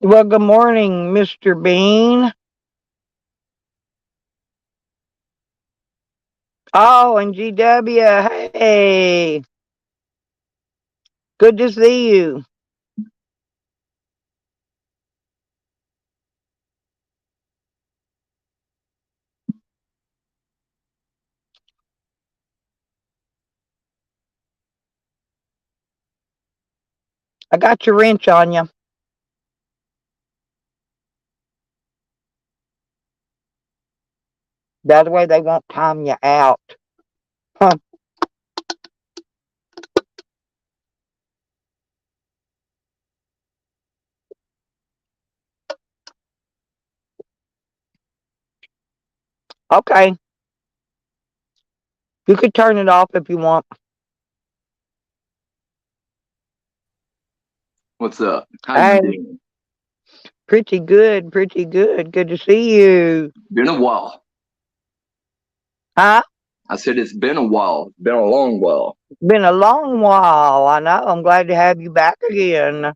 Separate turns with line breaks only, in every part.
Well, good morning, Mr. Bean. Oh, and GW. Hey, good to see you. I got your wrench on you. That way they won't time you out. Huh. Okay, you could turn it off if you want.
What's up? How you
Hey,
doing?
pretty good, pretty good. Good to see you.
Been a while.
Huh?
I said it's been a while. Been a long while.
Been a long while. I know. I'm glad to have you back again.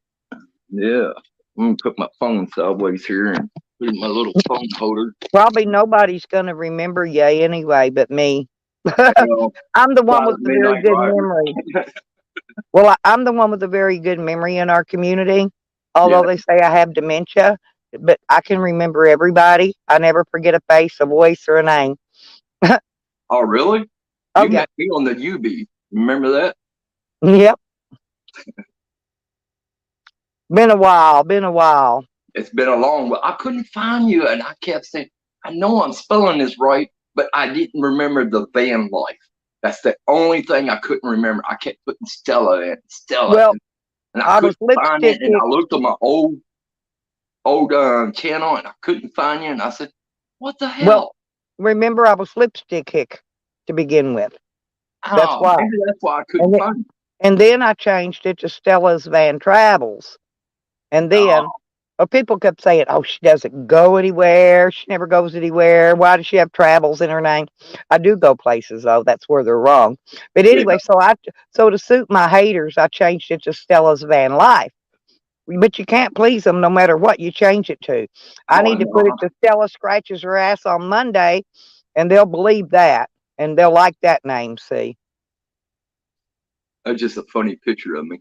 Yeah. I'm gonna put my phone sideways here and put it in my little phone holder.
Probably nobody's going to remember you anyway but me.
Well,
I'm the one
by the
with the very
midnight
good
rider.
memory. Well, I'm the one with a very good memory in our community.
Yeah.
Although they say I have dementia, but I can remember everybody. I never forget a face, a voice, or a name.
Oh, really?
Oh
You
yeah,
met me on the UB. Remember that?
yep. Been a while. Been a while.
It's been a long while. I couldn't find you, and I kept saying, I know I'm spelling this right, but I didn't remember the van life. That's the only thing I couldn't remember. I kept putting Stella in, Stella,
Well,
and I
I was
couldn't find
lipstick
it. And I
kick.
looked on my old channel, and I couldn't find you. And I said, "What the
Well,
hell?"
remember I was lipstick kick to begin with. That's
Oh,
why.
maybe that's why I couldn't
And it,
find you.
and then I changed it to Stella's Van Travels. And then
Oh,
people kept saying, "Oh, she doesn't go anywhere. She never goes anywhere. Why does she have travels in her name?" I do go places though. That's where they're wrong. But
yeah.
anyway, so to suit my haters, I changed it to Stella's Van Life. But you can't please them no matter what you change it to. I
Oh
need to put it
no,
to Stella scratches her ass on Monday, and they'll believe that, and they'll like that name. See,
that's just a funny picture of me.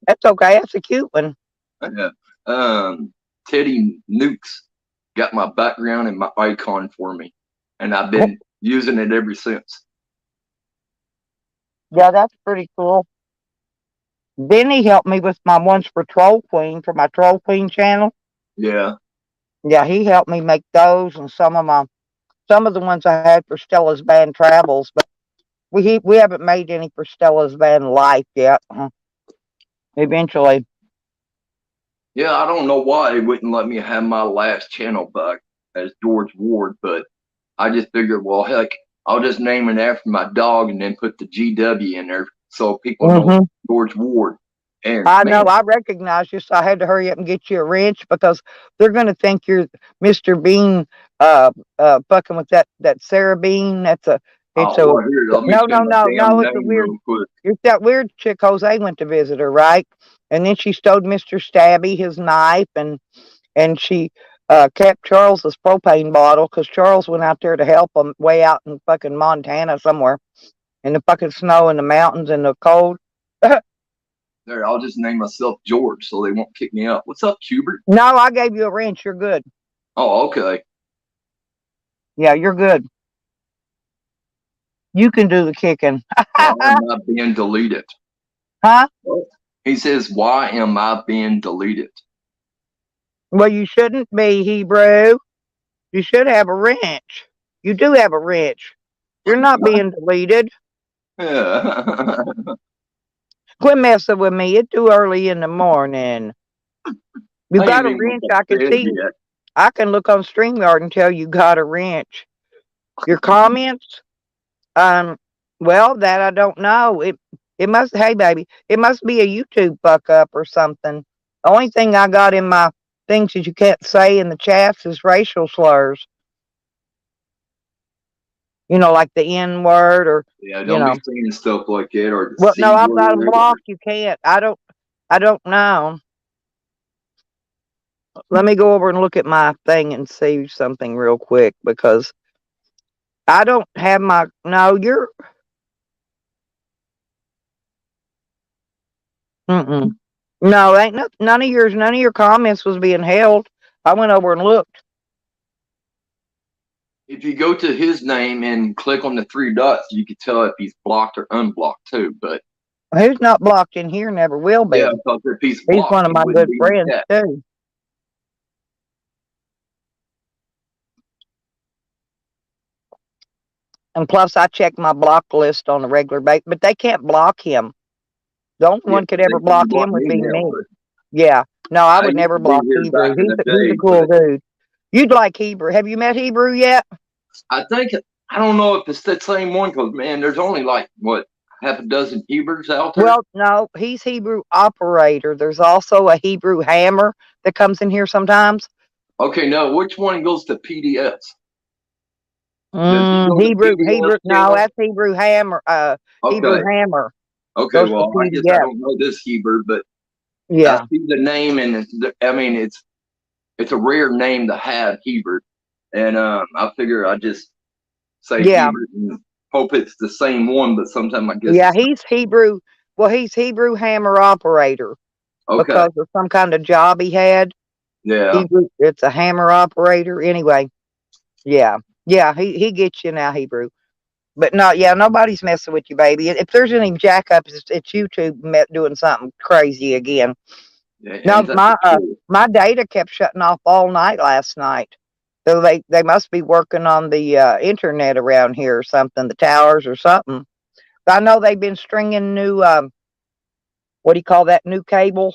that's okay. That's a cute one.
Yeah. Teddy Nukes got my background and my icon for me, and I've been using it ever since.
Yeah, that's pretty cool. Then he helped me with my ones for Troll Queen for my Troll Queen channel.
Yeah.
Yeah, he helped me make those and some of the ones I had for Stella's Van Travels, but we haven't made any for Stella's Van Life yet. Eventually.
Yeah, I don't know why they wouldn't let me have my last channel back as George Ward, but I just figured, well, heck, I'll just name it after my dog and then put the GW in there so people know
Hmm.
George Ward. And
I know,
man,
I recognize you, so I had to hurry up and get you a wrench because they're going to think you're Mr. Bean, fucking with that Sarah Bean. It's
oh,
a,
well, here, let me
no,
say
no,
my
no,
damn
no, it's a
name
weird,
real quick.
it's that weird chick Jose went to visit her, right? And then she stole Mr. Stabby his knife, and she kept Charles's propane bottle because Charles went out there to help him way out in fucking Montana somewhere in the fucking snow and the mountains and the cold.
There, I'll just name myself George so they won't kick me out. What's up, Hubert?
No, I gave you a wrench. You're good.
Oh, okay.
Yeah, you're good. You can do the kicking.
Why am I being deleted?
Huh?
What? He says, why am I being deleted?
Well, you shouldn't be, Hebrew. You should have a wrench. You do have a wrench. You're not being deleted.
Yeah.
Quit messing with me. It's too early in the morning. You
I
got
ain't
a
even
wrench.
went
I
to
can
bed
see.
yet.
I can look on StreamYard and tell you got a wrench. Your comments, um, well, that I don't know. It must. Hey, baby, it must be a YouTube fuck up or something. The only thing I got in my things that you can't say in the chats is racial slurs. Like the N word or
Yeah,
you
don't be
know.
saying stuff like that or the
Well, no,
C
I've got them
word or
blocked. You can't. I don't know. Let me go over and look at my thing and see something real quick because I don't have my. No, you're. Mm-mm. No, ain't none of yours. None of your comments was being held. I went over and looked.
If you go to his name and click on the three dots, you can tell if he's blocked or unblocked too. But
Who's not blocked in here never will
yeah,
be.
because if he's
He's
blocked,
one of
he
my
wouldn't
good
be in the
friends
chat.
too. And plus, I check my block list on a regular basis, but they can't block him. The only
Yeah,
one could
but they
ever
can
block
block
him would
me
be
now.
me.
But
Yeah. No, I
I
would
used
never
to be
block
here
Hebrew.
back in the
He's a
day,
cool
but
dude. You'd like Hebrew. Have you met Hebrew yet?
I think I don't know if it's the same one because man, there's only like what half a dozen Hebrews out there.
Well, no, he's Hebrew operator. There's also a Hebrew hammer that comes in here sometimes.
Okay, no, which one goes to PDFs? Does he go to
Hebrew,
PDFs
no,
channel?
that's Hebrew hammer. Hebrew
Okay,
hammer
okay.
goes to
Well, I guess I
PDF.
don't know this Hebrew, but I
Yeah,
see the name, and I mean it's a rare name to have Hebrew, and I figure I just say
yeah,
Hebrew and hope it's the same one, but sometimes I guess
yeah.
it's
He's Hebrew. Well, he's Hebrew hammer operator
not. Okay,
because of some kind of job he had.
yeah,
Hebrew, it's a hammer operator. Anyway, yeah, yeah. He gets you now, Hebrew. But no, yeah, nobody's messing with you, baby. If there's any jackups, it's YouTube doing something crazy again.
yeah,
No,
and that's cool.
my data kept shutting off all night last night. So they must be working on the internet around here or something, the towers or something. I know they've been stringing new what do you call that new cable?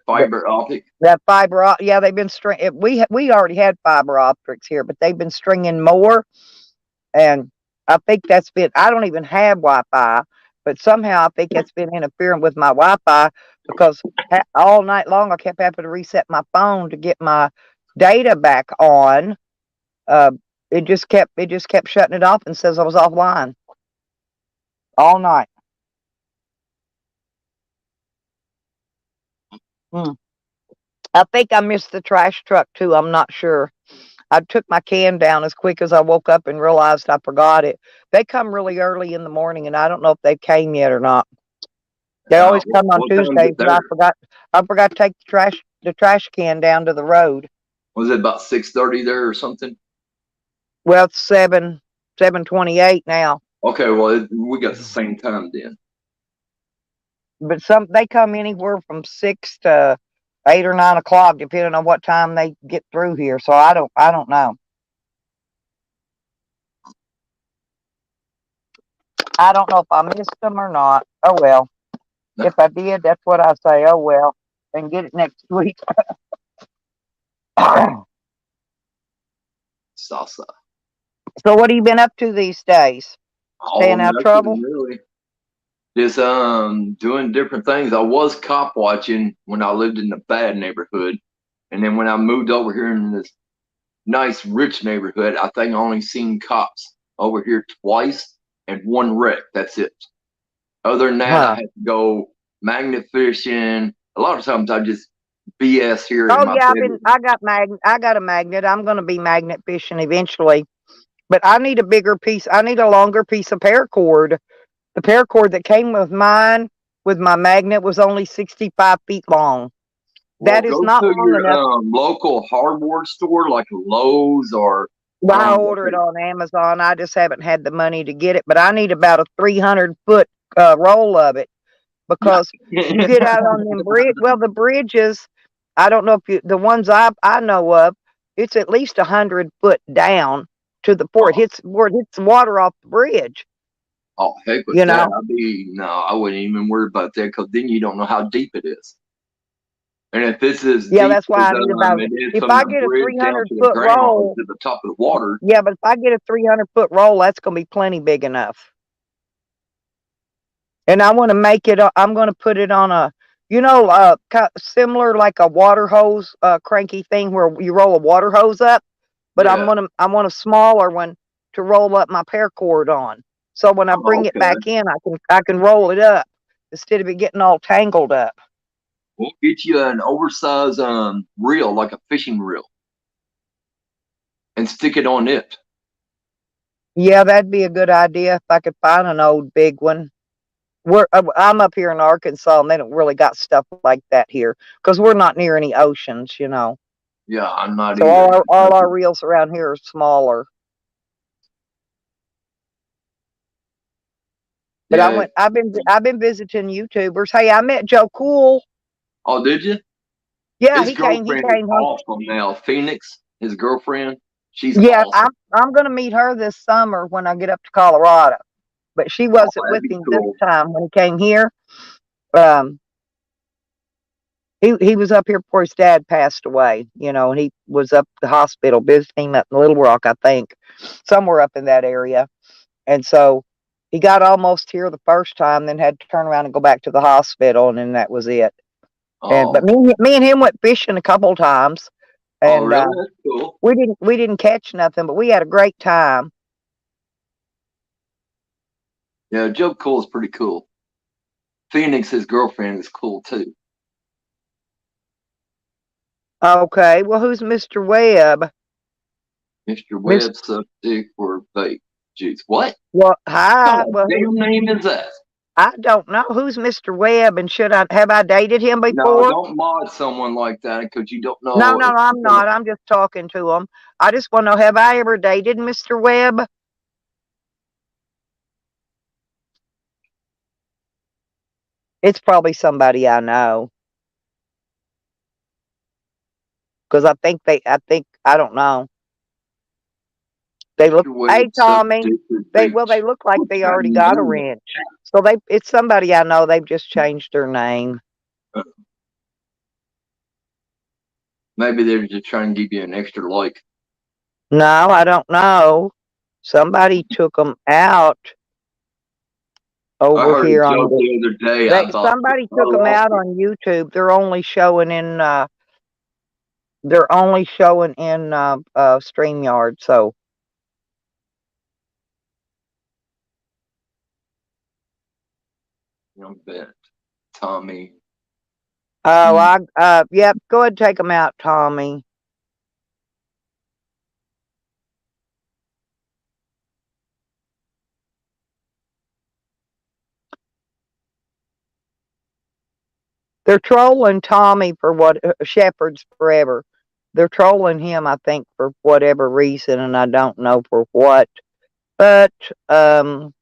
Fiber optic.
That yeah, they've been we already had fiber optics here, but they've been stringing more, and I think that's been. I don't even have Wi-Fi, but somehow I think it's been interfering with my Wi-Fi because all night long I kept having to reset my phone to get my data back on. Uh, it just kept shutting it off and says I was offline all night. Hmm. I think I missed the trash truck too. I'm not sure. I took my can down as quick as I woke up and realized I forgot it. They come really early in the morning, and I don't know if they came yet or not. They always come on
What time is
Tuesdays,
it
but I
there?
forgot. I forgot to take the trash can down to the road.
Was it about 6:30 there or something?
Well, it's 7:28 now.
Okay, well we got the same time then.
But they come anywhere from 6 to 8 or 9 o'clock, depending on what time they get through here. So I don't know. I don't know if I missed them or not. Oh well. If I did, that's what I say. Oh well, and get it next week. So
Salsa.
what have you been up to these days?
Oh,
Staying out of trouble?
nothing really. Just doing different things. I was cop watching when I lived in the bad neighborhood, and then when I moved over here in this nice rich neighborhood, I think I only seen cops over here twice and one wreck. That's it. Other than that, I
Huh.
had to go magnet fishing. A lot of times I just BS here in
Oh
my
yeah,
bedroom.
I got a magnet. I'm gonna be magnet fishing eventually. But I need a bigger piece. I need a longer piece of paracord. The paracord that came with mine with my magnet was only 65 feet long.
Well,
That is
go
not
to
long
your
enough.
local hardware store like Lowe's or
Well,
I
I
don't know what
order it
they.
on Amazon. I just haven't had the money to get it. But I need about a 300-foot roll of it because you get out on them bridge. Well, the bridges, I don't know if the ones I know of, it's at least 100 foot down to the
Oh,
where it hits the water off the bridge.
oh, heck with
You
that.
know.
No, I wouldn't even worry about that because then you don't know how deep it is. And if this is
Yeah,
deep
that's why
as
I need about.
it is
If
from
I
the
get a
bridge
three
down
hundred
to the
foot
ground or
roll,
to the top of the water,
yeah, but if I get a 300-foot roll, that's going to be plenty big enough. And I want to make it. I'm going to put it on a, similar like a water hose, cranky thing where you roll a water hose up. But
yeah.
I want a smaller one to roll up my paracord on. So when I
Oh,
bring it
okay.
back in, I can roll it up instead of it getting all tangled up.
We'll get you an oversized reel, like a fishing reel, and stick it on it.
Yeah, that'd be a good idea if I could find an old big one. I'm up here in Arkansas, and they don't really got stuff like that here because we're not near any oceans, you know.
Yeah, I'm not
So
either.
all our reels around here are smaller. But
Yeah.
I've been visiting YouTubers. Hey, I met Joe Cool.
Oh, did you?
Yeah,
His
he
girlfriend is
came here.
awesome now. Phoenix, his girlfriend, she's
Yeah,
awesome.
I'm gonna meet her this summer when I get up to Colorado. But she
Oh,
wasn't
that'd
with
be
him this
cool.
time when he came here. Um, he was up here before his dad passed away, you know, and he was up at the hospital visiting him up in Little Rock, I think, somewhere up in that area. And so he got almost here the first time, then had to turn around and go back to the hospital, and then that was it. And but
Oh,
me and him went fishing a couple times,
oh,
and
really? That's cool.
we didn't catch nothing, but we had a great time.
Yeah, Joe Cool is pretty cool. Phoenix, his girlfriend, is cool too.
Okay, well, who's Mr. Webb?
Mr.
Miss,
Webb sucked dick for vape juice. What
well,
kind
hi.
of
Well,
damn name is that?
I don't know who's Mr. Webb, and should I have I dated him
No,
before?
don't mod someone like that because you don't
No,
know
no,
if
I'm not. I'm just talking to him. I just want to know, have I ever dated Mr. Webb? It's probably somebody I know because I don't know. They look,
Mr.
hey,
Webb sucked
Tommy.
dick for vape
They
juice.
look like
What
they
kind
already
of
got a
name?
ranch. So it's somebody I know. They've just changed their name.
Maybe they're just trying to give you an extra like.
No, I don't know. Somebody took them out
I
over
heard a
here on
joke the other day. I thought
somebody
I
took them
lost
out
it.
on YouTube. They're only showing in StreamYard. So
I bet Tommy.
oh,
Hmm.
yep, go ahead and take them out, Tommy. They're trolling Tommy for what Shepherds Forever. They're trolling him, I think, for whatever reason, and I don't know for what. But um,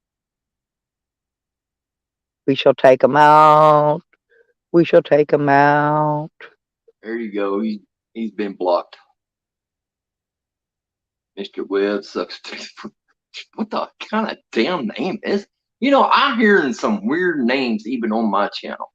we shall take them out. We shall take them out.
There you go. He's been blocked. Mr. Webb sucks dick for. What the kind of damn name is? You know, I'm hearing some weird names even on my channel.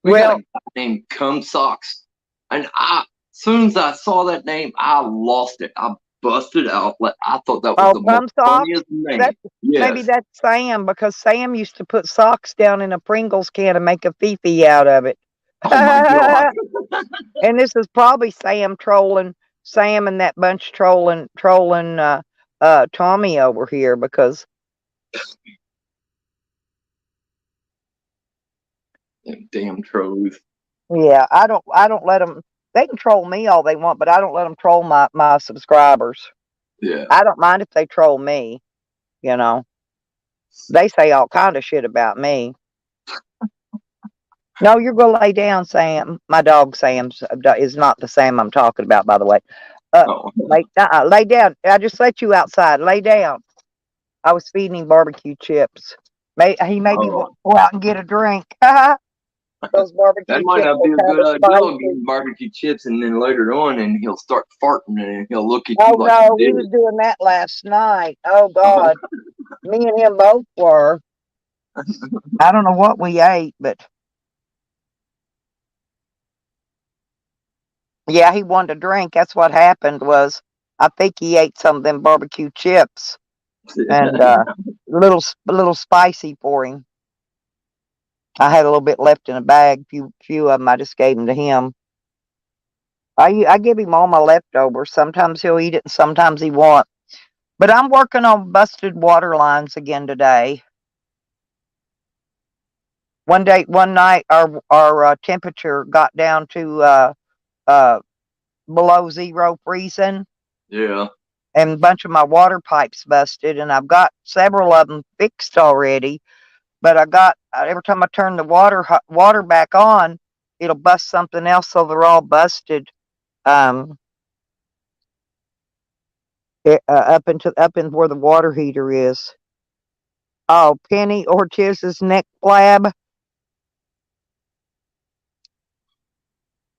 We got a
Well,
guy named Cum Socks, and as soon as I saw that name, I lost it. I busted out. Like I thought that was
oh,
the most
cum socks.
funniest name.
That maybe
Yes.
that's Sam because Sam used to put socks down in a Pringles can and make a fifi out of it.
Oh my god.
And this is probably Sam and that bunch trolling Tommy over here because
Them damn trolls.
yeah, I don't let them. They can troll me all they want, but I don't let them troll my subscribers.
Yeah.
I don't mind if they troll me. You know, they say all kind of shit about me. No, you're gonna lay down, Sam. My dog Sam is not the Sam I'm talking about, by the way.
Oh.
Lay down. I just let you outside. Lay down. I was feeding him barbecue chips. He made me
Oh.
go out and get a drink. Those
That
barbecue
might
chips
not
are
be a
kind
good
of
idea
spicy.
getting barbecue chips and then later on and he'll start farting and he'll look at you
Oh
like you
no, he
did
was
it.
doing that last night. Oh
Oh.
God, me and him both were. I don't know what we ate, but yeah, he wanted a drink. That's what happened. Was I think he ate some of them barbecue chips and a little spicy for him. I had a little bit left in a bag. Few of them I just gave them to him. I give him all my leftovers. Sometimes he'll eat it, and sometimes he won't. But I'm working on busted water lines again today. One night, our temperature got down to below zero freezing,
Yeah.
and a bunch of my water pipes busted, and I've got several of them fixed already. But I got every time I turn the water back on, it'll bust something else, so they're all busted. Um, up in where the water heater is. Oh, Penny Ortiz's neck flab.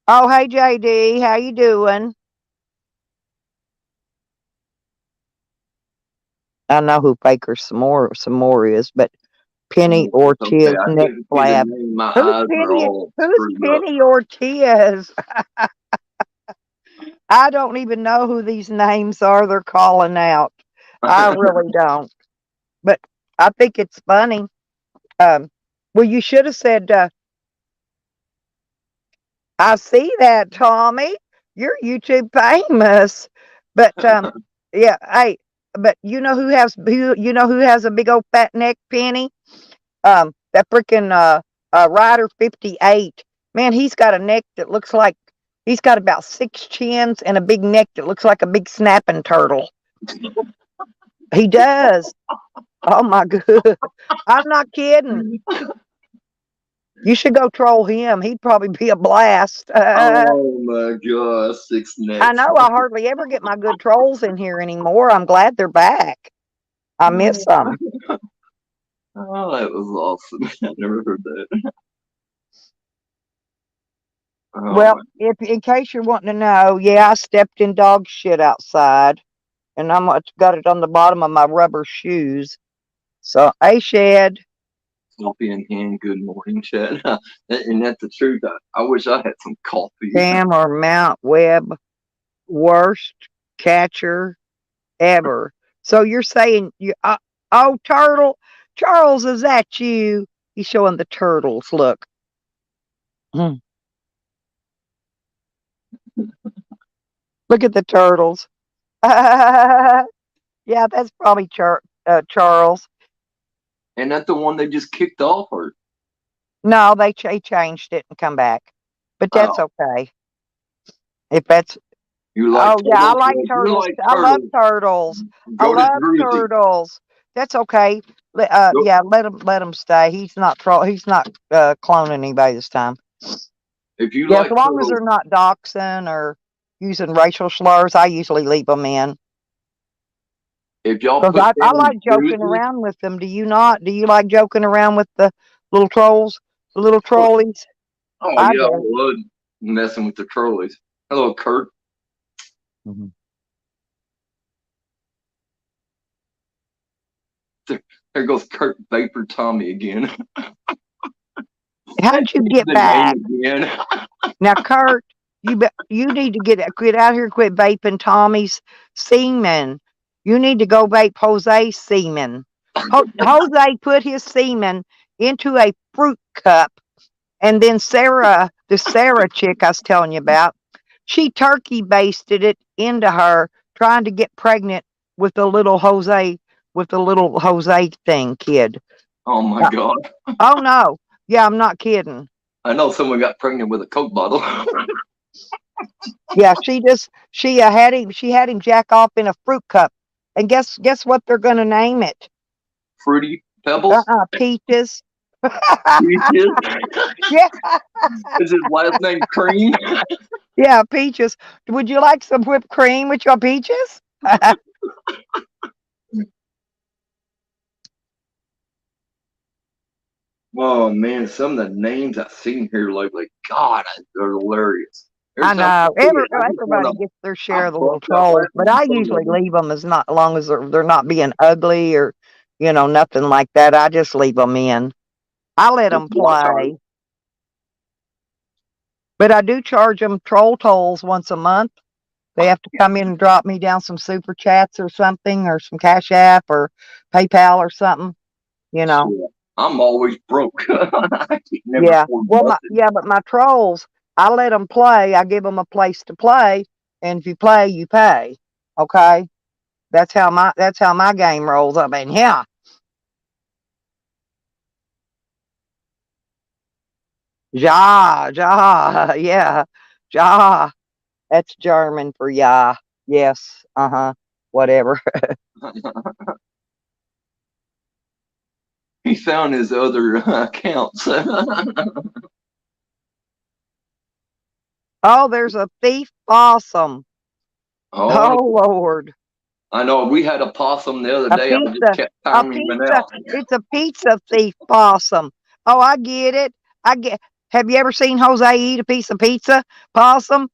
Oh, hey JD, how you doing? I know who Baker some more is, but Penny
No, it's okay.
Ortiz
I
neck
couldn't see the
flab.
name. My
Who's
eyes are
Penny?
all
Who's
screwed up.
Penny Ortiz? I don't even know who these names are they're calling out. I really don't. But I think it's funny. Um, well, you should have said, I see that, Tommy. You're YouTube famous. But yeah, hey, but you know who has a big old fat neck, Penny? That freaking Rider 58. Man, he's got a neck that looks like he's got about 6 chins and a big neck that looks like a big snapping turtle. He does. Oh my god. I'm not kidding. You should go troll him. He'd probably be a blast.
Oh my god, 6
I
necks.
know I hardly ever get my good trolls in here anymore. I'm glad they're back. I miss them.
Oh, that was awesome. I never heard that. Oh
Well,
my.
if in case you're wanting to know, yeah, I stepped in dog shit outside, and got it on the bottom of my rubber shoes. So, hey, Shed.
Coffee in hand, good morning, Chad. And that's the truth. I wish I had some coffee.
Cam or Mount Webb, worst catcher ever. So you're saying oh, Turtle, Charles, is that you? He's showing the turtles. Look. Hmm. Look at the turtles. Yeah, that's probably Charles.
And that's the one they just kicked off, or
No, they changed it and come back, but that's
oh,
okay. If that's
you like
Oh yeah, I
turtles?
like
Well, if you
turtles.
like
I love
turtles,
turtles. I
go to
love
Druzy.
turtles. That's okay.
Go,
Yeah, let him stay. He's not He's not cloning anybody this time.
if you
Yeah, as
like
long as
turtles,
they're not doxing or using racial slurs, I usually leave them in.
if y'all
Because
put
I
down
like joking
Druzy,
around with them. Do you not? Do you like joking around with the little trolls, the little
oh,
trollies?
oh
I
yeah, I
do.
love messing with the trolleys. Hello, Kurt.
Mhm.
There goes Kurt Vapor Tommy again.
How'd you get
The name
back?
again.
Now, Kurt, you need to get out here, quit vaping Tommy's semen. You need to go vape Jose's semen. Jose put his semen into a fruit cup, and then the Sarah chick I was telling you about, she turkey basted it into her, trying to get pregnant with the little Jose thing kid.
Oh my
Uh,
god.
oh no, yeah, I'm not kidding.
I know someone got pregnant with a Coke bottle.
Yeah, she had him jack off in a fruit cup. And guess what they're gonna name it?
Fruity Pebbles?
Peaches.
Peaches?
Yeah,
Is his last name Cream?
yeah, peaches. Would you like some whipped cream with your peaches?
Oh man, some of the names I've seen here lately, God, they're hilarious. Every
I
time I
know.
see it, I just want
Everybody
to,
gets their share
I
of the little
bust out
trolls, but
laughing
I
in front
usually
of them.
leave them as long as they're not being ugly or nothing like that. I just leave them in. I let
Just
them
watch out.
play, but I do charge them troll tolls once a month. They have to come in and drop me down some super chats or something, or some Cash App or PayPal or something. You know.
Shit, I'm always broke. I can never
Yeah.
afford
Well,
nothing.
but my trolls, I let them play. I give them a place to play, and if you play, you pay. Okay. That's how my game rolls. I mean, yeah. Ja, ja, yeah, ja. That's German for yeah. Yes, whatever.
He found his other accounts.
Oh, there's a thief possum.
Oh,
Oh Lord.
I know. We had a possum the other
A
day. I just
pizza.
kept
A
timing him
pizza.
out.
It's a pizza thief possum. Oh, I get it. I get Have you ever seen Jose eat a piece of pizza possum?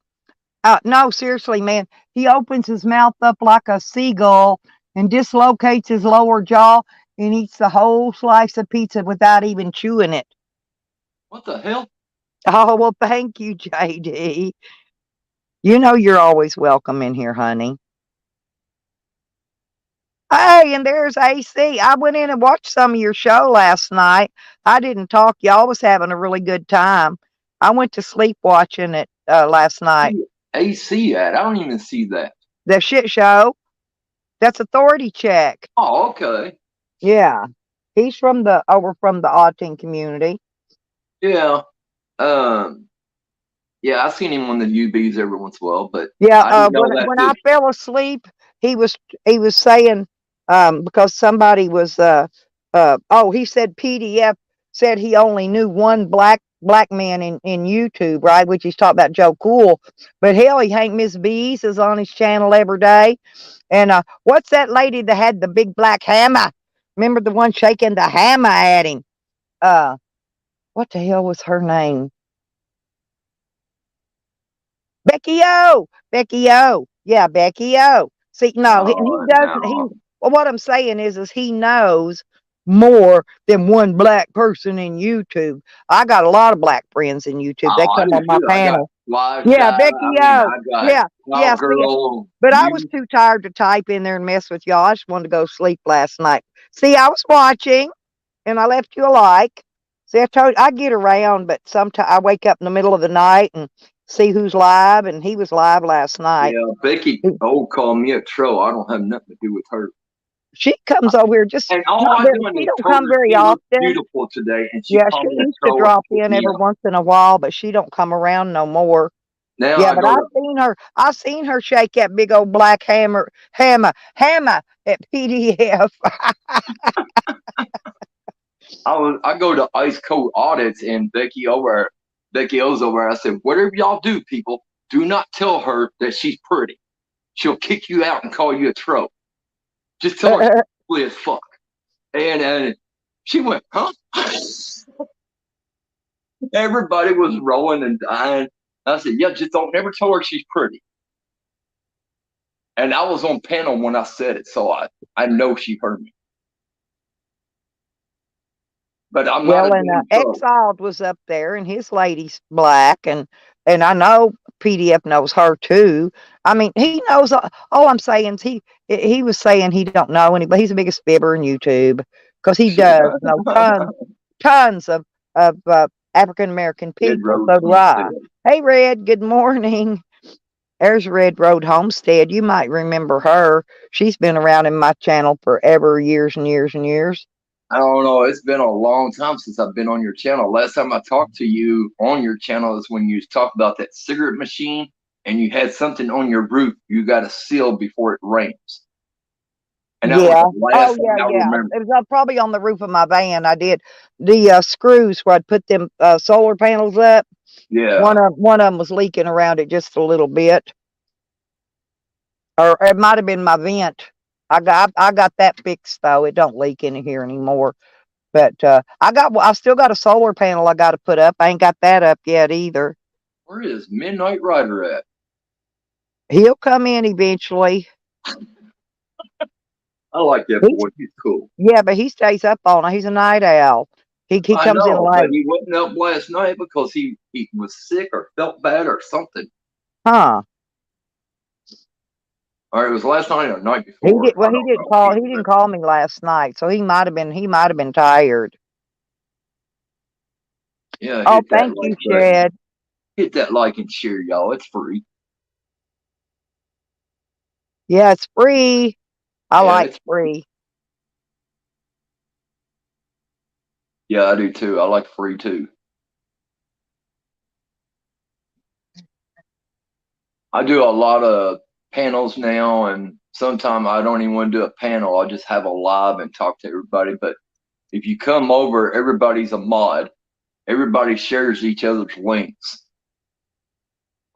No, seriously, man. He opens his mouth up like a seagull and dislocates his lower jaw and eats the whole slice of pizza without even chewing it.
What the hell?
Oh, well, thank you, JD. You know you're always welcome in here, honey. Hey, and there's AC. I went in and watched some of your show last night. I didn't talk. Y'all was having a really good time. I went to sleep watching it last night.
AC at? I don't even see that.
The shit show. That's Authority Check.
Oh, okay.
Yeah. He's from the over from the Auting community.
Yeah. Um. Yeah, I seen him on the UBs every once in a while, but
Yeah,
I didn't know that
when
too.
I fell asleep, he was saying because somebody was he said PDF said he only knew one black man in YouTube, right? Which he's talking about Joe Cool. But hell, he Hank Miss Bees is on his channel every day. And what's that lady that had the big black hammer? Remember the one shaking the hammer at him? What the hell was her name? Becky O. Becky O. Yeah, Becky O. See, no, he
Oh
doesn't.
no.
Well, what I'm saying is he knows more than one black person in YouTube. I got a lot of black friends in YouTube. They
Oh, I
come
do
on my
too. I got
panel.
Live
Yeah,
Chat.
Becky
I mean,
O.
I got
Yeah, yeah. See,
Cowgirl.
but I was
You.
too tired to type in there and mess with y'all. I just wanted to go sleep last night. See, I was watching, and I left you a like. See, I told I get around, but sometimes I wake up in the middle of the night and see who's live, and he was live last night.
Yeah, Becky. Oh, call me a troll. I don't have nothing to do with her.
She comes over here just
And all
not
I
very.
done
She
is
don't
told
come
her
very
she looked
often.
beautiful today, and she
Yeah, she
called me a
used to
troll and
drop
put
in
me
every
up.
once in a while, but she don't come around no more.
Now
Yeah,
I
but
go to.
I've seen her. I've seen her shake that big old black hammer at PDF.
I go to Ice Cold Audits, and Becky O's over. I said, whatever y'all do, people, do not tell her that she's pretty. She'll kick you out and call you a troll. Just tell her she's ugly as fuck. And she went, huh? Everybody was rolling and dying. I said, yeah, just don't never tell her she's pretty. And I was on panel when I said it, so I know she heard me. But I might
Well,
have
and
been in trouble.
Exiled was up there, and his lady's black, and I know PDF knows her too. I mean, he knows. All I'm saying is he was saying he don't know anybody. He's the biggest fibber in YouTube because he does know tons of African American
Red
people.
Road
So do
Homestead.
I. Hey, Red. Good morning. There's Red Road Homestead. You might remember her. She's been around in my channel forever, years and years and years.
I don't know. It's been a long time since I've been on your channel. Last time I talked to you on your channel is when you talked about that cigarette machine and you had something on your roof you got to seal before it rains. And that was
Yeah.
the
Oh,
last thing
yeah,
I
yeah.
remember.
It was probably on the roof of my van. I did the screws where I'd put them solar panels up.
Yeah.
One of them was leaking around it just a little bit, or it might have been my vent. I got that fixed though. It don't leak in here anymore. But I still got a solar panel I got to put up. I ain't got that up yet either.
Where is Midnight Rider at?
He'll come in eventually.
I like that
He's,
boy. He's cool.
yeah, but he stays up all night. He's a night owl. He
I
comes in
know, but
late.
he wasn't up last night because he was sick or felt bad or something.
Huh.
Or it was last night or the night
He
before.
did
I
well.
don't know.
He didn't call me last night, so he might have been tired.
Yeah,
Oh,
hit that
thank you,
like button.
Shed.
Hit that like and share, y'all. It's free.
Yeah, it's free. I
Yeah,
like
it's
free.
yeah, I do too. I like free too. I do a lot of panels now, and sometimes I don't even want to do a panel. I'll just have a live and talk to everybody. But if you come over, everybody's a mod. Everybody shares each other's links.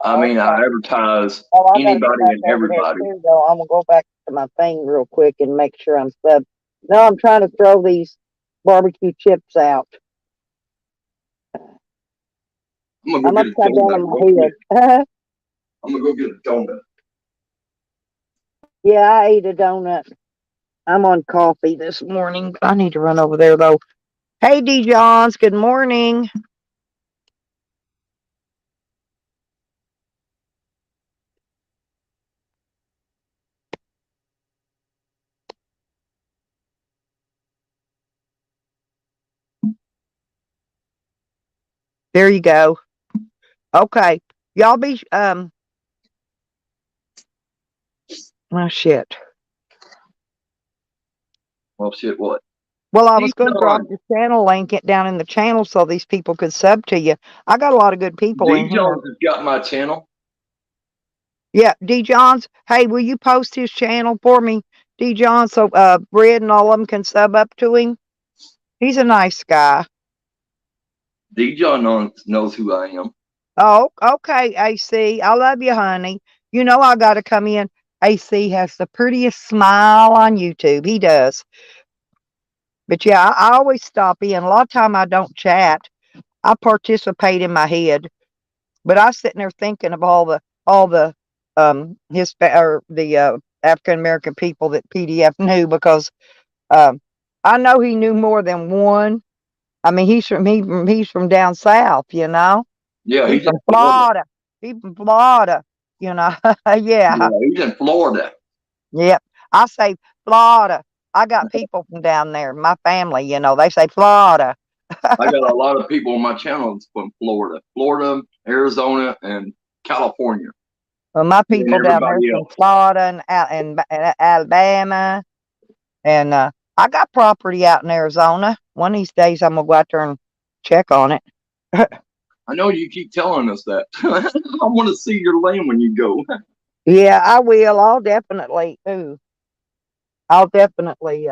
I mean, I advertise
Oh, I gotta go
anybody
back
and
over there
everybody.
too, though. I'm gonna go back to my thing real quick and make sure I'm sub. No, I'm trying to throw these barbecue chips out.
I'm
I'm
gonna go get a
upside down
donut
on
real quick.
my head.
I'm gonna go get a donut.
Yeah, I ate a donut. I'm on coffee this morning, but I need to run over there though. Hey, D. Johns, good morning. There you go. Okay, y'all be oh shit.
Well, shit, what?
Well, I was going to drop
Dijon.
the channel link it down in the channel so these people could sub to you. I got a lot of good people in here.
Dijon's has got my channel.
Yeah, D. Johns. Hey, will you post his channel for me, D. Johns, so Red and all of them can sub up to him? He's a nice guy.
Dijon knows who I am.
Oh, okay, AC. I love you, honey. You know I got to come in. AC has the prettiest smile on YouTube. He does. But yeah, I always stop in. A lot of time I don't chat. I participate in my head. But I was sitting there thinking of all the or the African American people that PDF knew because I know he knew more than one. I mean, he's from down south, you know.
Yeah,
He's
he's in
from
Florida.
Florida. He's from Florida, you know. Yeah,
Yeah, he's in Florida.
yep. I say Florida. I got people from down there. My family, you know, they say Florida.
I got a lot of people on my channel from Florida, Arizona, and California,
Well, my
and
people down there
everybody
from
else.
Florida and Alabama. And I got property out in Arizona. One of these days, I'm gonna go out there and check on it.
I know you keep telling us that. I want to see your land when you go.
Yeah, I will. I'll definitely. Ooh, I'll definitely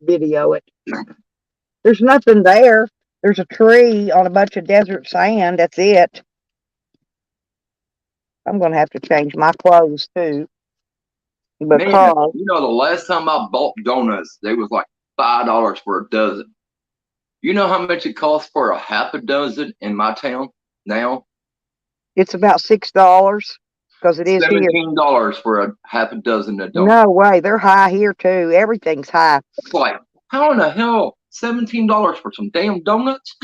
video it. There's nothing there. There's a tree on a bunch of desert sand. That's it. I'm gonna have to change my clothes too
Man,
because
you know, the last time I bought donuts, they was like $5 for a dozen. You know how much it costs for a half a dozen in my town now?
it's about $6 because it is here.
$17 for a half a dozen of donuts.
No way, they're high here too. Everything's high.
It's like, how in the hell $17 for some damn donuts?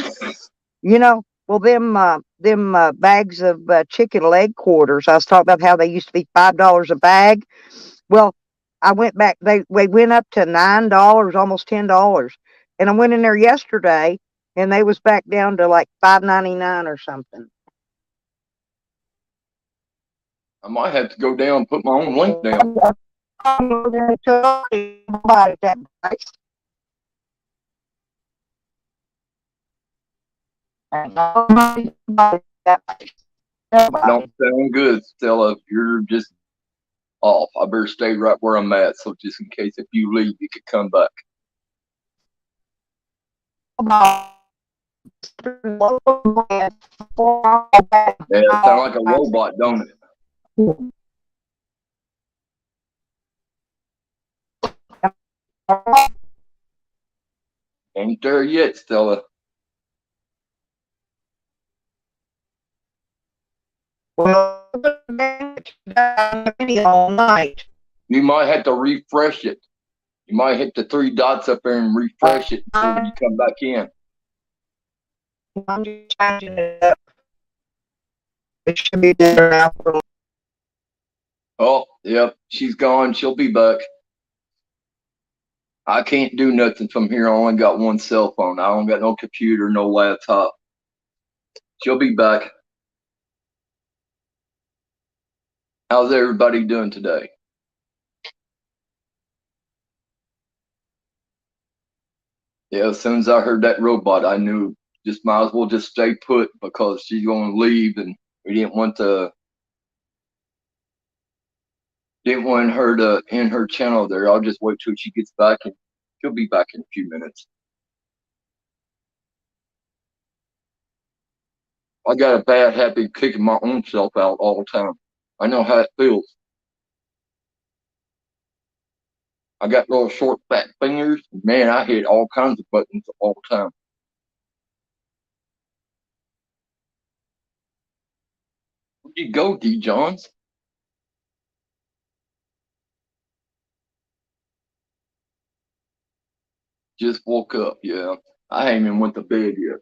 You know, well, them bags of chicken leg quarters. I was talking about how they used to be $5 a bag. Well, I went back. They went up to $9, almost $10. And I went in there yesterday, and they was back down to like $5.99 or something.
I might have to go down and put my own link down. Don't sound good, Stella. You're just off. I better stay right where I'm at, so just in case if you leave, you could come back. Yeah, it sounds like a robot, don't it? Ain't there yet, Stella.
Well, all night.
You might have to refresh it. You might hit the three dots up there and refresh it so when you come back in.
I'm just changing it up. It should be there now.
Oh, yep, she's gone. She'll be back. I can't do nothing from here. I only got one cell phone. I don't got no computer, no laptop. She'll be back. How's everybody doing today? Yeah, as soon as I heard that robot, I knew just might as well just stay put because she's going to leave, and we didn't want to Didn't want her to end her channel there. I'll just wait till she gets back, and she'll be back in a few minutes. I got a bad habit of kicking my own self out all the time. I know how it feels. I got little short, fat fingers. Man, I hit all kinds of buttons all the time. Where'd you go, D. Johns? Just woke up, yeah. I ain't even went to bed yet.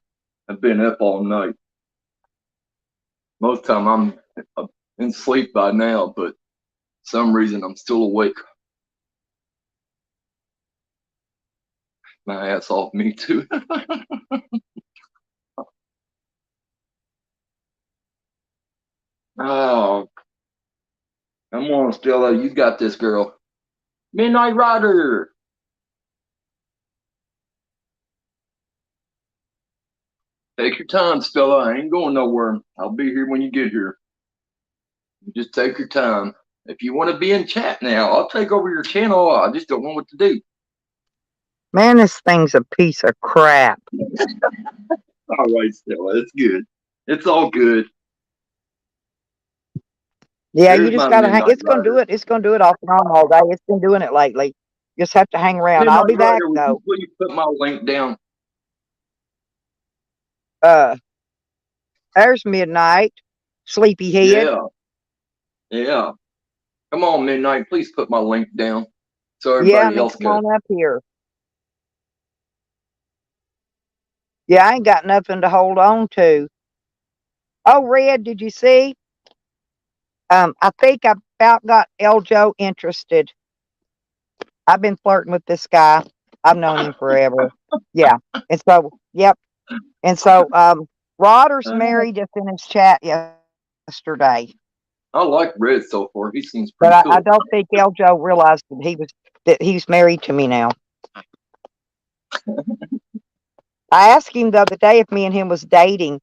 I've been up all night. Most time I'm in sleep by now, but some reason I'm still awake. My ass off, me too. Oh, come on, Stella, you got this, girl. Midnight Rider. Take your time, Stella. I ain't going nowhere. I'll be here when you get here. You just take your time. If you want to be in chat now, I'll take over your channel. I just don't know what to do.
Man, this thing's a piece of crap.
All right, Stella, it's good. It's all good.
Yeah,
There's
you just
my
gotta hang.
Midnight
It's gonna do
Rider.
it. It's gonna do it off and on all day. It's been doing it lately. Just have to hang around. I'll
Midnight
be back
Rider, would you
though.
please put my link down?
Uh, there's midnight. Sleepyhead.
Yeah, yeah. Come on, Midnight, please put my link down so
Yeah, and
everybody
then
else
come
can.
on up here. Yeah, I ain't got nothing to hold on to. Oh, Red, did you see? I think I about got Eljo interested. I've been flirting with this guy. I've known him forever. Yeah. And so, yep. And so, Rodder's married us in his chat yesterday.
I like Red so far. He seems
But
pretty
I
cool.
don't think Eljo realized that he's married to me now. I asked him the other day if me and him was dating,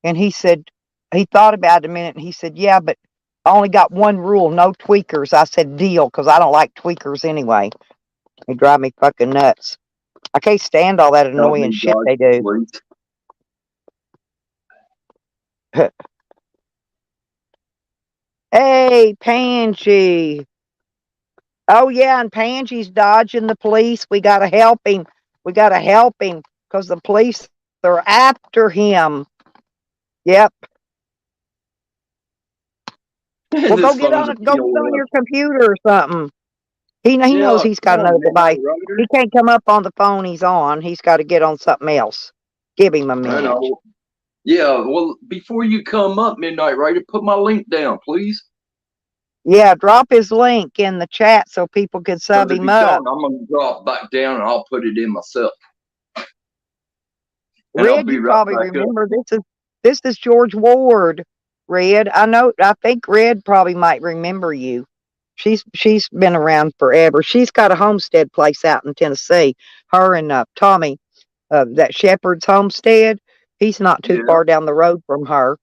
and he said he thought about it a minute, and he said, "Yeah, but I only got one rule: no tweakers." I said, "Deal," because I don't like tweakers anyway. They drive me fucking nuts. I can't stand all that
Help
annoying
me,
shit
God,
they do.
please.
Hey, Pangy. Oh yeah, and Pangy's dodging the police. We gotta help him. We gotta help him because the police are after him. Yep.
This
Well, go get
phone's
on
a
it. Go get on
POS.
your computer or something. He knows
Yeah,
he's
come
got
on,
another
Midnight
device.
Rider.
He can't come up on the phone he's on. He's got to get on something else. Give him a
I
minute.
know. Yeah, well, before you come up, Midnight Rider, put my link down, please.
Yeah, drop his link in the chat so people can sub
Because if
him
you
up.
don't, I'm going to drop back down and I'll put it in myself. And I'll
Red,
be
you
right
probably
back up.
remember this is George Ward. Red, I think Red probably might remember you. She's been around forever. She's got a homestead place out in Tennessee. Her and Tommy, that Shepherd's homestead. He's not too
Yeah.
far down the road from her.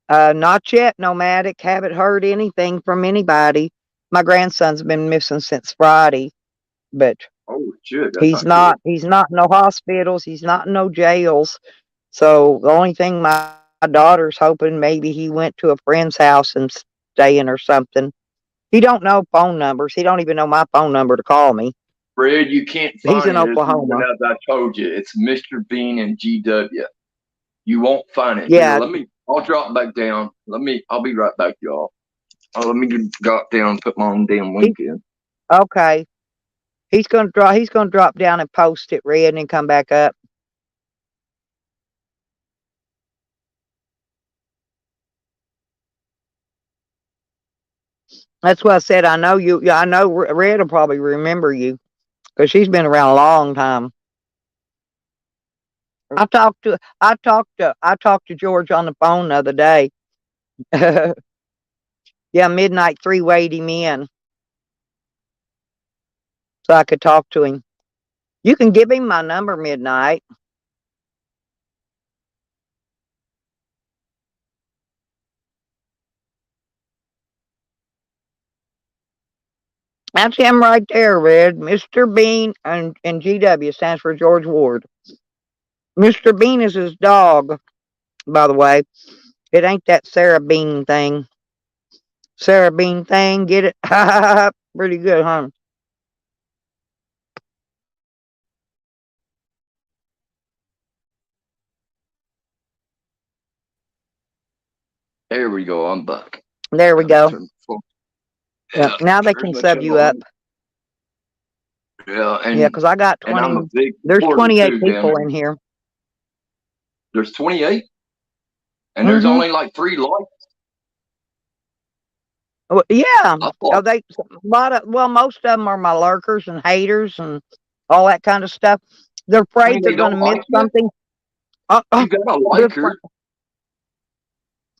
Not yet, Nomadic. Haven't heard anything from anybody. My grandson's been missing since Friday, but
Oh, shit, that's
he's
not good.
not. He's not in no hospitals. He's not in no jails. So the only thing my daughter's hoping maybe he went to a friend's house and staying or something. He don't know phone numbers. He don't even know my phone number to call me.
Fred, you can't
He's
find
in
it as
Oklahoma.
I told you. It's Mr. Bean and GW. You won't find it. Here,
Yeah.
I'll drop back down. I'll be right back, y'all. Let me drop down and put my own damn link in.
Okay. He's gonna drop down and post it, Red, and then come back up. That's what I said. I know you. Yeah, I know Red will probably remember you because she's been around a long time. I talked to George on the phone the other day. Yeah, Midnight three-wayed him in so I could talk to him. You can give him my number, Midnight. That's him right there, Red. Mr. Bean and GW stands for George Ward. Mr. Bean is his dog, by the way. It ain't that Sarah Bean thing. Sarah Bean thing, get it? Pretty good, huh?
There we go. I'm back.
There we go.
Yeah,
Now they can sub you up.
Yeah, and
yeah, because I got
and I'm a
20.
big
There's
supporter
28
too,
people
damn it.
in here.
There's 28, and there's only like 3 likes.
Well, yeah,
I thought,
most of them are my lurkers and haters and all that kind of stuff. They're
I
afraid
mean,
they're
they
going to
don't
miss
like you.
something.
You gotta like her.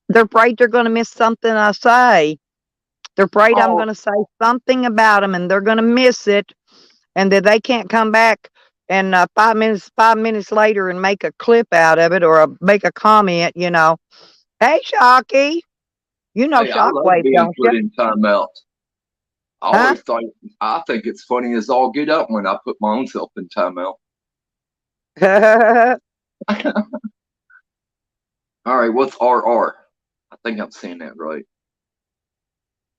They're afraid they're going to miss something I say. They're afraid I'm going to say something about them and they're going to miss it, and that they can't come back and 5 minutes later and make a clip out of it or make a comment. You know, hey Shocky, you know
Hey, I love
Shockwave,
being
don't
put
you?
in timeout. I think it's funny as all get up when I put my own self in timeout. All right, what's RR? I think I'm saying that right.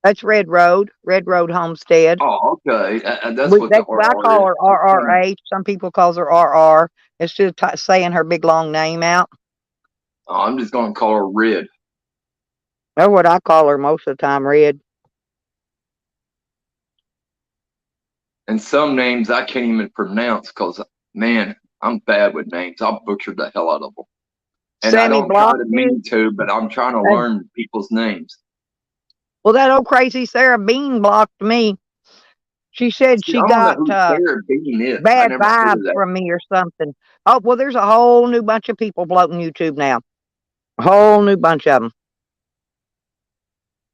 That's Red Road Homestead.
Oh, okay. That's what the RR
I call
is.
her RRH. Some people calls her RR. It's just saying her big long name out.
Oh, I'm just gonna call her Red.
That's what I call her most of the time, Red.
And some names I can't even pronounce because, man, I'm bad with names. I'll butcher the hell out of them. And
Sammy
I don't try to
blocked
mean to, but I'm trying to learn people's names.
Well, that old crazy Sarah Bean blocked me. She said she
I don't
got
know who Sarah Bean is.
bad vibes from me or something. Oh, well, there's a whole new bunch of people floating YouTube now. A whole new bunch of them.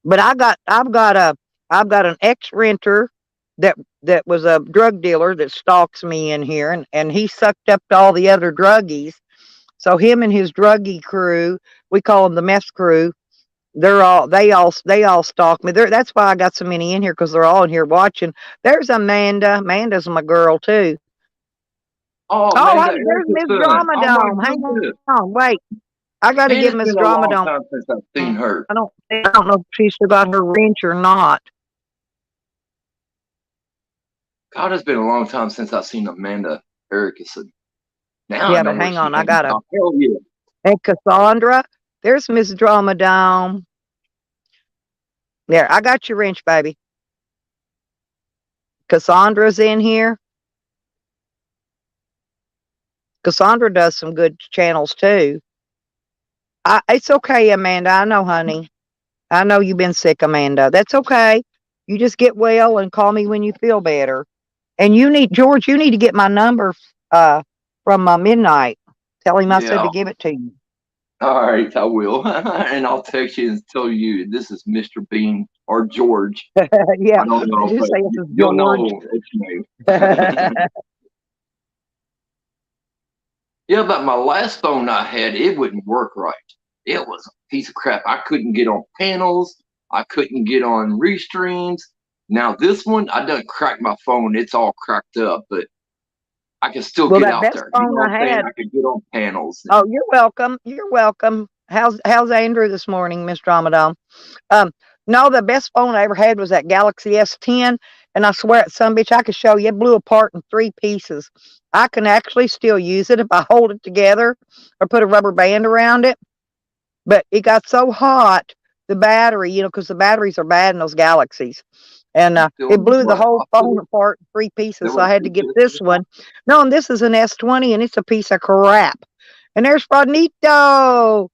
But I've got an ex-renter that was a drug dealer that stalks me in here, and he sucked up to all the other druggies. So him and his druggie crew, we call them the mess crew. They all stalk me. That's why I got so many in here, because they're all in here watching. There's Amanda. Amanda's my girl too.
Oh,
Hey, there's Miss Dramadome. Hang on, wait. I got to give Miss Dramadome.
Time since I've seen her.
I don't know if she still got her wrench or not.
God, it's been a long time since I've seen Amanda Erickson. Now
Yeah, but hang on, I got
hell yeah.
And Cassandra, there's Miss Dramadome. There, I got your wrench, baby. Cassandra's in here. Cassandra does some good channels too. It's okay, Amanda. I know, honey. I know you've been sick, Amanda. That's okay. You just get well and call me when you feel better. And George, you need to get my number from Midnight. Tell him I said to give it to you.
All right, I will. And I'll text you and tell you this is Mr. Bean or George.
Yeah.
I don't know.
Just say this is
you'll
George.
know it's me. Yeah, but my last phone I had, it wouldn't work right. It was a piece of crap. I couldn't get on panels. I couldn't get on restreams. Now this one, I done cracked my phone. It's all cracked up, but I can still get out there. You know what I'm saying? I could get on panels.
Oh, you're welcome. You're welcome. How's Andrew this morning, Miss Dramadome? No, the best phone I ever had was that Galaxy S10, and I swear at some bitch I could show you, it blew apart in 3 pieces. I can actually still use it if I hold it together or put a rubber band around it. But it got so hot, the battery, because the batteries are bad in those Galaxies. And it blew the whole phone apart in 3 pieces. So I had to get this one. No, and this is an S20, and it's a piece of crap. And there's Rodnito.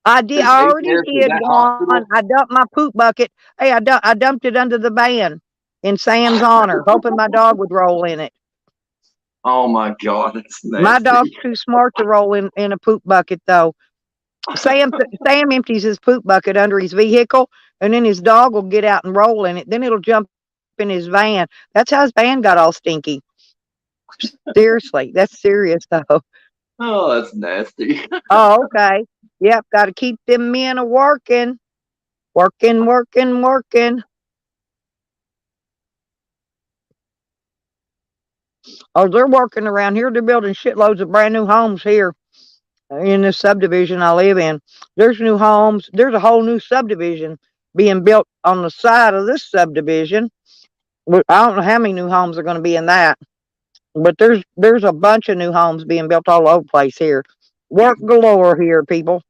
I already did one. I dumped my poop bucket. Hey, I dumped it under the van in Sam's honor, hoping my dog would roll in it.
Oh my God, that's nasty.
My dog's too smart to roll in a poop bucket, though. Sam empties his poop bucket under his vehicle, and then his dog will get out and roll in it. Then it'll jump in his van. That's how his van got all stinky. Seriously, that's serious though.
Oh, that's nasty.
Oh, okay. Yep, got to keep them men a working. Oh, they're working around here. They're building shitloads of brand new homes here in this subdivision I live in. There's new homes. There's a whole new subdivision being built on the side of this subdivision. I don't know how many new homes are going to be in that, but there's a bunch of new homes being built all over the place here. Work galore here, people.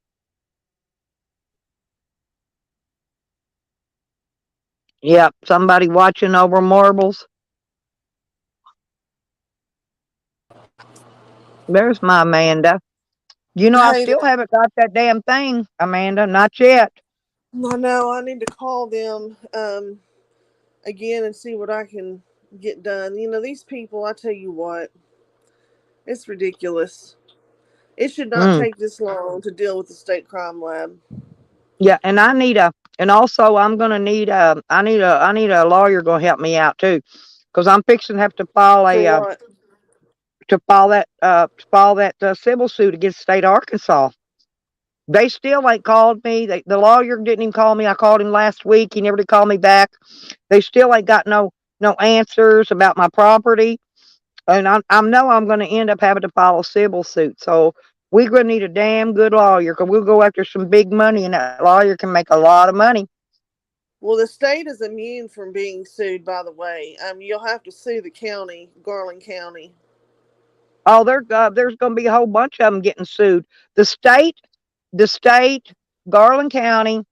Yep, somebody watching over marbles. There's my Amanda. You know, I
Hey,
still haven't got that damn thing, Amanda. Not yet.
I know I need to call them again and see what I can get done. You know, these people, I tell you what, it's ridiculous. It should not
Mm.
take this long to deal with the state crime lab.
Yeah, and I need a, and also I'm gonna need a, I need a lawyer gonna help me out too, because I'm fixing to have to file
For
a,
what?
to file that civil suit against the state of Arkansas. They still ain't called me. The lawyer didn't even call me. I called him last week. He never did call me back. They still ain't got no answers about my property, and I know I'm going to end up having to file a civil suit. So we're going to need a damn good lawyer because we'll go after some big money, and that lawyer can make a lot of money.
Well, the state is immune from being sued, by the way. You'll have to sue the county, Garland County.
Oh, there's going to be a whole bunch of them getting sued. The state, Garland County,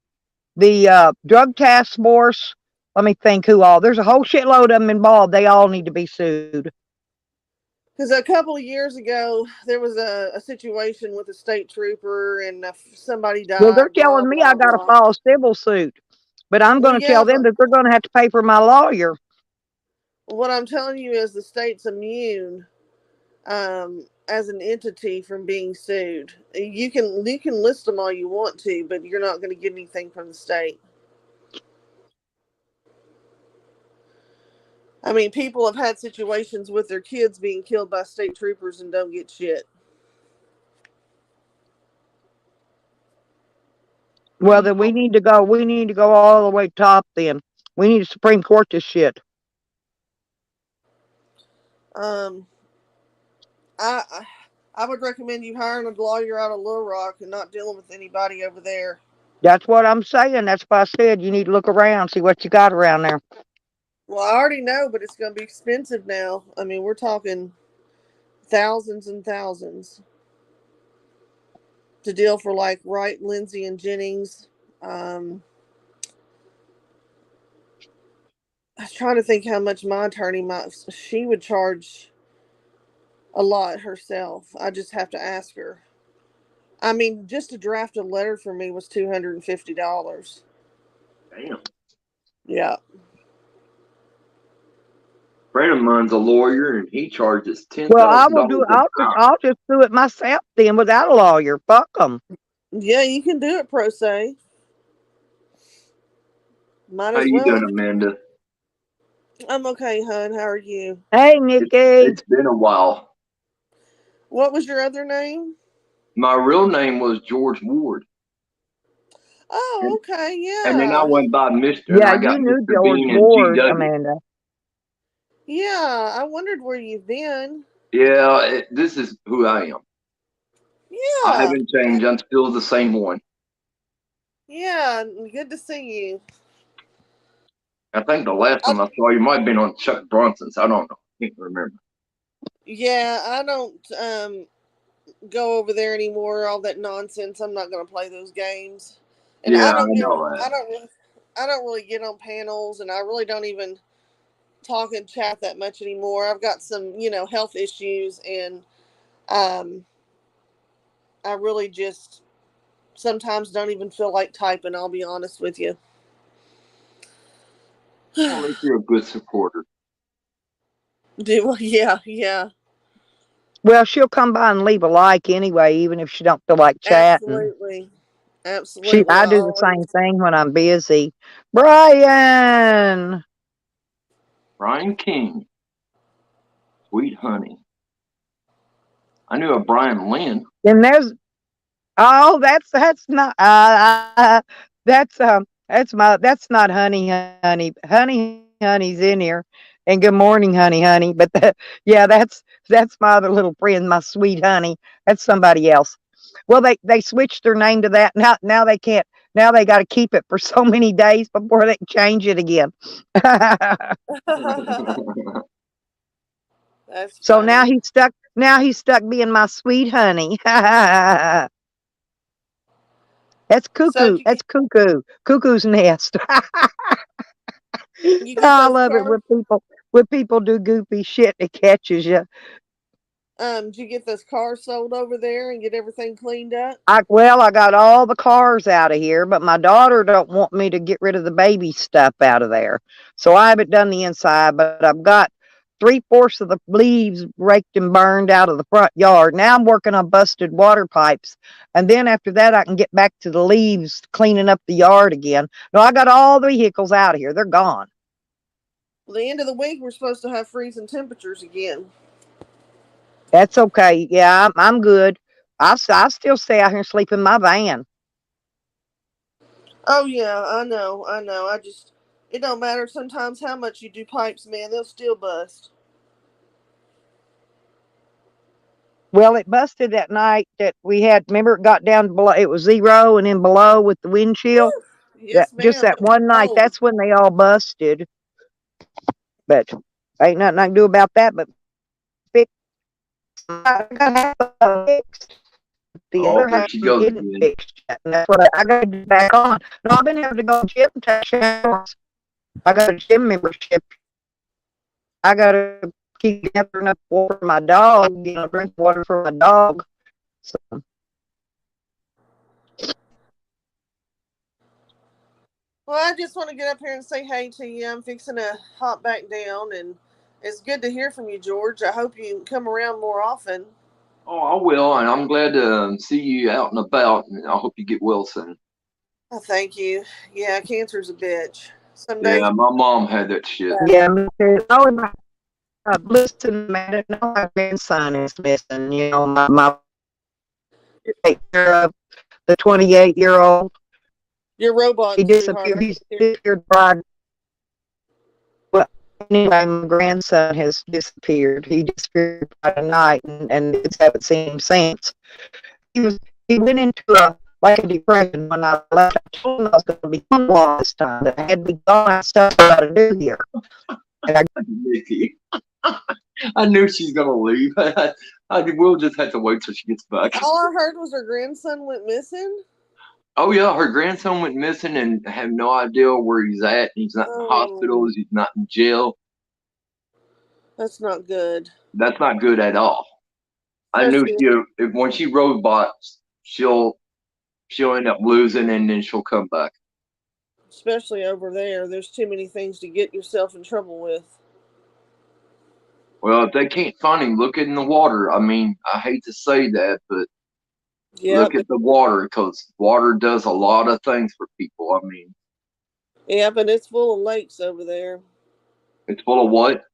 the drug task force. Let me think who all. There's a whole shitload of them involved. They all need to be sued.
Because a couple of years ago, there was a situation with a state trooper and somebody
Well, they're
died, blah,
telling me I
blah,
got to
blah.
file a civil suit, but I'm
Well,
going to
yeah,
tell them
but
that they're going to have to pay for my lawyer.
what I'm telling you is the state's immune as an entity from being sued. You can list them all you want to, but you're not going to get anything from the state. I mean, people have had situations with their kids being killed by state troopers and don't get shit.
Well, then we need to go. We need to go all the way top. Then we need to Supreme Court this shit.
Um, I I would recommend you hiring a lawyer out of Little Rock and not dealing with anybody over there.
That's what I'm saying. That's why I said you need to look around, see what you got around there.
Well, I already know, but it's going to be expensive now. I mean, we're talking thousands and thousands to deal for like Wright, Lindsay, and Jennings. Um, I was trying to think how much my attorney might. She would charge a lot herself. I just have to ask her. I mean, just to draft a letter for me was $250.
Damn.
Yeah.
Friend of mine's a lawyer, and he charges ten
Well, I
thousand
will do
dollars
it.
an hour.
I'll just do it myself then without a lawyer. Fuck them.
Yeah, you can do it, pro se. Might
How
as
you
well.
doing, Amanda?
I'm okay, hon. How are you?
Hey,
It,
Nikki.
it's been a while.
What was your other name?
My real name was George Ward,
Oh,
and
okay.
then I
Yeah.
went by Mister, and
Yeah,
I
you
got
knew
Mister
George
Bean and
Ward,
GW.
Amanda.
Yeah. I wondered where you've been.
Yeah, this is who I am. I
Yeah.
haven't changed. I'm still the same one.
Yeah. Good to see you.
I think the last
I,
time I saw you might have been on Chuck Bronson's. I don't know. I can't remember.
yeah. I don't go over there anymore. All that nonsense. I'm not going to play those games. And
Yeah,
I
I
don't get.
know that.
I don't really get on panels, and I really don't even talk and chat that much anymore. I've got some, health issues, and um, I really just sometimes don't even feel like typing. I'll be honest with you.
Well, at least you're a good supporter.
Yeah, yeah,
Well, she'll come by and leave a like anyway, even if she don't feel like chatting.
absolutely, absolutely.
I
I
do the
always.
same thing when I'm busy. Brian.
Brian King, Sweet Honey. I knew a Brian Lynn.
And there's that's not that's not honey honey's in here, and good morning honey, but yeah, That's my other little friend, my sweet honey. That's somebody else. Well, they switched their name to that. Now they can't. Now they got to keep it for so many days before they can change it again.
That's
So now
funny.
he's stuck. Now he's stuck being my sweet honey. That's
So
cuckoo.
did
That's cuckoo. Cuckoo's nest.
you get
I
those
love it
cars?
when people do goofy shit. It catches you.
Did you get those cars sold over there and get everything cleaned up?
I got all the cars out of here, but my daughter don't want me to get rid of the baby stuff out of there. So I haven't done the inside, but I've got 3/4 of the leaves raked and burned out of the front yard. Now I'm working on busted water pipes. And then after that, I can get back to the leaves, cleaning up the yard again. No, I got all the vehicles out of here. They're gone.
The end of the week, we're supposed to have freezing temperatures again.
That's okay. Yeah, I'm good. I still stay out here and sleep in my van.
Oh yeah, I know. It don't matter sometimes how much you do pipes, man. They'll still bust.
Well, it busted that night that we had. Remember, it got down below. It was 0 and then below with the wind chill. That
Yes,
just
ma'am.
that
It was
one night.
cold.
That's when they all busted. But ain't nothing I can do about that. But fix. I got half of it fixed. The
Oh,
other
there
half
she goes
isn't
again.
fixed yet, and that's what I got to do back on. No, I've been able to go to the gym and take showers. I got a gym membership. I got to keep gathering enough water for my dog. Drink water for my dog. So.
Well, I just want to get up here and say hey to you. I'm fixing to hop back down, and it's good to hear from you, George. I hope you come around more often.
Oh, I will, and I'm glad to see you out and about, and I hope you get well soon.
Oh, thank you. Yeah, cancer's a bitch. Some days.
Yeah, my mom had that shit.
Yeah, me too. Oh, and listen, man, I know my grandson is missing. My take care of the 28-year-old.
Your
He
robot, sweetheart.
disappeared. He's disappeared Friday. Well, anyway, my grandson has disappeared. He disappeared Friday night, and kids haven't seen him since. He went into a depression when I left. I told him I was going to be home all this time. That I had to be gone. I stuff I got to do here.
Nikki. I knew she's gonna leave. We'll just have to wait till she gets back.
All I heard was her grandson went missing.
Oh yeah, her grandson went missing and have no idea where he's at. He's not in the hospitals. He's not in jail.
That's not good.
That's not good at all. I knew when she robots, she'll end up losing and then she'll come back.
Especially over there, there's too many things to get yourself in trouble with.
Well, if they can't find him, look in the water. I mean, I hate to say that, but look at the water, because water does a lot of things for people. I mean,
yeah, but it's full of lakes over there.
It's full of what?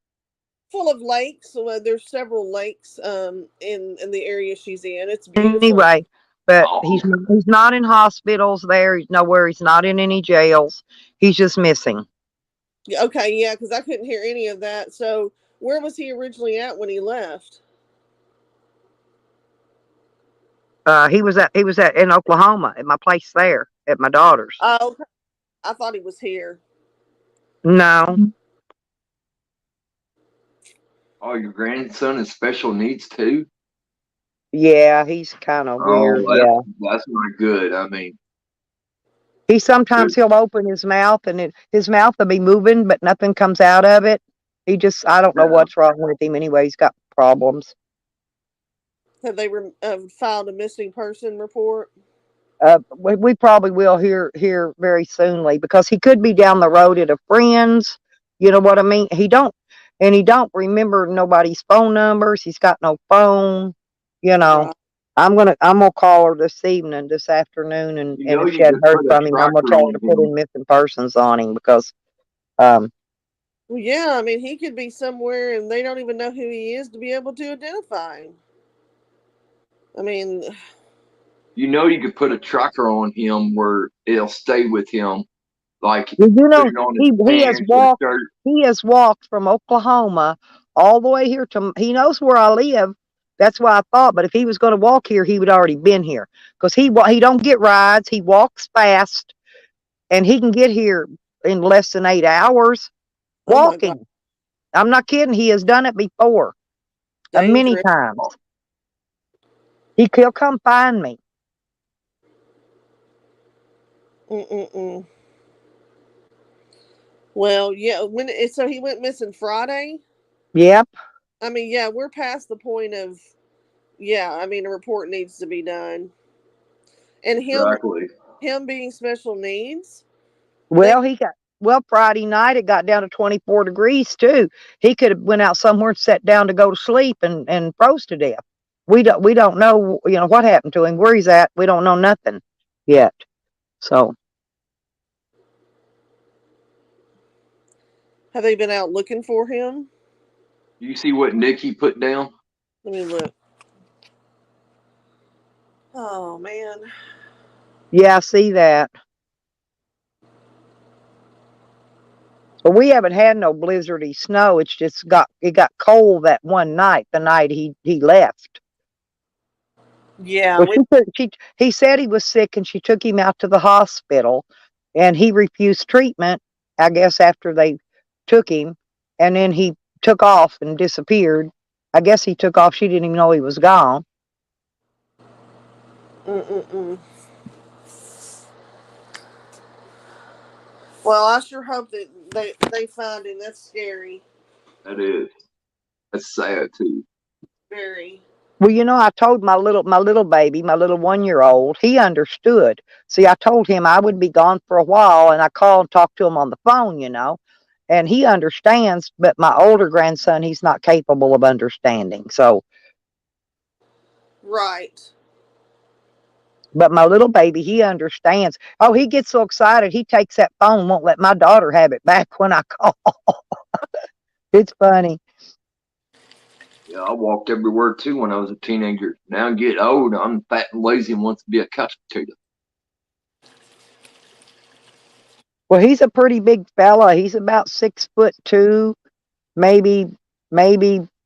Full of lakes. So there's several lakes in the area she's in. It's beautiful.
Anyway, but he's not in hospitals there. He's nowhere. He's not in any jails. He's just missing.
Okay, yeah, because I couldn't hear any of that. So where was he originally at when he left?
He was in Oklahoma at my place there at my daughter's.
Oh, I thought he was here.
No.
Oh, your grandson has special needs too?
Yeah, he's kind of weird. Yeah,
that's not good. I mean,
he'll open his mouth and his mouth will be moving, but nothing comes out of it. I don't know what's wrong with him. Anyway, he's got problems.
Have they filed a missing person report?
We probably will hear very soonly, because he could be down the road at a friend's. You know what I mean? He don't remember nobody's phone numbers. He's got no phone. Right. I'm gonna call her this afternoon, and if she hadn't heard from him, I'm gonna tell her to put in missing persons on him, because
well, yeah, I mean, he could be somewhere and they don't even know who he is to be able to identify him. I mean,
you could put a tracker on him where it'll stay with him. Like,
he has walked from Oklahoma all the way here to, he knows where I live. That's why I thought, but if he was going to walk here, he would already been here because he don't get rides. He walks fast and he can get here in less than 8 hours
Oh my God.
walking. I'm not kidding. He has done it before, many
Dangerous.
times. He'll come find me.
Mm-mm-mm. Well, yeah. So he went missing Friday.
Yep.
I mean, yeah, we're past the point of, yeah. I mean, a report needs to be done, and
Exactly.
him being special needs.
Well, Friday night it got down to 24 degrees too. He could have went out somewhere and sat down to go to sleep and froze to death. We don't know, what happened to him, where he's at. We don't know nothing yet. So,
Have they been out looking for him?
You see what Nikki put down?
Let me look. Oh man.
yeah, I see that. But we haven't had no blizzardy snow. It's just it got cold that one night, the night he left.
Yeah.
Well, he said he was sick and she took him out to the hospital and he refused treatment, I guess, after they took him. And then he took off and disappeared. I guess he took off. She didn't even know he was gone.
Mm-mm-mm. Well, I sure hope that they find him. That's scary.
That is. That's sad too.
Very.
Well, I told my little baby, my little 1-year-old, he understood. See, I told him I would be gone for a while and I called and talked to him on the phone, and he understands, but my older grandson, he's not capable of understanding. So,
Right.
but my little baby, he understands. Oh, he gets so excited. He takes that phone, won't let my daughter have it back when I call. It's funny.
Yeah, I walked everywhere too when I was a teenager. Now I get old, I'm fat and lazy and wants to be a couch potato.
Well, he's a pretty big fella. He's about 6'2", maybe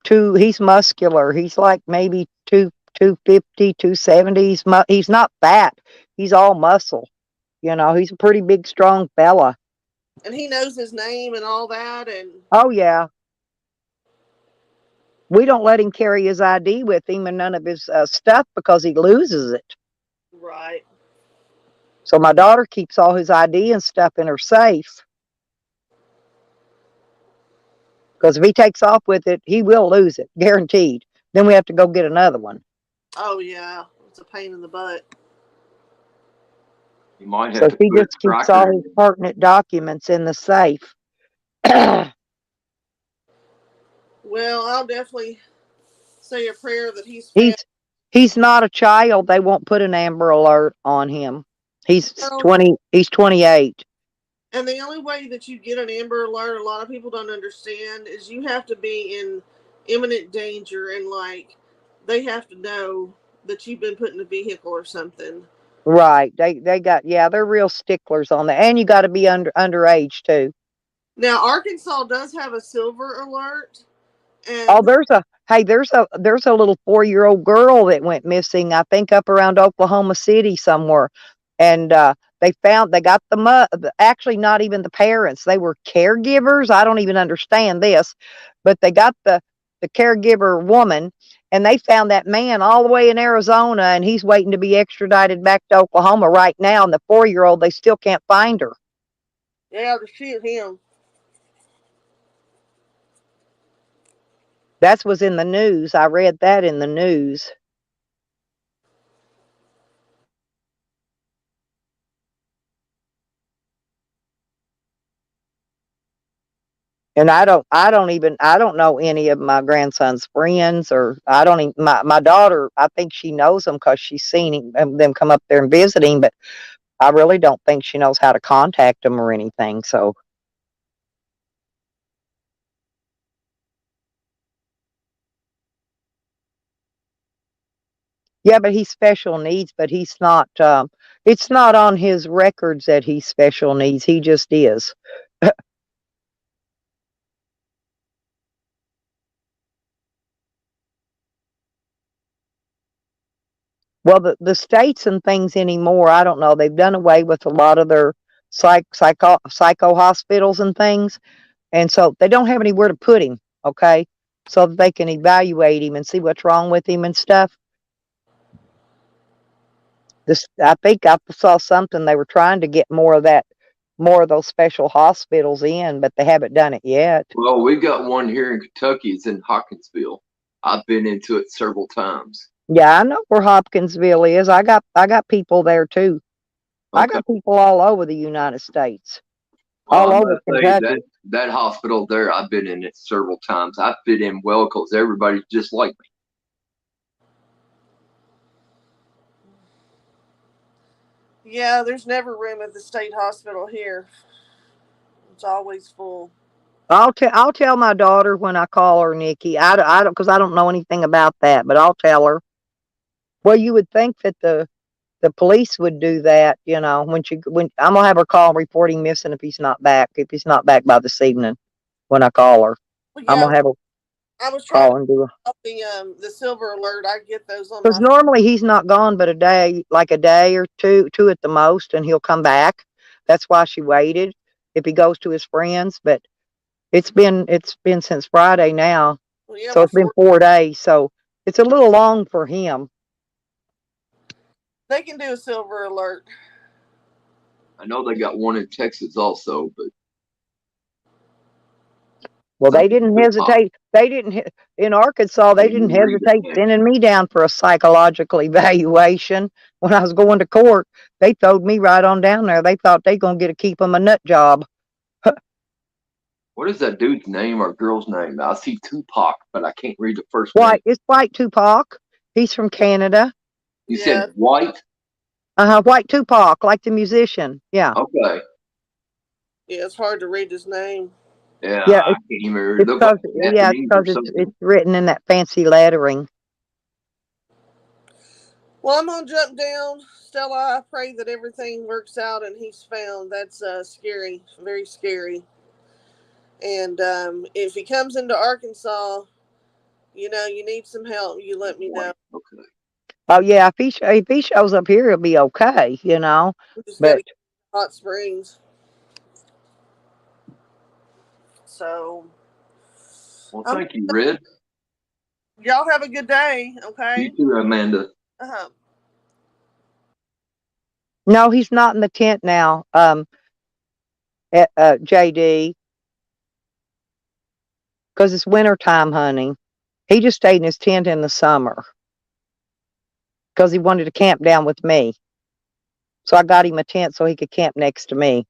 two. He's muscular. He's like maybe 250, 270. He's not fat. He's all muscle. He's a pretty big, strong fella.
And he knows his name and all that. And
Oh yeah. We don't let him carry his ID with him and none of his stuff because he loses it.
right.
So my daughter keeps all his ID and stuff in her safe. Because if he takes off with it, he will lose it, guaranteed. Then we have to go get another one.
Oh yeah, it's a pain in the butt.
You might have
So
to
he
put a
just keeps
tracker
all
in
his pertinent documents in the safe.
Well, I'll definitely say a prayer that he's found.
He's not a child. They won't put an Amber Alert on him. He's
Oh.
20. He's 28.
And the only way that you get an Amber Alert, a lot of people don't understand, is you have to be in imminent danger and they have to know that you've been put in a vehicle or something.
Right. They got, they're real sticklers on that. And you got to be underage too.
Now, Arkansas does have a silver alert. And
Oh, there's a little 4-year-old girl that went missing, I think up around Oklahoma City somewhere. And they got actually not even the parents. They were caregivers. I don't even understand this, but they got the caregiver woman and they found that man all the way in Arizona and he's waiting to be extradited back to Oklahoma right now. And the 4-year-old, they still can't find her.
yeah, to shoot him.
That was in the news. I read that in the news. And I don't know any of my grandson's friends, or I don't even, my daughter, I think she knows them because she's seen them come up there and visit him, but I really don't think she knows how to contact them or anything. So. Yeah, but he's special needs, but he's not, it's not on his records that he's special needs. He just is. Well, the states and things anymore, I don't know. They've done away with a lot of their psycho hospitals and things, and so they don't have anywhere to put him. Okay, so that they can evaluate him and see what's wrong with him and stuff. This, I think I saw something they were trying to get more of those special hospitals in, but they haven't done it yet.
Well, we got one here in Kentucky. It's in Hawkinsville. I've been into it several times.
Yeah, I know where Hopkinsville is. I got people there too. I
Okay.
got people all over the United States,
Well,
all
I'm
over
gonna say
Kentucky.
that hospital there, I've been in it several times. I fit in well because everybody's just like me.
Yeah, there's never room at the state hospital here. It's always full.
I'll tell my daughter when I call her, Nikki. I don't, because I don't know anything about that, but I'll tell her. Well, you would think that the police would do that, when I'm gonna have her call and report him missing if he's not back by this evening when I call her.
Well,
I'm
yeah,
gonna have her
I was trying to
call and do it.
up the silver alert. I get those on
Because
my.
normally he's not gone but a day, like a day or two at the most, and he'll come back. That's why she waited if he goes to his friends. But it's been since Friday now,
Well, yeah,
so it's been
before
4 days. So it's a little long for him.
they can do a silver alert.
I know they got one in Texas also, but
Well,
some
they didn't
people pop.
hesitate. They didn't in Arkansas. They
Let
didn't
me read it,
hesitate
man.
sending me down for a psychological evaluation when I was going to court. They throwed me right on down there. They thought they gonna get to keep them a nut job.
What is that dude's name or girl's name? I see Tupac, but I can't read the first name.
It's White Tupac. He's from Canada.
You
Yeah,
said White?
White Tupac, like the musician. Yeah.
Okay.
yeah, it's hard to read his name.
Yeah,
Yeah,
I can't even remember. It
it's
looked like
yeah,
Japanese or
because
something.
it's written in that fancy lettering.
Well, I'm gonna jump down, Stella. I pray that everything works out and he's found. That's scary, very scary. And if he comes into Arkansas, you need some help. You let me know.
Okay.
Oh yeah, if he shows up here, he'll be okay.
We just got to
But
get to Hot Springs. So,
Well, thank you, Red.
y'all have a good day. Okay.
You too, Amanda.
Uh-huh.
no, he's not in the tent now. JD, because it's winter time, honey. He just stayed in his tent in the summer because he wanted to camp down with me. So I got him a tent so he could camp next to me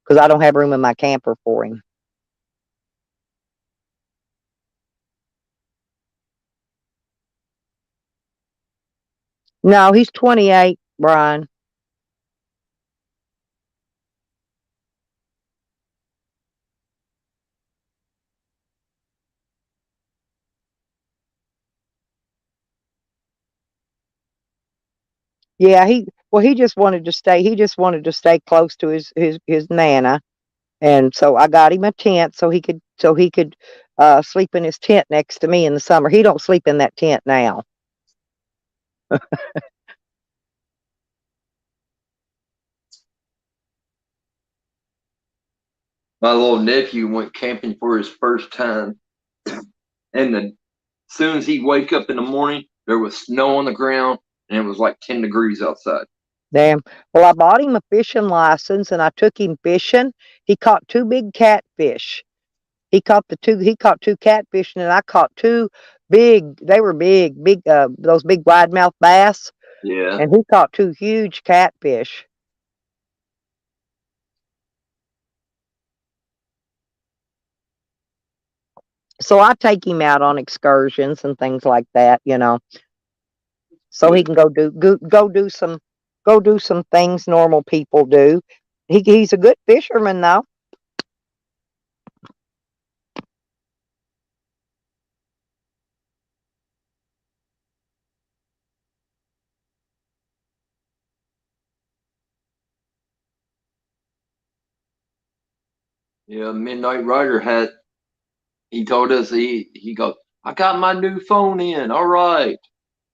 because I don't have room in my camper for him. No, he's 28, Brian. Yeah, he just wanted to stay. He just wanted to stay close to his nana, and so I got him a tent so he could sleep in his tent next to me in the summer. He don't sleep in that tent now.
My little nephew went camping for his first time, and as soon as he wake up in the morning, there was snow on the ground, and it was like 10 degrees outside.
Damn. Well, I bought him a fishing license and I took him fishing. He caught two big catfish. He caught two catfish and I caught two big, they were big, those big wide mouth bass.
Yeah.
And he caught two huge catfish. So I take him out on excursions and things like that, so he can go do some things normal people do. He's a good fisherman though.
Yeah, Midnight Rider he told us he goes, I got my new phone in. All right.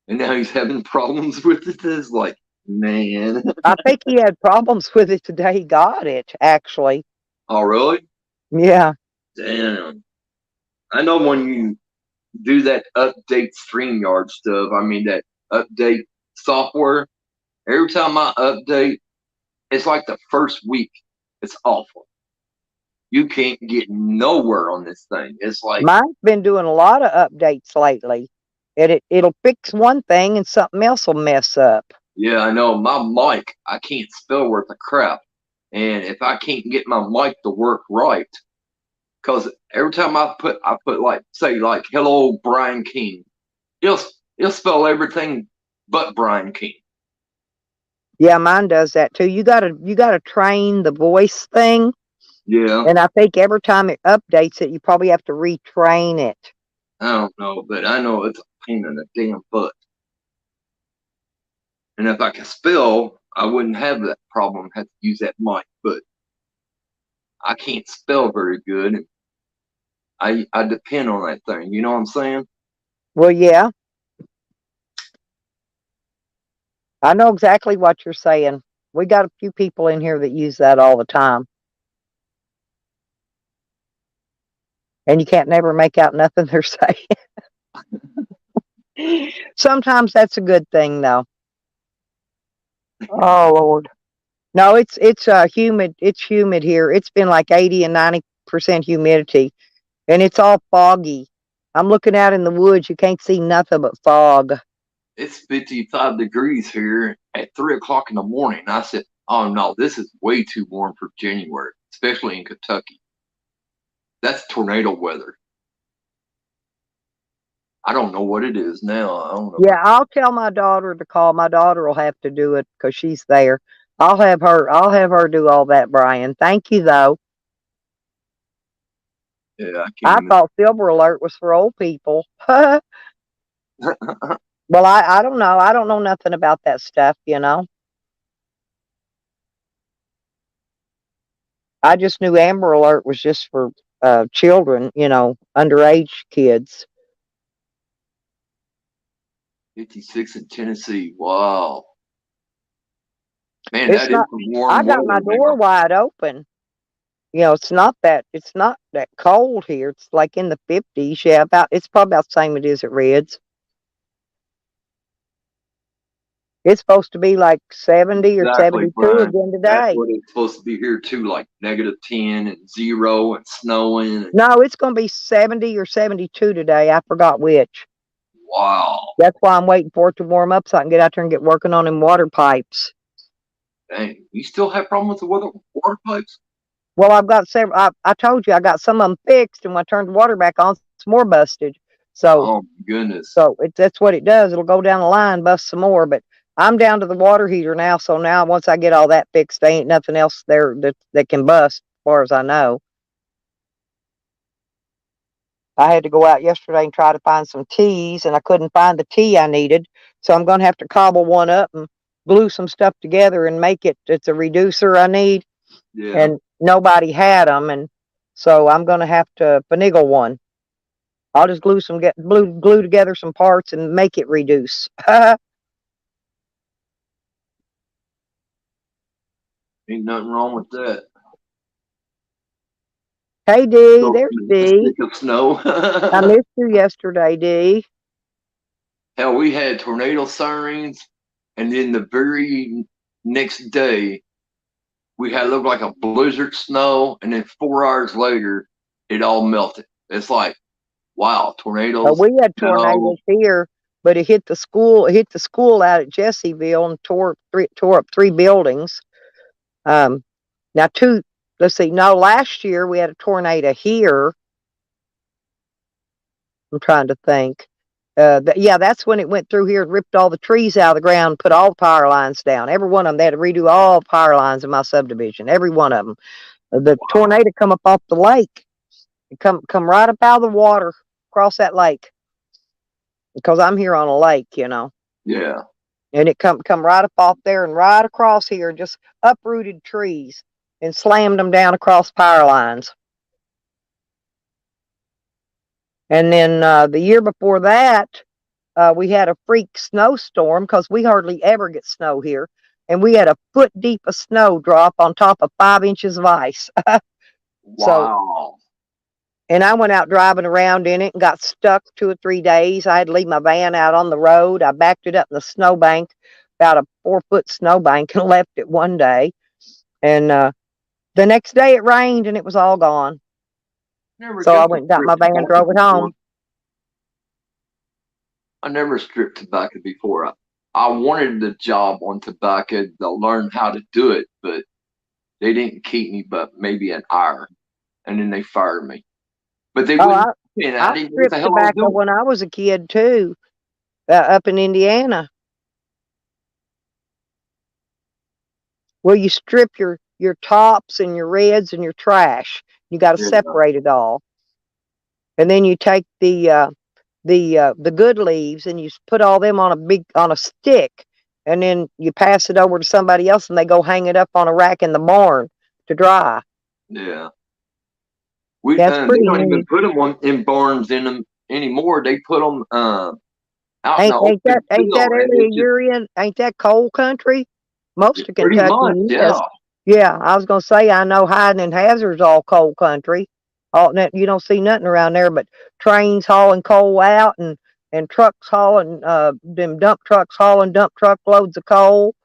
and now he's having problems with it. It's like, man.
I think he had problems with it today. He got it, actually.
Oh, really?
Yeah.
Damn. I know when you do that update StreamYard stuff, I mean, that update software, every time I update, it's like the first week, it's awful. You can't get nowhere on this thing. It's like,
Mine's been doing a lot of updates lately. It'll fix one thing and something else will mess up.
yeah, I know my mic, I can't spell worth a crap. And if I can't get my mic to work right, because every time I put like, say, like, hello, Brian King, it'll spell everything but Brian King.
Yeah, mine does that too. You gotta train the voice thing.
Yeah.
And I think every time it updates it, you probably have to retrain it.
I don't know, but I know it's a pain in the damn butt. And if I could spell, I wouldn't have that problem, have to use that mic, but I can't spell very good. And I depend on that thing. You know what I'm saying?
Well, yeah. I know exactly what you're saying. We got a few people in here that use that all the time. And you can't never make out nothing they're saying. Sometimes that's a good thing, though. Oh Lord. No, it's humid. It's humid here. It's been like 80 and 90% humidity, and it's all foggy. I'm looking out in the woods. You can't see nothing but fog.
It's 55 degrees here at 3 o'clock in the morning. I said, oh no, this is way too warm for January, especially in Kentucky. That's tornado weather. I don't know what it is now. I don't know.
Yeah, I'll tell my daughter to call. My daughter will have to do it because she's there. I'll have her do all that, Brian. Thank you, though.
Yeah, I
I
can't.
thought Silver Alert was for old people. Well, I don't know. I don't know nothing about that stuff, you know. I just knew Amber Alert was just for children, you know, underage kids.
56 in Tennessee. Wow. Man,
It's
that is
not.
some
I
warm
got my
weather
door
now.
wide open. You know, it's not that cold here. It's like in the 50s. Yeah, it's probably about the same it is at Red's. It's supposed to be like 70 or
Exactly,
72
Brian.
again
That's
today.
what it's supposed to be here too, like -10 and 0 and snowing. And,
No, it's going to be 70 or 72 today. I forgot which.
wow.
That's why I'm waiting for it to warm up so I can get out there and get working on them water pipes.
Dang. You still have problems with water pipes?
Well, I've got several. I told you I got some of them fixed, and when I turned the water back on, it's more busted. So,
Oh, my goodness.
that's what it does. It'll go down the line, bust some more. But I'm down to the water heater now. So now, once I get all that fixed, there ain't nothing else there that can bust, as far as I know. I had to go out yesterday and try to find some teas, and I couldn't find the tea I needed. So I'm going to have to cobble one up and glue some stuff together and make it. It's a reducer I need,
Yeah.
and nobody had them, and so I'm going to have to finagle one. I'll just glue together some parts and make it reduce.
Ain't nothing wrong with that.
Hey Dee,
So,
there's
a
Dee.
stick of snow.
I missed you yesterday, Dee.
Hell, we had tornado sirens, and then the very next day, we had looked like a blizzard snow, and then 4 hours later, it all melted. It's like, wow, tornadoes.
We had
No,
tornadoes here, but it hit the school. It hit the school out at Jesseville and tore up 3 buildings. Now let's see. No, last year we had a tornado here. I'm trying to think. Yeah, that's when it went through here, ripped all the trees out of the ground, put all the power lines down. Every one of them, they had to redo all the power lines in my subdivision. Every one of them. The tornado come up off the lake. It come right up out of the water, across that lake. Because I'm here on a lake, you know.
yeah,
And it come right up off there and right across here, just uprooted trees and slammed them down across power lines. And then the year before that, we had a freak snowstorm because we hardly ever get snow here. And we had a foot deep of snow drop on top of 5 inches of ice. So,
Wow.
and I went out driving around in it and got stuck 2 or 3 days. I had to leave my van out on the road. I backed it up in the snowbank, about a 4-foot snowbank, and left it one day. And the next day it rained and it was all gone.
Never
So I
got
went and got my
stripped
van,
tobacco
drove it
before.
home.
I never stripped tobacco before. I wanted the job on tobacco to learn how to do it, but they didn't keep me but maybe an hour, and then they fired me. But they
Oh,
wouldn't. And I
I
didn't know what the
stripped
hell I was
tobacco
doing.
when I was a kid too, up in Indiana. Well, you strip your tops and your reds and your trash. You got to
Yeah.
separate it all, and then you take the good leaves and you put all them on a stick, and then you pass it over to somebody else, and they go hang it up on a rack in the barn to dry.
Yeah.
That's
They
pretty
don't even
neat.
put them in barns in them anymore. They put them out in the
Ain't
open
that
field, and
area
it just
you're in? Ain't that coal country? Most of
pretty
Kentucky
much,
is.
yeah.
Yeah, I was gonna say I know Hyden and Hazard's all coal country. All that you don't see nothing around there but trains hauling coal out and trucks hauling them dump trucks hauling dump truck loads of coal.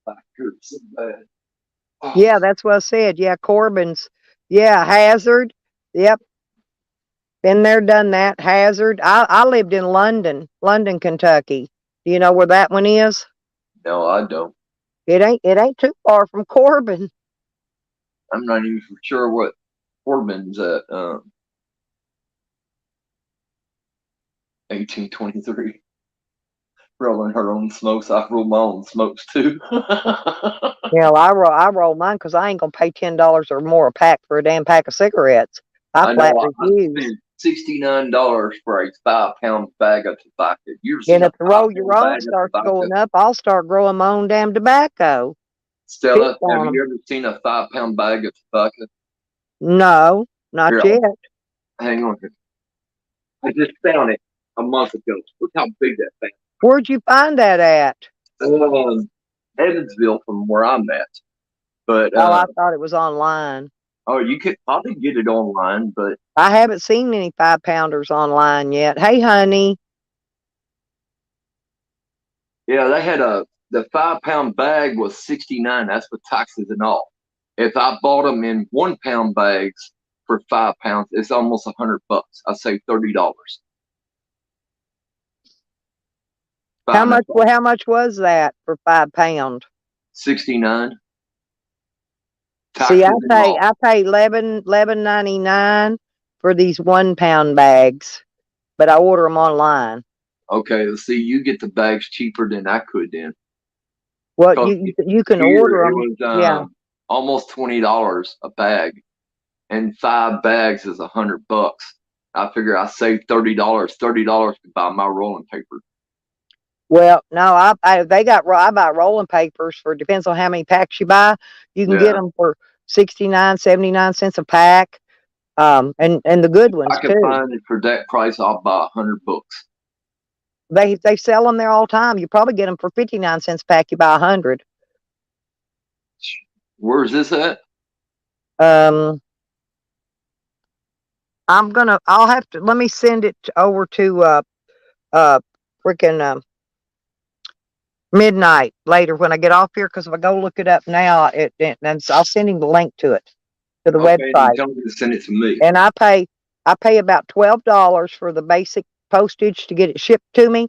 Back here so bad. Oh,
Yeah, that's what I said. Yeah, Corbin's. Yeah, Hazard. Yep, been there, done that. Hazard. I lived in London, Kentucky. Do you know where that one is?
no, I don't.
It ain't too far from Corbin.
I'm not even sure what Corbin's at. 1823. Rolling her own smokes. I roll my own smokes too.
Yeah, I roll mine because I ain't gonna pay $10 or more a pack for a damn pack of cigarettes. I
I
flat
know. I
refuse.
spent $69 for a 5 pound bag of tobacco. You ever
And
seen a
if the roll
5 pound
your own
bag of
starts
tobacco?
going up, I'll start growing my own damn tobacco. Pick
Stella, have
on them.
you ever seen a 5 pound bag of tobacco?
No, not
Here,
yet.
hang on here. I just found it a month ago. Look how big that thing
Where'd you find that at?
is. Evansville from where I'm at. But
Oh, I thought it was online.
oh, you could probably get it online, but
I haven't seen any 5-pounders online yet. Hey, honey.
yeah, they had the 5 pound bag was 69. That's with taxes and all. If I bought them in 1 pound bags for 5 pounds, it's almost $100. I save $30.
How
Buying a
much? How much was that for 5 pounds?
69
See,
taxes and all.
I pay 11.99 for these 1 pound bags, but I order them online.
Okay, let's see, you get the bags cheaper than I could then.
Well,
'Cause
you can
here
order
it
them.
was
Yeah.
almost $20 a bag, and 5 bags is $100. I figure I saved $30. $30 to buy my rolling paper.
Well, no, I buy rolling papers for depends on how many packs you buy. You can get
Yeah,
them for 69, 79 cents a pack. And the good
I
ones
can
too.
find it for that price. I'll buy 100 books.
They sell them there all the time. You probably get them for 59 cents a pack. You buy 100.
Where's this at?
Um, I'll have to let me send it over to freaking midnight later when I get off here because if I go look it up now, and I'll send him the link to it to the
Okay, then
website.
tell me to send it to me.
And I pay about $12 for the basic postage to get it shipped to me.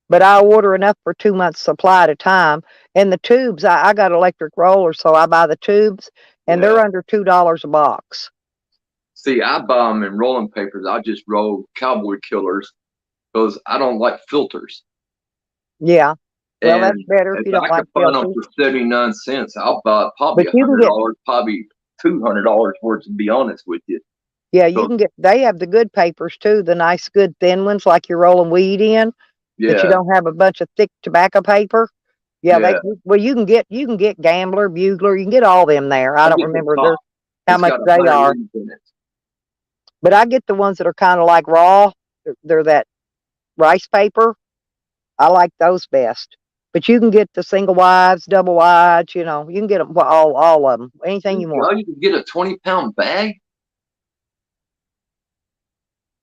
But I order enough for 2 months supply at a time. And the tubes, I got electric rollers, so I buy the tubes, and
Yeah.
they're under $2 a box.
See, I buy them in rolling papers. I just roll Cowboy Killers because I don't like filters.
Yeah. Well, that's
And
better if
if
you don't
I
like
can find them
filters.
for 79 cents, I'll buy probably
But you can get,
$100, probably $200 worth, to be honest with you.
yeah, you
So,
can get, they have the good papers too, the nice, good thin ones like you're rolling weed in. that you
Yeah.
don't have a bunch of thick tobacco paper. Yeah,
Yeah.
well you can get Gambler, Bugler, you can get all them there. I
I
don't
get the
remember
top.
how
It's
much
got
they
100
are,
leaves in it.
but I get the ones that are kind of like raw. They're that rice paper. I like those best. But you can get the single wides, double wides, you know, you can get them, all of them, anything you want.
Well, you can get a 20-pound bag.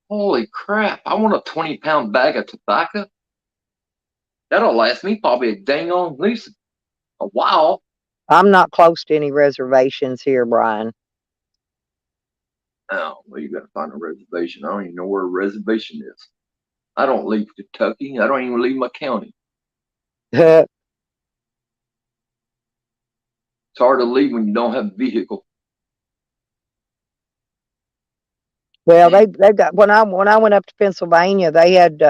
Holy crap! I want a 20-pound bag of tobacco. That'll last me probably a dang on at least a while.
I'm not close to any reservations here, Brian.
Oh, well, you got to find a reservation. I don't even know where a reservation is. I don't leave Kentucky. I don't even leave my county.
Well,
It's hard to leave when you don't have a vehicle.
they've got when I went up to Pennsylvania, they had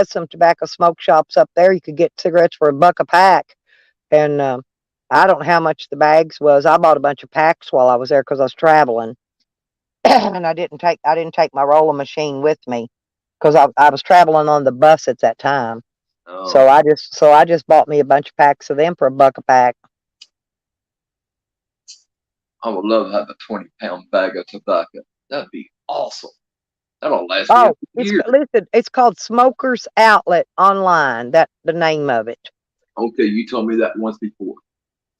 some tobacco smoke shops up there. You could get cigarettes for $1 a pack, and I don't know how much the bags was. I bought a bunch of packs while I was there because I was traveling, and I didn't take my rolling machine with me because I was traveling on the bus at that time.
Oh,
So I just bought me a bunch of packs of them for $1 a pack.
I would love to have a 20-pound bag of tobacco. That'd be awesome. That'll last me
Oh,
a year.
listen, it's called Smokers Outlet Online. That the name of it.
Okay, you told me that once before.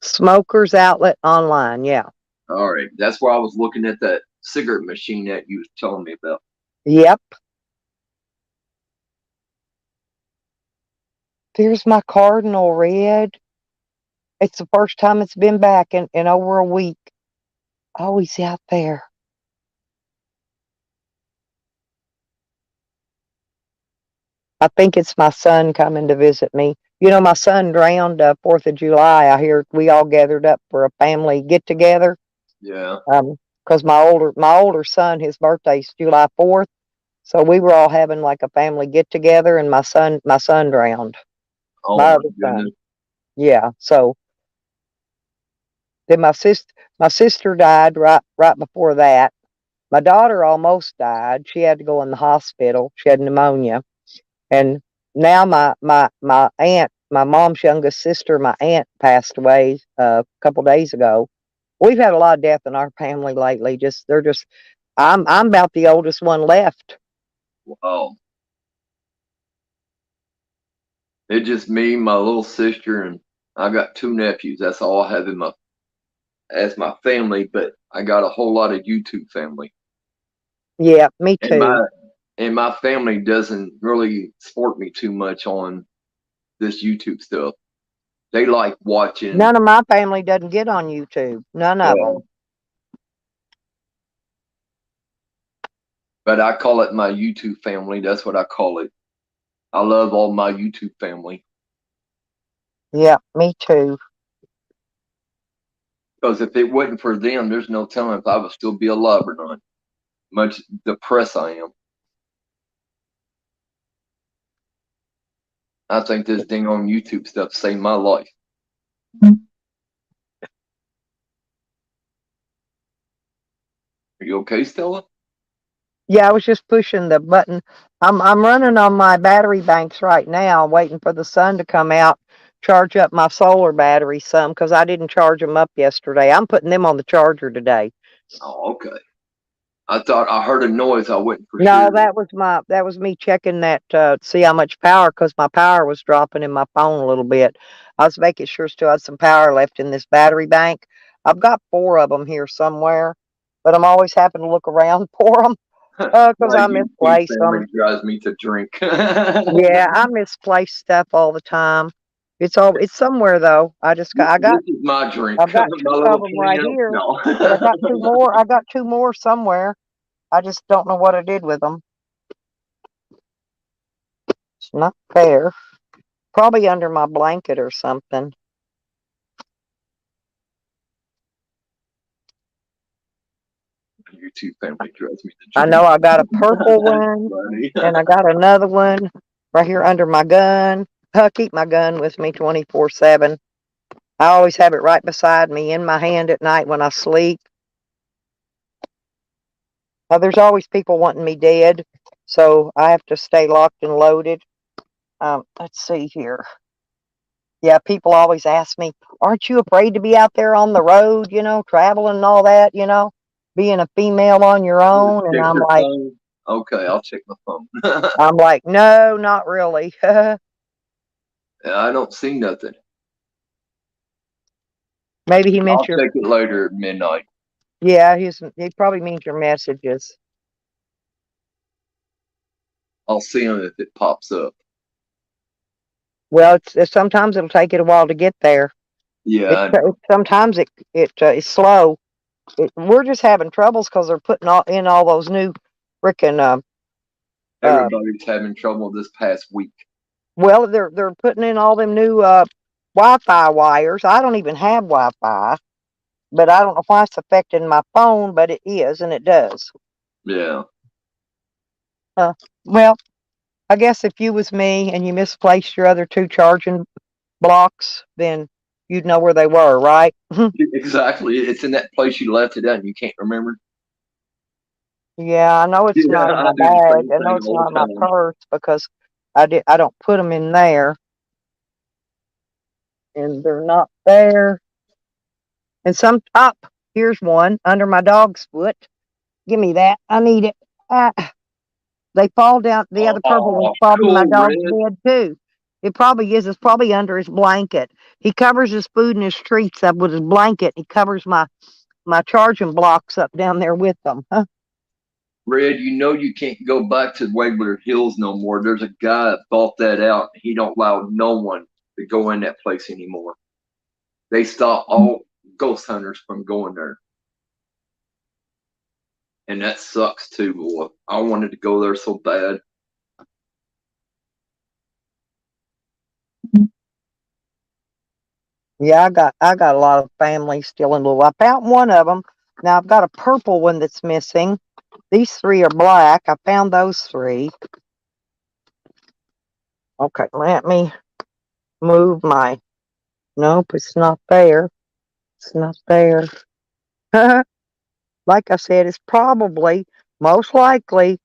Smokers Outlet Online. Yeah.
All right, that's where I was looking at that cigarette machine that you was telling me about.
Yep. There's my Cardinal Red. It's the first time it's been back in over a week. Oh, he's out there. I think it's my son coming to visit me. You know, my son drowned 4th of July. I hear we all gathered up for a family get together.
Yeah.
Because my older son, his birthday's July 4th. So we were all having like a family get together, and my son drowned.
Oh
My
my
other son.
goodness.
Yeah. So then my sister died right before that. My daughter almost died. She had to go in the hospital. She had pneumonia. And now my aunt, my mom's youngest sister, my aunt passed away a couple days ago. We've had a lot of death in our family lately. I'm about the oldest one left.
Wow. It's just me, my little sister, and I got 2 nephews. That's all I have as my family, but I got a whole lot of YouTube family.
Yeah, me
And
too.
my family doesn't really support me too much on this YouTube stuff. They like watching.
None of my family doesn't get on YouTube. None of them.
But I call it my YouTube family. That's what I call it. I love all my YouTube family.
Yeah, me too.
Because if it wasn't for them, there's no telling if I would still be alive or not. Much depressed I am. I think this thing on YouTube stuff saved my life. Are you okay, Stella?
Yeah, I was just pushing the button. I'm running on my battery banks right now, waiting for the sun to come out, charge up my solar battery some because I didn't charge them up yesterday. I'm putting them on the charger today.
Oh, okay. I thought I heard a noise. I wasn't for
No,
sure.
that was me checking that see how much power because my power was dropping in my phone a little bit. I was making sure still had some power left in this battery bank. I've got 4 of them here somewhere, but I'm always having to look around for them. Because
My
I
YouTube
misplace
family
them.
drives me to drink.
Yeah, I misplace stuff all the time. It's somewhere though.
This is my drink.
I've got
My
2 of
little
them right
20
here,
no.
but I got 2 more. I got 2 more somewhere. I just don't know what I did with them. It's not fair. Probably under my blanket or something.
YouTube family drives me to
I
drink.
know I got a purple one,
Funny.
and I got another one right here under my gun. I keep my gun with me 24/7. I always have it right beside me in my hand at night when I sleep. There's always people wanting me dead, so I have to stay locked and loaded. Let's see here. Yeah, people always ask me, aren't you afraid to be out there on the road, traveling and all that, being a female on your own? And
Check
I'm
your
like,
phone. Okay, I'll check my phone.
no, not really.
I don't see nothing.
Maybe he meant
I'll check it later at midnight.
yeah, he probably means your messages.
I'll see them if it pops up.
Well, sometimes it'll take it a while to get there.
Yeah, I know.
Sometimes it is slow. We're just having troubles because they're putting all those new frickin'
Everybody's having trouble this past week.
well, they're putting in all them new Wi-Fi wires. I don't even have Wi-Fi, but I don't know why it's affecting my phone, but it is, and it does.
Yeah.
Well, I guess if you was me and you misplaced your other two charging blocks, then you'd know where they were, right?
Exactly. It's in that place you left it at and you can't remember.
Yeah, I know it's not in
I
my
do the
bag.
same
I know
thing
it's
all
not in
the
my
time.
purse because I don't put them in there, and they're not there. And here's one under my dog's foot. Give me that. I need it. Ah, they fall down. The other purple one's
Oh,
probably in my
cool,
dog's
Red.
bed too. It probably is. It's probably under his blanket. He covers his food and his treats up with his blanket. He covers my charging blocks up down there with them. Huh?
Red, you can't go back to Wagler Hills no more. There's a guy that bought that out. He don't allow no one to go in that place anymore. They stop all ghost hunters from going there. And that sucks too, boy. I wanted to go there so bad.
Yeah, I got a lot of family still in Louisville. I found one of them. Now I've got a purple one that's missing. These three are black. I found those three. Okay, let me move my. Nope, it's not there. It's not there. Like I said, it's probably most likely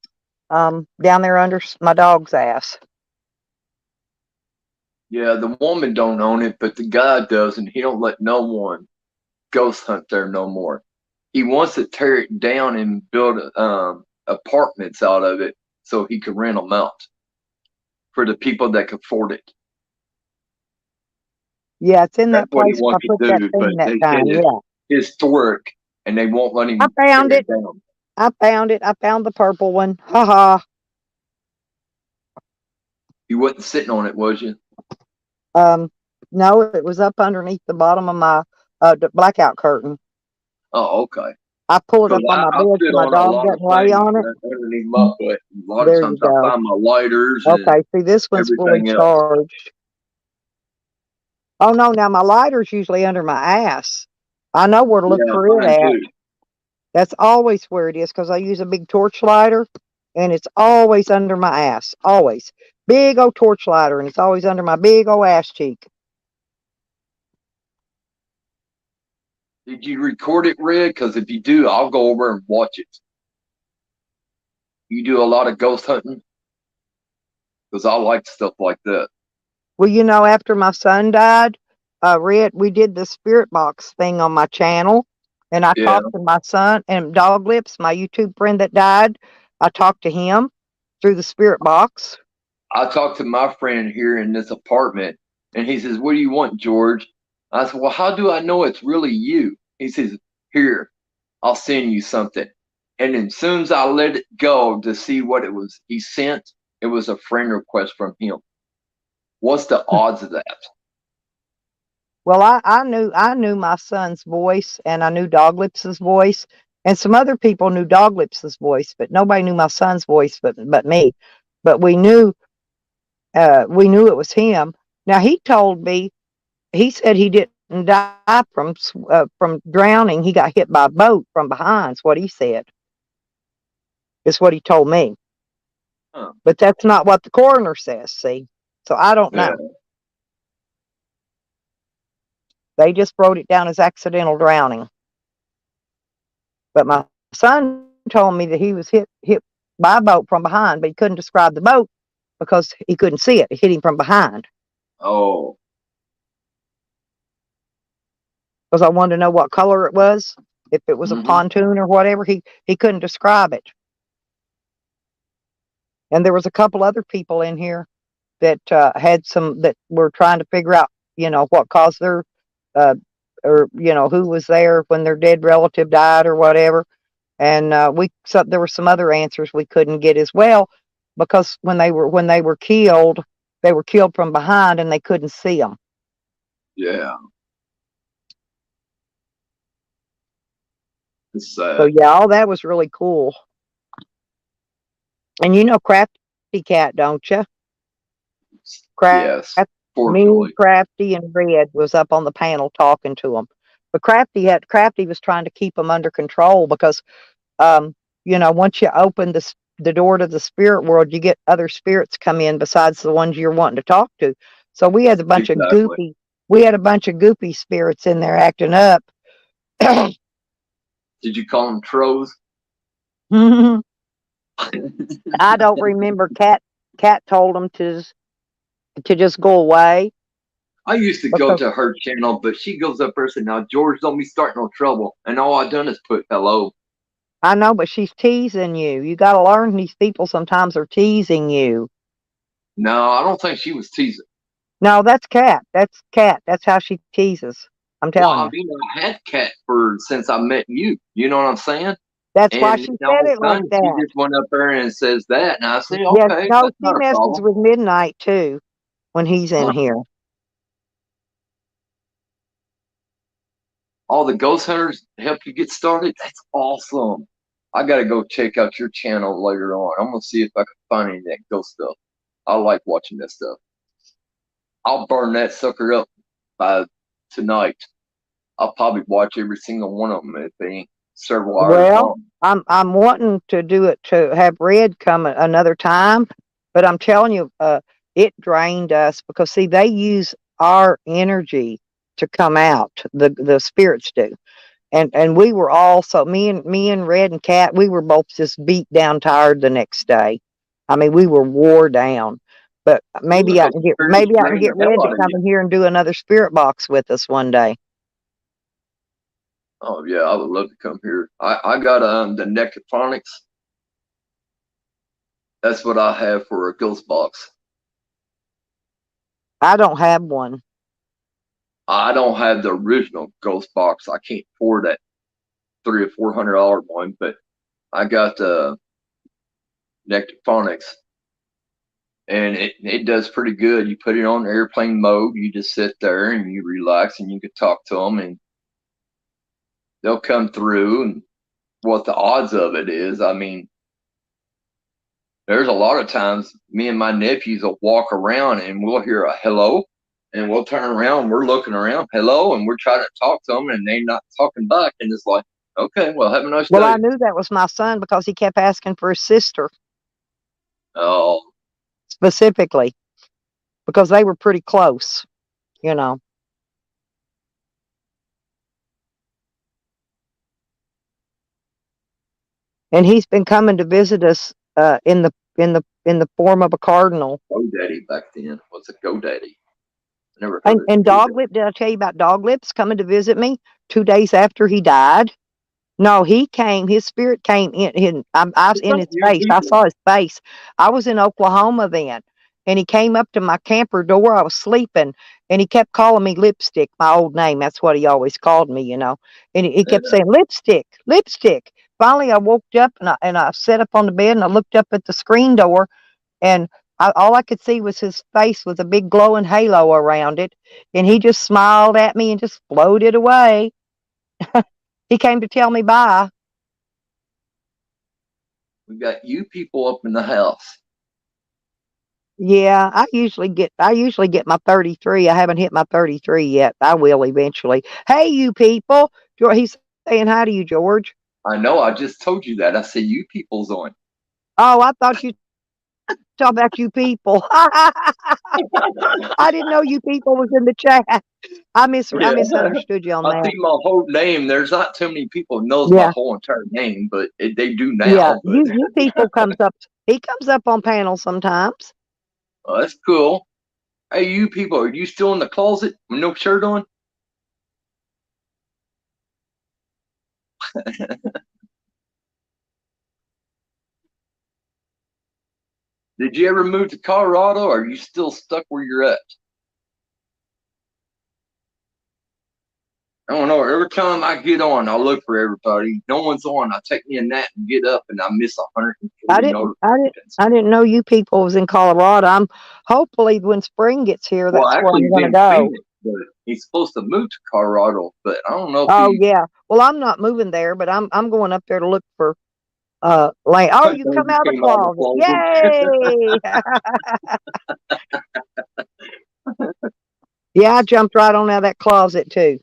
down there under my dog's ass.
Yeah, the woman don't own it, but the guy does, and he don't let no one ghost hunt there no more. He wants to tear it down and build apartments out of it so he could rent them out for the people that can afford it.
Yeah, it's in
That's
that
what he
place where I
wants
put
to
that
do, but
thing that
they said
time.
it's
Yeah,
historic, and they won't let him
I found
tear
it.
it down.
I found it. I found the purple one. Ha ha.
You wasn't sitting on it, was you?
No, it was up underneath the bottom of my blackout curtain.
Oh, okay.
I pull it
Because
up on my
I
bed so
sit
my
on a
dog
lot of
doesn't lay
things
on it.
underneath my foot. A lot of
There you
times I
go.
find my lighters and
Okay, see, this one's fully
everything else.
charged. Oh no, now my lighter's usually under my ass. I know where to look
Yeah,
for it
mine
at.
too.
That's always where it is because I use a big torch lighter, and it's always under my ass. Always. Big old torch lighter, and it's always under my big old ass cheek.
Did you record it, Red? Because if you do, I'll go over and watch it. You do a lot of ghost hunting? Because I like stuff like that.
Well, after my son died, we did the spirit box thing on my channel, and I
Yeah.
talked to my son and Dog Lips, my YouTube friend that died. I talked to him through the spirit box.
I talked to my friend here in this apartment, and he says, "What do you want, George?" I said, "Well, how do I know it's really you?" He says, "Here, I'll send you something." And then as soon as I let it go to see what it was he sent, it was a friend request from him. What's the odds of that?
Well, I knew my son's voice, and I knew Dog Lips's voice, and some other people knew Dog Lips's voice, but nobody knew my son's voice, but me. But we knew it was him. Now he told me, he said he didn't die from drowning. He got hit by a boat from behind. Is what he said. Is what he told me.
Huh.
But that's not what the coroner says. See, so I don't know.
Yeah.
They just wrote it down as accidental drowning. But my son told me that he was hit by a boat from behind, but he couldn't describe the boat because he couldn't see it. It hit him from behind.
Oh,
Because I wanted to know what color it was, if it was a
mhm.
pontoon or whatever. He couldn't describe it. And there was a couple other people in here that had some that were trying to figure out, what caused their, uh, or who was there when their dead relative died or whatever. And there were some other answers we couldn't get as well, because when they were killed, they were killed from behind and they couldn't see them.
Yeah. It's
So yeah, all that was really cool. And you know Crafty Cat, don't you?
yes,
Me,
fortunately.
Crafty, and Red was up on the panel talking to him. But Crafty was trying to keep them under control because, once you open the door to the spirit world, you get other spirits come in besides the ones you're wanting to talk to. So we had a bunch of
Exactly.
goopy spirits in there acting up.
Did you call them trolls?
I don't remember. Cat told them to just go away.
I used to go to her channel, but she goes up there and said, "Now, George, don't be starting no trouble." And all I done is put hello.
I know, but she's teasing you. You got to learn these people sometimes are teasing you.
No, I don't think she was teasing.
No, that's Cat. That's Cat. That's how she teases. I'm telling
Well, I
you.
mean, I had cat since I met you. You know what I'm saying?
That's why
And
she
all
said
of
it
a
like
sudden, she
that.
just went up there and says that, and I said,
Yes,
"Okay,
no,
that's
she
not a
messes
problem."
with Midnight too when he's in
Huh.
here.
All the ghost hunters help you get started. That's awesome. I gotta go check out your channel later on. I'm gonna see if I can find any of that ghost stuff. I like watching that stuff. I'll burn that sucker up by tonight. I'll probably watch every single one of them if they ain't several hours
Well,
long.
I'm wanting to do it to have Red come another time, but I'm telling you, it drained us because see they use our energy to come out. The spirits do. And we were all so me and Red and Cat, we were both just beat down tired the next day. I mean, we were wore down. But
Yeah, 'cause the spirits
maybe I can
drain
get
the hell
Red to
out of
come
you.
in here and do another spirit box with us one day.
Oh yeah, I would love to come here. I got the Necrophonics. That's what I have for a ghost box.
I don't have one.
I don't have the original ghost box. I can't afford that $300 or $400 one, but I got the Necrophonics, and it does pretty good. You put it on airplane mode. You just sit there and you relax, and you can talk to them, and they'll come through. And what the odds of it is, I mean, there's a lot of times me and my nephews will walk around and we'll hear a hello, and we'll turn around, we're looking around, hello, and we're trying to talk to them, and they're not talking back, and it's like, okay, well, have a nice
Well, I
day.
knew that was my son because he kept asking for his sister
Oh,
specifically because they were pretty close, you know. And he's been coming to visit us in the form of a cardinal.
GoDaddy back then. What's a GoDaddy? I never heard of
And
GoDaddy.
Doglip, did I tell you about Doglips coming to visit me 2 days after he died? No, he came. His spirit came in. I was
What's
in
up,
his
you
face. I
people?
saw his face. I was in Oklahoma then, and he came up to my camper door. I was sleeping, and he kept calling me Lipstick, my old name. That's what he always called me, And he kept
Yeah.
saying Lipstick, Lipstick. Finally, I woke up and I sat up on the bed and I looked up at the screen door, and all I could see was his face with a big glowing halo around it, and he just smiled at me and just floated away. He came to tell me bye.
We got you people up in the house.
Yeah, I usually get my 33. I haven't hit my 33 yet. I will eventually. Hey, you people. He's saying hi to you, George.
I know, I just told you that. I said you people's on.
Oh, I thought you talked about you people. I didn't know you people was in the chat. I
Yeah.
misunderstood you on
I
that.
see my whole name. There's not too many people knows my
Yeah,
whole entire name, but they do
yeah.
now. But
You people comes up. He comes up on panels sometimes.
Oh, that's cool. Hey, you people, are you still in the closet with no shirt on? Did you ever move to Colorado, or are you still stuck where you're at? I don't know. Every time I get on, I look for everybody. No one's on. I take me a nap and get up, and I miss
I
140
didn't, I didn't,
notifications.
I didn't know you people was in Colorado. I'm hopefully when spring gets here,
Well,
that's where
actually,
I'm
he's
going to
in
go.
Phoenix, but he's supposed to move to Colorado, but I don't know if
Oh
he.
yeah. Well, I'm not moving there, but I'm going up there to look for land. Oh, you come
He
out of the
came out of the
closet. Yay! Yeah, I jumped right on out of that closet too.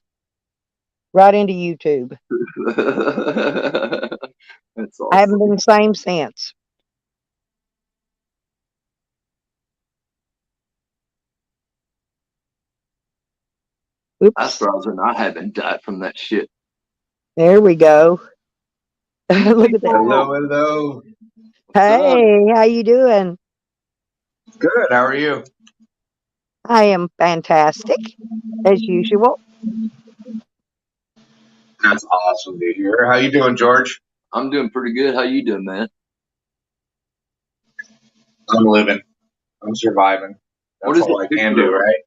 Right into YouTube.
closet. That's
I haven't
awesome.
been the same since.
I
Oops.
surprised I haven't died from that shit.
There we go.
You
Look at that.
people,
Hello, hello.
what's up?
Hey, how you doing?
Good. How are you?
I am fantastic, as usual.
That's awesome to hear. How you doing, George?
I'm doing pretty good. How you doing, man?
I'm living. I'm surviving.
What
That's
is
all
that
I can
picture
do,
of?
right?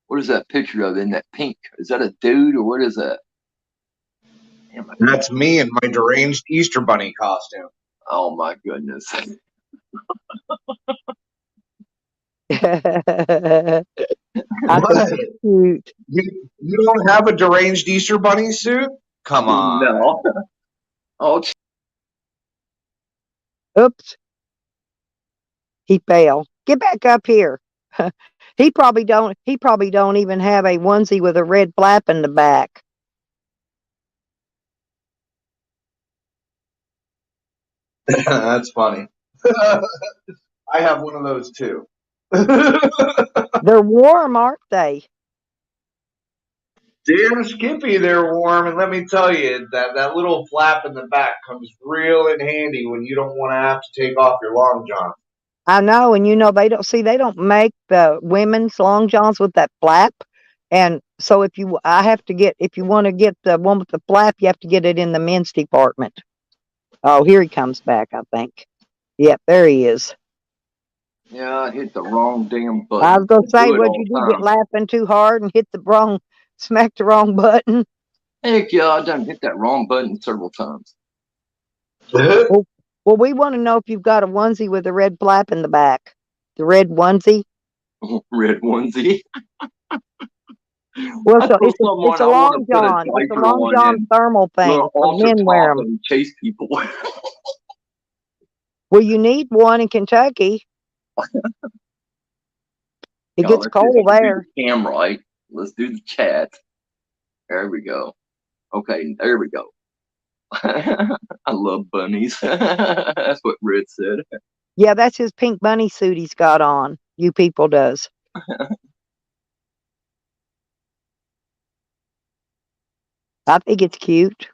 What is that picture of in that pink? Is that a dude or what is that? Damn,
That's me in my deranged Easter bunny costume.
oh my goodness.
I think
What?
it's cute.
You don't have a deranged Easter bunny suit? Come on.
No. Oh,
Oops, he fell. Get back up here. He probably don't even have a onesie with a red flap in the back.
That's funny. I have one of those too.
They're warm, aren't they?
Damn Skippy, they're warm, and let me tell you, that little flap in the back comes real in handy when you don't want to have to take off your long john.
I know, and they don't make the women's long johns with that flap. And so if you want to get the one with the flap, you have to get it in the men's department. Oh, here he comes back, I think. Yep, there he is.
yeah, I hit the wrong damn
I
button.
was gonna
I
say,
do it
what'd
all
you
the
do? Get
time.
laughing too hard and smack the wrong button?
Heck yeah, I done hit that wrong button several times.
Well, well, we want to know if you've got a onesie with a red flap in the back. The red onesie.
Red onesie.
Well,
I
so
told
it's
someone
a
I want to
long
put a
john. It's a
diaper
long
on
john
and
thermal thing
little
for
ultra
men wear
top
'em.
and chase people.
Well, you need one in Kentucky. It
Y'all,
gets
let's just
cold
do
there.
the cam right. Let's do the chat. There we go. Okay, there we go. I love bunnies. That's what Red said.
Yeah, that's his pink bunny suit he's got on. You people does. I think it's cute.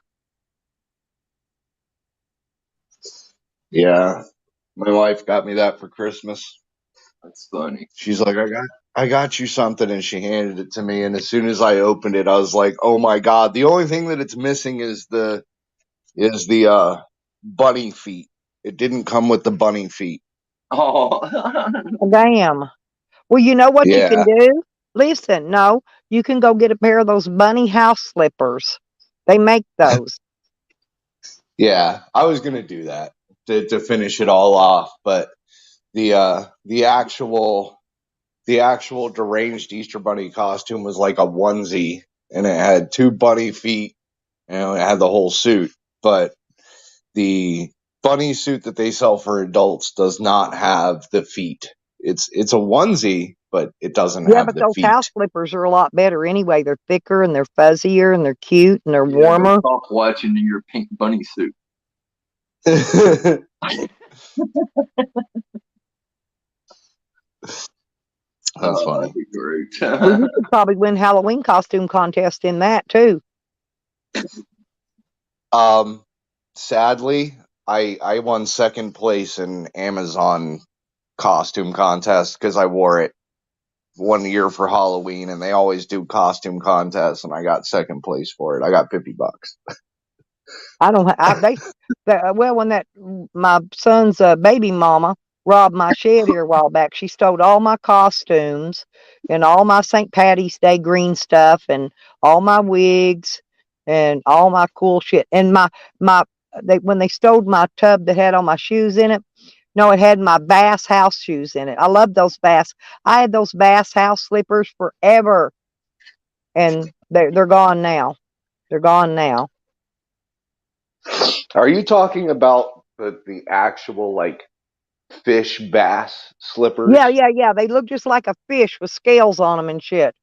Yeah, my wife got me that for Christmas.
That's funny.
She's like, I got you something, and she handed it to me. And as soon as I opened it, I was like, oh my god! The only thing that it's missing is the bunny feet. It didn't come with the bunny feet.
Oh,
Damn. Well, you know what you can
Yeah,
do? Listen, no, you can go get a pair of those bunny house slippers. They make those.
yeah. I was gonna do that to finish it all off, but the actual deranged Easter bunny costume was like a onesie, and it had two bunny feet, and it had the whole suit. But the bunny suit that they sell for adults does not have the feet. It's a onesie, but it doesn't
Yeah,
have
but
the
those house
feet.
slippers are a lot better anyway. They're thicker and they're fuzzier and they're cute and they're
yeah, go
warmer.
stop watching in your pink bunny suit.
That's
That'd
funny.
be great.
Well, you could probably win Halloween costume contest in that too.
Um, sadly, I won second place in Amazon costume contest because I wore it one year for Halloween, and they always do costume contests, and I got second place for it. I got $50.
I don't. Well, when my son's baby mama robbed my shed here a while back, she stole all my costumes and all my St. Patty's Day green stuff and all my wigs and all my cool shit. And when they stole my tub that had all my shoes in it, no, it had my Bass house shoes in it. I love those Bass. I had those Bass house slippers forever, and they're gone now. They're gone now.
Are you talking about the actual like fish bass slippers?
Yeah. They look just like a fish with scales on them and shit.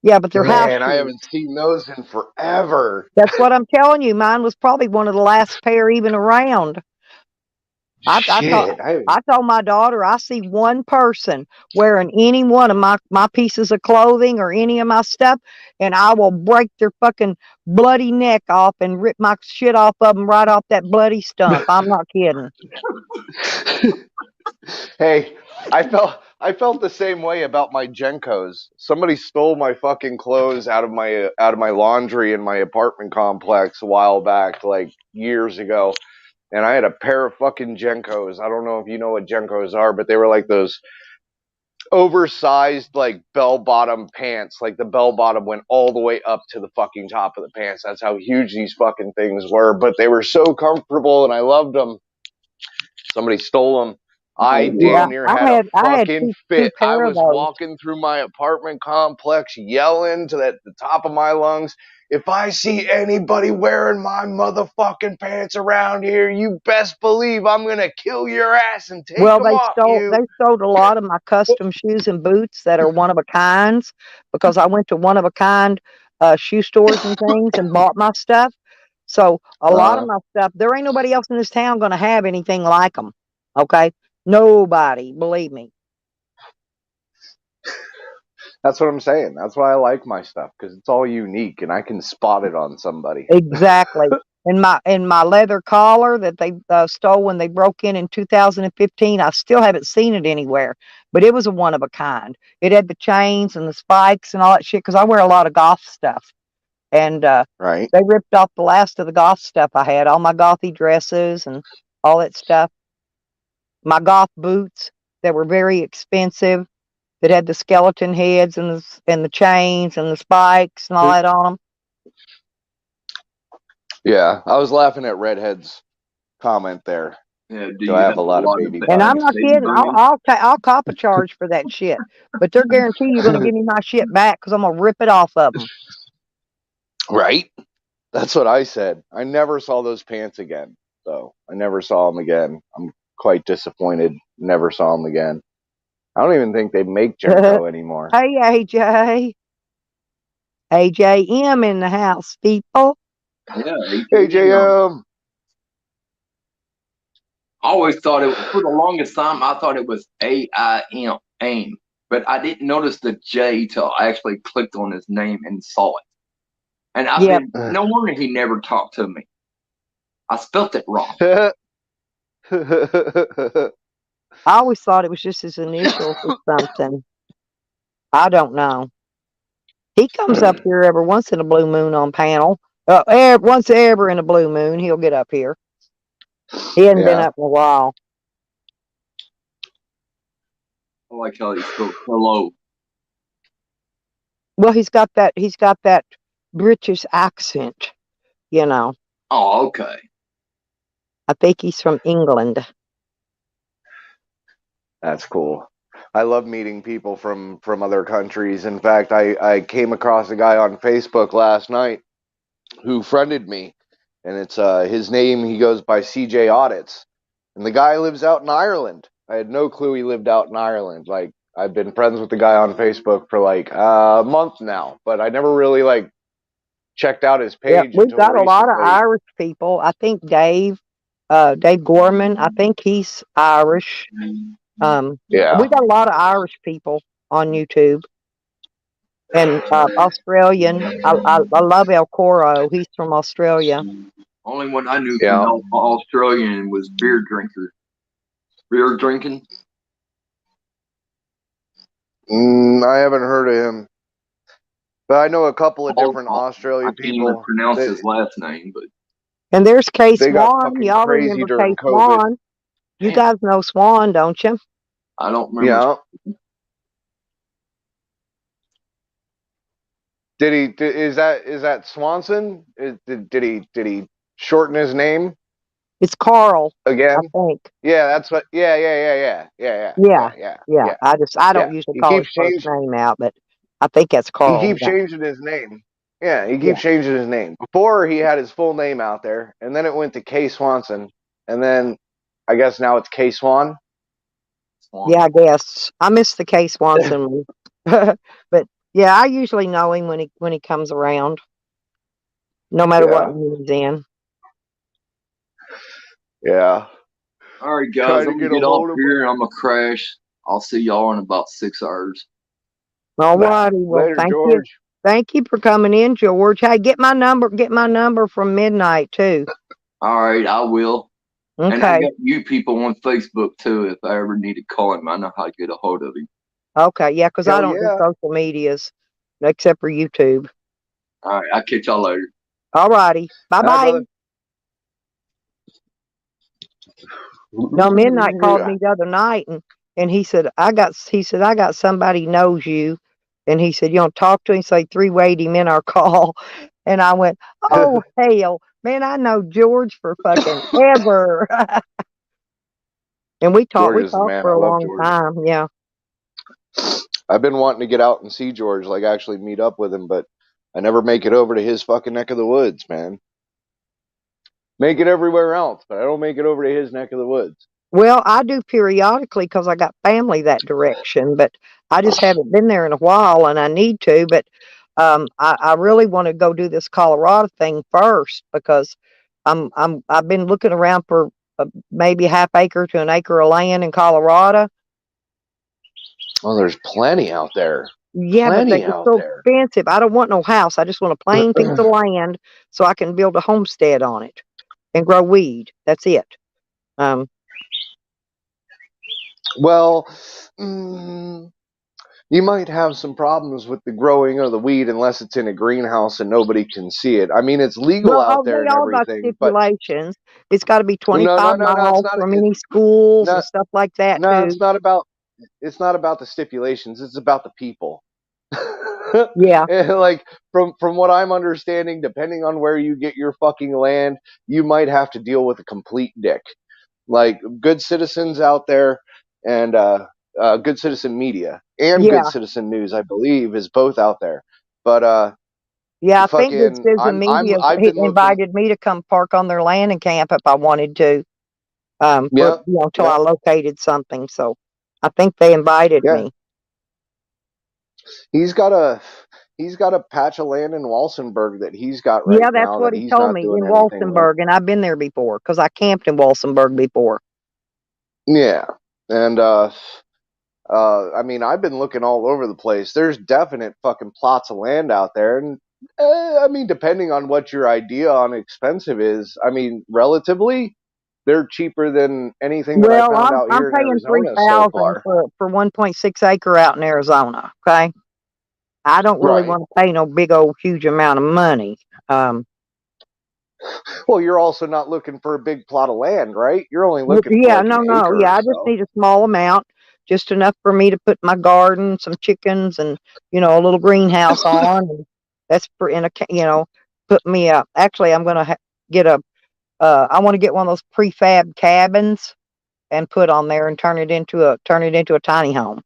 Yeah, but they're house
Man, I
shoes.
haven't seen those in forever.
That's what I'm telling you. Mine was probably one of the last pair even around. I
Shit,
told my daughter, I see one person wearing any one of my pieces of clothing or any of my stuff, and I will break their fucking bloody neck off and rip my shit off of them right off that bloody stump. I'm not kidding.
Hey, I felt the same way about my Jenkos. Somebody stole my fucking clothes out of my laundry in my apartment complex a while back, like years ago. And I had a pair of fucking Jenkos. I don't know if you know what Jenkos are, but they were like those oversized like bell bottom pants. Like the bell bottom went all the way up to the fucking top of the pants. That's how huge these fucking things were. But they were so comfortable and I loved them. Somebody stole them. I damn near had a
I had
fucking
two
fit. I
pair of
was
those.
walking through my apartment complex yelling to the top of my lungs, if I see anybody wearing my motherfucking pants around here, you best believe I'm going to kill your ass and take
Well,
them off you.
they stole a lot of my custom shoes and boots that are one of a kinds because I went to one of a kind shoe stores and things and bought my stuff. So a lot of my stuff, there ain't nobody else in this town going to have anything like them. Okay, nobody, believe me.
That's what I'm saying. That's why I like my stuff because it's all unique and I can spot it on somebody.
Exactly. And my leather collar that they stole when they broke in 2015, I still haven't seen it anywhere. But it was a one of a kind. It had the chains and the spikes and all that shit because I wear a lot of goth stuff. And
Right.
they ripped off the last of the goth stuff I had, all my gothy dresses and all that stuff. My goth boots that were very expensive, that had the skeleton heads and the chains and the spikes and all that on them.
Yeah, I was laughing at Redhead's comment there.
Yeah,
Do I have a lot of baby
And I'm
bodies?
not kidding. I'll cop a charge for that shit. But they're guaranteed you're going to give me my shit back because I'm going to rip it off of them.
Right? That's what I said. I never saw those pants again, though. I never saw them again. I'm quite disappointed. Never saw them again. I don't even think they make Jenko anymore.
Hey, AJ. AJM in the house, people.
Yeah,
AJM.
I always thought it for the longest time. I thought it was AIM, AIM, but I didn't notice the J till I actually clicked on his name and saw it. And I said, no wonder he never talked to me. I spelt it wrong.
I always thought it was just his initials or something. I don't know. He comes up here every once in a blue moon on panel. Once ever in a blue moon, he'll get up here. He hadn't been up in a while.
I like how he spoke hello.
Well, he's got that British accent, you know.
Oh, okay.
I think he's from England.
That's cool. I love meeting people from other countries. In fact, I came across a guy on Facebook last night who friended me, and it's his name. He goes by CJ Audits, and the guy lives out in Ireland. I had no clue he lived out in Ireland. Like, I've been friends with the guy on Facebook for like a month now, but I never really like checked out his page.
Yeah, we've got a lot of Irish people. I think Dave Gorman, I think he's Irish.
Yeah,
we got a lot of Irish people on YouTube. And Australian. I love El Coro. He's from Australia.
Only one I knew from Australian was beer drinker. Beer drinking.
I haven't heard of him, but I know a couple of different
I
Australia
can't even
people
pronounce
that
his last name, but
And there's Kay
they got
Swan.
fucking
Y'all
crazy
remember Kay
during COVID.
Swan? You
damn,
guys know Swan, don't you?
I don't remember.
Yeah. Is that Swanson? Did he shorten his name
It's Carl, I
again?
think.
Yeah, that's what. Yeah.
Yeah, yeah. I
Yeah.
don't usually
He
call his
keeps
first
changing.
name out, but I think that's
He
Carl.
keeps
Yeah,
changing his name. Yeah, he
yeah,
keeps changing his name. Before he had his full name out there, and then it went to K Swanson, and then I guess now it's K Swan.
yeah. I guess I miss the Kay Swanson one, but yeah, I usually know him when he comes around, no matter what
Yeah,
mood he's in.
yeah.
All right, guys,
Trying to
I'm gonna
get a
get off
hold of
here. I'm gonna crash. I'll see y'all in about 6 hours.
All
him.
righty. Well,
Later, George.
thank you for coming in, George. Hey, get my number from midnight too.
All right, I will. And I
Okay,
got you people on Facebook too. If I ever need to call him, I know how to get a hold of him.
okay, yeah, because I
Hell
don't do
yeah.
social medias except for YouTube.
All right, I'll catch y'all later.
All righty. Bye
Hi,
bye.
brother.
No, Midnight called me the other night and he said, I got somebody knows you. And he said, you don't talk to him? So he three-wayed him in our call. And I went, oh, hell, man, I know George for fucking ever. And we
George is the
talked
man.
for
I
a
love
long
George.
time. Yeah.
I've been wanting to get out and see George, like actually meet up with him, but I never make it over to his fucking neck of the woods, man. Make it everywhere else, but I don't make it over to his neck of the woods.
Well, I do periodically because I got family that direction, but I just haven't been there in a while and I need to. But I really want to go do this Colorado thing first because I've been looking around for maybe half acre to an acre of land in Colorado.
Well, there's plenty out there.
Yeah, but
Plenty
it's
out
so
there.
expensive. I don't want no house. I just want a plain piece of land so I can build a homestead on it and grow weed. That's it. Um,
Well, mm, you might have some problems with the growing of the weed unless it's in a greenhouse and nobody can see it. I mean, it's legal
Well,
out there
they
and
all got
everything, but
stipulations. It's got to be
no,
25
no. It's
miles
not.
from
It's
any schools and
not.
stuff like that
No,
too.
it's not about. It's not about the stipulations. It's about the people.
Yeah,
Like from what I'm understanding, depending on where you get your fucking land, you might have to deal with a complete dick. Like Good Citizens out there, and Good Citizen Media and Good
yeah,
Citizen News, I believe, is both out there. But
yeah. I think Good
fucking,
Citizen Media
I've been looking.
invited me to come park on their land and camp if I wanted to. For
Yep,
until I
yep,
located something. So I think they invited
yeah.
me.
He's got a he's got a patch of land in Walsenburg that he's got right
Yeah, that's
now
what
that
he
he's
told
not
me
doing
in
anything with.
Walsenburg, and I've been there before because I camped in Walsenburg before.
Yeah, and I mean, I've been looking all over the place. There's definite fucking plots of land out there, and I mean, depending on what your idea on expensive is, I mean, relatively, they're cheaper than anything that I
Well,
found out
I'm
here in
paying three
Arizona so
thousand
far.
for 1.6 acre out in Arizona. Okay, I don't really
Right.
want to pay no big old huge amount of money. Um,
Well, you're also not looking for a big plot of land, right? You're only looking for
yeah,
like
no,
an
no,
acre
yeah,
or
I just
so.
need a small amount, just enough for me to put my garden, some chickens, and a little greenhouse on. And that's for put me up. Actually, I'm gonna get a. I want to get one of those prefab cabins and put on there and turn it into a tiny home.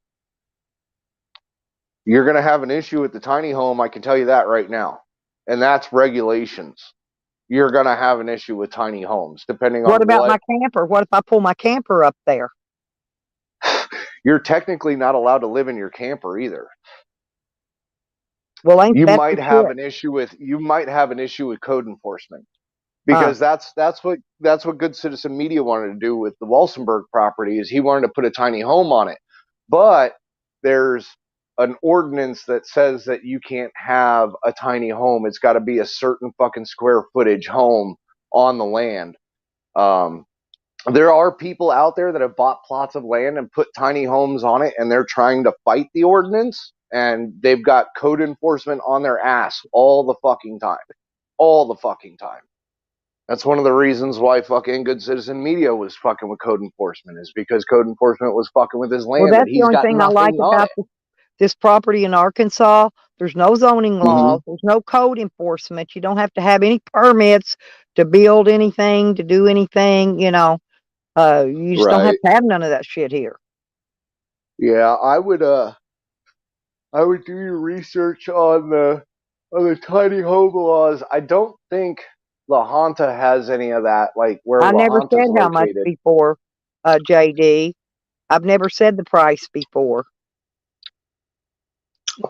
You're going to have an issue with the tiny home, I can tell you that right now. And that's regulations. You're going to have an issue with tiny homes, depending
What
on
about my
what.
camper? What if I pull my camper up there?
You're technically not allowed to live in your camper either.
Well, ain't
You
that the
might have
shit?
an issue with code enforcement
Uh,
because that's what Good Citizen Media wanted to do with the Walsenburg property is he wanted to put a tiny home on it. But there's an ordinance that says that you can't have a tiny home. It's got to be a certain fucking square footage home on the land. Um, there are people out there that have bought plots of land and put tiny homes on it, and they're trying to fight the ordinance, and they've got code enforcement on their ass all the fucking time. All the fucking time. That's one of the reasons why fucking Good Citizen Media was fucking with code enforcement, is because code enforcement was fucking with his
Well,
land, and
that's the
he's
only
got
thing I like
nothing on
about this property in Arkansas. There's no zoning
it.
laws. There's no code enforcement. You don't have to have any permits to build anything, to do anything, you know. You just don't have
Right.
to have none of that shit here.
Yeah, I would do your research on the tiny home laws. I don't think La Junta has any of that, like where
I
La
never
Junta's
said how much
located.
before, JD. I've never said the price before.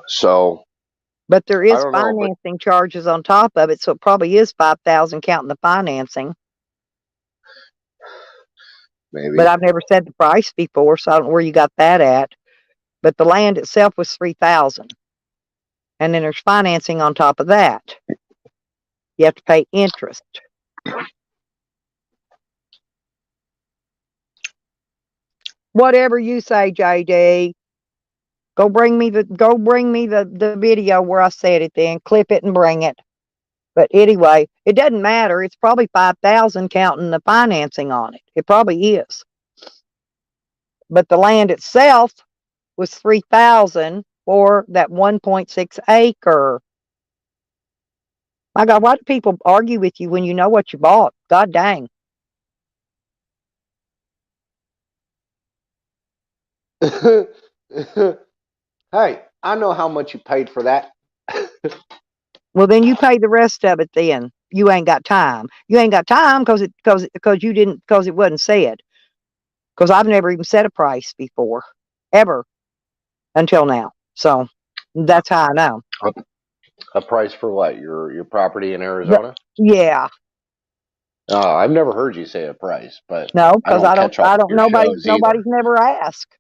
So
But there
I
is
don't know, but
financing charges on top of it, so it probably is 5,000 counting the financing.
maybe.
But I've never said the price before, so I don't know where you got that at. But the land itself was 3,000, and then there's financing on top of that. You have to pay interest. Whatever you say, JD. Go bring me the video where I said it. Then clip it and bring it. But anyway, it doesn't matter. It's probably 5,000 counting the financing on it. It probably is. But the land itself was 3,000 for that 1.6 acre. My God, why do people argue with you when you know what you bought? God dang.
Hey, I know how much you paid for that.
Well, then you pay the rest of it. Then you ain't got time. You ain't got time because it wasn't said. Because I've never even said a price before, ever, until now. So that's how I know.
A price for what? Your property in
The-
Arizona?
yeah,
Oh, I've never heard you say a price, but
no,
I
because
don't catch all of your shows
nobody's
either.
never asked.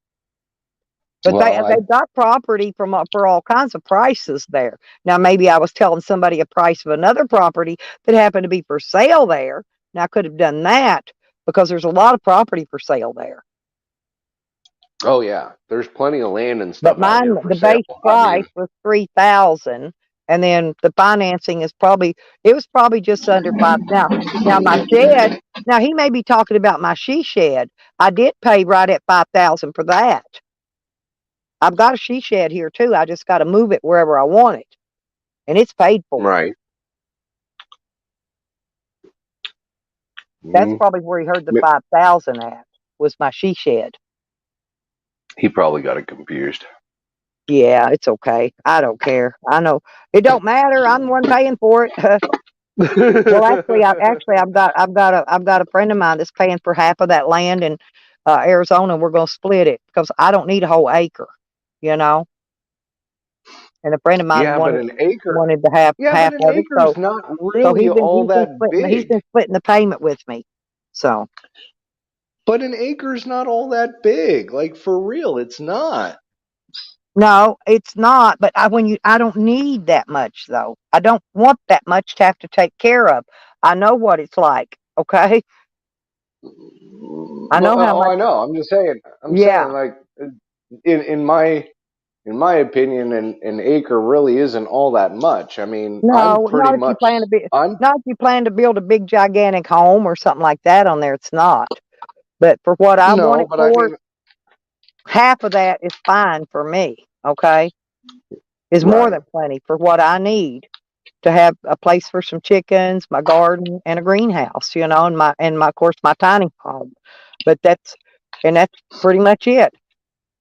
But
Well,
they've got property for all kinds of prices there. Now maybe I was telling somebody a price of another property that happened to be for sale there. Now I could have done that because there's a lot of property for sale there.
oh yeah, there's plenty of land and
But
stuff out here for
the
sale.
base
I
price
mean,
was 3,000, and then the financing is probably just under 5. Now my shed. Now he may be talking about my she shed. I did pay right at 5,000 for that. I've got a she shed here too. I just got to move it wherever I want it, and it's paid for.
right.
That's
Mhm.
probably where he heard the 5,000 at, was my she shed.
He probably got it confused.
Yeah, it's okay. I don't care. I know it don't matter. I'm the one paying for it. Well, I've got a friend of mine that's paying for half of that land in Arizona. We're going to split it because I don't need a whole acre, you know. And a friend of mine
Yeah, but an acre.
wanted to have
Yeah,
half
but an
of it,
acre's not
so
really all that
he's been
big.
splitting the payment with me. So
But an acre's not all that big. Like for real, it's not.
no, it's not. But I don't need that much though. I don't want that much to have to take care of. I know what it's like. Okay, I know how
Oh,
much.
I know. I'm just saying. I'm
Yeah.
saying like in my opinion, an acre really isn't all that much. I mean, I'm
No,
pretty much. I'm
not if you plan to build a big gigantic home or something like that on there. It's not. But for what I want
no,
it
but I
for,
mean,
half of that is fine for me. Okay, is more
right.
than plenty for what I need to have a place for some chickens, my garden, and a greenhouse. You know, and my of course my tiny home. But that's pretty much it.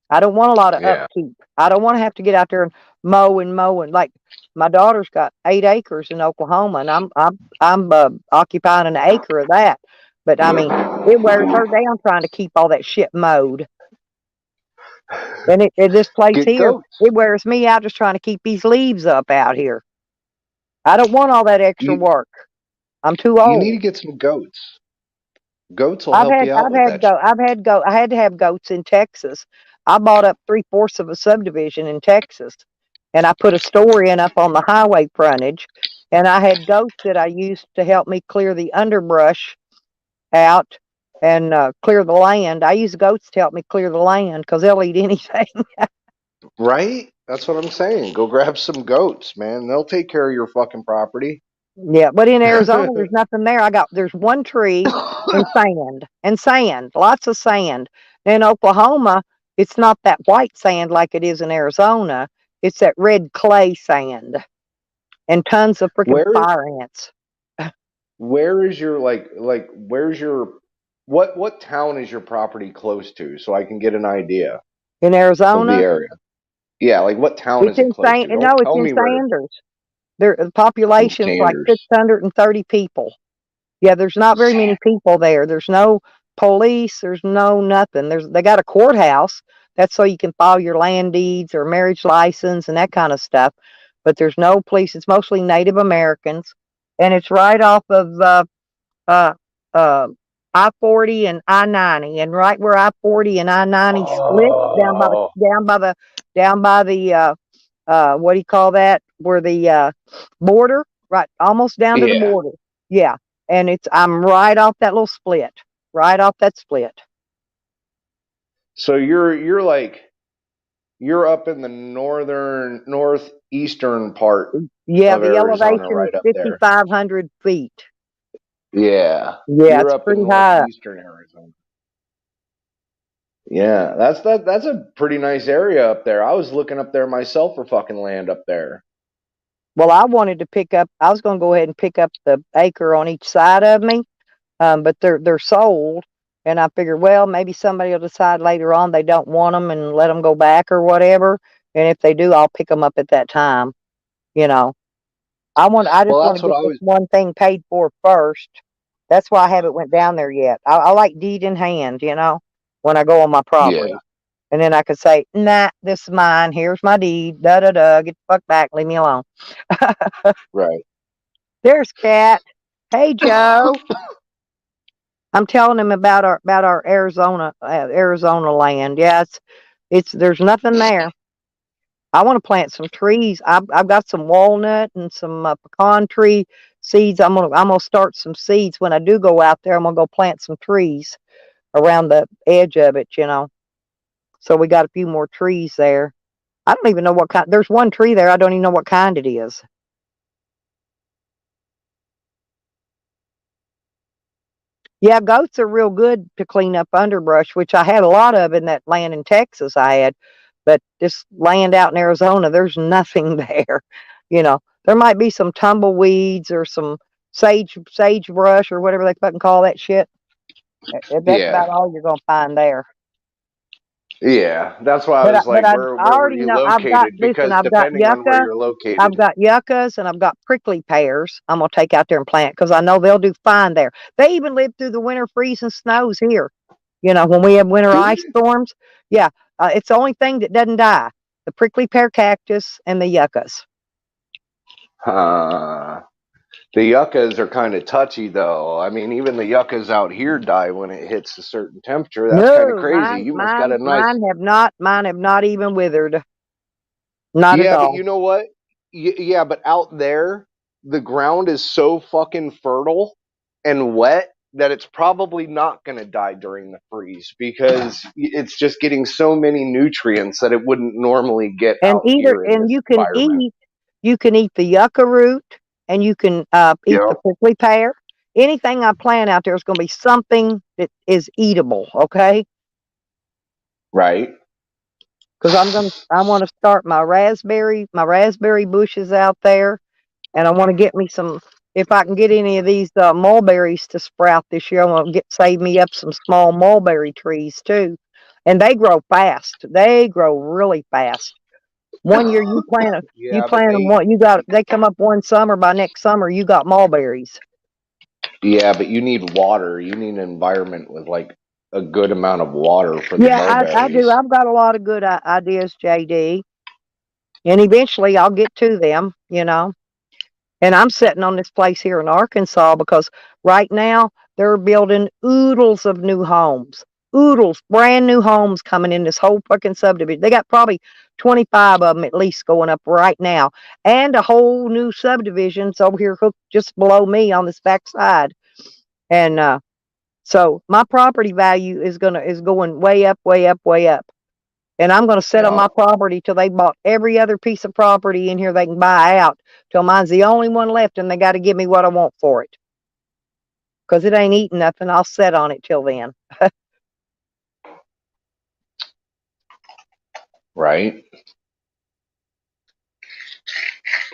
I don't want a lot of
Yeah.
upkeep. I don't want to have to get out there and mow and like my daughter's got 8 acres in Oklahoma, and I'm occupying an acre of that. But I mean, it wears her down trying to keep all that shit mowed. And this place
Get
here,
goats.
it wears me out just trying to keep these leaves up out here. I don't want all that extra
You
work. I'm too
you need to
old.
get some goats. Goats will help you out with that.
I had to have goats in Texas. I bought up 3/4 of a subdivision in Texas, and I put a store in up on the highway frontage, and I had goats that I used to help me clear the underbrush out and clear the land. I use goats to help me clear the land because they'll eat anything.
Right? That's what I'm saying. Go grab some goats, man. They'll take care of your fucking property.
Yeah, but in Arizona, there's nothing there. There's one tree and sand, lots of sand. In Oklahoma, it's not that white sand like it is in Arizona. It's that red clay sand and tons of freaking
Where
fire ants.
where is your where's your what town is your property close to so I can get an idea
In
of the
Arizona,
area? Yeah, like what town
it's
is it close to? Don't
no, it's
tell
in
me where.
Sanders. The
In
population's like
Sanders.
630 people. Yeah, there's not very many people there. There's no police. There's no nothing. They got a courthouse. That's so you can file your land deeds or marriage license and that kind of stuff. But there's no police. It's mostly Native Americans, and it's right off of uh, uh, I-40 and I-90, and right where I-40 and I-90 split
Oh,
down by the what do you call that? Where the border, right, almost down to the
yeah.
border. Yeah, and I'm right off that little split, right off that split.
So you're up in the northeastern part
Yeah,
of
the
Arizona,
elevation is
right up there.
5,500 feet.
Yeah,
Yeah,
you're
it's
up in
pretty high up.
northeastern Arizona. Yeah, that's a pretty nice area up there. I was looking up there myself for fucking land up there.
Well, I was going to go ahead and pick up the acre on each side of me, but they're sold, and I figured, well, maybe somebody will decide later on they don't want them and let them go back or whatever. And if they do, I'll pick them up at that time. You know, I just
Well,
want to
that's what
get
I
this
was.
one thing paid for first. That's why I haven't went down there yet. I like deed in hand, when I go on my
Yeah,
property. And then I could say, nah, this is mine. Here's my deed. Da da da. Get the fuck back. Leave me alone.
right.
There's Cat. Hey, Joe. I'm telling him about our Arizona land. Yeah, it's there's nothing there. I want to plant some trees. I've got some walnut and some pecan tree seeds. I'm gonna start some seeds when I do go out there. I'm gonna go plant some trees around the edge of it. So we got a few more trees there. I don't even know what kind. There's one tree there. I don't even know what kind it is. Yeah, goats are real good to clean up underbrush, which I had a lot of in that land in Texas I had. But this land out in Arizona, there's nothing there. There might be some tumbleweeds or some sagebrush or whatever they fucking call that shit. That's
Yeah,
about all you're gonna find there.
yeah. That's why I
But
was like,
I
where were
already
you
know
located? Because
I've got
depending on where
yucca,
you're located,
and I've got prickly pears. I'm gonna take out there and plant because I know they'll do fine there. They even live through the winter freezing snows here. When we have winter
do
ice storms. Yeah, it's the only thing that doesn't die: the prickly pear cactus and the yuccas.
they? The yuccas are kind of touchy, though. I mean, even the yuccas out here die when it hits a certain temperature. That's kind of
No,
crazy. You must got a nice.
mine have not even withered. Not at
Yeah, but
all.
you know what? Yeah, but out there, the ground is so fucking fertile and wet that it's probably not going to die during the freeze because it's just getting so many nutrients that it wouldn't normally get
And
out here in this environment.
you can eat the yucca root, and you can eat
Yeah,
the prickly pear. Anything I plant out there is going to be something that is eatable. Okay,
right.
because I want to start my raspberry bushes out there, and I want to get me some. If I can get any of these mulberries to sprout this year, I want to save me up some small mulberry trees too, and they grow fast. They grow really fast. One year you
Yeah, but
plant them they come up one summer. By next summer you got mulberries.
you need water. You need an environment with like a good amount of water for the
Yeah, I do.
mulberries.
I've got a lot of good ideas, JD, and eventually I'll get to them. And I'm sitting on this place here in Arkansas because right now they're building oodles of new homes. Oodles, brand new homes coming in this whole fucking subdivision. They got probably 25 of them at least going up right now. And a whole new subdivisions over here hooked just below me on this back side. And So my property value is going way up, way up, way up. And I'm gonna sit on
Yeah.
my property till they bought every other piece of property in here they can buy out, till mine's the only one left, and they got to give me what I want for it. 'Cause it ain't eating nothing. I'll sit on it till then.
Right.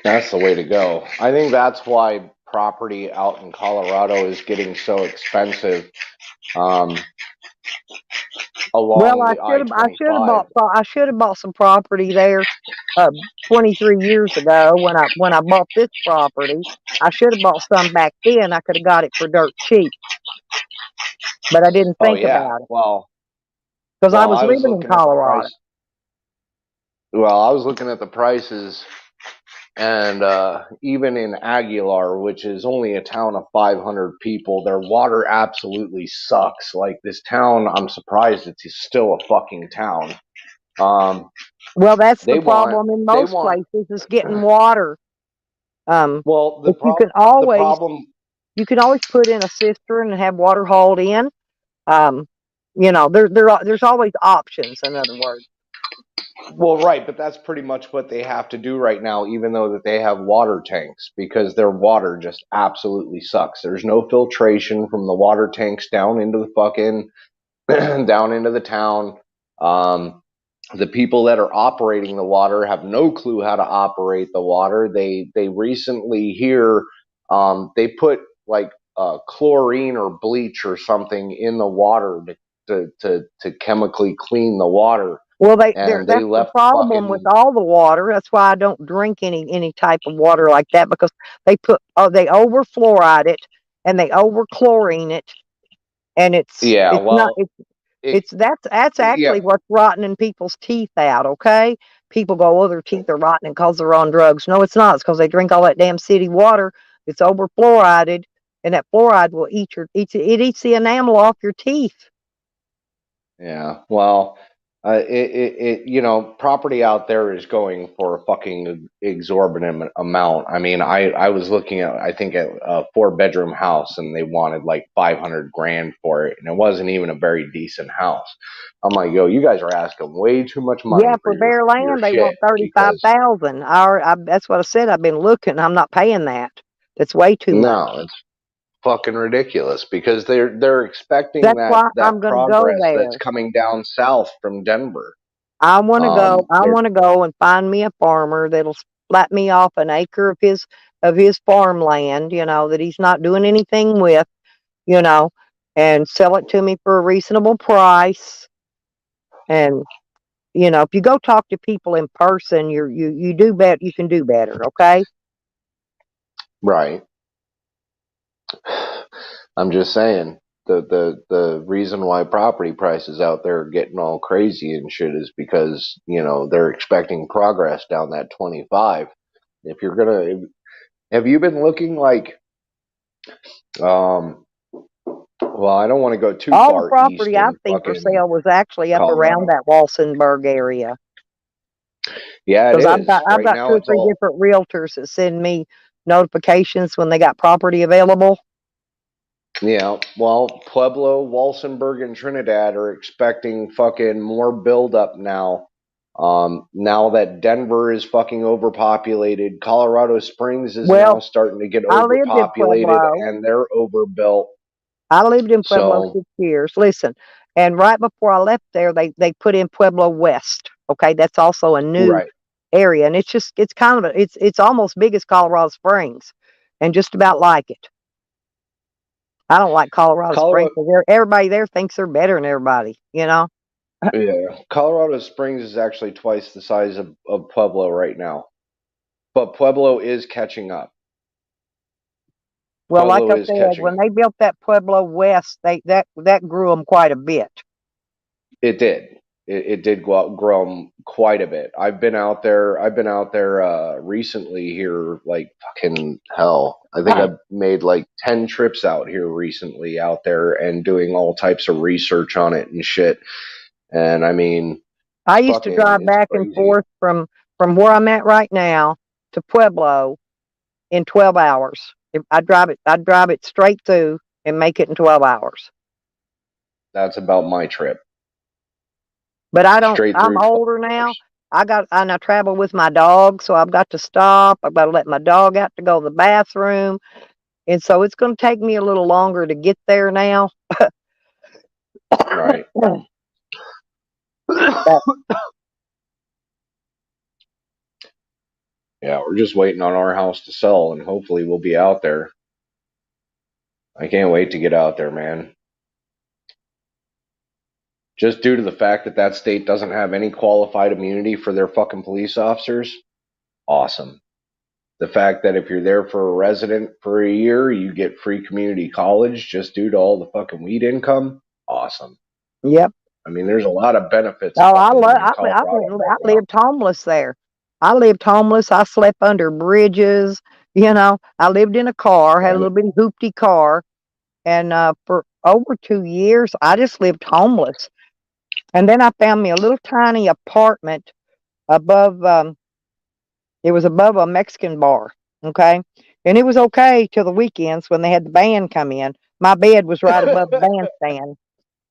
That's the way to go. I think that's why property out in Colorado is getting so expensive. Um,
Well,
along the I-25.
I should have bought some property there, 23 years ago when I bought this property. I should have bought some back then. I could have got it for dirt cheap, but I didn't
Oh
think
yeah.
about it
Well,
because I was
I was
living in
looking at the
Colorado.
price. Well, I was looking at the prices, and even in Aguilar, which is only a town of 500 people, their water absolutely sucks. Like this town, I'm surprised it's still a fucking town.
Well, that's the
They want
problem in
they
most
want
places is getting water.
well
But
the problem.
you can always put in a cistern and have water hauled in. Um, there's always options. In other words.
Well, right, but that's pretty much what they have to do right now, even though that they have water tanks, because their water just absolutely sucks. There's no filtration from the water tanks down into the fucking down into the town. The people that are operating the water have no clue how to operate the water. They recently here they put like chlorine or bleach or something in the water to chemically clean the water,
Well,
and they
that's the
left
problem with
fucking
all the water. That's why I don't drink any type of water like that, because they over fluoride it and they over chlorine it, and
yeah.
it's not
Well, it
that's
yeah
actually what's rotting people's teeth out. Okay, people go, oh, their teeth are rotting because they're on drugs. No, it's not. It's because they drink all that damn city water. It's over fluoridated, and that fluoride will it eats the enamel off your teeth.
yeah. Well, property out there is going for a fucking exorbitant amount. I mean, I was looking at, I think, at a 4-bedroom house, and they wanted like 500 grand for it, and it wasn't even a very decent house. I'm like, yo, you guys are asking way too much
Yeah,
money for
for bare
your
land, they
shit
want 35
because
thousand. That's what I said. I've been looking. I'm not paying that. That's way too much.
no, it's fucking ridiculous because they're expecting
That's why
that
I'm going to go
progress that's
there.
coming down south from Denver.
I want to go. I
They're
want to go and find me a farmer that'll splat me off an acre of his farmland. That he's not doing anything with. You know, and sell it to me for a reasonable price. And if you go talk to people in person, you do better. You can do better. Okay.
right. I'm just saying the reason why property prices out there are getting all crazy and shit is because they're expecting progress down that 25. If you're gonna, have you been looking like um? Well, I don't want to go too
All the
far east
property I've
in
seen for
fucking
sale was actually up around
Colorado.
that Walsenburg area.
Yeah, it
Because
is.
I've
Right
got two
now,
or
it's
three
all
different realtors that send me notifications when they got property available.
yeah. Well, Pueblo, Walsenburg, and Trinidad are expecting fucking more buildup now. Now that Denver is fucking overpopulated, Colorado Springs is now
Well,
starting to get
I lived in
overpopulated
Pueblo.
and they're overbuilt.
I lived in Pueblo
So,
6 years. Listen, and right before I left there, they put in Pueblo West. Okay, that's also a new
right.
area, and it's kind of it's almost big as Colorado Springs, and just about like it. I don't like Colorado Springs
Colorado,
because everybody there thinks they're better than everybody.
yeah. Colorado Springs is actually twice the size of Pueblo right now. But Pueblo is catching up.
Well, like
Pueblo
I
is
said,
catching
when
up.
they built that Pueblo West, that grew them quite a bit.
It did. It did grow 'em quite a bit. I've been out there. I've been out there recently here, like fucking hell. I think I've made like 10 trips out here recently, out there and doing all types of research on it and shit. And I mean,
I used to drive
it's
back and
crazy.
forth from where I'm at right now to Pueblo in 12 hours. I'd drive it straight through and make it in 12 hours.
that's about my trip.
But I don't.
Straight
I'm
through.
older now. And I travel with my dog, so I've got to stop. I've got to let my dog out to go to the bathroom, and so it's going to take me a little longer to get there now.
Right.
But
Yeah, we're just waiting on our house to sell, and hopefully we'll be out there. I can't wait to get out there, man. Just due to the fact that that state doesn't have any qualified immunity for their fucking police officers. Awesome. The fact that if you're there for a resident for a year, you get free community college just due to all the fucking weed income. Awesome.
yep.
I mean, there's a lot of benefits
Oh, I
fucking
love.
in Colorado right
I
now.
lived homeless there. I lived homeless. I slept under bridges. I lived in a car. Had a
Right.
little bitty hoopty car, and for over 2 years, I just lived homeless. And then I found me a little tiny apartment above. It was above a Mexican bar. Okay, and it was okay till the weekends when they had the band come in. My bed was right above the bandstand.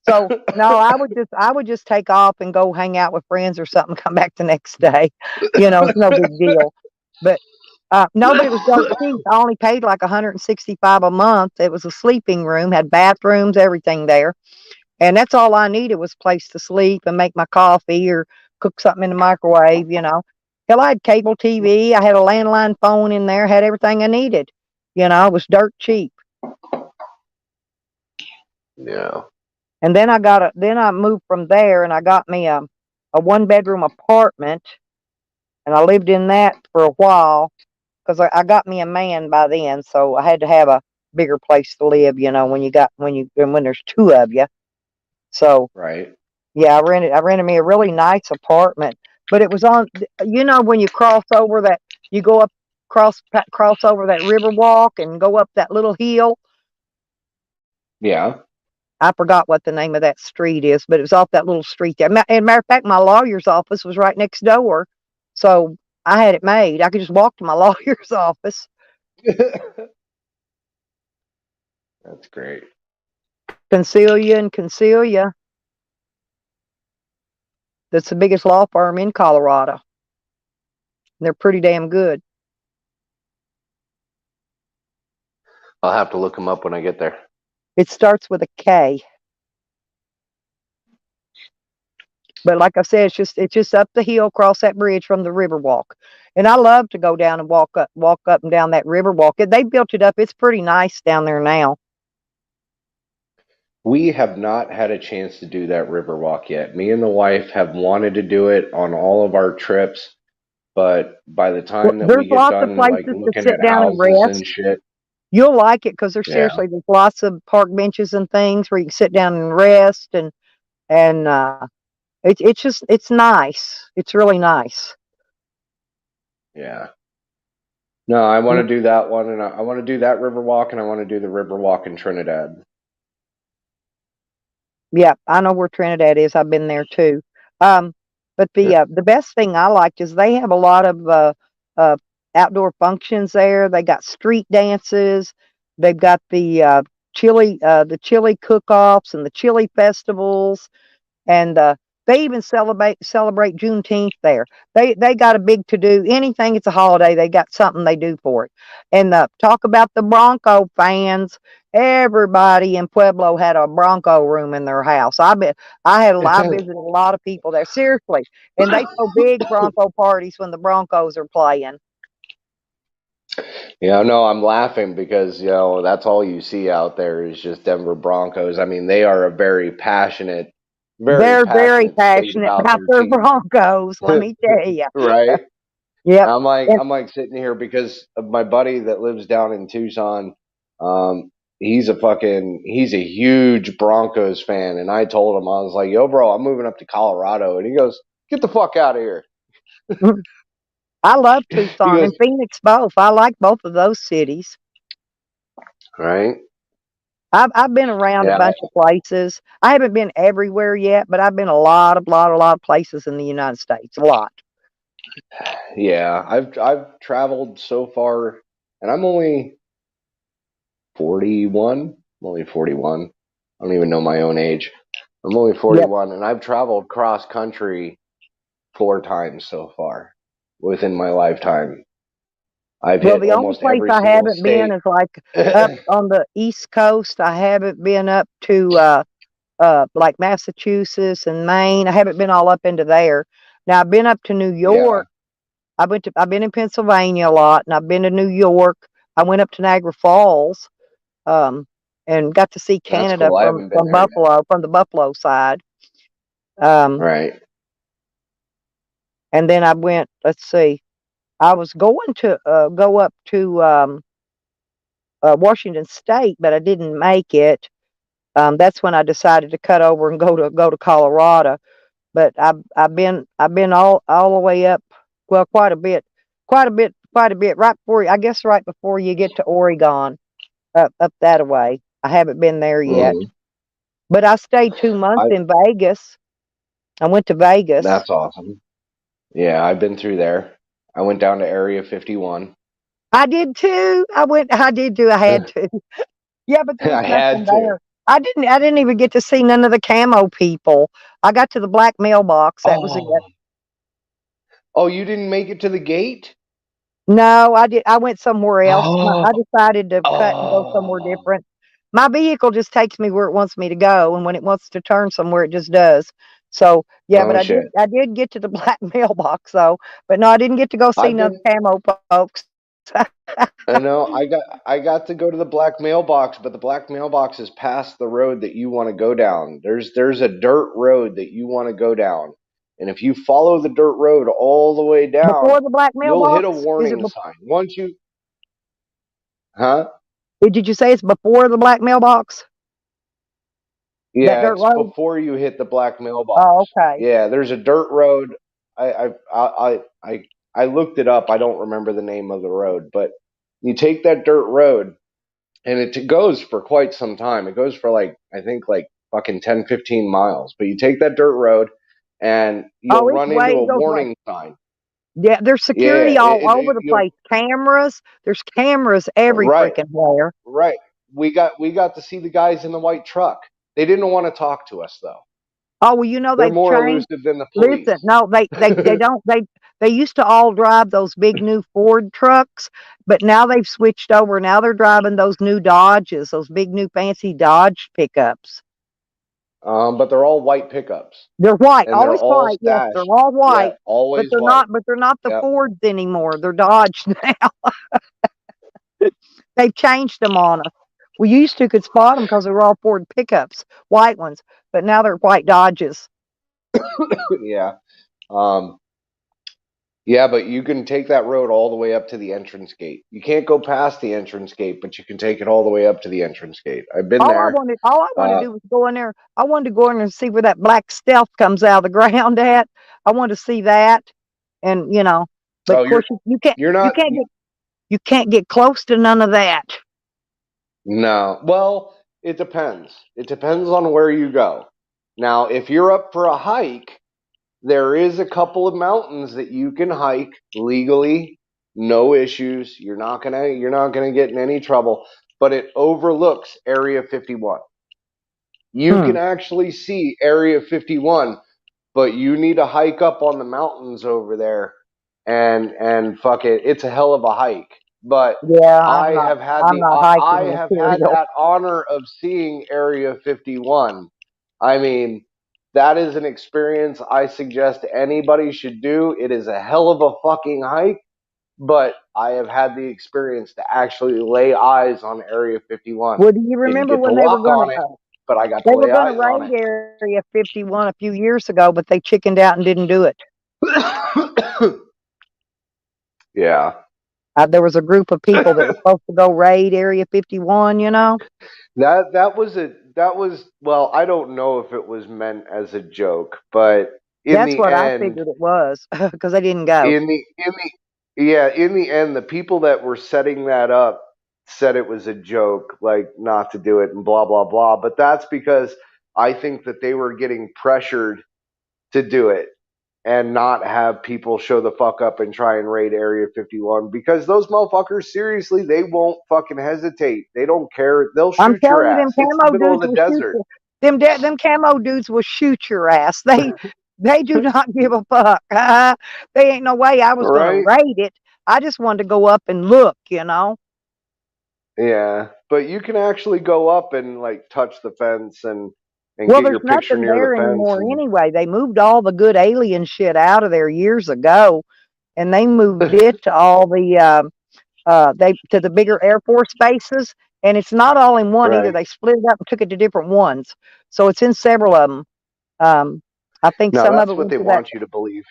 So no, I would just take off and go hang out with friends or something, come back the next day. It's no big deal. But no, but it was dirt cheap. I only paid like 165 a month. It was a sleeping room, had bathrooms, everything there. And that's all I needed was a place to sleep and make my coffee or cook something in the microwave. Hell, I had cable TV, I had a landline phone in there, had everything I needed. It was dirt cheap.
Yeah.
And then I moved from there and I got me a 1-bedroom apartment and I lived in that for a while because I got me a man by then, so I had to have a bigger place to live, when there's two of you. So
Right.
yeah, I rented me a really nice apartment, but it was when you cross over that you go up cross over that river walk and go up that little hill.
Yeah.
I forgot what the name of that street is, but it was off that little street there. And matter of fact, my lawyer's office was right next door, so I had it made. I could just walk to my lawyer's office.
That's great.
Concelia. That's the biggest law firm in Colorado. They're pretty damn good.
I'll have to look them up when I get there.
It starts with a K. But like I said, it's just up the hill, cross that bridge from the Riverwalk. And I love to go down and walk up and down that Riverwalk. They built it up. It's pretty nice down there now.
We have not had a chance to do that river walk yet. Me and the wife have wanted to do it on all of our trips, but by the time that
There's
we get
lots of
done like
places to
looking
sit
at
down and
houses and
rest.
shit,
You'll like it because
yeah,
there's lots of park benches and things where you can sit down and rest and it's nice. It's really nice.
yeah. No, I want to do that one, and I want to do that river walk, and I want to do the river walk in Trinidad.
Yeah, I know where Trinidad is. I've been there too. But the best thing I liked is they have a lot of uh, outdoor functions there. They got street dances. They've got the chili cook-offs and the chili festivals, and they even celebrate Juneteenth there. They got a big to do. Anything it's a holiday, they got something they do for it. And talk about the Bronco fans. Everybody in Pueblo had a Bronco room in their house. I visited a lot of people there, seriously, and they throw big Bronco parties when the Broncos are playing.
Yeah, no, I'm laughing because that's all you see out there is just Denver Broncos. I mean, they are a very
They're very
passionate state
passionate
about
about
their
their
team,
Broncos. Let me tell you.
right?
Yep.
I'm like sitting here because of my buddy that lives down in Tucson. Um, he's a huge Broncos fan, and I told him I was like, "Yo, bro, I'm moving up to Colorado," and he goes, "Get the fuck out of here."
I love
He
Tucson
goes,
and Phoenix both. I like both of those cities.
right?
I've been around a
Yeah,
bunch of places. I haven't been everywhere yet, but I've been a lot of places in the United States. A lot.
yeah. I've traveled so far, and I'm only 41. I'm only 41. I don't even know my own age. I'm only
Yep.
41, and I've traveled cross country 4 times so far within my lifetime. I've
Well,
hit
the only
almost
place
every
I
single
haven't been
state.
is like up on the East Coast. I haven't been up to like Massachusetts and Maine. I haven't been all up into there. Now I've been up to New
Yeah,
York. I've been in Pennsylvania a lot, and I've been to New York. I went up to Niagara Falls, um, and got to see
that's
Canada
cool. I haven't been
from
there yet.
Buffalo, from the Buffalo side. Um,
Right.
and then I went. Let's see. I was going to go up to Washington State, but I didn't make it. That's when I decided to cut over and go to Colorado. But I've been all the way up, well, quite a bit right before, I guess, right before you get to Oregon, up that way. I haven't been there yet,
Mm.
but I stayed 2 months
I
in Vegas. I went to Vegas.
That's awesome. Yeah, I've been through there. I went down to Area 51.
I did too. I did too. I had to. Yeah, but there was
I
nothing
had to.
there. I didn't even get to see none of the camo people. I got to the black mailbox. That was it.
Oh, oh, you didn't make it to the gate?
No, I did. I went somewhere else.
Oh,
I decided to cut and go somewhere
oh,
different. My vehicle just takes me where it wants me to go, and when it wants to turn somewhere, it just does. So yeah, but
oh shit.
I did get to the black mailbox though. But no, I didn't get to go see
I've
none of
been
the camo folks.
I know I got to go to the black mailbox, but the black mailbox is past the road that you want to go down. There's a dirt road that you want to go down. And if you follow the dirt road all the way down,
Before the black
you'll hit a
mailbox, is it?
warning sign. Once you Huh?
Did you say it's before the black mailbox? That
Yeah,
dirt
it's
road?
before you hit the black mailbox.
Oh, okay.
Yeah, there's a dirt road. I looked it up. I don't remember the name of the road, but you take that dirt road and it goes for quite some time. It goes for like I think like fucking 10, 15 miles. But you take that dirt road and you'll
Oh, it's
run into
way
a
it goes way.
warning sign.
Yeah, there's
Yeah,
security all over the
you'll
place. Cameras. There's cameras every
right,
freaking where.
right. We got to see the guys in the white truck. They didn't want to talk to us though.
Oh, well, you know
They're
they've
more
changed.
elusive than the
Listen,
police.
no, they don't. They used to all drive those big new Ford trucks, but now they've switched over. Now they're driving those new Dodges, those big new fancy Dodge pickups.
But they're all white pickups,
They're white,
and they're
always
all
white. Yes, they're
stashed.
all
Yeah,
white, but
always
they're
white.
not. But they're not the
Yep.
Fords anymore. They're Dodge now. They've changed them on us. We used to could spot them because they were all Ford pickups, white ones, but now they're white Dodges.
Yeah. Um, yeah, but you can take that road all the way up to the entrance gate. You can't go past the entrance gate, but you can take it all the way up to the entrance gate. I've been there.
All I wanted to
Uh,
do was go in there. I wanted to go in there and see where that black stealth comes out of the ground at. I wanted to see that, and but
oh,
of course
you're not.
you can't get close to none of that.
No. Well, it depends. It depends on where you go. Now, if you're up for a hike, there is a couple of mountains that you can hike legally, no issues. You're not gonna get in any trouble, but it overlooks Area 51. You
Hmm.
can actually see Area 51, but you need to hike up on the mountains over there and fuck it, it's a hell of a hike. But
Yeah, I'm not
I
hiking
have had
material.
that honor of seeing Area 51. I mean, that is an experience I suggest anybody should do. It is a hell of a fucking hike, but I have had the experience to actually lay eyes on Area 51.
Well, do you
Didn't
remember
get to
when
walk on it, but I got to
they were
lay
gonna
eyes on
raid Area 51 a few years ago, but they chickened out and didn't do it.
it. Yeah.
There was a group of people that were supposed to go raid Area 51.
That was well, I don't know if it was meant as a joke, but in
That's
the
what I
end,
figured it was because they didn't go.
in the end, the people that were setting that up said it was a joke, like not to do it and blah blah blah. But that's because I think that they were getting pressured to do it and not have people show the fuck up and try and raid Area 51 because those motherfuckers, seriously, they won't fucking hesitate. They don't care. They'll
I'm
shoot your
telling you, them
ass. It's the
camo
middle of
dudes
the
will shoot
desert.
you. Them camo dudes will shoot your ass. They do not give a fuck. They ain't no way I was going to
Right?
raid it. I just wanted to go up and look, you know.
Yeah, but you can actually go up and like touch the fence and
Well,
get
there's
your picture
nothing
near the
there
fence
anymore
and
anyway. They moved all the good alien shit out of there years ago, and they moved it to all the they to the bigger Air Force bases, and it's not all in one either.
right.
They split it up and took it to different ones, so it's in several of them. I think
No,
some of
that's
it
what
went
they
to that.
want you to believe.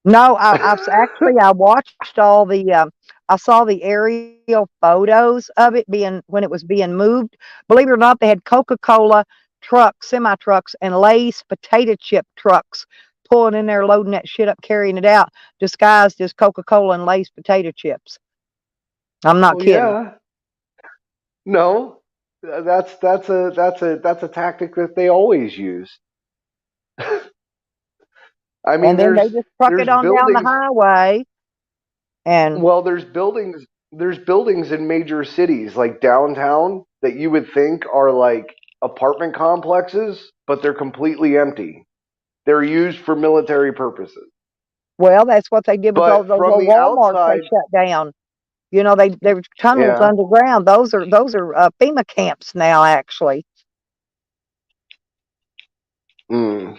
No, actually I watched all the. I saw the aerial photos of it being when it was being moved. Believe it or not, they had Coca-Cola trucks, semi trucks, and Lay's potato chip trucks pulling in there, loading that shit up, carrying it out, disguised as Coca-Cola and Lay's potato chips. I'm not
Well,
kidding.
yeah. No, that's a tactic that they always use. I mean,
And then they
there's
just truck it
there's
on down the
buildings.
highway. And
Well, there's buildings in major cities like downtown that you would think are like apartment complexes, but they're completely empty. They're used for military purposes.
well, that's what they did with all
But
those
from
old
the
Walmarts they
outside,
shut down. You know, they were tunnels
yeah.
underground. Those are FEMA camps now. Actually,
Mm,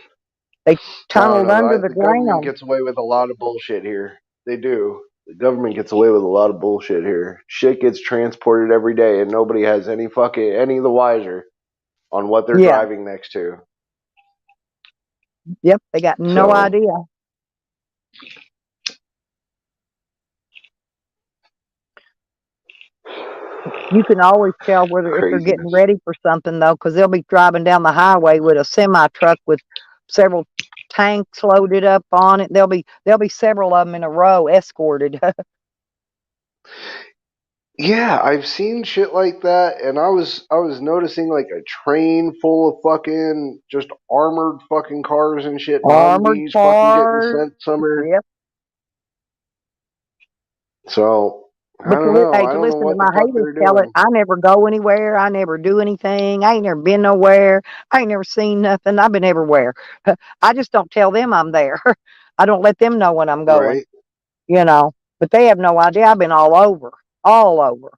they
I don't
tunneled
know.
under the
The government
ground.
gets away with a lot of bullshit here. They do. The government gets away with a lot of bullshit here. Shit gets transported every day, and nobody has any the wiser on what they're
Yeah,
driving next to.
yep. They got no
So
idea. You can always tell whether if they're getting
craziness.
ready for something though, because they'll be driving down the highway with a semi truck with several tanks loaded up on it. There'll be several of them in a row escorted.
Yeah, I've seen shit like that, and I was noticing like a train full of fucking just armored fucking cars and shit, and
Armored
Humvees fucking getting
cars.
sent somewhere.
Yep.
So I
But
don't know.
hey,
I
to
don't know
listen to
what the
my
fuck
haters
they're
tell it,
doing.
I never go anywhere. I never do anything. I ain't never been nowhere. I ain't never seen nothing. I've been everywhere. I just don't tell them I'm there. I don't let them know when I'm going,
Right?
you know. But they have no idea. I've been all over, all over.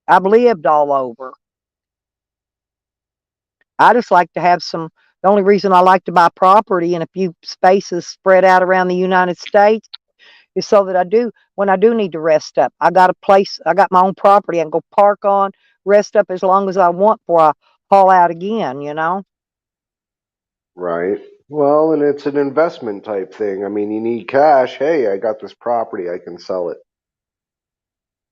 I've lived all over. I just like to have some. The only reason I like to buy property in a few spaces spread out around the United States is so that when I do need to rest up, I got a place, I got my own property I can go park on, rest up as long as I want before I haul out again, you know?
Right. Well, and it's an investment type thing. I mean, you need cash. Hey, I got this property. I can sell it.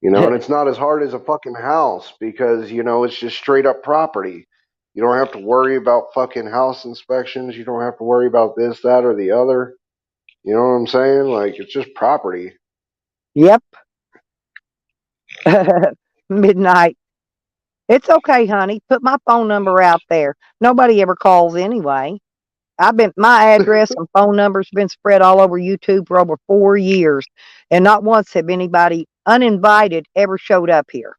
And it's not as hard as a fucking house because, it's just straight up property. You don't have to worry about fucking house inspections. You don't have to worry about this, that, or the other. You know what I'm saying? Like, it's just property.
Yep. Midnight. It's okay, honey. Put my phone number out there. Nobody ever calls anyway. My address and phone number's been spread all over YouTube for over 4 years, and not once have anybody uninvited ever showed up here.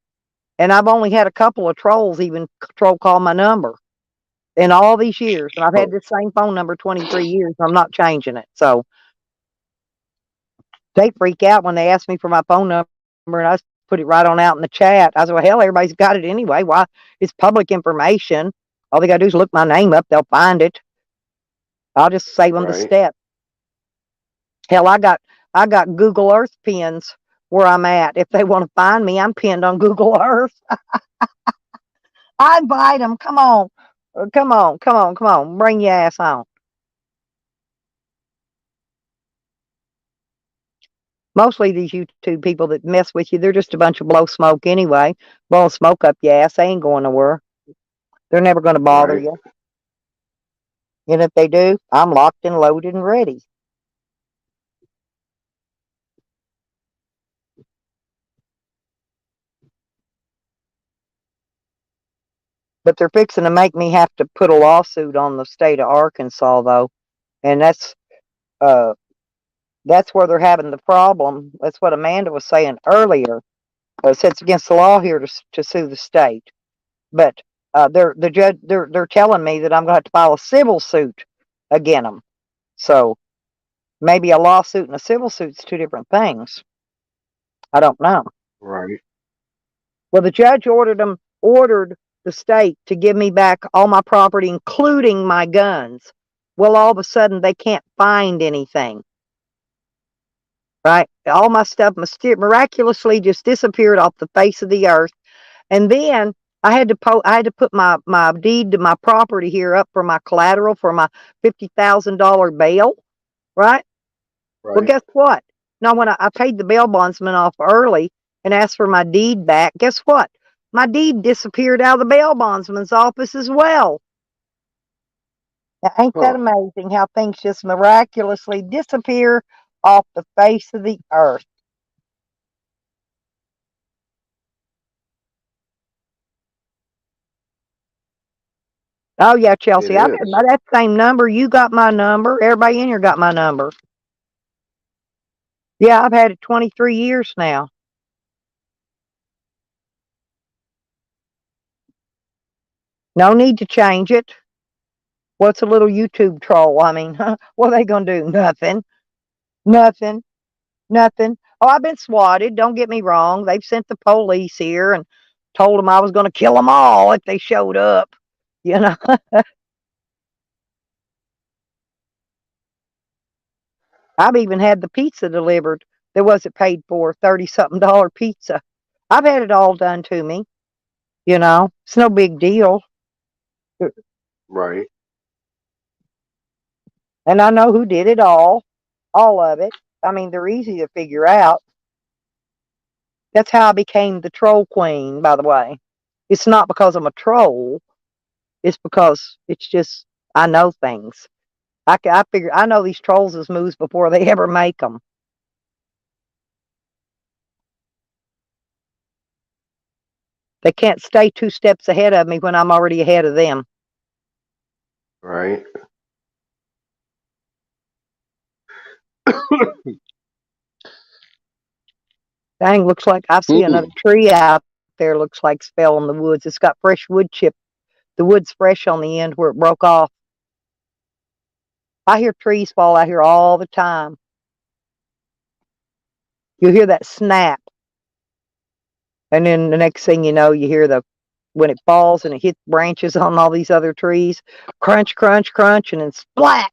And I've only had a couple of trolls even troll call my number in all these years. And I've had
Oh,
this same phone number 23 years. I'm not changing it. So they freak out when they ask me for my phone number, and I put it right on out in the chat. I said, well, hell, everybody's got it anyway. Why? It's public information. All they got to do is look my name up. They'll find it. I'll just save them the
right.
step. Hell, I got Google Earth pins where I'm at. If they want to find me, I'm pinned on Google Earth. I invite them. Come on. Come on. Come on. Come on. Bring your ass on. Mostly these YouTube people that mess with you, they're just a bunch of blow smoke anyway. Blowing smoke up your ass. They ain't going nowhere. They're never going to bother
Right.
you. And if they do, I'm locked and loaded and ready. But they're fixing to make me have to put a lawsuit on the state of Arkansas, though. And uh, that's where they're having the problem. That's what Amanda was saying earlier. It says it's against the law here to sue the state. But they're telling me that I'm going to have to file a civil suit against them. So maybe a lawsuit and a civil suit's two different things. I don't know.
Right.
Well, the judge ordered the state to give me back all my property, including my guns. Well, all of a sudden they can't find anything. Right? All my stuff miraculously just disappeared off the face of the earth. And then I had to put my deed to my property here up for my collateral for my $50,000 bail. Right? Well,
Right.
guess what? Now, when I paid the bail bondsman off early and asked for my deed back, guess what? My deed disappeared out of the bail bondsman's office as well. Now, ain't that
Huh.
amazing how things just miraculously disappear off the face of the earth? Oh, yeah,
It
Chelsea, I've
is.
had that same number. You got my number. Everybody in here got my number. Yeah, I've had it 23 years now. No need to change it. What's a little YouTube troll? I mean, what are they going to do? Nothing. Nothing. Nothing. Oh, I've been swatted. Don't get me wrong. They've sent the police here and told them I was going to kill them all if they showed up. You know, I've even had the pizza delivered that wasn't paid for, $30-something pizza. I've had it all done to me. You know, it's no big deal.
Right.
And I know who did it all of it. I mean, they're easy to figure out. That's how I became the troll queen, by the way. It's not because I'm a troll. It's because it's just, I know things. I figure, I know these trolls' moves before they ever make them. They can't stay 2 steps ahead of me when I'm already ahead of them.
Right.
Dang, looks like I see another tree out there. Looks like fell in the woods. It's got fresh wood chip. The wood's fresh on the end where it broke off. I hear trees fall out here all the time. You hear that snap. And then the next thing you know, you hear when it falls and it hits branches on all these other trees, crunch, crunch, crunch, and then splat.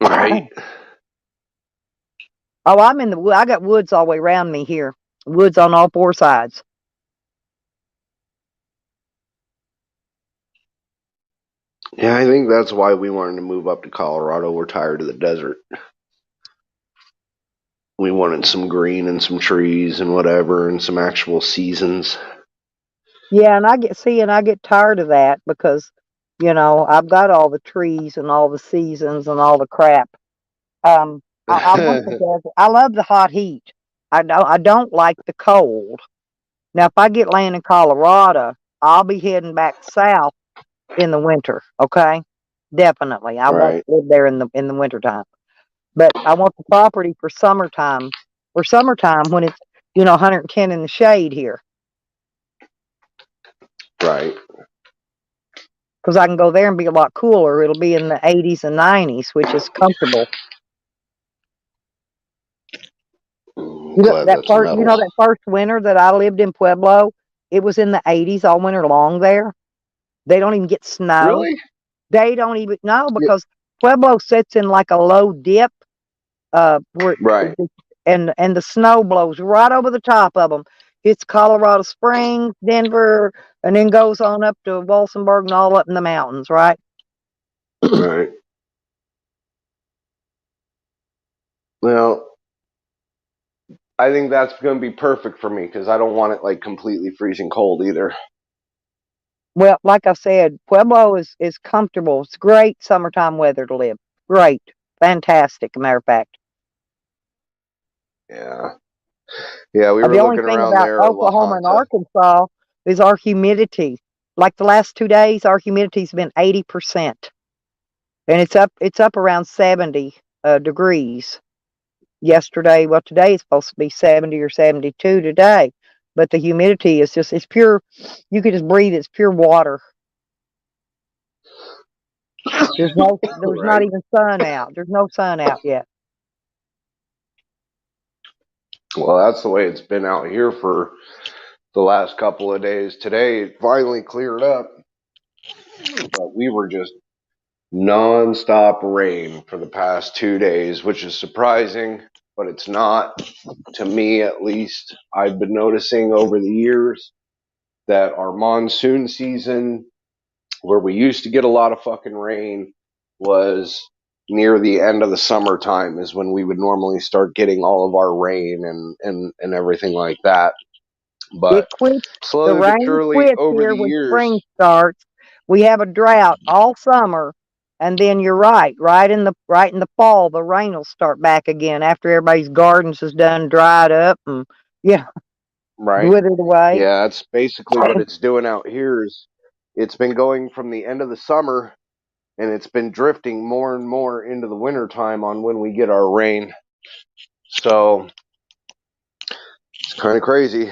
Right.
Oh, I'm in the wood. I got woods all the way around me here. Woods on all 4 sides.
Yeah, I think that's why we wanted to move up to Colorado. We're tired of the desert. We wanted some green and some trees and whatever and some actual seasons.
Yeah, and I get tired of that because, I've got all the trees and all the seasons and all the crap. I want the desert. I love the hot heat. I don't like the cold. Now, if I get land in Colorado, I'll be heading back south in the winter. Okay, definitely. I won't
Right.
live there in the wintertime. But I want the property for summertime. For summertime when it's 110 in the shade here,
Right.
because I can go there and be a lot cooler. It'll be in the 80s and 90s, which is comfortable.
I'm glad
That
that's
first,
metal.
that first winter that I lived in Pueblo, it was in the 80s all winter long there. They don't even get snow.
Really?
They don't even know
Yeah.
because Pueblo sits in like a low dip, where
Right.
and the snow blows right over the top of them. It's Colorado Springs, Denver, and then goes on up to Walsenburg and all up in the mountains, right?
Right. Well, I think that's going to be perfect for me because I don't want it like completely freezing cold either.
Well, like I said, Pueblo is comfortable. It's great summertime weather to live. Great, fantastic. Matter of fact,
Yeah. Yeah, we were
the only
looking
thing
around
about
there, La
Oklahoma and
Junta.
Arkansas is our humidity. Like the last 2 days, our humidity's been 80%, and it's up around 70 degrees. Yesterday, well, today is supposed to be 70 or 72 today, but the humidity is just, it's pure. You could just breathe. It's pure water. There's not
Right.
even sun out. There's no sun out yet.
Well, that's the way it's been out here for the last couple of days. Today it finally cleared up, but we were just non-stop rain for the past 2 days, which is surprising, but it's not to me, at least. I've been noticing over the years that our monsoon season, where we used to get a lot of fucking rain, was near the end of the summertime is when we would normally start getting all of our rain and everything like that. But
It quits. The
slowly but
rain
surely
quits
over
here
the
when
years,
spring starts. We have a drought all summer, and then you're right in the fall, the rain will start back again after everybody's gardens is done dried up and yeah,
right?
withered away.
Yeah, that's basically what it's doing out here. Is it's been going from the end of the summer and it's been drifting more and more into the winter time on when we get our rain. So it's kind of crazy.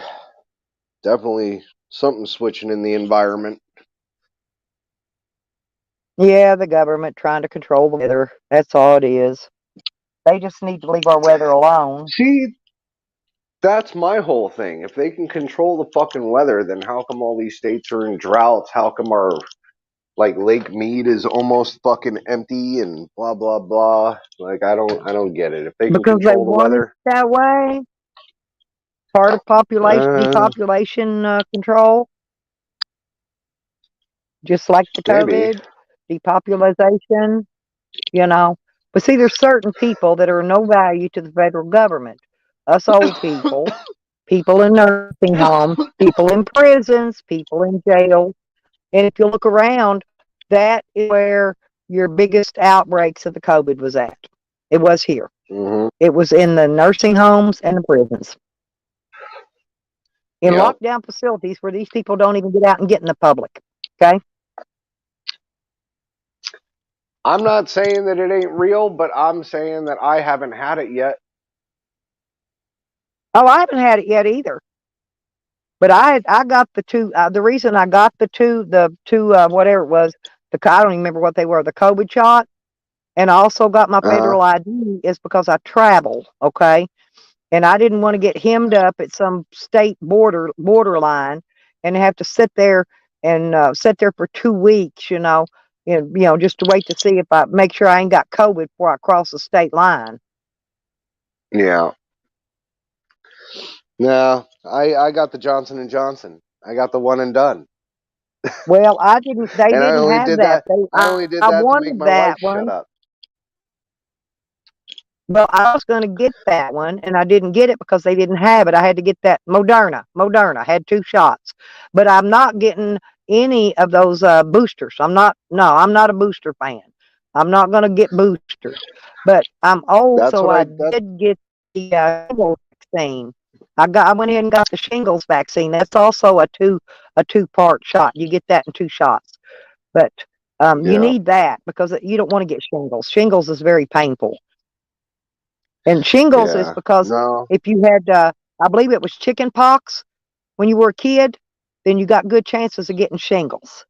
Definitely something switching in the environment.
Yeah, the government trying to control the weather. That's all it is. They just need to leave our weather alone.
See, that's my whole thing. If they can control the fucking weather, then how come all these states are in droughts? How come our like Lake Mead is almost fucking empty and blah blah blah? Like I don't get it. If they can
Because they
control the
want it
weather,
that way. Part of population
uh,
depopulation control, just like the
maybe.
COVID depopulation, you know. But see, there's certain people that are no value to the federal government. Us old people, people in nursing homes, people in prisons, people in jail. And if you look around, that is where your biggest outbreaks of the COVID was at. It was here.
Hmm.
It was in the nursing homes and the prisons. In
Yep.
lockdown facilities where these people don't even get out and get in the public. Okay?
I'm not saying that it ain't real, but I'm saying that I haven't had it yet.
Oh, I haven't had it yet either. But I got the two. The reason I got the two whatever it was, I don't even remember what they were. The COVID shot, and I also got my
Uh,
federal ID is because I travel. Okay, and I didn't want to get hemmed up at some state borderline and have to sit there and sit there for 2 weeks. And just to wait to see if I make sure I ain't got COVID before I cross the state line.
yeah. No, I got the Johnson and Johnson. I got the one and done,
Well, I didn't. They
and I
didn't
only
have
did
that.
that. I only did
I
that to make
wanted
my wife
that
shut
one.
up.
Well, I was going to get that one, and I didn't get it because they didn't have it. I had to get that Moderna. Moderna had 2 shots, but I'm not getting any of those boosters. I'm not. No, I'm not a booster fan. I'm not going to get boosters. But I'm old,
That's
so
what
I
that.
did get the shingles vaccine. I went ahead and got the shingles vaccine. That's also a 2-part shot. You get that in 2 shots, but you
Yeah,
need that because you don't want to get shingles. Shingles is very painful. And shingles is
yeah.
because
No,
if you had, I believe it was chicken pox when you were a kid, then you got good chances of getting shingles.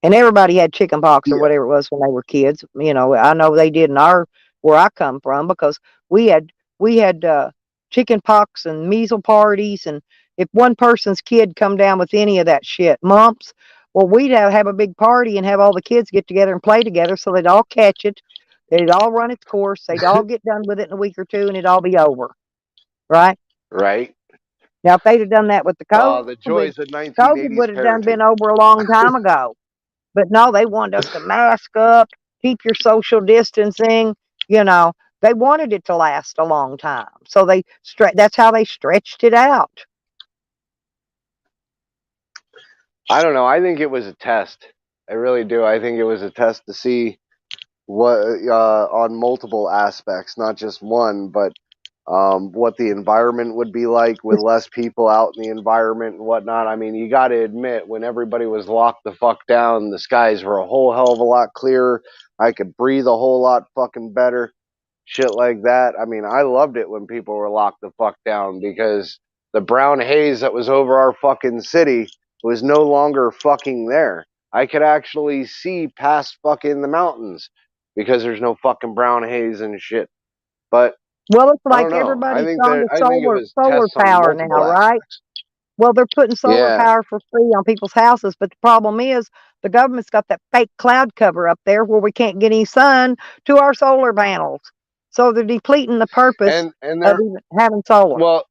And everybody had chicken pox or
yeah,
whatever it was when they were kids. I know they did in where I come from because we had chicken pox and measles parties, and if one person's kid come down with any of that shit, mumps, well, we'd have a big party and have all the kids get together and play together so they'd all catch it. They'd all run its course. They'd all get done with it in a week or two, and it'd all be over. Right
right.
now, if they'd have done that with the
Oh, the
COVID,
joys of
COVID
1980s
would have done been
parenting.
over a long time ago. But no, they wanted us to mask up, keep your social distancing. You know, they wanted it to last a long time. So that's how they stretched it out.
I don't know. I think it was a test. I really do. I think it was a test to see what on multiple aspects, not just one, but what the environment would be like with less people out in the environment and whatnot. I mean, you got to admit, when everybody was locked the fuck down, the skies were a whole hell of a lot clearer. I could breathe a whole lot fucking better. Shit like that. I mean, I loved it when people were locked the fuck down because the brown haze that was over our fucking city was no longer fucking there. I could actually see past fucking the mountains because there's no fucking brown haze and shit. But
Well, it's
I don't
like
know.
everybody's gone to
I think it was
solar
tests on
power now,
multiple
right?
aspects.
Well, they're putting solar
Yeah.
power for free on people's houses, but the problem is the government's got that fake cloud cover up there where we can't get any sun to our solar panels. So they're depleting the purpose
And
of
they're
even having solar.
well,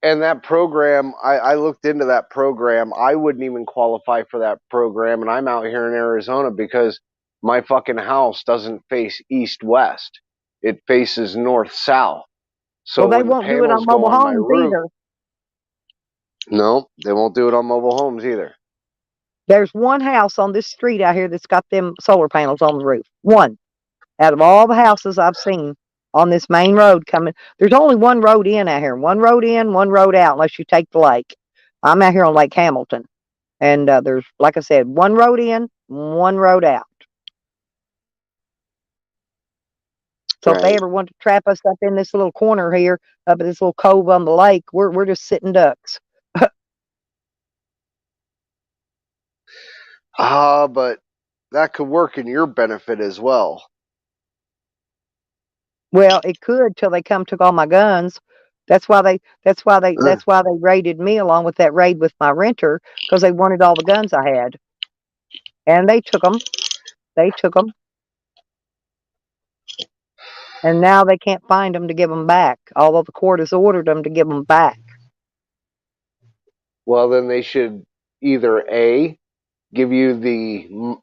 and that program, I looked into that program. I wouldn't even qualify for that program, and I'm out here in Arizona because my fucking house doesn't face east-west. It faces north-south. So
Well, they
when the
won't do it on
panels go
mobile
on my
homes
roof,
either.
no, they won't do it on mobile homes either.
There's one house on this street out here that's got them solar panels on the roof. One out of all the houses I've seen on this main road coming. There's only one road in out here. One road in, one road out, unless you take the lake. I'm out here on Lake Hamilton. And there's, like I said, one road in, one road out. So if they
Right.
ever want to trap us up in this little corner here, up at this little cove on the lake, we're just sitting ducks.
But that could work in your benefit as well.
Well, it could till they come took all my guns. That's why they raided me along with that raid with my renter, because they wanted all the guns I had. And they took them. They took them. And now they can't find them to give them back, although the court has ordered them to give them back.
Well, then they should either A, give you the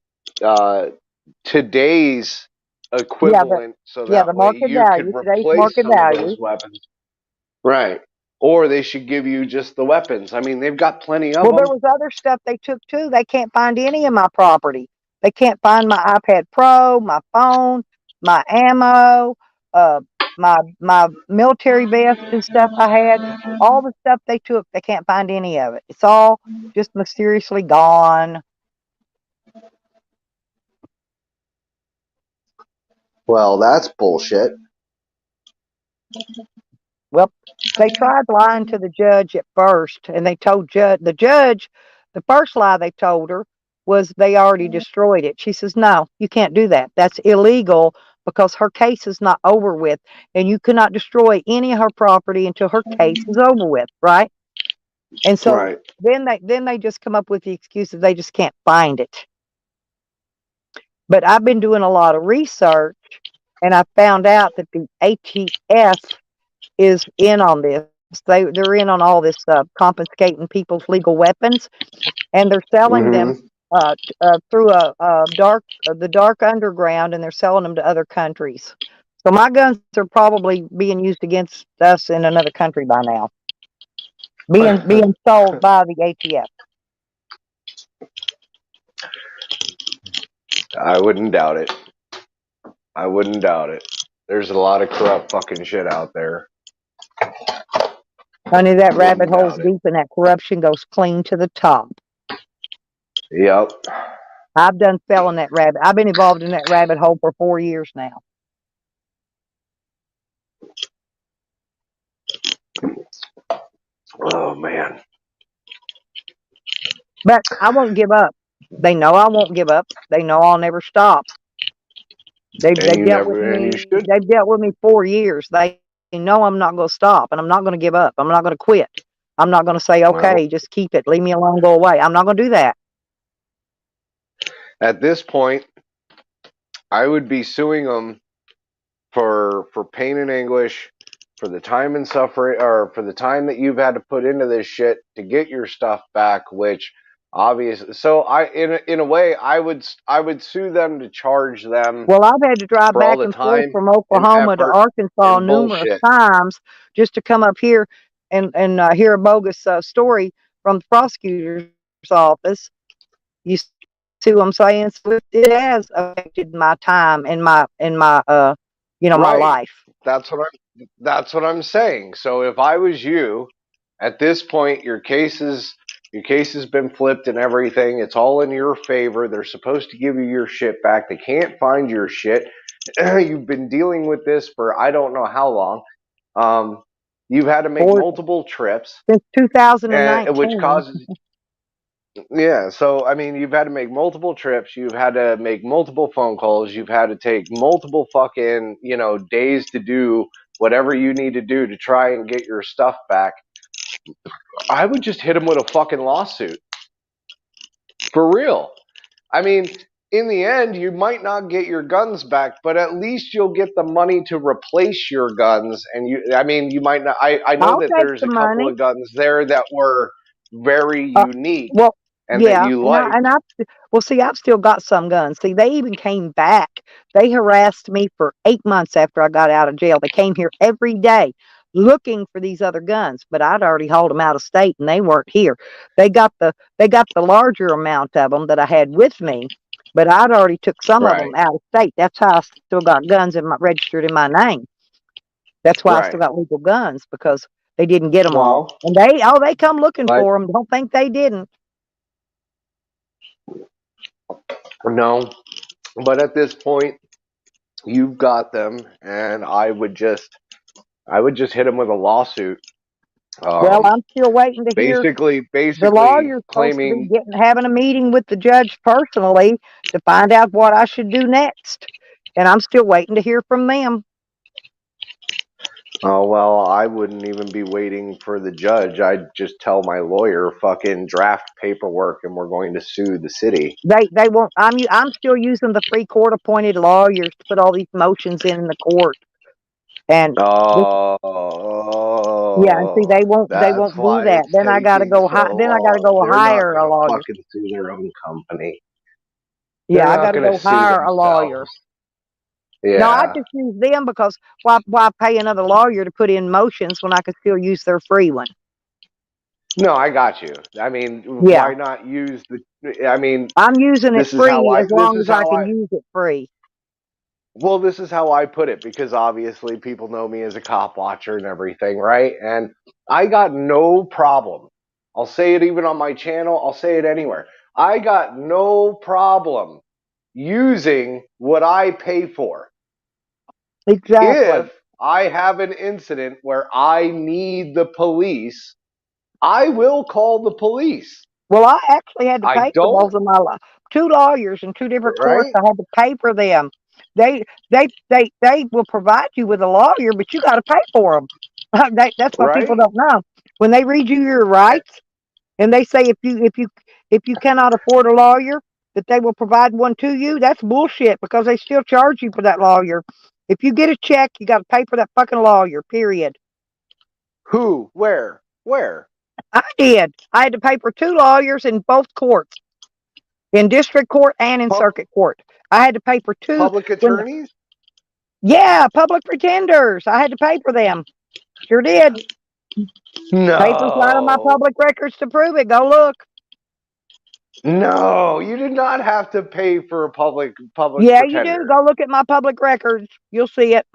today's equivalent so
Yeah,
that
the
way
market
you could
value, today's
replace
market
some of
value.
those weapons. Right. Or they should give you just the weapons. I mean, they've got plenty of
Well, there
them.
was other stuff they took too. They can't find any of my property. They can't find my iPad Pro, my phone, my ammo, my military vest and stuff I had. All the stuff they took, they can't find any of it. It's all just mysteriously gone.
Well, that's bullshit.
Well, they tried lying to the judge at first, and they told the judge, the first lie they told her was they already destroyed it. She says, "No, you can't do that. That's illegal because her case is not over with, and you cannot destroy any of her property until her case is over with, right?" And so
Right.
then they just come up with the excuse that they just can't find it. But I've been doing a lot of research, and I found out that the ATF is in on this. They're in on all this confiscating people's legal weapons, and they're selling them through the dark underground, and they're selling them to other countries. So my guns are probably being used against us in another country by now, being sold by the ATF.
I wouldn't doubt it. I wouldn't doubt it. There's a lot of corrupt fucking shit out there.
Honey, that rabbit
Wouldn't
hole's
doubt it.
deep, and that corruption goes clean to the top.
Yep.
I've done fell in that rabbit. I've been involved in that rabbit hole for 4 years now.
Oh man.
But I won't give up. They know I won't give up. They know I'll never stop. They've dealt with me.
You should.
They've dealt with me 4 years. They know I'm not going to stop, and I'm not going to give up. I'm not going to quit. I'm not going to say, okay,
Well,
just keep it, leave me alone, go away. I'm not going to do that.
at this point, I would be suing them for pain and anguish, for the time and suffering, or for the time that you've had to put into this shit to get your stuff back. Which obviously, so in a way, I would sue them to charge them
Well, I've had to drive
for all
back
the
and forth
time
from
and
Oklahoma to
effort
Arkansas
and
numerous
bullshit.
times just to come up here and hear a bogus story from the prosecutor's office. You see what I'm saying? So it has affected my time and my my
Right.
life.
That's what I'm saying. So if I was you, at this point, your case has been flipped and everything. It's all in your favor. They're supposed to give you your shit back. They can't find your shit. You've been dealing with this for I don't know how long. You've had to make
Or
multiple trips,
since
and which
2019.
causes yeah. So I mean, you've had to make multiple trips. You've had to make multiple phone calls. You've had to take multiple fucking days to do whatever you need to do to try and get your stuff back. I would just hit them with a fucking lawsuit. For real. I mean, in the end, you might not get your guns back, but at least you'll get the money to replace your guns. And you might not. I know
I'll
that
take
there's
the
a couple
money.
of guns there that were very
Uh,
unique
well,
and that
yeah,
you
and I
liked.
and I well, see, I've still got some guns. See, they even came back. They harassed me for 8 months after I got out of jail. They came here every day looking for these other guns, but I'd already hauled them out of state, and they weren't here. They got the larger amount of them that I had with me, but I'd already took some of them
Right,
out of state. That's how I still got guns registered in my name. That's why I still
right.
got legal guns because they didn't get them all.
Well,
And they come looking
like,
for them. Don't think they didn't.
no. But at this point, you've got them, and I would just hit them with a lawsuit.
Well,
Um,
I'm still waiting to hear. The
basically
lawyer's supposed to be
claiming.
having a meeting with the judge personally to find out what I should do next. And I'm still waiting to hear from them.
Oh, well, I wouldn't even be waiting for the judge. I'd just tell my lawyer, fucking draft paperwork, and we're going to sue the city.
They won't. I'm still using the free court appointed lawyers to put all these motions in the court. And this, yeah, and see,
Oh,
they won't
that's
do
why
that.
it's
Then I got to
taking
go.
so
Then I got to
long.
go
They're not
hire
going
a
to
lawyer.
fucking sue their own company.
Yeah,
They're
I
not
got to
going to
go
sue
hire a lawyer.
themselves.
No, I
Yeah.
just use them because why pay another lawyer to put in motions when I could still use their free one?
No, I got you. I mean,
Yeah,
why not use the? I mean,
I'm using it
this is how
free
I.
as
This
long
is
as I
how
can
I.
use it free.
Well, this is how I put it because obviously people know me as a cop watcher and everything, right? And I got no problem. I'll say it even on my channel, I'll say it anywhere. I got no problem using what I pay for.
Exactly.
If I have an incident where I need the police, I will call the police.
Well, I actually had to
I
pay for
don't,
both of my two lawyers in two different courts.
right?
I had to pay for them. They will provide you with a lawyer, but you got to pay for them. That's what people
Right?
don't know. When they read you your rights, and they say if you cannot afford a lawyer, that they will provide one to you, that's bullshit because they still charge you for that lawyer. If you get a check, you got to pay for that fucking lawyer, period.
Who? Where? Where?
I did. I had to pay for two lawyers in both courts, in district court and in
Pub-
circuit court. I had to pay for two
public
when,
attorneys?
yeah, public pretenders. I had to pay for them. Sure did. Papers right on my
No.
public records to prove it. Go look.
No, you did not have to pay for a public
Yeah, you do.
pretender.
Go look at my public records. You'll see it.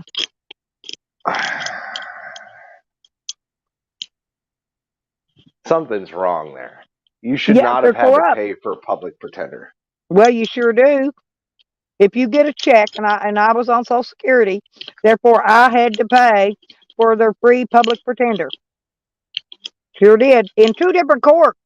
Something's wrong there. You should
Yeah,
not
they're
have had to
corrupt.
pay for a public pretender.
Well, you sure do. If you get a check, and I was on Social Security, therefore I had to pay for their free public pretender. Sure did. In two different courts.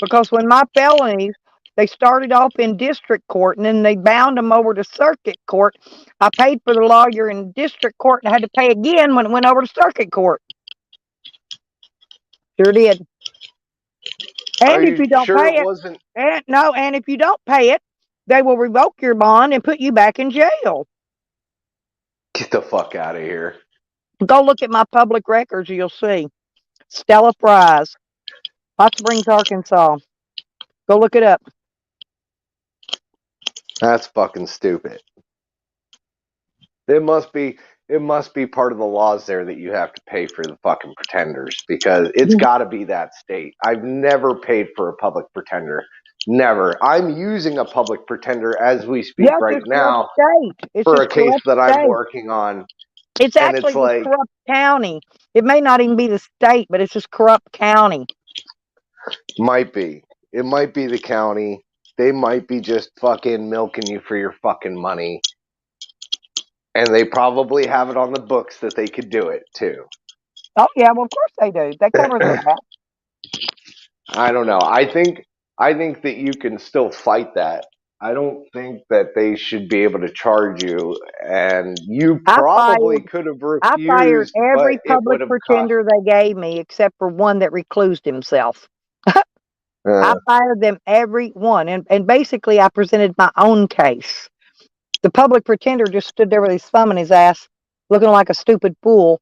Because when my felonies, they started off in district court and then they bound them over to circuit court. I paid for the lawyer in district court and I had to pay again when it went over to circuit court. Sure did.
Are
And if
you
you don't
sure
pay
it
it,
wasn't?
and if you don't pay it, they will revoke your bond and put you back in jail.
Get the fuck out of here.
Go look at my public records, you'll see. Stella Fries, Hot Springs, Arkansas. Go look it up.
That's fucking stupid. It must be part of the laws there that you have to pay for the fucking pretenders because it's got to be that state. I've never paid for a public pretender. Never. I'm using a public pretender as we speak
Yes,
right
it's corrupt
now
state. It's
for a
just
case
corrupt
that I'm
state.
working on.
It's
And
actually
it's
just
like,
corrupt county. It may not even be the state, but it's just corrupt county.
might be. It might be the county. They might be just fucking milking you for your fucking money. And they probably have it on the books that they could do it too.
Oh yeah, well of course they do. They cover their ass.
I don't know. I think that you can still fight that. I don't think that they should be able to charge you, and you
I
probably
fired
could have
I fired
refused, but
every
it would
public
have cost.
pretender they gave me except for one that reclused himself. I
Uh,
fired them every one, and basically I presented my own case. The public pretender just stood there with his thumb in his ass, looking like a stupid fool,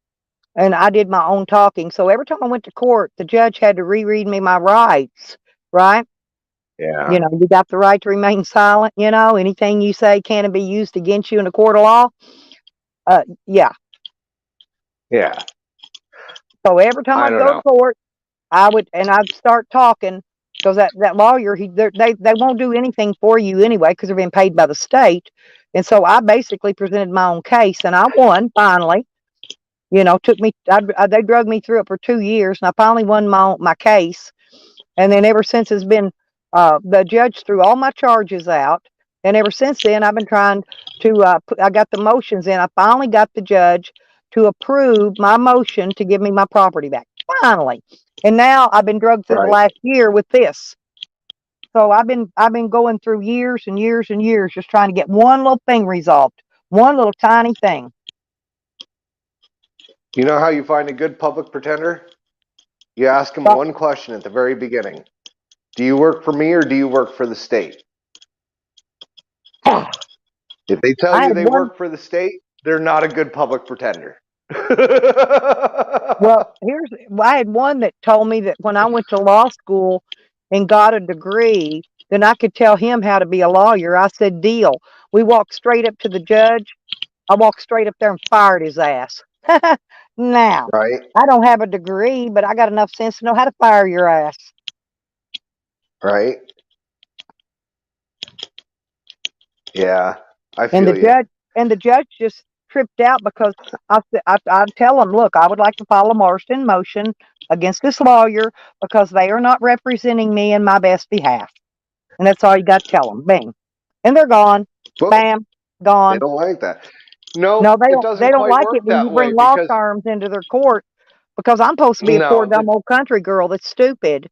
and I did my own talking. So every time I went to court, the judge had to reread me my rights, right?
yeah,
You got the right to remain silent. Anything you say can't be used against you in a court of law. Yeah.
yeah.
So every time
I
I'd
don't
go to
know.
court, I'd start talking because that lawyer, they won't do anything for you anyway because they're being paid by the state. And so I basically presented my own case, and I won finally. Took me. They drug me through it for 2 years, and I finally won my case. And then ever since it's been, the judge threw all my charges out, and ever since then I've been trying to. I got the motions in. I finally got the judge to approve my motion to give me my property back. Finally, and now I've been drugged through the
Right.
last year with this. So I've been going through years and years and years just trying to get one little thing resolved, one little tiny thing.
You know how you find a good public pretender? You ask them
So
one question at the very beginning. Do you work for me or do you work for the state? If they tell
I
you
had
they
one.
work for the state, they're not a good public pretender.
Well, I had one that told me that when I went to law school and got a degree, then I could tell him how to be a lawyer. I said, deal. We walked straight up to the judge. I walked straight up there and fired his ass. Now,
Right?
I don't have a degree, but I got enough sense to know how to fire your ass.
Right? Yeah, I
And the
feel you.
judge and the judge just tripped out because I'd tell him, look, I would like to file a Marston motion against this lawyer because they are not representing me in my best behalf. And that's all you got to tell them. Bing. And they're gone.
Boom.
Bam.
They
Gone.
don't like that. No,
No, they
it
don't they
doesn't
don't
quite
like
work
it when you
that
bring
way
law
because
terms into their court because I'm supposed to be a poor
no,
dumb old country girl that's stupid.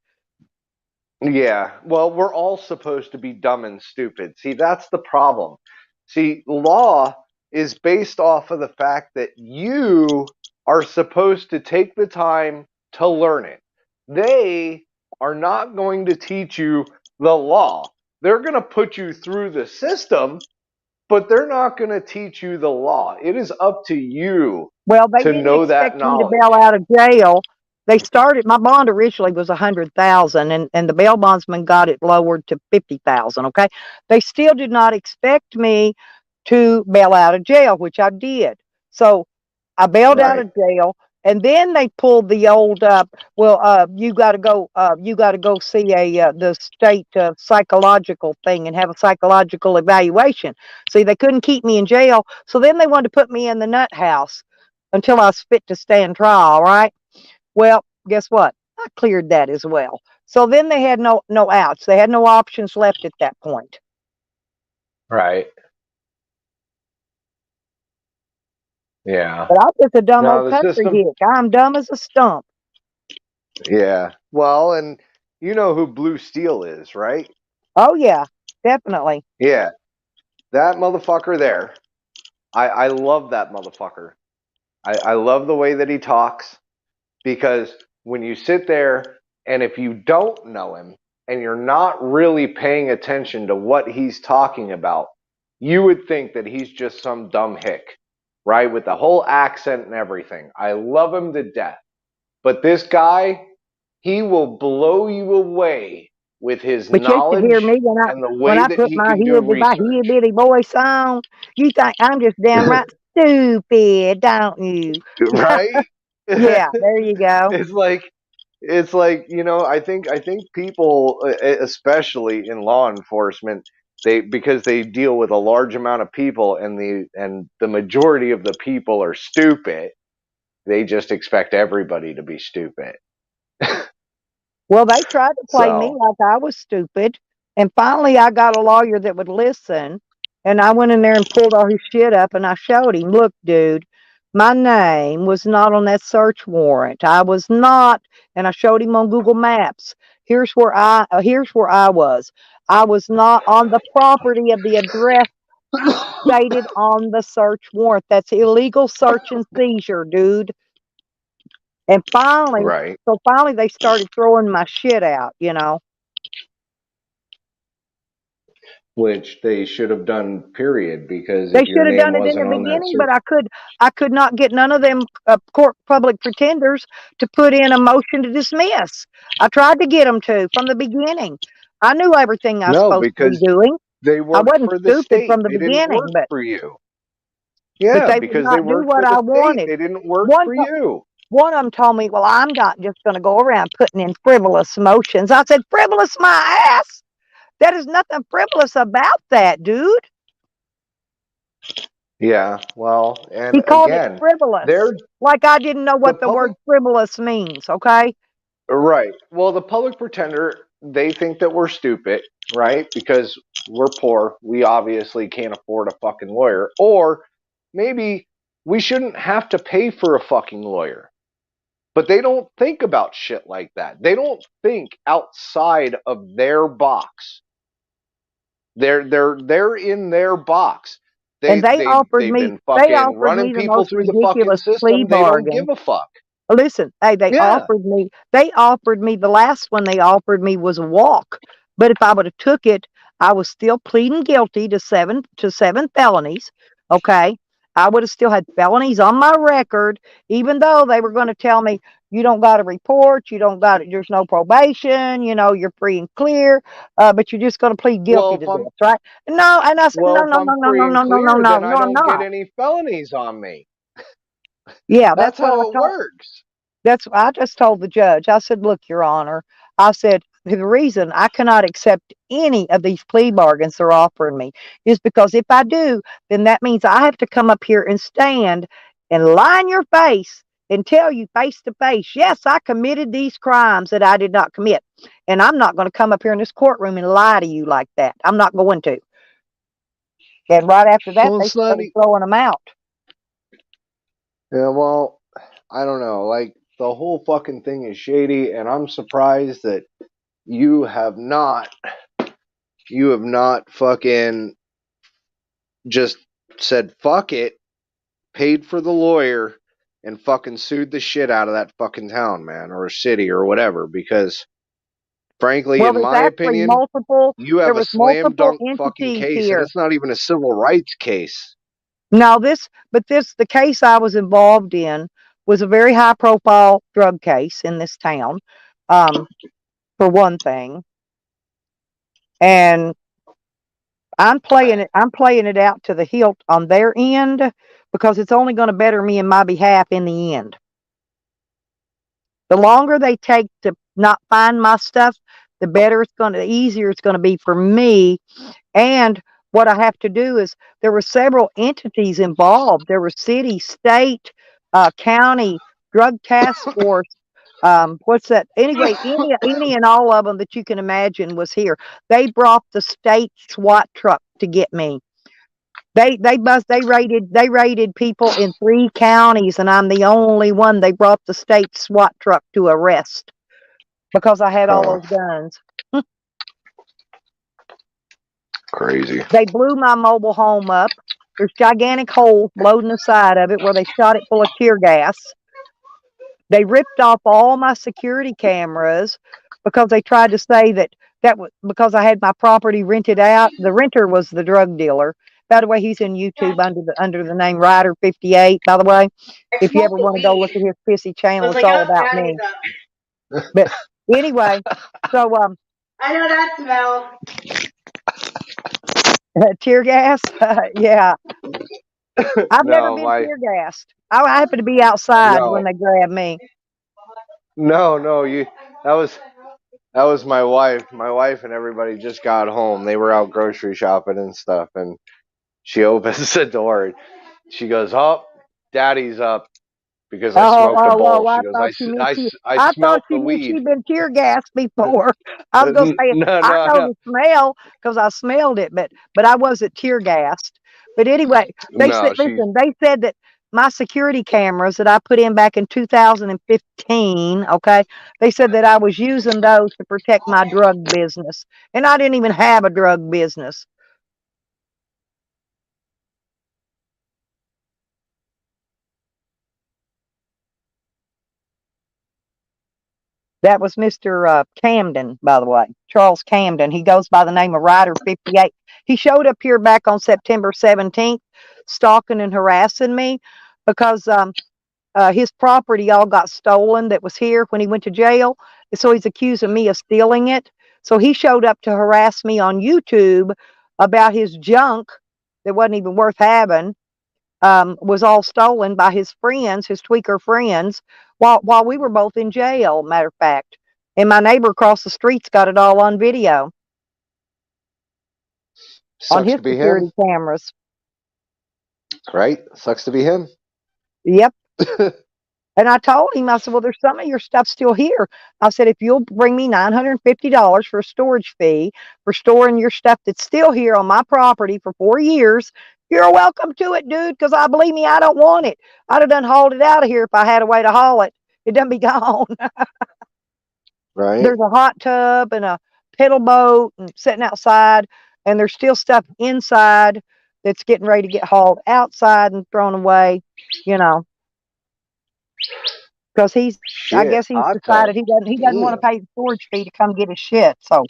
yeah. Well, we're all supposed to be dumb and stupid. See, that's the problem. See, law is based off of the fact that you are supposed to take the time to learn it. They are not going to teach you the law. They're going to put you through the system, but they're not going to teach you the law. It is up to you
Well, they
to
didn't
know that
expect me to bail
knowledge.
out of jail. They started my bond originally was 100,000, and the bail bondsman got it lowered to 50,000. Okay, they still did not expect me to bail out of jail, which I did. So I bailed out
Right.
of jail, and then they pulled the old you got to go see the state psychological thing and have a psychological evaluation. See, they couldn't keep me in jail, so then they wanted to put me in the nut house until I was fit to stand trial, right? Well, guess what? I cleared that as well. So then they had no outs. They had no options left at that point.
Right. Yeah.
But I'm just a dumb old
No, the
country
system.
hick. I'm dumb as a stump.
Yeah. Well, and you know who Blue Steel is, right?
Oh yeah, definitely.
Yeah. That motherfucker there. I love that motherfucker. I love the way that he talks because when you sit there and if you don't know him and you're not really paying attention to what he's talking about, you would think that he's just some dumb hick, right? With the whole accent and everything. I love him to death. But this guy, he will blow you away with his
But you should hear
knowledge
me when I
and the
when
way
I
that
put
he can do
my
research.
hillbilly voice on. You think I'm just downright stupid, don't you?
Right?
Yeah, there you go.
it's like it's like, I think people, especially in law enforcement, they because they deal with a large amount of people and the majority of the people are stupid, they just expect everybody to be stupid.
Well, they tried to play me
So,
like I was stupid, and finally I got a lawyer that would listen, and I went in there and pulled all his shit up, and I showed him, look, dude, my name was not on that search warrant. I was not, and I showed him on Google Maps. Here's where I was. I was not on the property of the address stated on the search warrant. That's illegal search and seizure, dude. And
Right.
finally they started throwing my shit out, you know.
Which they should have done, period, because
They
if your
should have
name
done it in the
wasn't on that
beginning,
search.
but I could not get none of them court public pretenders to put in a motion to dismiss. I tried to get them to from the beginning. I knew everything I was
No,
supposed to be
because
doing.
they
I
worked
wasn't
for the
stupid
state.
from the
They didn't work
beginning,
for you.
but
Yeah,
they would
because they
not do
worked
what
for
I
the state.
wanted.
They didn't work
One
for
to-
you.
one of them told me, "Well, I'm not just going to go around putting in frivolous motions." I said, "Frivolous my ass! There is nothing frivolous about that, dude."
Yeah, well,
He
and
called it
again,
frivolous,
they're
like I didn't know
the
what the word
public.
frivolous means. Okay.
Right. Well, the public pretender, they think that we're stupid, right? Because we're poor. We obviously can't afford a fucking lawyer. Or maybe we shouldn't have to pay for a fucking lawyer. But they don't think about shit like that. They don't think outside of their box. They're in their box.
And
They've been
they
fucking
offered
running
me the
people
most
through the fucking
ridiculous plea
system. They don't
bargain.
give a fuck.
Listen, hey,
Yeah.
they offered me, the last one they offered me was a walk. But if I would have took it, I was still pleading guilty to seven felonies. Okay. I would have still had felonies on my record, even though they were going to tell me, you don't got to report, there's no probation, you're free and clear, but you're just going to plead
Well,
guilty to this, right? No, and I said, no,
if
no, no,
I'm
no,
free
no,
and
no, no, no,
clear,
no,
then I
no, I'm
don't get
not.
any felonies on me.
Yeah,
That's
that's what I
how it
told.
works.
I just told the judge. I said, "Look, Your Honor," I said, "the reason I cannot accept any of these plea bargains they're offering me is because if I do, then that means I have to come up here and stand and lie in your face and tell you face to face, yes, I committed these crimes that I did not commit. And I'm not going to come up here in this courtroom and lie to you like that. I'm not going to." And right after that,
Well,
they
it's not.
started throwing them out.
Yeah, well, I don't know. Like, the whole fucking thing is shady, and I'm surprised that you have not, fucking just said fuck it, paid for the lawyer, and fucking sued the shit out of that fucking town, man, or city or whatever. Because, frankly,
Well,
in my opinion, you
there
have a
was
slam
multiple
dunk fucking
entities
case, and
here.
it's not even a civil rights case.
Now the case I was involved in was a very high profile drug case in this town, for one thing. And I'm playing it out to the hilt on their end because it's only going to better me in my behalf in the end. The longer they take to not find my stuff, the easier it's going to be for me. And what I have to do is there were several entities involved. There were city, state, county, drug task force. What's that? Anyway, any and all of them that you can imagine was here. They brought the state SWAT truck to get me. They raided people in 3 counties, and I'm the only one they brought the state SWAT truck to arrest because I had all
Oh,
those guns.
crazy.
They blew my mobile home up. There's gigantic holes blowed in the side of it where they shot it full of tear gas. They ripped off all my security cameras because they tried to say that was because I had my property rented out. The renter was the drug dealer. By the way, he's in YouTube under the name Ryder58. By the way, if you ever want to go look at his pissy channel, it's all about me. But anyway, so
I know that smell.
tear gas, yeah. I've never
No,
been tear gassed. I happened to be outside when they grabbed me.
no, that was my wife. My wife and everybody just got home. They were out grocery shopping and stuff, and she opens the door. She goes, "Oh, Daddy's up," because I smoked a bowl.
I
She goes,
thought you meant
I smelt the
you meant
weed."
she'd been tear gassed before. I was gonna say
No,
I know
no,
the smell because I smelled it, but I wasn't tear gassed. But anyway, they
no.
said, listen, they said that my security cameras that I put in back in 2015, okay, they said that I was using those to protect my drug business. And I didn't even have a drug business. That was Mr. Camden, by the way, Charles Camden. He goes by the name of Ryder 58. He showed up here back on September 17th, stalking and harassing me because his property all got stolen that was here when he went to jail. So he's accusing me of stealing it. So he showed up to harass me on YouTube about his junk that wasn't even worth having. Was all stolen by his friends, his tweaker friends, while we were both in jail, matter of fact. And my neighbor across the street's got it all on video on
Sucks
his
to be
security
him,
cameras.
right? Sucks to be him.
Yep. And I told him, I said, well, there's some of your stuff still here. I said, if you'll bring me $950 for a storage fee for storing your stuff that's still here on my property for 4 years, you're welcome to it, dude, because I believe me, I don't want it. I'd have done hauled it out of here if I had a way to haul it. It done be gone.
Right?
There's a hot tub and a pedal boat and sitting outside, and there's still stuff inside that's getting ready to get hauled outside and thrown away, you know. Because I
Shit,
guess he's
hot tub.
decided he doesn't want to
Damn.
pay the storage fee to come get his shit. So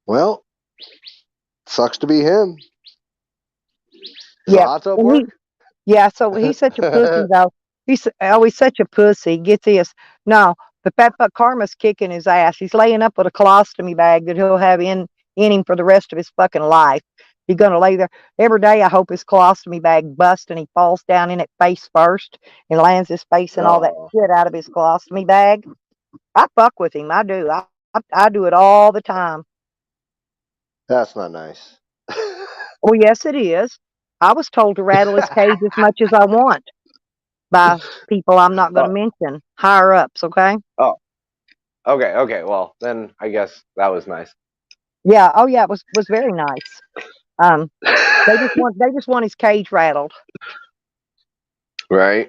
Well, sucks to be him. Does
yeah,
the hot tub
and
work?
so he's such a pussy though. He's such a pussy. Get this, no, the fat fuck karma's kicking his ass. He's laying up with a colostomy bag that he'll have in him for the rest of his fucking life. He's gonna lay there every day. I hope his colostomy bag busts and he falls down in it face first and lands his face and all that
Oh,
shit out of his colostomy bag. I fuck with him. I do. I do it all the time.
that's not nice.
Oh, yes, it is. I was told to rattle his cage as much as I want by people I'm not going to
Oh,
mention, higher ups. Okay.
oh, okay, okay. Well, then I guess that was nice.
Yeah. Oh, yeah. It was very nice. They just want his cage rattled.
Right?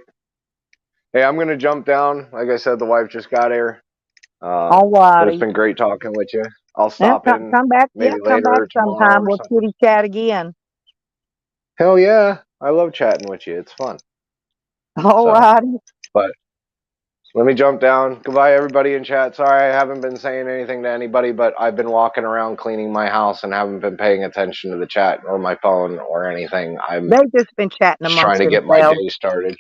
Hey, I'm gonna jump down. Like I said, the wife just got here.
All
But it's
righty.
been great talking with you. I'll
Yeah,
stop in
come back. Yeah,
maybe
come back
later or tomorrow
sometime.
or
We'll
something.
kitty chat again.
Hell yeah. I love chatting with you. It's fun.
All
So,
righty.
but let me jump down. Goodbye, everybody in chat. Sorry I haven't been saying anything to anybody, but I've been walking around cleaning my house and haven't been paying attention to the chat or my phone or anything. I'm
They've just been chatting
just trying
amongst
to get my
themselves.
day started.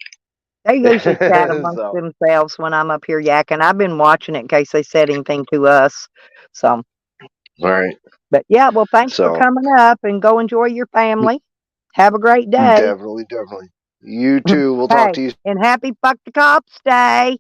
They usually chat amongst
So,
themselves when I'm up here yakking. I've been watching it in case they said anything to us. So.
All right.
But yeah, well, thanks for
So,
coming up and go enjoy your family. Have a great day.
definitely, definitely. You too. We'll talk
Hey,
to you.
and happy Fuck the Cops Day.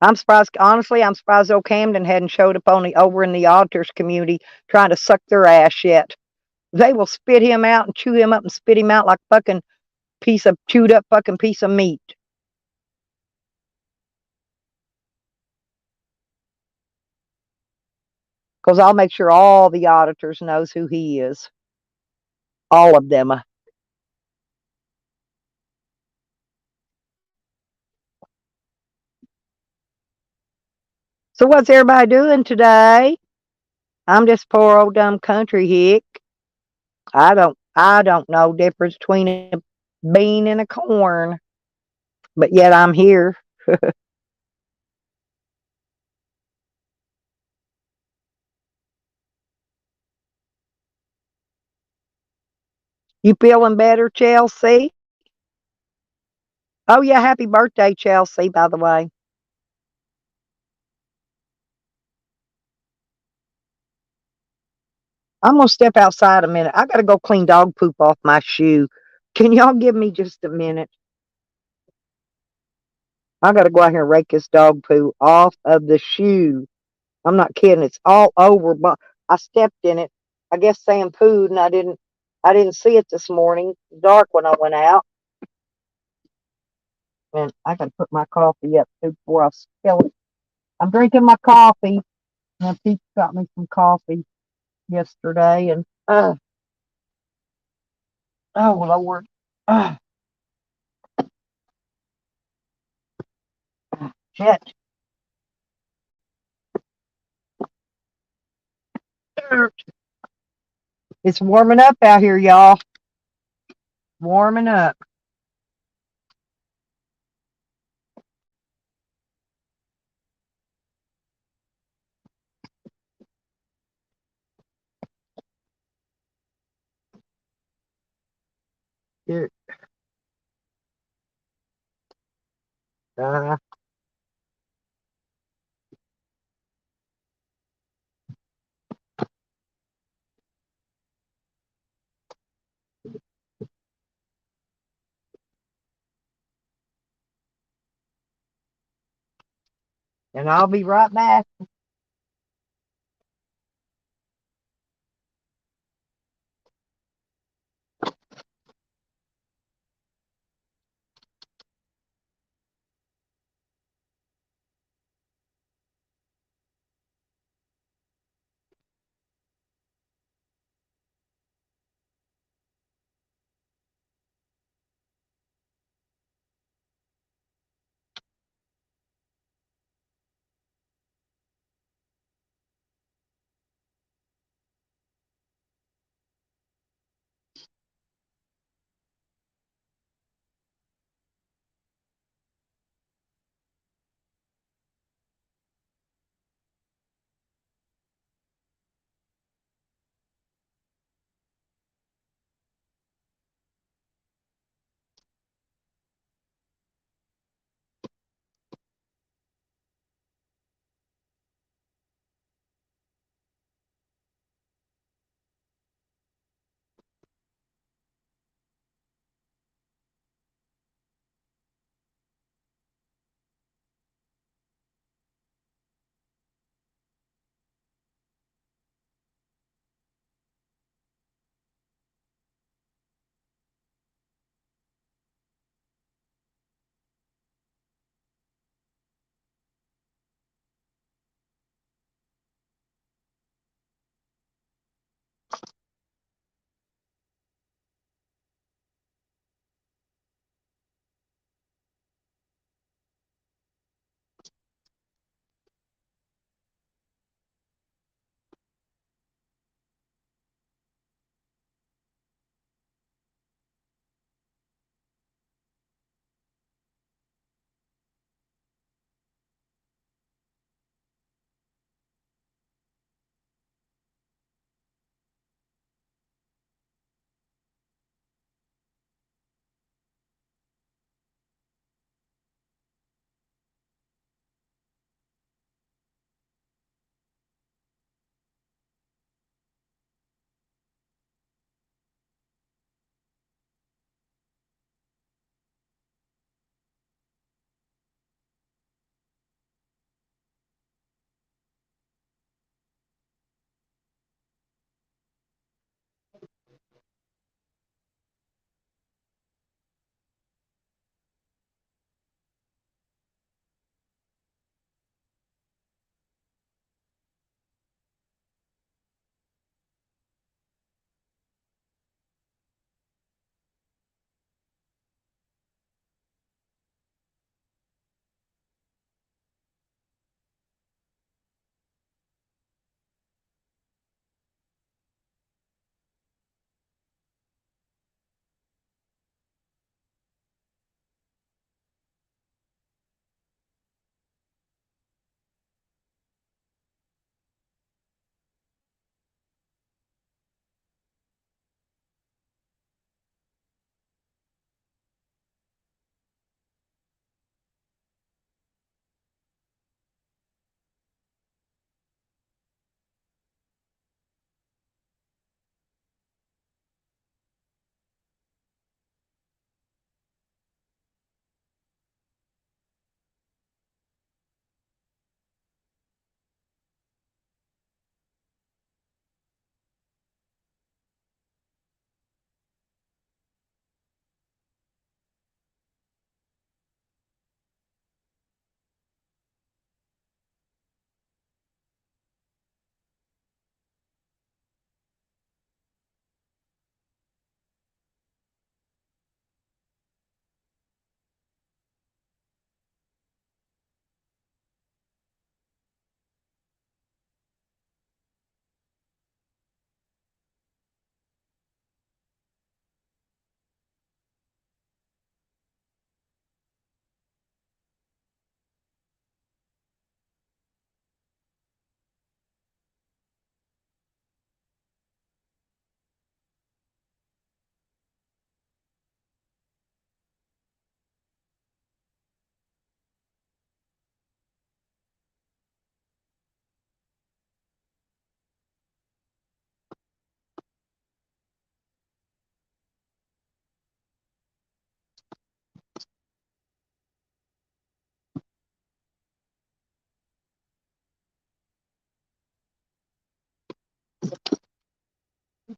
I'm surprised, honestly, I'm surprised old Camden hadn't showed up over in the auditors community trying to suck their ass yet. They will spit him out and chew him up and spit him out like fucking piece of chewed up fucking piece of meat. Because I'll make sure all the auditors knows who he is. All of them. So what's everybody doing today? I'm just poor old dumb country hick. I don't know difference between a bean and a corn, but yet I'm here. You feeling better, Chelsea? Oh yeah, happy birthday, Chelsea, by the way. I'm gonna step outside a minute. I gotta go clean dog poop off my shoe. Can y'all give me just a minute? I gotta go out here and rake this dog poo off of the shoe. I'm not kidding. It's all over, but I stepped in it. I guess Sam pooed and I didn't see it this morning. Dark when I went out. And I gotta put my coffee up too before I spill it. I'm drinking my coffee. My Pete got me some coffee yesterday, and oh Lord, uh, shit. It's warming up out here, y'all. Warming up. Here, uh, and I'll be right back.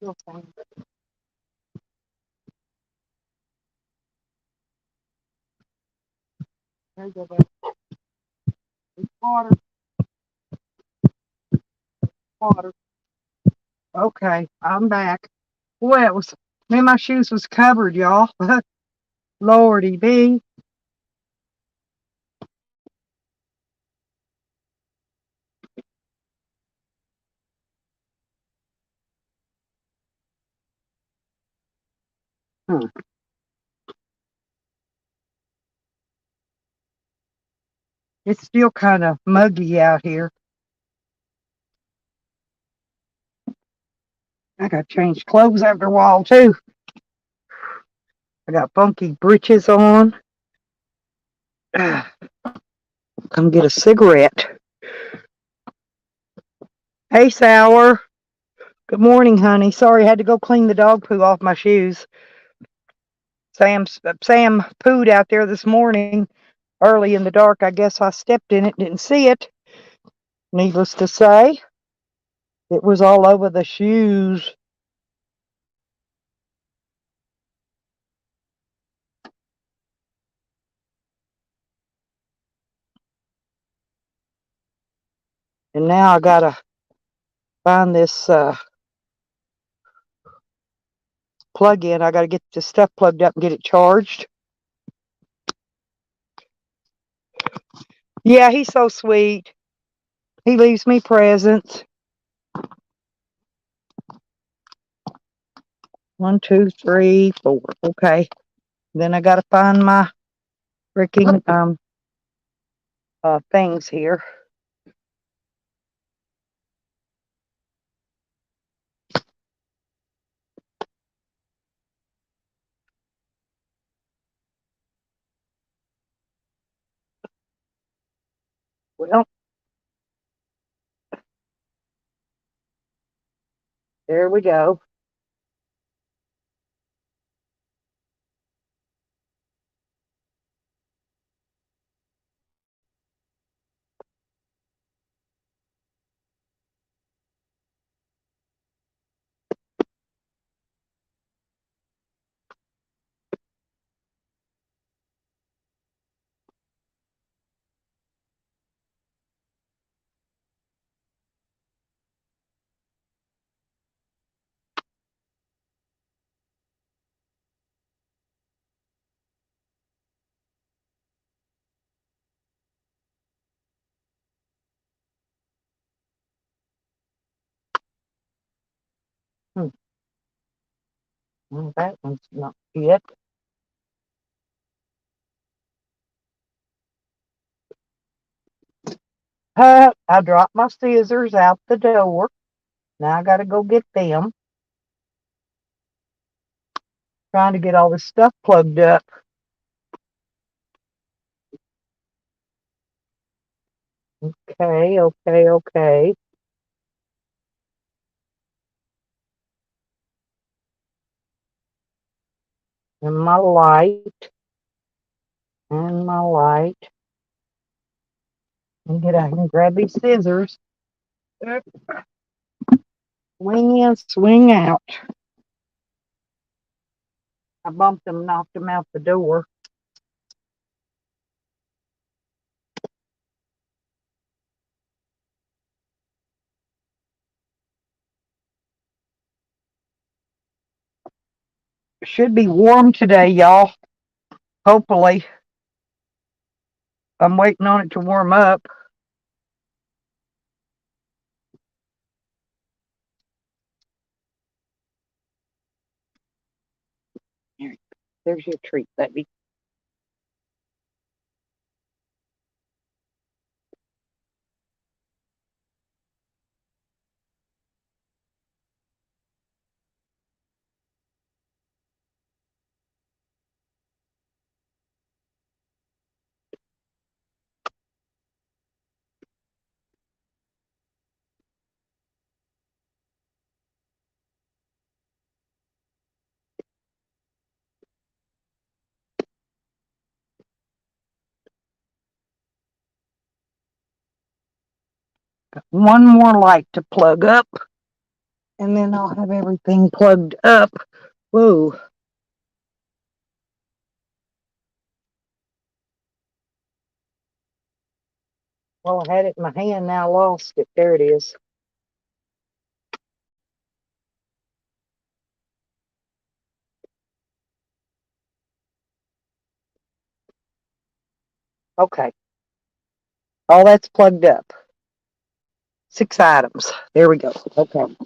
There you go, baby. Water, water. Okay, I'm back. Boy, it was me. My shoes was covered, y'all. Lordy be. Hmm. It's still kind of muggy out here. I got to change clothes after a while too. I got funky breeches on. Come get a cigarette. Hey, Sour. Good morning, honey. Sorry, I had to go clean the dog poo off my shoes. Sam pooed out there this morning early in the dark. I guess I stepped in it, didn't see it. Needless to say, it was all over the shoes. And now I gotta find this plug in. I gotta get this stuff plugged up and get it charged. Yeah, he's so sweet. He leaves me presents. 1, 2, 3, 4. Okay. Then I gotta find my freaking things here. Well, there we go. Hmm. Well, that one's not it. I dropped my scissors out the door. Now I gotta go get them. Trying to get all this stuff plugged up. Okay, okay, okay. And my light. And my light. And get out and grab these scissors. Swing in, swing out. I bumped them, knocked them out the door. It should be warm today, y'all. Hopefully. I'm waiting on it to warm up. There's your treat, baby. One more light to plug up. And then I'll have everything plugged up. Whoa. Well, I had it in my hand, now I lost it. There it is. Okay. All that's plugged up. 6 items. There we go. Okay.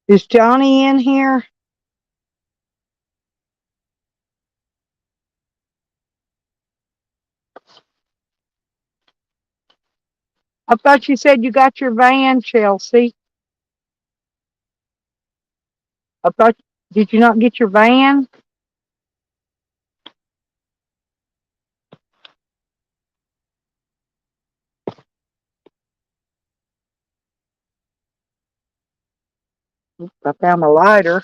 Is Johnny in here? I thought you said you got your van, Chelsea. I thought, did you not get your van? I found my lighter.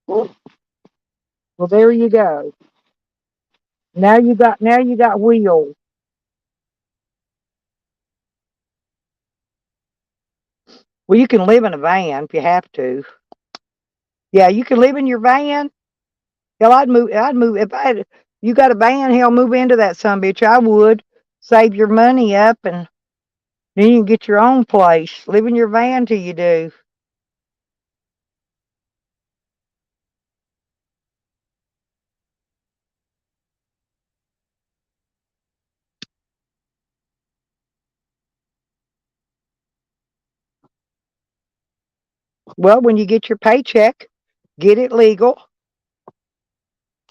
Well, there you go. Now you got wheels. Well, you can live in a van if you have to. Yeah, you can live in your van. Hell, I'd move if I had. You got a van? Hell, move into that sumbitch. I would save your money up, and then you can get your own place. Live in your van till you do. Well, when you get your paycheck, get it legal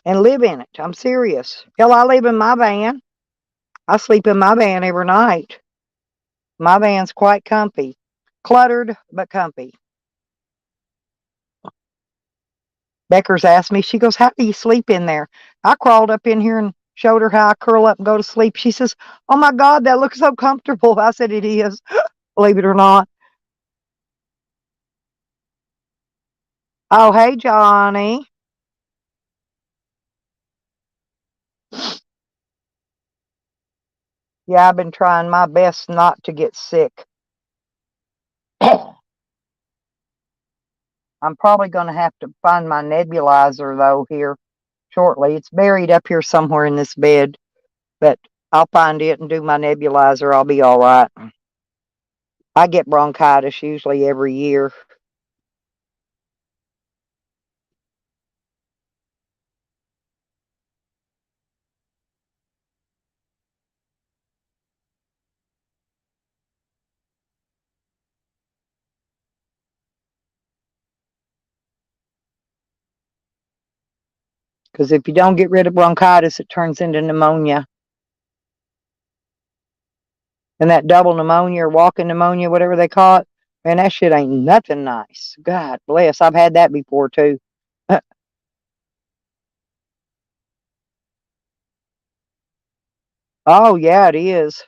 and live in it. I'm serious. Hell, I live in my van. I sleep in my van every night. My van's quite comfy. Cluttered, but comfy. Becker's asked me, she goes, how do you sleep in there? I crawled up in here and showed her how I curl up and go to sleep. She says, oh my God, that looks so comfortable. I said, it is, believe it or not. Oh, hey, Johnny. Yeah, I've been trying my best not to get sick. I'm probably going to have to find my nebulizer, though, here shortly. It's buried up here somewhere in this bed, but I'll find it and do my nebulizer. I'll be all right. I get bronchitis usually every year. Because if you don't get rid of bronchitis, it turns into pneumonia. And that double pneumonia or walking pneumonia, whatever they call it, man, that shit ain't nothing nice. God bless. I've had that before, too. Oh, yeah, it is.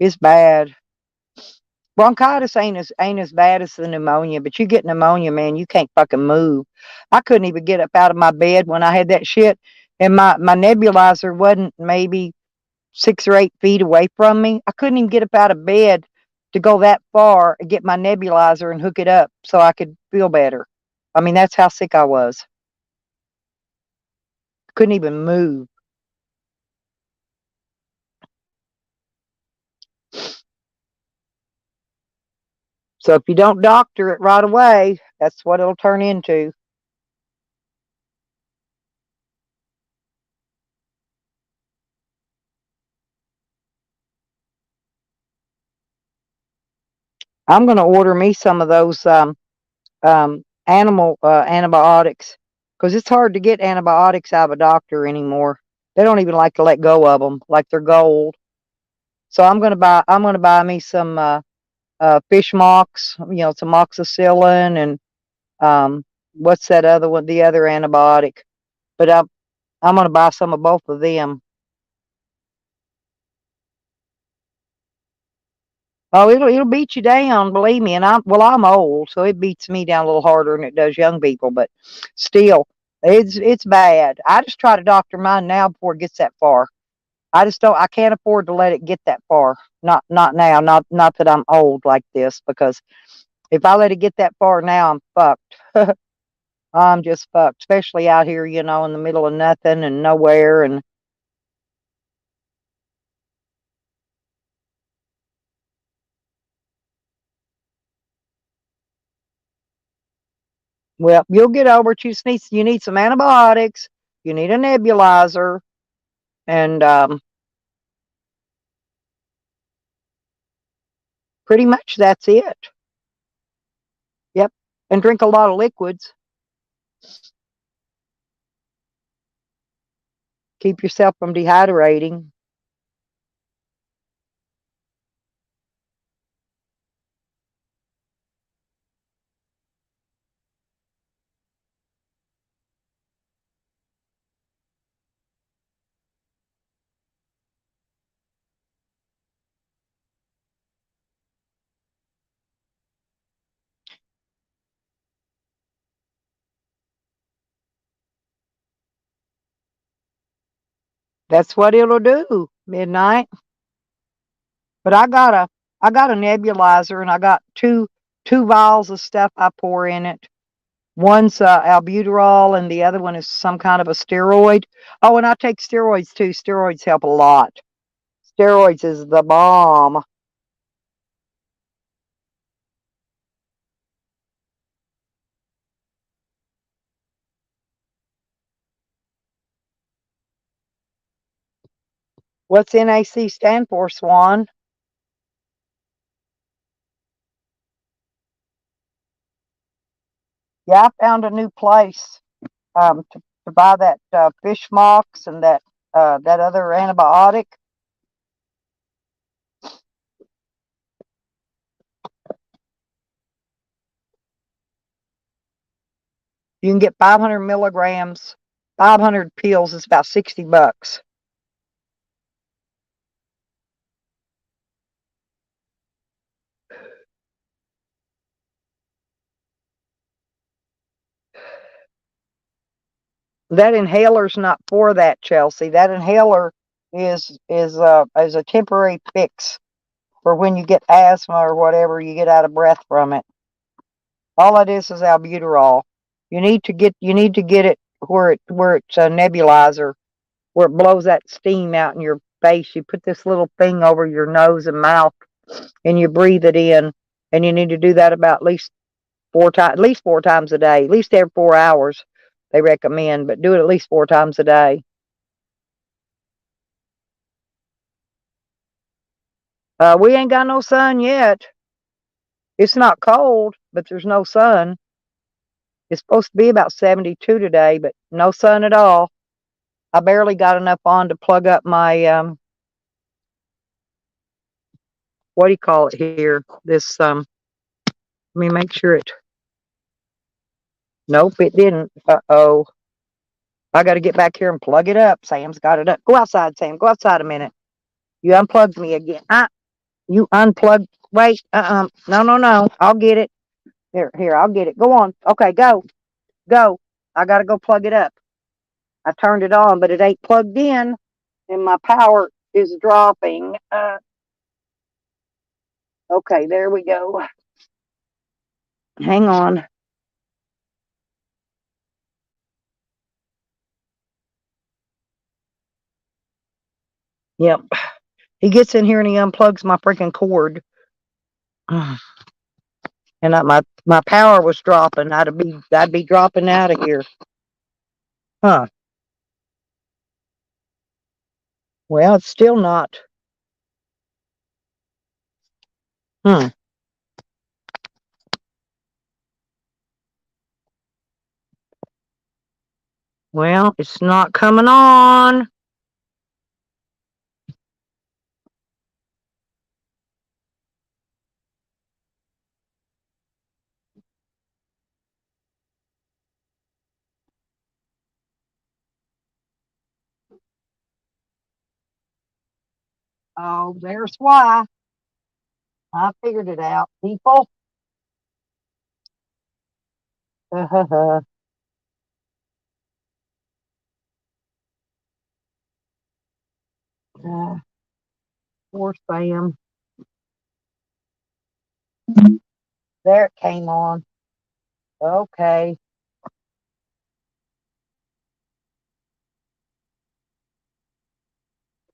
It's bad. Bronchitis ain't as bad as the pneumonia, but you get pneumonia, man, you can't fucking move. I couldn't even get up out of my bed when I had that shit, and my nebulizer wasn't maybe 6 or 8 feet away from me. I couldn't even get up out of bed to go that far and get my nebulizer and hook it up so I could feel better. I mean, that's how sick I was. Couldn't even move. So if you don't doctor it right away, that's what it'll turn into. I'm going to order me some of those animal antibiotics because it's hard to get antibiotics out of a doctor anymore. They don't even like to let go of them like they're gold. So I'm gonna buy me some fish mox, some moxicillin and what's that other one? The other antibiotic. But I'm gonna buy some of both of them. Oh, it'll beat you down, believe me. And I'm old, so it beats me down a little harder than it does young people. But still, it's bad. I just try to doctor mine now before it gets that far. I just don't. I can't afford to let it get that far. Not now. Not that I'm old like this, because if I let it get that far now, I'm fucked. I'm just fucked, especially out here, in the middle of nothing and nowhere. And well, you'll get over it. You need some antibiotics. You need a nebulizer, and pretty much that's it. Yep, and drink a lot of liquids. Keep yourself from dehydrating. That's what it'll do. Midnight. But I got a nebulizer, and I got two vials of stuff I pour in it. One's albuterol, and the other one is some kind of a steroid. Oh, and I take steroids too. Steroids help a lot. Steroids is the bomb. What's NAC stand for, Swan? Yeah, I found a new place to buy that fish mox and that other antibiotic. You can get 500 milligrams, 500 pills. It's about $60. That inhaler's not for that, Chelsea. That inhaler is a temporary fix for when you get asthma or whatever, you get out of breath from it. All it is albuterol. You need to get it where it's a nebulizer, where it blows that steam out in your face. You put this little thing over your nose and mouth, and you breathe it in. And you need to do that about at least 4 times a day, at least every 4 hours. They recommend, but do it at least 4 times a day. We ain't got no sun yet. It's not cold, but there's no sun. It's supposed to be about 72 today, but no sun at all. I barely got enough on to plug up my what do you call it here? This let me make sure it. Nope, it didn't. Uh-oh. I got to get back here and plug it up. Sam's got it up. Go outside, Sam. Go outside a minute. You unplugged me again. You unplugged. Wait. No, no, no. I'll get it. Here. I'll get it. Go on. Okay, go. Go. I got to go plug it up. I turned it on, but it ain't plugged in, and my power is dropping. Okay, there we go. Hang on. Yep. He gets in here and he unplugs my freaking cord. And my power was dropping. I'd be dropping out of here. Huh. Well, it's still not. Hmm. Well, it's not coming on. Oh, there's why. I figured it out, people. Poor Sam. There it came on. Okay.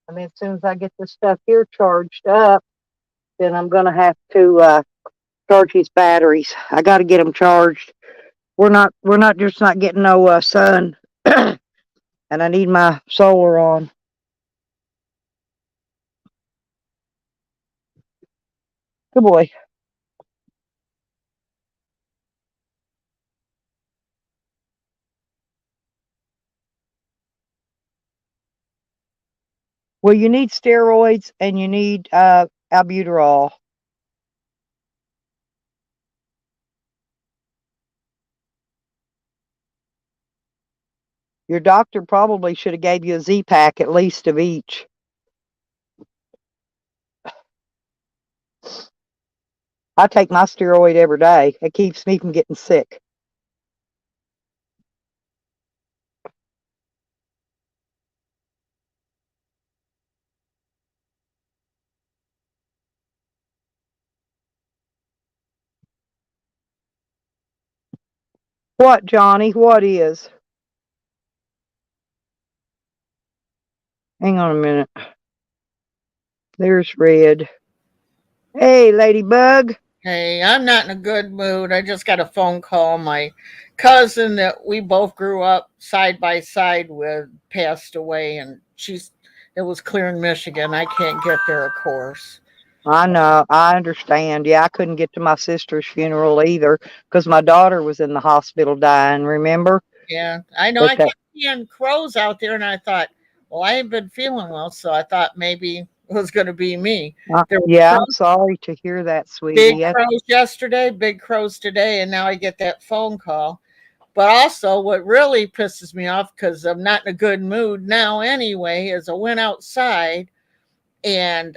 I mean, as soon as I get this stuff here charged up, then I'm gonna have to charge these batteries. I got to get them charged. We're not just not getting no sun, and I need my solar on. Good boy. Well, you need steroids and you need albuterol. Your doctor probably should have gave you a Z-Pack at least of each. I take my steroid every day. It keeps me from getting sick. What, Johnny? What is? Hang on a minute. There's Red. Hey, Ladybug.
Hey, I'm not in a good mood. I just got a phone call. My cousin that we both grew up side by side with passed away, and it was clear in Michigan. I can't get there, of course.
I know. I understand. Yeah, I couldn't get to my sister's funeral either because my daughter was in the hospital dying, remember?
Yeah, I know.
But
I kept seeing crows out there, and I thought, well, I ain't been feeling well, so I thought maybe it was going to be me. There were
yeah, I'm
crows,
sorry to hear that,
big
sweetie.
crows yesterday, big crows today, and now I get that phone call. But also, what really pisses me off, because I'm not in a good mood now anyway, is I went outside and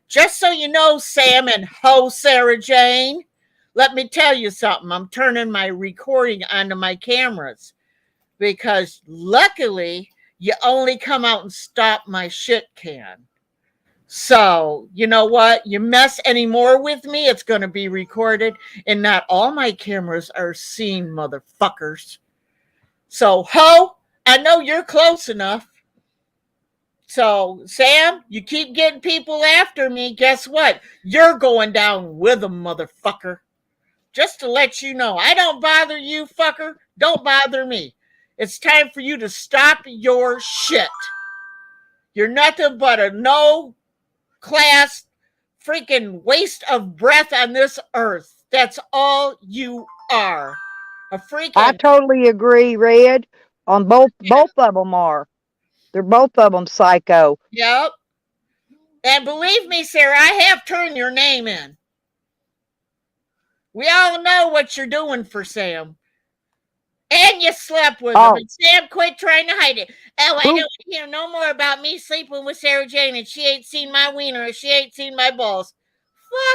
just so you know, Sam and Sarah Jane, let me tell you something. I'm turning my recording onto my cameras because luckily you only come out and stop my shit can. So, you know what? You mess any more with me, it's going to be recorded, and not all my cameras are seen, motherfuckers. So, I know you're close enough. So, Sam, you keep getting people after me. Guess what? You're going down with them, motherfucker. Just to let you know, I don't bother you, fucker. Don't bother me. It's time for you to stop your shit. You're nothing but a no class freaking waste of breath on this earth. That's all you are. A
I
freaking
totally agree, Red. On both of them are. They're both of them psycho.
yep. And believe me, Sarah, I have turned your name in. We all know what you're doing for Sam. And you slept with him.
Oh,
And Sam, quit trying to hide it. Oh, I
who?
don't hear no more about me sleeping with Sarah Jane and she ain't seen my wiener or she ain't seen my balls.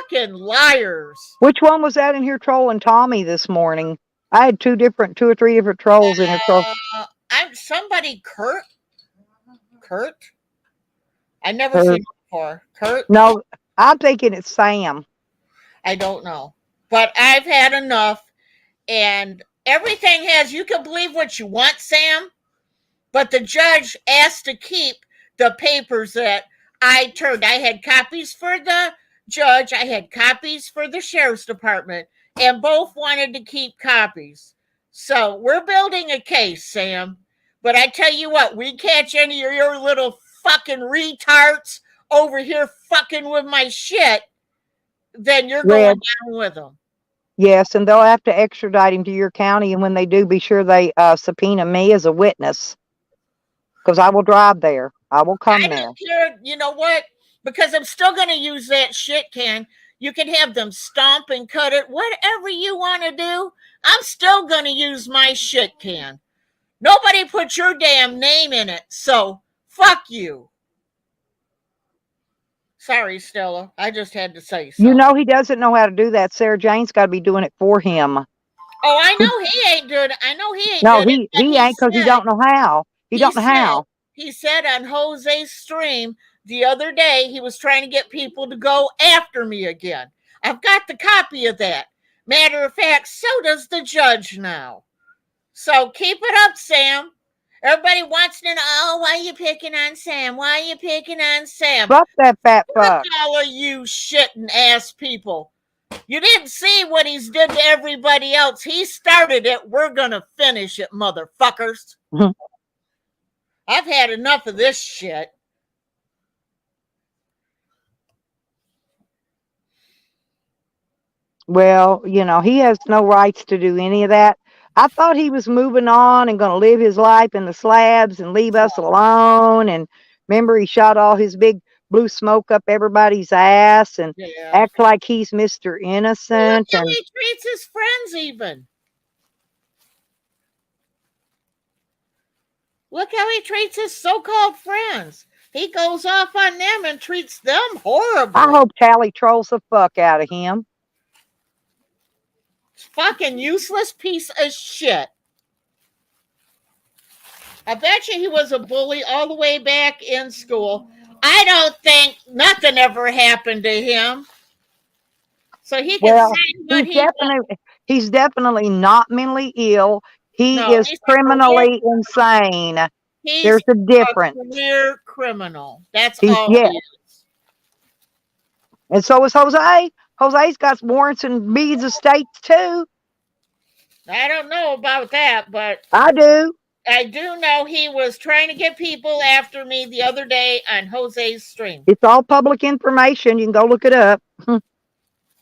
Fucking liars.
Which one was that in here trolling Tommy this morning? I had two or three different trolls in here trolling.
I'm somebody, Kurt. Kurt? I never seen him before. Kurt?
No, I'm thinking it's Sam.
I don't know. But I've had enough. And everything you can believe what you want, Sam. But the judge asked to keep the papers that I turned. I had copies for the judge, I had copies for the sheriff's department, and both wanted to keep copies. So we're building a case, Sam. But I tell you what, we catch any of your little fucking retards over here fucking with my shit, then you're going
Red.
down with them.
Yes, and they'll have to extradite him to your county. And when they do, be sure they subpoena me as a witness, because I will drive there. I will come
I
there.
don't care. You know what? Because I'm still going to use that shit can. You can have them stomp and cut it, whatever you want to do. I'm still going to use my shit can. Nobody put your damn name in it, so fuck you. Sorry, Stella. I just had to say
You
something.
know he doesn't know how to do that. Sarah Jane's got to be doing it for him.
Oh, I know he ain't doing it. I know he ain't
No,
doing it. But
he ain't because he don't know how. He don't know how.
He said on Jose's stream the other day he was trying to get people to go after me again. I've got the copy of that. Matter of fact, so does the judge now. So keep it up, Sam. Everybody wants to know, oh, why are you picking on Sam? Why are you picking on Sam?
Fuck that fat
Fuck
fuck.
all of you shitting ass people. You didn't see what he's did to everybody else. He started it. We're going to finish it, motherfuckers. I've had enough of this shit.
Well, you know, he has no rights to do any of that. I thought he was moving on and going to live his life in the slabs and leave us alone. And remember, he shot all his big blue smoke up everybody's ass and act like he's Mr. Innocent.
Look how he treats his friends even. Look how he treats his so-called friends. He goes off on them and treats them horribly.
I hope Tally trolls the fuck out of him.
Fucking useless piece of shit. I bet you he was a bully all the way back in school. I don't think nothing ever happened to him. So he can say what he wants.
He's definitely not mentally ill. He is
he's
criminally insane. There's a difference.
A career criminal. That's
He
all he is.
And so is Jose. Jose's got warrants in Meade's estates too.
I don't know about that, but
I do.
I do know he was trying to get people after me the other day on Jose's stream.
It's all public information. You can go look it up.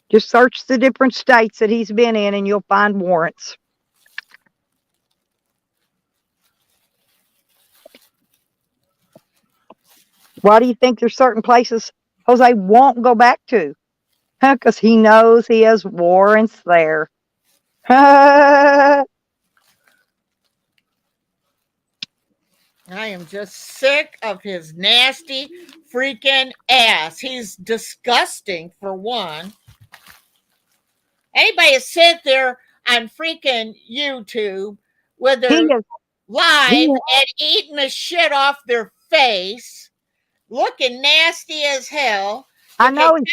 Just search the different states that he's been in and you'll find warrants. Why do you think there's certain places Jose won't go back to? Because he knows he has warrants there.
I am just sick of his nasty freaking ass. He's disgusting, for one. Anybody sit there on freaking YouTube with their live and eating the shit off their face, looking nasty as hell.
I know
he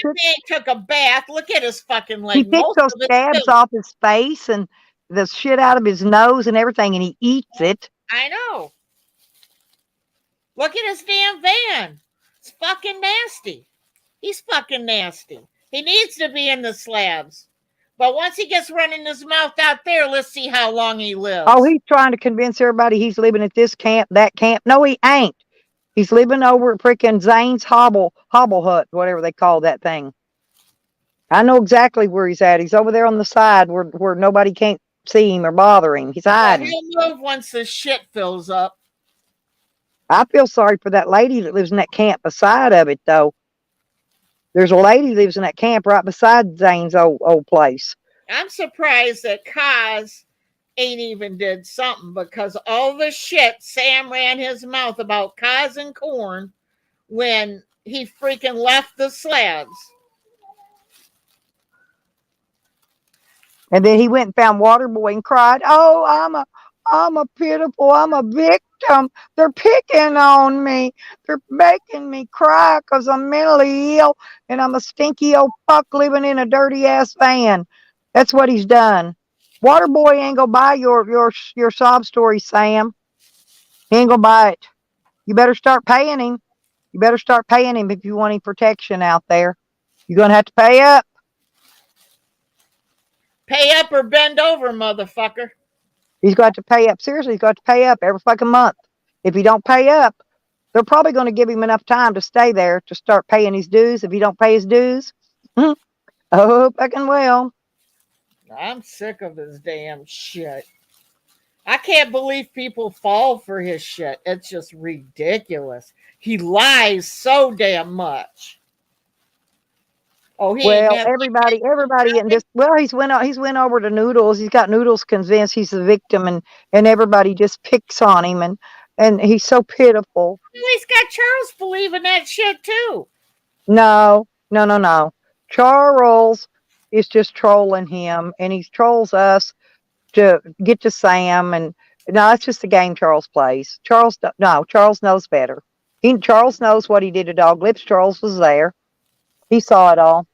took a bath. Look at his fucking leg.
He picks those scabs off his face and the shit out of his nose and everything, and he eats it.
I know. Look at his damn van. It's fucking nasty. He's fucking nasty. He needs to be in the slabs. But once he gets running his mouth out there, let's see how long he lives.
Oh, he's trying to convince everybody he's living at this camp, that camp. No, he ain't. He's living over at freaking Zane's Hobble Hut, whatever they call that thing. I know exactly where he's at. He's over there on the side where nobody can't see him or bother him. He's hiding.
He'll move once the shit fills up.
I feel sorry for that lady that lives in that camp beside of it, though. There's a lady lives in that camp right beside Zane's old place.
I'm surprised that Kaz ain't even did something, because all the shit Sam ran his mouth about Kaz and Corn when he freaking left the slabs.
And then he went and found Waterboy and cried, "Oh, I'm a victim. They're picking on me. They're making me cry because I'm mentally ill and I'm a stinky old fuck living in a dirty ass van." That's what he's done. Waterboy ain't gonna buy your sob story, Sam. He ain't gonna buy it. You better start paying him. You better start paying him if you want any protection out there. You're gonna have to pay up.
Pay up or bend over, motherfucker.
He's got to pay up. Seriously, he's got to pay up every fucking month. If he don't pay up, they're probably going to give him enough time to stay there to start paying his dues. If he don't pay his dues, oh, fucking well.
I'm sick of his damn shit. I can't believe people fall for his shit. It's just ridiculous. He lies so damn much. Oh,
everybody in this. Well, he's went over to Noodles. He's got Noodles convinced he's the victim, and everybody just picks on him, and he's so pitiful.
He's got Charles believing that shit too.
No, no, no, no. Charles is just trolling him, and he trolls us to get to Sam. And no, it's just a game Charles plays. No, Charles knows better. Charles knows what he did to Dog Lips. Charles was there. He saw it all.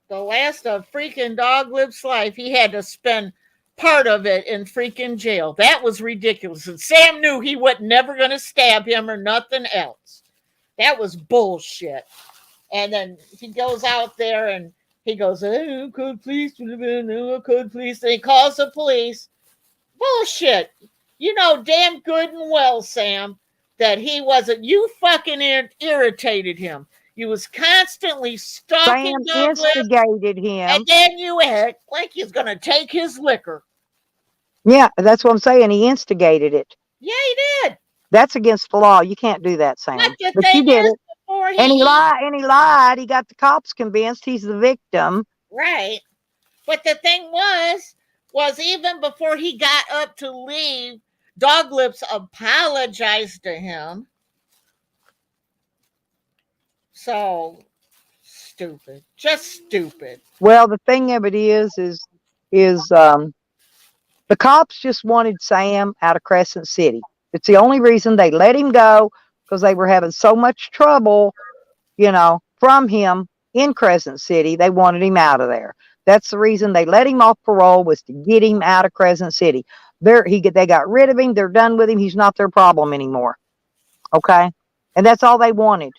The last of freaking Dog Lips' life, he had to spend part of it in freaking jail. That was ridiculous. And Sam knew he was never going to stab him or nothing else. That was bullshit. And then he goes out there and he goes, oh, code police, oh, code police. And he calls the police. Bullshit. You know damn good and well, Sam, that he wasn't. You fucking irritated him. You was constantly stalking
Sam
Dog Lips,
instigated him.
and then you act like he's going to take his liquor.
Yeah, that's what I'm saying. He instigated it.
Yeah, he did.
That's against the law. You can't do that, Sam.
But the
But you
thing
did
is,
it.
before
And he lied. He got the cops convinced he's the victim.
Right. But the thing was even before he got up to leave, Dog Lips apologized to him. So stupid. Just stupid.
Well, the thing of it is the cops just wanted Sam out of Crescent City. It's the only reason they let him go, because they were having so much trouble, from him in Crescent City. They wanted him out of there. That's the reason they let him off parole, was to get him out of Crescent City. They got rid of him. They're done with him. He's not their problem anymore. Okay? And that's all they wanted.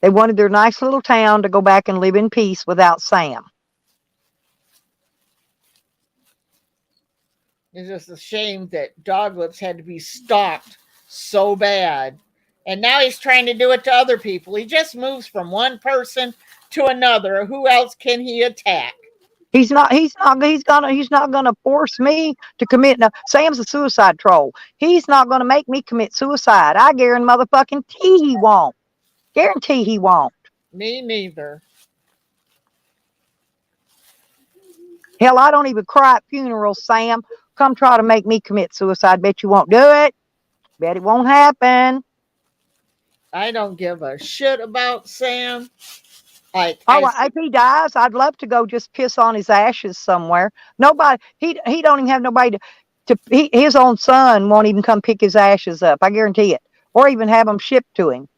They wanted their nice little town to go back and live in peace without Sam.
It's just a shame that Dog Lips had to be stalked so bad. And now he's trying to do it to other people. He just moves from one person to another. Who else can he attack?
He's not gonna force me to commit. No, Sam's a suicide troll. He's not gonna make me commit suicide. I guarantee he won't. Guarantee he won't.
Me neither.
Hell, I don't even cry at funerals, Sam. Come try to make me commit suicide. Bet you won't do it. Bet it won't happen.
I don't give a shit about Sam.
If he dies, I'd love to go just piss on his ashes somewhere. Nobody, he don't even have nobody his own son won't even come pick his ashes up. I guarantee it. Or even have them shipped to him.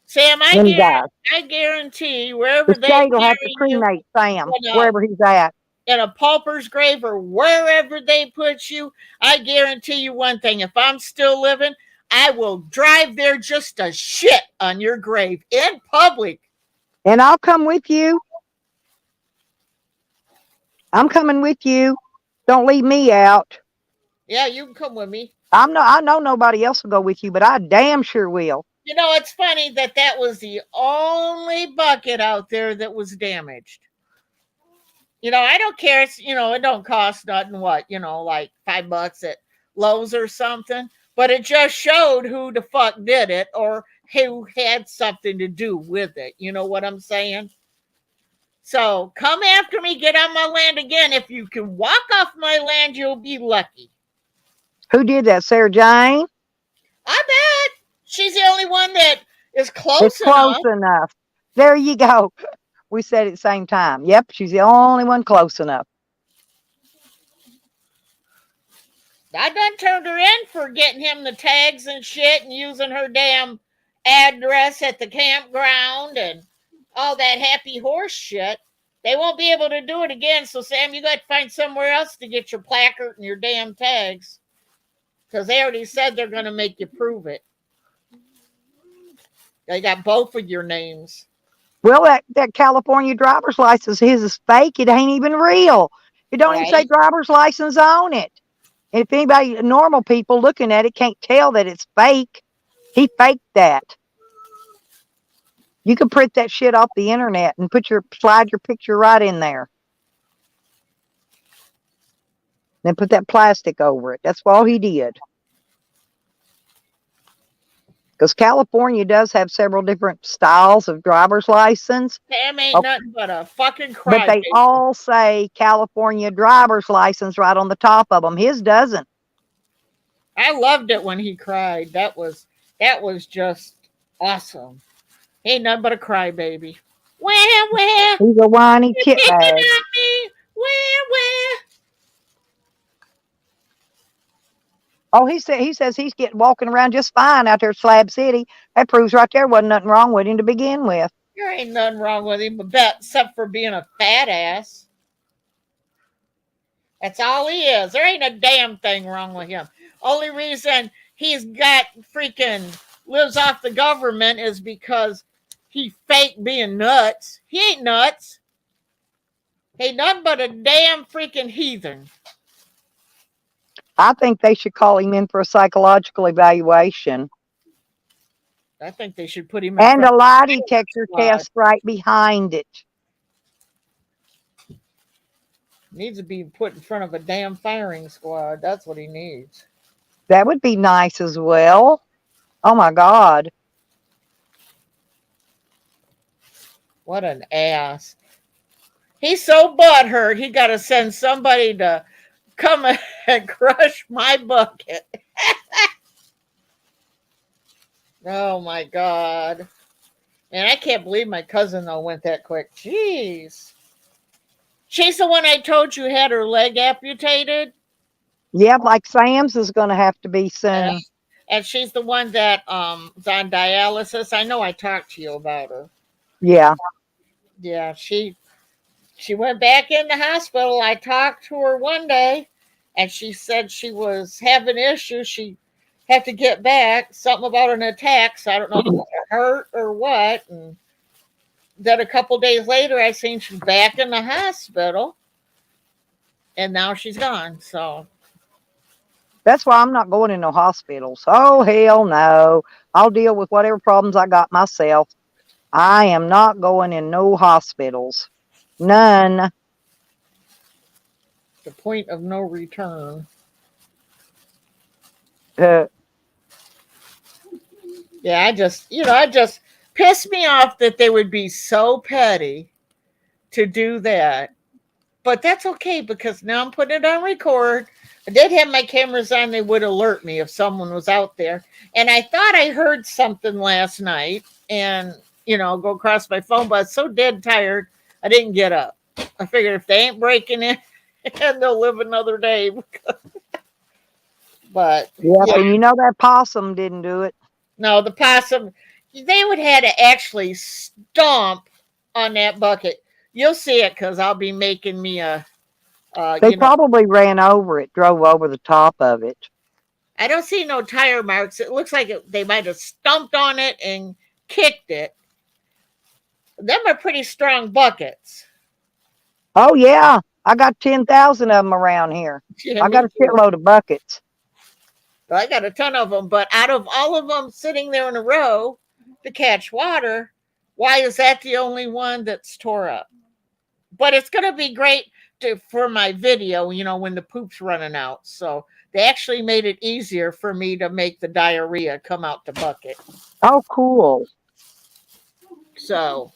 Sam, I guarantee wherever
the state will have to cremate Sam wherever he's at.
In a pauper's grave or wherever they put you, I guarantee you one thing. If I'm still living, I will drive there just to shit on your grave in public.
And I'll come with you. I'm coming with you. Don't leave me out.
Yeah, you can come with me.
I know nobody else will go with you, but I damn sure will.
You know, it's funny that was the only bucket out there that was damaged. I don't care. It's, it don't cost nothing. Like $5 at Lowe's or something. But it just showed who the fuck did it or who had something to do with it. You know what I'm saying? So come after me. Get on my land again. If you can walk off my land, you'll be lucky.
Who did that? Sarah Jane?
I bet. She's the only one that is close
enough. There you go. We said it at the same time. Yep, she's the only one close enough.
I done turned her in for getting him the tags and shit and using her damn address at the campground and all that happy horse shit. They won't be able to do it again. So, Sam, you got to find somewhere else to get your placard and your damn tags. Because they already said they're going to make you prove it. They got both of your names.
Well, that California driver's license, his is fake. It ain't even real. It don't even say driver's license on it. And if anybody, normal people looking at it, can't tell that it's fake, he faked that. You can print that shit off the internet and slide your picture right in there. Then put that plastic over it. That's all he did. Because California does have several different styles of driver's license.
Sam ain't nothing but a fucking cry.
But they all say California driver's license right on the top of them. His doesn't.
I loved it when he cried. That was just Awesome. Ain't nothing but a crybaby. Where?
He's a whiny
You
kit
picking
bag.
at me? Where?
Oh, he says he's getting walking around just fine out there at Slab City. That proves right there wasn't nothing wrong with him to begin with.
There ain't nothing wrong with him, but except for being a fat ass. That's all he is. There ain't a damn thing wrong with him. Only reason he's got freaking lives off the government is because he fake being nuts. He ain't nuts. He nothing but a damn freaking heathen.
I think they should call him in for a psychological evaluation
I think they should put him in
and
front
a lie detector
squad.
test right behind it.
Needs to be put in front of a damn firing squad. That's what he needs.
That would be nice as well. Oh my God.
What an ass. He's so butthurt, he got to send somebody to come and crush my bucket. Oh my God. And I can't believe my cousin, though, went that quick. Jeez. She's the one I told you had her leg amputated.
Yeah, like Sam's is going to have to be soon.
And she's the one that is on dialysis. I know I talked to you about her.
Yeah.
Yeah, she went back in the hospital. I talked to her one day, and she said she was having issues. She had to get back. Something about an attack. So I don't know if it hurt or what. And then a couple days later, I seen she's back in the hospital, and now she's gone. So
That's why I'm not going in no hospitals. Oh, hell no. I'll deal with whatever problems I got myself. I am not going in no hospitals. None.
the point of no return.
Uh,
Yeah, I just pissed me off that they would be so petty to do that. But that's okay because now I'm putting it on record. I did have my cameras on, they would alert me if someone was out there. And I thought I heard something last night and, go across my phone, but I was so dead tired, I didn't get up. I figured if they ain't breaking it, and they'll live another day. But
yep,
yeah,
and you know that possum didn't do it.
no, the possum, they would have to actually stomp on that bucket. You'll see it because I'll be making me a,
They probably ran over it, drove over the top of it.
I don't see no tire marks. It looks like they might have stomped on it and kicked it. Them are pretty strong buckets.
Oh, yeah. I got 10,000 of them around here.
Yeah,
I got a
me too.
shitload of buckets.
I got a ton of them, but out of all of them sitting there in a row to catch water, why is that the only one that's tore up? But it's going to be great for my video, when the poop's running out. So they actually made it easier for me to make the diarrhea come out the bucket.
Oh, cool.
So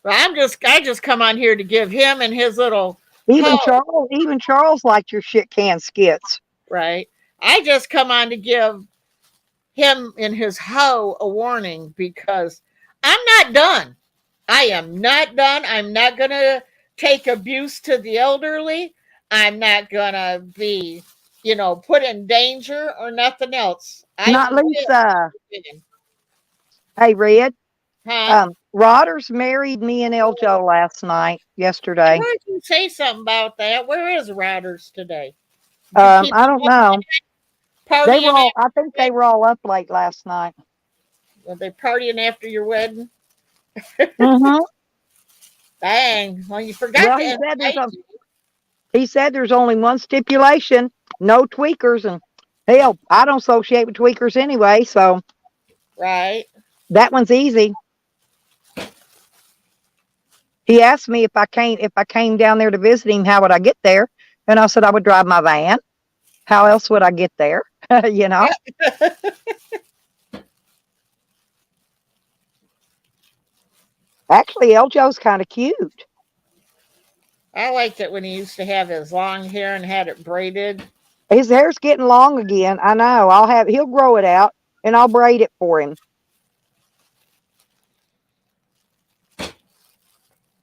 I just come on here to give him and his little
Even
hoe,
Charles liked your shit can skits.
right? I just come on to give him and his hoe a warning because I'm not done. I am not done. I'm not going to take abuse to the elderly. I'm not going to be, put in danger or nothing else.
Not Lisa. Hey, Red.
Huh?
Rodders married me and Eljo yesterday.
Why did you say something about that? Where is Rodders today?
I don't know.
Partying
I think they were all up late last night.
Were they partying after your wedding?
Mm-hmm.
Dang. Well, you forgot
Well, he said there's only one stipulation, no tweakers. And hell, I don't associate with tweakers anyway, so
right.
That one's easy. He asked me if I came down there to visit him, how would I get there? And I said I would drive my van. How else would I get there? You know? Actually, Eljo's kind of cute.
I liked it when he used to have his long hair and had it braided.
His hair's getting long again. I know. He'll grow it out and I'll braid it for him.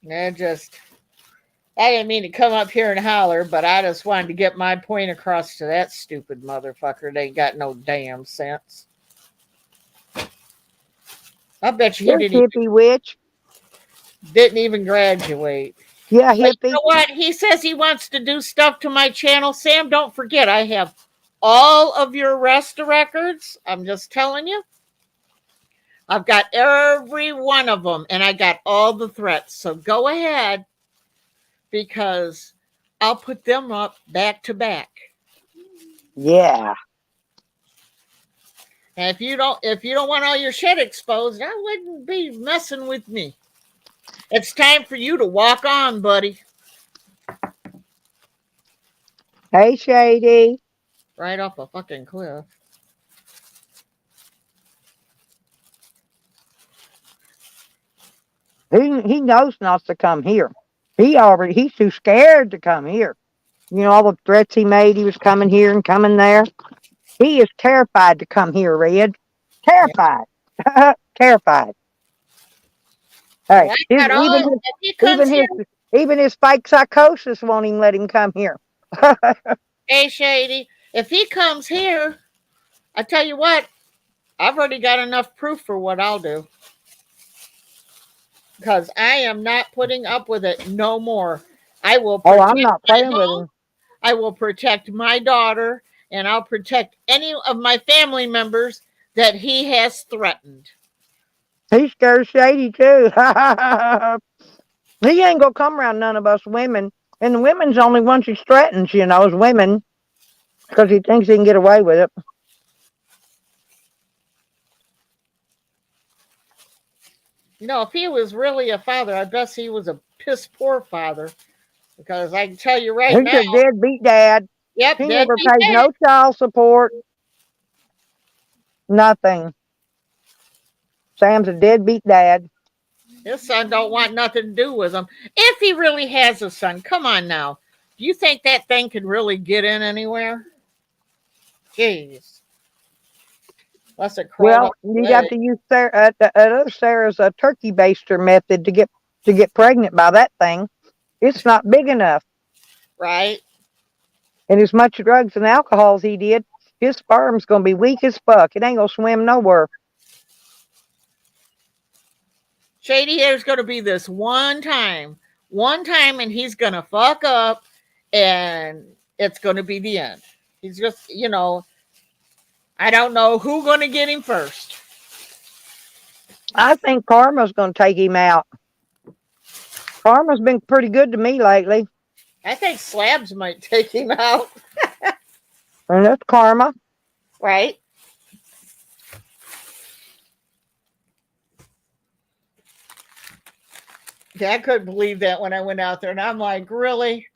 I didn't mean to come up here and holler, but I just wanted to get my point across to that stupid motherfucker. They ain't got no damn sense. I bet you
This hippie witch.
didn't even graduate.
Yeah,
But you
hippie.
know what? He says he wants to do stuff to my channel. Sam, don't forget, I have all of your arrest records. I'm just telling you. I've got every one of them, and I got all the threats. So go ahead, because I'll put them up back to back.
Yeah.
And if you don't want all your shit exposed, I wouldn't be messing with me. It's time for you to walk on, buddy.
Hey, Shady.
Right off a fucking cliff.
He knows not to come here. He's too scared to come here. You know, all the threats he made, he was coming here and coming there. He is terrified to come here, Red. Terrified. Terrified. Hey,
Well, I got all, if he comes here,
even his fake psychosis won't even let him come here.
hey Shady, if he comes here, I tell you what, I've already got enough proof for what I'll do. Because I am not putting up with it no more. I will
Oh, I'm not playing with him.
I will protect my daughter, and I'll protect any of my family members that he has threatened.
He scares Shady too. He ain't gonna come around none of us women. And the women's the only ones he threatens, you know, is women. Because he thinks he can get away with it.
You know, if he was really a father, I guess he was a piss poor father. Because I can tell you right
He's
now.
a deadbeat dad.
Yep,
He never pays no child support. Nothing. Sam's a deadbeat dad.
His son don't want nothing to do with him. If he really has a son, come on now. Do you think that thing could really get in anywhere? Jeez. Unless it crawled
Well,
up
you got to use Sarah's turkey baster method to get pregnant by that thing. It's not big enough.
Right.
And as much drugs and alcohol as he did, his sperm's gonna be weak as fuck. It ain't gonna swim nowhere.
Shady, there's going to be this one time, and he's going to fuck up, and it's going to be the end. He's just, you know, I don't know who's going to get him first.
I think Karma's gonna take him out. Karma's been pretty good to me lately.
I think Slabs might take him out.
And that's Karma.
Right. Yeah, I couldn't believe that when I went out there. And I'm like, really?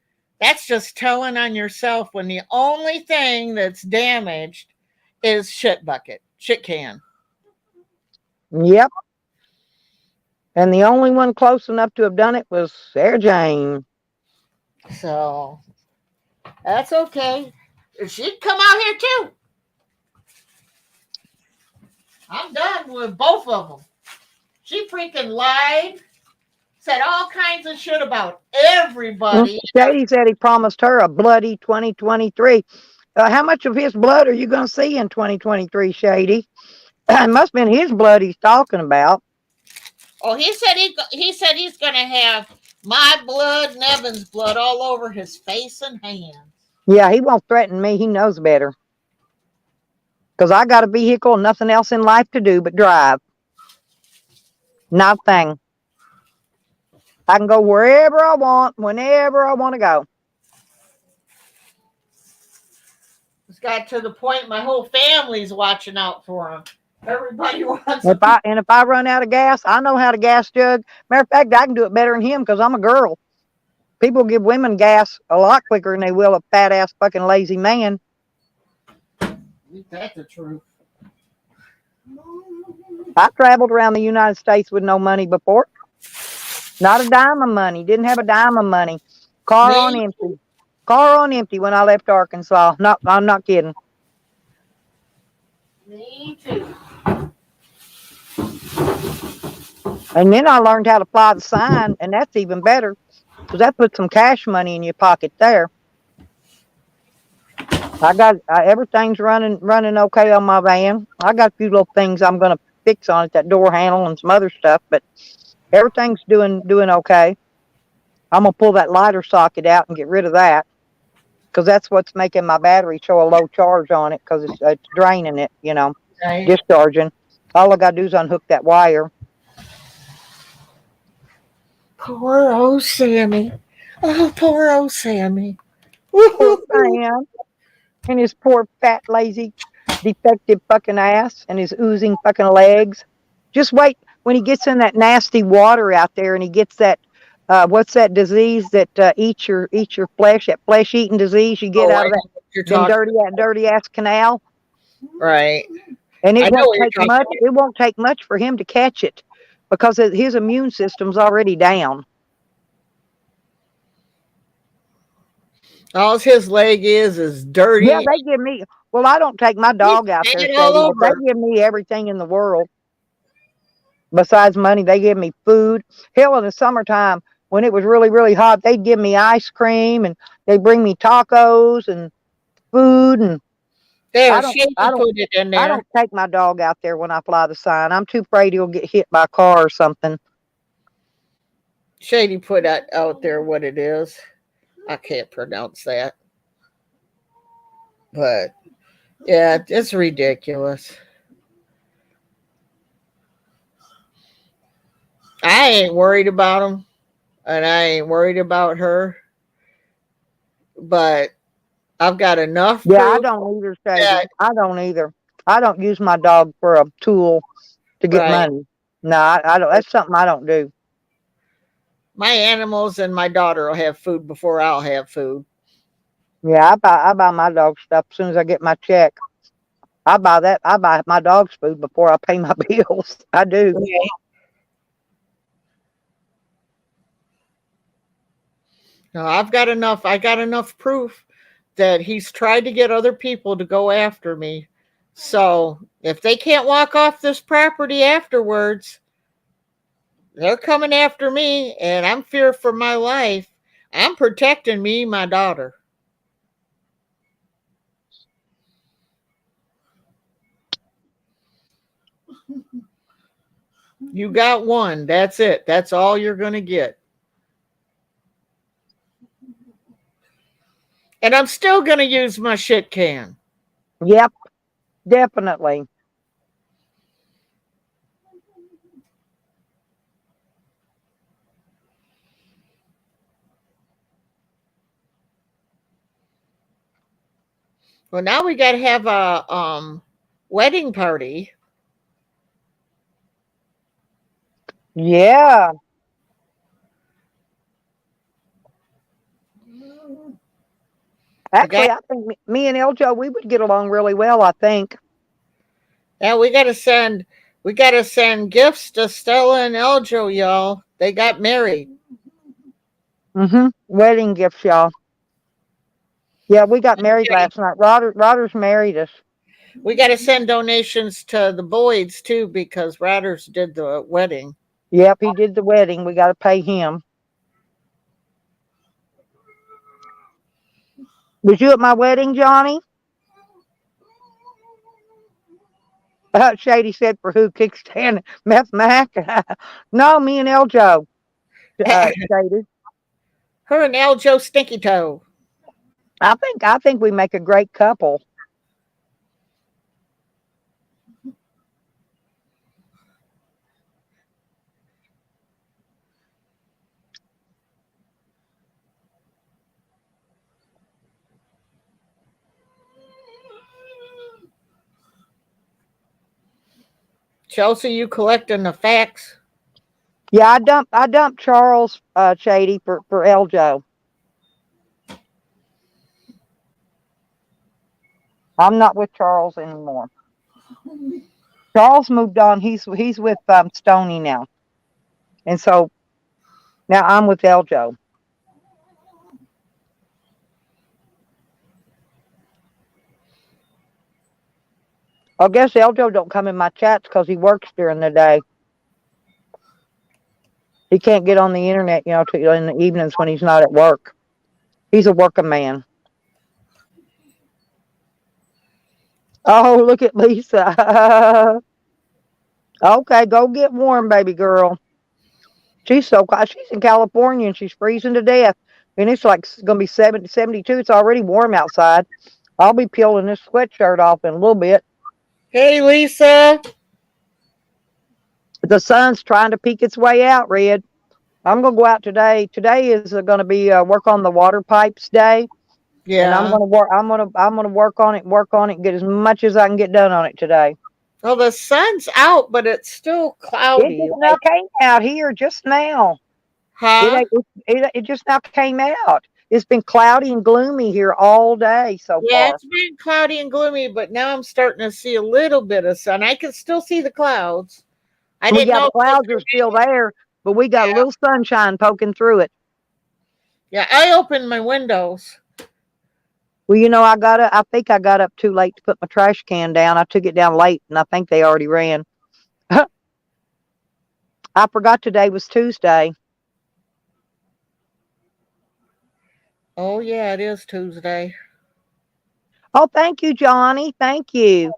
That's just telling on yourself when the only thing that's damaged is shit bucket, shit can.
Yep. And the only one close enough to have done it was Sarah Jane.
So that's okay. She'd come out here too. I'm done with both of them. She freaking lied, said all kinds of shit about everybody.
Shady said he promised her a bloody 2023. How much of his blood are you going to see in 2023, Shady? It must have been his blood he's talking about.
Oh, he said he's going to have my blood and Evan's blood all over his face and hands.
Yeah, he won't threaten me. He knows better. Because I got a vehicle and nothing else in life to do but drive. Nothing. I can go wherever I want, whenever I want to go.
It's got to the point my whole family's watching out for him. Everybody wants.
If I run out of gas, I know how to gas jug. Matter of fact, I can do it better than him because I'm a girl. People give women gas a lot quicker than they will a fat ass fucking lazy man.
That's the truth.
I traveled around the United States with no money before. Not a dime of money. Didn't have a dime of money. Car on empty. Car on empty when I left Arkansas. No, I'm not kidding.
Me too.
And then I learned how to fly the sign, and that's even better because that puts some cash money in your pocket there. I got everything's running okay on my van. I got a few little things I'm gonna fix on it, that door handle and some other stuff, but everything's doing okay. I'm gonna pull that lighter socket out and get rid of that because that's what's making my battery show a low charge on it because it's draining it,
Right.
discharging. All I gotta do is unhook that wire.
Poor old Sammy. Oh, poor old Sammy.
Poor Sam and his poor fat lazy defective fucking ass and his oozing fucking legs. Just wait when he gets in that nasty water out there and he gets that what's that disease that eats your flesh, that flesh eating disease you get
Oh,
out
I
of
know
that
what you're
them
talking.
dirty ass canal.
Right.
And
I
it
know
won't
what you're
take
talking
much.
about.
It won't take much for him to catch it because his immune system's already down.
All his leg is dirty.
Yeah, they give me. Well, I don't take my
He's
dog out there,
standing all
Shady, but they
over.
give me everything in the world. Besides money, they give me food. Hell, in the summertime, when it was really, really hot, they'd give me ice cream and they bring me tacos and food. And
There,
I don't,
Shady
I don't,
put it in
I
there.
don't take my dog out there when I fly the sign. I'm too afraid he'll get hit by a car or something.
Shady put out there what it is. I can't pronounce that. But yeah, it's ridiculous. I ain't worried about him, and I ain't worried about her. But I've got enough
Yeah, I
proof
don't either, Shady.
that
I don't either. I don't use my dog for a tool to get
right,
money. No, I don't. That's something I don't do.
my animals and my daughter will have food before I'll have food.
Yeah, I buy my dog stuff as soon as I get my check. I buy that. I buy my dog's food before I pay my bills. I do.
Okay. No, I've got enough. I got enough proof that he's tried to get other people to go after me. So if they can't walk off this property afterwards, they're coming after me, and I'm feared for my life. I'm protecting me, my daughter. You got one. That's it. That's all you're going to get. And I'm still going to use my shit can.
Yep, definitely.
Well, now we got to have a wedding party.
Yeah. Actually, I think me and Eljo, we would get along really well. I think.
Now we got to send gifts to Stella and Eljo, y'all. They got married.
Wedding gifts, y'all. Yeah, we got married last night. Rodder's married us.
We got to send donations to the Boyds too because Rodders did the wedding.
Yep, he did the wedding. We got to pay him. Was you at my wedding, Johnny? Shady said for who kickstand Meth Mac. No, me and Eljo. Shady.
Her and Eljo Stinky Toe.
I think we make a great couple.
Chelsea, you collecting the facts?
Yeah, I dumped Charles Shady for Eljo. I'm not with Charles anymore. Charles moved on. He's with Stony now, and so now I'm with Eljo. I guess Eljo don't come in my chats because he works during the day. He can't get on the internet, till in the evenings when he's not at work. He's a working man. Oh, look at Lisa. Okay, go get warm, baby girl. She's so cold. She's in California and she's freezing to death. And it's like going to be 70, 72. It's already warm outside. I'll be peeling this sweatshirt off in a little bit.
Hey, Lisa.
The sun's trying to peek its way out, Red. I'm going to go out today. Today is going to be work on the water pipes day.
Yeah.
And I'm going to work. I'm going to work on it, and get as much as I can get done on it today.
Well, the sun's out, but it's still cloudy.
It just now came out here just now.
Huh?
It just now came out. It's been cloudy and gloomy here all day so
Yeah,
far.
it's been cloudy and gloomy, but now I'm starting to see a little bit of sun. I can still see the clouds. I
We
didn't
got
know.
clouds are still there, but we got a little sunshine poking through it.
Yeah, I opened my windows.
Well, I think I got up too late to put my trash can down. I took it down late, and I think they already ran. I forgot today was Tuesday.
Oh, yeah, it is Tuesday.
Oh, thank you, Johnny. Thank you.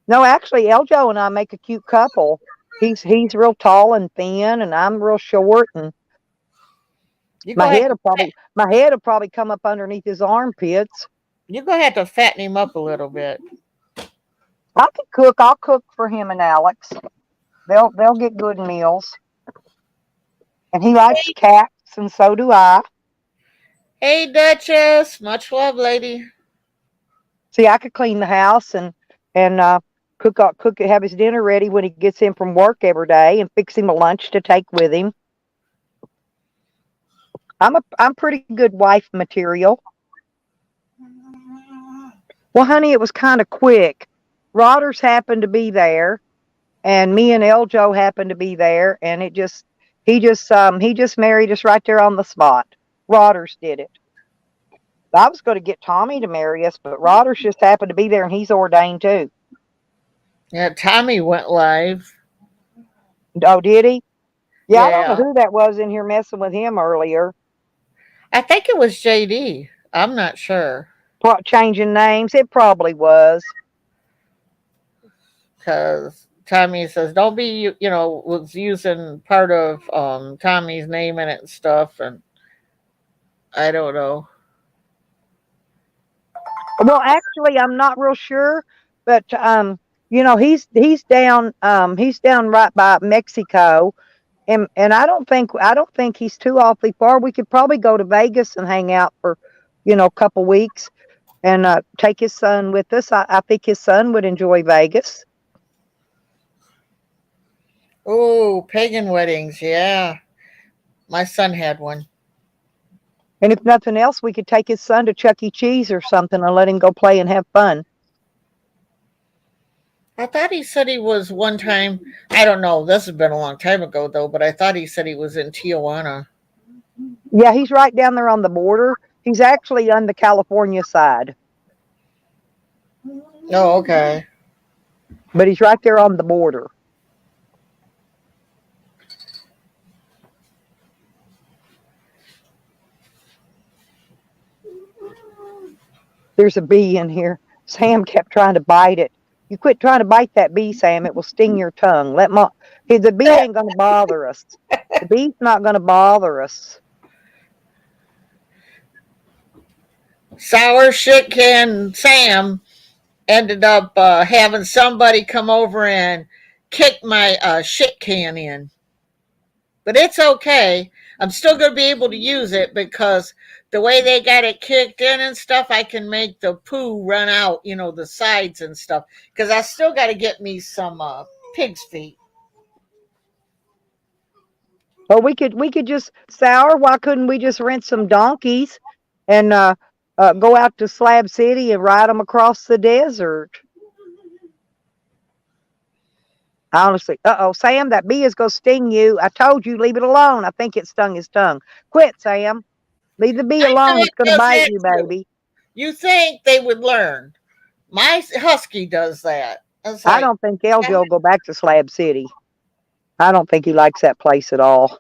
No, actually, Eljo and I make a cute couple. He's real tall and thin, and I'm real short, and my head will probably come up underneath his armpits.
You're going to have to fatten him up a little bit.
I can cook. I'll cook for him and Alex. They'll get good meals. And he likes cats, and so do I.
Hey, Duchess. Much love, lady.
See, I could clean the house and cook, have his dinner ready when he gets in from work every day, and fix him a lunch to take with him. I'm pretty good wife material. Well, honey, it was kind of quick. Rodders happened to be there, and me and Eljo happened to be there, and he just married us right there on the spot. Rodders did it. I was going to get Tommy to marry us, but Rodders just happened to be there, and he's ordained too.
Yeah, Tommy went live.
Oh, did he? Yeah, I don't
Yeah.
know who that was in here messing with him earlier.
I think it was JD. I'm not sure.
Changing names. It probably was.
Because Tommy says, don't be, was using part of Tommy's name in it and stuff. And I don't know.
Well, actually, I'm not real sure, but he's down right by Mexico, and I don't think he's too awfully far. We could probably go to Vegas and hang out for, a couple weeks, and take his son with us. I think his son would enjoy Vegas.
Oh, pagan weddings, yeah. My son had one.
And if nothing else, we could take his son to Chuck E. Cheese or something and let him go play and have fun.
I thought he said he was one time, I don't know, this has been a long time ago though, but I thought he said he was in Tijuana.
Yeah, he's right down there on the border. He's actually on the California side.
Oh, okay.
But he's right there on the border. There's a bee in here. Sam kept trying to bite it. You quit trying to bite that bee, Sam. It will sting your tongue. The bee ain't going to bother us. The bee's not going to bother us.
Sour shit can Sam ended up having somebody come over and kick my shit can in. But it's okay. I'm still going to be able to use it because the way they got it kicked in and stuff, I can make the poo run out, the sides and stuff. Because I still got to get me some pig's feet.
Well, we could just Sour. Why couldn't we just rent some donkeys and go out to Slab City and ride them across the desert? Honestly, Sam, that bee is going to sting you. I told you, leave it alone. I think it stung his tongue. Quit, Sam. Leave the bee alone. It's going to bite you, baby.
You think they would learn? My husky does that.
I don't think Eljo will go back to Slab City. I don't think he likes that place at all.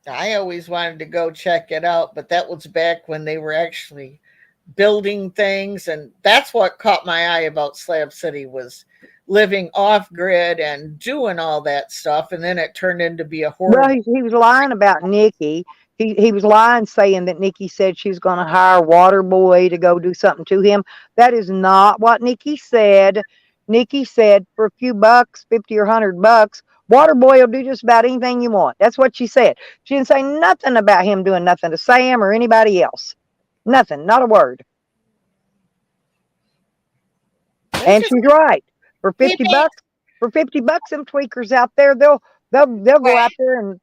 I always wanted to go check it out, but that was back when they were actually building things, and that's what caught my eye about Slab City was living off grid and doing all that stuff, and then it turned into be a
Well,
horrible.
he was lying about Nikki. He was lying, saying that Nikki said she was going to hire Waterboy to go do something to him. That is not what Nikki said. Nikki said for a few bucks, 50 or $100, Waterboy will do just about anything you want. That's what she said. She didn't say nothing about him doing nothing to Sam or anybody else. Nothing, not a word.
It's
And
just
she's right. For
he
50
made
bucks, for 50 bucks, them tweakers out there, they'll go out there and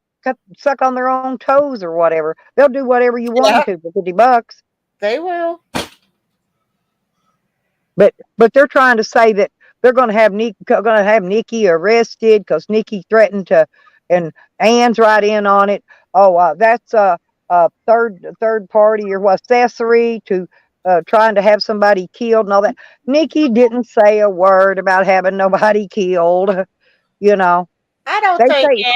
suck on their own toes or whatever. They'll do whatever you want
yeah,
them to for 50 bucks.
they will.
But they're trying to say that they're going to have Nikki arrested because Nikki threatened to, and Ann's right in on it. Oh, that's a third party or what, accessory to trying to have somebody killed and all that. Nikki didn't say a word about having nobody killed. You know,
I don't
they
think
say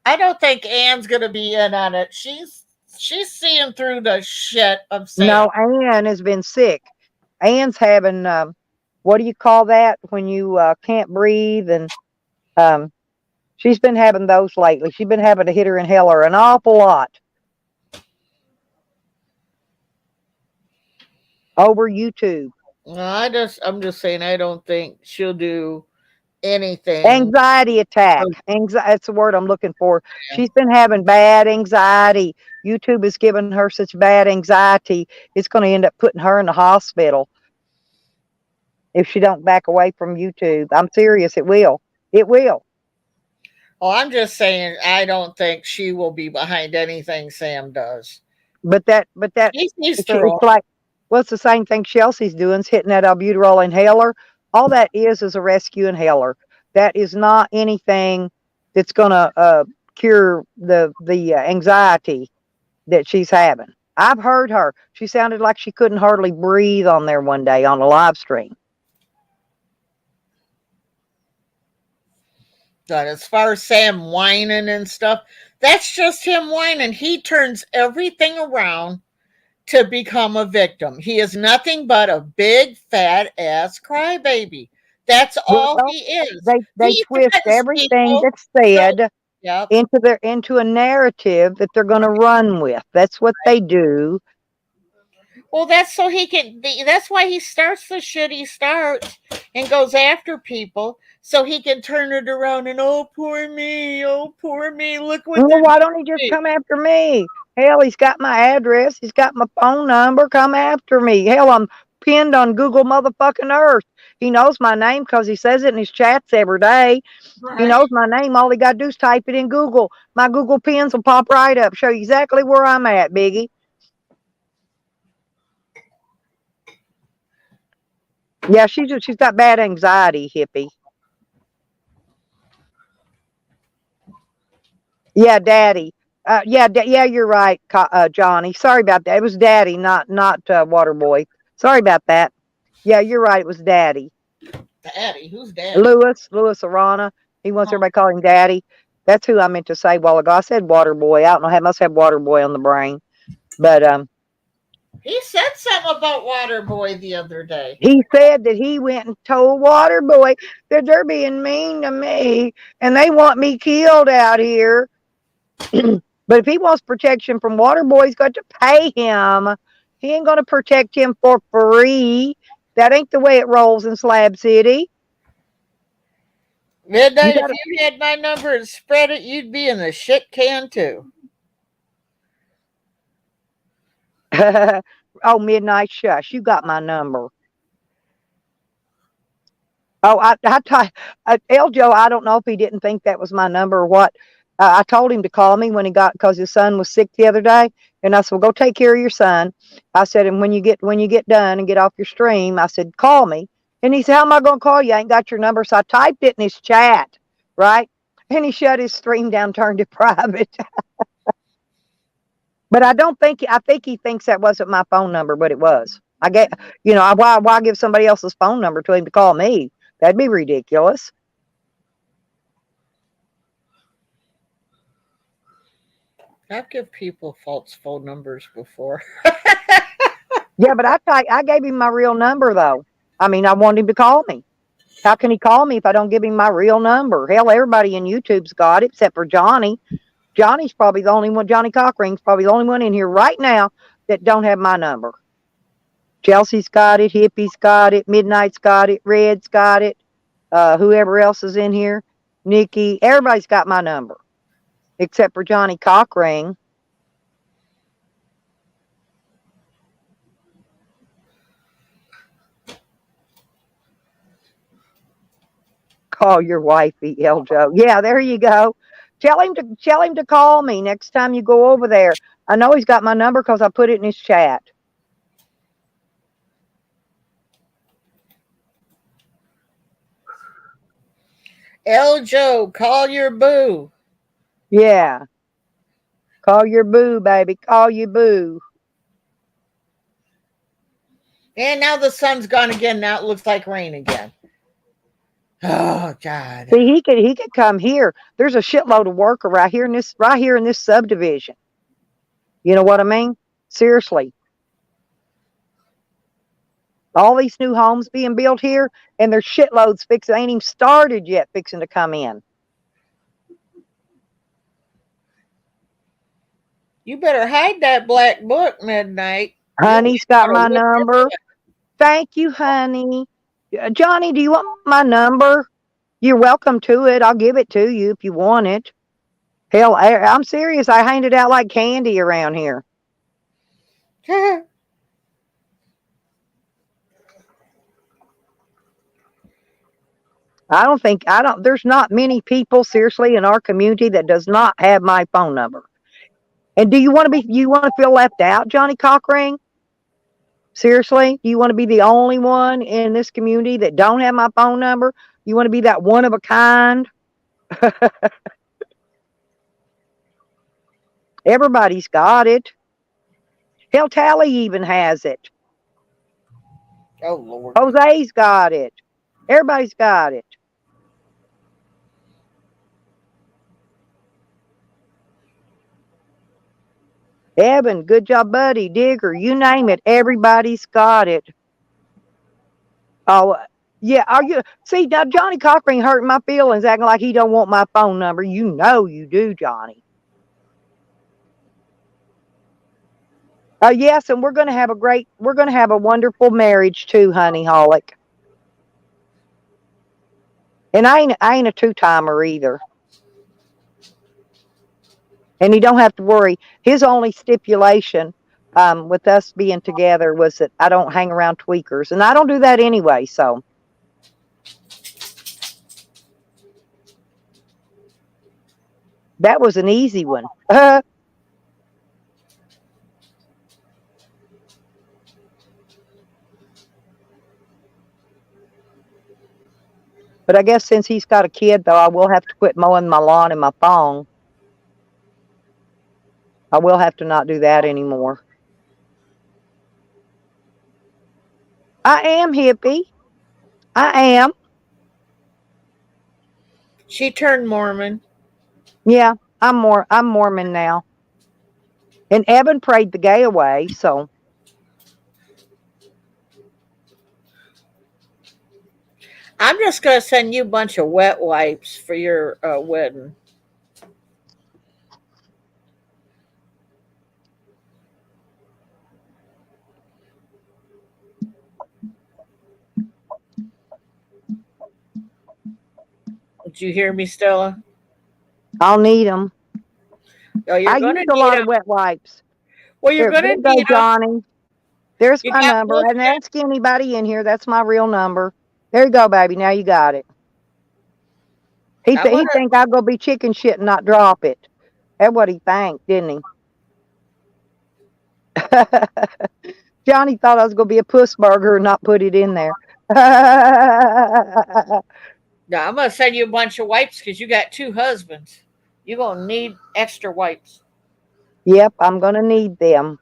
I don't think Anne's gonna be in on it. She's seeing through the shit of Sam.
no. Ann has been sick. Ann's having what do you call that when you can't breathe, and um, she's been having those lately. She's been having to hit her and hell her an awful lot over YouTube.
No, I'm just saying I don't think she'll do anything.
Anxiety attack. That's the word I'm looking for. She's been having bad anxiety. YouTube is giving her such bad anxiety, it's going to end up putting her in the hospital if she don't back away from YouTube. I'm serious. It will. It will.
Oh, I'm just saying I don't think she will be behind anything Sam does.
But that
She sees
it's
through.
like, well, it's the same thing Chelsea's doing, is hitting that albuterol inhaler. All that is a rescue inhaler. That is not anything that's going to cure the anxiety that she's having. I've heard her. She sounded like she couldn't hardly breathe on there one day on a live stream.
But as far as Sam whining and stuff, that's just him whining. He turns everything around to become a victim. He is nothing but a big fat ass crybaby. That's all
Well,
he is.
they
He
twist
threatens
everything
people.
that's said
Yep.
into a narrative that they're going to run with. That's what they do.
Well, that's so he can. That's why he starts the shit he starts and goes after people so he can turn it around and oh poor me, look what
Well,
they're
why don't he just
doing.
come after me? Hell, he's got my address. He's got my phone number. Come after me. Hell, I'm pinned on Google motherfucking Earth. He knows my name because he says it in his chats every day. He knows my name. All he got to do is type it in Google. My Google pins will pop right up, show you exactly where I'm at, Biggie. Yeah, she's got bad anxiety, hippie. Yeah, Daddy. Yeah, you're right, Johnny. Sorry about that. It was Daddy, not Waterboy. Sorry about that. Yeah, you're right. It was Daddy.
Daddy, who's daddy?
Louis Arana. He wants everybody to call him Daddy. That's who I meant to say a while ago. I said Waterboy. I don't know. I must have Waterboy on the brain. But
He said something about Waterboy the other day.
he said that he went and told Waterboy that they're being mean to me and they want me killed out here. But if he wants protection from Waterboy, he's got to pay him. He ain't going to protect him for free. That ain't the way it rolls in Slab City.
Midnight, if you had my number and spread it, you'd be in the shit can too.
Oh, Midnight Shush, you got my number. Oh, Eljo, I don't know if he didn't think that was my number or what. I told him to call me when because his son was sick the other day, and I said, "Well, go take care of your son." I said, "And when you get done and get off your stream," I said, "Call me." And he said, "How am I going to call you? I ain't got your number." So I typed it in his chat, right? And he shut his stream down, turned it private. But I think he thinks that wasn't my phone number, but it was. I get, why give somebody else's phone number to him to call me? That'd be ridiculous.
I've given people false phone numbers before.
Yeah, but I gave him my real number though. I mean, I wanted him to call me. How can he call me if I don't give him my real number? Hell, everybody in YouTube's got it except for Johnny. Johnny's probably the only one. Johnny Cochrane's probably the only one in here right now that don't have my number. Chelsea's got it. Hippie's got it. Midnight's got it. Red's got it. Whoever else is in here, Nikki, everybody's got my number except for Johnny Cochrane. Call your wifey, Eljo. Yeah, there you go. Tell him to call me next time you go over there. I know he's got my number because I put it in his chat.
Eljo, call your boo.
Yeah. Call your boo, baby. Call your boo.
And now the sun's gone again. Now it looks like rain again. Oh God.
See, he could come here. There's a shitload of worker right here in this subdivision. You know what I mean? Seriously. All these new homes being built here, and there's shitloads fixing. Ain't even started yet, fixing to come in.
You better hide that black book, Midnight.
Honey's got my number. Thank you, honey. Johnny, do you want my number? You're welcome to it. I'll give it to you if you want it. Hell, I'm serious. I hand it out like candy around here. There's not many people seriously in our community that does not have my phone number. And do you want to feel left out, Johnny Cochrane? Seriously? Do you want to be the only one in this community that don't have my phone number? You want to be that one of a kind? Everybody's got it. Hell, Tally even has it.
Oh Lord.
Jose's got it. Everybody's got it. Evan, good job, buddy. Digger, you name it. Everybody's got it. Oh, yeah. See, now Johnny Cochrane hurting my feelings, acting like he don't want my phone number. You know you do, Johnny. Yes, and we're gonna have a wonderful marriage too, honey Holic. And I ain't a two-timer either. And you don't have to worry. His only stipulation with us being together was that I don't hang around tweakers. And I don't do that anyway, so. That was an easy one. But I guess since he's got a kid, though, I will have to quit mowing my lawn and my phone. I will have to not do that anymore. I am hippie. I am.
She turned Mormon.
Yeah, I'm Mormon now. And Evan prayed the gay away, so.
I'm just gonna send you a bunch of wet wipes for your wedding. Did you hear me, Stella?
I'll need them.
Oh, you're
I
gonna
use a lot of wet wipes.
Well, you're
There
gonna
you go,
need them.
Johnny. There's
You
my
got
number.
both
And ask anybody in here. That's my real number. There you go, baby. Now you got it. He think I'll go be chicken shit and not drop it. That's what he think, didn't he? Johnny thought I was going to be a puss burger and not put it in there.
No, I'm gonna send you a bunch of wipes because you got 2 husbands. You're gonna need extra wipes.
Yep, I'm going to need them.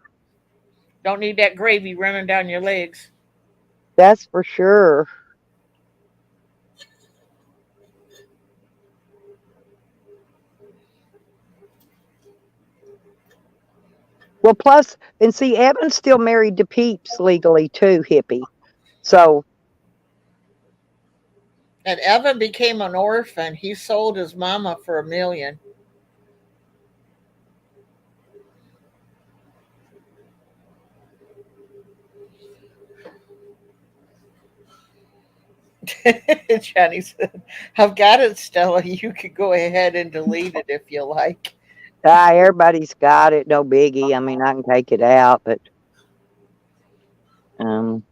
Don't need that gravy running down your legs.
That's for sure. Well, plus, and see, Evan's still married to Peeps legally too, hippie. So,
And Evan became an orphan. He sold his mama for $1 million. Johnny said, I've got it, Stella. You could go ahead and delete it if you like.
everybody's got it. No biggie. I mean, I can take it out, but um,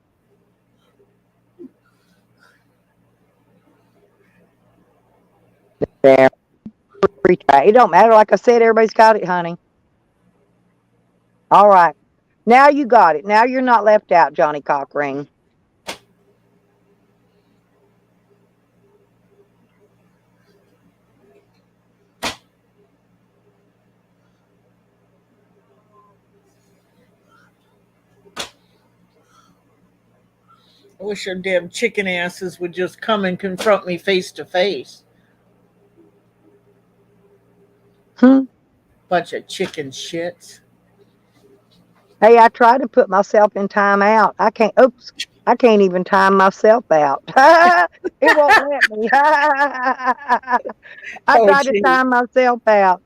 there. It don't matter. Like I said, everybody's got it, honey. All right. Now you got it. Now you're not left out, Johnny Cockring.
I wish your damn chicken asses would just come and confront me face to face. Bunch of chicken shits.
Hey, I try to put myself in time out. I can't. Oops. I can't even time myself out. It won't let me. I
Oh,
try to
gee.
time myself out.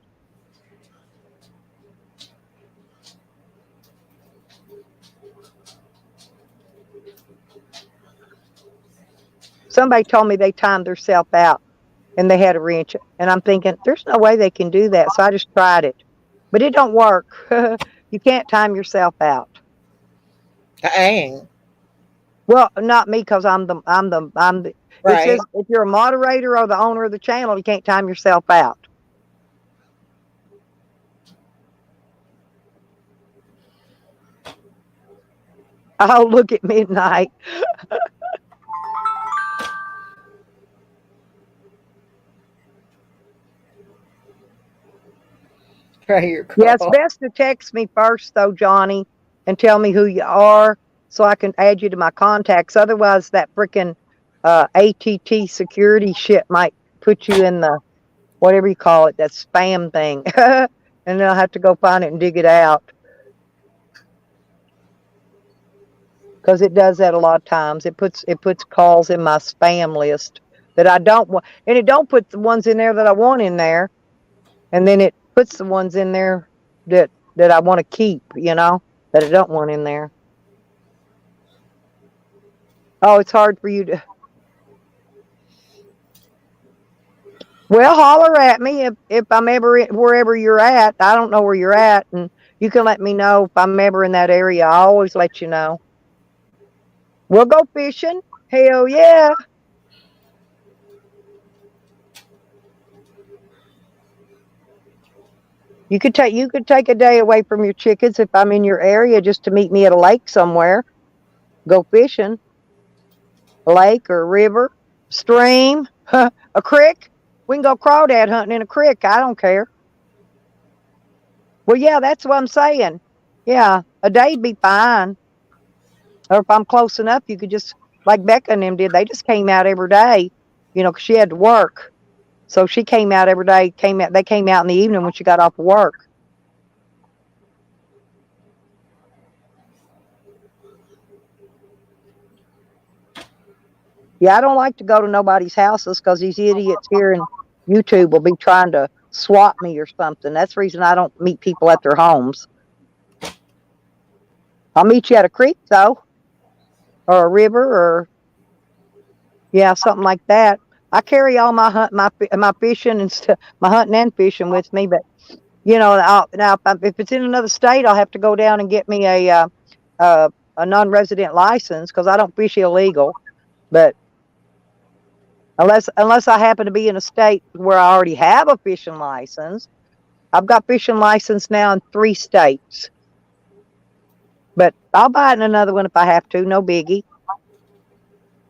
Somebody told me they timed themselves out and they had a wrench. And I'm thinking, there's no way they can do that. So I just tried it. But it don't work. You can't time yourself out.
Dang.
Well, not me, because I'm the it
Right.
says if you're a moderator or the owner of the channel, you can't time yourself out. Oh, look at midnight.
Right, your
Yeah, it's
call.
best to text me first, though, Johnny, and tell me who you are so I can add you to my contacts. Otherwise, that freaking ATT security shit might put you in the whatever you call it, that spam thing, and then I'll have to go find it and dig it out. Because it does that a lot of times. It puts calls in my spam list that I don't want, and it don't put the ones in there that I want in there, and then it puts the ones in there that I want to keep, that I don't want in there. Oh, it's hard for you to. Well, holler at me if I'm ever wherever you're at. I don't know where you're at, and you can let me know if I'm ever in that area. I always let you know. We'll go fishing. Hell yeah. You could take a day away from your chickens if I'm in your area just to meet me at a lake somewhere. Go fishing. A lake or a river, stream, a creek. We can go crawdad hunting in a creek. I don't care. Well, yeah, that's what I'm saying. Yeah, a day'd be fine. Or if I'm close enough, you could just, like Becca and them did, they just came out every day, 'cause she had to work. So she came out every day, they came out in the evening when she got off of work. Yeah, I don't like to go to nobody's houses because these idiots here in YouTube will be trying to swat me or something. That's the reason I don't meet people at their homes. I'll meet you at a creek, though, or a river, or something like that. I carry all my my fishing and stuff, my hunting and fishing with me. But now if it's in another state, I'll have to go down and get me a non-resident license because I don't fish illegal. But unless I happen to be in a state where I already have a fishing license, I've got fishing license now in 3 states. But I'll buy it in another one if I have to. No biggie.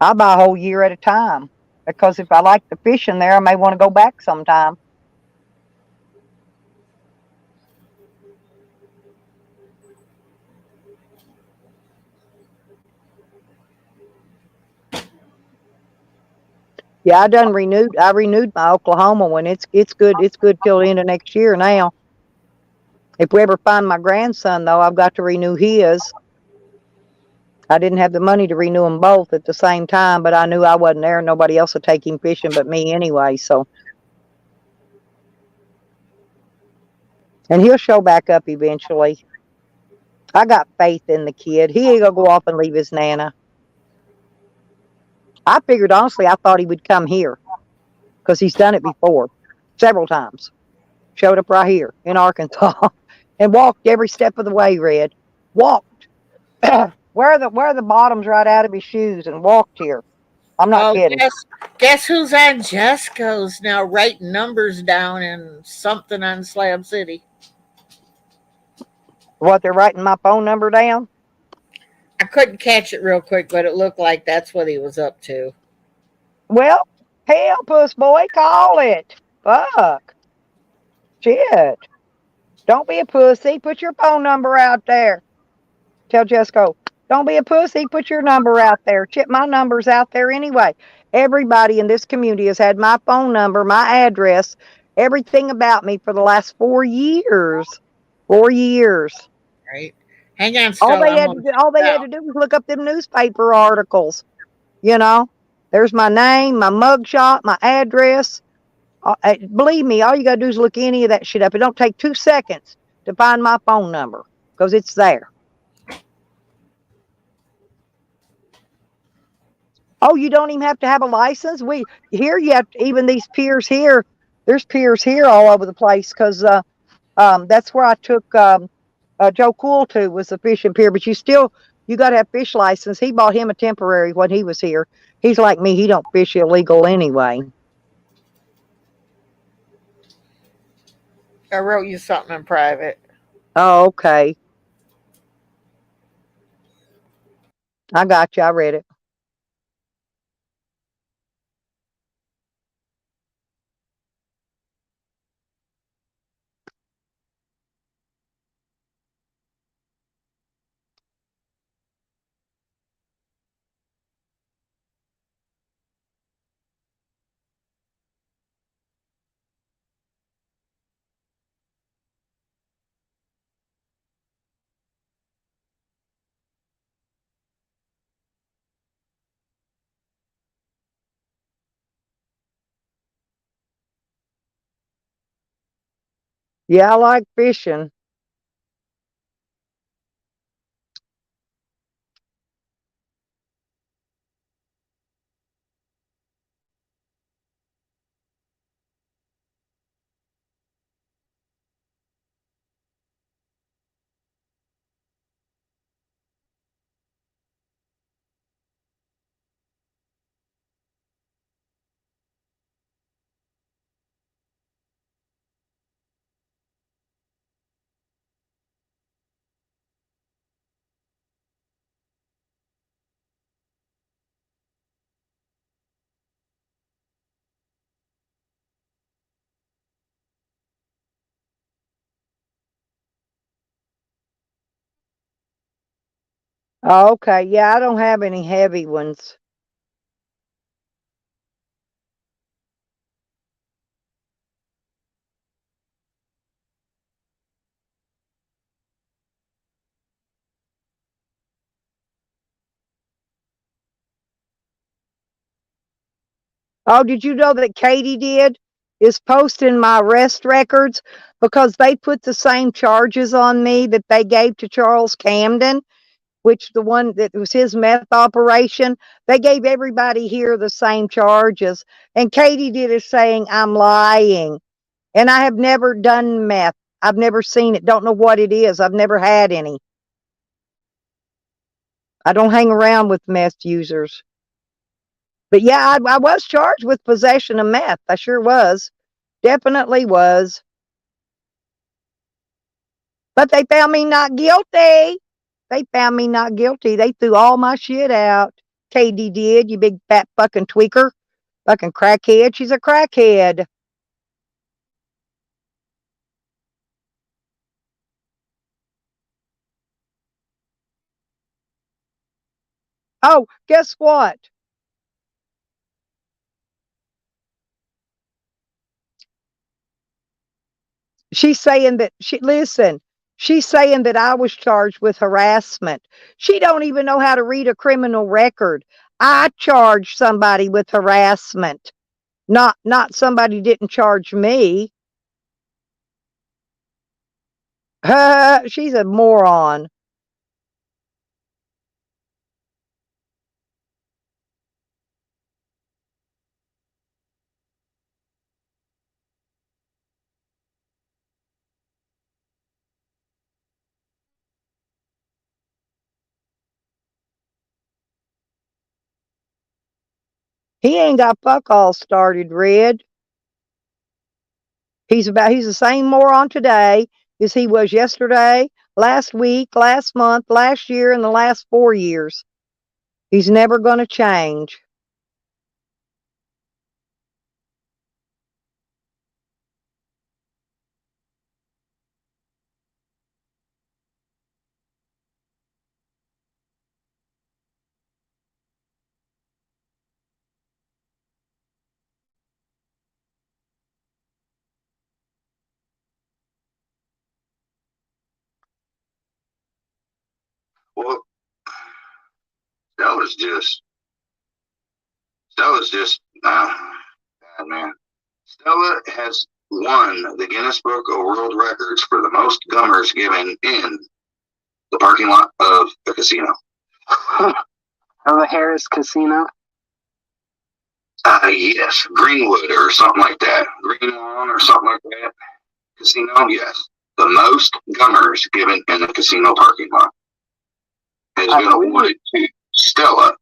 I'll buy a whole year at a time because if I like the fishing there, I may want to go back sometime. Yeah, I renewed my Oklahoma one. It's good. It's good till the end of next year now. If we ever find my grandson, though, I've got to renew his. I didn't have the money to renew them both at the same time, but I knew I wasn't there. Nobody else would take him fishing but me anyway. So, and he'll show back up eventually. I got faith in the kid. He ain't gonna go off and leave his nana. I figured, honestly, I thought he would come here because he's done it before several times. Showed up right here in Arkansas and walked every step of the way, Red. Walked. wear the bottoms right out of his shoes and walked here. I'm not
Oh,
kidding.
guess who's on Jesco's now writing numbers down and something on Slab City?
What, they're writing my phone number down?
I couldn't catch it real quick, but it looked like that's what he was up to.
Well, hell, puss boy, call it. Fuck. Shit. Don't be a pussy. Put your phone number out there. Tell Jesco, don't be a pussy. Put your number out there. Shit, my number's out there anyway. Everybody in this community has had my phone number, my address, everything about me for the last 4 years. 4 years.
Right? Hang on,
All
still.
they had to do was look up them newspaper articles. You know, there's my name, my mugshot, my address. Believe me, all you gotta do is look any of that shit up. It don't take 2 seconds to find my phone number because it's there. Oh, you don't even have to have a license. You have to, even these piers here. There's piers here all over the place because that's where I took Joe Cool to, was the fishing pier. But you got to have fish license. He bought him a temporary when he was here. He's like me. He don't fish illegal anyway.
I wrote you something in private.
Oh, okay. I got you. I read it. Yeah, I like fishing. Oh, okay. Yeah, I don't have any heavy ones. Oh, did you know that Katie did? Is posting my arrest records because they put the same charges on me that they gave to Charles Camden, which the one that was his meth operation. They gave everybody here the same charges. And Katie did is saying I'm lying. And I have never done meth. I've never seen it. Don't know what it is. I've never had any. I don't hang around with meth users. But yeah, I was charged with possession of meth. I sure was. Definitely was. But they found me not guilty. They found me not guilty. They threw all my shit out. Katie did, you big fat fucking tweaker. Fucking crackhead. She's a crackhead. Oh, guess what? She's saying that she's saying that I was charged with harassment. She don't even know how to read a criminal record. I charged somebody with harassment. Not somebody didn't charge me. She's a moron. He ain't got fuck all started, Red. He's the same moron today as he was yesterday, last week, last month, last year, and the last 4 years. He's never gonna change.
Well, Stella's just, bad, man. Stella has won the Guinness Book of World Records for the most gummers given in the parking lot of the casino.
Of the Harris Casino?
Yes, Greenwood or something like that. Green Lawn or something like that. Casino, yes. The most gummers given in the casino parking lot has been awarded to Stella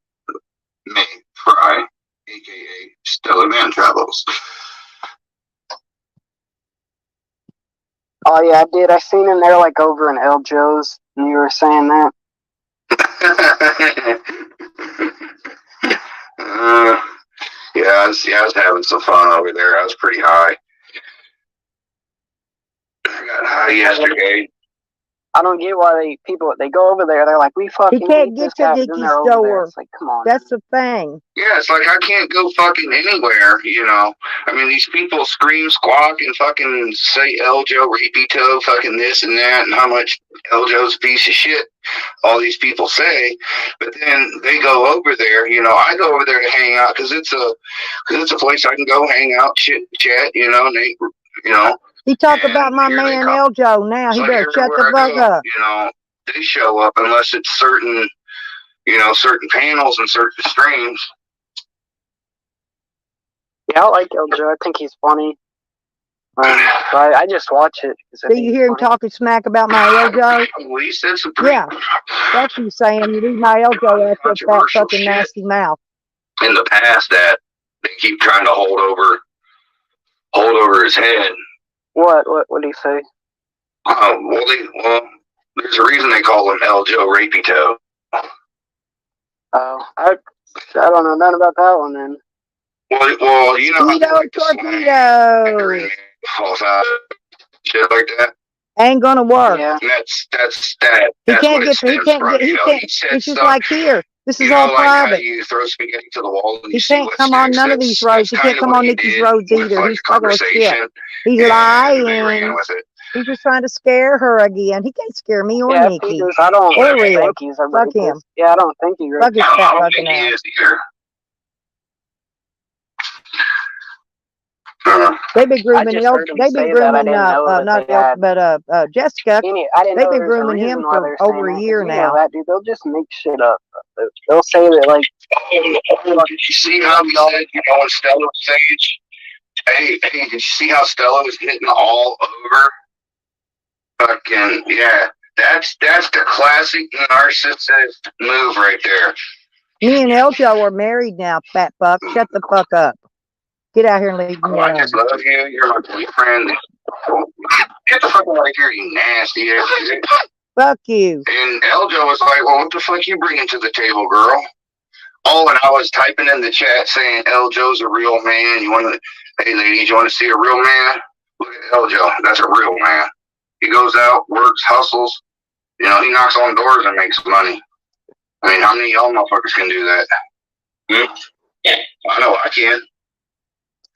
May Fry, aka Stella Man Travels.
Oh yeah, I did. I seen him there like over in El Joe's, and you were saying that.
Yeah, I was having some fun over there. I was pretty high. I got high yesterday.
I don't get why people go over there. They're like, we fucking.
He can't get to Dickie's door.
It's like, come on.
That's the thing.
Yeah, it's like I can't go fucking anywhere, you know. I mean, these people scream, squawk, and fucking say Eljo, Rapito, fucking this and that, and how much Eljo's a piece of shit. All these people say, but then they go over there. You know, I go over there to hang out because it's a place I can go hang out, chit chat. You know, and they, you know.
He talk about my man Eljo now. He better shut the fuck up.
You know, they show up unless it's certain, you know, certain panels and certain streams.
Yeah, I like Eljo. I think he's funny. I just watch it.
Do you hear him talking smack about my Eljo?
Well, he said some pretty,
yeah, that's what he's saying. You leave my Eljo out with that fucking nasty mouth.
In the past, that they keep trying to hold over his head.
What did he say?
Well, there's a reason they call him Eljo Rapito.
Oh, I don't know nothing about that one then.
Well, you know,
torpedo.
Shit like that.
Ain't gonna work.
Yeah.
That's that.
He can't get. He can't. It's just like here. This is all private.
Like you throw spaghetti to the wall and
he can't come on none of these roads. He can't come on Nikki's roads either. He's full of shit. He's lying. He's just trying to scare her again. He can't scare me or Nikki.
I don't
think he's a fuck him.
Yeah, I don't think he's
fuck his fat fucking ass. They've been grooming Jessica. They've been grooming him for over a year now.
That, dude, they'll just make shit up. They'll say that like.
Did you see how he said, you know, on Stella's stage? Hey, did you see how Stella was hitting all over? Fucking yeah, that's the classic narcissist move right there.
Me and Eljo are married now, fat fuck. Shut the fuck up. Get out here and leave me alone.
I just love you. You're my boyfriend. Get the fuck out of here, you nasty ass shit.
Fuck you.
And Eljo was like, well, what the fuck you bringing to the table, girl? Oh, and I was typing in the chat saying Eljo's a real man. Hey, ladies, you want to see a real man? Look at Eljo. That's a real man. He goes out, works, hustles. You know, he knocks on doors and makes money. I mean, how many of y'all motherfuckers can do that? Yeah. I know I can.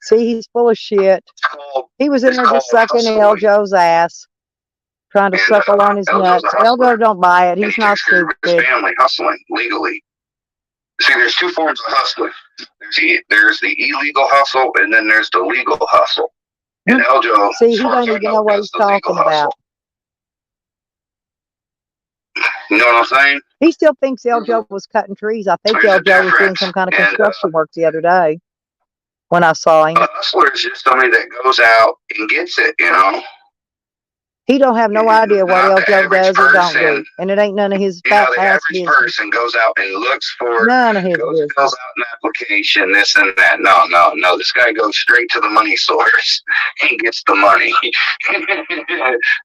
See, he's full of shit.
It's called.
He was in
It's
there just
called
sucking
hustling.
Eljo's ass, trying to
And
suckle on his
Eljo's
nuts.
a hustler.
Eljo don't buy it.
And
He's
he
not
takes care of his
stupid.
family hustling legally. See, there's two forms of hustling. There's the illegal hustle, and then there's the legal hustle. And Eljo,
See,
as
he
far as
don't
I
even know what
does
he's
the legal
talking about.
hustle. You know what I'm saying?
He still thinks Eljo was cutting trees. I think
There's a
Eljo was doing
difference.
some kind of
And
construction work the other day when I saw him.
a hustler is just somebody that goes out and gets it, you know?
He don't have no idea what
Not the
Eljo
average
does or don't do.
person.
And it ain't none of his
You know,
fat
the
ass
average
business.
person goes out and looks for,
None of his
goes
business.
fills out an application, this and that. No. This guy goes straight to the money source and gets the money.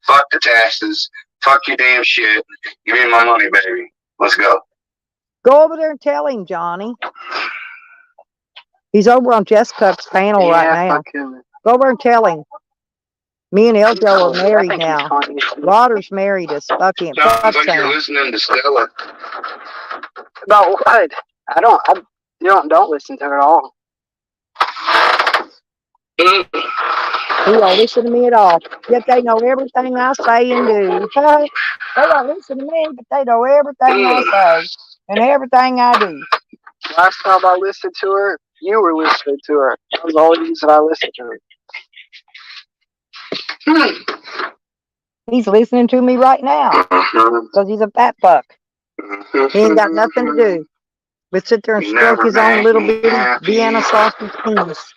Fuck the taxes. Fuck your damn shit. Give me my money, baby. Let's go.
Go over there and tell him, Johnny. He's over on Jess Cup's panel right now.
fucking.
Go over and tell him. Me and Eljo are
I
married
think he's
now.
funny.
Waters married us. Fucking
Sounds
fuck
like you're
Sam.
listening to Stella.
About what? You don't listen to it at all.
He don't listen to me at all. Yet they know everything I say and do. They don't listen to me, but they know everything I say and everything I do.
Last time I listened to her, you were listening to her. That was the only reason I listened to her.
He's listening to me right now because he's a fat fuck. He ain't got nothing to do but sit there and stroke his own little bitty Vienna sausage penis.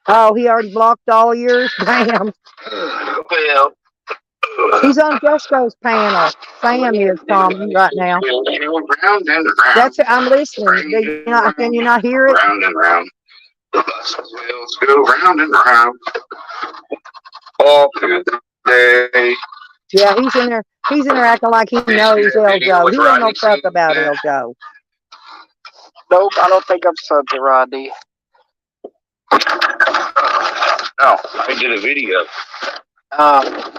Oh, he already blocked all yours? Damn.
Well,
He's on Jesco's panel. Sam is, Tommy, right now.
round and round.
That's it. I'm listening. Can you not hear it?
Round and round. The bus wheels go round and round. All through the day.
Yeah, he's in there. He's in there acting like he knows Eljo. He don't know fuck about Eljo.
Nope, I don't think I'm subbed to Rodney.
No, I did a video.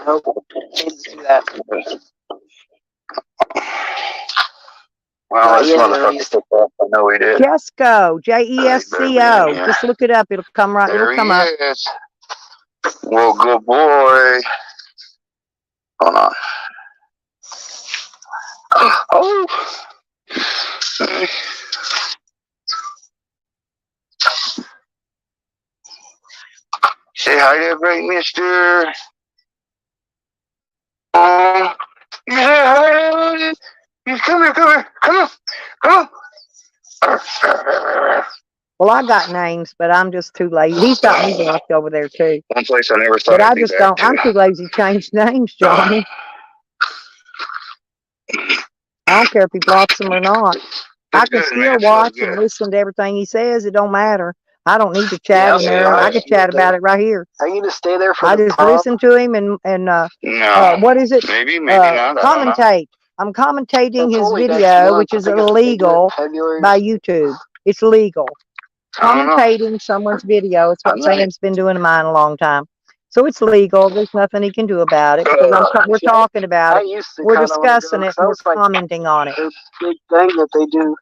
Nope. Didn't do that.
Well, this
Yeah,
motherfucker took off. I know he did.
Jesco, Jesco. Just look it up. It'll come right.
There
It'll come
he
up.
is. Well, good boy. Hold on. Oh. Say hi to everybody, mister. You say hi to everybody. You come here.
Well, I got names, but I'm just too lazy. He's got me blocked over there too.
One place I never thought
But
I'd
I
be
just
back
don't.
to.
I'm too lazy to change names, Johnny. I don't care if he blocks them or not. I
That's
can
good,
still
man. Feels
watch
good.
and listen to everything he says. It don't matter. I don't need to chat
Yeah,
in there.
yeah.
I can chat about it right here.
Are you gonna stay there for
I
the
just
prom?
listen to him and
No.
what is it?
Maybe not. I don't know.
Commentate. I'm commentating
It's
his
only next
video,
month.
which
I
is
think it's
illegal
February.
by YouTube. It's legal.
I don't know.
Commentating someone's video. It's what
I'm not-
Sam's been doing to mine a long time. So it's legal. There's nothing he can do about it. Because we're talking about
I
it.
used to
We're
kinda wanna
discussing
go,
it.
'cause that
And we're
was like
commenting on it.
a big thing that they do.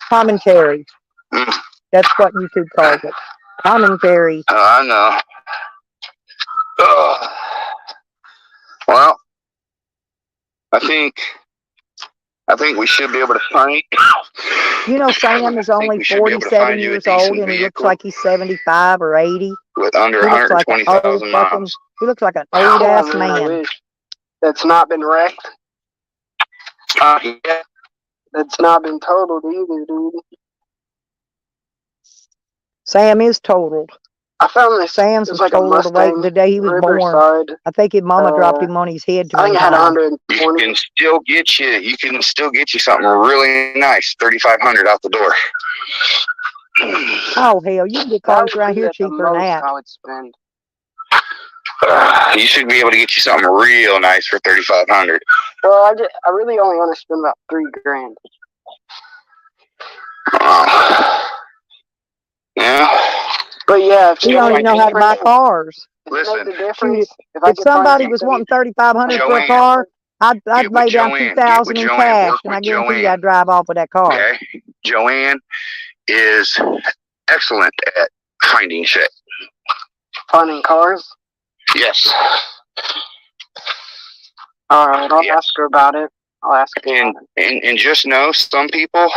Commentary.
Mm.
That's what YouTube calls it. Commentary.
Oh, I know. Ugh. Well, I think we should be able to find.
You know, Sam is only
we should be able to find
47
you a
years old,
decent
and he looks
vehicle.
like he's 75 or 80.
With under
He looks like an old
120,000
fucking.
miles.
He looks like an old ass
I
man.
wish. That's not been wrecked.
Yeah.
That's not been totaled either, dude.
Sam is totaled.
I found this.
Sam's
It
was
was like a
totaled away
Mustang
the day he was born.
Riverside.
I think his mama dropped him on his head.
I think it had 120.
You can still get you something really nice, 3,500 out the door.
Oh hell, you can get cars around here cheaper than that.
I would spend.
You should be able to get you something real nice for 3,500.
Well, I really only want to spend about $3,000.
Yeah.
But yeah, if
You don't even know how to buy cars.
Listen,
the difference,
If somebody was wanting 3,500 for a car, I'd
Get with
lay down
Joanne.
2,000
Get
in
with Joanne.
cash,
Work
and I
with
guarantee you
Joanne.
I'd drive off with that car.
okay, Joanne is excellent at finding shit.
Finding cars?
Yes.
Alright, I'll
Yes.
ask her about it. I'll ask her
And,
about it.
and just know some people,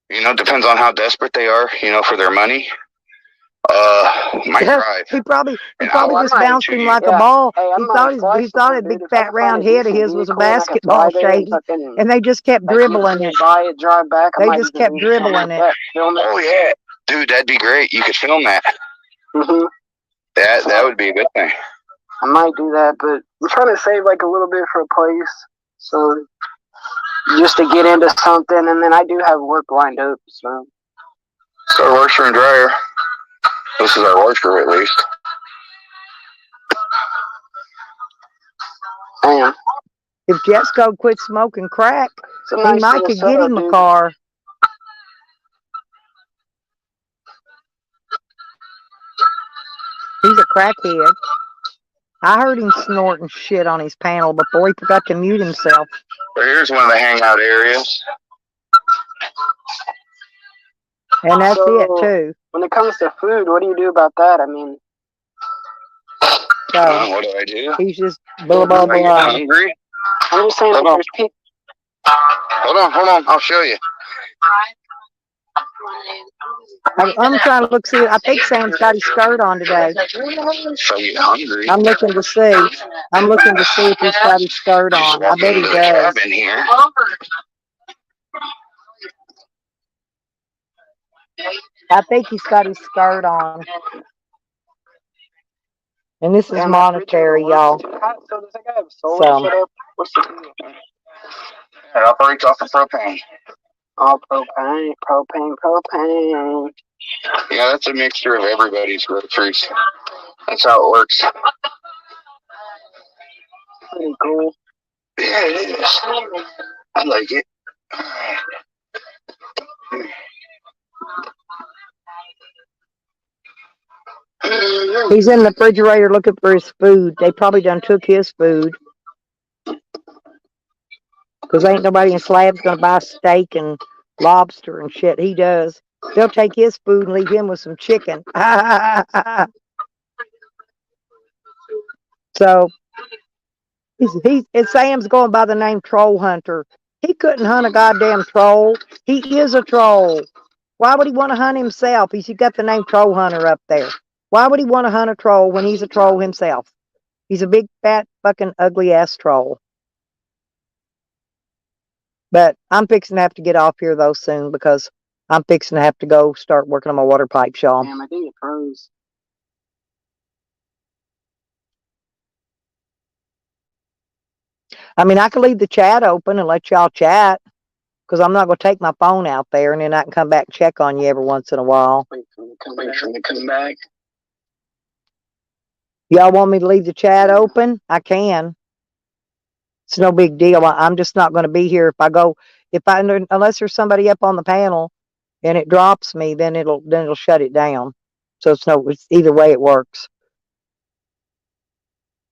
depends on how desperate they are, for their money, might drive.
He probably
And
I
just
might
bounced him
shoot
like
you.
a ball.
Hey, I'm
He
not
thought
a
his
fly
he thought
swatter,
a big
dude. If I
fat
can
round
find a
head of
decent
his was a
vehicle and I can
basketball,
fly there and
Shady,
fucking
and they just kept
like
dribbling it.
buy it, drive back, I
They
might
just
do
kept
something
dribbling
like
it.
that. Film it.
Oh yeah, dude, that'd be great. You could film that.
hmm
That would be a good thing.
I might do that, but I'm trying to save like a little bit for a place, so just to get into something, and then I do have work lined up. So
Our washer and dryer. This is our washer, at least.
damn,
If Jesco quit smoking crack,
it's a
he
nice
might
little
could get
setup,
him a
dude.
car. He's a crackhead. I heard him snorting shit on his panel before he forgot to mute himself.
So here's one of the hangout areas.
And that's it
So,
too.
when it comes to food, what do you do about that? I mean,
So
What do I do?
he's just blah blah
If I get
blah.
hungry?
I'm just saying,
Hold
if
on.
there's people.
Hold on. I'll show you.
I'm trying to look, see, I think Sam's got his skirt on today.
If I get hungry.
I'm looking to see. I'm looking to see if he's got his skirt
Just
on. I
walk
bet he
into the
does.
cabin here.
I think he's got his skirt on. And this is
Damn,
monetary, y'all.
So does that guy have solar set up? What's the deal?
It operates off of propane.
Oh, propane.
Yeah, that's a mixture of everybody's groceries. That's how it works.
Pretty cool.
Yeah, it is. I like it.
He's in the refrigerator looking for his food. They probably done took his food. Because ain't nobody in Slab's going to buy steak and lobster and shit. He does. They'll take his food and leave him with some chicken. So, Sam's going by the name Troll Hunter. He couldn't hunt a goddamn troll. He is a troll. Why would he want to hunt himself? He's got the name Troll Hunter up there. Why would he want to hunt a troll when he's a troll himself? He's a big, fat, fucking, ugly-ass troll. But I'm fixing to have to get off here, though, soon, because I'm fixing to have to go start working on my water pipes, y'all.
Damn, I think it froze.
I mean, I could leave the chat open and let y'all chat, because I'm not going to take my phone out there, and then I can come back and check on you every once in a while.
Wait for him to come back.
Y'all want me to leave the chat open? I can. It's no big deal. I'm just not going to be here if I go. Unless there's somebody up on the panel and it drops me, then it'll shut it down. So it's either way it works.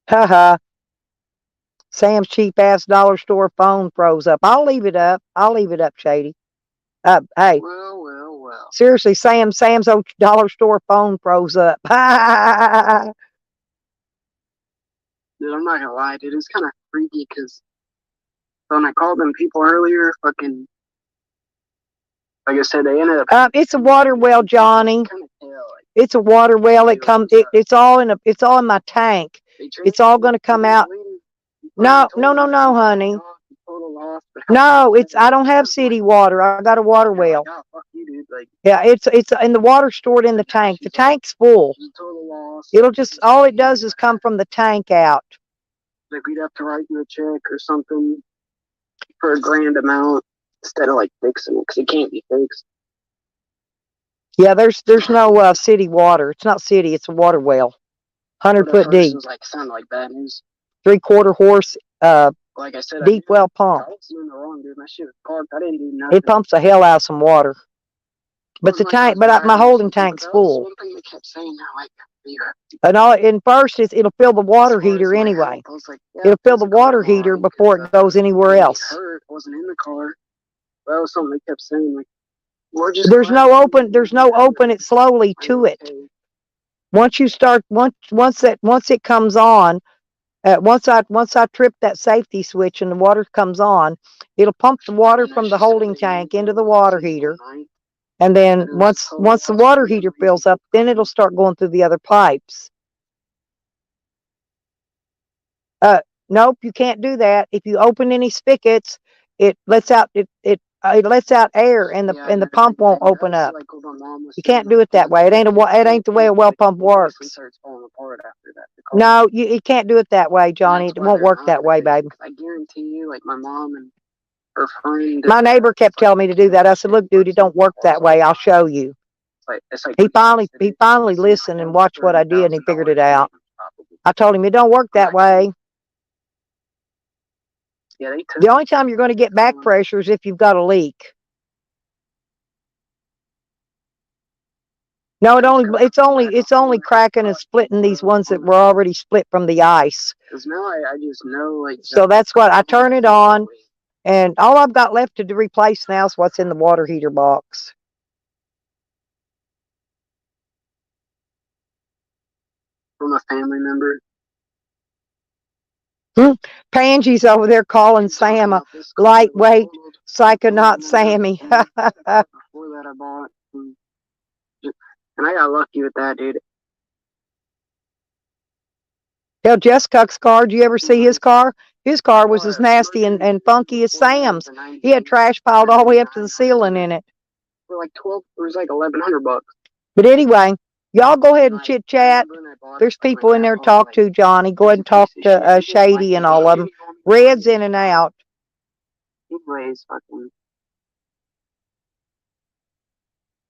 Haha. Sam's cheap ass dollar store phone froze up. I'll leave it up. Shady. Hey.
Well.
Seriously, Sam's old dollar store phone froze up.
Dude, I'm not gonna lie, dude. It's kind of freaky because when I called them people earlier, fucking, like I said, they ended up.
It's a water well, Johnny. It's a water well. It's all in my tank. It's all gonna come out. No, honey. No, I don't have city water. I got a water well. Yeah, it's and the water stored in the tank. The tank's full. All it does is come from the tank out.
Like we'd have to write you a check or something for a grand amount instead of like fixing it because it can't be fixed.
Yeah, there's no city water. It's not city. It's a water well, 100 foot deep.
Like sound like bad news.
3/4 horse.
Like I said,
deep well pump.
I was doing the wrong, dude. My shit was parked. I didn't do nothing.
It pumps the hell out of some water. But the tank, my holding tank's full.
One thing they kept saying now, like,
And first it'll fill the water heater anyway. It'll fill the water heater before it goes anywhere else.
I wasn't in the car. That was something they kept saying. Like, we're just
There's
glad
no
that
open. There's no open it slowly
I
to
know,
it.
okay,
Once you start, once it comes on, once I trip that safety switch and the water comes on, it'll pump the water
and then
from the
she said
holding
that you
tank
were
into the
going
water
to
heater,
tonight,
and then
but it was
once the
totally
water
lost
heater
for no
fills
reason.
up, then it'll start going through the other pipes. Nope, you can't do that. If you open any spigots, it lets out it lets out air, and
Yeah,
the
I
pump won't
know.
open up.
Like what my mom was
You
saying,
can't do
like
it that way. It ain't the way a well pump
it basically
works.
starts falling apart after that. The car.
No, you can't do it that way,
And
Johnny.
that's
It
why
won't
they're
work
not
that way,
ready.
baby.
'Cause I guarantee you, like my mom and her friend,
My neighbor kept telling me to do that. I said, "Look, dude, it don't work that way. I'll show you."
It's like
He finally listened and watched what I did, and he figured it out. I told him it don't work that way.
Yeah, they took
The only time you're going to get back pressure is if you've got a leak. No, it's only cracking and splitting these ones that were already split from the ice.
Because now I just know, like.
So that's what I turn it on, and all I've got left to replace now is what's in the water heater box.
From a family member.
Pansy's over there calling Sam a lightweight psychonaut Sammy.
Before that, I bought. And I got lucky with that, dude.
Hell, Jess Cuck's car, did you ever see his car? His car was as nasty and funky as Sam's. He had trash piled all the way up to the ceiling in it.
For like 12, it was like $1,100.
But anyway, y'all go ahead and chit chat. There's people in there to talk to, Johnny. Go ahead and talk to Shady and all of them. Red's in and out.
Anyways, fucking.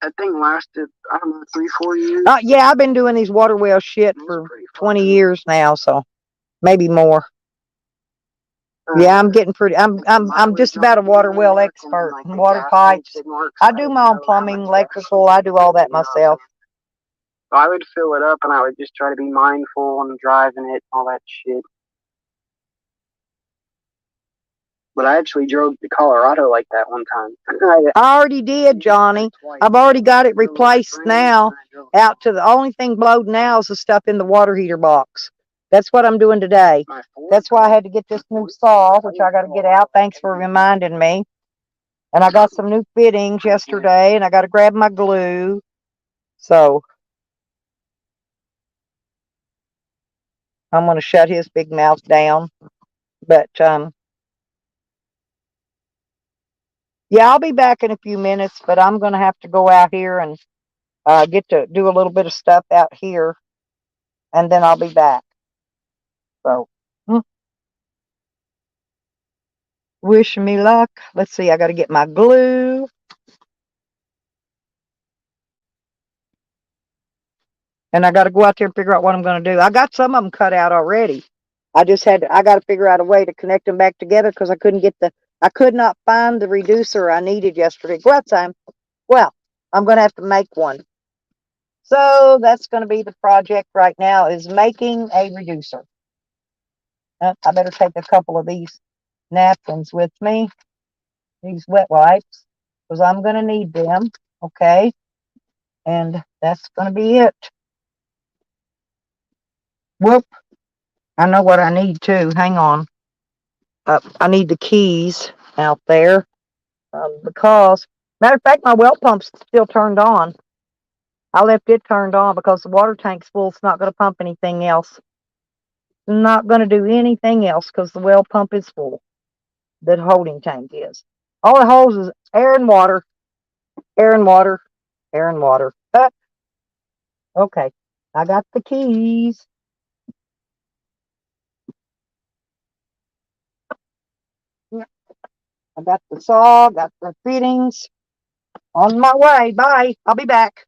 That thing lasted, I don't know, 3-4 years.
Yeah, I've been doing these water well shit for 20 years now, so maybe more. Yeah, I'm getting pretty. I'm just about a water well expert. Water pipes. I do my own plumbing, electrical. I do all that myself.
So I would fill it up, and I would just try to be mindful when driving it, all that shit. But I actually drove to Colorado like that one time.
I already did, Johnny. I've already got it replaced now. Out to the only thing blowed now is the stuff in the water heater box. That's what I'm doing today. That's why I had to get this new saw, which I got to get out. Thanks for reminding me. And I got some new fittings yesterday, and I got to grab my glue. So I'm going to shut his big mouth down. But yeah, I'll be back in a few minutes, but I'm going to have to go out here and get to do a little bit of stuff out here, and then I'll be back. So, wish me luck. Let's see, I got to get my glue. And I got to go out there and figure out what I'm going to do. I got some of them cut out already. I got to figure out a way to connect them back together because I could not find the reducer I needed yesterday. Go outside. Well, I'm going to have to make one. So that's going to be the project right now, is making a reducer. I better take a couple of these napkins with me, these wet wipes, because I'm going to need them. Okay. And that's going to be it. Whoop. I know what I need too. Hang on. I need the keys out there because, matter of fact, my well pump's still turned on. I left it turned on because the water tank's full. It's not going to pump anything else. It's not going to do anything else because the well pump is full. The holding tank is. All it holds is air and water, air and water, air and water. Okay, I got the keys. I got the saw, got the fittings. On my way. Bye. I'll be back.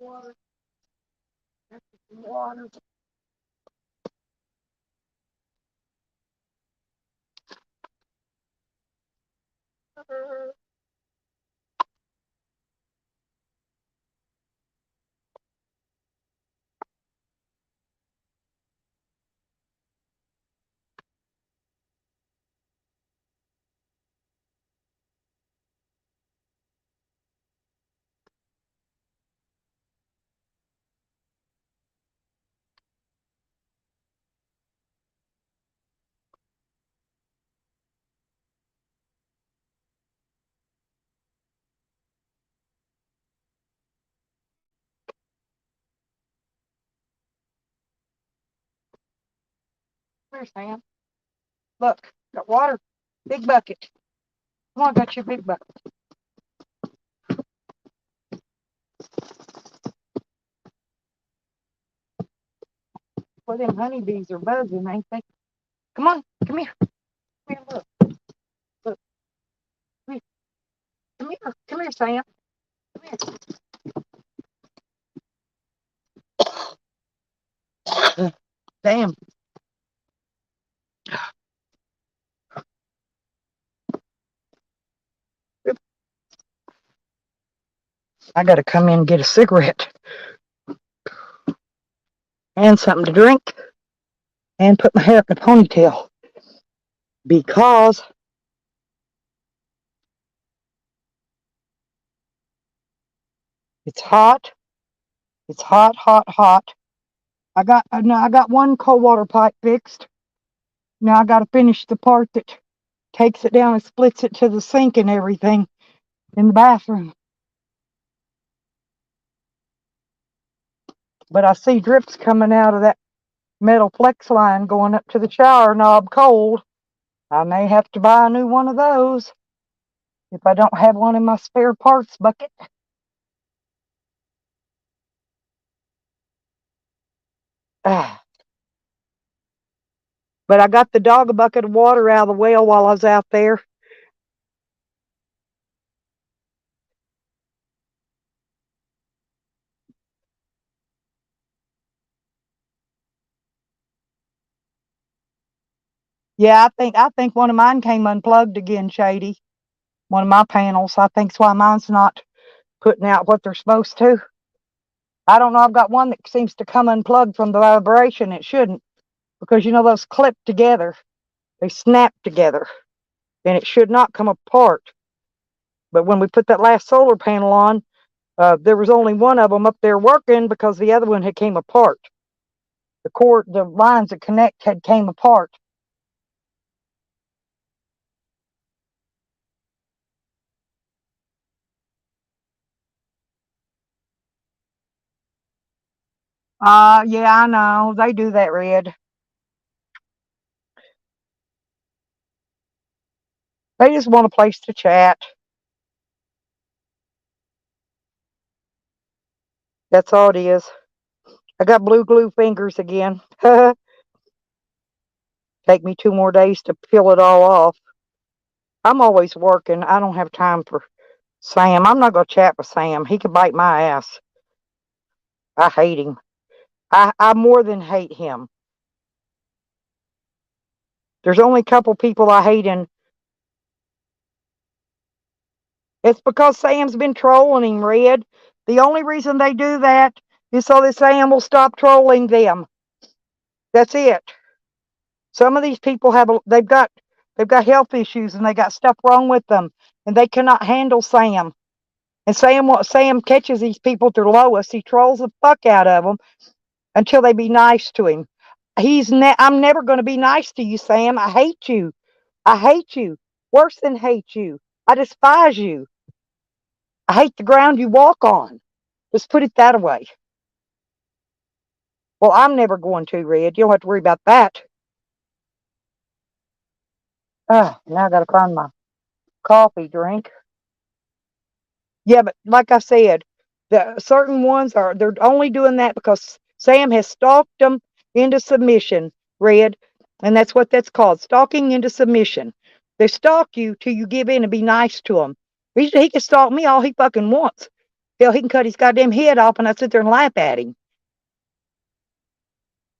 Water. Here, Sam. Look, got water. Big bucket. Come on, got your big bucket. Well, them honeybees are buzzing, ain't they? Come on, come here. Come here, look. Look. Come here. Come here. Come here, Sam. Come here. Damn. I gotta come in and get a cigarette and something to drink and put my hair in a ponytail because it's hot. It's hot, hot, hot. I got one cold water pipe fixed. Now I gotta finish the part that takes it down and splits it to the sink and everything in the bathroom. But I see drips coming out of that metal flex line going up to the shower knob cold. I may have to buy a new one of those if I don't have one in my spare parts bucket. Ah. But I got the dog a bucket of water out of the well while I was out there. Yeah, I think one of mine came unplugged again, Shady. One of my panels. I think that's why mine's not putting out what they're supposed to. I don't know. I've got one that seems to come unplugged from the vibration. It shouldn't, because you know those clip together. They snap together, and it should not come apart. But when we put that last solar panel on, there was only one of them up there working because the other one had came apart. The lines that connect had came apart. Yeah, I know. They do that, Red. They just want a place to chat. That's all it is. I got blue glue fingers again. Take me 2 more days to peel it all off. I'm always working. I don't have time for Sam. I'm not going to chat with Sam. He could bite my ass. I hate him. I more than hate him. There's only a couple people I hate, and it's because Sam's been trolling him, Red. The only reason they do that is so that Sam will stop trolling them. That's it. Some of these people they've got health issues and they got stuff wrong with them, and they cannot handle Sam. And Sam catches these people at their lowest. He trolls the fuck out of them until they be nice to him. I'm never going to be nice to you, Sam. I hate you. I hate you. Worse than hate you. I despise you. I hate the ground you walk on. Let's put it that way. Well, I'm never going to, Red. You don't have to worry about that. Now I got to find my coffee drink. Yeah, but like I said, the certain ones they're only doing that because Sam has stalked them into submission, Red. And that's what that's called, stalking into submission. They stalk you till you give in and be nice to them. He can stalk me all he fucking wants. Hell, he can cut his goddamn head off and I sit there and laugh at him.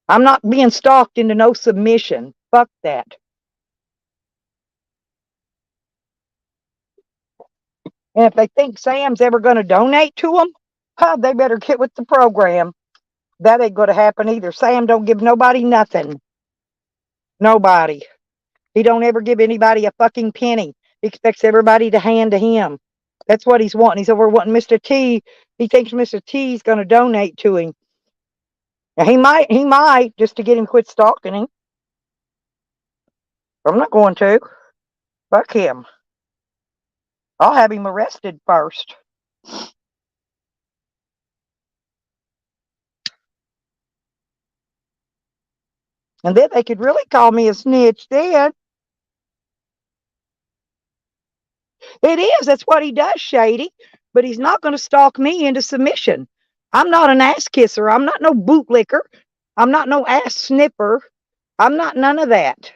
I'm not being stalked into no submission. Fuck that. And if they think Sam's ever going to donate to them, they better get with the program. That ain't going to happen either. Sam don't give nobody nothing. Nobody. He don't ever give anybody a fucking penny. He expects everybody to hand to him. That's what he's wanting. He's over wanting Mr. T. He thinks Mr. T's going to donate to him. Now, he might, just to get him quit stalking him. I'm not going to. Fuck him. I'll have him arrested first. And then they could really call me a snitch then. It is. That's what he does, Shady. But he's not going to stalk me into submission. I'm not an ass kisser. I'm not no bootlicker. I'm not no ass snipper. I'm not none of that.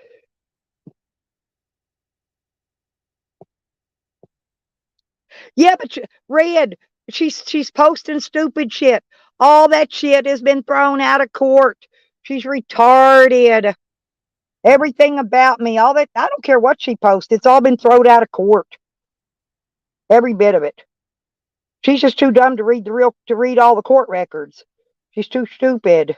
Yeah, but Red, she's posting stupid shit. All that shit has been thrown out of court. She's retarded. Everything about me, all that, I don't care what she posts. It's all been thrown out of court. Every bit of it. She's just too dumb to read all the court records. She's too stupid.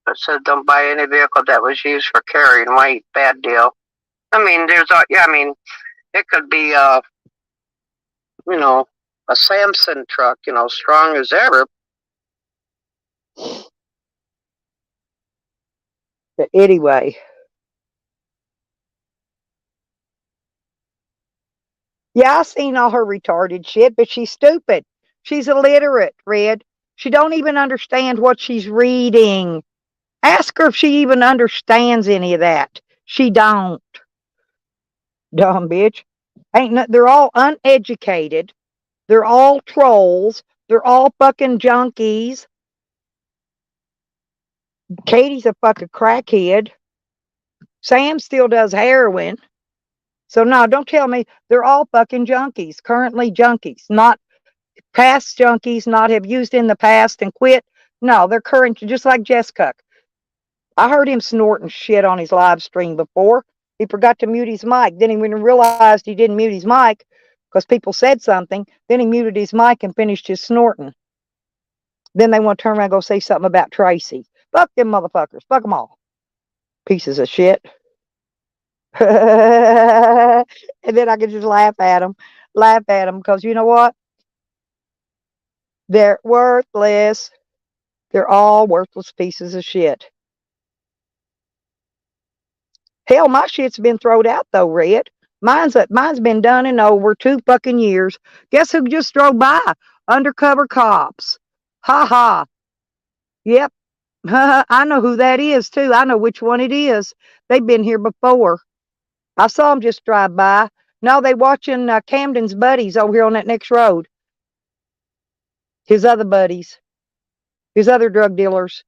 It said don't buy any vehicle that was used for carrying weight. Bad deal. I mean, it could be a Samson truck, strong as ever.
But anyway. Yeah, I seen all her retarded shit, but she's stupid. She's illiterate, Red. She don't even understand what she's reading. Ask her if she even understands any of that. She don't. Dumb bitch. They're all uneducated. They're all trolls. They're all fucking junkies. Katie's a fucking crackhead. Sam still does heroin. So no, don't tell me they're all fucking junkies. Currently junkies, not past junkies, not have used in the past and quit. No, they're current, just like Jess Cook. I heard him snorting shit on his live stream before. He forgot to mute his mic. Then he realized he didn't mute his mic because people said something. Then he muted his mic and finished his snorting. Then they want to turn around and go say something about Tracy. Fuck them motherfuckers. Fuck them all. Pieces of shit. And then I could just laugh at them. Laugh at them because you know what? They're worthless. They're all worthless pieces of shit. Hell, my shit's been thrown out though, Red. Mine's been done in over 2 fucking years. Guess who just drove by? Undercover cops. Ha ha. Yep. I know who that is too. I know which one it is. They've been here before. I saw them just drive by. No, they watching Camden's buddies over here on that next road. His other buddies. His other drug dealers.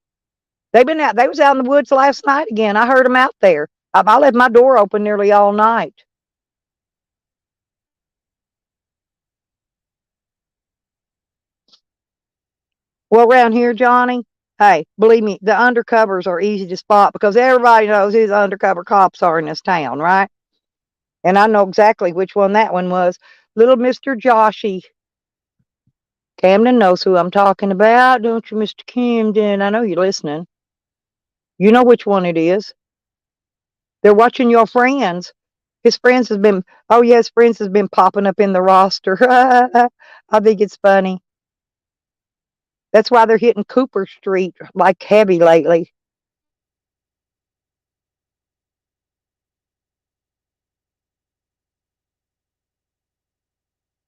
They've been out. They was out in the woods last night again. I heard them out there. I left my door open nearly all night. Well, around here, Johnny, hey, believe me, the undercovers are easy to spot because everybody knows who the undercover cops are in this town, right? And I know exactly which one that one was. Little Mr. Joshy. Camden knows who I'm talking about, don't you, Mr. Camden? I know you're listening. You know which one it is. They're watching your friends. His friends has been popping up in the roster. I think it's funny. That's why they're hitting Cooper Street like heavy lately.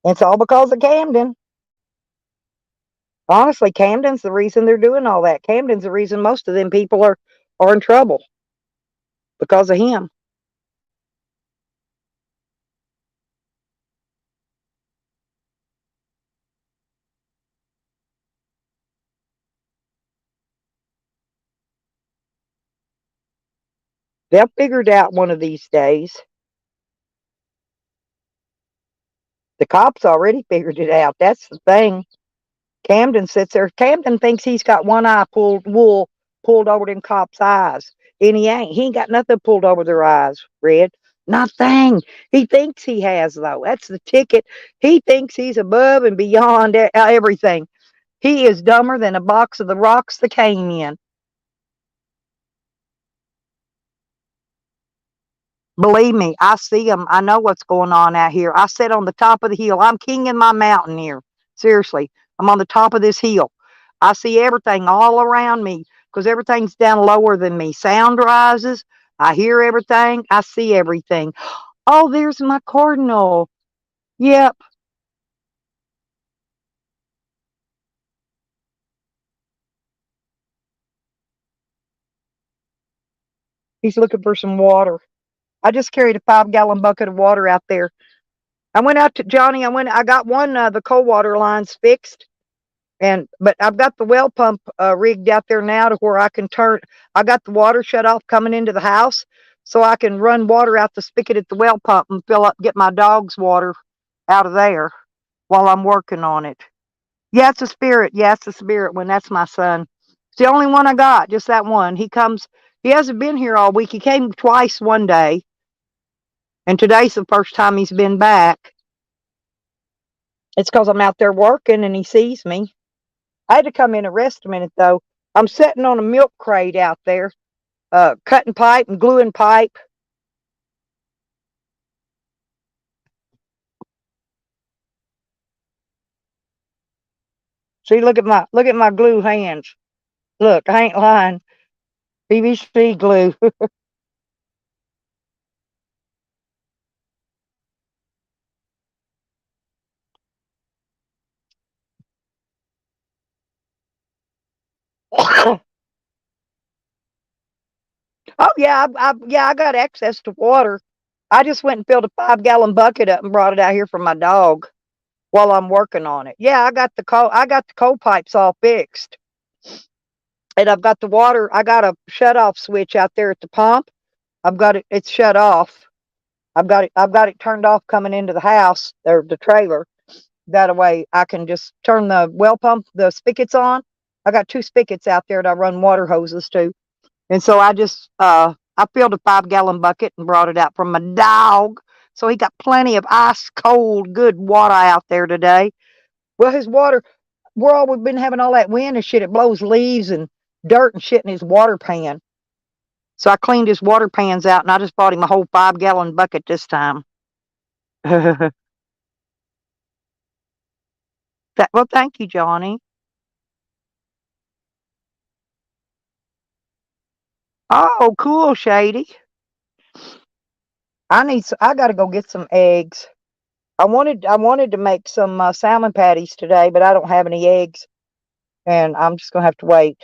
It's all because of Camden. Honestly, Camden's the reason they're doing all that. Camden's the reason most of them people are in trouble. Because of him. They'll figure it out one of these days. The cops already figured it out. That's the thing. Camden sits there. Camden thinks he's got one eye wool pulled over them cops' eyes. And he ain't. He ain't got nothing pulled over their eyes, Red. Nothing. He thinks he has, though. That's the ticket. He thinks he's above and beyond everything. He is dumber than a box of the rocks that came in. Believe me, I see them. I know what's going on out here. I sit on the top of the hill. I'm king in my mountain here. Seriously, I'm on the top of this hill. I see everything all around me because everything's down lower than me. Sound rises. I hear everything. I see everything. Oh, there's my cardinal. Yep. He's looking for some water. I just carried a 5-gallon bucket of water out there. I went out to Johnny. I got one the cold water lines fixed. But I've got the well pump rigged out there now to where I can turn. I got the water shut off coming into the house, so I can run water out the spigot at the well pump and fill up, get my dog's water out of there while I'm working on it. Yeah, it's a spirit. Yeah, it's a spirit one. That's my son. It's the only one I got, just that one. He comes. He hasn't been here all week. He came twice one day, and today's the first time he's been back. It's because I'm out there working and he sees me. I had to come in and rest a minute, though. I'm sitting on a milk crate out there, cutting pipe and gluing pipe. See, look at my glue hands. Look, I ain't lying. PVC glue. Oh yeah, I got access to water. I just went and filled a 5-gallon bucket up and brought it out here for my dog while I'm working on it. Yeah, I got the coal pipes all fixed. And I've got the water. I got a shut off switch out there at the pump. I've got it, it's shut off. I've got it turned off coming into the house or the trailer. That way I can just turn the well pump, the spigots on. I got 2 spigots out there that I run water hoses to. And so I just I filled a 5-gallon bucket and brought it out from my dog. So he got plenty of ice cold good water out there today. Well, his water, we've been having all that wind and shit. It blows leaves and dirt and shit in his water pan. So I cleaned his water pans out and I just bought him a whole 5-gallon bucket this time. Well, thank you, Johnny. Oh, cool, Shady. I got to go get some eggs. I wanted to make some salmon patties today, but I don't have any eggs, and I'm just gonna have to wait.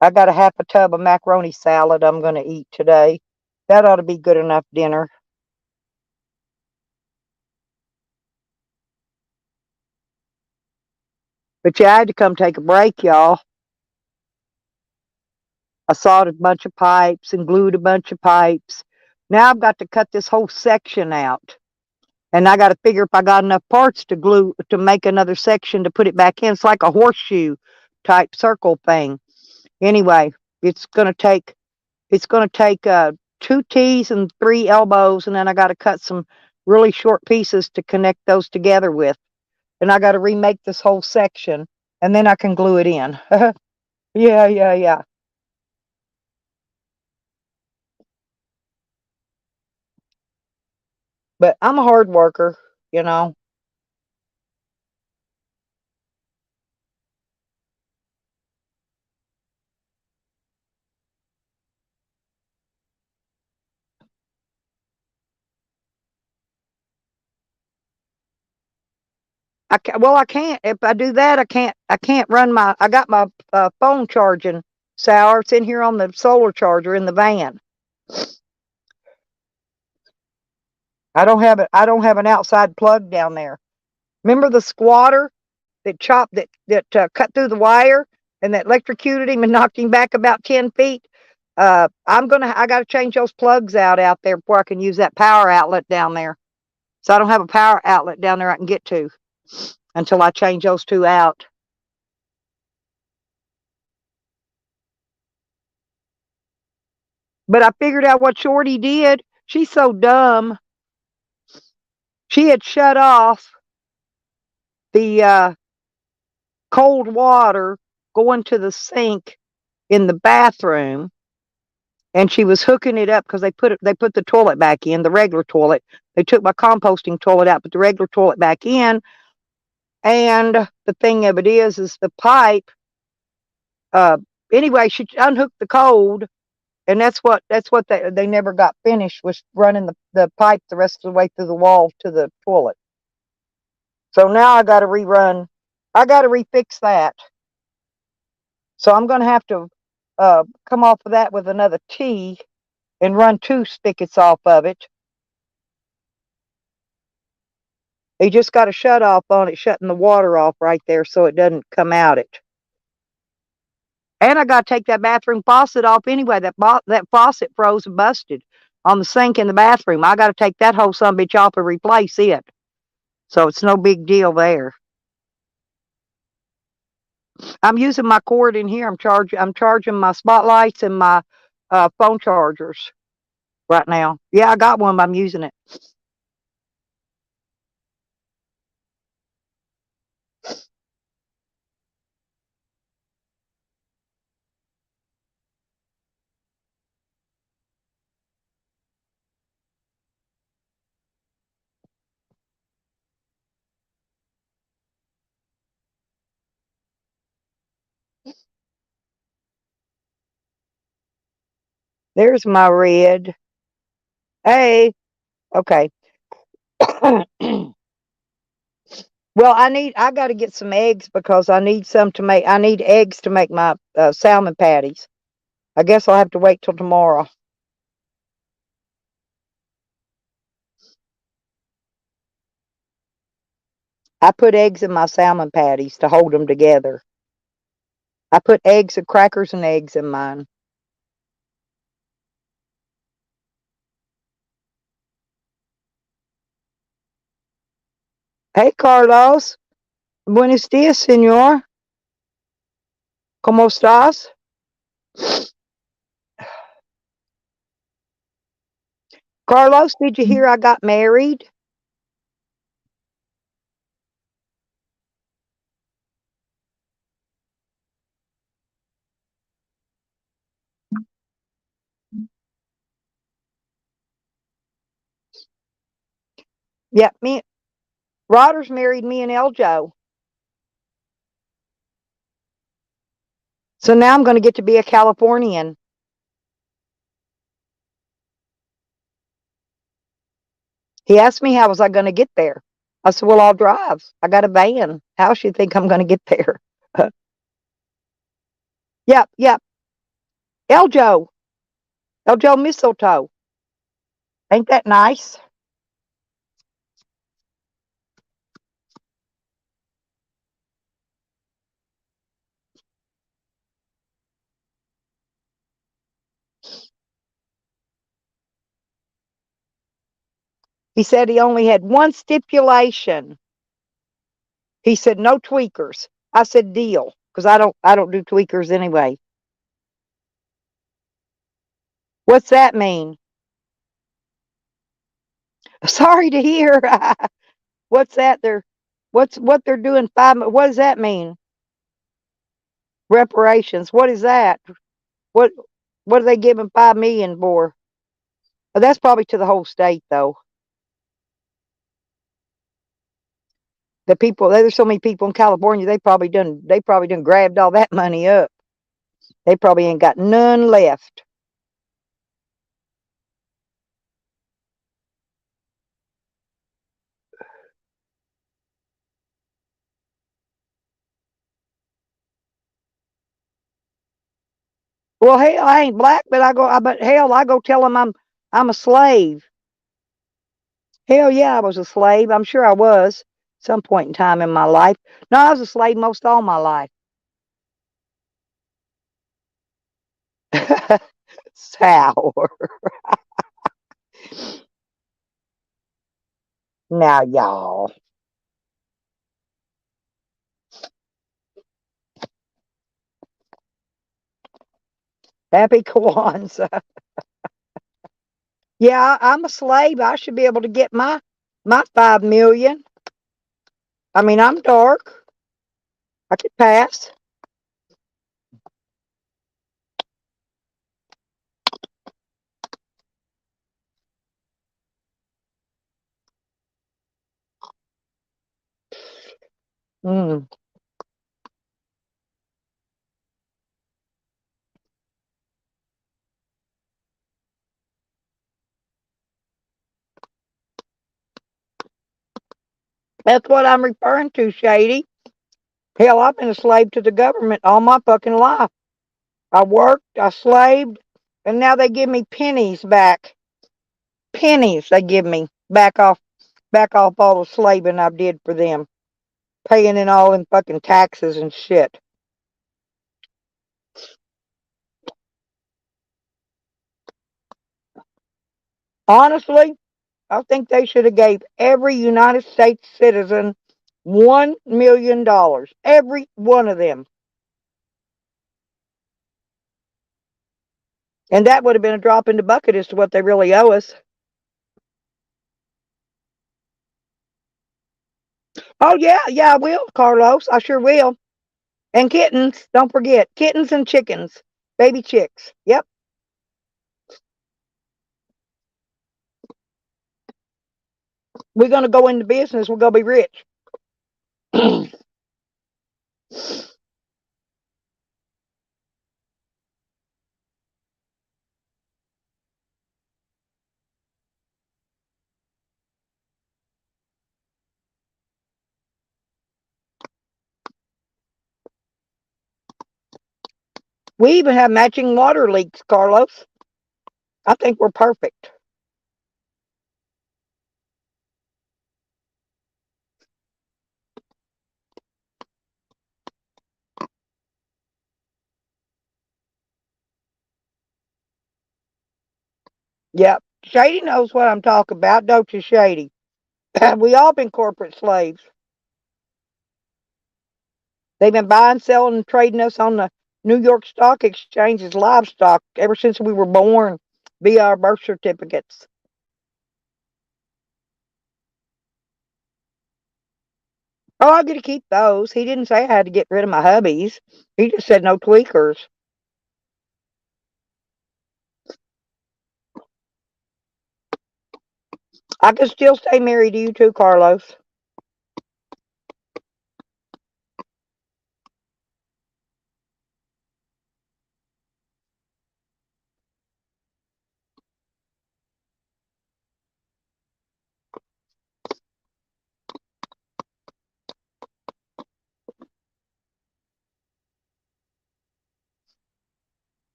I got a half a tub of macaroni salad I'm gonna eat today. That ought to be good enough dinner. But yeah, I had to come take a break, y'all. I sawed a bunch of pipes and glued a bunch of pipes. Now I've got to cut this whole section out. And I got to figure if I got enough parts to glue to make another section to put it back in. It's like a horseshoe type circle thing. Anyway, it's gonna take 2 T's and 3 elbows, and then I got to cut some really short pieces to connect those together with. And I got to remake this whole section, and then I can glue it in. Yeah. But I'm a hard worker, you know. I can't. If I do that, I can't run my. I got my phone charging sour. It's in here on the solar charger in the van. I don't have it. I don't have an outside plug down there. Remember the squatter that chopped that cut through the wire and that electrocuted him and knocked him back about 10 feet. I got to change those plugs out there before I can use that power outlet down there. So I don't have a power outlet down there I can get to until I change those two out. But I figured out what Shorty did. She's so dumb. She had shut off the cold water going to the sink in the bathroom, and she was hooking it up because they put the toilet back in, the regular toilet. They took my composting toilet out, but the regular toilet back in. And the thing of it is the pipe. Anyway, she unhooked the cold, and that's what they never got finished, was running the pipe the rest of the way through the wall to the toilet. So now I got to rerun. I got to refix that. So I'm going to have to come off of that with another T and run 2 spigots off of it. You just got a shut off on it, shutting the water off right there so it doesn't come out it. And I got to take that bathroom faucet off anyway. That faucet froze and busted on the sink in the bathroom. I got to take that whole son bitch off and replace it. So it's no big deal there. I'm using my cord in here. I'm charging my spotlights and my phone chargers right now. Yeah, I got one, but I'm using it. There's my red. Hey, okay. Well, I got to get some eggs because I need eggs to make my salmon patties. I guess I'll have to wait till tomorrow. I put eggs in my salmon patties to hold them together. I put eggs and crackers and eggs in mine. Hey, Carlos. Buenos días, señor. ¿Cómo estás? Carlos, did you hear I got married? Yeah, Rodder's married me and Eljo. So now I'm going to get to be a Californian. He asked me how was I going to get there. I said, well, I'll drive. I got a van. How should you think I'm going to get there? Yep. Eljo Mistletoe. Ain't that nice? He said he only had one stipulation. He said no tweakers. I said deal, because I don't do tweakers anyway. What's that mean? Sorry to hear. What's that? What they're doing? What does that mean? Reparations. What is that? What are they giving $5 million for? Well, that's probably to the whole state, though. There's so many people in California. They probably done grabbed all that money up. They probably ain't got none left. Well, hell, I ain't black, but I go tell them I'm a slave. Hell yeah, I was a slave. I'm sure I was. some point in time in my life. No, I was a slave most all my life. Sour. Now, y'all. Happy Kwanzaa. Yeah, I'm a slave. I should be able to get my 5 million. I mean, I'm dark. I could pass. Mm. That's what I'm referring to, Shady. Hell, I've been a slave to the government all my fucking life. I worked, I slaved, and now they give me pennies back. Pennies they give me back off all the slaving I did for them. Paying in all them fucking taxes and shit. Honestly, I think they should have gave every United States citizen $1 million. Every one of them. And that would have been a drop in the bucket as to what they really owe us. Oh yeah, yeah, I will, Carlos. I sure will. And kittens, don't forget. Kittens and chickens. Baby chicks. Yep. We're gonna go into business. We're gonna be rich. We even have matching water leaks, Carlos. I think we're perfect. Yep. Shady knows what I'm talking about, don't you, Shady? We all been corporate slaves. They've been buying, selling, and trading us on the New York Stock Exchange as livestock ever since we were born via our birth certificates. Oh, I get to keep those. He didn't say I had to get rid of my hubbies. He just said no tweakers. I can still stay married to you too, Carlos.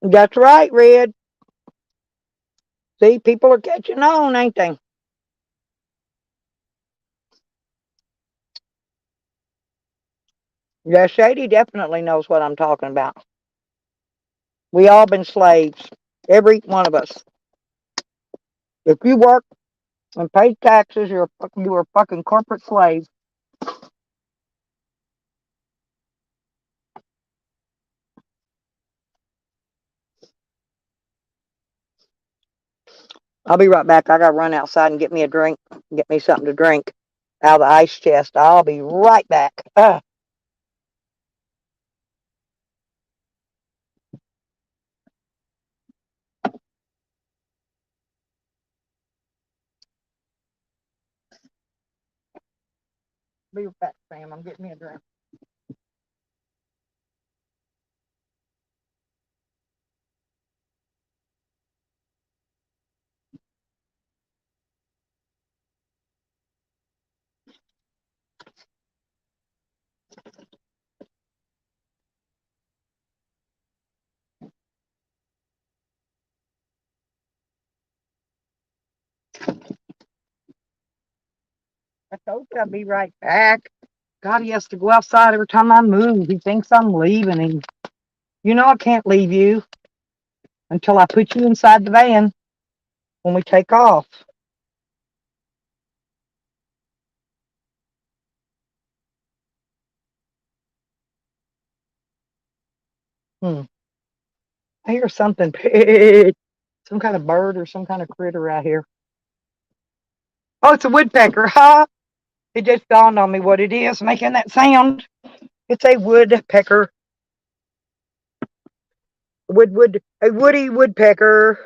That's right, Red. See, people are catching on, ain't they? Yeah, Shady definitely knows what I'm talking about. We all been slaves. Every one of us. If you work and pay taxes, you were a fucking corporate slave. I'll be right back. I gotta run outside and get me a drink, get me something to drink out of the ice chest. I'll be right back. Be right back, Sam. I'm getting me a drink. told you I'd be right back. God, he has to go outside every time I move. He thinks I'm leaving him. You know I can't leave you until I put you inside the van when we take off. I hear something. Some kind of bird or some kind of critter out here. Oh, it's a woodpecker, huh? It just dawned on me what it is making that sound. It's a woodpecker. A woody woodpecker.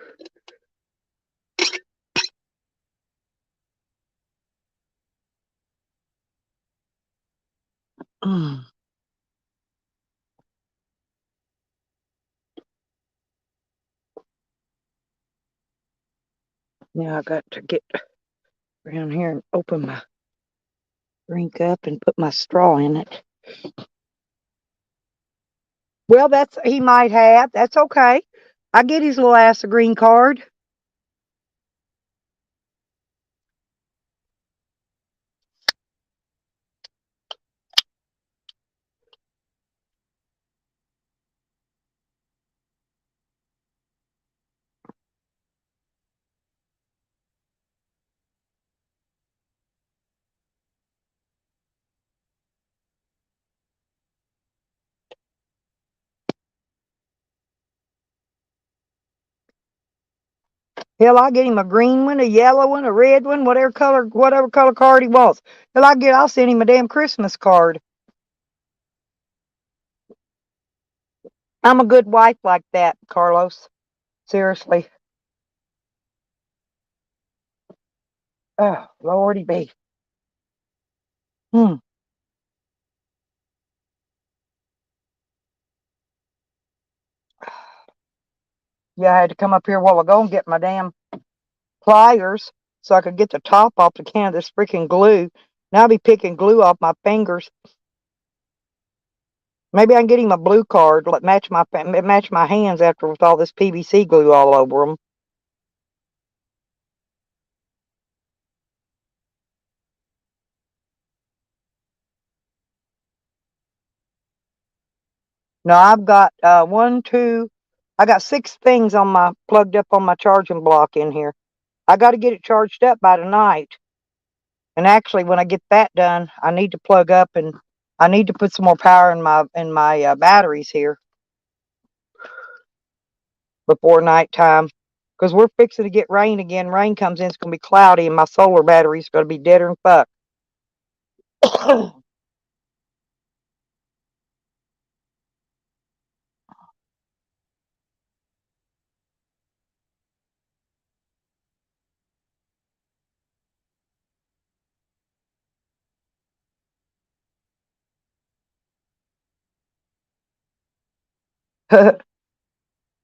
Now I got to get around here and open my drink up and put my straw in it. Well, he might have. That's okay. I get his little ass a green card. Hell, I get him a green one, a yellow one, a red one, whatever color card he wants. Hell, I'll send him a damn Christmas card. I'm a good wife like that, Carlos. Seriously. Oh, Lordy be. Yeah, I had to come up here a while ago and get my damn pliers so I could get the top off the can of this freaking glue. Now I'll be picking glue off my fingers. Maybe I can get him a blue card, match my hands after with all this PVC glue all over them. No, I've got I got 6 things plugged up on my charging block in here. I got to get it charged up by tonight. And actually, when I get that done, I need to plug up and I need to put some more power in my batteries here before nighttime, because we're fixing to get rain again. Rain comes in, it's going to be cloudy, and my solar battery's going to be deader than fuck.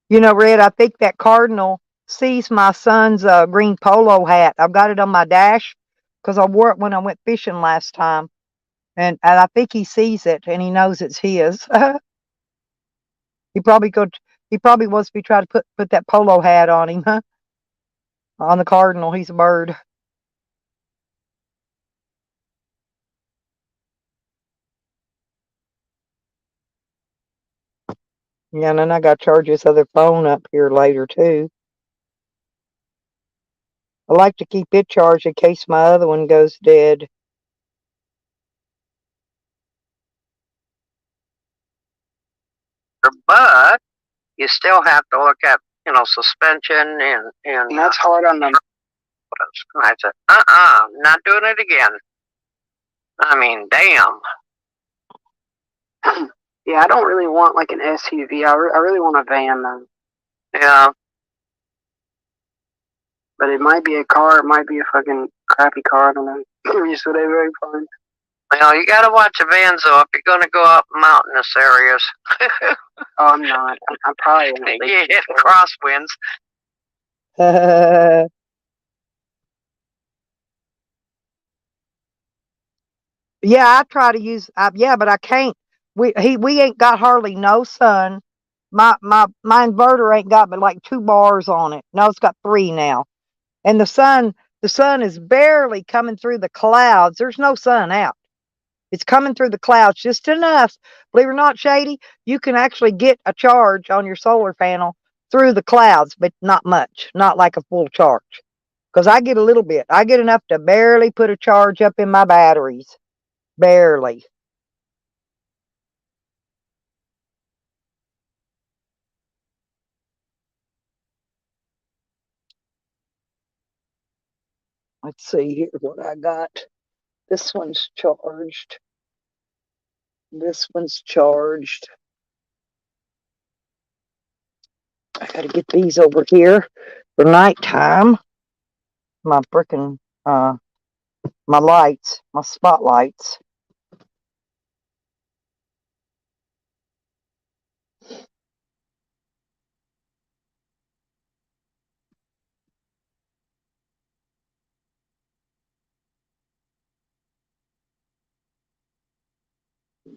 You know, Red, I think that cardinal sees my son's green polo hat. I've got it on my dash because I wore it when I went fishing last time. And I think he sees it and he knows it's his. He probably wants me to try to put that polo hat on him, huh? On the cardinal. He's a bird. Yeah, and then I got to charge this other phone up here later, too. I like to keep it charged in case my other one goes dead.
But you still have to look at, suspension and
that's hard on them.
I said, not doing it again. I mean, damn.
Yeah, I don't really want like an SUV. I really want a van though.
Yeah.
But it might be a car. It might be a fucking crappy car. I don't know. Just whatever I find.
Well, you gotta watch the vans though if you're gonna go up mountainous areas.
Oh, I'm not. I'm probably in a
You hit crosswinds.
Yeah, I try to use. Yeah, but I can't. We ain't got hardly no sun. My inverter ain't got but like 2 bars on it. No, it's got 3 now. And the sun The sun is barely coming through the clouds. There's no sun out. It's coming through the clouds just enough. Believe it or not, Shady, you can actually get a charge on your solar panel through the clouds, but not much, not like a full charge. Because I get a little bit. I get enough to barely put a charge up in my batteries. Barely. Let's see here what I got. This one's charged. This one's charged. I gotta get these over here for nighttime. My frickin' my lights, my spotlights.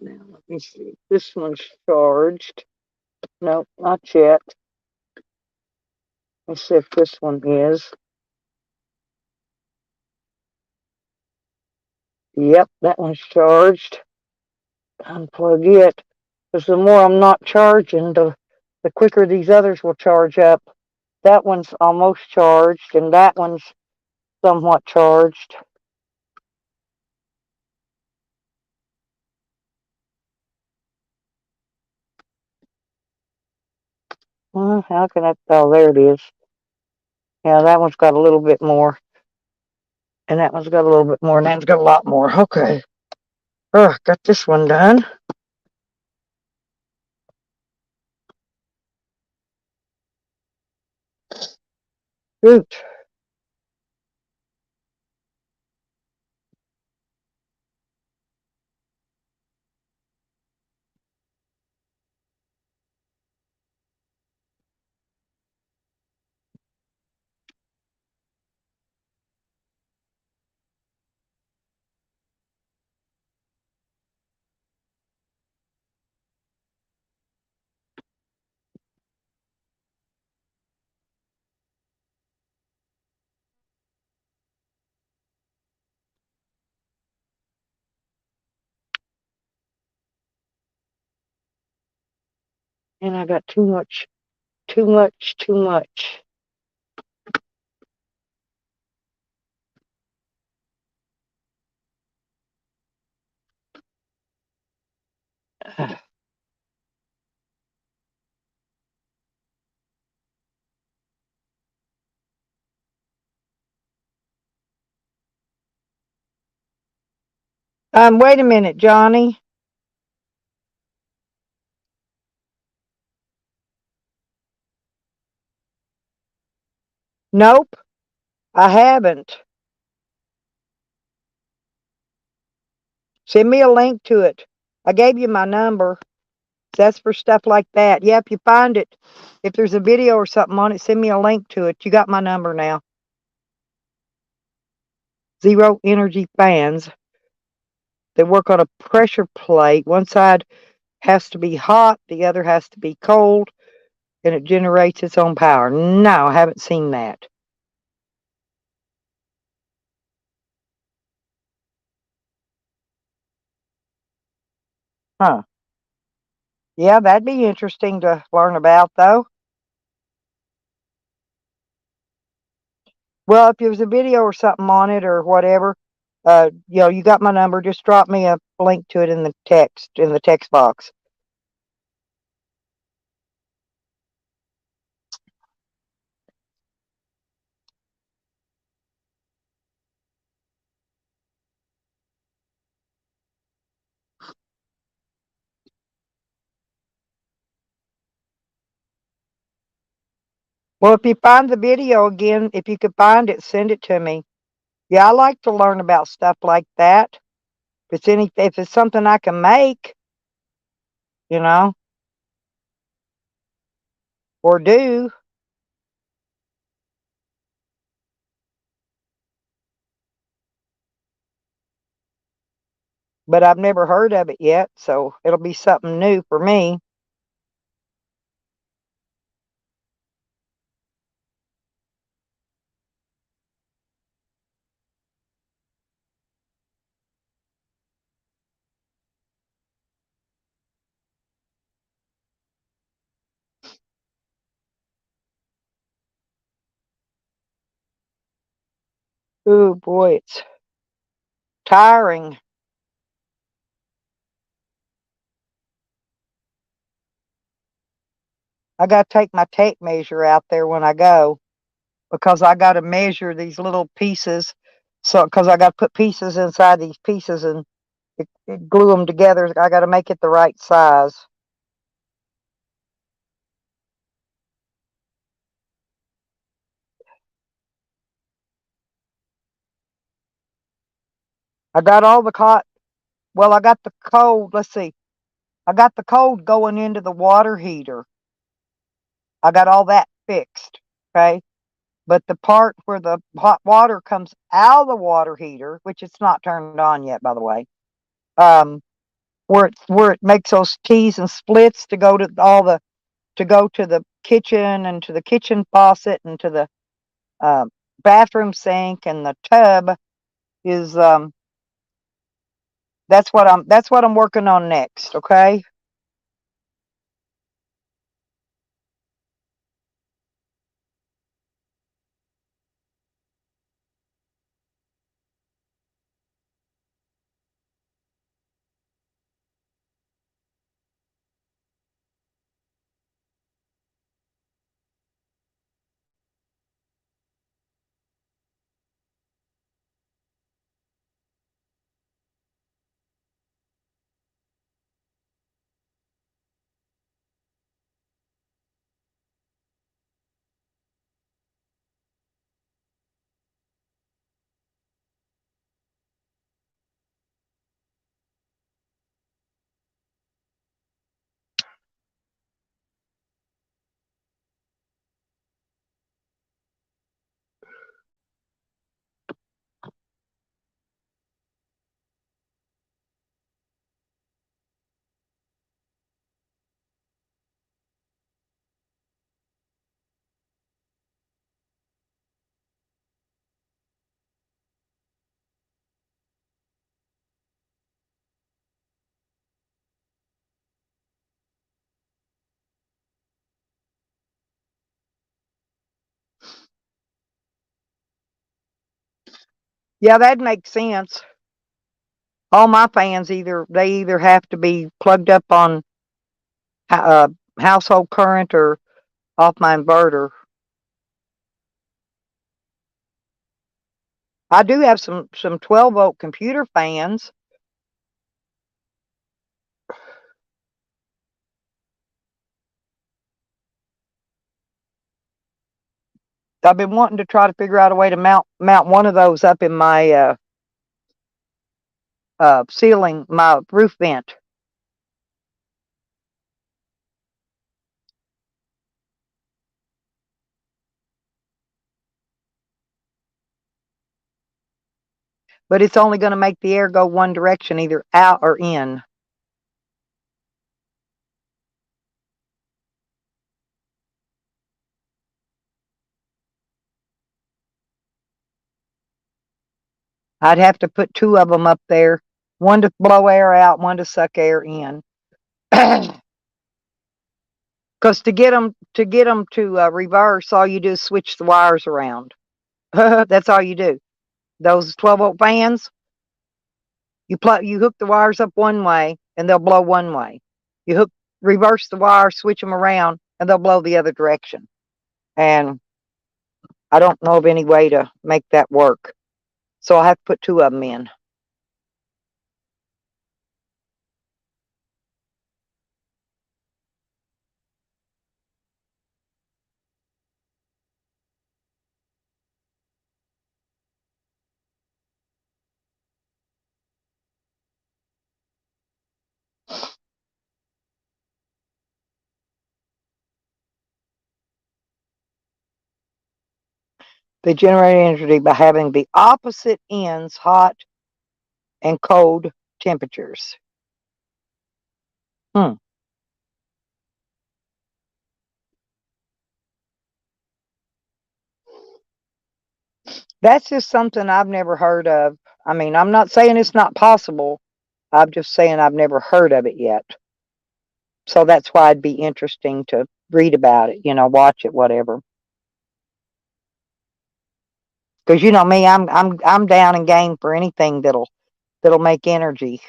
Now let me see. This one's charged. Nope, not yet. Let's see if this one is. Yep, that one's charged. Unplug it. Because the more I'm not charging, the quicker these others will charge up. That one's almost charged, and that one's somewhat charged. How can I? Oh, there it is. Yeah, that one's got a little bit more. And that one's got a little bit more, and that one's got a lot more. Okay. Got this one done. Shoot. And I got too much. Wait a minute, Johnny. Nope, I haven't. Send me a link to it. I gave you my number. That's for stuff like that. Yeah, if you find it, if there's a video or something on it, send me a link to it. You got my number now. Zero Energy fans. They work on a pressure plate. One side has to be hot, the other has to be cold, and it generates its own power. No, I haven't seen that. Huh. Yeah, that'd be interesting to learn about, though. Well, if there's a video or something on it or whatever, you got my number. Just drop me a link to it in the text box. Well, if you find the video again, if you could find it, send it to me. Yeah, I like to learn about stuff like that. If it's something I can make, you know, or do. But I've never heard of it yet, so it'll be something new for me. Oh boy, it's tiring. I got to take my tape measure out there when I go because I got to measure these little pieces. So, because I got to put pieces inside these pieces and glue them together. I got to make it the right size. I got all the well, I got the cold. Let's see. I got the cold going into the water heater. I got all that fixed. Okay. But the part where the hot water comes out of the water heater, which it's not turned on yet, by the way, um, where it makes those T's and splits to go to the kitchen and to the kitchen faucet and to the bathroom sink and the tub is that's what I'm working on next. Okay. Yeah, that makes sense. All my fans either have to be plugged up on uh, household current or off my inverter. I do have some 12-volt computer fans. I've been wanting to try to figure out a way to mount one of those up in my ceiling, my roof vent. But it's only going to make the air go one direction, either out or in. I'd have to put two of them up there, one to blow air out, one to suck air in. Because to get them to reverse, all you do is switch the wires around. That's all you do. Those 12-volt fans, you hook the wires up one way, and they'll blow one way. Reverse the wire, switch them around, and they'll blow the other direction. And I don't know of any way to make that work, so I'll have to put two of them in. They generate energy by having the opposite ends hot and cold temperatures. That's just something I've never heard of. I mean, I'm not saying it's not possible. I'm just saying I've never heard of it yet. So that's why it'd be interesting to read about it, watch it, whatever. Because you know me, I'm down and game for anything that'll make energy.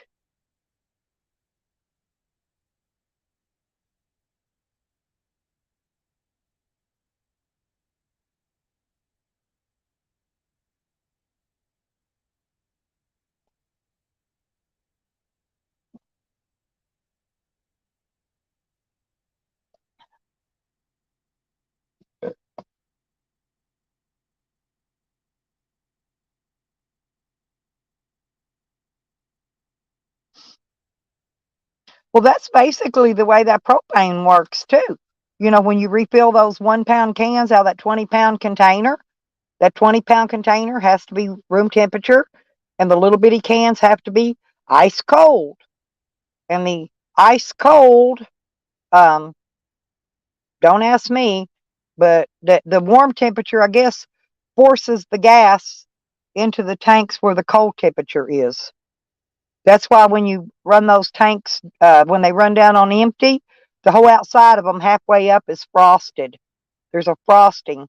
Well, that's basically the way that propane works too. You know, when you refill those 1 pound cans out of that 20-pound container, that 20-pound container has to be room temperature, and the little bitty cans have to be ice cold. And the ice cold, don't ask me, but the warm temperature, I guess, forces the gas into the tanks where the cold temperature is. That's why when you run those tanks, when they run down on empty, the whole outside of them halfway up is frosted. There's a frosting,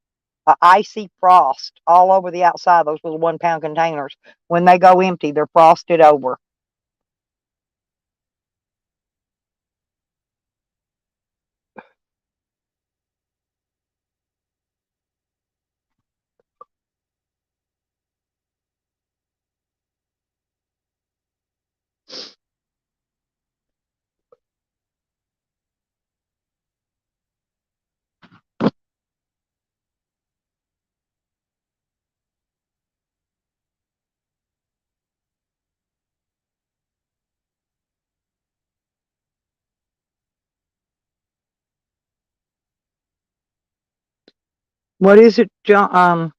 a icy frost all over the outside of those little 1 pound containers. When they go empty, they're frosted over. What is it, John?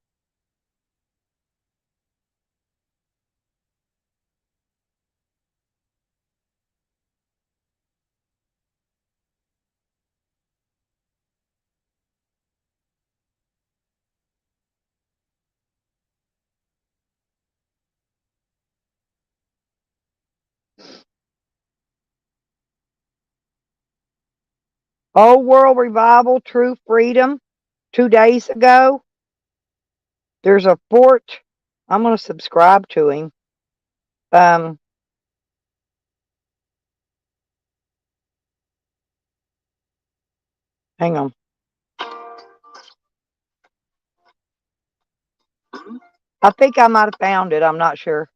Old World Revival, True Freedom, 2 days ago. There's a Fort. I'm going to subscribe to him. Hang on. I think I might have found it. I'm not sure.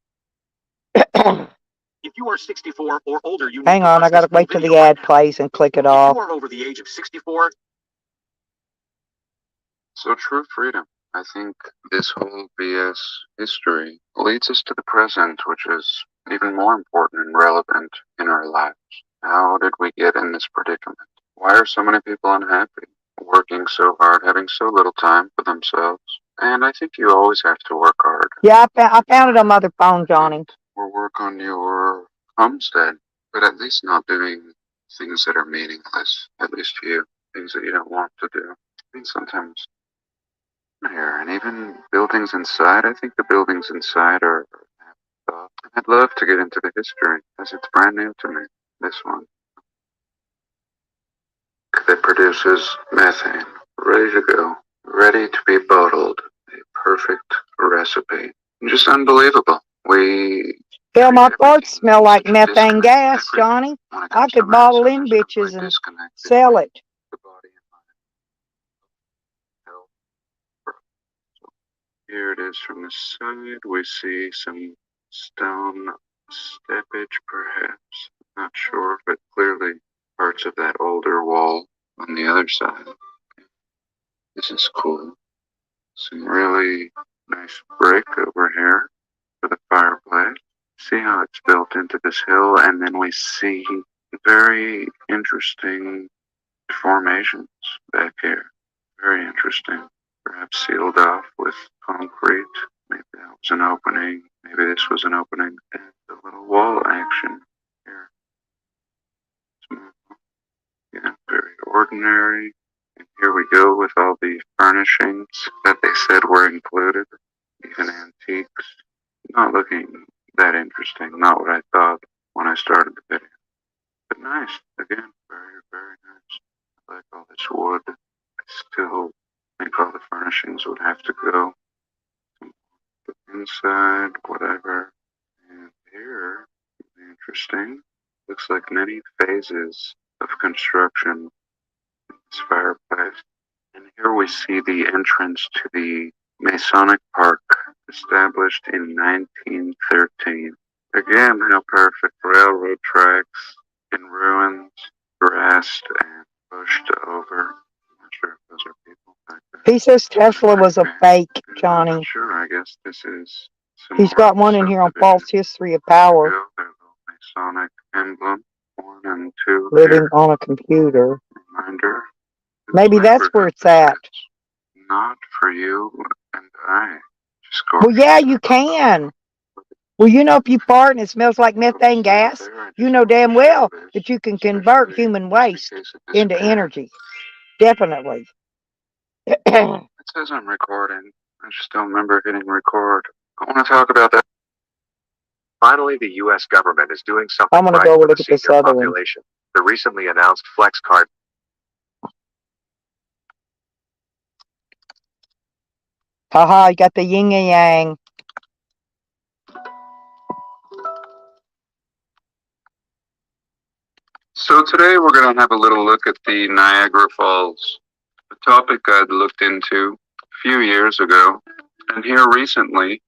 If you are 64 or older, you
Hang
need to
on. I
watch
got
this
to wait till
video
the
right
ad
now.
plays and click it
If
off.
you are over the age of 64,
So true freedom. I think this whole BS history leads us to the present, which is even more important and relevant in our lives. How did we get in this predicament? Why are so many people unhappy? Working so hard, having so little time for themselves. And I think you always have to work hard.
Yeah, I found it on my other phone, Johnny.
Or work on your homestead, but at least not doing things that are meaningless, at least to you, things that you don't want to do. I mean, sometimes here, and even buildings inside, I think the buildings inside are I'd love to get into the history, as it's brand new to me, this one. That produces methane, ready to go, ready to be bottled, a perfect recipe. Just unbelievable.
Hell, my farts smell like methane gas, Johnny. I could bottle them bitches and sell it.
The body and mind. Health. Here it is from the side. We see some stone steppage, perhaps. Not sure, but clearly parts of that older wall on the other side. This is cool. Some really nice brick over here for the fireplace. See how it's built into this hill, and then we see very interesting formations back here. Very interesting. Perhaps sealed off with concrete. Maybe that was an opening. Maybe this was an opening. And a little wall action here. Yeah, very ordinary. And here we go with all the furnishings that they said were included. Even antiques. Not looking that interesting. Not what I thought when I started the video. But nice. Again, very, very nice. I like all this wood. I still think all the furnishings would have to go. Some inside, whatever. And here, interesting. Looks like many phases of construction in this fireplace. And here we see the entrance to the Masonic Park, established in 1913. Again, how perfect. Railroad tracks in ruins, grassed and pushed over. I'm not sure if those are people back there.
He says Tesla was a fake,
I'm not
Johnny.
sure. I guess this is some
He's
more
got one in here on
subdivision.
false history of power,
There we go. Their little Masonic emblem. 1 and 2
living
here.
on a computer.
Reminder. Whose
Maybe that's where
neighborhood
it's
this
at.
is. Not for you and I. Just go
Well, yeah, you can. Well, you know, if you fart and it smells like methane gas, you know damn well that you can convert human waste into energy. Definitely.
It says I'm recording. I just don't remember hitting record. I want to talk about that.
Finally, the U.S. government is doing something
I'm gonna
right
go
for the
look at this
senior
other one.
population. The recently announced Flex Card.
Haha, you got the yin and yang.
So today we're going to have a little look at the Niagara Falls, a topic I'd looked into a few years ago, and here recently,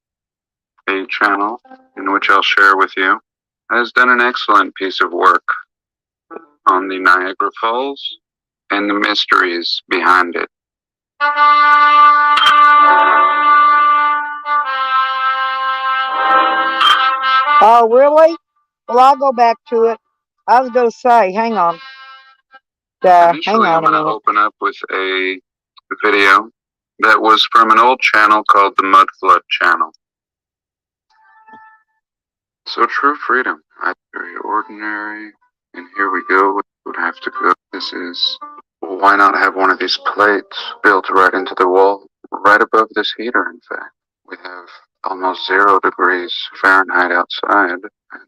a channel in which I'll share with you has done an excellent piece of work on the Niagara Falls and the mysteries behind it.
Oh, really? Well, I'll go back to it. I was going to say, hang on. Hang
Initially, I'm
on a
going to
minute.
open up with a video that was from an old channel called the Mud Flood Channel. So true freedom. Very ordinary. And here we go. We would have to go. This is, well, why not have one of these plates built right into the wall, right above this heater, in fact. We have almost 0 degrees Fahrenheit outside and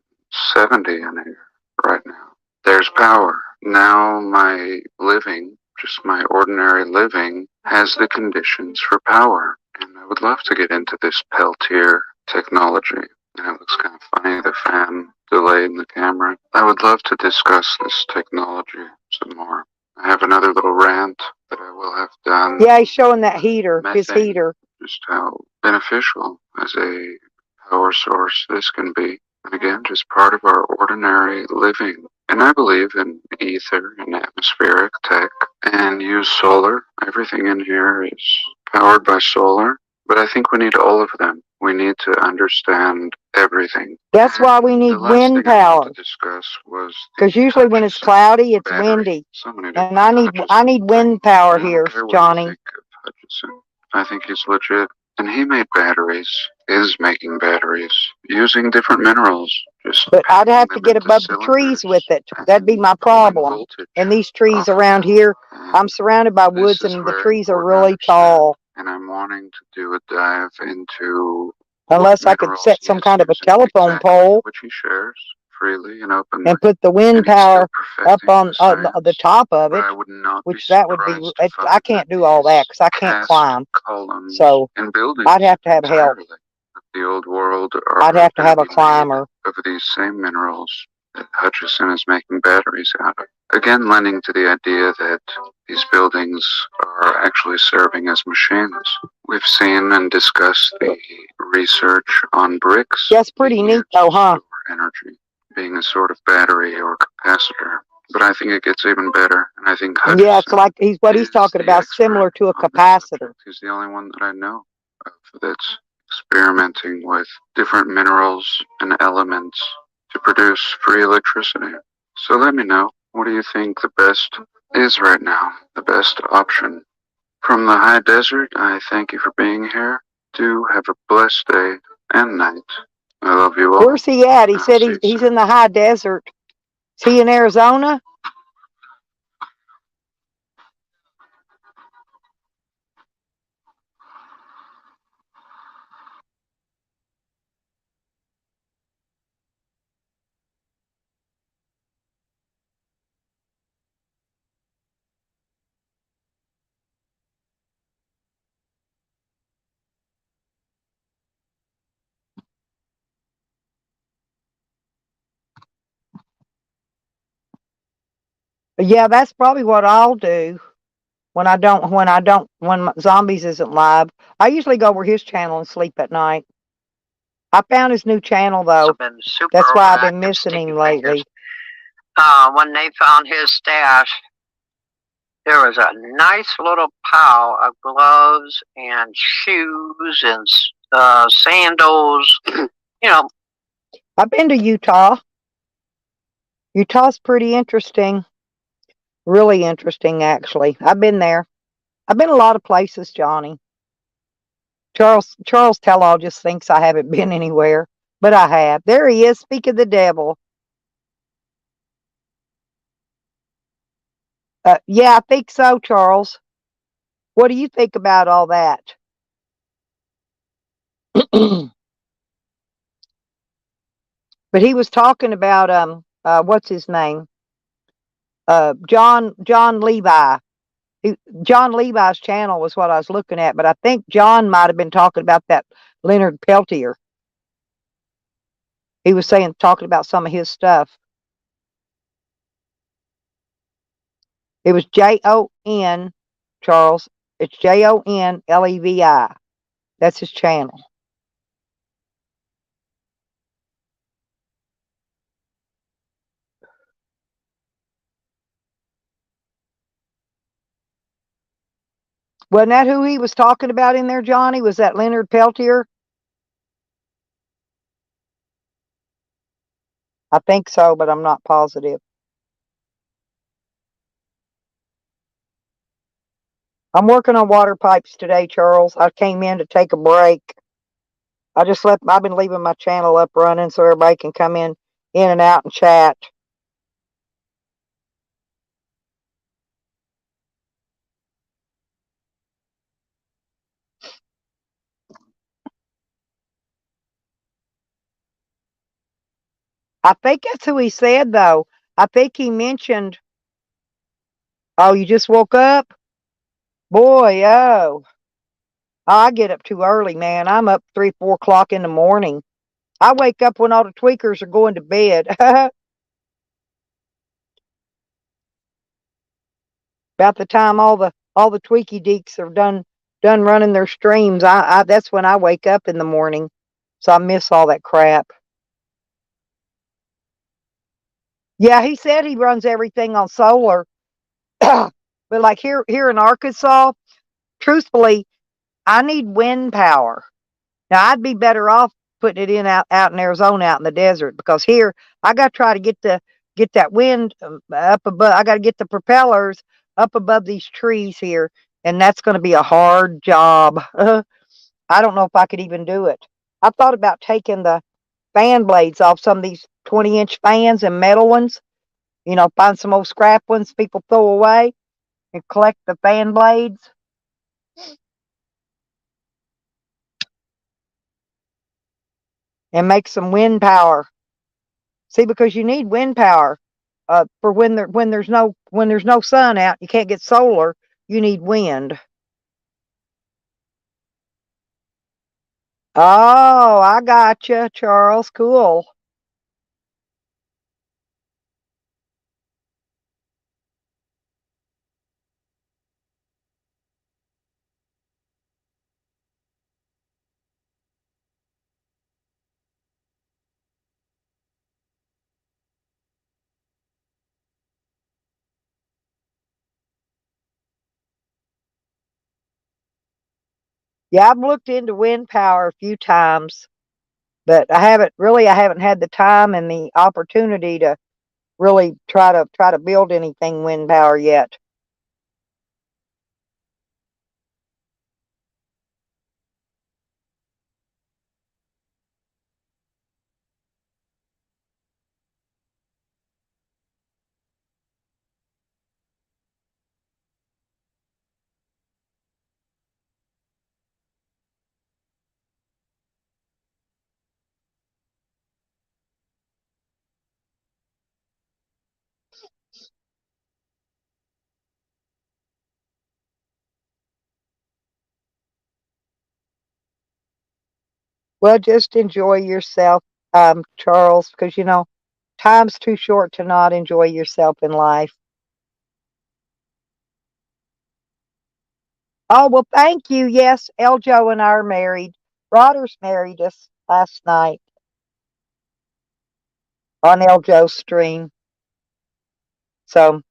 70 in here right now. There's power. Now my living, just my ordinary living, has the conditions for power. And I would love to get into this Peltier technology. And it looks kind of funny, the fan delayed in the camera. I would love to discuss this technology some more. I have another little rant that I will have done.
Yeah, he's showing that heater, his
Methane.
heater.
Just how beneficial as a power source this can be. And again, just part of our ordinary living. And I believe in ether and atmospheric tech and use solar. Everything in here is powered by solar. But I think we need all of them. We need to understand everything.
That's why we need
The last
wind
thing I
power.
wanted to discuss was
Because usually when it's cloudy, it's windy.
so many
And
different
I need wind power
I don't
here,
care what you
Johnny.
think of Hutchison. I think he's legit. And he made batteries, is making batteries, using different minerals. Just
But I'd have to
them
get
into
above the trees
cylinders
with it.
and
That'd be my
pulling
problem.
voltage
And these trees
off of
around
them.
here,
And
I'm surrounded by
this
woods
is
and the
where
trees are
important to
really
understand.
tall.
And I'm wanting to do a dive into what
Unless I could
minerals
set
he
some
is
kind of a
using
telephone
exactly,
pole
which he shares freely and openly.
and put the wind
And he's still
power up
perfecting
on
the
the
science.
top of
But
it,
I would not be
which that would be,
surprised to
I
find
can't
that
do all that
these
because I can't
cast
climb.
columns
So
and buildings
I'd have to have help.
entirely of the old world are
I'd have to
gonna
have a
be made
climber.
of these same minerals that Hutchison is making batteries out of. Again, lending to the idea that these buildings are actually serving as machines. We've seen and discussed the research on bricks
That's pretty
being
neat
used
though,
to
huh?
store energy, being a sort of battery or capacitor. But I think it gets even better, and I think
Yeah, it's
Hutchison
like what he's
is
talking
the
about,
expert
similar to a
on this
capacitor.
subject. He's the only one that I know of that's experimenting with different minerals and elements to produce free electricity. So let me know, what do you think the best is right now? The best option? From the high desert, I thank you for being here. Do have a blessed day and night. I love you all.
Where's he at? He
I'll
said
see you
he's
soon.
in the high desert. Is he in Arizona? Yeah, that's probably what I'll do when zombies isn't live. I usually go over his channel and sleep at night. I found his new channel though.
Been super
That's why I've been
overactive,
missing
sticky
him
fingers.
lately.
When they found his stash, there was a nice little pile of gloves and shoes and sandals.
I've been to Utah. Utah's pretty interesting. Really interesting, actually. I've been there. I've been a lot of places, Johnny. Charles Tell-all just thinks I haven't been anywhere, but I have. There he is. Speak of the devil. Yeah, I think so, Charles. What do you think about all that? But he was talking about what's his name? John Levi. John Levi's channel was what I was looking at, but I think John might have been talking about that Leonard Peltier. He was talking about some of his stuff. It was Jon, Charles. It's JONLEVI. That's his channel. Wasn't that who he was talking about in there, Johnny? Was that Leonard Peltier? I think so, but I'm not positive. I'm working on water pipes today, Charles. I came in to take a break. I've been leaving my channel up running so everybody can come in and out and chat. I think that's who he said, though. I think he mentioned, oh, you just woke up? Boy, oh. I get up too early, man. I'm up 3, 4 o'clock in the morning. I wake up when all the tweakers are going to bed. About the time all the tweaky deeks are done running their streams, that's when I wake up in the morning. So I miss all that crap. Yeah, he said he runs everything on solar. But like here in Arkansas, truthfully, I need wind power. Now I'd be better off putting it out in Arizona, out in the desert, because here I got to try to get that wind up above. I got to get the propellers up above these trees here, and that's going to be a hard job. I don't know if I could even do it. I thought about taking the fan blades off some of these 20-inch fans and metal ones. Find some old scrap ones people throw away and collect the fan blades. And make some wind power. See, because you need wind power for when there's no sun out, you can't get solar. You need wind. Oh, I gotcha, Charles. Cool. Yeah, I've looked into wind power a few times, but I haven't had the time and the opportunity to really try to build anything wind power yet. Well, just enjoy yourself, Charles, because time's too short to not enjoy yourself in life. Oh, well, thank you. Yes, Eljo and I are married. Rodders married us last night on Eljo's stream. So,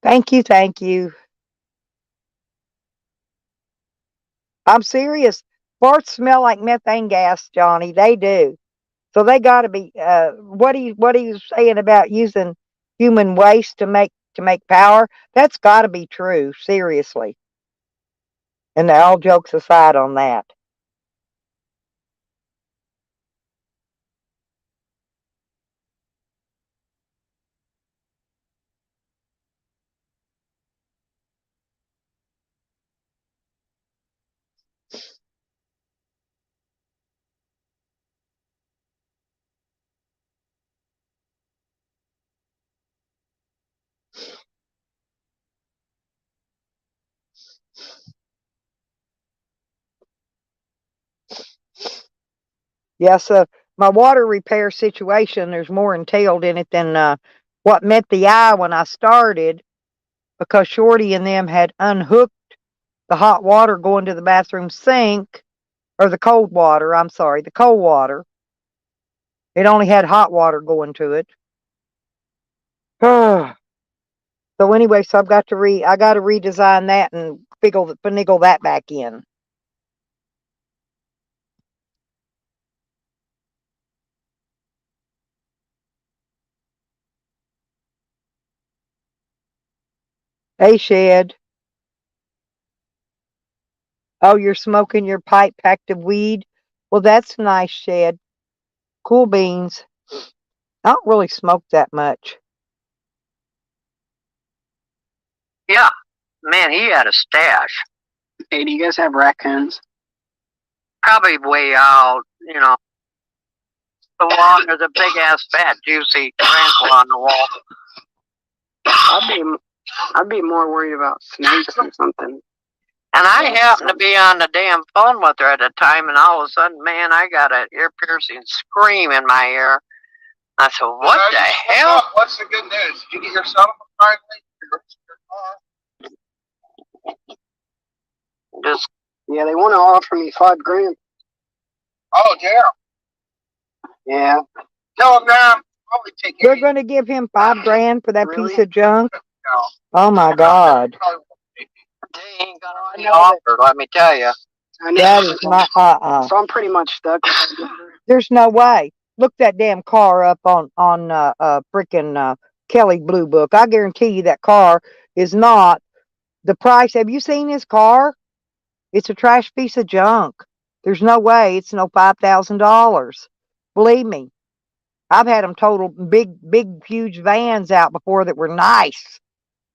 thank you, thank you. I'm serious. Farts smell like methane gas, Johnny. They do. So they got to be. What are you saying about using human waste to make power? That's got to be true. Seriously. And all jokes aside on that. Yes, my water repair situation, there's more entailed in it than what met the eye when I started because Shorty and them had unhooked the hot water going to the bathroom sink, or the cold water, I'm sorry, the cold water. It only had hot water going to it. So anyway, so I got to redesign that and finagle that back in. Hey, Shed. Oh, you're smoking your pipe packed of weed? Well, that's nice, Shed. Cool beans. I don't really smoke that much.
Yeah, man, he had a stash.
Hey, do you guys have raccoons?
Probably way out, you know. The wall, there's a big ass fat juicy tarantula on the wall.
I'd be more worried about snakes or something.
And I happened to be on the damn phone with her at the time, and all of a sudden, man, I got an ear piercing scream in my ear. I said, "What the hell?"
What's the good news? Did you get your settlement finally?
Just
Yeah, they want to offer me $5,000.
Oh, damn.
Yeah.
Tell them now. Probably take
They're going to give him $5,000 for that
Really?
piece of junk.
No.
Oh my God,
they ain't got any offer, let me tell you.
I know.
that is not
So I'm pretty much stuck.
There's no way. Look that damn car up on freaking Kelly Blue Book. I guarantee you that car is not the price. Have you seen his car? It's a trash piece of junk. There's no way it's no $5,000. Believe me, I've had them total big, huge vans out before that were nice,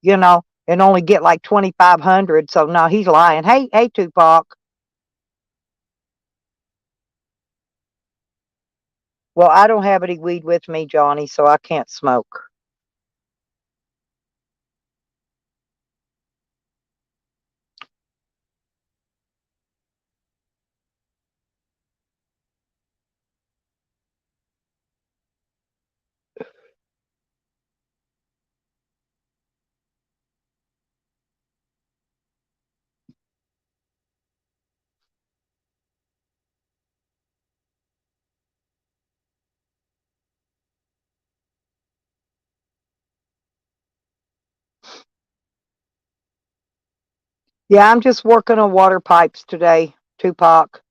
you know, and only get like 2,500. So no, he's lying. Hey, Tupac. Well, I don't have any weed with me, Johnny, so I can't smoke. Yeah, I'm just working on water pipes today, Tupac.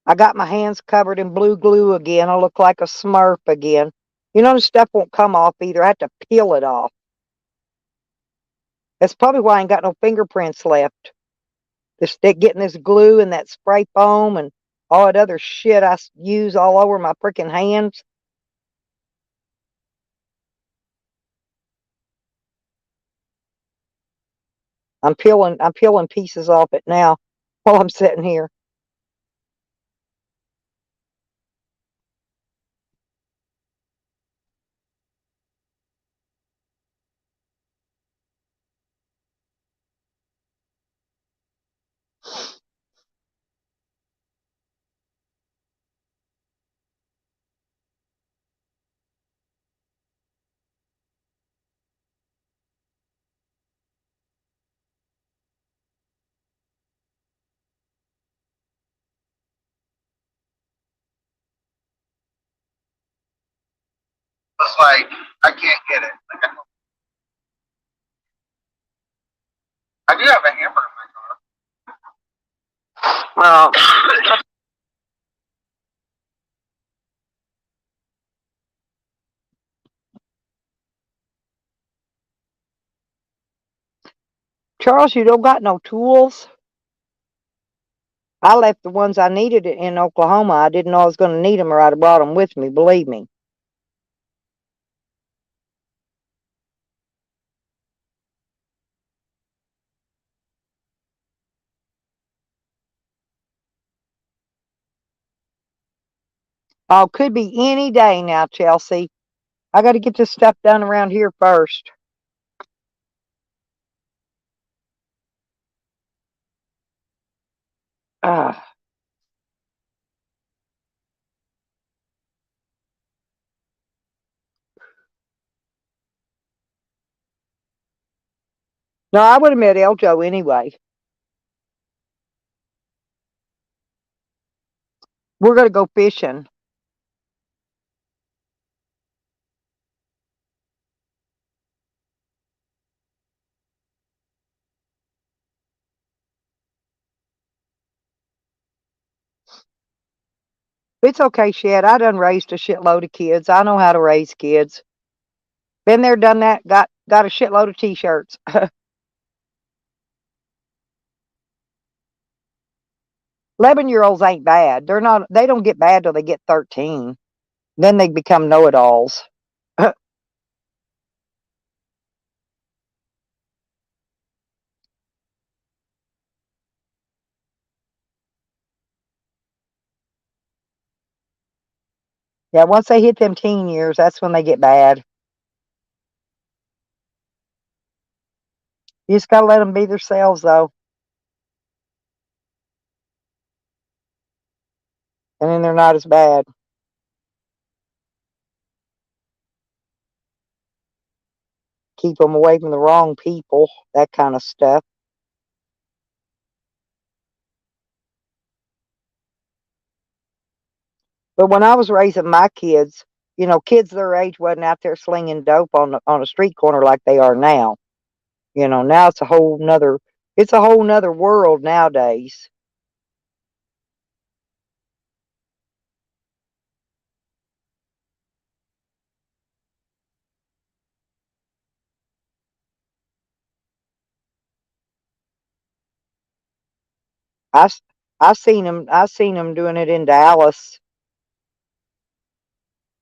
I got my hands covered in blue glue again. I look like a smurf again. You know, the stuff won't come off either. I have to peel it off. That's probably why I ain't got no fingerprints left. Getting this glue and that spray foam and all that other shit I use all over my freaking hands. I'm peeling pieces off it now while I'm sitting here.
like I can't get it. Like, I do have a hammer in my car.
Well,
Charles, you don't got no tools? I left the ones I needed in Oklahoma. I didn't know I was going to need them, or I'd have brought them with me, believe me. Oh, could be any day now, Chelsea. I got to get this stuff done around here first. Ah. No, I would have met Eljo anyway. We're going to go fishing. It's okay, Shed. I done raised a shitload of kids. I know how to raise kids. Been there, done that. Got a shitload of t-shirts. 11-year-olds ain't bad. They don't get bad till they get 13. Then they become know-it-alls. Yeah, once they hit them teen years, that's when they get bad. You just gotta let them be themselves, though. And then they're not as bad. Keep them away from the wrong people, that kind of stuff. But when I was raising my kids, kids their age wasn't out there slinging dope on a street corner like they are now. Now it's a whole nother world nowadays. I I seen them doing it in Dallas,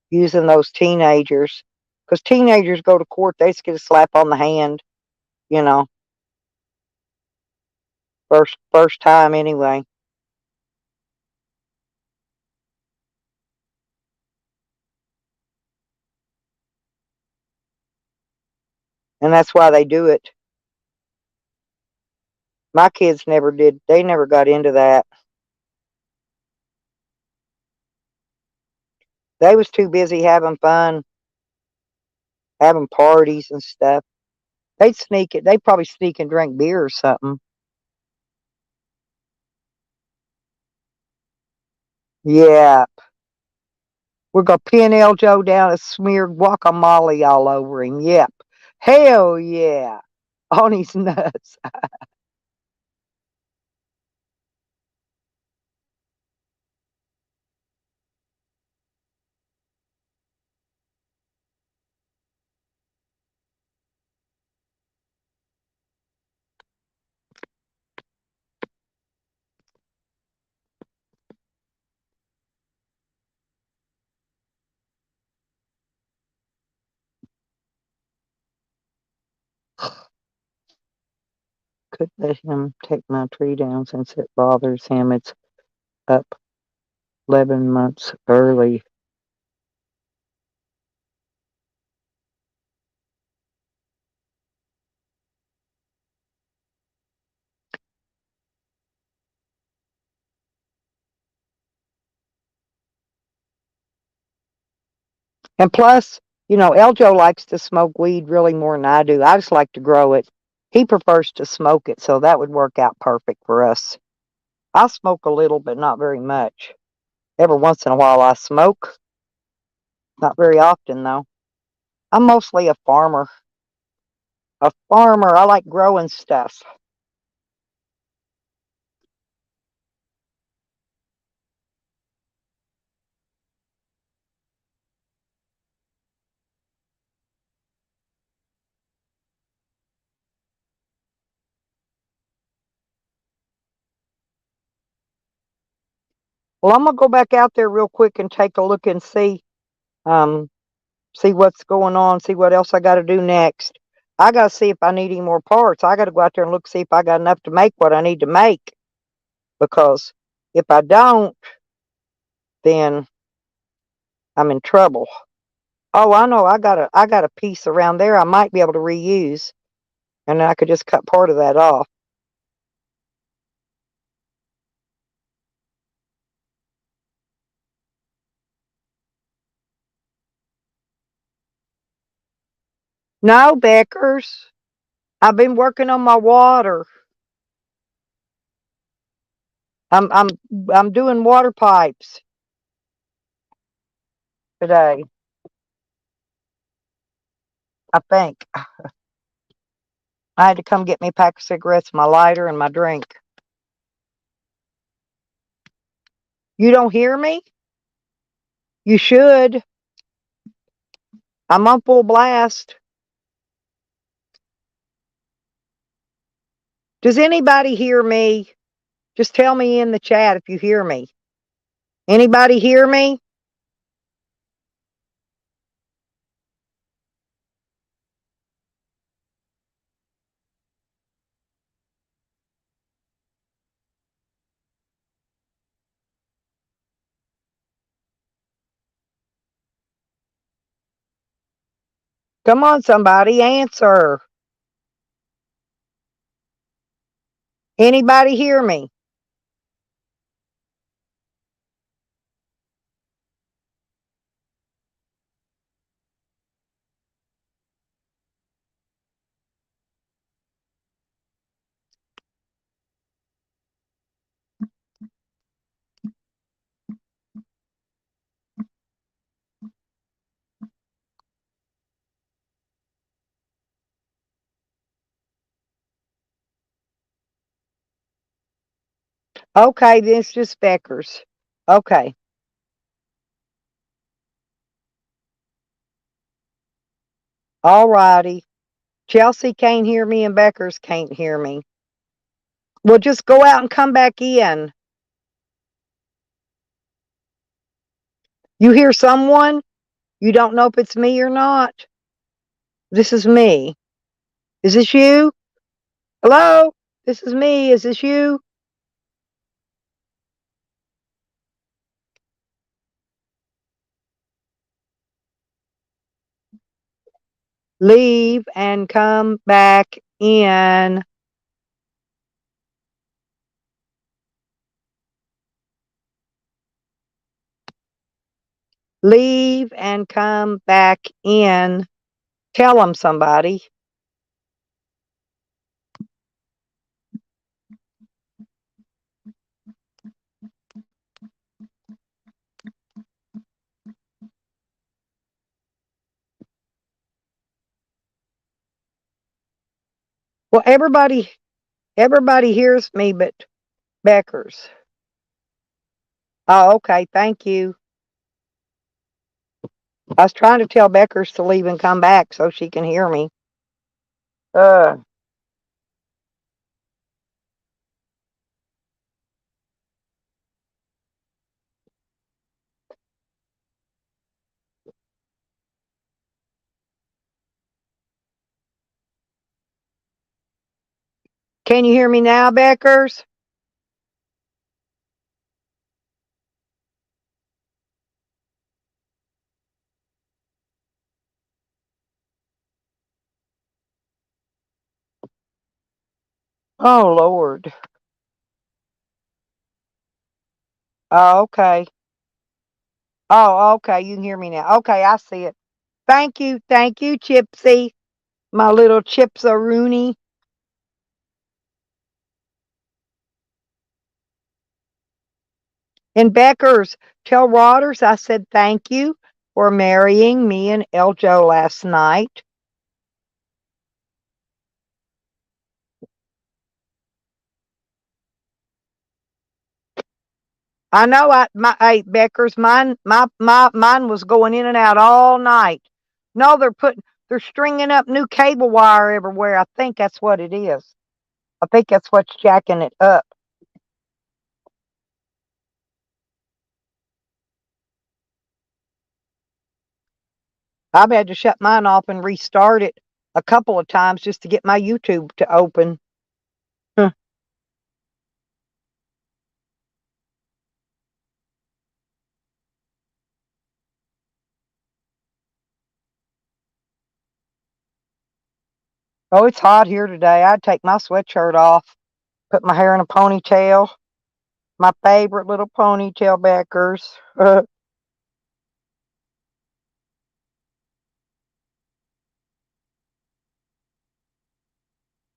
using those teenagers, because teenagers go to court, they just get a slap on the hand, you know, first time anyway. And that's why they do it. My kids never did. They never got into that. They was too busy having fun, having parties and stuff. They'd probably sneak and drink beer or something. Yeah. We're gonna pin Eljo down and smear guacamole all over him. Yep. Hell yeah. On his nuts. Could let him take my tree down since it bothers him. It's up 11 months early. And plus, Eljo likes to smoke weed really more than I do. I just like to grow it. He prefers to smoke it, so that would work out perfect for us. I smoke a little, but not very much. Every once in a while I smoke. Not very often, though. I'm mostly a farmer. A farmer. I like growing stuff. Well, I'm gonna go back out there real quick and take a look and um, see what's going on, see what else I got to do next. I got to see if I need any more parts. I got to go out there and look, see if I got enough to make what I need to make. Because if I don't, then I'm in trouble. Oh, I know. I got a piece around there I might be able to reuse, and I could just cut part of that off. No, Beckers. I've been working on my water. I'm I'm I'm doing water pipes today, I think. I had to come get me a pack of cigarettes, my lighter, and my drink. You don't hear me? You should. I'm on full blast. Does anybody hear me? Just tell me in the chat if you hear me. Anybody hear me? Come on, somebody, answer. Anybody hear me? Okay, then it's just Beckers. Okay. All righty. Chelsea can't hear me and Beckers can't hear me. Well, just go out and come back in. You hear someone? You don't know if it's me or not? This is me. Is this you? Hello? This is me. Is this you? Leave and come back in. Leave and come back in. Tell them, somebody. Well, everybody hears me but Beckers. Oh, okay. Thank you. I was trying to tell Beckers to leave and come back so she can hear me. Can you hear me now, Beckers? Oh, Lord. Oh, okay. Oh, okay. You can hear me now. Okay, I see it. Thank you, Chipsy, my little Chipsaroonie. And Beckers, tell Rodders I said thank you. for marrying me and Eljo last night. I know hey, Beckers, mine was going in and out all night. No, they're stringing up new cable wire everywhere. I think that's what it is. I think that's what's jacking it up. I've had to shut mine off and restart it a couple of times just to get my YouTube to open. Huh. Oh, it's hot here today. I'd take my sweatshirt off, put my hair in a ponytail, my favorite little ponytail, Beckers.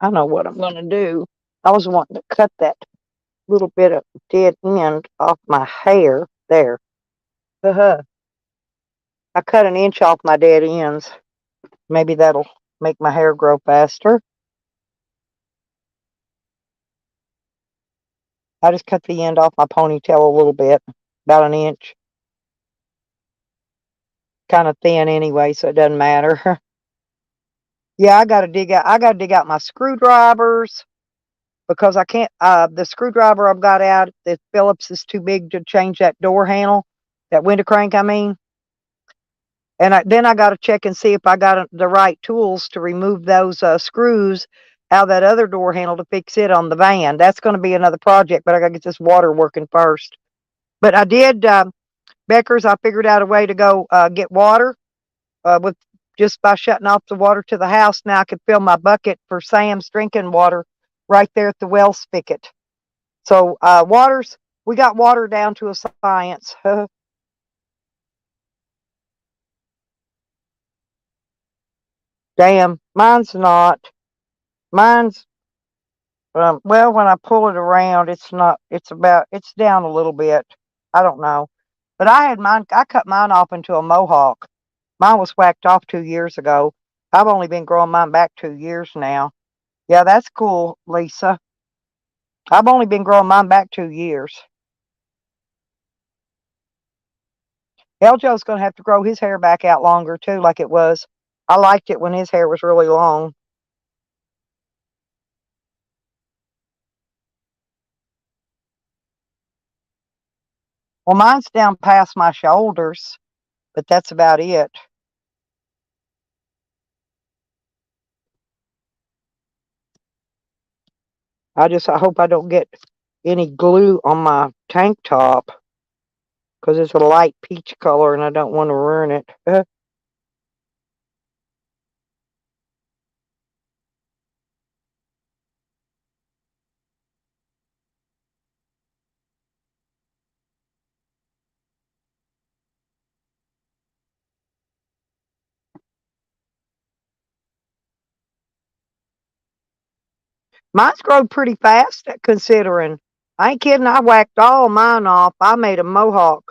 I know what I'm going to do. I was wanting to cut that little bit of dead end off my hair there. I cut an inch off my dead ends. Maybe that'll make my hair grow faster. I just cut the end off my ponytail a little bit, about an inch. Kind of thin anyway, so it doesn't matter. Yeah, I gotta dig out my screwdrivers because I can't the screwdriver I've got out, the Phillips is too big to change that door handle, that window crank I mean. And then I got to check and see if I got the right tools to remove those screws out of that other door handle to fix it on the van. That's going to be another project, but I got to get this water working first. But I did, Beckers, I figured out a way to go get water with just by shutting off the water to the house. Now I could fill my bucket for Sam's drinking water right there at the well spigot. So we got water down to a science. Damn, mine's not. Mine's, well, when I pull it around, it's not, it's down a little bit. I don't know. But I cut mine off into a mohawk. Mine was whacked off 2 years ago. I've only been growing mine back 2 years now. Yeah, that's cool, Lisa. I've only been growing mine back 2 years. Eljo's going to have to grow his hair back out longer, too, like it was. I liked it when his hair was really long. Well, mine's down past my shoulders, but that's about it. I hope I don't get any glue on my tank top because it's a light peach color and I don't want to ruin it. Mine's grown pretty fast considering. I ain't kidding. I whacked all mine off. I made a mohawk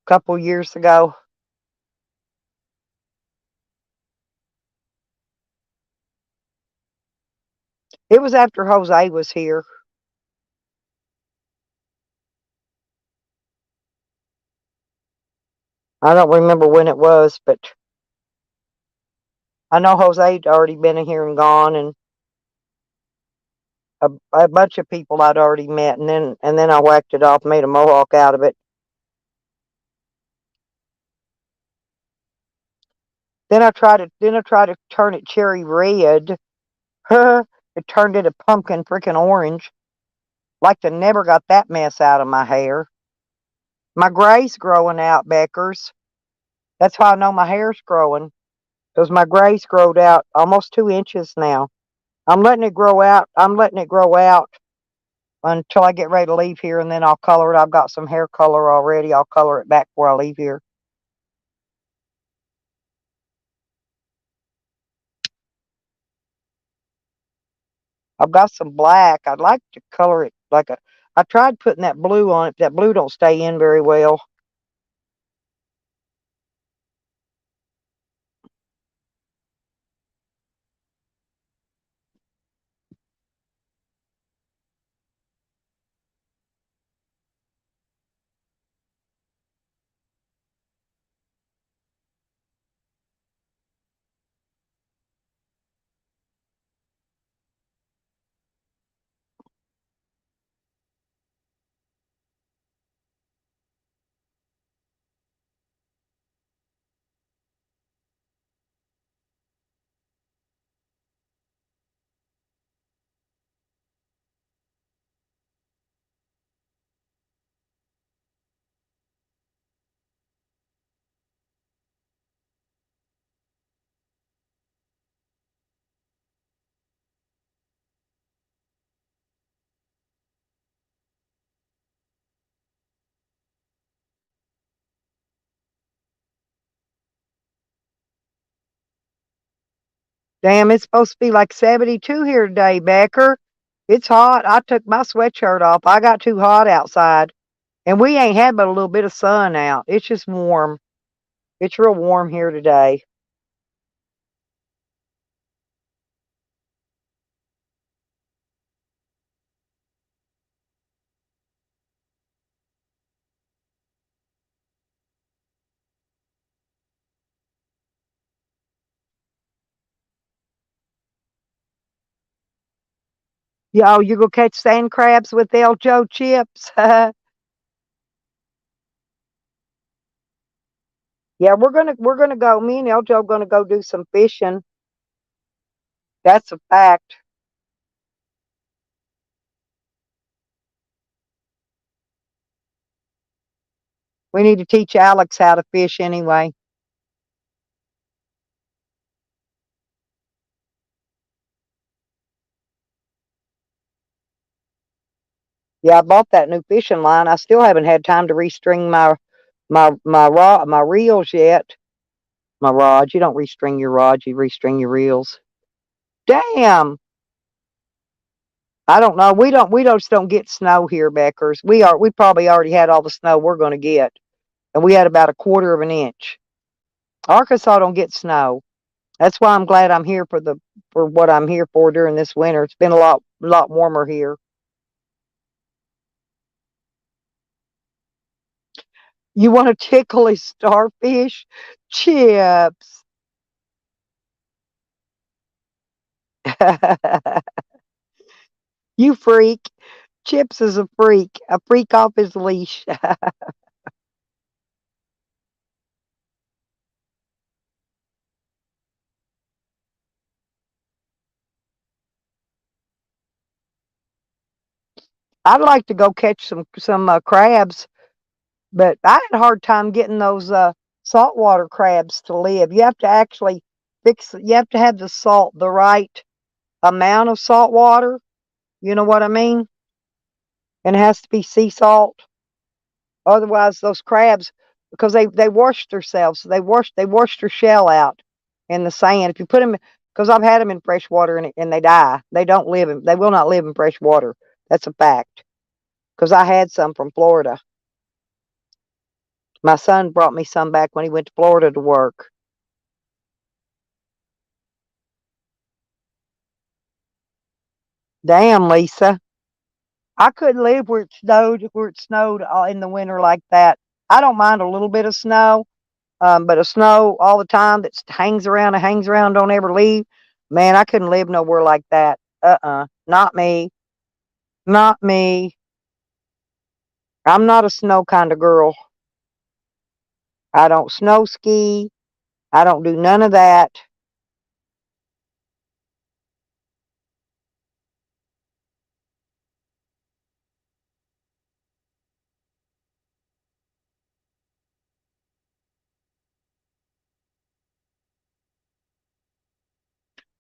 a couple years ago. It was after Jose was here. I don't remember when it was, but I know Jose'd already been in here and gone, and a bunch of people I'd already met, and then I whacked it off, made a mohawk out of it. Then I tried to turn it cherry red. It turned into pumpkin freaking orange. Like to never got that mess out of my hair. My gray's growing out, Beckers. That's how I know my hair's growing. Because my gray's growed out almost 2 inches now. I'm letting it grow out. I'm letting it grow out until I get ready to leave here, and then I'll color it. I've got some hair color already. I'll color it back before I leave here. I've got some black. I'd like to color it like I tried putting that blue on it. That blue don't stay in very well. Damn, it's supposed to be like 72 here today, Becker. It's hot. I took my sweatshirt off. I got too hot outside. And we ain't had but a little bit of sun out. It's just warm. It's real warm here today. Yo, you go catch sand crabs with El Joe chips? Yeah, we're gonna go. Me and El Joe gonna go do some fishing. That's a fact. We need to teach Alex how to fish anyway. Yeah, I bought that new fishing line. I still haven't had time to restring my reels yet. My rods. You don't restring your rods, you restring your reels. Damn. I don't know. We just don't get snow here, Beckers. We probably already had all the snow we're gonna get. And we had about a quarter of an inch. Arkansas don't get snow. That's why I'm glad I'm here for what I'm here for during this winter. It's been a lot warmer here. You want to tickle a starfish? Chips. You freak. Chips is a freak off his leash. I'd like to go catch some crabs, but I had a hard time getting those saltwater crabs to live. You have to actually you have to have the right amount of salt water. You know what I mean? And it has to be sea salt. Otherwise, those crabs, because they wash themselves, they wash their shell out in the sand. If you put them, because I've had them in fresh water and they die. They will not live in fresh water. That's a fact. Because I had some from Florida. My son brought me some back when he went to Florida to work. Damn, Lisa. I couldn't live where it snowed in the winter like that. I don't mind a little bit of snow, but a snow all the time that hangs around and hangs around, don't ever leave. Man, I couldn't live nowhere like that. Not me. Not me. I'm not a snow kind of girl. I don't snow ski. I don't do none of that.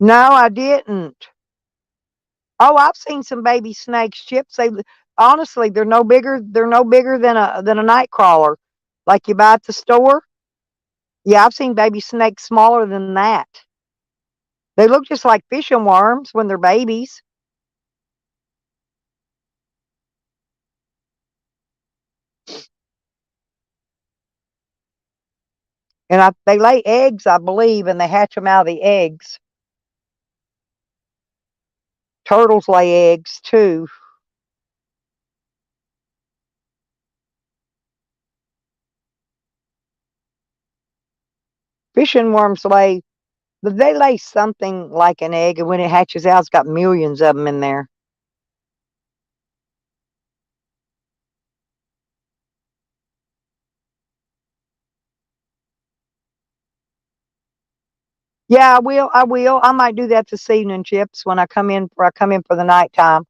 No, I didn't. Oh, I've seen some baby snakes, Chips. Honestly, they're no bigger. They're no bigger than a night crawler, like you buy at the store. Yeah, I've seen baby snakes smaller than that. They look just like fishing worms when they're babies. And they lay eggs, I believe, and they hatch them out of the eggs. Turtles lay eggs too. Fishing worms they lay something like an egg, and when it hatches out, it's got millions of them in there. Yeah, I will. I will. I might do that this evening, Chips, when I come in for the nighttime.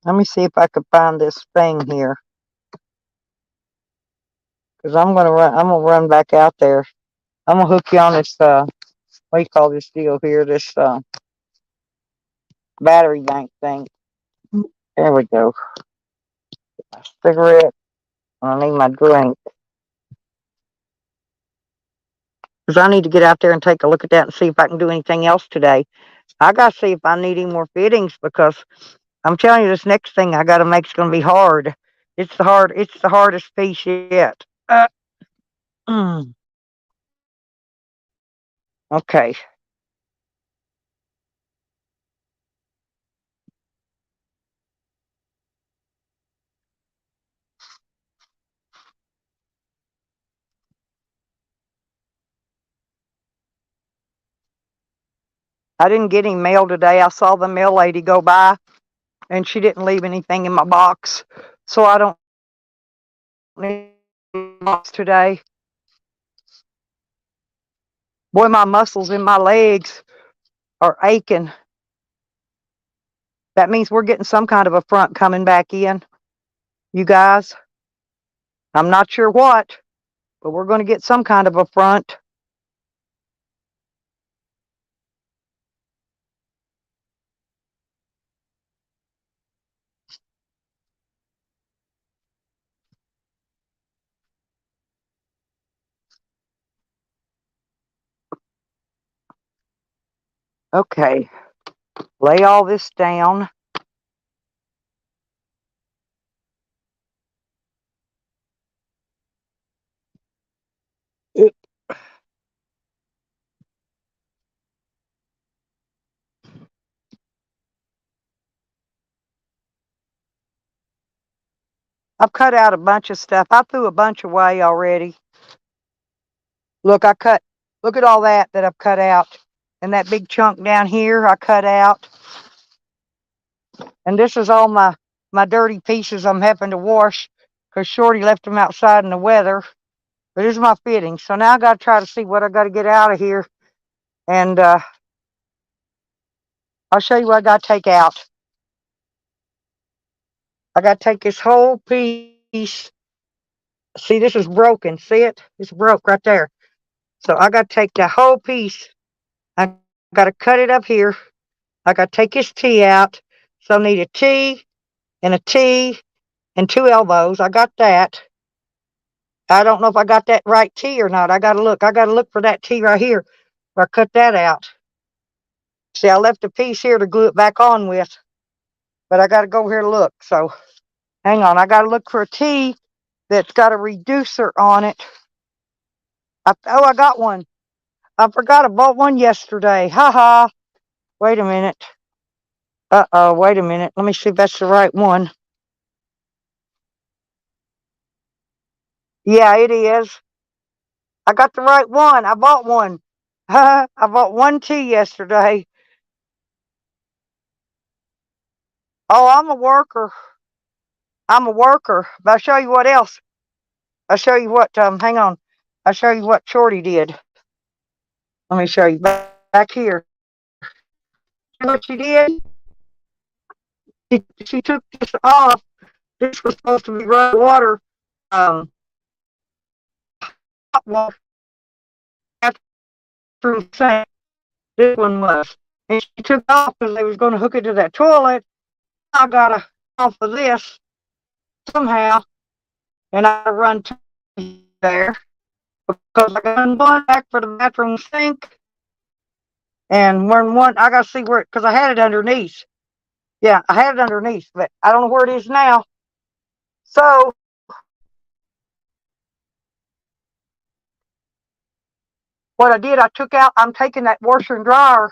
Let me see if I can find this thing here. Because I'm gonna run back out there. I'm gonna hook you on this what do you call this deal here? This battery bank thing. There we go. cigarette. I need my drink. Because I need to get out there and take a look at that and see if I can do anything else today. I got to see if I need any more fittings because I'm telling you, this next thing I got to make is going to be hard. It's the hardest piece yet. Mm. Okay. I didn't get any mail today. I saw the mail lady go by and she didn't leave anything in my box. So I don't need a box today. Boy, my muscles in my legs are aching. That means we're getting some kind of a front coming back in. You guys, I'm not sure what, but we're going to get some kind of a front. Okay, lay all this down. I've cut out a bunch of stuff. I threw a bunch away already. Look, look at all that I've cut out. And that big chunk down here I cut out. And this is all my dirty pieces I'm having to wash because Shorty left them outside in the weather. But here's my fittings. So now I got to try to see what I got to get out of here. And I'll show you what I got to take out. I got to take this whole piece. See, this is broken. See it? It's broke right there. So I got to take that whole piece. I got to cut it up here. I got to take this T out. So I need a T and a T and 2 elbows. I got that. I don't know if I got that right T or not. I got to look. I got to look for that T right here. Where I cut that out. See, I left a piece here to glue it back on with. But I got to go here to look. So hang on. I got to look for a T that's got a reducer on it. I got one. I forgot I bought one yesterday. Ha. Wait a minute. Uh-oh, wait a minute. Let me see if that's the right one. Yeah, it is. I got the right one. I bought one. I bought one T yesterday. Oh, I'm a worker. But I'll show you what else. I'll show you what, hang on. I'll show you what Shorty did. Let me show you back here. See what she did? She took this off. This was supposed to be running water. Hot water. Bathroom sink. This one was. And she took off because they was going to hook it to that toilet. I got to off of this somehow. And I run to there because I got one back for the bathroom sink. And when one, I got to see where, because I had it underneath. Yeah, I had it underneath, but I don't know where it is now. So, what I did, I took out, I'm taking that washer and dryer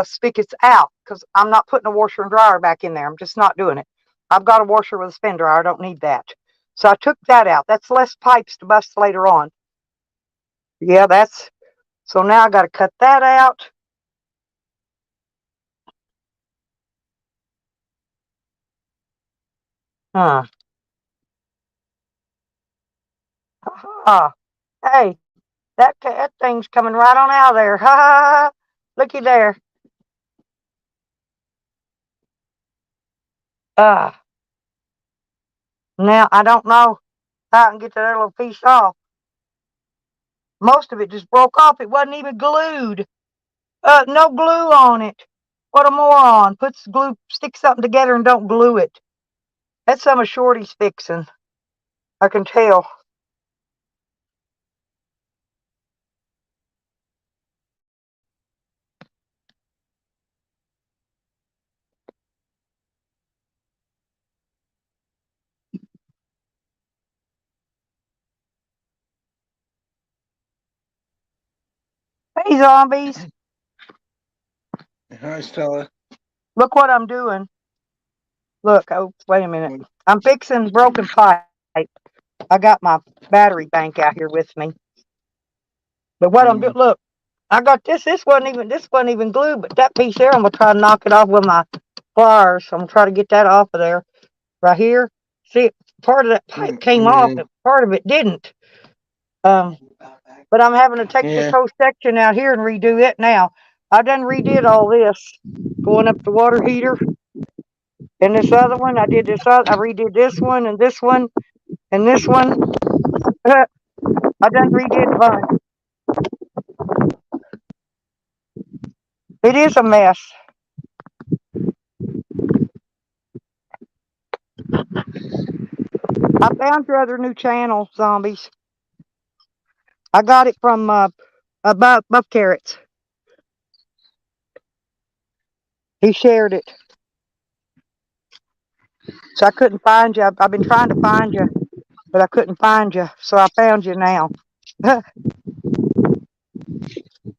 spigots out because I'm not putting a washer and dryer back in there. I'm just not doing it. I've got a washer with a spin dryer. I don't need that. So I took that out. That's less pipes to bust later on. Yeah, so now I got to cut that out. Huh. Hey, that thing's coming right on out of there. Ha ha ha. Looky there. Now I don't know how I can get that little piece off. Most of it just broke off. It wasn't even glued. No glue on it. What a moron. Stick something together and don't glue it. That's some of Shorty's fixing. I can tell. Hey, zombies.
Hi, Stella.
Look what I'm doing. Look, oh, wait a minute. I'm fixing broken pipe. I got my battery bank out here with me. But what I'm doing, look, I got this. This wasn't even glue, but that piece there, I'm gonna try to knock it off with my pliers. I'm gonna try to get that off of there, right here. See, part of that pipe came off, but part of it didn't. But I'm having to take this whole section out here and redo it now. I done redid all this, going up the water heater, and this other one. I redid this one and this one and this one. I done redid a bunch. It is a mess. I found your other new channel, zombies. I got it from Buff Carrots. He shared it. So I couldn't find you. I've been trying to find you, but I couldn't find you. So I found you now. I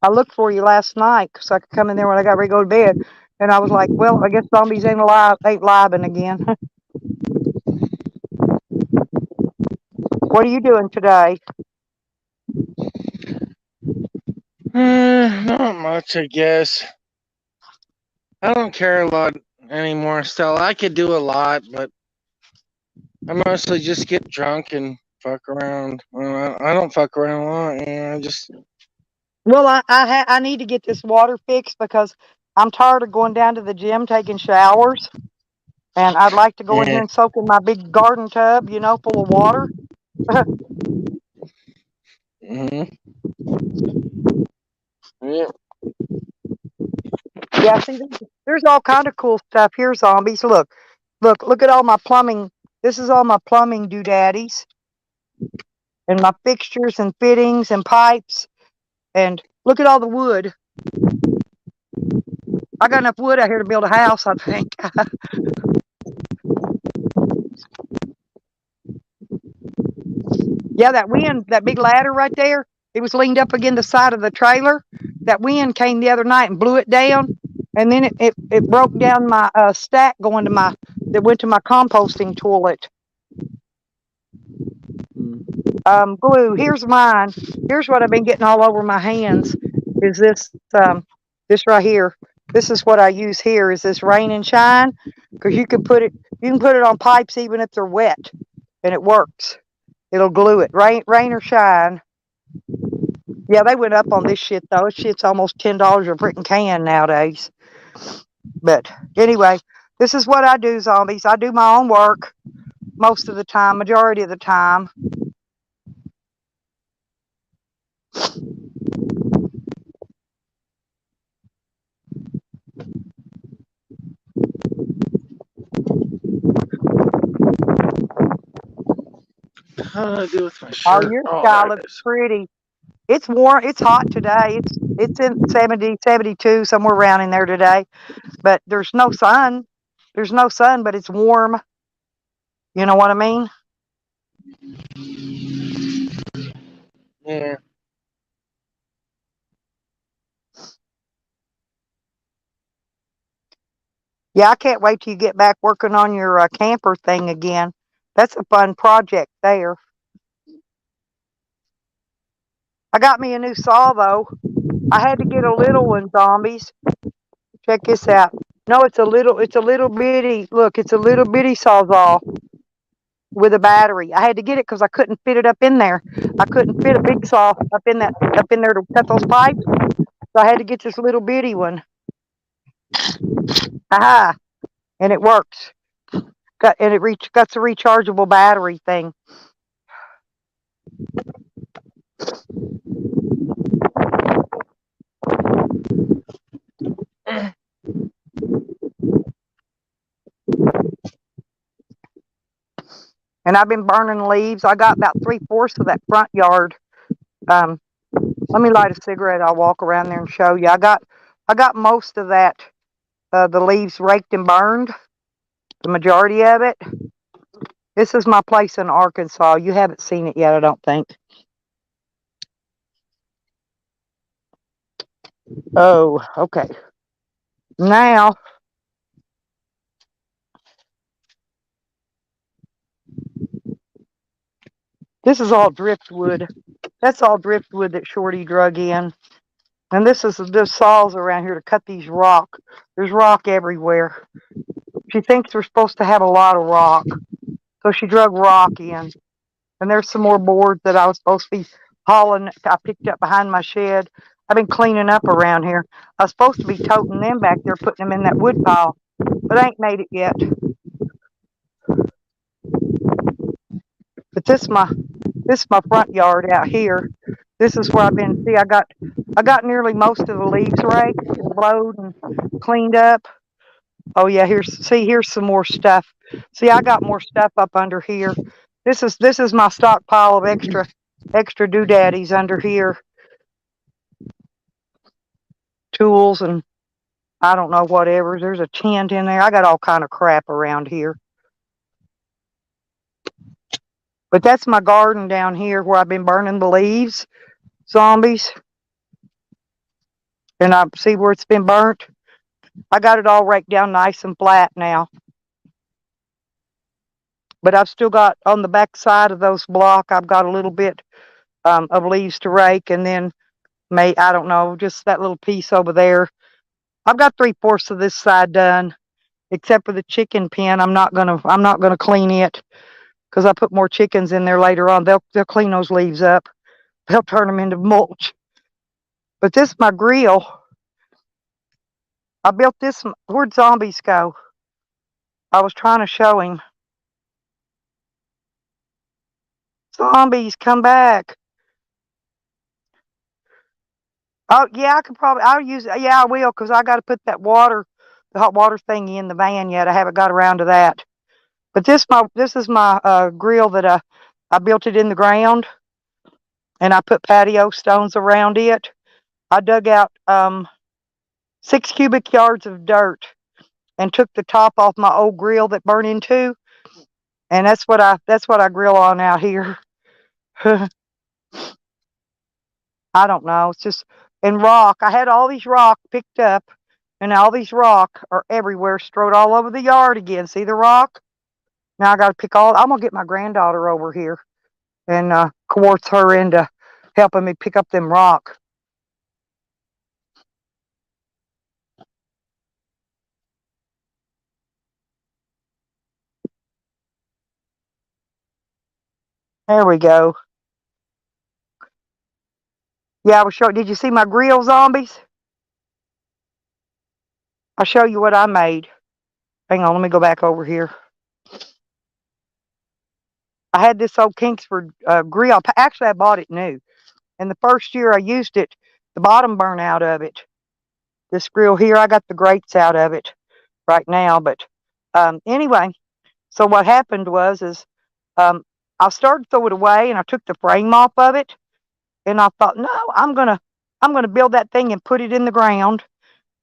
looked for you last night so I could come in there when I got ready to go to bed. And I was like, well, I guess zombies ain't living again. What are you doing today?
Not much, I guess. I don't care a lot anymore, Stella. I could do a lot, but I mostly just get drunk and fuck around. I don't fuck around a lot. I just.
Well, I need to get this water fixed because I'm tired of going down to the gym taking showers, and I'd like to go in here and soak in my big garden tub, full of water.
Yeah.
Yeah, see, there's all kind of cool stuff here, zombies. Look at all my plumbing. This is all my plumbing doodads, and my fixtures and fittings and pipes. And look at all the wood. I got enough wood out here to build a house, I think. Yeah, that big ladder right there, it was leaned up against the side of the trailer. That wind came the other night and blew it down. And then it broke down my stack that went to my composting toilet. Glue. Here's mine. Here's what I've been getting all over my hands. Is this right here? This is what I use here. Is this Rain and Shine? Because you can put it on pipes even if they're wet, and it works. It'll glue it. Rain or shine. Yeah, they went up on this shit though. This shit's almost $10 a freaking can nowadays. But anyway, this is what I do, zombies. I do my own work most of the time, majority of the time.
How do I do with my shirt?
Oh, your sky looks pretty. It's warm. It's hot today. It's in 70, 72, somewhere around in there today. But there's no sun. There's no sun, but it's warm. You know what I mean?
Yeah.
Yeah, I can't wait till you get back working on your camper thing again. That's a fun project there. I got me a new saw though. I had to get a little one, zombies. Check this out. No, it's a little bitty. Look, it's a little bitty sawzall with a battery. I had to get it because I couldn't fit it up in there. I couldn't fit a big saw up in there to cut those pipes. So I had to get this little bitty one. Aha! And it works. Got the rechargeable battery thing. And I've been burning leaves. I got about 3/4 of that front yard. Let me light a cigarette. I'll walk around there and show you. I got most of that, the leaves raked and burned, the majority of it. This is my place in Arkansas. You haven't seen it yet, I don't think. Oh, okay. Now, this is all driftwood. That's all driftwood that Shorty drug in. And this is the saws around here to cut these rock. There's rock everywhere. She thinks we're supposed to have a lot of rock. So she drug rock in. And there's some more boards that I was supposed to be hauling. I picked up behind my shed. I've been cleaning up around here. I was supposed to be toting them back there, putting them in that wood pile. But I ain't made it yet. But this is my front yard out here. This is where I've been. See, I got nearly most of the leaves raked and blowed and cleaned up. Oh yeah, here's some more stuff. See, I got more stuff up under here. This is my stockpile of extra doodaddys under here. Tools and I don't know whatever. There's a tent in there. I got all kind of crap around here. But that's my garden down here where I've been burning the leaves, zombies. And I see where it's been burnt. I got it all raked down nice and flat now. But I've still got on the back side of those block, I've got a little bit of leaves to rake, and then I don't know, just that little piece over there. I've got 3/4 of this side done, except for the chicken pen. I'm not gonna clean it because I put more chickens in there later on. They'll clean those leaves up. They'll turn them into mulch. But this is my grill. I built this. Where'd zombies go? I was trying to show him. Zombies, come back. Oh, yeah, I'll use it. Yeah, I will, because I got to put that the hot water thingy in the van yet. I haven't got around to that. But this is my grill that I built it in the ground, and I put patio stones around it. I dug out 6 cubic yards of dirt and took the top off my old grill that burned into, and that's what I grill on out here. I don't know. It's just in rock. I had all these rock picked up, and all these rock are everywhere, strewed all over the yard again. See the rock? Now I got to pick all. I'm gonna get my granddaughter over here and coerce her into helping me pick up them rock. There we go. Yeah, I was showing. Did you see my grill, zombies? I'll show you what I made. Hang on, let me go back over here. I had this old Kingsford grill. Actually, I bought it new. And the first year I used it, the bottom burned out of it. This grill here, I got the grates out of it right now. But anyway, so what happened is I started to throw it away, and I took the frame off of it. And I thought, no, I'm gonna build that thing and put it in the ground.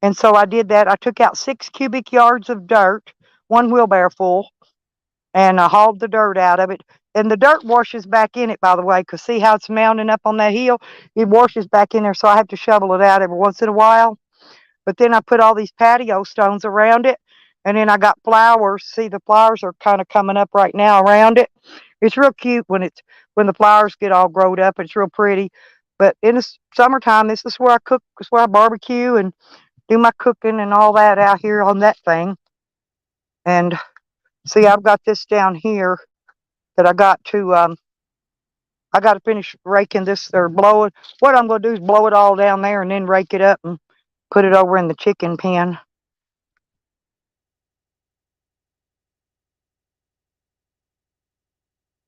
And so I did that. I took out 6 cubic yards of dirt, 1 wheelbarrow full, and I hauled the dirt out of it. And the dirt washes back in it, by the way, because see how it's mounting up on that hill? It washes back in there, so I have to shovel it out every once in a while. But then I put all these patio stones around it, and then I got flowers. See, the flowers are kind of coming up right now around it. It's real cute when the flowers get all growed up. It's real pretty. But in the summertime, this is where I cook. This is where I barbecue and do my cooking and all that out here on that thing. And see, I've got this down here that I got to finish raking this or blow it. What I'm going to do is blow it all down there and then rake it up and put it over in the chicken pen.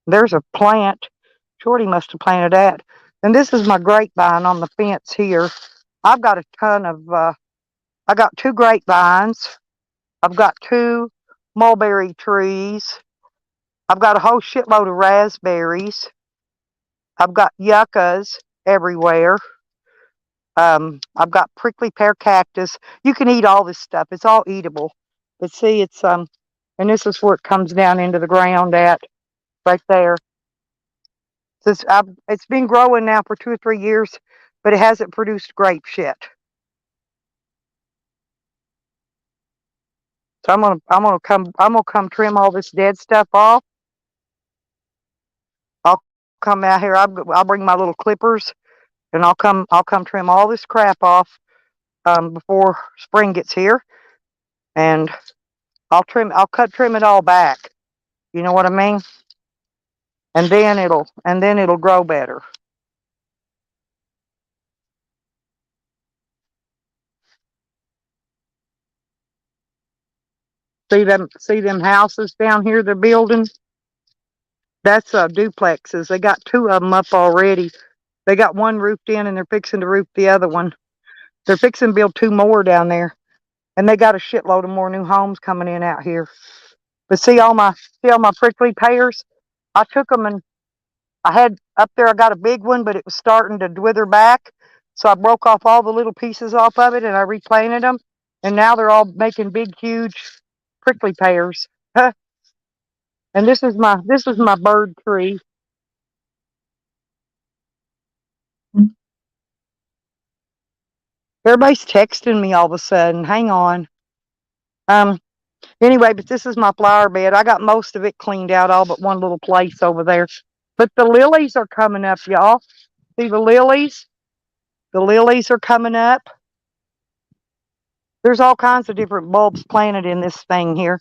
There's a plant. Shorty must have planted that. And this is my grapevine on the fence here. I've got a ton of, I got 2 grapevines. I've got 2 mulberry trees. I've got a whole shitload of raspberries. I've got yuccas everywhere. I've got prickly pear cactus. You can eat all this stuff. It's all eatable. But see, it's and this is where it comes down into the ground at, right there. It's been growing now for 2 or 3 years, but it hasn't produced grapes yet. So I'm gonna come trim all this dead stuff off. I'll come out here. I'll bring my little clippers, and I'll come trim all this crap off before spring gets here, and I'll trim it all back. You know what I mean? And then it'll grow better. See them houses down here they're building? That's duplexes. They got 2 of them up already. They got one roofed in, and they're fixing to roof the other one. They're fixing to build 2 more down there, and they got a shitload of more new homes coming in out here. But see all my prickly pears? I took them, and I had up there. I got a big one, but it was starting to wither back, so I broke off all the little pieces off of it, and I replanted them, and now they're all making big, huge prickly pears. And this is my bird tree. Everybody's texting me all of a sudden. Hang on. Anyway, but this is my flower bed. I got most of it cleaned out, all but one little place over there. But the lilies are coming up, y'all. See the lilies? The lilies are coming up. There's all kinds of different bulbs planted in this thing here.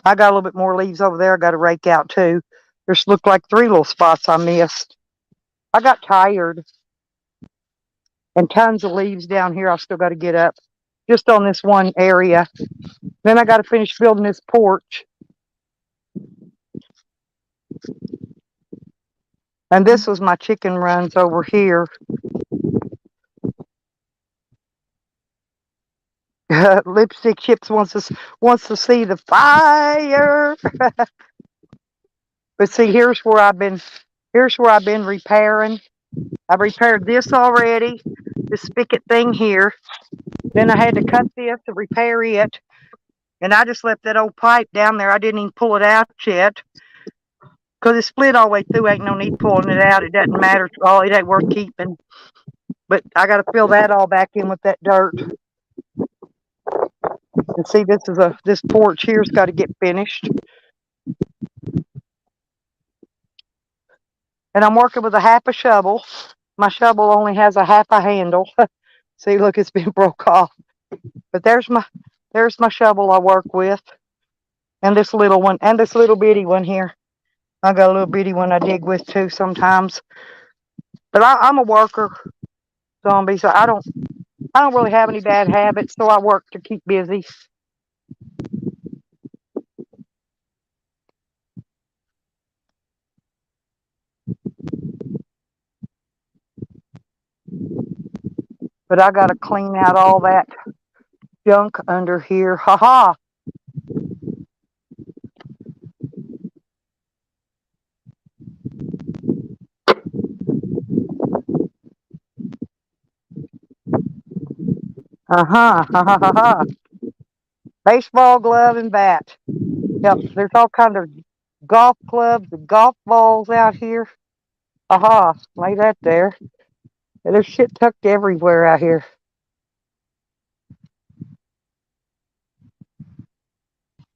I got a little bit more leaves over there I got to rake out too. There's looked like 3 little spots I missed. I got tired. And tons of leaves down here I still got to get up. Just on this one area. Then I got to finish building this porch. And this was my chicken runs over here. Lipstick Chips wants to see the fire. But see, here's where I've been repairing. I've repaired this already, this spigot thing here. Then I had to cut this to repair it. And I just left that old pipe down there. I didn't even pull it out yet. Because it split all the way through. Ain't no need pulling it out. It doesn't matter. It ain't worth keeping. But I got to fill that all back in with that dirt. And see, this porch here's got to get finished. And I'm working with a half a shovel. My shovel only has a half a handle. See, look, it's been broke off. But there's my shovel I work with. And this little one, and this little bitty one here. I got a little bitty one I dig with too sometimes. But I'm a worker, zombie, so I don't really have any bad habits, so I work to keep busy. But I gotta clean out all that junk under here. Ha ha. Ha ha ha ha. Baseball glove and bat. Yep, there's all kinds of golf clubs and golf balls out here. Aha, lay that there. There's shit tucked everywhere out here.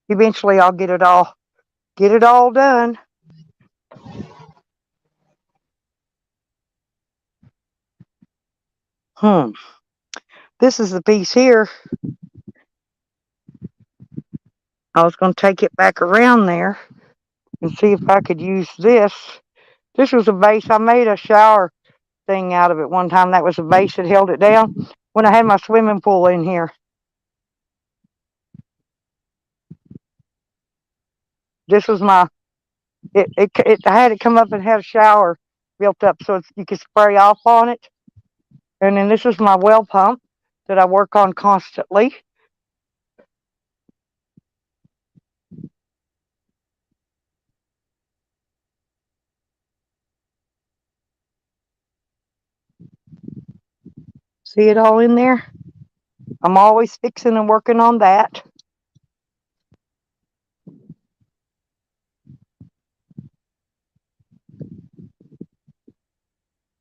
Eventually I'll get it all done. This is the piece here. I was going to take it back around there and see if I could use this. This was a vase. I made a shower thing out of it one time. That was a vase that held it down when I had my swimming pool in here. This was I had it come up and had a shower built up so you could spray off on it. And then this is my well pump that I work on constantly. See it all in there? I'm always fixing and working on that.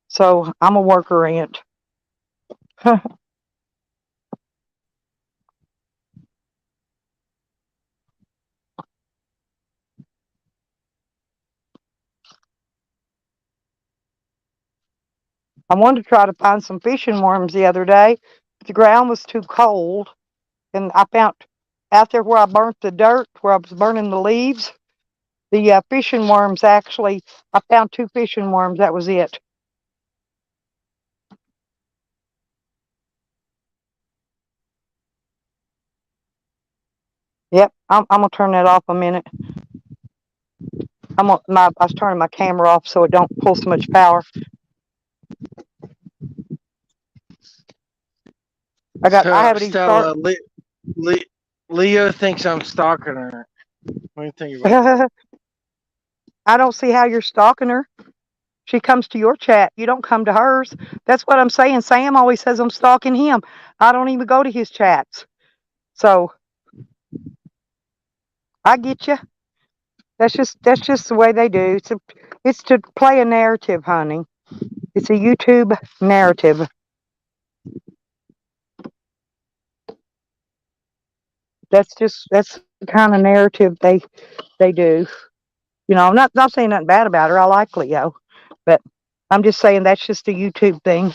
So I'm a worker ant. I wanted to try to find some fishing worms the other day, but the ground was too cold. And I found out there where I burnt the dirt, where I was burning the leaves, the fishing worms actually, I found 2 fishing worms. That was it. Yep, I'm gonna turn that off a minute. I was turning my camera off so it don't pull so much power. I haven't even
Stella,
started.
Leo thinks I'm stalking her. What do you think about that?
I don't see how you're stalking her. She comes to your chat. You don't come to hers. That's what I'm saying. Sam always says I'm stalking him. I don't even go to his chats. So I get you. That's just the way they do. It's to play a narrative, honey. It's a YouTube narrative. That's the kind of narrative they do. You know, I'm not saying nothing bad about her. I like Leo, but I'm just saying that's just a YouTube thing.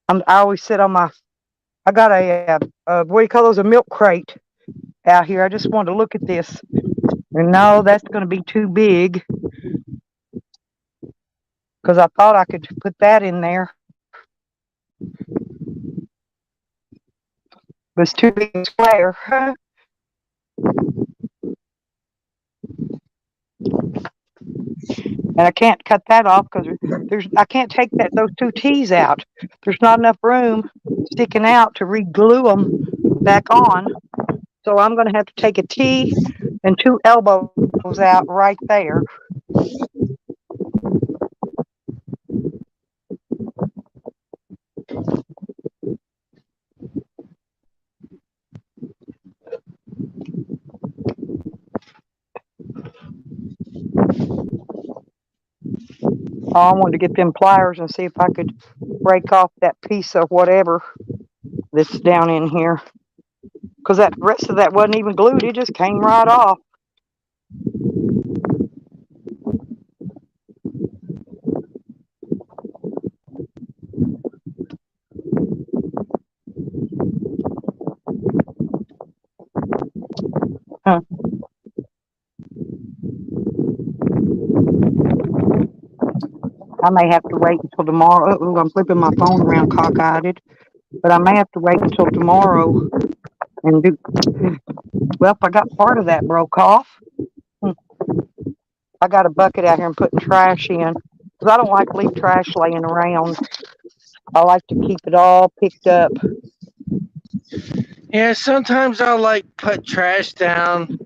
I always sit on my. I got a what do you call those? A milk crate out here. I just wanted to look at this. And no, that's going to be too big because I thought I could put that in there. But it's too big and square. And I can't cut that off because I can't take those 2 T's out. There's not enough room sticking out to re-glue them back on. So I'm going to have to take a T and 2 elbows out right there. Oh, I wanted to get them pliers and see if I could break off that piece of whatever that's down in here. Because that rest of that wasn't even glued. It just came right off. Huh. I may have to wait until tomorrow. Oh, I'm flipping my phone around cockeyed. But I may have to wait until tomorrow and do. Well, I got part of that broke off. I got a bucket out here and putting trash in. Because I don't like to leave trash laying around. I like to keep it all picked up.
Yeah, sometimes I'll like put trash down,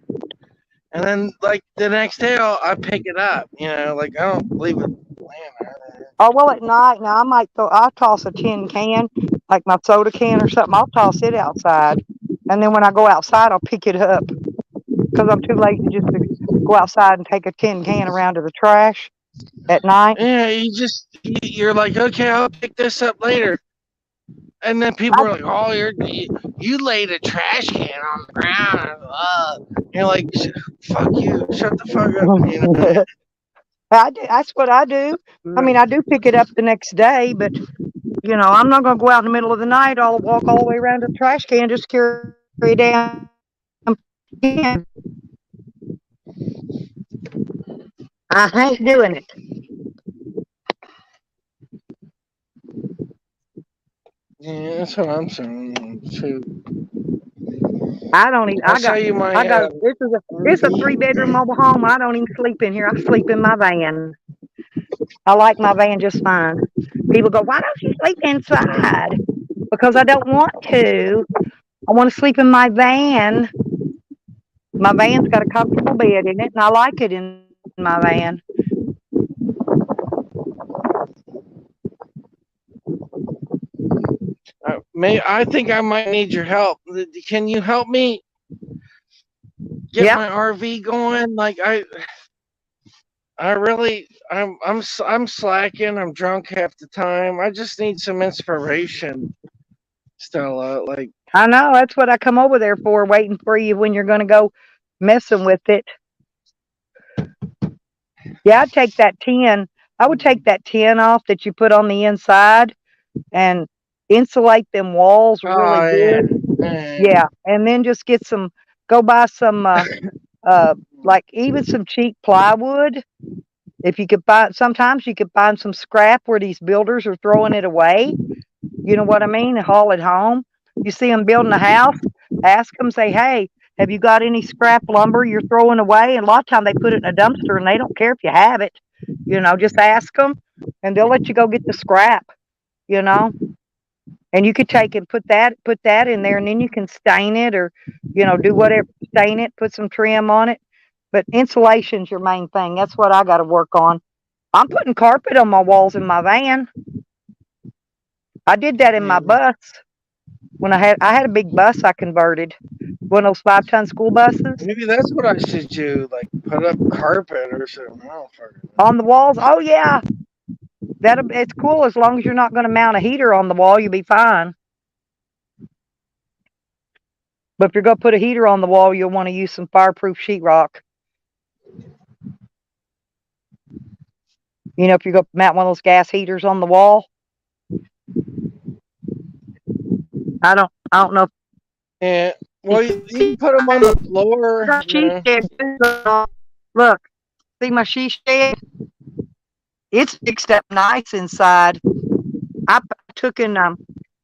and then like the next day I pick it up. You know, like I don't leave it laying there.
Oh, well, at night, now I'll toss a tin can, like my soda can or something. I'll toss it outside. And then when I go outside, I'll pick it up. Because I'm too lazy just to go outside and take a tin can around to the trash at night.
Yeah, you're like, okay, I'll pick this up later. And then people are like, oh, you laid a trash can on the ground. You're like, fuck you, shut the fuck up. You know?
That's what I do. I mean, I do pick it up the next day, but, you know, I'm not going to go out in the middle of the night. I'll walk all the way around to the trash can, just carry it down. I hate doing it.
Yeah, that's what I'm saying too.
I don't even. It's a 3-bedroom mobile home. I don't even sleep in here. I sleep in my van. I like my van just fine. People go, why don't you sleep inside? Because I don't want to. I want to sleep in my van. My van's got a comfortable bed in it, and I like it in my van.
I think I might need your help. Can you help me get
Yep.
my RV going? Like I'm slacking. I'm drunk half the time. I just need some inspiration, Stella. Like,
I know. That's what I come over there for, waiting for you when you're going to go messing with it. Yeah, I'd take that tin. I would take that tin off that you put on the inside and insulate them walls really good. Yeah, and then just get some, go buy some, like even some cheap plywood. If you could find, sometimes you could find some scrap where these builders are throwing it away. You know what I mean? And haul it home. You see them building a house, ask them, say, hey, have you got any scrap lumber you're throwing away? And a lot of time they put it in a dumpster and they don't care if you have it. You know, just ask them and they'll let you go get the scrap, you know. And you could take and put that in there, and then you can stain it or, you know, do whatever, stain it, put some trim on it. But insulation's your main thing. That's what I got to work on. I'm putting carpet on my walls in my van. I did that in my bus when I had a big bus I converted, one of those 5-ton school buses.
maybe that's what I should do. Like, put up carpet or something. I don't fucking know.
On the walls. Oh yeah, it's cool as long as you're not going to mount a heater on the wall. You'll be fine. But if you're going to put a heater on the wall, you'll want to use some fireproof sheetrock. You know, if you're going to mount one of those gas heaters on the wall. I don't know.
Yeah. Well, you can put them on the floor. You know.
Look, see my she shed? It's fixed up nice inside. I took in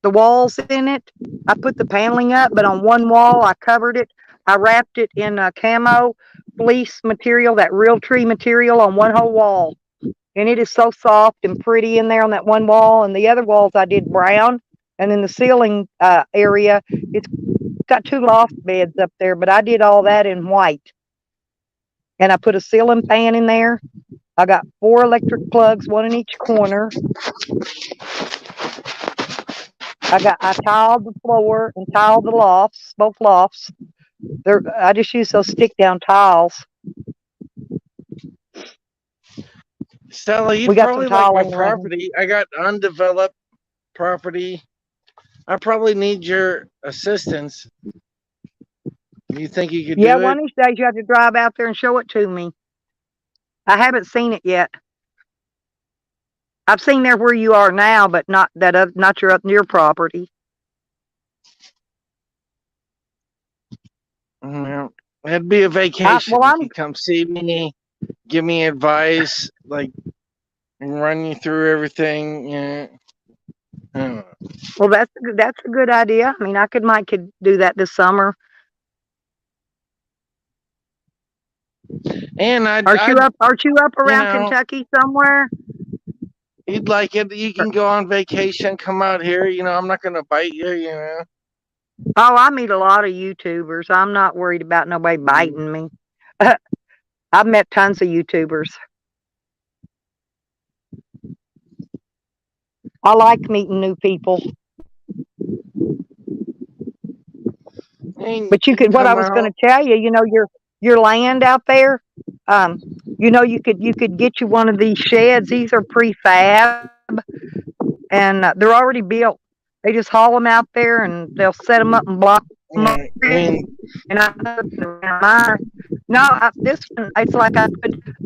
the walls in it. I put the paneling up, but on one wall I covered it. I wrapped it in camo fleece material, that real tree material, on one whole wall. And it is so soft and pretty in there on that one wall. And the other walls I did brown. And in the ceiling area, it's got 2 loft beds up there, but I did all that in white. And I put a ceiling fan in there. I got 4 electric plugs, 1 in each corner. I tiled the floor and tiled the lofts, both lofts. I just used those stick down tiles.
Stella, you probably like my property. I got undeveloped property. I probably need your assistance. You think you could do it?
Yeah, one of these days you have to drive out there and show it to me. I haven't seen it yet. I've seen there where you are now, but not that not your property.
Yeah, it'd be a vacation. You could come see me, give me advice, like, and run you through everything. Yeah.
Well, that's a good idea. I mean, I might could do that this summer.
And
aren't you up around Kentucky somewhere?
You'd like it. You can go on vacation, come out here. You know, I'm not gonna bite you. You know.
Oh, I meet a lot of YouTubers. I'm not worried about nobody biting me. I've met tons of YouTubers. I like meeting new people. But you could. What I was going to tell you, you know, your land out there. You know, you could get you one of these sheds. These are prefab, and they're already built. They just haul them out there, and they'll set them up and block them up. And this one, it's like I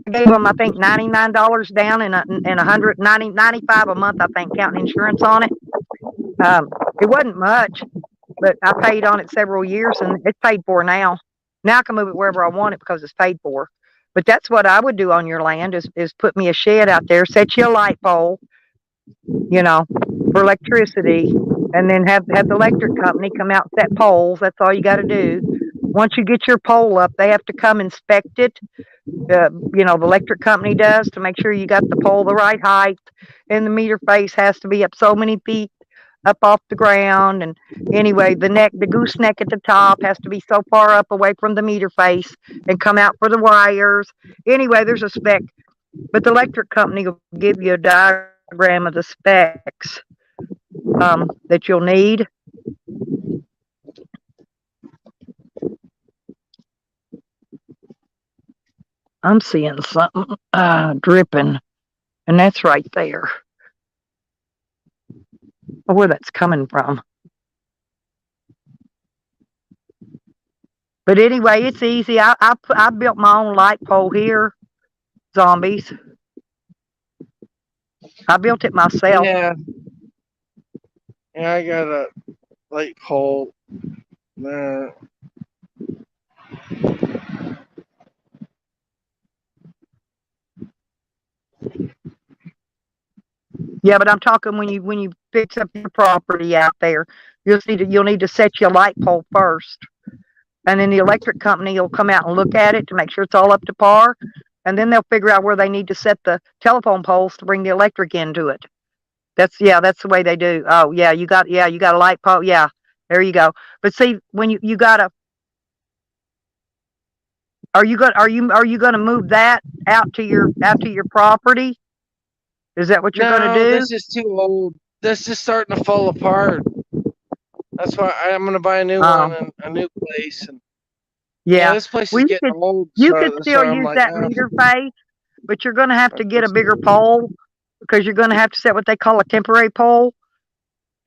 gave them, I think, $99 down and $195 a month, I think, counting insurance on it. It wasn't much, but I paid on it several years, and it's paid for now. Now I can move it wherever I want it because it's paid for. But that's what I would do on your land is put me a shed out there, set you a light pole, you know, for electricity, and then have the electric company come out and set poles. That's all you got to do. Once you get your pole up, they have to come inspect it. You know, the electric company does, to make sure you got the pole the right height, and the meter face has to be up so many feet up off the ground. And anyway, the gooseneck at the top has to be so far up away from the meter face and come out for the wires. Anyway, there's a spec, but the electric company will give you a diagram of the specs. that you'll need. I'm seeing something dripping, and that's right there. Where that's coming from. But anyway, it's easy. I built my own light pole here, zombies. I built it myself.
Yeah. Yeah, I got a light pole.
Yeah, but I'm talking when you fix up your property out there, you'll need to set your light pole first, and then the electric company will come out and look at it to make sure it's all up to par, and then they'll figure out where they need to set the telephone poles to bring the electric into it. That's the way they do. Oh yeah, you got a light pole. Yeah, there you go. But see, when you gotta, are you gonna move that out to your property? Is that what you're gonna do?
This is too old. This is starting to fall apart. That's why I'm gonna buy a new one and a new place. And
yeah,
this place is getting old.
You could still use that meter face, but you're gonna have to get a bigger pole because you're gonna have to set what they call a temporary pole.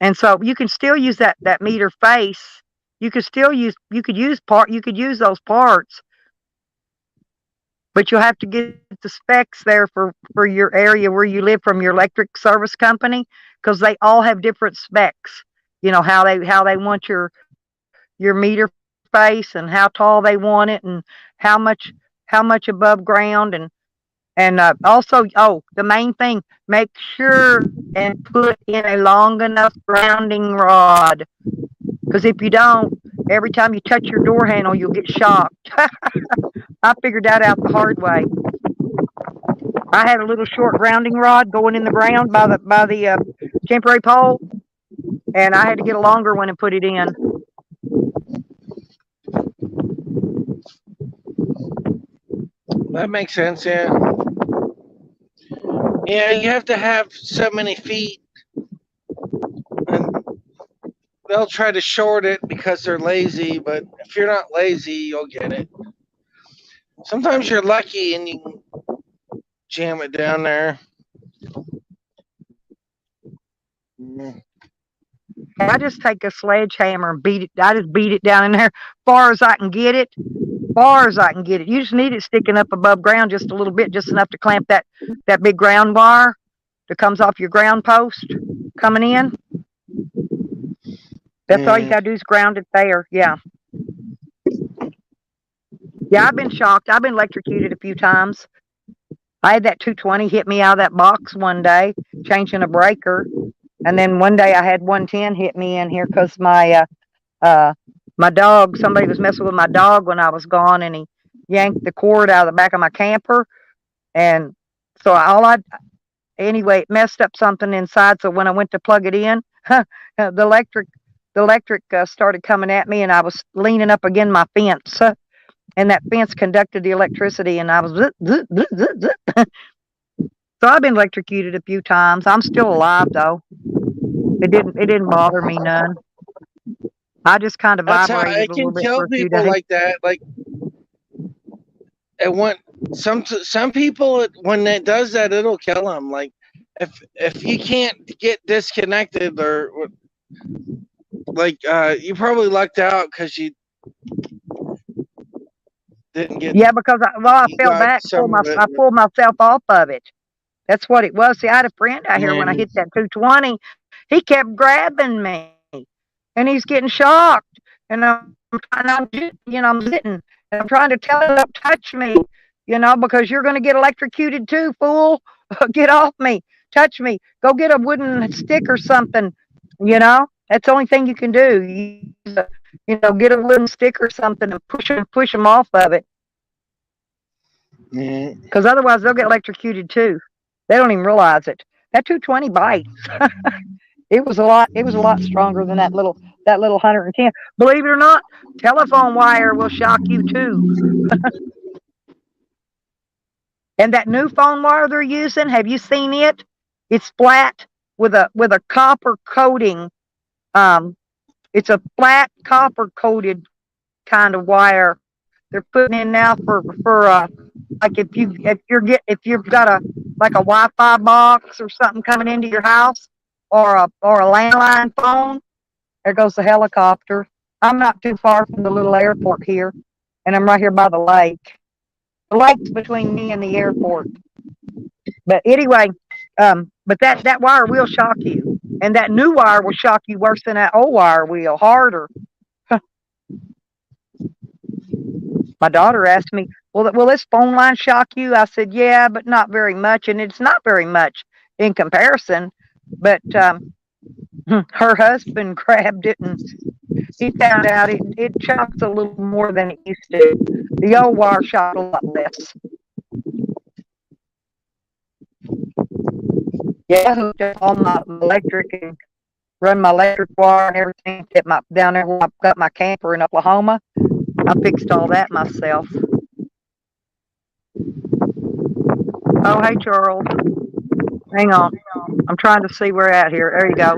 And so you can still use that meter face. You could use those parts, but you'll have to get the specs there for your area where you live from your electric service company, because they all have different specs. You know how they want your meter face and how tall they want it and how much above ground, and also, the main thing, make sure and put in a long enough grounding rod, because if you don't, every time you touch your door handle, you'll get shocked. I figured that out the hard way. I had a little short grounding rod going in the ground by the temporary pole, and I had to get a longer one and put it in.
That makes sense, yeah. Yeah, you have to have so many feet. And they'll try to short it because they're lazy, but if you're not lazy, you'll get it. Sometimes you're lucky and you can jam it down there.
I just take a sledgehammer and beat it. I just beat it down in there far as I can get it. Far as I can get it. You just need it sticking up above ground just a little bit, just enough to clamp that big ground wire that comes off your ground post coming in. That's all you gotta do is ground it there. Yeah. Yeah, I've been shocked. I've been electrocuted a few times. I had that 220 hit me out of that box one day, changing a breaker. And then one day I had 110 hit me in here because my dog, somebody was messing with my dog when I was gone, and he yanked the cord out of the back of my camper. And so anyway, it messed up something inside. So when I went to plug it in, the electric started coming at me, and I was leaning up against my fence. And that fence conducted the electricity, and I was So I've been electrocuted a few times. I'm still alive though. It didn't bother me none. I just kind of vibrated a little bit for a few days.
People like that. Like, some people, when it does that, it'll kill them. Like, if you can't get disconnected, or like, you probably lucked out because you didn't get.
Yeah, because I fell back, I pulled myself off of it. That's what it was. See, I had a friend out here when I hit that 220. He kept grabbing me, and he's getting shocked. And I'm sitting, and I'm trying to tell him, don't touch me, because you're going to get electrocuted too, fool. Get off me. Touch me. Go get a wooden stick or something. That's the only thing you can do. Get a wooden stick or something and push them off of it. Because otherwise they'll get electrocuted too. They don't even realize it. That 220 bites. It was a lot stronger than that little 110. Believe it or not, telephone wire will shock you too. And that new phone wire they're using, have you seen it? It's flat with a copper coating. It's a flat copper coated kind of wire they're putting in now for like if you've got a like a Wi-Fi box or something coming into your house or a landline phone. There goes the helicopter. I'm not too far from the little airport here, and I'm right here by the lake. The lake's between me and the airport. But anyway, but that wire will shock you, and that new wire will shock you worse than that old wire will, harder. My daughter asked me, will this phone line shock you? I said, yeah, but not very much. And it's not very much in comparison. But her husband grabbed it and he found out it shocks a little more than it used to. The old wire shocked a lot less. Yeah, I hooked up all my electric and run my electric wire and everything down there where I've got my camper in Oklahoma. I fixed all that myself. Oh, hey, Charles. Hang on. I'm trying to see where we're at here. There you go.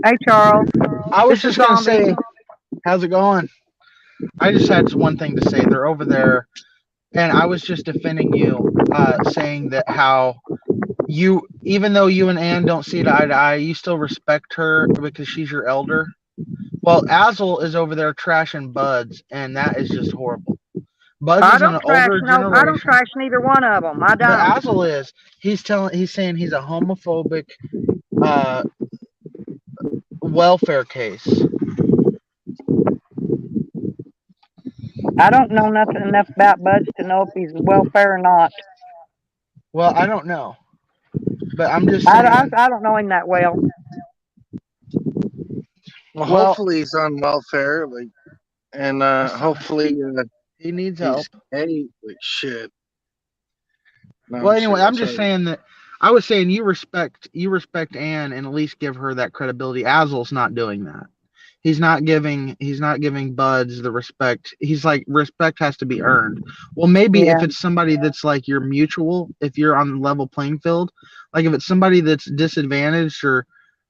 Hey, Charles.
I was
This
just
is
going to
Zombie.
say, how's it going? I just had one thing to say. They're over there, and I was just defending you, saying that how you, even though you and Ann don't see eye to eye, you still respect her because she's your elder. Well, Azel is over there trashing Buds, and that is just horrible. Buds
I
is an
don't trash
older
no. I don't
generation.
trash neither one of them. I
But
don't.
Azel is. He's saying he's a homophobic welfare case.
I don't know nothing enough about Buds to know if he's welfare or not.
Well, I don't know, but I'm just saying.
I don't know him that well.
Well,
Well-
hopefully he's on welfare, and hopefully
He needs
he's
help.
hey, shit. No,
Well, anyway, I'm just
sorry.
saying that I was saying you respect Ann and at least give her that credibility. Azel's not doing that. He's not giving Buds the respect. He's like, respect has to be earned. Well, maybe
Yeah.
if it's somebody that's like your mutual, if you're on the level playing field, like if it's somebody that's disadvantaged or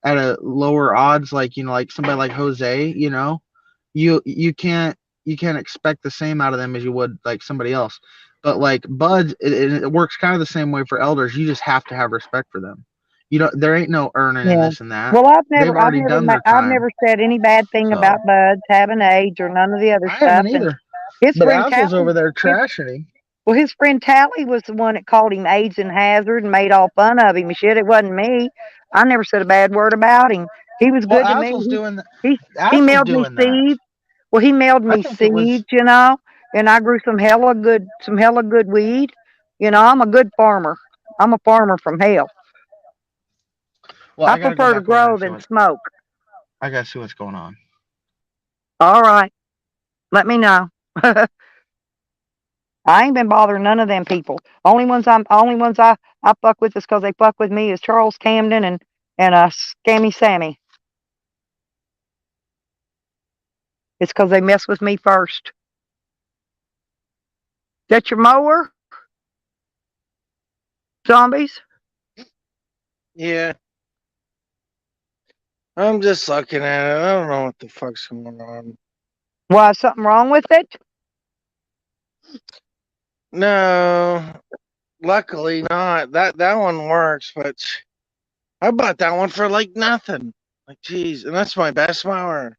at a lower odds, like like somebody like Jose, you can't expect the same out of them as you would like somebody else. But like Buds, it works kind of the same way for elders. You just have to have respect for them. There ain't no earning in
Yeah.
this and that.
Well, I've
They've already done their
I've
time.
never said any bad thing
So-
about Buds having AIDS or none of the other
I
stuff.
haven't
And
either.
his
But
friend
Azel's
Tally,
over there trashing him.
well, his friend Tally was the one that called him AIDS and hazard and made all fun of him and shit. It wasn't me. I never said a bad word about him. He was
Well,
good to me.
Azel's doing that.
He
Azel's
mailed me
doing that.
seeds. Well, he mailed
I
me
think it was-
seeds, and I grew some hella good weed. I'm a good farmer. I'm a farmer from hell.
Well,
I
gotta go
prefer to
back over there
grow
and see
than
what-
smoke.
I gotta see what's going on.
All right. Let me know. I ain't been bothering none of them people. Only ones I fuck with is because they fuck with me is Charles Camden and Scammy Sammy. It's because they mess with me first. That your mower? Zombies?
Yeah. I'm just looking at it. I don't know what the fuck's going on.
Why, is something wrong with it?
No, luckily not. That one works, but I bought that one for like nothing. Like, geez, and that's my best mower.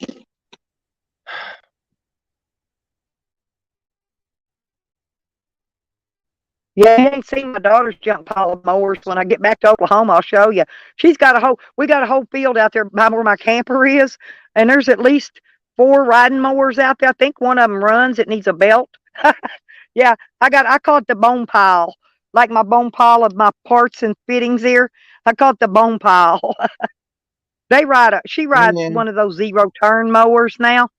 Yeah, you ain't seen my daughter's junk pile of mowers. When I get back to Oklahoma, I'll show you. We got a whole field out there by where my camper is, and there's at least 4 riding mowers out there. I think one of them runs. It needs a belt. Yeah, I call it the bone pile, like my bone pile of my parts and fittings here. I call it the bone pile. She rides
Yeah.
one of those 0-turn mowers now.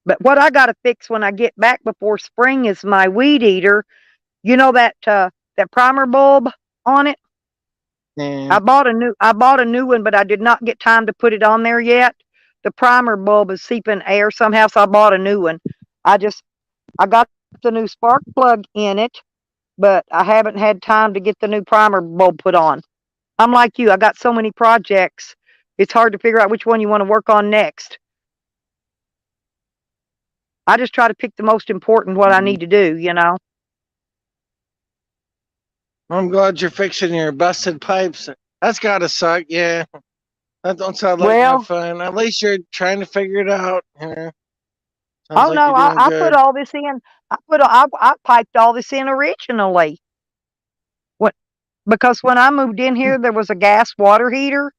But what I got to fix when I get back before spring is my weed eater. You know that primer bulb on it?
Yeah.
I bought a new one, but I did not get time to put it on there yet. The primer bulb is seeping air somehow, so I bought a new one. I got the new spark plug in it, but I haven't had time to get the new primer bulb put on. I'm like you. I got so many projects. It's hard to figure out which one you want to work on next. I just try to pick the most important what I need to do, you know.
I'm glad you're fixing your busted pipes. That's gotta suck. Yeah, that don't sound like no
Well,
fun. At least you're trying to figure it out. Yeah, sounds
oh
like
no,
you're doing
I put
good.
all this in. I piped all this in originally. What because when I moved in here, there was a gas water heater,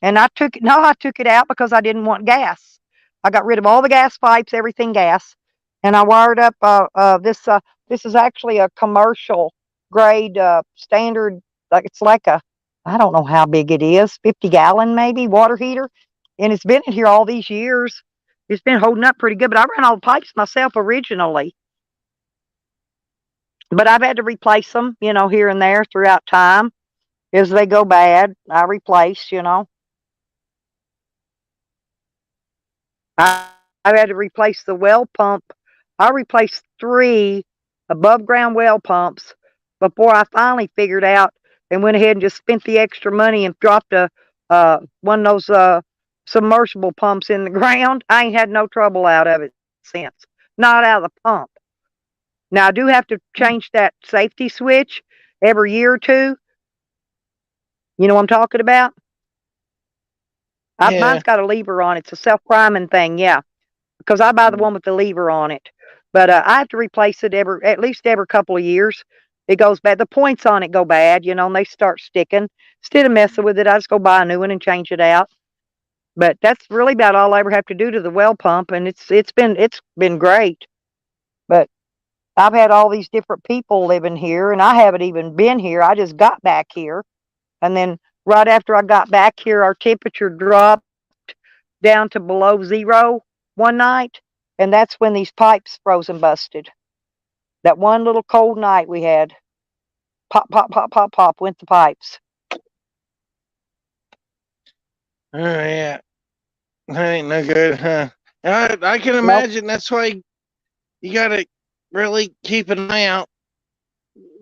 and I took it out because I didn't want gas. I got rid of all the gas pipes, everything gas, and I wired up this. This is actually a commercial grade standard. Like it's like a I don't know how big it is, 50-gallon maybe water heater, and it's been in here all these years. It's been holding up pretty good, but I ran all the pipes myself originally. But I've had to replace them, you know, here and there throughout time as they go bad. I replace, you know. I've had to replace the well pump. I replaced 3 above ground well pumps before I finally figured out and went ahead and just spent the extra money and dropped a one of those submersible pumps in the ground. I ain't had no trouble out of it since. Not out of the pump. Now I do have to change that safety switch every year or two. You know what I'm talking about?
Yeah,
Mine's got a lever on it. It's a self-priming thing, yeah. Because I buy the one with the lever on it. But I have to replace it at least every couple of years. It goes bad. The points on it go bad, you know, and they start sticking. Instead of messing with it, I just go buy a new one and change it out. But that's really about all I ever have to do to the well pump, and it's been great. But I've had all these different people living here, and I haven't even been here. I just got back here, and then right after I got back here, our temperature dropped down to below 0 one night, and that's when these pipes froze and busted. That one little cold night we had, pop, pop, pop, pop, pop, went the pipes.
oh yeah, that ain't no good, huh? I can
Nope.
imagine. That's why you gotta really keep an eye out.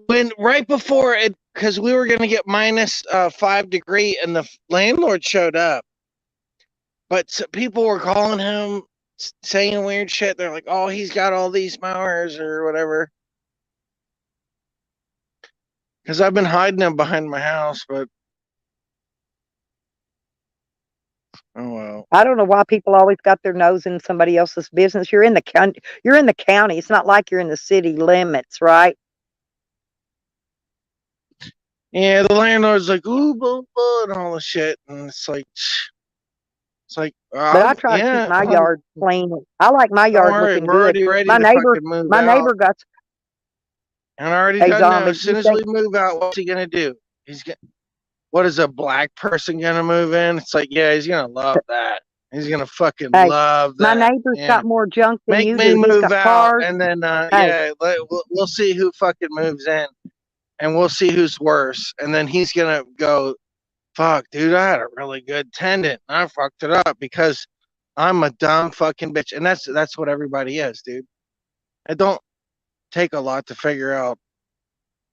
When right before it, because we were gonna get minus 5 degree, and the landlord showed up, but people were calling him saying weird shit. They're like, "Oh, he's got all these mowers or whatever." Because I've been hiding them behind my house, but oh well.
I don't know why people always got their nose in somebody else's business. You're in the county. You're in the county. It's not like you're in the city limits, right?
Yeah, the landlord's like, "Ooh, blah, blah," and all the shit, and it's like,
But I try to keep
yeah,
my yard clean. I like my
don't
yard
worry,
looking
we're
good.
already ready
My
to
neighbor,
fucking move
my
out.
neighbor got.
And I already
Hey,
done know.
zombie,
As soon
you
as
think?
we move out, what's he gonna do? What is a black person gonna move in? It's like, yeah, he's gonna love that. He's gonna fucking
Hey,
love
my
that.
neighbor's
Yeah.
got more junk than
Make
you
me
do. He's
move
got
out,
cars.
and then
Hey,
yeah, we'll see who fucking moves in, and we'll see who's worse. And then he's gonna go, fuck, dude, I had a really good tenant. I fucked it up because I'm a dumb fucking bitch. And that's what everybody is, dude. It don't take a lot to figure out.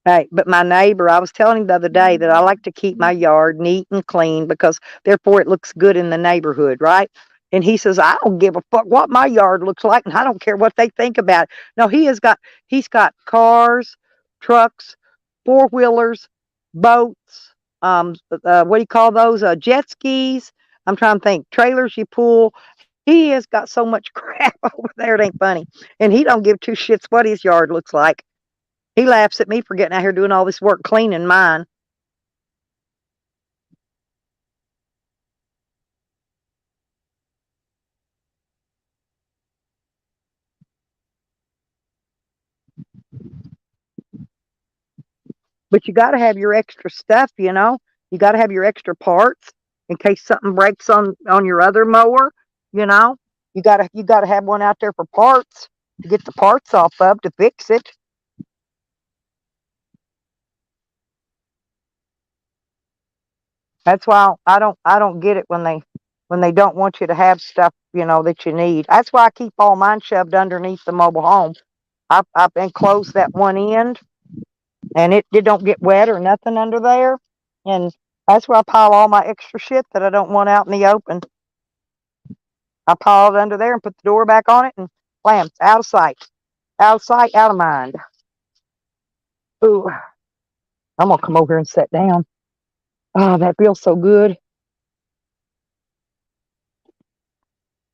hey, but my neighbor, I was telling him the other day that I like to keep my yard neat and clean because therefore it looks good in the neighborhood, right? And he says, I don't give a fuck what my yard looks like, and I don't care what they think about it. No, he's got cars, trucks, four-wheelers, boats, what do you call those? Jet skis. I'm trying to think. Trailers you pull. He has got so much crap over there, it ain't funny. And he don't give two shits what his yard looks like. He laughs at me for getting out here doing all this work cleaning mine. But you got to have your extra stuff, you know. You got to have your extra parts in case something breaks on your other mower, you know. You got to have one out there for parts to get the parts off of to fix it. That's why I don't get it when they don't want you to have stuff, you know, that you need. That's why I keep all mine shoved underneath the mobile home. I've enclosed that one end, and it don't get wet or nothing under there. And That's where I pile all my extra shit that I don't want out in the open. I pile it under there and put the door back on it and blam, it's out of sight. Out of sight, out of mind. Ooh, I'm gonna come over here and sit down. Oh, that feels so good.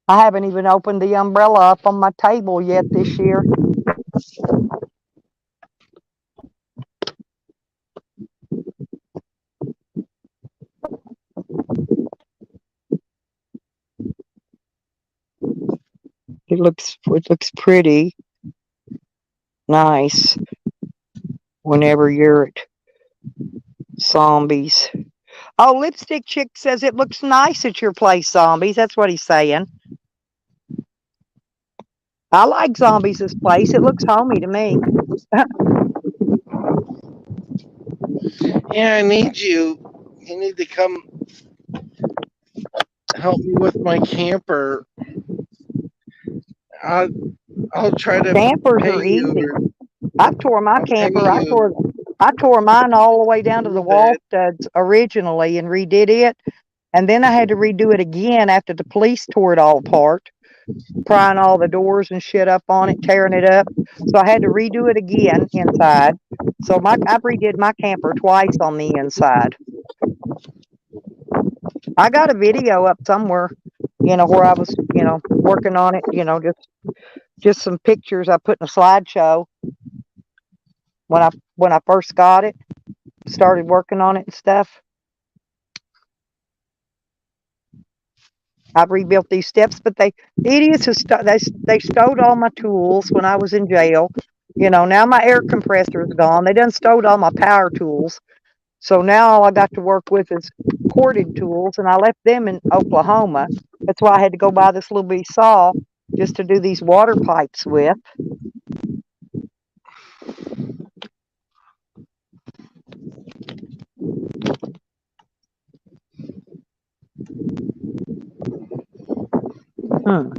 I haven't even opened the umbrella up on my table yet this year. It looks pretty nice whenever you're at Zombies. Oh, Lipstick Chick says it looks nice at your place, Zombies. That's what he's saying. I like Zombies' place. It looks homey to me.
Yeah, I need you. You need to come help me with my camper. I'll try to
Campers
pay
are
you.
easy. I've tore my
I'll pay
camper. I
you
tore mine all the way down to
a
the
little
wall
bit.
studs originally and redid it. And then I had to redo it again after the police tore it all apart, prying all the doors and shit up on it, tearing it up. So I had to redo it again inside. So I redid my camper twice on the inside. I got a video up somewhere, where I was, working on it, just some pictures I put in a slideshow when I first got it, started working on it and stuff. I've rebuilt these steps, but the idiots they stowed all my tools when I was in jail. Now my air compressor is gone. They done stowed all my power tools. So now all I got to work with is corded tools, and I left them in Oklahoma. That's why I had to go buy this little bitty saw just to do these water pipes with. Hmm.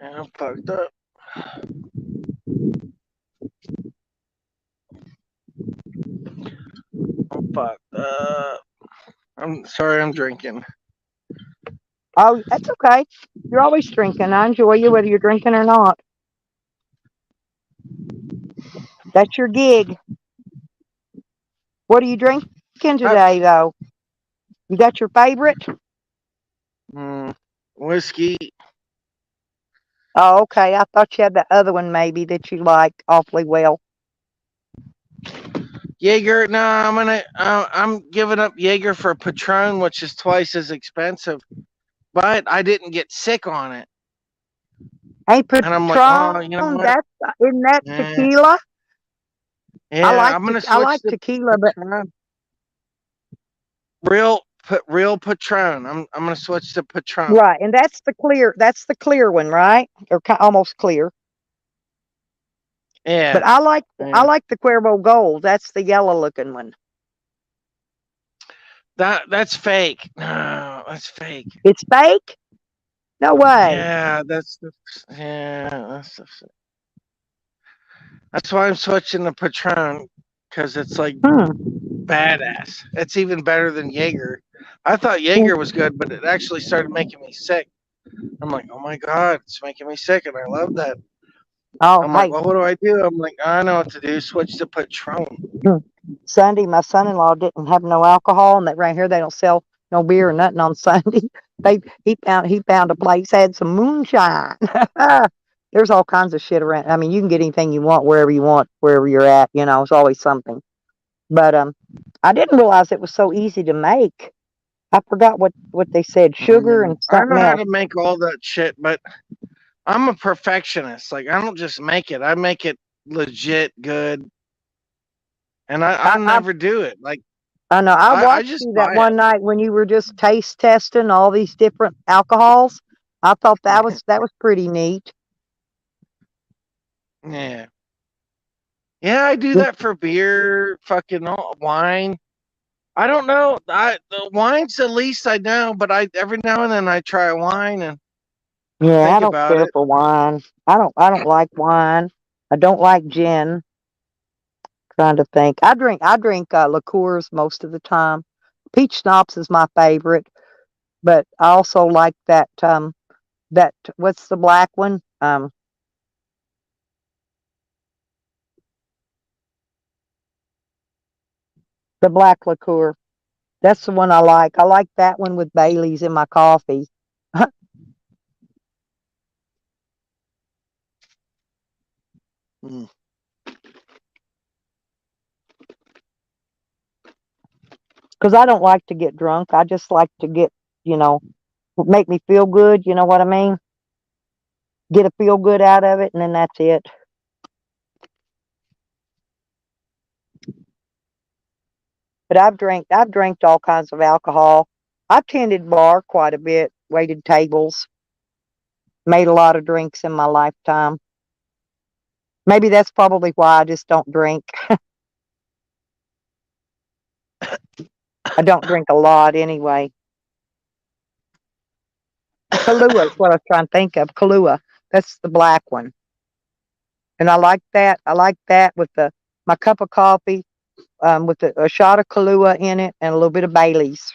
Man, I'm fucked up. I'm fucked up. I'm sorry I'm drinking.
Oh, that's okay. You're always drinking. I enjoy you whether you're drinking or not. That's your gig. What are you drinking today, though? You got your favorite?
Whiskey.
Oh, okay. I thought you had the other one maybe that you like awfully well.
Jaeger. No, I'm giving up Jaeger for Patron, which is twice as expensive. But I didn't get sick on it.
Hey,
and I'm like, oh, you know what?
Isn't that tequila?
Yeah, I'm gonna switch
I like
to
tequila, but
real Patron. I'm gonna switch to Patron.
right, and that's the clear one, right? Or almost clear.
Yeah.
But I like the Cuervo Gold. That's the yellow looking one.
That's fake. No, that's fake.
It's fake? No way.
Yeah, that's why I'm switching to Patron, because it's like badass. It's even better than Jaeger. I thought Jaeger was good, but it actually started making me sick. I'm like, oh my god, it's making me sick, and I love that.
Oh,
I'm like, well, what do I do? I'm like, I know what to do. Switch to Patron.
Sunday, my son-in-law didn't have no alcohol, and that right here they don't sell no beer or nothing on Sunday. He found a place had some moonshine. There's all kinds of shit around. I mean, you can get anything you want, wherever you're at. It's always something. But I didn't realize it was so easy to make. I forgot what they said. Sugar and
I
something
know how
else.
to make all that shit, but I'm a perfectionist. Like, I don't just make it. I make it legit good. And I'll never do it. Like,
I know. I watched
just
you that
buy
one night when you were just taste testing all these different alcohols. I thought that was pretty neat.
Yeah. Yeah, I do that for beer, fucking wine. I don't know. The wine's the least I know, but every now and then I try wine, and
Yeah, I
think
don't
about
care
it.
for wine. I don't like wine. I don't like gin. Trying to think. I drink liqueurs most of the time. Peach schnapps is my favorite, but I also like that what's the black one? The black liqueur. That's the one I like. I like that one with Bailey's in my coffee.
Mm.
Because I don't like to get drunk. I just like to get, you know, make me feel good. You know what I mean? Get a feel good out of it, and then that's it. But I've drank all kinds of alcohol. I've tended bar quite a bit, waited tables, made a lot of drinks in my lifetime. Maybe that's probably why I just don't drink. I don't drink a lot anyway. Kahlua is what I was trying to think of. Kahlua. That's the black one. And I like that. I like that with my cup of coffee, with a shot of Kahlua in it and a little bit of Bailey's.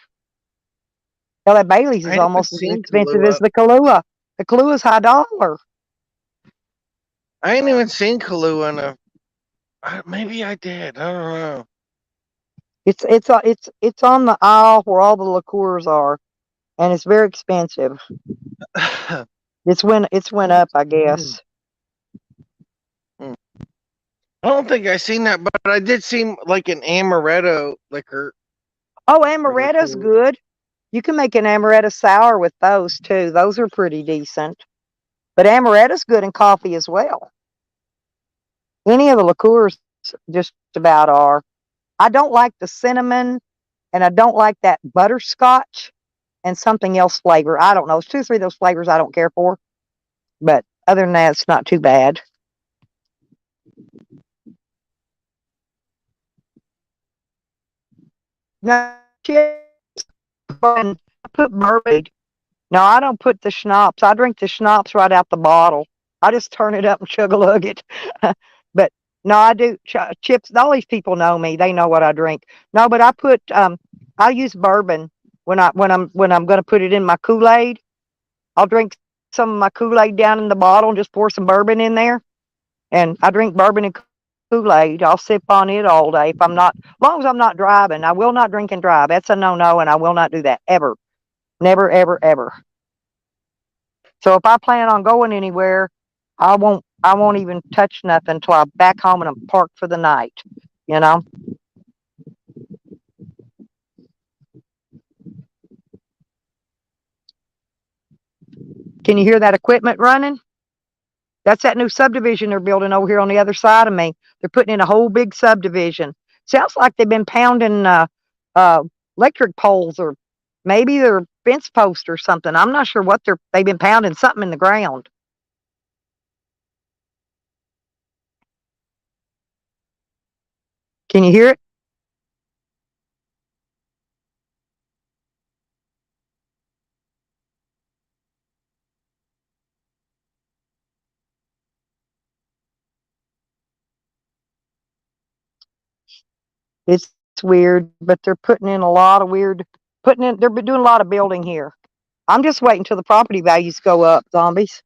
Well, that Bailey's
I
is
haven't
almost as
seen
expensive as
Kahlua.
the Kahlua. The Kahlua's high dollar.
I ain't even seen Kahlua in maybe I did. I don't know.
It's on the aisle where all the liqueurs are, and it's very expensive. It's went up, I guess.
Mm. I don't think I seen that, but I did see like an amaretto liquor.
Oh, amaretta's good. You can make an amaretto sour with those too. Those are pretty decent. But amaretta's good in coffee as well. Any of the liqueurs just about are. I don't like the cinnamon, and I don't like that butterscotch and something else flavor. I don't know. There's 2 or 3 of those flavors I don't care for. But other than that, it's not too bad. No, I put bourbon. No, I don't put the schnapps. I drink the schnapps right out the bottle. I just turn it up and chug a lug it. But no, I do chips. All these people know me. They know what I drink. No, but I use bourbon when I'm going to put it in my Kool-Aid. I'll drink some of my Kool-Aid down in the bottle and just pour some bourbon in there. And I drink bourbon and Kool-Aid. I'll sip on it all day if I'm not, as long as I'm not driving. I will not drink and drive. That's a no-no, and I will not do that ever. Never, ever, ever. So if I plan on going anywhere, I won't even touch nothing until I'm back home and I'm parked for the night. You know? Can you hear that equipment running? That's that new subdivision they're building over here on the other side of me. They're putting in a whole big subdivision. Sounds like they've been pounding electric poles, or maybe they're fence posts or something. I'm not sure what they've been pounding something in the ground. Can you hear it? It's weird, but they're putting in a lot of they're doing a lot of building here. I'm just waiting till the property values go up, zombies.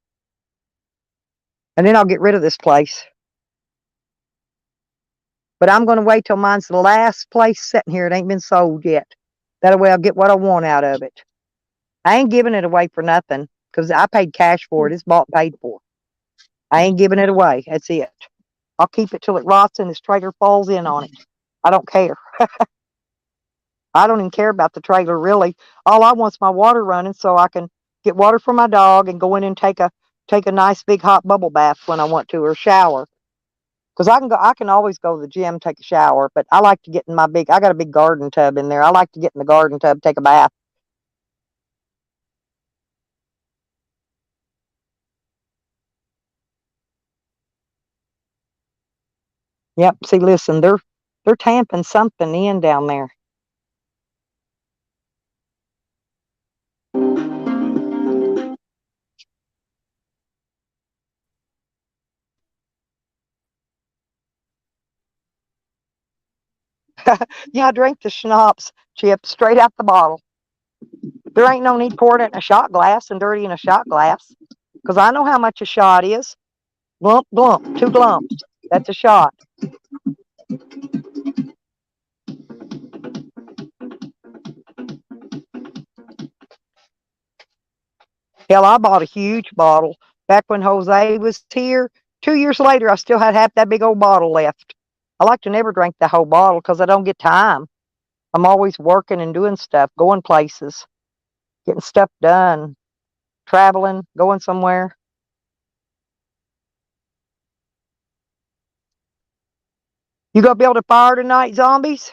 And then I'll get rid of this place. But I'm going to wait till mine's the last place sitting here. It ain't been sold yet. That way I'll get what I want out of it. I ain't giving it away for nothing because I paid cash for it. It's bought and paid for. I ain't giving it away. That's it. I'll keep it till it rots and this trailer falls in on it. I don't care. I don't even care about the trailer, really. All I want's my water running so I can get water for my dog and go in and take a nice big hot bubble bath when I want to, or shower. Because I can always go to the gym, take a shower, but I like to get in I got a big garden tub in there. I like to get in the garden tub, take a bath. Yep. See, listen, they're tamping something in down there. Yeah, I drink the schnapps, Chip, straight out the bottle. There ain't no need pouring it in a shot glass and dirty in a shot glass. Because I know how much a shot is. Glump, glump, 2 glumps. That's a shot. Hell, I bought a huge bottle back when Jose was here. 2 years later, I still had half that big old bottle left. I like to never drink the whole bottle because I don't get time. I'm always working and doing stuff, going places, getting stuff done, traveling, going somewhere. You gonna build a fire tonight, zombies?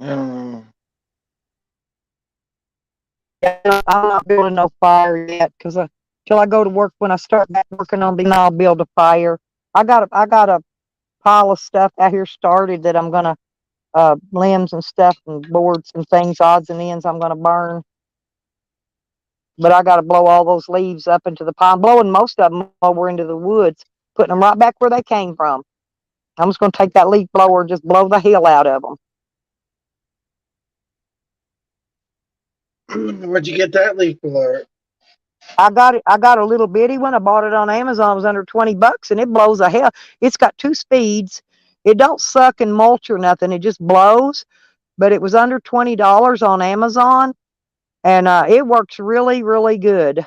Mm.
Yeah, I'm not building no fire yet because till I go to work. When I start back working on these, I'll build a fire. I got a pile of stuff out here started that I'm gonna limbs and stuff and boards and things, odds and ends I'm gonna burn. But I gotta blow all those leaves up into the pile. I'm blowing most of them over into the woods, putting them right back where they came from. I'm just gonna take that leaf blower and just blow the hell out of them.
Where'd you get that leaf blower?
I got a little bitty one. I bought it on Amazon. It was under $20 and it blows a hell. It's got 2 speeds. It don't suck and mulch or nothing. It just blows. But it was under $20 on Amazon, and it works really, really good.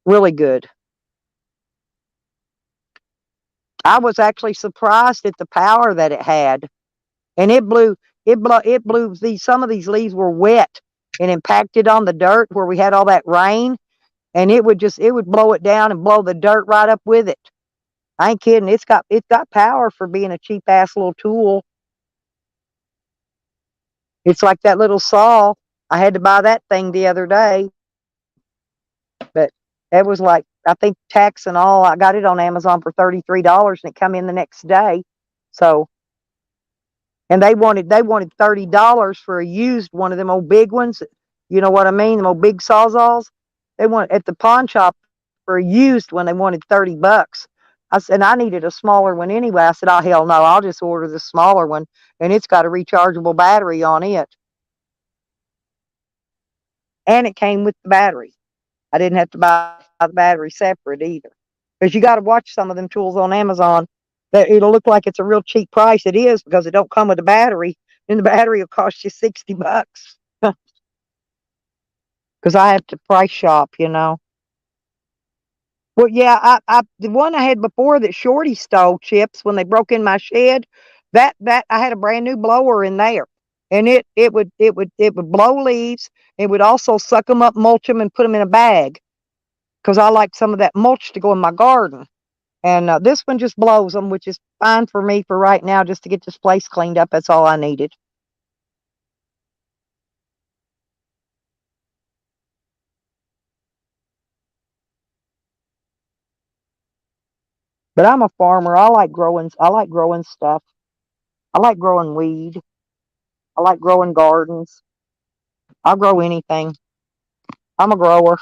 Really good. I was actually surprised at the power that it had, and it blew these. Some of these leaves were wet and impacted on the dirt where we had all that rain, and it would blow it down and blow the dirt right up with it. I ain't kidding. It's got power for being a cheap ass little tool. It's like that little saw. I had to buy that thing the other day, but it was like, I think tax and all, I got it on Amazon for $33 and it come in the next day. So, and they wanted $30 for a used one of them old big ones. You know what I mean? Them old big sawzalls. They want at the pawn shop for a used one. They wanted $30. I said, I needed a smaller one anyway. I said, oh hell no, I'll just order the smaller one, and it's got a rechargeable battery on it, and it came with the battery. I didn't have to buy the battery separate either, because you got to watch some of them tools on Amazon. That it'll look like it's a real cheap price. It is, because it don't come with a battery, and the battery will cost you $60. Because I have to price shop, you know. Well, yeah, the one I had before that Shorty stole, Chips, when they broke in my shed, that I had a brand new blower in there, and it would blow leaves. It would also suck them up, mulch them, and put them in a bag, because I like some of that mulch to go in my garden. And this one just blows them, which is fine for me for right now, just to get this place cleaned up. That's all I needed. But I'm a farmer. I like growing stuff. I like growing weed. I like growing gardens. I'll grow anything. I'm a grower.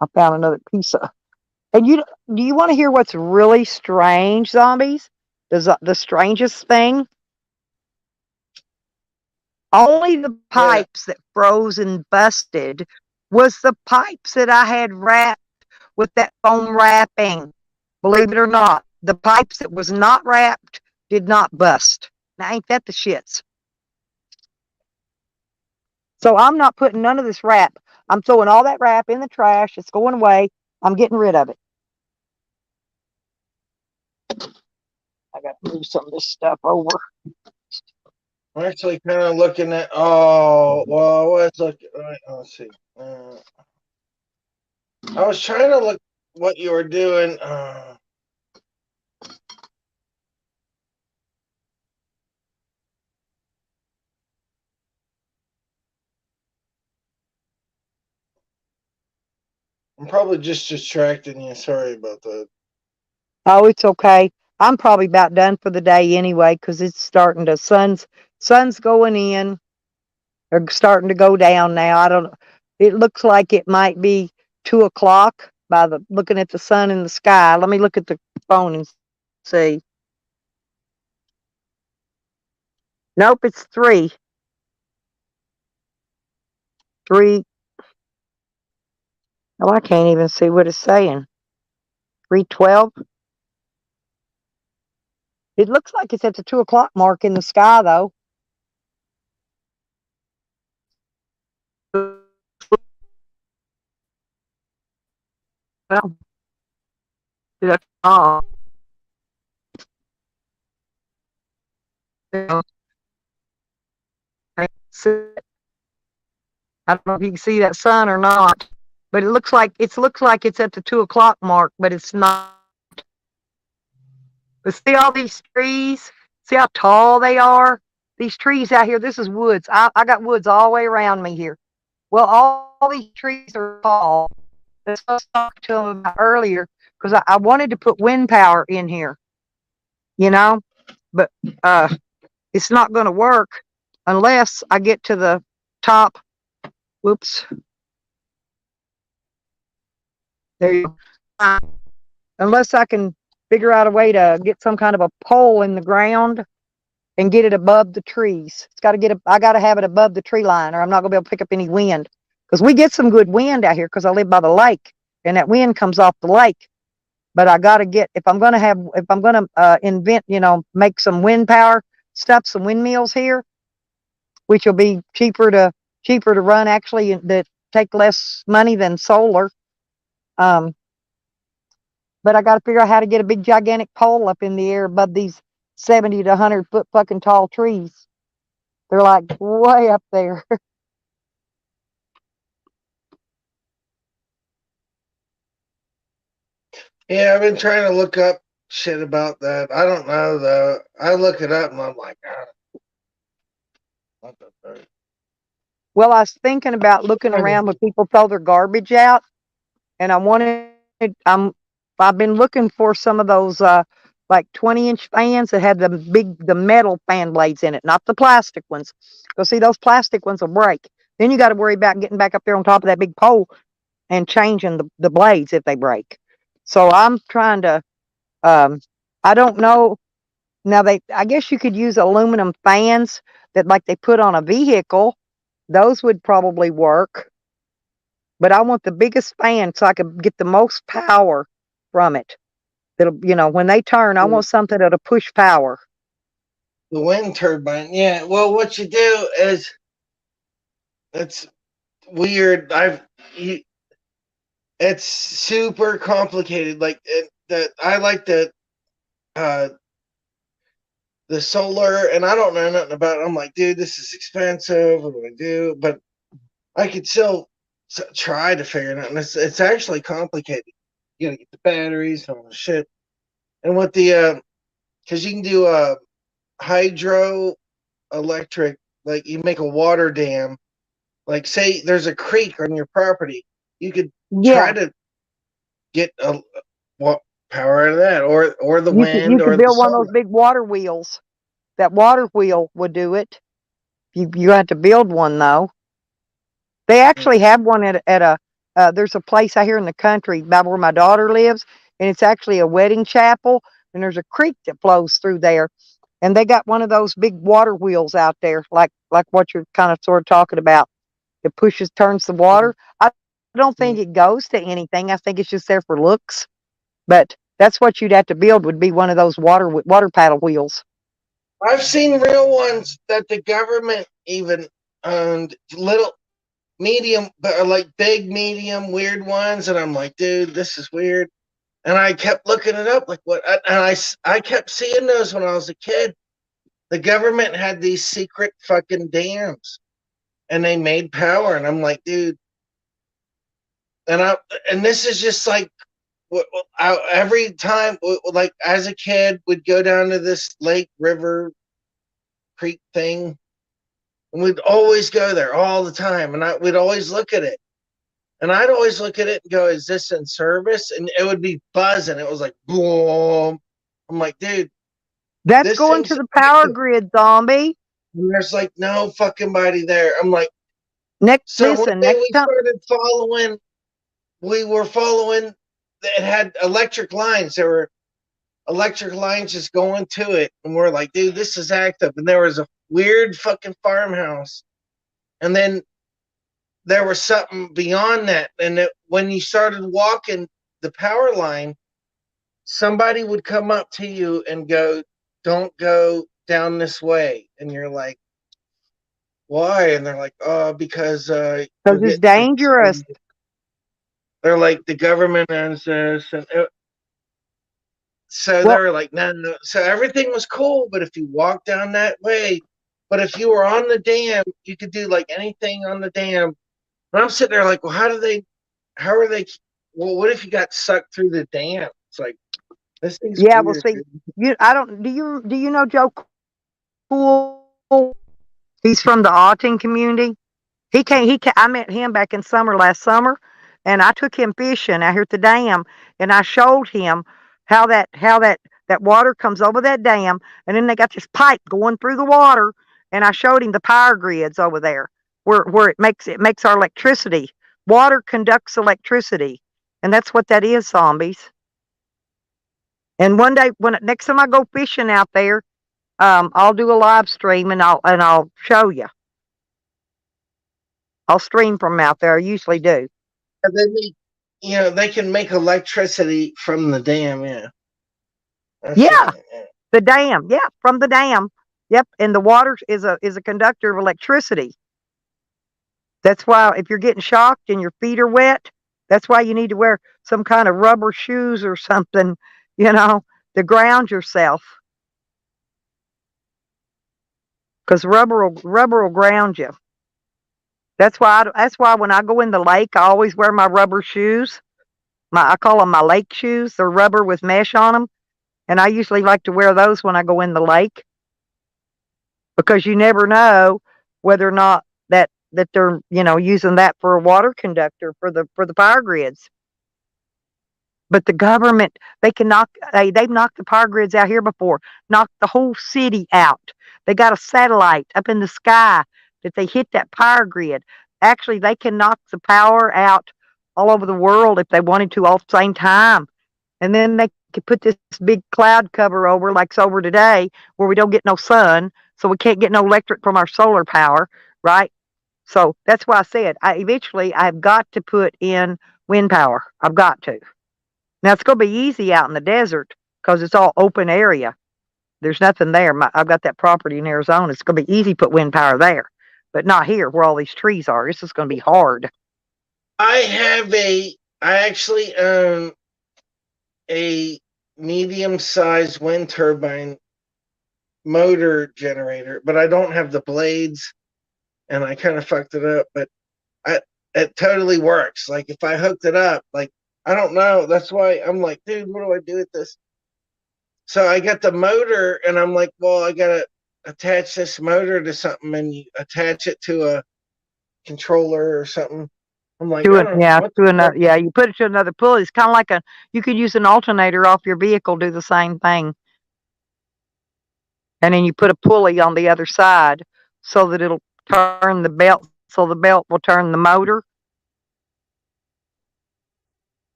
I found another piece of. And do you want to hear what's really strange, zombies? The strangest thing? Only the pipes that froze and busted was the pipes that I had wrapped with that foam wrapping. Believe it or not, the pipes that was not wrapped did not bust. Now, ain't that the shits? So I'm not putting none of this wrap. I'm throwing all that wrap in the trash. It's going away. I'm getting rid of it. I got to move some of this stuff over.
I'm actually kind of looking at. Oh, well, let's look. Let's see. I was trying to look what you were doing. I'm probably just distracting you. Sorry about that.
Oh, it's okay. I'm probably about done for the day anyway, because it's starting to sun's going in. They're starting to go down now. I don't. It looks like it might be 2 o'clock, by the looking at the sun in the sky. Let me look at the phone and see. Nope, it's 3. 3. Oh, I can't even see what it's saying. 3:12. It looks like it's at the 2 o'clock mark in the sky, though. Well, that's all. I don't know if you can see that sun or not, but it looks like it's at the 2 o'clock mark, but it's not. But see all these trees? See how tall they are? These trees out here, this is woods. I got woods all the way around me here. Well, all these trees are tall. That's what I was talking to them about earlier, because I wanted to put wind power in here, but it's not going to work unless I get to the top. Whoops. There you go. Unless I can figure out a way to get some kind of a pole in the ground and get it above the trees. I got to have it above the tree line, or I'm not going to be able to pick up any wind. Because we get some good wind out here because I live by the lake, and that wind comes off the lake. But I got to get, if I'm going to invent, make some wind power stuff, some windmills here, which will be cheaper to run, actually, that take less money than solar. But I got to figure out how to get a big gigantic pole up in the air above these 70 to 100 foot fucking tall trees. They're like way up there.
Yeah, I've been trying to look up shit about that. I don't know though. I look it up and I'm like, what the fuck?
Well, I was thinking about looking around when people throw their garbage out, and I've been looking for some of those like 20-inch fans that have the metal fan blades in it, not the plastic ones. Because see, those plastic ones will break. Then you got to worry about getting back up there on top of that big pole and changing the blades if they break. So I'm trying to, I don't know. Now I guess you could use aluminum fans that like they put on a vehicle. Those would probably work. But I want the biggest fan so I could get the most power from it. That'll, when they turn, I want something that'll push power.
The wind turbine, yeah. Well, what you do is, it's weird. It's super complicated. Like I like the solar, and I don't know nothing about it. I'm like, dude, this is expensive. What do I do? But I could still try to figure it out. And it's actually complicated. You gotta get the batteries and all the shit. And what because you can do hydroelectric, like you make a water dam. Like say there's a creek on your property, you could try to get power out of that, or the wind,
you
or
could build one of those big water wheels. That water wheel would do it. You have to build one though. They actually have one at a there's a place out here in the country about where my daughter lives, and it's actually a wedding chapel, and there's a creek that flows through there, and they got one of those big water wheels out there, like what you're kind of sort of talking about. It turns the water. I don't think it goes to anything. I think it's just there for looks. But that's what you'd have to build, would be one of those water paddle wheels.
I've seen real ones that the government even owned, little, medium, but like big, medium, weird ones, and I'm like, dude, this is weird. And I kept looking it up, like what? And I kept seeing those when I was a kid. The government had these secret fucking dams, and they made power, and I'm like, dude. And this is just like, every time, like as a kid, would go down to this lake, river, creek thing, and we'd always go there all the time, and we'd always look at it, and I'd always look at it and go, "Is this in service?" And it would be buzzing. It was like boom. I'm like, dude,
that's going to the power grid, zombie.
And there's like no fucking body there. I'm like,
next
time
we were following
it had electric lines. There were electric lines just going to it, and we're like, dude, this is active. And there was a weird fucking farmhouse, and then there was something beyond that. And when you started walking the power line, somebody would come up to you and go, "Don't go down this way," and you're like, "Why?" And they're like, "Oh, because
Because it's dangerous.
they're like, the government owns this," and so
Well,
they were like, "No, no." So everything was cool, but if you walk down that way, but if you were on the dam, you could do like anything on the dam. And I'm sitting there like, well, how are they? Well, what if you got sucked through the dam? It's like, this thing's
yeah, well,
weird.
see, do you know Joe Cool? He's from the Alton community. I met him back in last summer, and I took him fishing out here at the dam, and I showed him how that water comes over that dam, and then they got this pipe going through the water, and I showed him the power grids over there where it makes our electricity. Water conducts electricity, and that's what that is, zombies. And one day, when next time I go fishing out there, I'll do a live stream and I'll show you. I'll stream from out there. I usually do.
And they can make electricity from the dam. Yeah.
Yeah, the dam. Yeah, from the dam. Yep, and the water is a conductor of electricity. That's why if you're getting shocked and your feet are wet, that's why you need to wear some kind of rubber shoes or something, to ground yourself. Because rubber will ground you. That's why when I go in the lake, I always wear my rubber shoes. I call them my lake shoes. They're rubber with mesh on them, and I usually like to wear those when I go in the lake because you never know whether or not that they're using that for a water conductor for the power grids. But the government, they've knocked the power grids out here before, knocked the whole city out. They got a satellite up in the sky that they hit that power grid. Actually, they can knock the power out all over the world if they wanted to all at the same time. And then they could put this big cloud cover over, like it's over today, where we don't get no sun, so we can't get no electric from our solar power, right? So that's why I said eventually I've got to put in wind power. I've got to. Now it's going to be easy out in the desert because it's all open area. There's nothing there. I've got that property in Arizona. It's going to be easy to put wind power there, but not here where all these trees are. This is going to be hard.
I actually own a medium-sized wind turbine motor generator, but I don't have the blades, and I kind of fucked it up. But it totally works. Like if I hooked it up, like I don't know. That's why I'm like, dude, what do I do with this? So I got the motor, and I'm like, well, I gotta attach this motor to something, and you attach it to a controller or something. I'm like,
you put it to another pulley. It's kind of like you could use an alternator off your vehicle, do the same thing. And then you put a pulley on the other side so that it'll turn the belt, so the belt will turn the motor.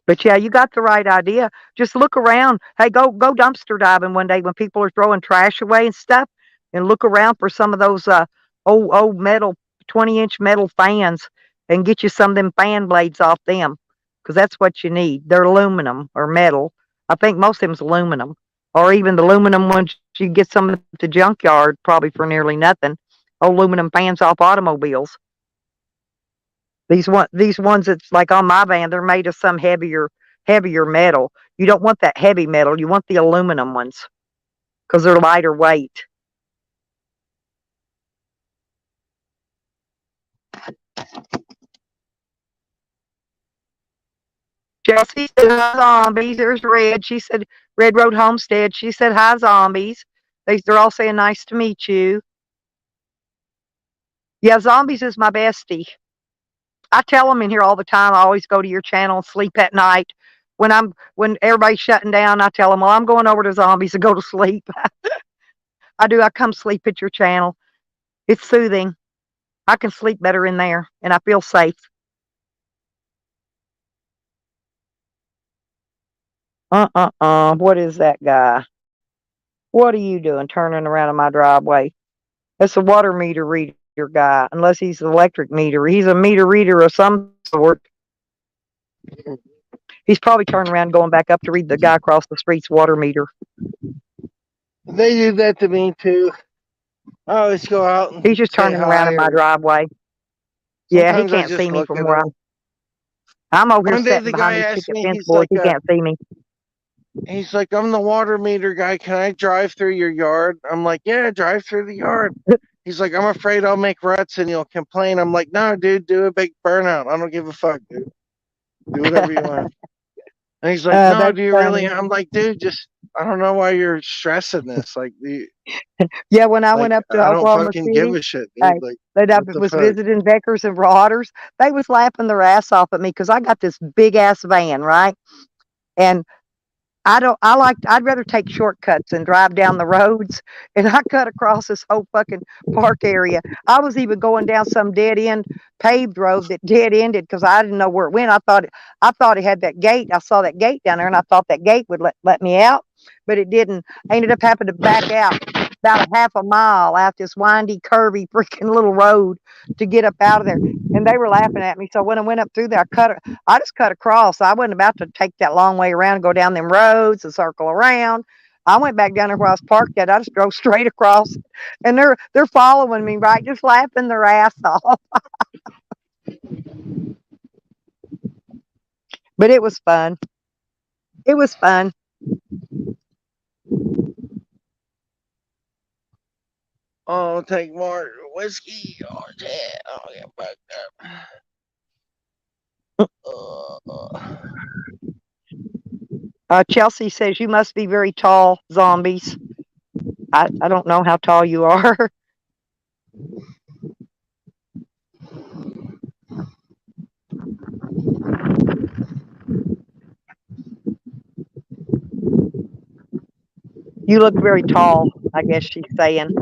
But yeah, you got the right idea. Just look around. Hey, go dumpster diving one day when people are throwing trash away and stuff, and look around for some of those old metal 20-inch metal fans and get you some of them fan blades off them, because that's what you need. They're aluminum or metal. I think most of them's aluminum, or even the aluminum ones you get some at the junkyard probably for nearly nothing. Aluminum fans off automobiles. These ones that's like on my van, they're made of some heavier metal. You don't want that heavy metal. You want the aluminum ones because they're lighter weight. Jesse said hi zombies. There's Red. She said Red Road Homestead. She said hi zombies. They're all saying nice to meet you. Yeah, zombies is my bestie. I tell them in here all the time. I always go to your channel and sleep at night. When everybody's shutting down, I tell them, well, I'm going over to zombies to go to sleep. I come sleep at your channel. It's soothing. I can sleep better in there, and I feel safe. What is that guy? What are you doing turning around in my driveway? That's a water meter reader guy, unless he's an electric meter. He's a meter reader of some sort. He's probably turning around going back up to read the guy across the street's water meter.
They do that to me too. I always go out and
He's just
say
turning around
hi.
in my
Or
driveway. Yeah, he
sometimes I
can't
just
see me
look
from
at
where
him.
I'm over here
One day
sitting
the
behind
guy
these
asked
picket
me,
fence boards. He can't see me.
he's like, I'm the water meter guy. Can I drive through your yard? I'm like, yeah, drive through the yard. He's like, I'm afraid I'll make ruts and you'll complain. I'm like, no, dude, do a big burnout. I don't give a fuck, dude. Do whatever you want. And he's like, no,
That's
do you
funny.
really? I'm like, dude, just, I don't know why you're stressing this. Like,
Yeah, when I went
like,
up to
I don't
Oklahoma
fucking
City,
give a shit,
I
dude. Like, what the
was
fuck?
visiting Beckers and Broaders. They was laughing their ass off at me because I got this big ass van, right? And I'd rather take shortcuts and drive down the roads. And I cut across this whole fucking park area. I was even going down some dead end paved road that dead ended because I didn't know where it went. I thought it had that gate. I saw that gate down there and I thought that gate would let me out, but it didn't. I ended up having to back out about a half a mile out this windy, curvy, freaking little road to get up out of there. And they were laughing at me. So when I went up through there, I just cut across. I wasn't about to take that long way around and go down them roads and circle around. I went back down there where I was parked at. I just drove straight across, and they're following me, right, just laughing their ass off. But it was fun. It was fun.
Oh, take more whiskey. Oh, yeah. Oh, get fucked up.
Chelsea says you must be very tall, zombies. I don't know how tall you are. You look very tall, I guess she's saying.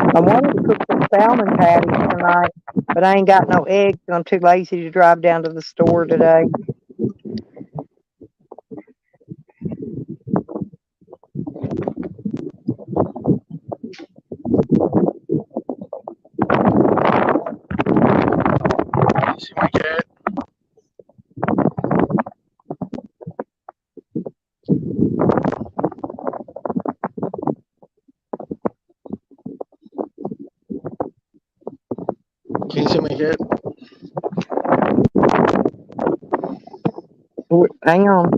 I wanted to cook some salmon patties tonight, but I ain't got no eggs. I'm too lazy to drive down to the store today.
See my cat? Can you see my cat?
Hang on.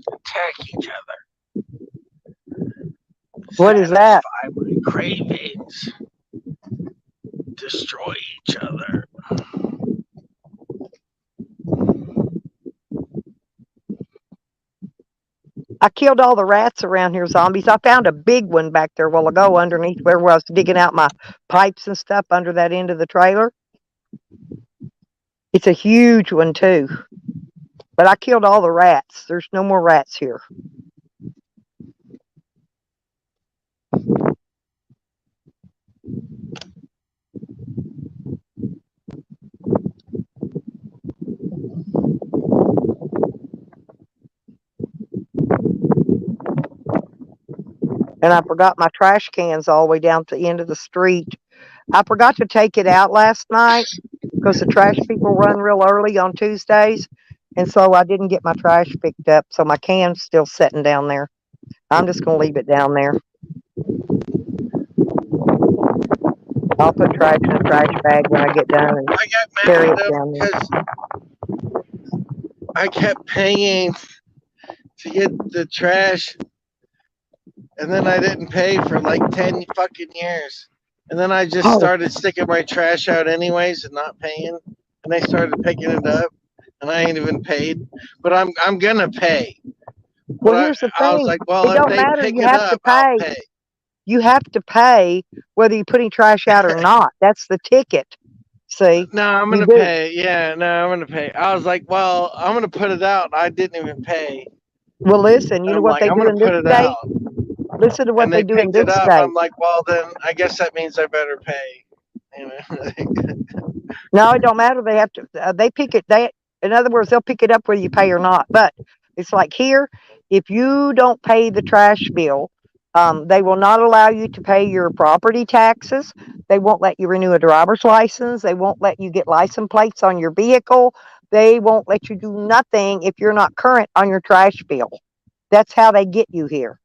Attack each other.
What is that?
Satisfy my cravings. Destroy each other.
I killed all the rats around here, zombies. I found a big one back there a while ago underneath where I was digging out my pipes and stuff under that end of the trailer. It's a huge one, too. But I killed all the rats. There's no more rats here. And I forgot my trash cans all the way down to the end of the street. I forgot to take it out last night because the trash people run real early on Tuesdays. And so I didn't get my trash picked up. So my can's still sitting down there. I'm just going to leave it down there. I'll put trash in a trash bag when I get done and carry it down there.
I kept paying to get the trash, and then I didn't pay for like 10 fucking years. And then I just started sticking my trash out anyways and not paying. And they started picking it up, and I ain't even paid. But I'm gonna pay.
Well,
But
here's the
I was
thing.
like, well,
It
if
don't
they
matter.
pick
You
it
have to
up, I'll
pay.
pay.
You have to pay whether you're putting trash out or not. That's the ticket. See,
No, I'm
you
gonna
do.
pay. Yeah, no, I'm gonna pay. I was like, well, I'm gonna put it out. I didn't even pay.
Well, listen, you know
I'm
what
like,
they
I'm
do
gonna
in this
put it
state?
out.
Listen to what
And
they
they
do in
picked it
this
up.
state.
I'm like, well, then I guess that means I better pay. You know?
No, it don't matter. They have to. They pick it. In other words, they'll pick it up whether you pay or not. But it's like here, if you don't pay the trash bill, they will not allow you to pay your property taxes. They won't let you renew a driver's license. They won't let you get license plates on your vehicle. They won't let you do nothing if you're not current on your trash bill. That's how they get you here.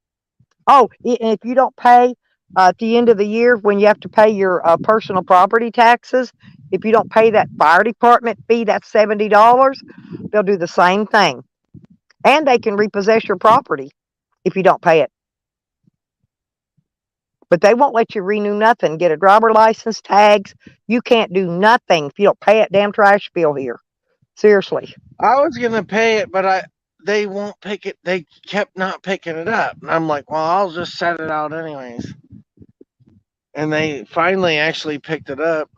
Oh, and if you don't pay at the end of the year when you have to pay your personal property taxes, if you don't pay that fire department fee, that's $70, they'll do the same thing. And they can repossess your property if you don't pay it. But they won't let you renew nothing, get a driver license, tags. You can't do nothing if you don't pay that damn trash bill here. Seriously.
I was gonna pay it, but they won't pick it. They kept not picking it up. And I'm like, well, I'll just set it out anyways. And they finally actually picked it up.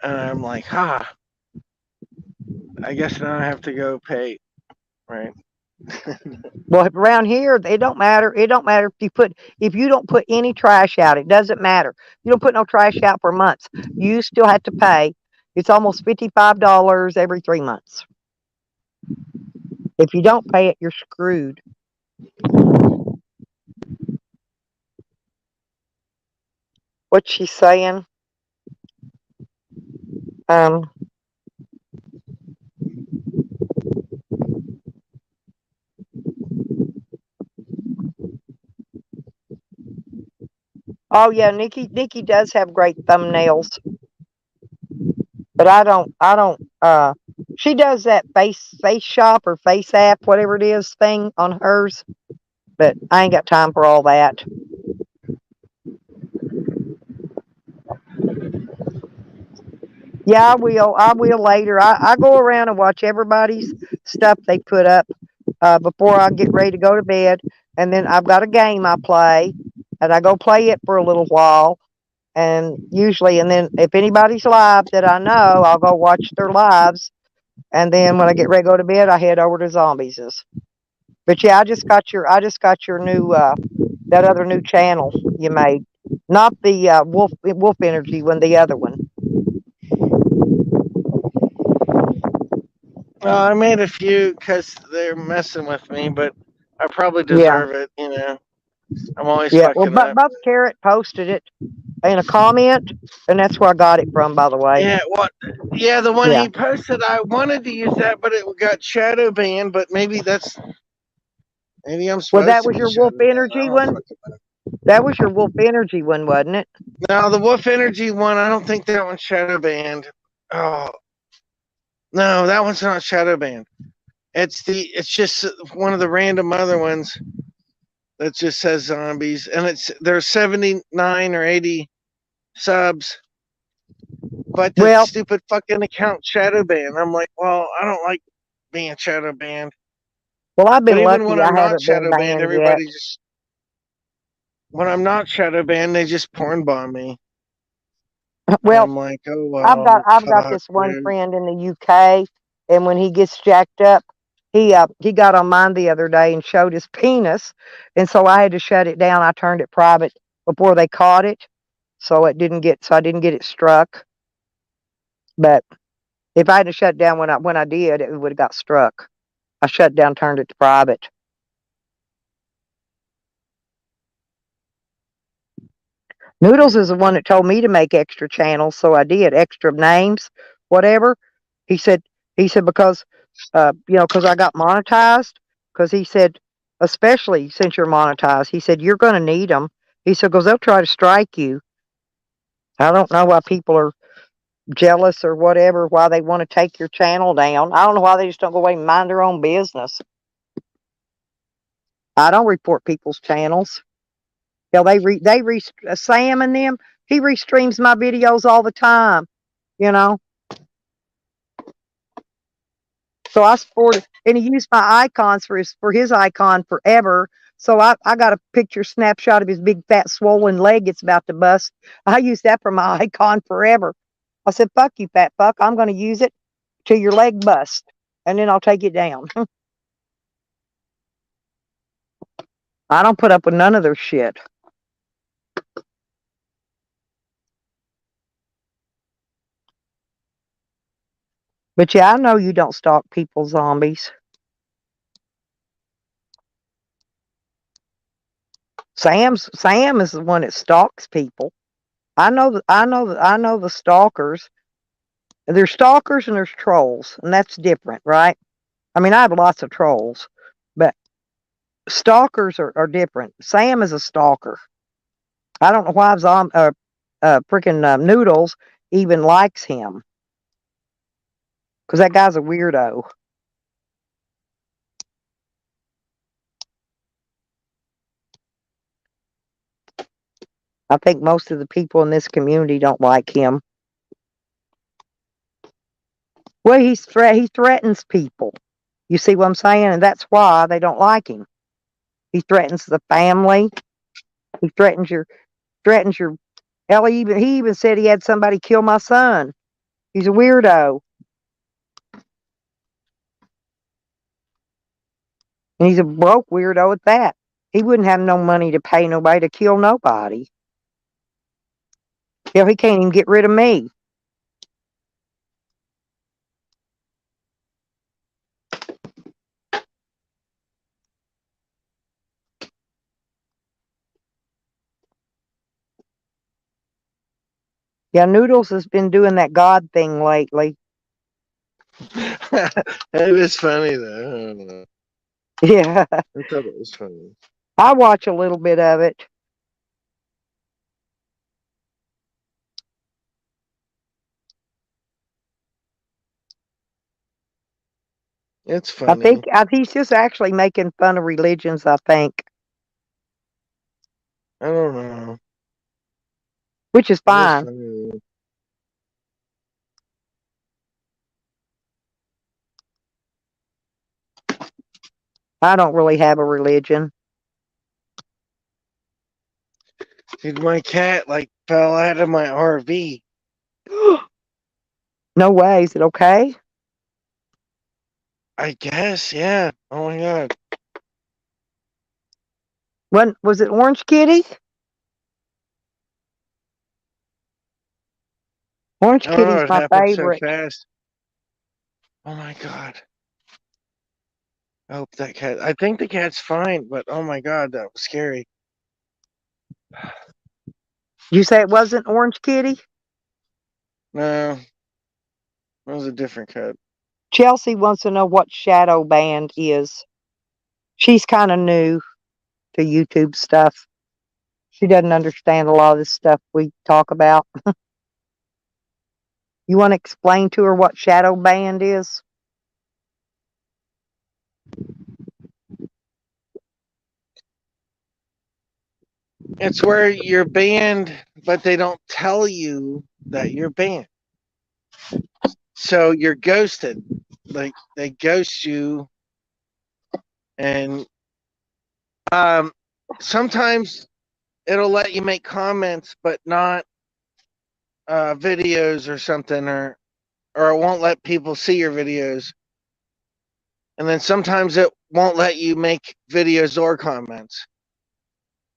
And I'm like, I guess now I have to go pay. Right.
Well, around here, it don't matter. It don't matter if you don't put any trash out. It doesn't matter. You don't put no trash out for months. You still have to pay. It's almost $55 every 3 months. If you don't pay it, you're screwed. What's she saying? Oh yeah, Nikki does have great thumbnails. But I don't she does that face shop or face app, whatever it is thing on hers. But I ain't got time for all that. Yeah, I will later. I go around and watch everybody's stuff they put up before I get ready to go to bed. And then I've got a game I play, and I go play it for a little while. And then if anybody's live that I know, I'll go watch their lives. And then when I get ready to go to bed, I head over to Zombies. But yeah, I just got your new that other new channel you made, not the Wolf Energy one, the other one.
I made a few because they're messing with me, but I probably
Yeah.
deserve it. You know, I'm always
Yeah. Well,
fucking up.
Buck Carrot posted it in a comment, and that's where I got it from, by the way.
Yeah, what? Yeah, the one
Yeah.
he posted, I wanted to use that, but it got shadow banned. But maybe I'm supposed
Well, that
to
was
be
your
shadow
Wolf
banned.
Energy
I don't
one.
fucking know.
That was your Wolf Energy one, wasn't it?
No, the Wolf Energy one, I don't think that one's shadow banned. Oh, no, that one's not shadow banned. It's just one of the random other ones that just says zombies, and there's 79 or 80 subs, but the stupid fucking account shadow banned. I'm like, well, I don't like being shadow banned.
Well, I've been
But even
lucky.
when
I
I'm not
haven't been
shadow banned,
banned yet.
everybody just when I'm not shadow banned, they just porn bomb me.
Well,
I'm like, oh well,
I've got this one friend in the UK, and when he gets jacked up, he got on mine the other day and showed his penis, and so I had to shut it down. I turned it private before they caught it, so I didn't get it struck. But if I hadn't shut it down when I did, it would have got struck. I shut it down, turned it to private. Noodles is the one that told me to make extra channels, so I did extra names, whatever. He said because because I got monetized. Because he said, especially since you're monetized, he said you're going to need them. He said because they'll try to strike you. I don't know why people are jealous or whatever, why they want to take your channel down. I don't know why they just don't go away and mind their own business. I don't report people's channels. Hell, Sam and them, he restreams my videos all the time, you know. So I supported, and he used my icons for his icon forever. So I got a picture snapshot of his big fat swollen leg it's about to bust. I used that for my icon forever. I said, fuck you, fat fuck. I'm going to use it till your leg busts, and then I'll take it down. I don't put up with none of their shit. But yeah, I know you don't stalk people, zombies. Sam is the one that stalks people. I know the stalkers. There's stalkers and there's trolls, and that's different, right? I mean, I have lots of trolls, but stalkers are different. Sam is a stalker. I don't know why freaking Noodles even likes him, because that guy's a weirdo. I think most of the people in this community don't like him. Well, he threatens people. You see what I'm saying? And that's why they don't like him. He threatens the family. He threatens your hell, he even said he had somebody kill my son. He's a weirdo. And he's a broke weirdo at that. He wouldn't have no money to pay nobody to kill nobody. Hell, he can't even get rid of me. Yeah, Noodles has been doing that God thing lately.
It is funny though. I don't know.
Yeah.
I thought it was funny.
I watch a little bit of it.
It's funny.
I think he's just actually making fun of religions, I think.
I don't know.
Which is
It is
fine.
funny.
I don't really have a religion.
Dude, my cat like fell out of my RV.
No way. Is it okay?
I guess, yeah. Oh my god.
When was it Orange Kitty? Orange
Oh,
Kitty's
it
my
happened so
favorite.
fast. Oh my god. I hope that cat. I think the cat's fine, but oh my god, that was scary.
You say it wasn't Orange Kitty?
No, it was a different cat.
Chelsea wants to know what shadow band is. She's kind of new to YouTube stuff. She doesn't understand a lot of this stuff we talk about. You want to explain to her what shadow band is?
It's where you're banned, but they don't tell you that you're banned. So you're ghosted. Like they ghost you, and sometimes it'll let you make comments, but not videos or something, or it won't let people see your videos. And then sometimes it won't let you make videos or comments.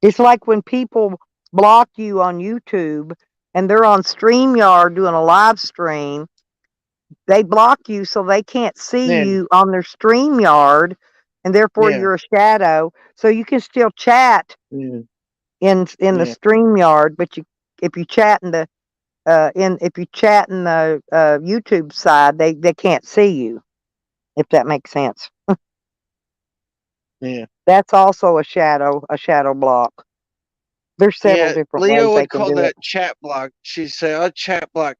It's like when people block you on YouTube and they're on StreamYard doing a live stream. They block you so they can't see
Yeah.
you on their StreamYard, and therefore
Yeah.
you're a shadow. So you can still chat
Yeah.
in the
Yeah.
StreamYard, but if you chat in the YouTube side, they can't see you. If that makes sense.
Yeah.
That's also a shadow block. There's several different
Leo
ways they
would
can
call
do
that
it.
chat block. She'd say, "Oh, chat block,"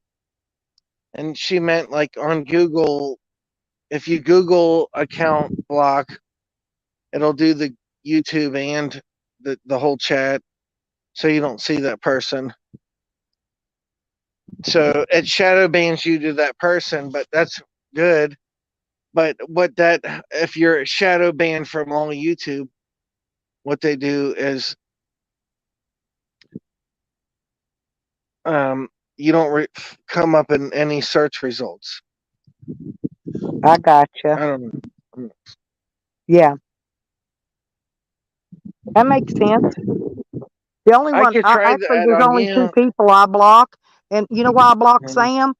and she meant like on Google. If you Google account block, it'll do the YouTube and the whole chat, so you don't see that person. So it shadow bans you to that person, but that's good But if you're shadow banned from all YouTube, what they do is you don't come up in any search results.
I gotcha.
I don't know.
Yeah, that makes sense. The only
I
one,
could try
actually,
that
there's
on
only two
you.
people I block. And you know why I block Sam?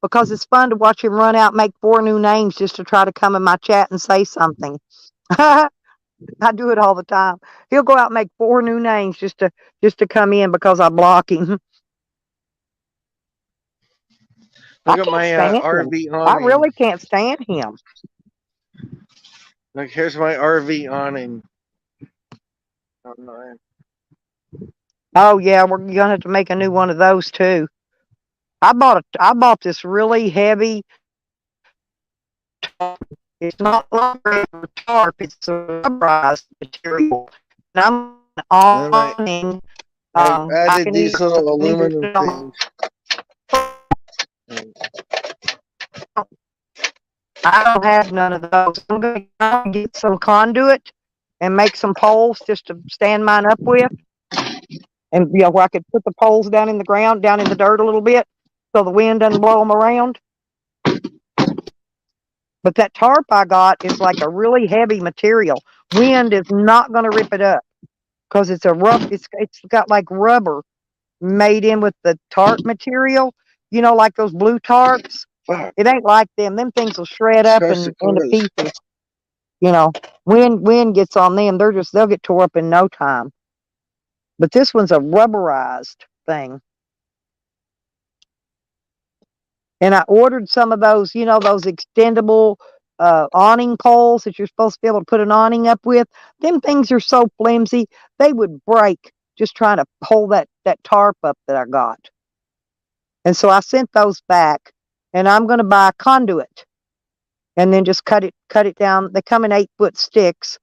Because it's fun to watch him run out and make 4 new names just to try to come in my chat and say something. I do it all the time. He'll go out and make 4 new names just to come in because I block him. I
Look at
can't
my
stand him.
RV
I
awning.
really can't stand him.
Look, here's my RV awning.
Oh yeah, we're gonna have to make a new one of those too. I bought this really heavy tarp. It's not longer a tarp, it's a rubberized material. And I'm awning.
I've
I
added
can
these little
either
aluminum things.
I don't have none of those. I'm gonna go and get some conduit and make some poles just to stand mine up with. And where I could put the poles down in the ground, down in the dirt a little bit, so the wind doesn't blow them around. But that tarp I got is like a really heavy material. Wind is not going to rip it up because it's got like rubber made in with the tarp material. You know, like those blue tarps. It ain't like them. Them things will shred up into pieces. You know, wind gets on them, they'll get tore up in no time. But this one's a rubberized thing. And I ordered some of those, those extendable awning poles that you're supposed to be able to put an awning up with. Them things are so flimsy, they would break just trying to hold that tarp up that I got. And so I sent those back, and I'm going to buy a conduit and then just cut it down. They come in 8-foot sticks,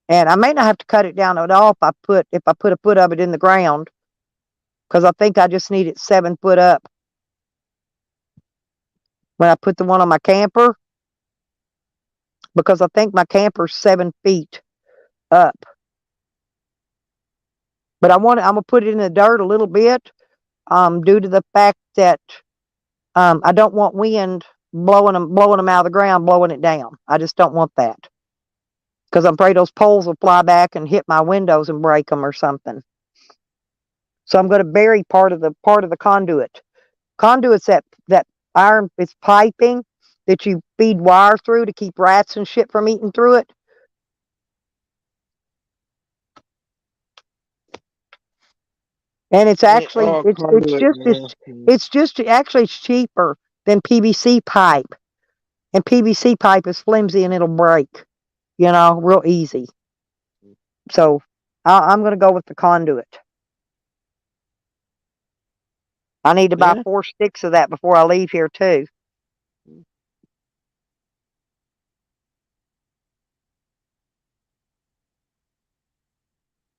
and I may not have to cut it down at all if I put a foot of it in the ground, because I think I just need it 7 foot up. When I put the one on my camper, because I think my camper's 7 feet up. But I'm gonna put it in the dirt a little bit, due to the fact that I don't want wind blowing them out of the ground, blowing it down. I just don't want that, because I'm afraid those poles will fly back and hit my windows and break them or something. So I'm going to bury part of the conduit. Conduit's that iron, it's piping that you feed wire through to keep rats and shit from eating through it. And it's actually it's cheaper than PVC pipe. And PVC pipe is flimsy and it'll break, real easy. So I'm going to go with the conduit. I need to buy 4 sticks of that before I leave here too.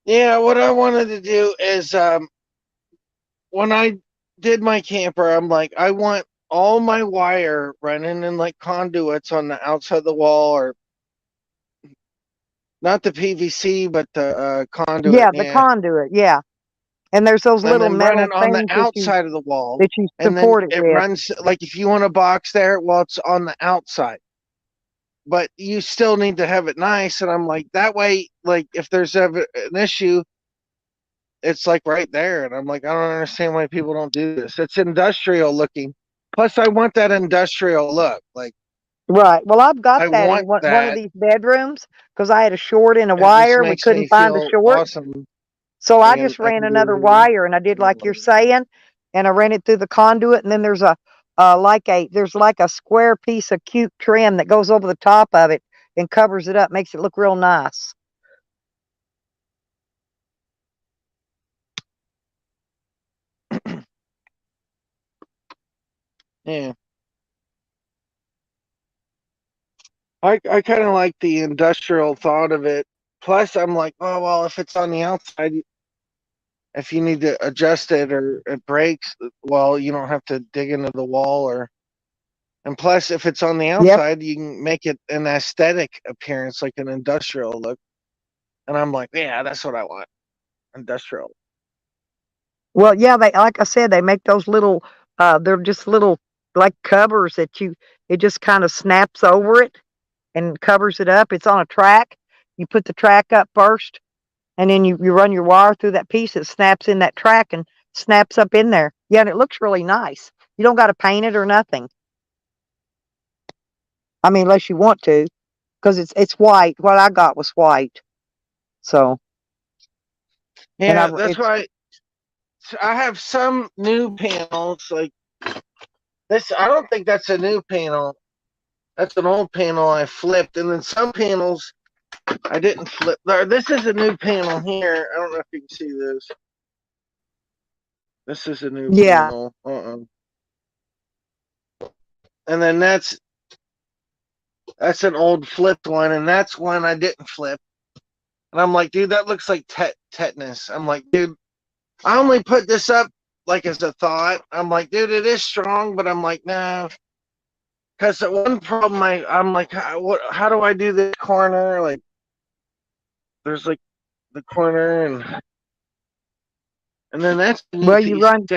Yeah, what I wanted to do is when I did my camper, I'm like, I want all my wire running in like conduits on the outside of the wall, or not the PVC, but the conduit.
Yeah, the conduit. Yeah, and there's those little metal
running on the
things
outside of the wall,
that you
and then
support it with.
runs like if you want a box there, well, it's on the outside. But you still need to have it nice, and I'm like, that way, like if there's an issue, it's like right there. And I'm like, I don't understand why people don't do this. It's industrial looking. Plus, I want that industrial look. Like,
right. Well, I've got
I
that
want
in one
that.
of these bedrooms because I had a short in a
It
wire.
just
We
makes
couldn't
me
find a
feel
short.
awesome.
So I
And
just
I
ran
can
another
do-
wire, and I did like you're saying, and I ran it through the conduit, and then there's there's like a square piece of cute trim that goes over the top of it and covers it up, makes it look real nice.
Yeah. I kind of like the industrial thought of it. Plus, I'm like, oh, well, if it's on the outside, if you need to adjust it or it breaks, well, you don't have to dig into the wall or And plus, if it's on the
Yep.
outside, you can make it an aesthetic appearance, like an industrial look. And I'm like, yeah, that's what I want. Industrial.
Well, yeah, they like I said, they make those little they're just little like covers that it just kind of snaps over it and covers it up. It's on a track. You put the track up first and then you run your wire through that piece. It snaps in that track and snaps up in there. Yeah, and it looks really nice. You don't got to paint it or nothing. I mean, unless you want to, because it's white. What I got was white. So, and
Yeah, that's why I have some new panels like this. I don't think that's a new panel. That's an old panel I flipped, and then some panels I didn't flip. This is a new panel here. I don't know if you can see this. This is a new
yeah.
panel. And then that's an old flipped one, and that's one I didn't flip. And I'm like, dude, that looks like tetanus. I'm like, dude, I only put this up like as a thought. I'm like, dude, it is strong, but I'm like, nah. Because the one problem I'm like, how do I do this corner? Like, there's like the corner and then that's a new
Well,
piece
you run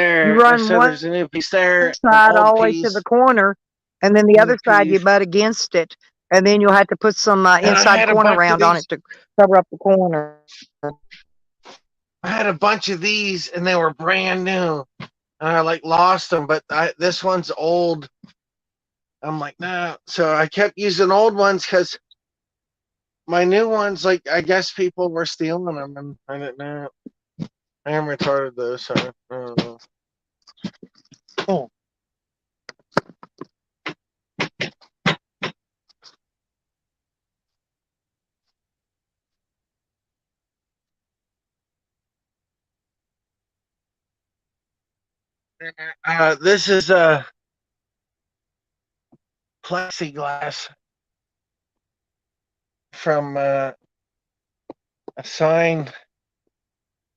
so
one
there's a new piece there,
side
an
all
old
the way to
piece,
the corner, and then the
new
other side you
piece.
butt against it, and then you'll have to put some
And I
inside
had a
corner
bunch of
round on
these.
it to cover up the corner.
I had a bunch of these, and they were brand new. And I like lost them, but this one's old. I'm like, nah. So I kept using old ones because my new ones, like, I guess people were stealing them, and I didn't know. I am retarded though, so I don't know.
Oh.
This is a plexiglass from a sign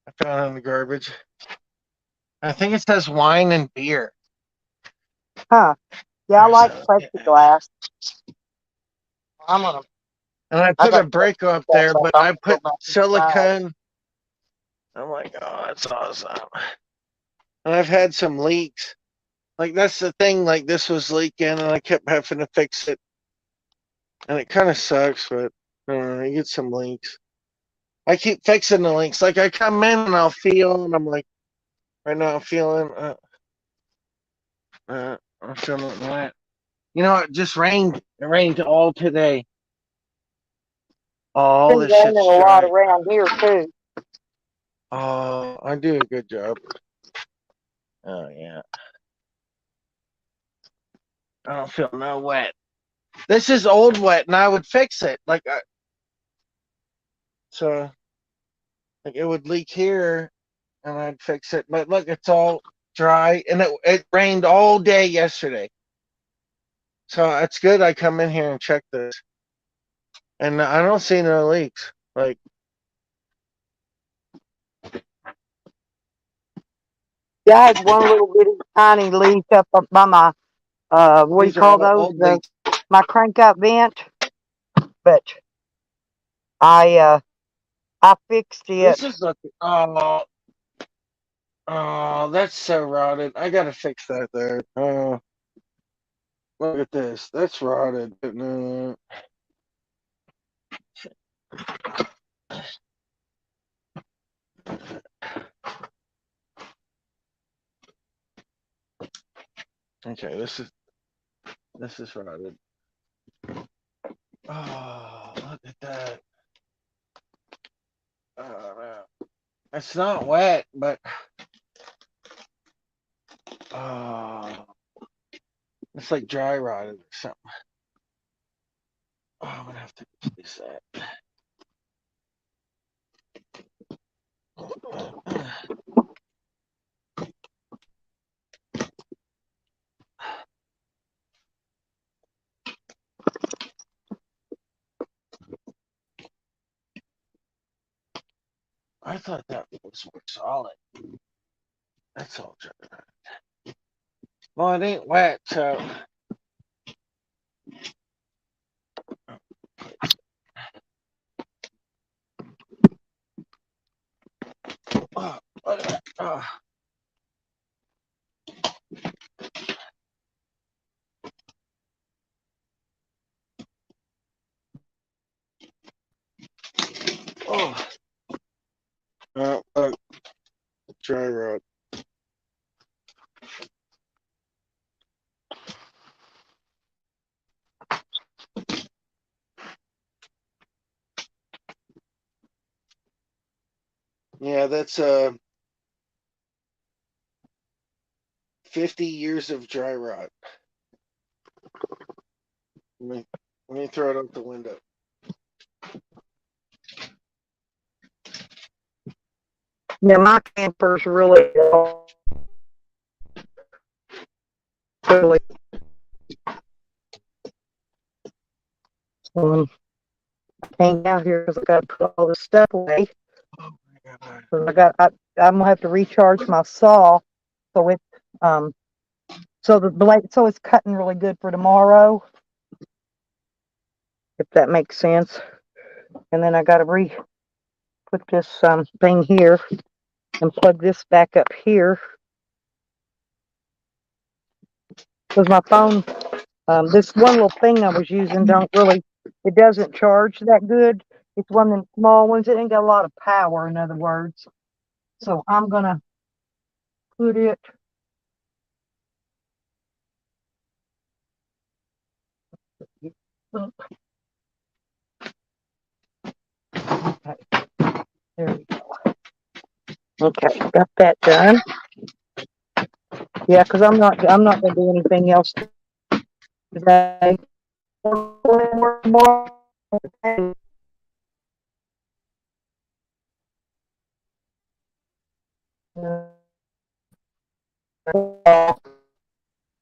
I found in the garbage. I think it says wine and beer.
Huh. Yeah, I like plexiglass. I'm gonna.
And I put a break up there, but I put silicone. I'm like, oh, that's awesome. And I've had some leaks. Like, that's the thing. Like, this was leaking, and I kept having to fix it. And it kind of sucks, but you get some leaks. I keep fixing the leaks. Like, I come in and I'll feel, and I'm like, right now I'm feeling, I'm feeling wet. You know, it just rained. It rained all today. All this shit's
a lot
dry.
around here too.
Oh, I do a good job. Oh, yeah. I don't feel no wet. This is old wet, and I would fix it. Like, so, like, it would leak here, and I'd fix it. But look, it's all dry, and it rained all day yesterday. So it's good I come in here and check this. And I don't see no leaks. Like,
yeah, I had one little bitty tiny leak up by my what do you
these are
call
all
those?
old leaks.
My crank out vent. But I fixed it.
This is looking. Oh, that's so rotted. I gotta fix that there. Look at this. That's rotted. No. Okay, this is rotted. Oh, look at that. Oh, no. It's not wet, but it's like dry rotted or something. Oh, I'm gonna have to fix that. I thought that was more solid. That's all dry. Well, it ain't wet, so that's 50 years of dry rot. Let me throw it out the window.
Yeah, my camper's really came out here because I got to put all this stuff away. So I'm gonna have to recharge my saw, so it so the blade, so it's cutting really good for tomorrow, if that makes sense. And then I got to put this thing here and plug this back up here because my phone, this one little thing I was using it doesn't charge that good. It's one of them small ones. It ain't got a lot of power, in other words. So I'm gonna put it up. Okay, there we go. Okay, got that done. Yeah, because I'm not gonna do anything else today. It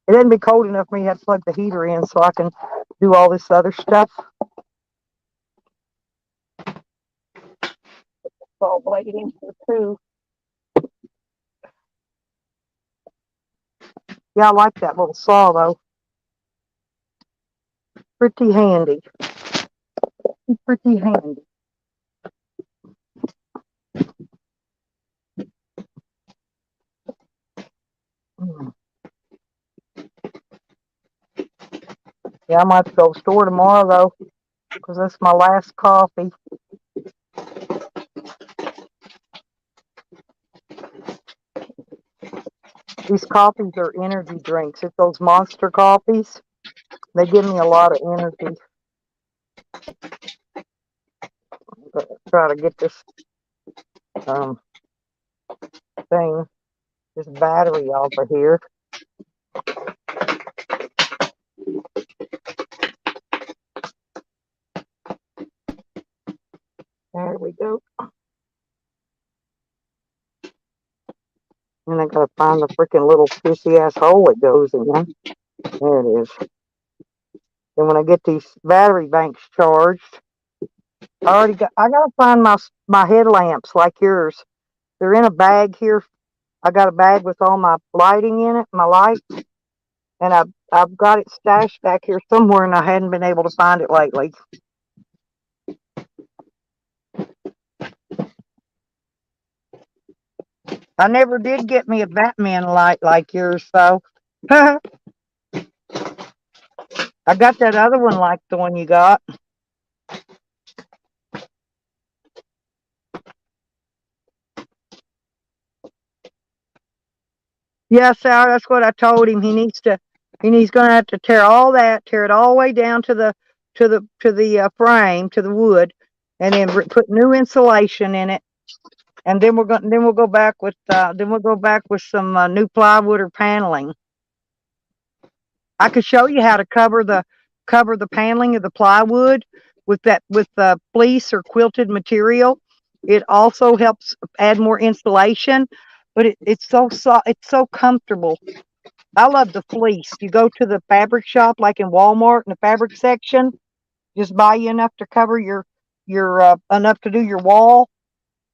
didn't be cold enough for me to have to plug the heater in so I can do all this other stuff. Saw blade in here too. Yeah, I like that little saw though. Pretty handy. Pretty handy. Yeah, I might have to go to the store tomorrow though, because that's my last coffee. These coffees are energy drinks. It's those Monster coffees. They give me a lot of energy. Try to get this this battery off of here. There we go. And I gotta find the freaking little pissy ass hole it goes in. There it is. And when I get these battery banks charged, I gotta find my headlamps like yours. They're in a bag here. I got a bag with all my lighting in it, my lights, and I've got it stashed back here somewhere, and I hadn't been able to find it lately. I never did get me a Batman light like yours, so I got that other one like the one you got. Yeah, Sal, that's what I told him. He's gonna have to tear it all the way down to the frame, to the wood, and then put new insulation in it. And then we'll go back with some new plywood or paneling. I could show you how to cover the paneling of the plywood with fleece or quilted material. It also helps add more insulation, but it's so comfortable. I love the fleece. You go to the fabric shop like in Walmart in the fabric section, just buy you enough to cover your enough to do your wall,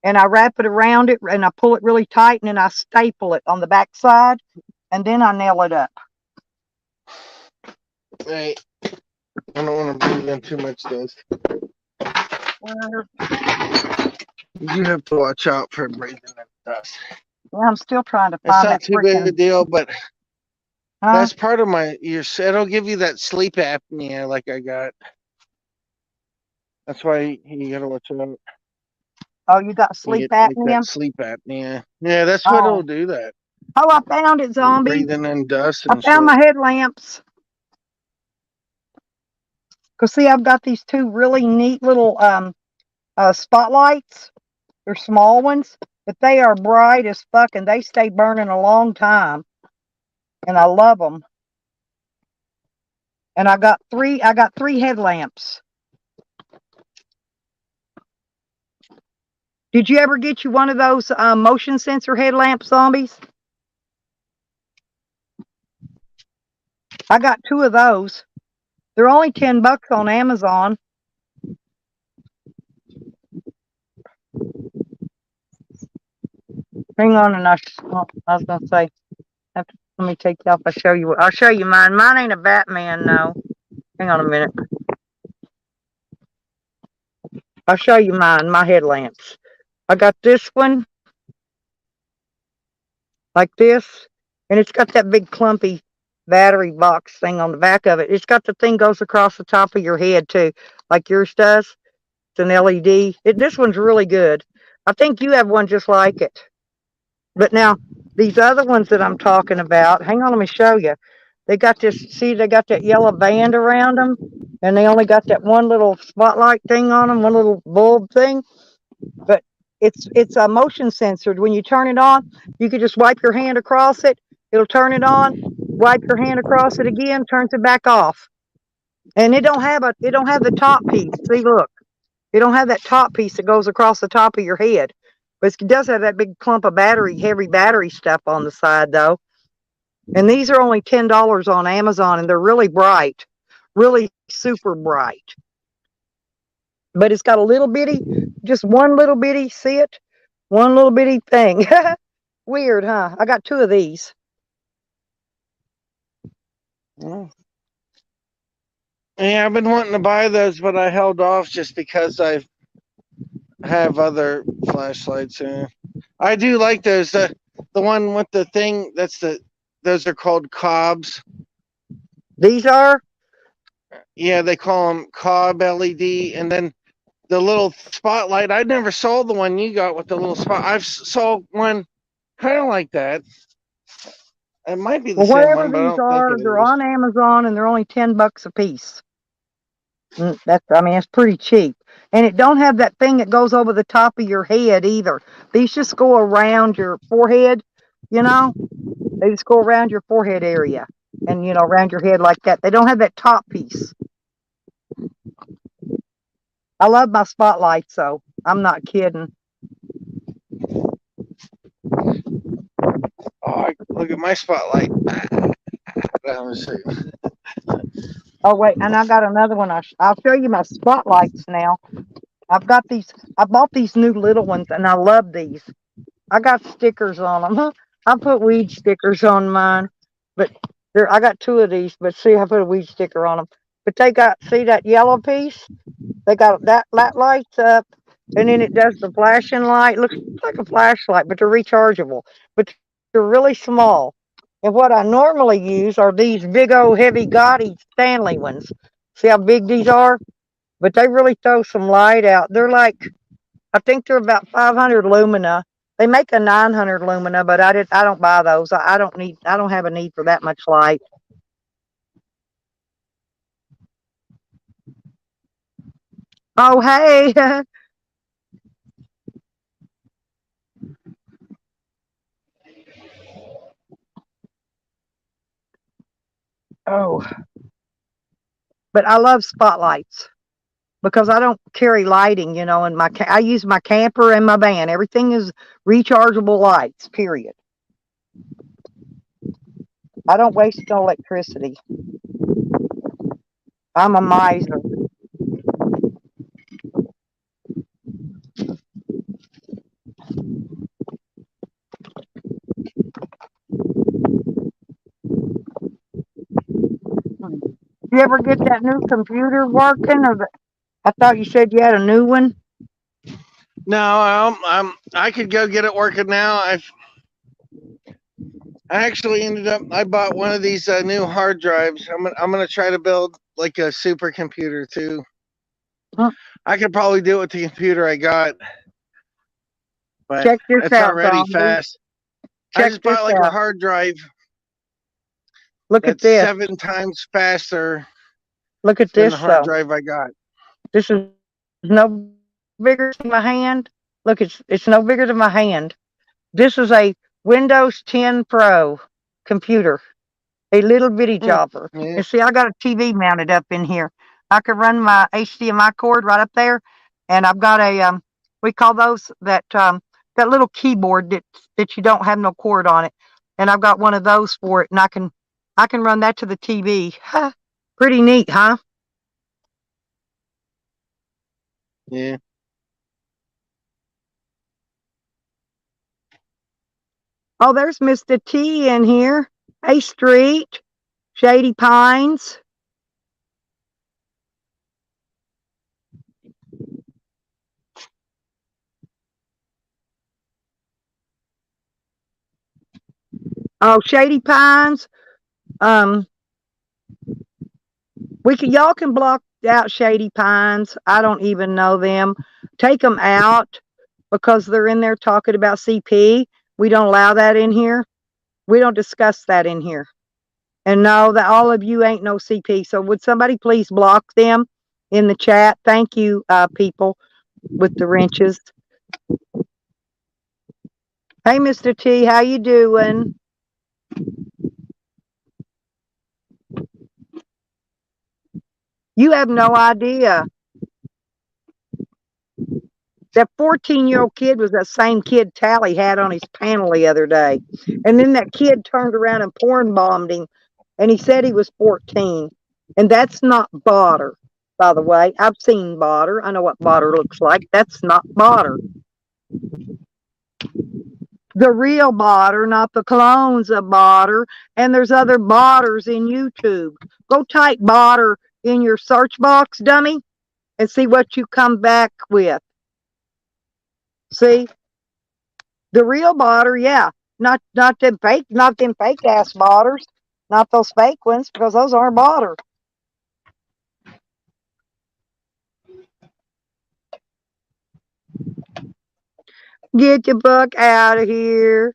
and I wrap it around it and I pull it really tight, and then I staple it on the back side, and then I nail it up.
Hey, I don't want to breathe in too much dust. You have to watch out for breathing in dust.
Yeah, I'm still trying to
It's
find
not
that
too big a deal, but
Huh?
that's part of it'll give you that sleep apnea like I got. That's why you gotta watch out.
Oh, you got
You
sleep
get
apnea?
that sleep apnea. Yeah, that's what it'll do that.
Oh, I found it, zombie.
Breathing in dust
I
and
found
shit.
my headlamps. Cause see, I've got these two really neat little spotlights. They're small ones, but they are bright as fuck and they stay burning a long time. And I love them. And I got three headlamps. Did you ever get you one of those motion sensor headlamp zombies? I got 2 of those. They're only $10 on Amazon. Hang on, and I was gonna say, let me take you off. I'll show you mine. Mine ain't a Batman, no. Hang on a minute. I'll show you mine. My headlamps. I got this one, like this, and it's got that big clumpy battery box thing on the back of it. It's got the thing goes across the top of your head too, like yours does. It's an LED. This one's really good. I think you have one just like it. But now, these other ones that I'm talking about, hang on, let me show you. They got this, see, they got that yellow band around them, and they only got that one little spotlight thing on them, one little bulb thing. But it's a motion censored. When you turn it on, you can just wipe your hand across it. It'll turn it on. Wipe your hand across it again, turns it back off. And it don't have the top piece. See, look. It don't have that top piece that goes across the top of your head. But it does have that big clump of heavy battery stuff on the side, though. And these are only $10 on Amazon, and they're really bright. Really super bright. But it's got a little bitty, just one little bitty, see it? One little bitty thing. Weird, huh? I got 2 of these.
Yeah, I've been wanting to buy those, but I held off just because I have other flashlights. I do like those. The one with the thing, those are called Cobbs.
These are?
Yeah, they call them Cobb LED. And then the little spotlight, I never saw the one you got with the little spot. I saw one kind of like that. It might be the same one, but I don't think it
they're
is.
on Amazon, and they're only $10 a piece. It's pretty cheap. And it don't have that thing that goes over the top of your head either. These just go around your forehead, you know? They just go around your forehead area and, around your head like that. They don't have that top piece. I love my spotlights, though. I'm not kidding.
Oh, look at my spotlight. Let me see.
Oh, wait, and I got another one. I'll show you my spotlights now. I bought these new little ones, and I love these. I got stickers on them. I put weed stickers on mine, but I got 2 of these, but see, I put a weed sticker on them. But see that yellow piece? They got that lights up, and then it does the flashing light. Looks like a flashlight, but they're rechargeable. But they're really small. And what I normally use are these big old heavy gaudy Stanley ones. See how big these are? But they really throw some light out. They're like, I think they're about 500 lumina. They make a 900 lumina, but I don't buy those. I don't have a need for that much light. Oh, hey. Oh. But I love spotlights because I don't carry lighting, and I use my camper and my van. Everything is rechargeable lights, period. I don't waste no electricity. I'm a miser. You ever get that new computer working? I thought you said you had a new one.
No, I could go get it working now. I actually ended up. I bought one of these new hard drives. I'm gonna try to build like a supercomputer too.
Huh.
I could probably do it with the computer I got, but
Check this
it's
out,
already
zombie.
fast. I just bought like a hard drive.
Look at this.
7 times faster.
Look at
than
this,
the hard drive I got.
This is no bigger than my hand. Look, it's no bigger than my hand. This is a Windows 10 Pro computer, a little bitty jobber.
Yeah.
And see, I got a TV mounted up in here. I can run my HDMI cord right up there, and I've got a we call those that little keyboard that you don't have no cord on it, and I've got one of those for it, and I can run that to the TV. Huh. Pretty neat, huh?
Yeah.
Oh, there's Mr. T in here. Hey, Street, Shady Pines. Oh, Shady Pines. Y'all can block out Shady Pines. I don't even know them. Take them out because they're in there talking about CP. We don't allow that in here. We don't discuss that in here. And no, that all of you ain't no CP. So would somebody please block them in the chat? Thank you, people with the wrenches. Hey, Mr. T, how you doing? You have no idea. That 14-year-old kid was that same kid Tally had on his panel the other day. And then that kid turned around and porn bombed him. And he said he was 14. And that's not Botter, by the way. I've seen Botter. I know what Botter looks like. That's not Botter. The real Botter, not the clones of Botter. And there's other Botters in YouTube. Go type Botter in your search box, dummy, and see what you come back with. See? The real Botter, yeah. Not them fake ass Botters. Not those fake ones, because those aren't Botter. Get your buck out of here.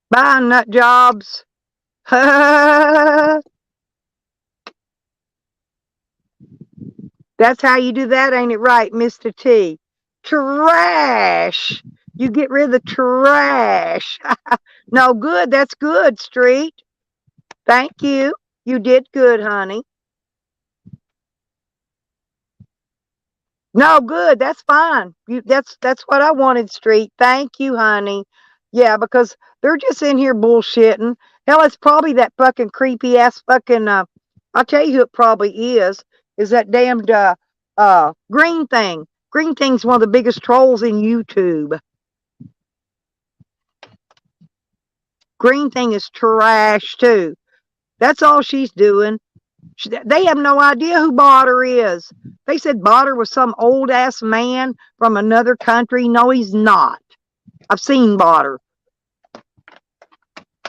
Bye, nut jobs. That's how you do that, ain't it right, Mr. T? Trash. You get rid of the trash. No, good. That's good, Street. Thank you. You did good, honey. No, good. That's fine. That's what I wanted, Street. Thank you, honey. Yeah, because they're just in here bullshitting. Hell, it's probably that fucking creepy ass fucking I'll tell you who it probably is that damned Green Thing. Green Thing's one of the biggest trolls in YouTube. Green Thing is trash too. That's all she's doing. They have no idea who Botter is. They said Botter was some old ass man from another country. No, he's not. I've seen Botter.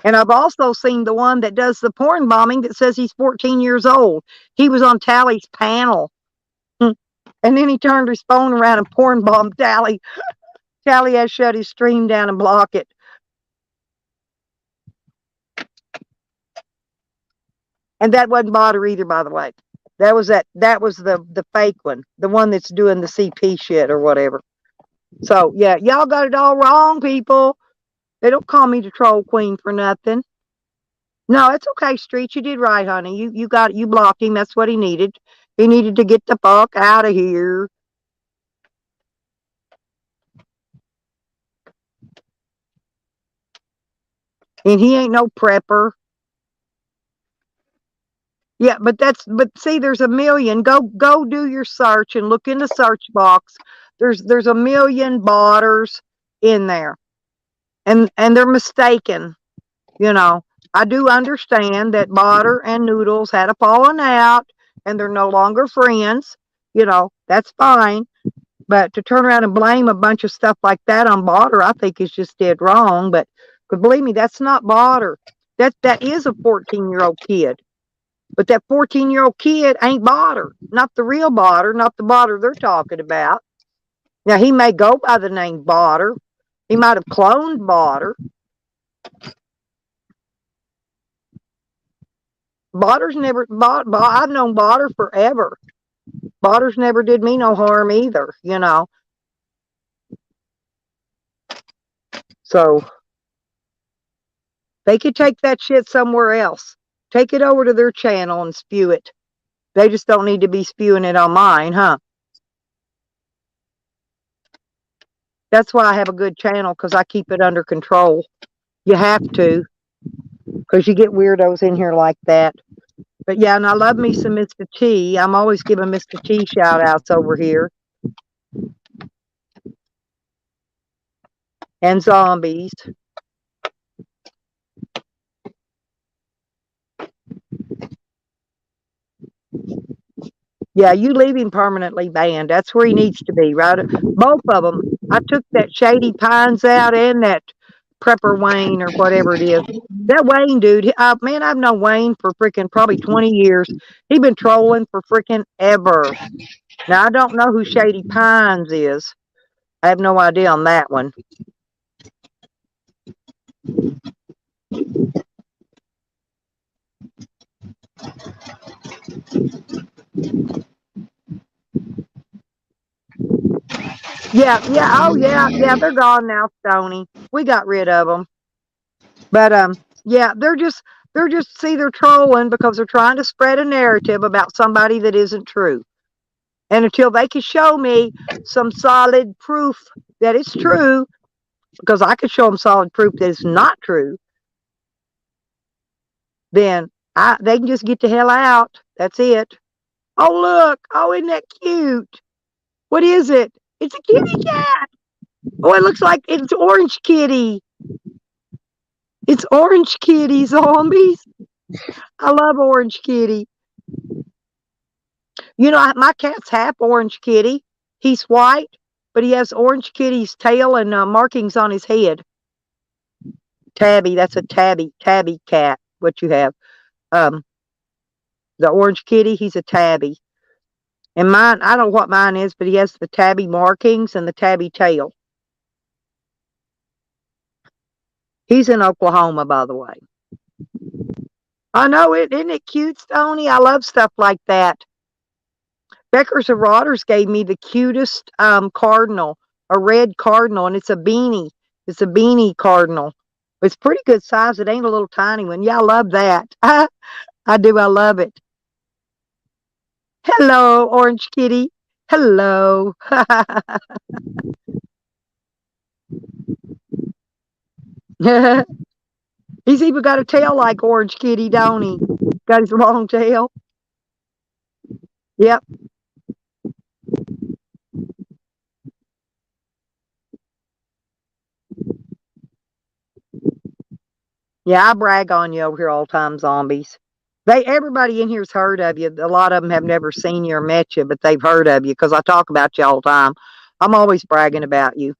And I've also seen the one that does the porn bombing that says he's 14 years old. He was on Tally's panel. And then he turned his phone around and porn bombed Tally. Tally has shut his stream down and block it. And that wasn't Botter either, by the way. That was the fake one. The one that's doing the CP shit or whatever. So yeah, y'all got it all wrong, people. They don't call me the troll queen for nothing. No, it's okay, Street. You did right, honey. You blocked him. That's what he needed. He needed to get the fuck out of here. And he ain't no prepper. Yeah, but see, there's a million. Go do your search and look in the search box. There's a million Botters in there. And they're mistaken. You know, I do understand that Botter and Noodles had a falling out and they're no longer friends. that's fine. But to turn around and blame a bunch of stuff like that on Botter, I think is just dead wrong. But believe me, that's not Botter. That is a 14-year-old kid. But that 14-year-old kid ain't Botter. Not the real Botter, not the Botter they're talking about. Now, he may go by the name Botter. He might have cloned Botter. Botter's never, I've known Botter forever. Botter's never did me no harm either, So, they could take that shit somewhere else. Take it over to their channel and spew it. They just don't need to be spewing it on mine, huh? That's why I have a good channel, because I keep it under control. You have to, because you get weirdos in here like that. But yeah, and I love me some Mr. T. I'm always giving Mr. T shout outs over here. And zombies. Yeah, you leave him permanently banned. That's where he needs to be, right? Both of them. I took that Shady Pines out and that Prepper Wayne or whatever it is. That Wayne dude, man, I've known Wayne for freaking probably 20 years. He's been trolling for freaking ever. Now, I don't know who Shady Pines is. I have no idea on that one. Yeah, oh yeah, they're gone now, Stony. We got rid of them. But yeah, they're trolling because they're trying to spread a narrative about somebody that isn't true. And until they can show me some solid proof that it's true, because I could show them solid proof that it's not true, then they can just get the hell out. That's it. Oh, look. Oh, isn't that cute? What is it? It's a kitty cat. Oh, it looks like it's Orange Kitty. It's Orange Kitty, zombies. I love Orange Kitty. My cat's half Orange Kitty. He's white, but he has Orange Kitty's tail and markings on his head. Tabby, that's a tabby cat, what you have. The Orange Kitty, he's a tabby. And mine, I don't know what mine is, but he has the tabby markings and the tabby tail. He's in Oklahoma, by the way. I know it. Isn't it cute, Stony? I love stuff like that. Becker's of Rotters gave me the cutest cardinal, a red cardinal, and it's a beanie. It's a beanie cardinal. It's pretty good size. It ain't a little tiny one. Yeah, I love that. I do. I love it. Hello, Orange Kitty. Hello. He's even got a tail like Orange Kitty, don't he? Got his long tail. Yep. Yeah, I brag on you over here all the time, zombies. Everybody in here's heard of you. A lot of them have never seen you or met you, but they've heard of you because I talk about you all the time. I'm always bragging about you.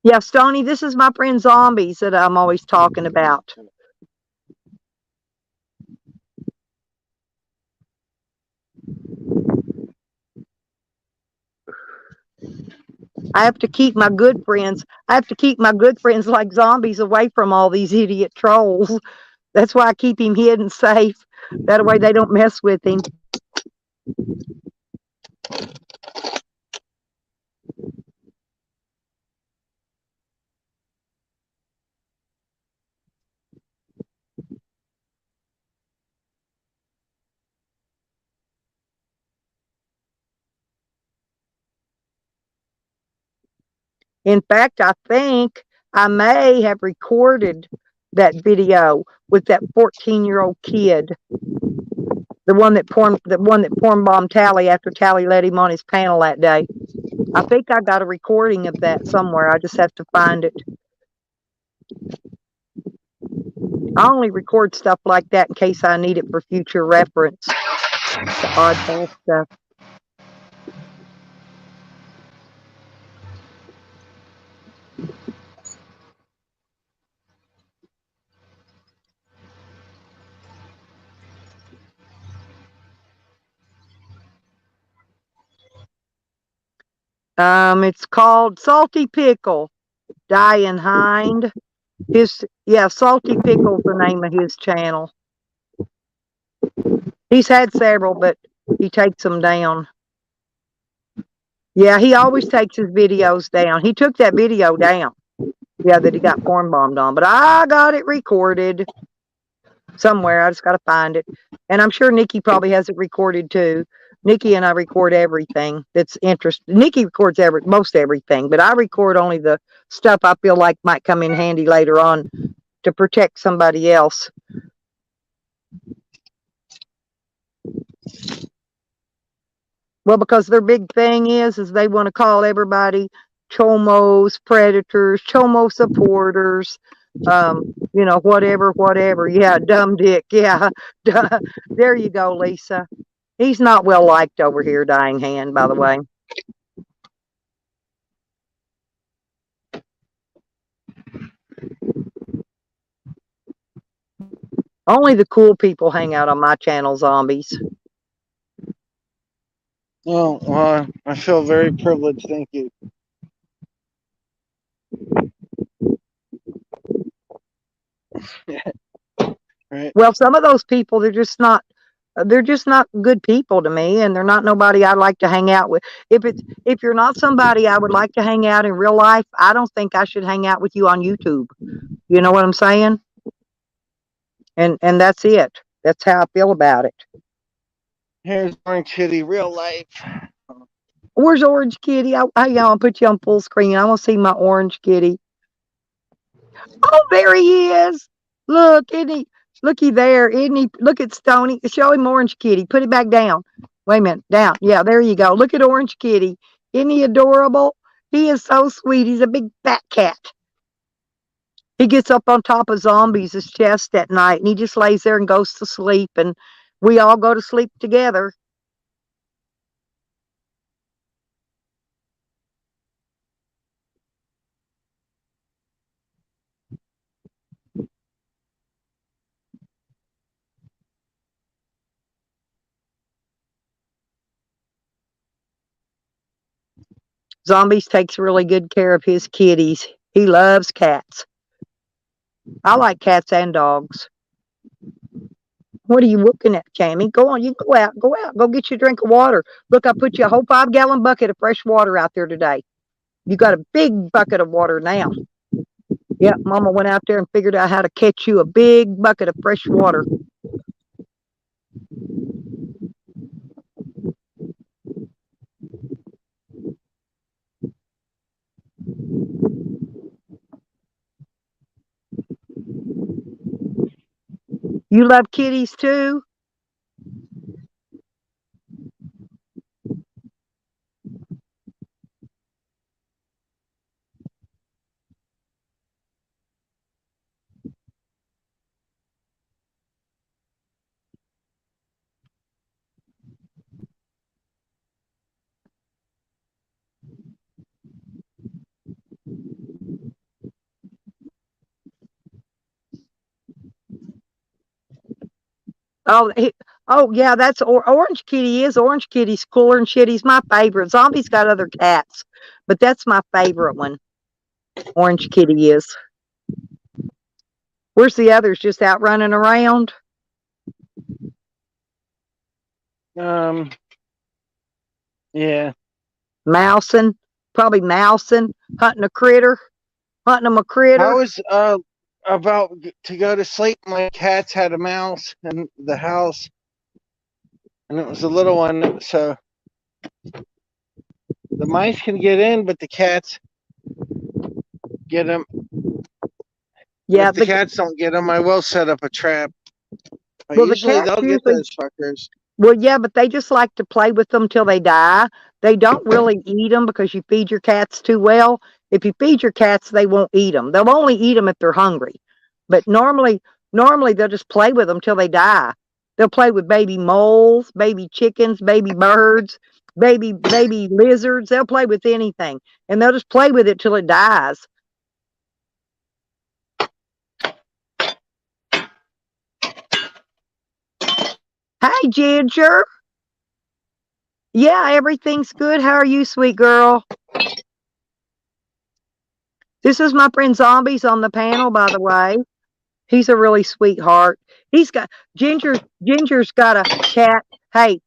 Yeah, Stony, this is my friend Zombies that I'm always talking about. I have to keep my good friends. I have to keep my good friends like Zombies away from all these idiot trolls. That's why I keep him hidden safe. That way they don't mess with him. In fact, I think I may have recorded that video with that 14-year-old kid. The one that porn bombed Tally after Tally let him on his panel that day. I think I got a recording of that somewhere. I just have to find it. I only record stuff like that in case I need it for future reference. The oddball stuff. It's called Salty Pickle. Dying Hind. Salty Pickle's the name of his channel. He's had several, but he takes them down. Yeah, he always takes his videos down. He took that video down. Yeah, that he got porn bombed on. But I got it recorded somewhere. I just got to find it. And I'm sure Nikki probably has it recorded too. Nikki and I record everything that's interesting. Nikki records most everything, but I record only the stuff I feel like might come in handy later on to protect somebody else. Well, because their big thing is they want to call everybody chomos, predators, chomo supporters, whatever. Yeah, dumb dick. Yeah, there you go, Lisa. He's not well liked over here, Dying Hand, by the way. Only the cool people hang out on my channel, zombies.
Oh, well, I feel very privileged. Thank you. Right.
Well, some of those people, they're just not good people to me, and they're not nobody I'd like to hang out with. If you're not somebody I would like to hang out in real life, I don't think I should hang out with you on YouTube. You know what I'm saying? And that's it. That's how I feel about it.
Here's Orange Kitty, real life.
Where's Orange Kitty? I'll put you on full screen. I want to see my Orange Kitty. Oh, there he is. Look, isn't he? Looky there, isn't he? Look at Stony. Show him Orange Kitty. Put it back down. Wait a minute. Down. Yeah, there you go. Look at Orange Kitty. Isn't he adorable? He is so sweet. He's a big fat cat. He gets up on top of zombies' chest at night, and he just lays there and goes to sleep, and we all go to sleep together. Zombies takes really good care of his kitties. He loves cats. I like cats and dogs. What are you looking at, Cammy? Go on, you go out. Go get you a drink of water. Look, I put you a whole 5-gallon bucket of fresh water out there today. You got a big bucket of water now. Yep, Mama went out there and figured out how to catch you a big bucket of fresh water. You love kitties too? Oh yeah, that's Orange Kitty is. Orange Kitty's cooler and shit. He's my favorite. Zombie's got other cats, but that's my favorite one. Orange Kitty is. Where's the others? Just out running around?
Yeah.
Mousing. Probably mousing. Hunting a critter. Hunting them a critter.
I was about to go to sleep. My cats had a mouse in the house, and it was a little one, so the mice can get in, but the cats get them.
Yeah,
if the cats don't get them, I will set up a trap. But
well,
usually they'll get those fuckers.
Well, yeah, but they just like to play with them till they die. They don't really eat them because you feed your cats too well. If you feed your cats, they won't eat them. They'll only eat them if they're hungry. But normally, normally they'll just play with them till they die. They'll play with baby moles, baby chickens, baby birds, baby lizards. They'll play with anything, and they'll just play with it till it dies. Hi, Ginger. Yeah, everything's good. How are you, sweet girl? This is my friend Zombies on the panel, by the way. He's a really sweetheart. He's got Ginger's got a cat. Hey,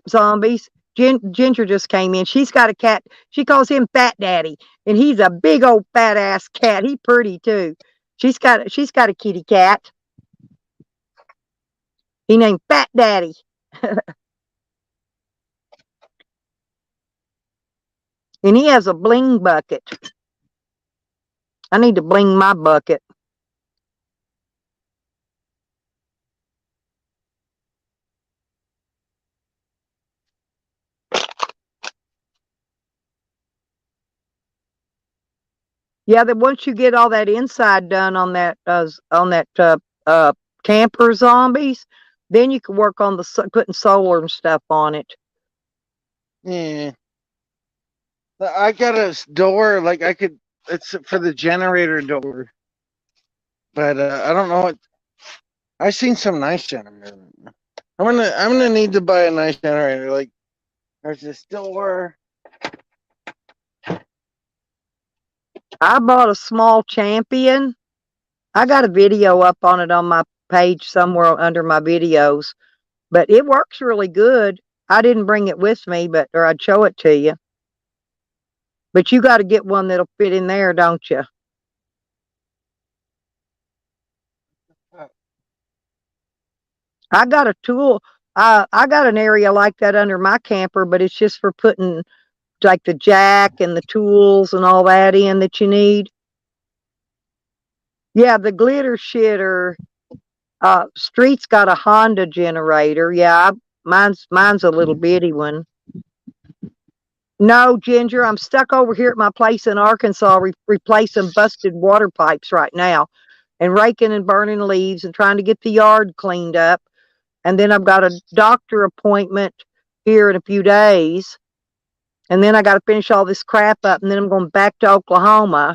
Zombies. Ginger just came in. She's got a cat. She calls him Fat Daddy, and he's a big old fat ass cat. He's pretty too. She's got a kitty cat. He named Fat Daddy. And he has a bling bucket. I need to bling my bucket. Yeah, that once you get all that inside done on that camper, Zombies, then you can work on putting solar and stuff on it.
Yeah. I got a door, like it's for the generator door. But I don't know what, I've seen some nice generators. I'm gonna need to buy a nice generator. Like, there's this door.
I bought a small Champion. I got a video up on it on my page somewhere under my videos, but it works really good. I didn't bring it with me, or I'd show it to you. But you got to get one that'll fit in there, don't you? I got a tool. I got an area like that under my camper, but it's just for putting like the jack and the tools and all that in that you need. Yeah, the glitter shitter. Street's got a Honda generator. Yeah, mine's a little bitty one. No, Ginger, I'm stuck over here at my place in Arkansas replacing busted water pipes right now and raking and burning leaves and trying to get the yard cleaned up. And then I've got a doctor appointment here in a few days. And then I got to finish all this crap up, and then I'm going back to Oklahoma.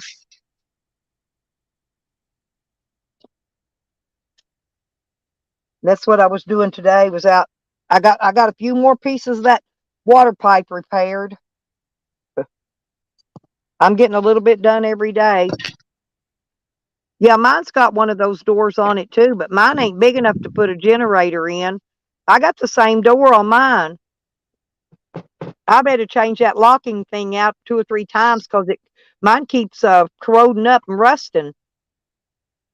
That's what I was doing today. Was out. I got a few more pieces of that water pipe repaired. I'm getting a little bit done every day. Yeah, mine's got one of those doors on it too, but mine ain't big enough to put a generator in. I got the same door on mine. I better change that locking thing out 2 or 3 times because mine keeps corroding up and rusting.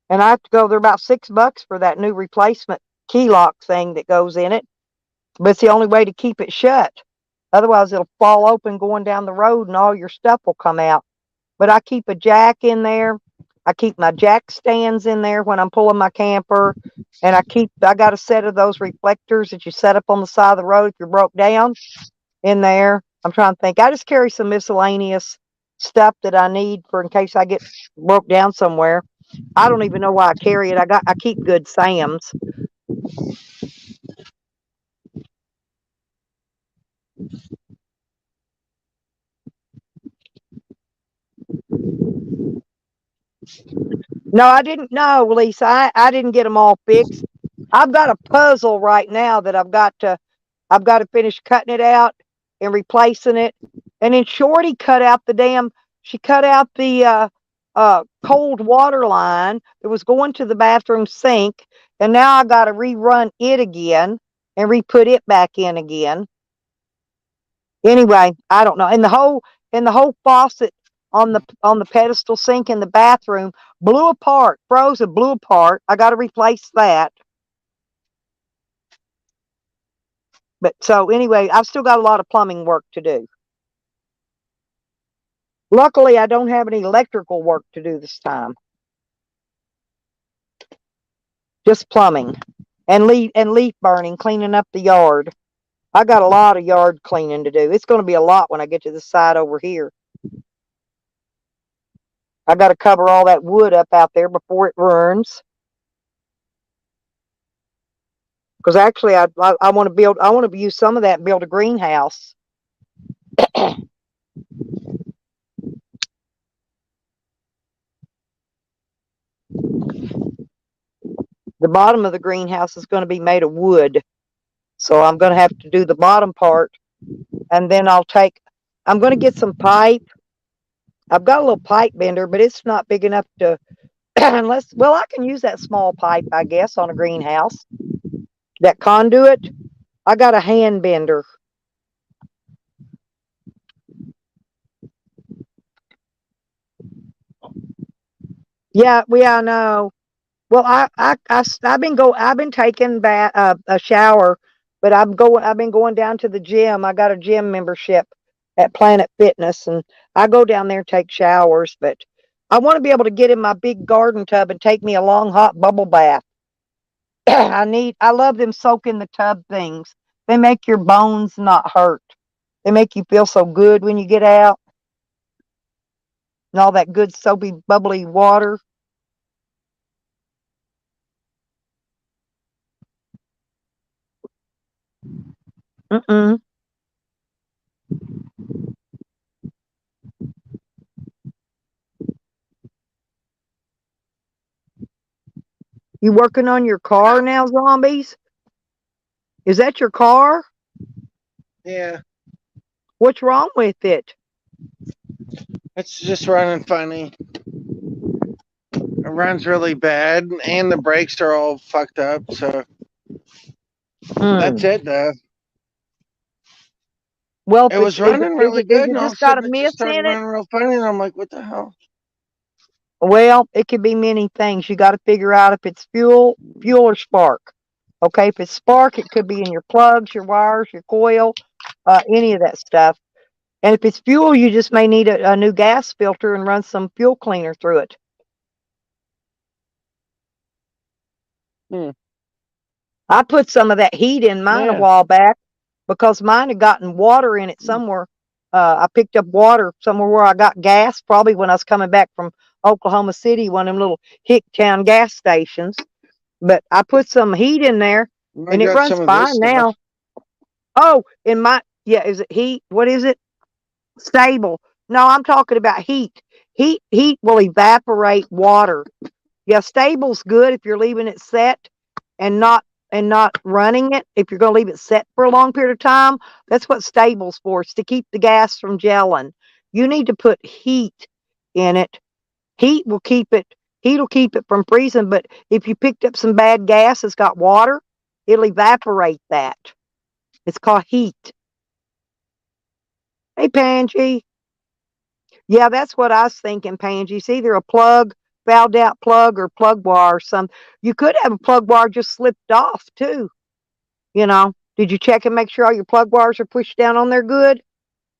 And I have to go there about $6 for that new replacement key lock thing that goes in it. But it's the only way to keep it shut. Otherwise, it'll fall open going down the road and all your stuff will come out. But I keep a jack in there. I keep my jack stands in there when I'm pulling my camper. And I got a set of those reflectors that you set up on the side of the road if you're broke down in there. I'm trying to think. I just carry some miscellaneous stuff that I need for in case I get broke down somewhere. I don't even know why I carry it. I keep Good Sam's. No, I didn't know, Lisa. I didn't get them all fixed. I've got a puzzle right now that I've got to finish cutting it out and replacing it. And then Shorty cut out she cut out the cold water line that was going to the bathroom sink, and now I got to rerun it again and re-put it back in again. Anyway, I don't know. And the whole faucet on the pedestal sink in the bathroom blew apart, froze and blew apart. I got to replace that. But so anyway, I've still got a lot of plumbing work to do. Luckily, I don't have any electrical work to do this time. Just plumbing and leaf burning, cleaning up the yard. I got a lot of yard cleaning to do. It's going to be a lot when I get to this side over here. I got to cover all that wood up out there before it burns. Because actually, I want to use some of that and build a greenhouse. The bottom of the greenhouse is going to be made of wood. So I'm going to have to do the bottom part. And then I'm going to get some pipe. I've got a little pipe bender, but it's not big enough to, well, I can use that small pipe, I guess, on a greenhouse. That conduit, I got a hand bender. Yeah, I know. Well, I've been taking a shower, but I've been going down to the gym. I got a gym membership at Planet Fitness, and I go down there and take showers. But I want to be able to get in my big garden tub and take me a long hot bubble bath. I love them soak in the tub things. They make your bones not hurt. They make you feel so good when you get out. And all that good soapy bubbly water. Mm-mm. You working on your car now, zombies? Is that your car?
Yeah,
What's wrong with it?
it's just running funny. It runs really bad, and the brakes are all fucked up. So that's it, though.
Well,
It was running really good, and all of a
just got a
sudden it
miss
just started
in it?
running real funny, and I'm like, "What the hell?"
Well, it could be many things. You got to figure out if it's fuel or spark. Okay, if it's spark, it could be in your plugs, your wires, your coil, any of that stuff. And if it's fuel, you just may need a new gas filter and run some fuel cleaner through it. I put some of that heat in mine a while back because mine had gotten water in it somewhere. I picked up water somewhere where I got gas, probably when I was coming back from Oklahoma City, one of them little Hicktown gas stations. But I put some heat in there, and it runs fine now. Oh, is it heat? What is it? Stable. No, I'm talking about heat. Heat will evaporate water. Yeah, stable's good if you're leaving it set and not running it. If you're going to leave it set for a long period of time, that's what stable's for. It's to keep the gas from gelling. You need to put heat in it. Heat will keep it from freezing. But if you picked up some bad gas that's got water, it'll evaporate that. It's called heat. Hey, Pangy. Yeah, that's what I was thinking, Pangy. It's either a valved out plug or plug wire or something. You could have a plug wire just slipped off too. You know, did you check and make sure all your plug wires are pushed down on there good?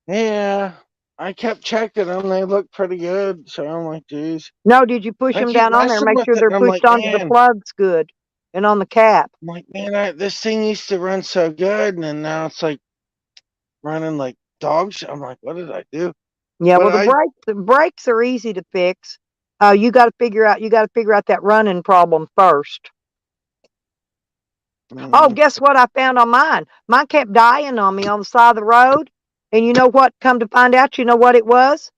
Yeah, I kept checking them. They look pretty good. So I'm like, geez.
No, did you push them down on there and make sure they're pushed onto the plugs good and on the cap?
I'm like, man, this thing used to run so good, and now it's like running like dog shit. I'm like, what did I do?
Yeah, well, the brakes are easy to fix. You got to figure out that running problem first. Oh, guess what I found on mine? Mine kept dying on me on the side of the road. And you know what? Come to find out, you know what it was?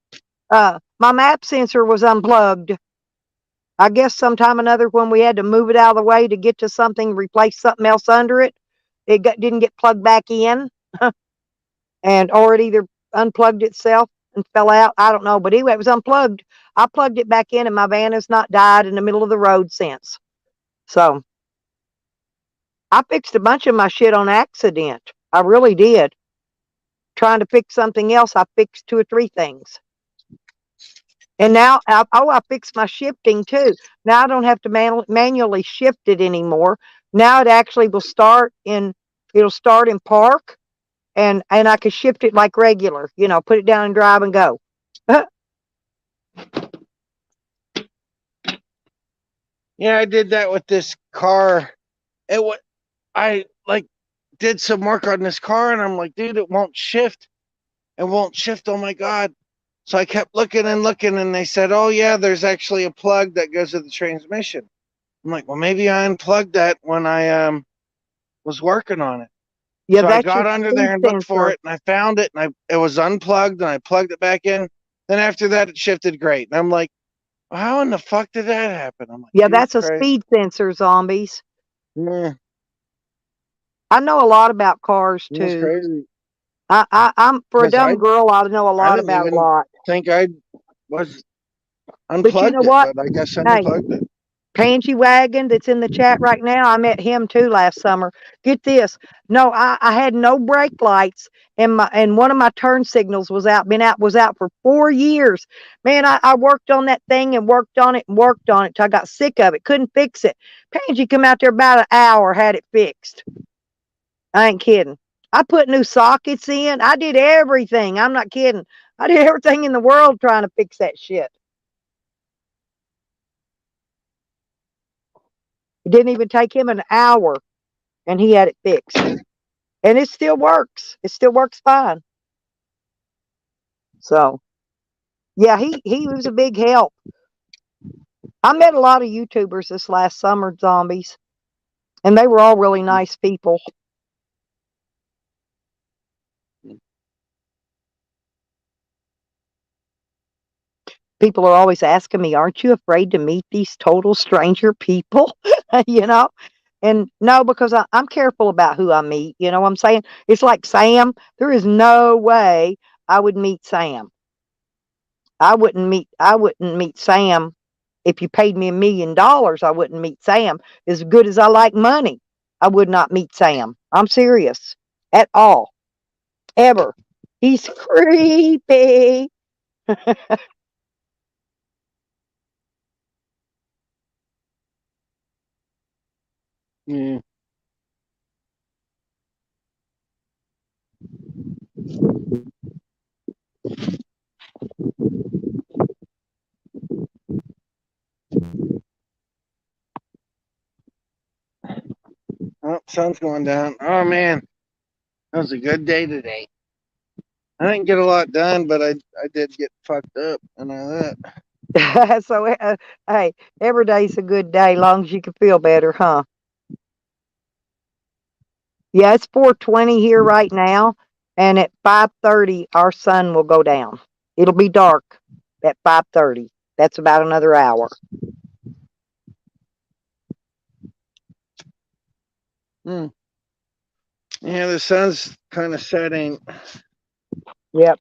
My map sensor was unplugged. I guess sometime or another when we had to move it out of the way to get to something, replace something else under it, didn't get plugged back in. Or it either unplugged itself and fell out. I don't know. But anyway, it was unplugged. I plugged it back in, and my van has not died in the middle of the road since. So I fixed a bunch of my shit on accident. I really did. Trying to fix something else, I fixed 2 or 3 things. And now, I fixed my shifting too. Now I don't have to manually shift it anymore. Now it actually will start in park, and I can shift it like regular. You know, put it down and drive and go.
Yeah, I did that with this car. I did some work on this car, and I'm like, dude, it won't shift. It won't shift. Oh my God. So I kept looking and looking, and they said, oh yeah, there's actually a plug that goes to the transmission. I'm like, well, maybe I unplugged that when I was working on it.
Yeah,
So I
that's your
got under
speed
there and looked for
sensor.
it, and I found it, and it was unplugged, and I plugged it back in. Then after that, it shifted great, and I'm like, well, how in the fuck did that happen? I'm like,
Yeah,
Jesus
that's a
Christ.
speed sensor, zombies.
Yeah,
I know a lot about cars
it was
too.
crazy.
I'm for a
Because
dumb girl, I know a
I
lot
didn't
about a
even
lot.
think I was
But you know
unplugged it,
what?
but I guess I
Hey,
unplugged it.
Pansy Wagon that's in the chat right now, I met him too last summer. Get this. No, I had no brake lights and one of my turn signals was out for 4 years. Man, I worked on that thing and worked on it till I got sick of it. Couldn't fix it. Pansy come out there about an hour, had it fixed. I ain't kidding. I put new sockets in. I did everything. I'm not kidding. I did everything in the world trying to fix that shit. It didn't even take him an hour and he had it fixed. And it still works. It still works fine. So, yeah, he was a big help. I met a lot of YouTubers this last summer, zombies, and they were all really nice people. People are always asking me, "Aren't you afraid to meet these total stranger people?" you know? And no, because I'm careful about who I meet. You know what I'm saying? It's like Sam. There is no way I would meet Sam. I wouldn't meet Sam if you paid me $1 million. I wouldn't meet Sam. As good as I like money, I would not meet Sam. I'm serious. At all. Ever. He's creepy.
Yeah. Oh, sun's going down. Oh man, that was a good day today. I didn't get a lot done, but I did get fucked up and all that.
So, hey, every day's a good day, long as you can feel better, huh? Yeah, it's 4:20 here right now, and at 5:30 our sun will go down. It'll be dark at 5:30. That's about another hour.
Hmm. Yeah, the sun's kind of setting.
Yep.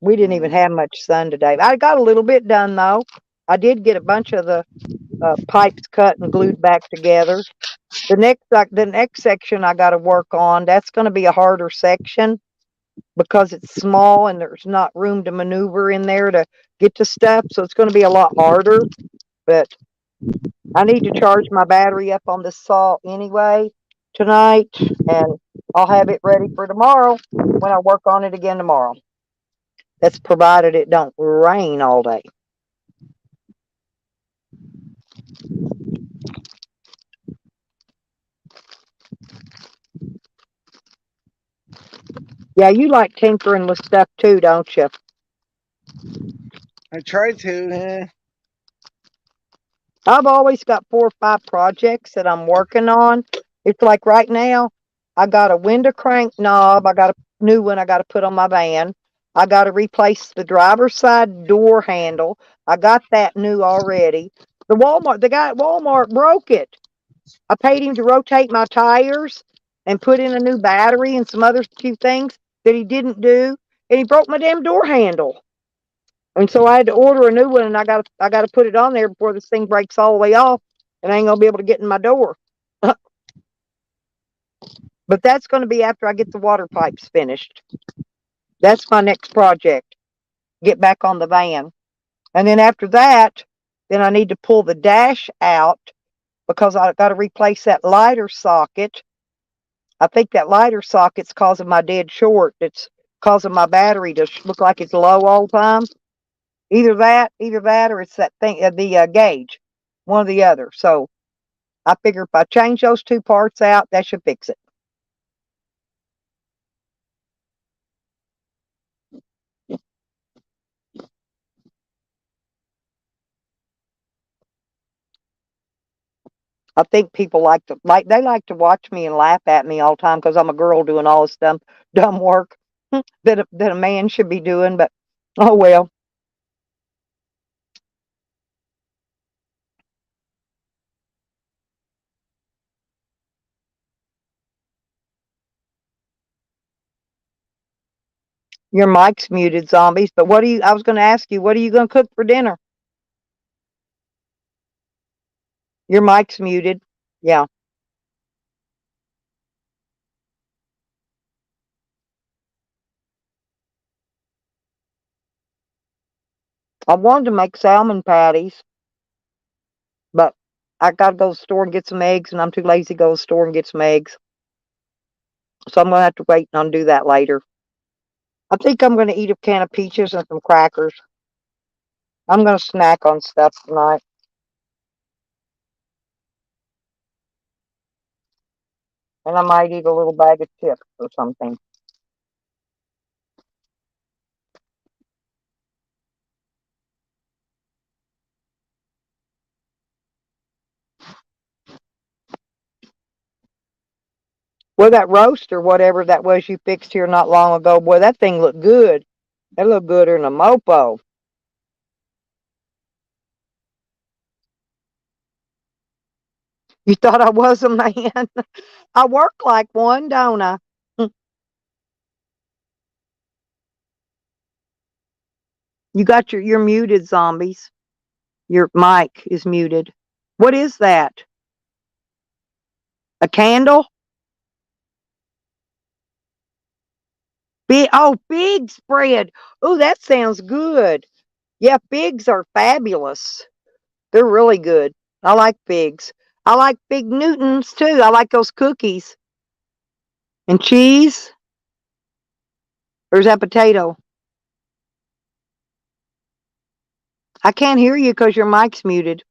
We didn't even have much sun today. I got a little bit done though. I did get a bunch of the pipes cut and glued back together. The next section I got to work on. That's going to be a harder section because it's small and there's not room to maneuver in there to get to stuff. So it's going to be a lot harder. But I need to charge my battery up on this saw anyway tonight, and I'll have it ready for tomorrow when I work on it again tomorrow. That's provided it don't rain all day. Yeah, you like tinkering with stuff too, don't you?
I tried to.
I've always got 4 or 5 projects that I'm working on. It's like right now, I got a window crank knob. I got a new one I got to put on my van. I got to replace the driver's side door handle. I got that new already. The guy at Walmart broke it. I paid him to rotate my tires and put in a new battery and some other few things that he didn't do, and he broke my damn door handle. And so I had to order a new one, and I got to put it on there before this thing breaks all the way off, and I ain't gonna be able to get in my door. But that's going to be after I get the water pipes finished. That's my next project. Get back on the van, and then after that, then I need to pull the dash out because I got to replace that lighter socket. I think that lighter socket's causing my dead short. It's causing my battery to look like it's low all the time. Either that, or it's that thing, the gauge, one or the other. So I figure if I change those 2 parts out, that should fix it. I think people they like to watch me and laugh at me all the time because I'm a girl doing all this dumb work that a man should be doing. But oh well. Your mic's muted, zombies. But I was going to ask you, what are you going to cook for dinner? Your mic's muted. Yeah. I wanted to make salmon patties, but I got to go to the store and get some eggs, and I'm too lazy to go to the store and get some eggs. So I'm going to have to wait and do that later. I think I'm going to eat a can of peaches and some crackers. I'm going to snack on stuff tonight. And I might eat a little bag of chips or something. Well, that roast or whatever that was you fixed here not long ago, boy, that thing looked good. It looked gooder than a mopo. You thought I was a man? I work like one, don't I? You're muted, zombies. Your mic is muted. What is that? A candle? Fig spread. Oh, that sounds good. Yeah, figs are fabulous. They're really good. I like figs. I like Fig Newtons too. I like those cookies. And cheese? Or is that potato? I can't hear you because your mic's muted.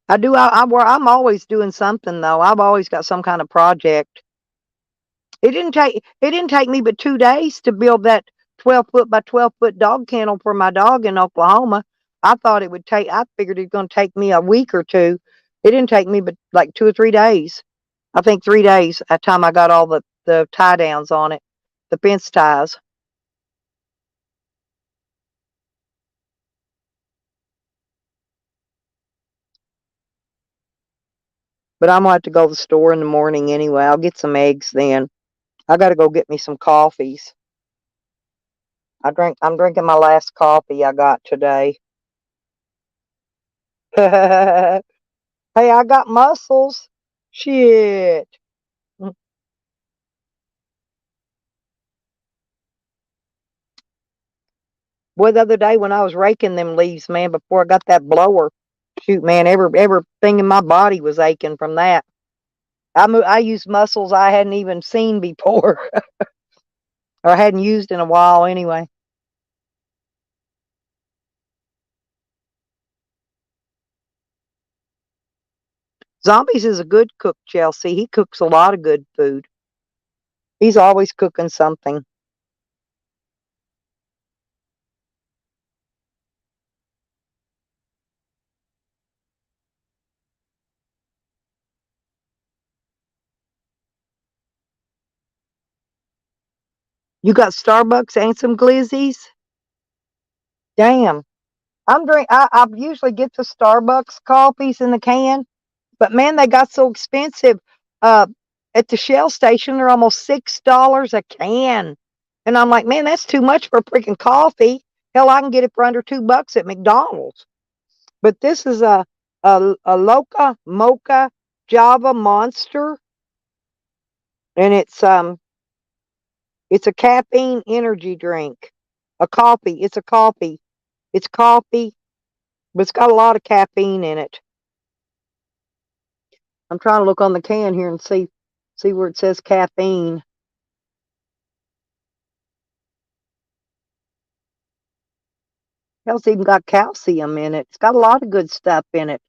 I do. I'm always doing something though. I've always got some kind of project. It didn't take me but 2 days to build that 12-foot by 12-foot dog kennel for my dog in Oklahoma. I figured it was going to take me a week or two. It didn't take me but like 2 or 3 days. I think 3 days at the time I got all the tie downs on it, the fence ties. But I'm going to have to go to the store in the morning anyway. I'll get some eggs then. I got to go get me some coffees. I'm drinking my last coffee I got today. Hey, I got muscles. Shit. Boy, the other day when I was raking them leaves, man, before I got that blower, shoot, man, everything in my body was aching from that. I used muscles I hadn't even seen before, or I hadn't used in a while anyway. Zombies is a good cook, Chelsea. He cooks a lot of good food. He's always cooking something. You got Starbucks and some glizzies? Damn. I usually get the Starbucks coffees in the can, but man, they got so expensive. Uh, at the Shell station, they're almost $6 a can. And I'm like, man, that's too much for freaking coffee. Hell, I can get it for under $2 at McDonald's. But this is a Loca Mocha Java Monster, and it's a caffeine energy drink. It's a coffee. It's coffee, but it's got a lot of caffeine in it. I'm trying to look on the can here and see where it says caffeine. Hell's even got calcium in it. It's got a lot of good stuff in it.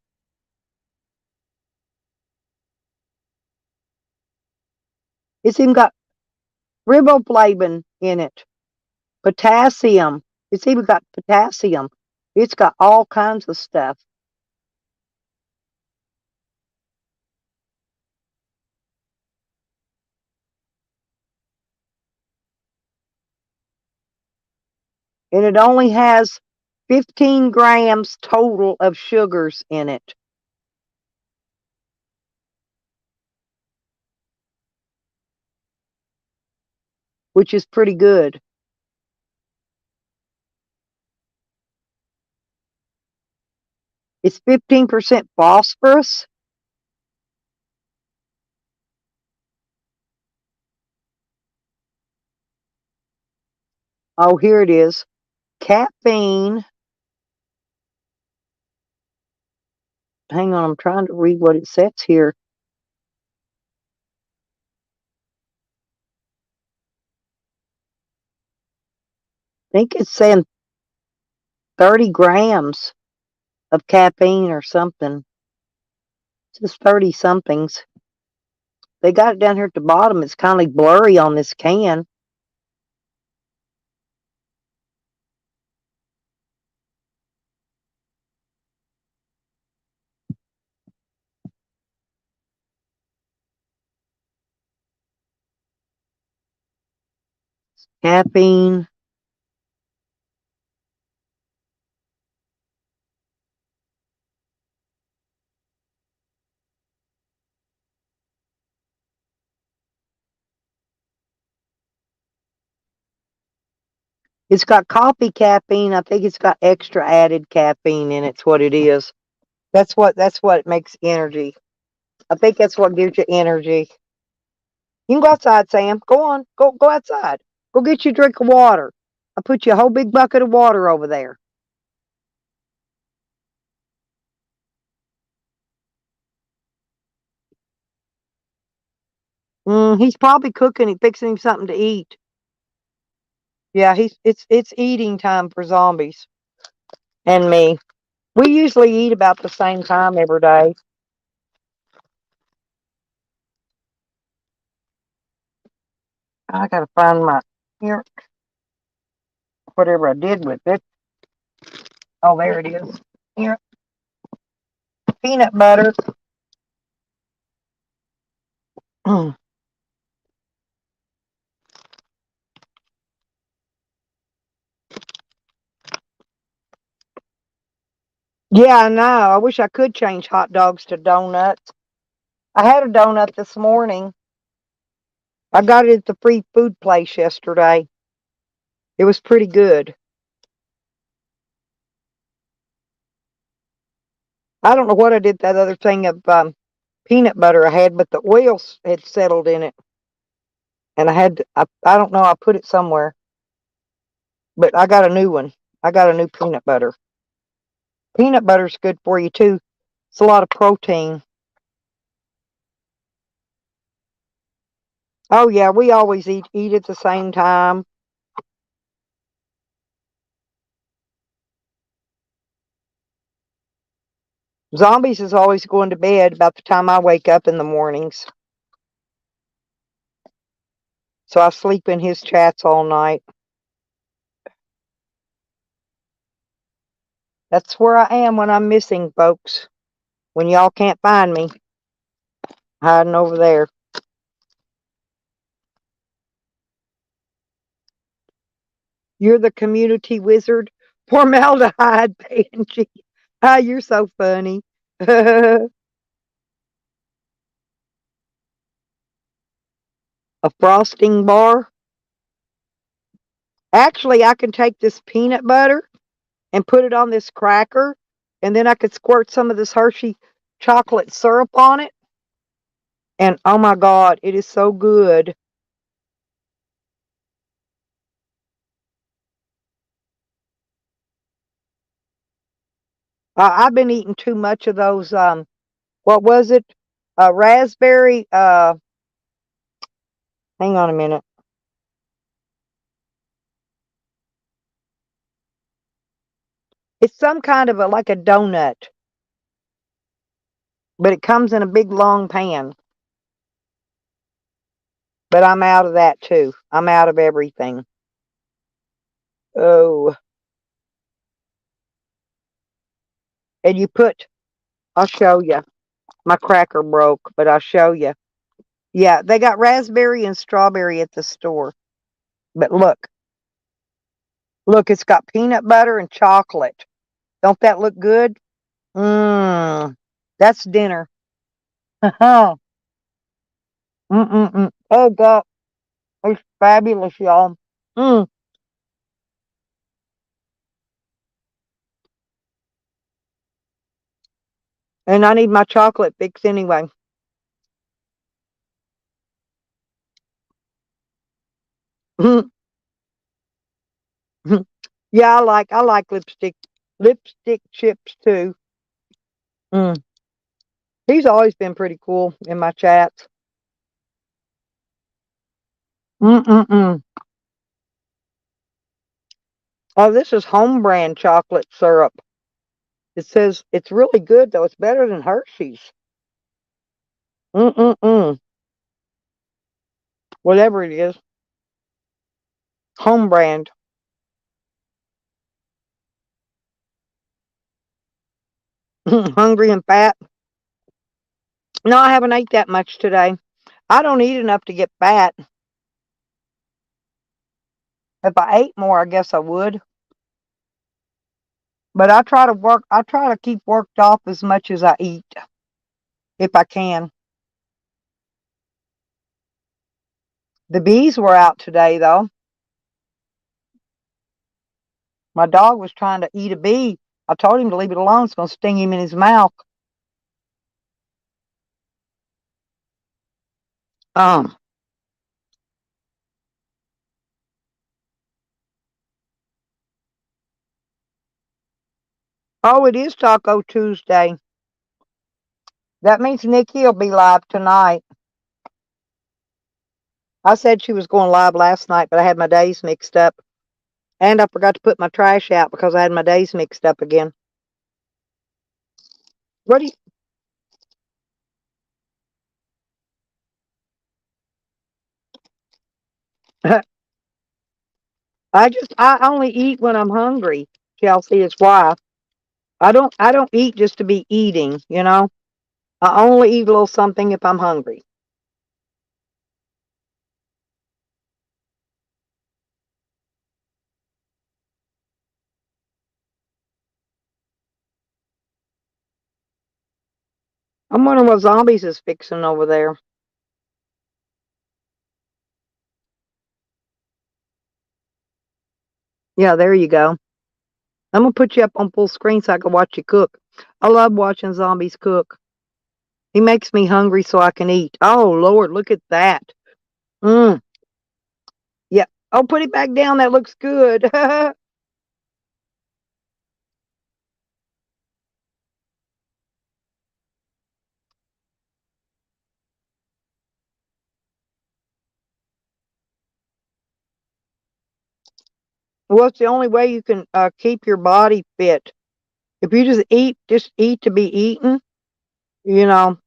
It's even got riboflavin in it. Potassium. It's even got potassium. It's got all kinds of stuff. And it only has 15 grams total of sugars in it. Which is pretty good. It's 15% phosphorus. Oh, here it is. Caffeine. Hang on, I'm trying to read what it says here. I think it's saying 30 grams of caffeine or something. Just 30 somethings. They got it down here at the bottom. It's kind of blurry on this can. Caffeine. It's got coffee caffeine. I think it's got extra added caffeine in it's what it is. That's what makes energy. I think that's what gives you energy. You can go outside, Sam. Go on. Go outside. Go get you a drink of water. I put you a whole big bucket of water over there. He's probably cooking and fixing him something to eat. Yeah, it's eating time for zombies and me. We usually eat about the same time every day. I gotta find my here, whatever I did with it. Oh, there it is. Here, peanut butter. Yeah, I know. I wish I could change hot dogs to donuts. I had a donut this morning. I got it at the free food place yesterday. It was pretty good. I don't know what I did that other thing of peanut butter I had, but the oil had settled in it. And I don't know, I put it somewhere. But I got a new one. I got a new peanut butter. Peanut butter's good for you too. It's a lot of protein. Oh yeah, we always eat at the same time. Zombies is always going to bed about the time I wake up in the mornings. So I sleep in his chats all night. That's where I am when I'm missing, folks. When y'all can't find me. Hiding over there. You're the community wizard. Formaldehyde, Pangy. Ah, you're so funny. A frosting bar. Actually, I can take this peanut butter and put it on this cracker, and then I could squirt some of this Hershey chocolate syrup on it. And oh my God, it is so good. I've been eating too much of those, what was it? Raspberry, hang on a minute. It's some kind of like a donut. But it comes in a big long pan. But I'm out of that too. I'm out of everything. Oh, and you put, I'll show you. My cracker broke, but I'll show you. Yeah, they got raspberry and strawberry at the store. But look, it's got peanut butter and chocolate. Don't that look good? Mmm, that's dinner. Mm-mm-mm. Oh, God, it's fabulous, y'all. Mm. And I need my chocolate fix anyway. Yeah, I like lipstick chips too. Mm. He's always been pretty cool in my chats. Mm-mm-mm. Oh, this is home brand chocolate syrup. It says it's really good though. It's better than Hershey's. Mm-mm-mm. Whatever it is, home brand. Hungry and fat. No, I haven't ate that much today. I don't eat enough to get fat. If I ate more, I guess I would. But I try to work. I try to keep worked off as much as I eat, if I can. The bees were out today, though. My dog was trying to eat a bee. I told him to leave it alone. It's going to sting him in his mouth. Um. Oh, it is Taco Tuesday. That means Nikki will be live tonight. I said she was going live last night, but I had my days mixed up. And I forgot to put my trash out because I had my days mixed up again. What do you... I only eat when I'm hungry. Chelsea is why. I don't eat just to be eating, you know. I only eat a little something if I'm hungry. I'm wondering what zombies is fixing over there. Yeah, there you go. I'm gonna put you up on full screen so I can watch you cook. I love watching zombies cook. He makes me hungry so I can eat. Oh Lord, look at that. Mm. Yeah. Oh, put it back down. That looks good. Well, it's the only way you can keep your body fit. If you just eat to be eaten, you know,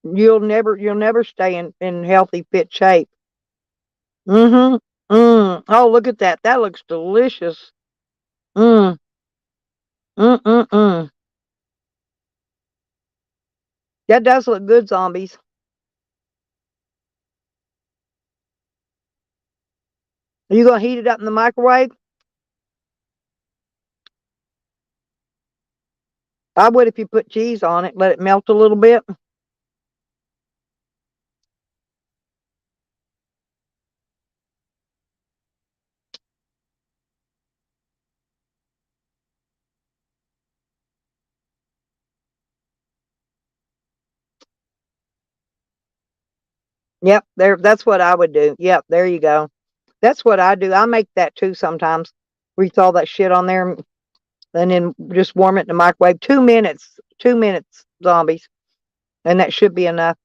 you'll never stay in healthy, fit shape. Mm-hmm. Mm. Oh, look at that. That looks delicious. Mm. Mm-mm-mm. That does look good, zombies. Are you gonna heat it up in the microwave? I would if you put cheese on it, let it melt a little bit. Yep, there. That's what I would do. Yep, there you go. That's what I do. I make that too sometimes. We throw that shit on there and then just warm it in the microwave. 2 minutes. 2 minutes, zombies, and that should be enough.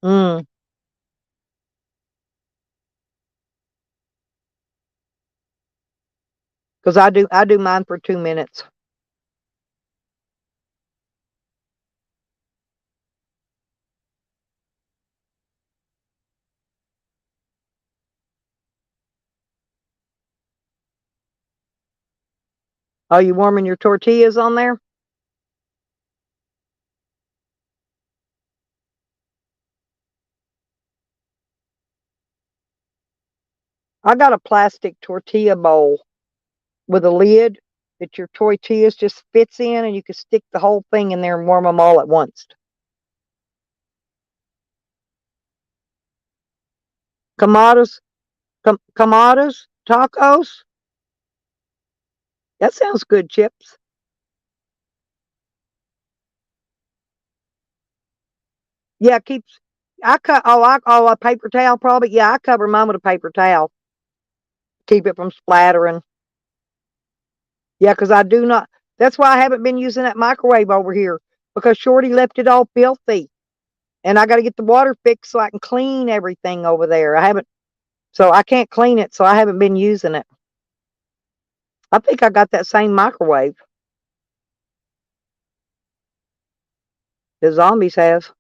Mm. Because I do mine for 2 minutes. Oh, you warming your tortillas on there? I got a plastic tortilla bowl with a lid that your tortillas just fits in, and you can stick the whole thing in there and warm them all at once. Camadas, camadas, tacos. That sounds good, Chips. Yeah, keeps. I cut. Oh, a paper towel probably. Yeah, I cover mine with a paper towel. Keep it from splattering. Yeah, because I do not. That's why I haven't been using that microwave over here, because Shorty left it all filthy, and I got to get the water fixed so I can clean everything over there. I haven't, so I can't clean it, so I haven't been using it. I think I got that same microwave the zombies have.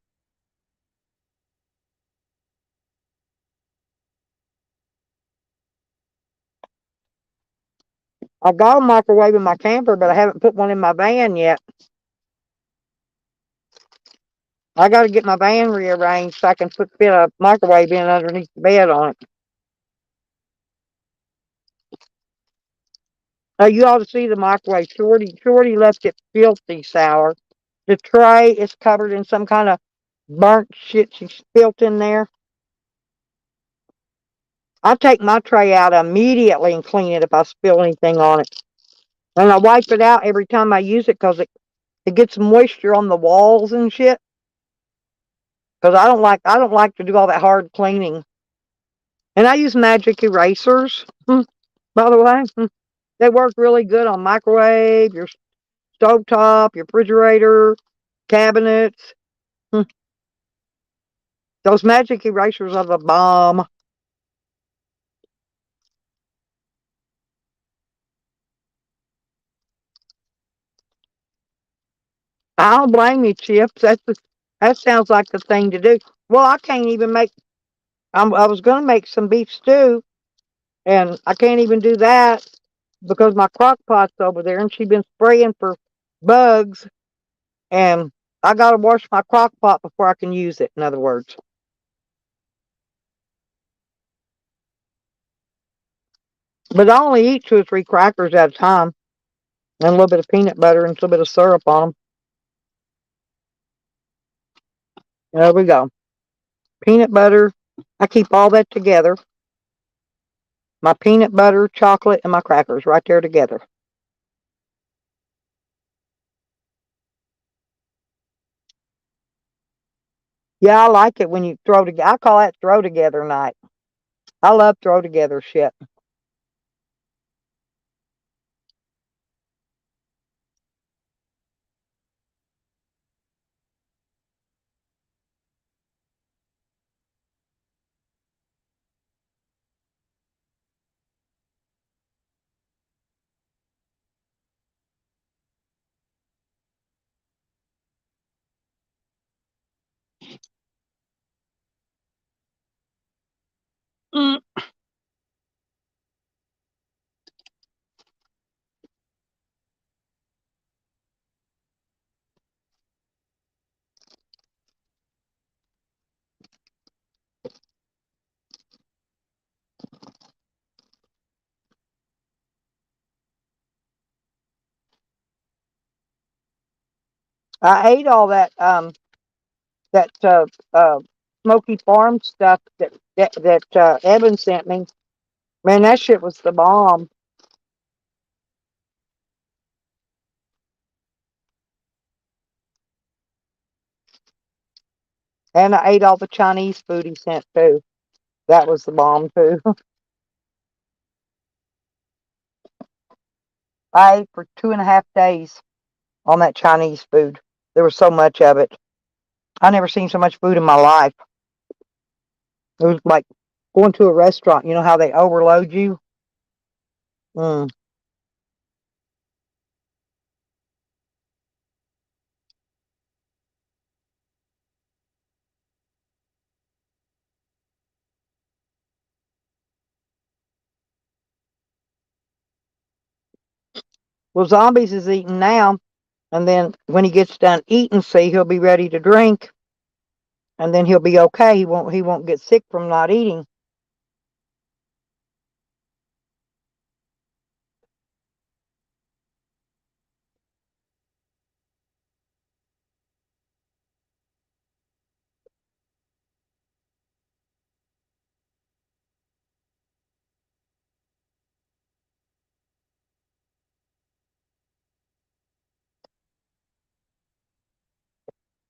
I've got a microwave in my camper, but I haven't put one in my van yet. I got to get my van rearranged so I can fit a microwave in underneath the bed on it. Oh, you ought to see the microwave. Shorty left it filthy sour. The tray is covered in some kind of burnt shit she spilt in there. I take my tray out immediately and clean it if I spill anything on it. And I wipe it out every time I use it because it gets moisture on the walls and shit. Because I don't like to do all that hard cleaning. And I use magic erasers, by the way. They work really good on microwave, your stovetop, your refrigerator, cabinets. Those magic erasers are the bomb. I don't blame you, Chips. That sounds like the thing to do. Well, I can't even make. I was going to make some beef stew, and I can't even do that because my crock pot's over there, and she's been spraying for bugs, and I got to wash my crock pot before I can use it. In other words, but I only eat 2 or 3 crackers at a time, and a little bit of peanut butter and a little bit of syrup on them. There we go. Peanut butter. I keep all that together. My peanut butter, chocolate, and my crackers right there together. Yeah, I like it when you throw together. I call that throw together night. I love throw together shit. Mm. I ate all that uh, Smoky Farm stuff that Evan sent me. Man, that shit was the bomb. And I ate all the Chinese food he sent too. That was the bomb too. I ate for 2.5 days on that Chinese food. There was so much of it. I never seen so much food in my life. It was like going to a restaurant. You know how they overload you? Mm. Well, Zombies is eating now, and then when he gets done eating, see, he'll be ready to drink, and then he'll be okay. He won't get sick from not eating.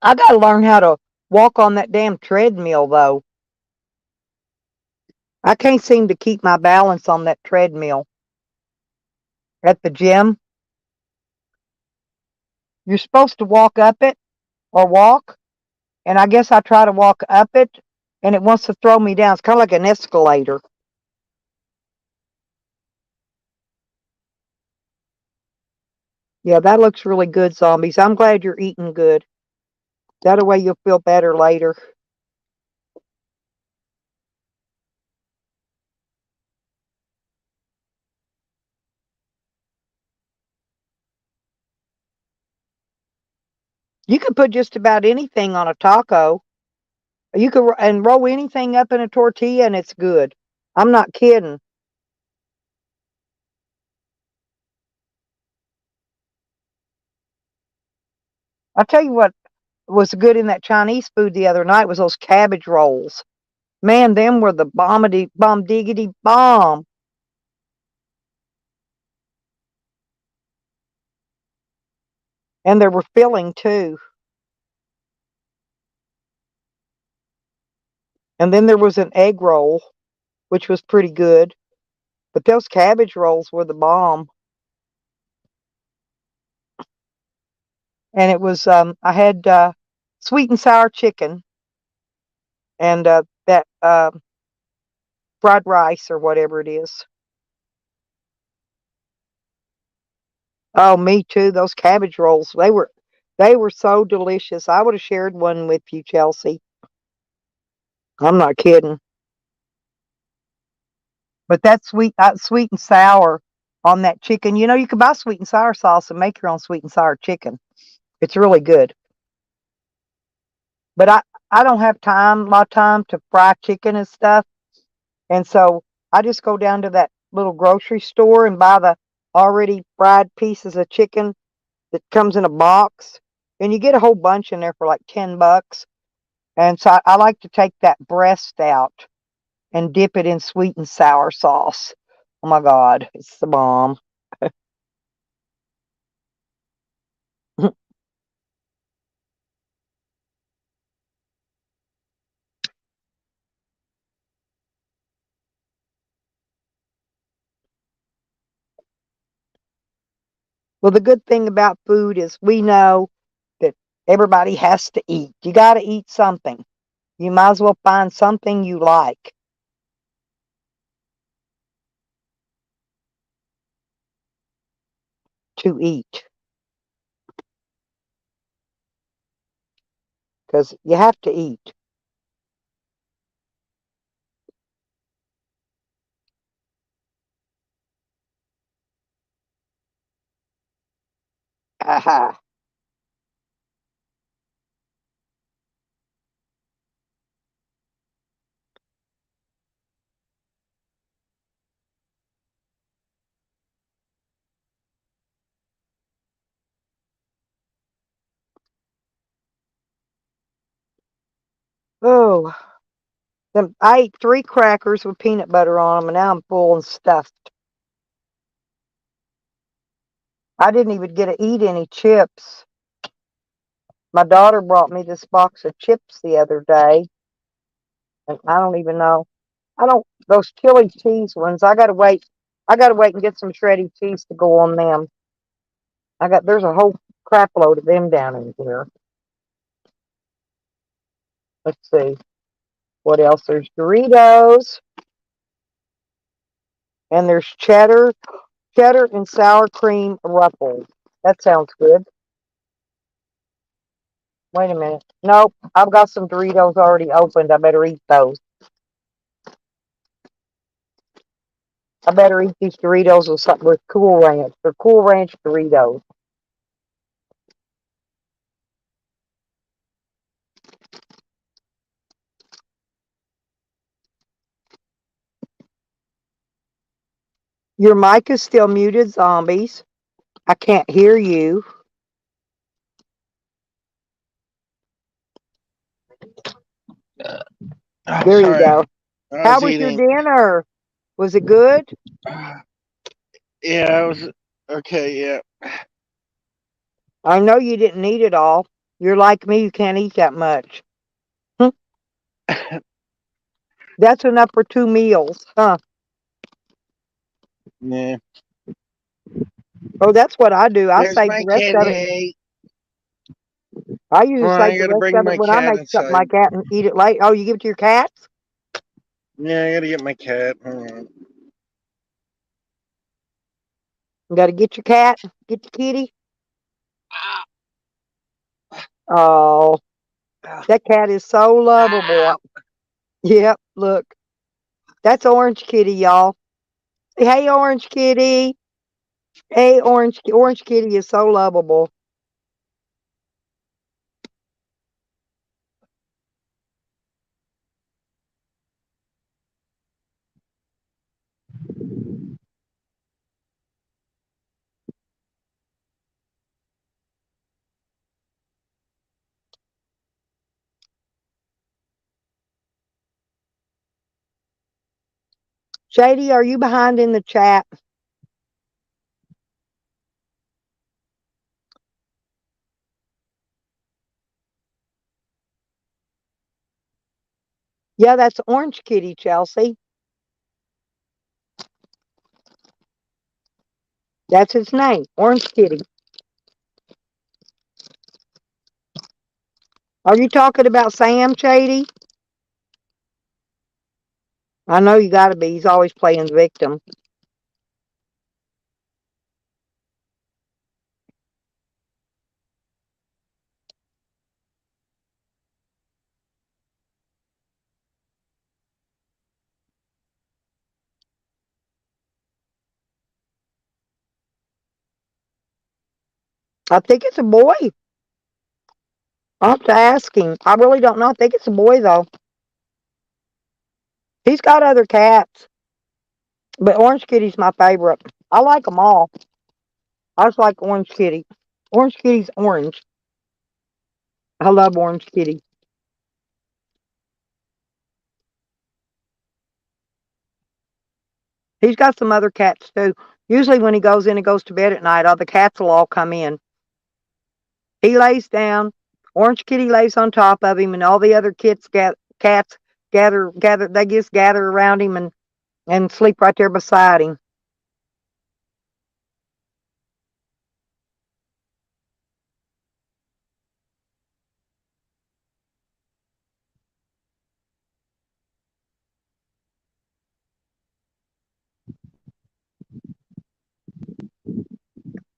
I got to learn how to walk on that damn treadmill, though. I can't seem to keep my balance on that treadmill at the gym. You're supposed to walk up it or walk, and I guess I try to walk up it, and it wants to throw me down. It's kind of like an escalator. Yeah, that looks really good, Zombies. I'm glad you're eating good. That way you'll feel better later. You can put just about anything on a taco. You can and roll anything up in a tortilla, and it's good. I'm not kidding. I'll tell you what was good in that Chinese food the other night was those cabbage rolls. Man, them were the bomb diggity bomb. And they were filling too. And then there was an egg roll, which was pretty good. But those cabbage rolls were the bomb. And it was I had sweet and sour chicken and that fried rice or whatever it is. Oh, me too. Those cabbage rolls, they were so delicious. I would have shared one with you, Chelsea. I'm not kidding. But that sweet and sour on that chicken, you can buy sweet and sour sauce and make your own sweet and sour chicken. It's really good. But I don't have a lot of time to fry chicken and stuff. And so I just go down to that little grocery store and buy the already fried pieces of chicken that comes in a box. And you get a whole bunch in there for like $10. And so I like to take that breast out and dip it in sweet and sour sauce. Oh my God, it's the bomb. Well, the good thing about food is we know that everybody has to eat. You got to eat something. You might as well find something you like to eat because you have to eat. Aha. Oh, I ate 3 crackers with peanut butter on them, and now I'm full and stuffed. I didn't even get to eat any chips. My daughter brought me this box of chips the other day, and I don't even know. Those chili cheese ones, I gotta wait. I gotta wait and get some shredded cheese to go on them. There's a whole crap load of them down in here. Let's see. What else? There's Doritos, and there's cheddar and sour cream ruffles. That sounds good. Wait a minute. Nope, I've got some Doritos already opened. I better eat those. I better eat these Doritos with something with Cool Ranch. They're Cool Ranch Doritos. Your mic is still muted, zombies. I can't hear you.
Oh,
There you
sorry.
go.
I
How
was
was your
eating.
dinner? Was it good?
Yeah, it was okay. Yeah.
I know you didn't eat it all. You're like me, you can't eat that much. That's enough for 2 meals, huh?
Yeah.
Oh, that's what I do. I
There's
save
my
the rest of it.
kitty.
I usually
Well,
save
I
the
gotta
rest
bring
of it
my
when I
cat
make something
inside.
like that and eat it late. Oh, you give it to your cats?
Yeah, I gotta get my cat. Hold on.
You gotta get your cat, get the kitty. Oh, that cat is so lovable. Yep, look. That's Orange Kitty, y'all. Say, hey, Orange Kitty. Hey, Orange Kitty is so lovable. Shady, are you behind in the chat? Yeah, that's Orange Kitty, Chelsea. That's its name, Orange Kitty. Are you talking about Sam, Shady? I know you gotta be. He's always playing victim. I think it's a boy. I'll have to ask him. I really don't know. I think it's a boy, though. He's got other cats, but Orange Kitty's my favorite. I like them all. I just like Orange Kitty. Orange Kitty's orange. I love Orange Kitty. He's got some other cats, too. Usually when he goes in and goes to bed at night, all the cats will all come in. He lays down. Orange Kitty lays on top of him, and all the other cats gather. They just gather around him and sleep right there beside him.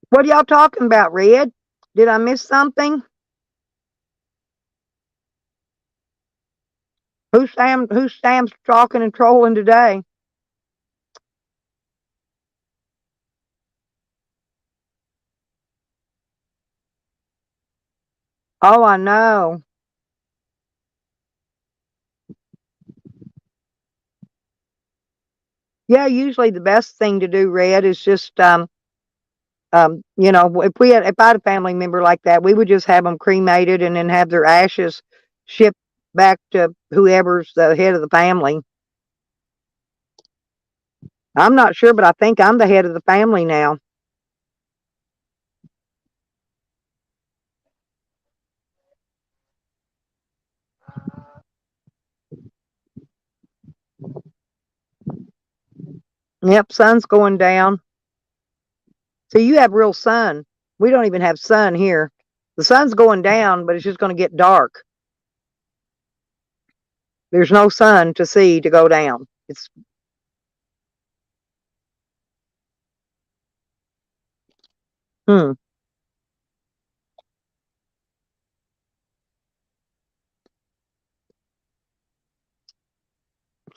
What are y'all talking about, Red? Did I miss something? Who's Sam's talking and trolling today? Oh, I know. Yeah, usually the best thing to do, Red, is just if I had a family member like that, we would just have them cremated and then have their ashes shipped back to whoever's the head of the family. I'm not sure, but I think I'm the head of the family now. Yep, sun's going down. So you have real sun. We don't even have sun here. The sun's going down, but it's just going to get dark. There's no sun to see to go down. It's hmm.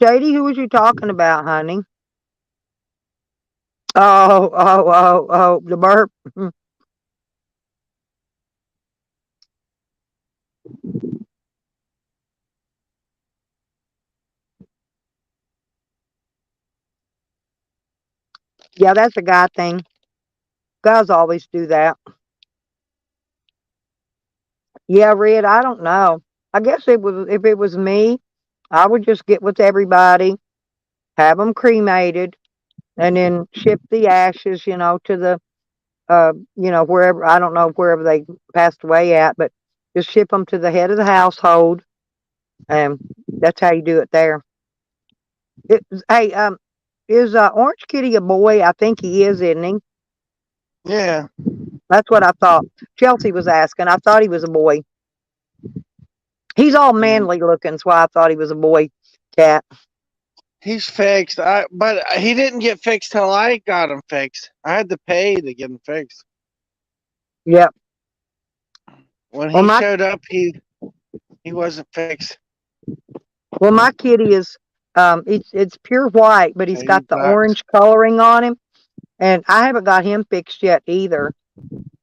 Shady, who was you talking about, honey? Oh, the burp. Yeah, that's a guy thing. Guys always do that. Yeah, Red, I don't know. I guess if it was me, I would just get with everybody, have them cremated, and then ship the ashes, to the wherever, I don't know wherever they passed away at, but just ship them to the head of the household, and that's how you do it there. Hey, is Orange Kitty a boy? I think he is, isn't he?
Yeah.
That's what I thought. Chelsea was asking. I thought he was a boy. He's all manly looking, so I thought he was a boy cat.
He's fixed. But he didn't get fixed till I got him fixed. I had to pay to get him fixed.
Yep.
When he showed up, he wasn't fixed.
Well, my kitty is it's pure white, but he's got the
black.
orange coloring on him, and I haven't got him fixed yet either.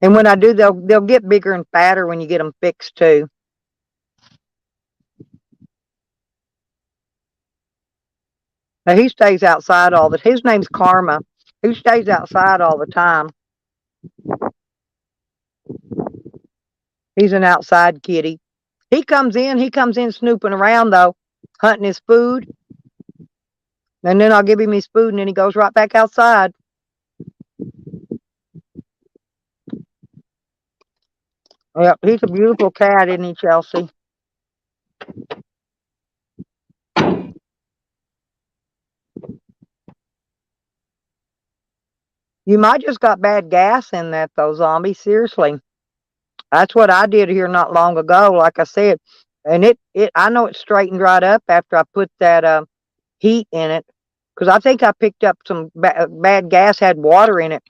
And when I do, they'll get bigger and fatter when you get them fixed too. Now, he stays outside all the. His name's Karma. He stays outside all the time. He's an outside kitty. He comes in snooping around though, hunting his food. And then I'll give him his food and then he goes right back outside. Yep, he's a beautiful cat, isn't he, Chelsea? You might just got bad gas in that though, Zombie. Seriously. That's what I did here not long ago, like I said. And I know it straightened right up after I put that heat in it. Because I think I picked up some bad gas, had water in it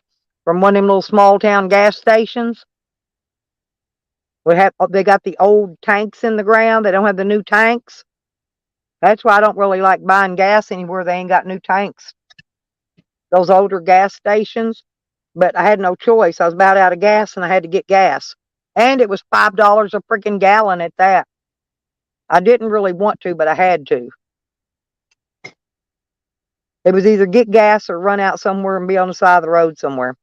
from one of them little small town gas stations. They got the old tanks in the ground. They don't have the new tanks. That's why I don't really like buying gas anywhere they ain't got new tanks. Those older gas stations. But I had no choice. I was about out of gas and I had to get gas. And it was $5 a freaking gallon at that. I didn't really want to, but I had to. It was either get gas or run out somewhere and be on the side of the road somewhere.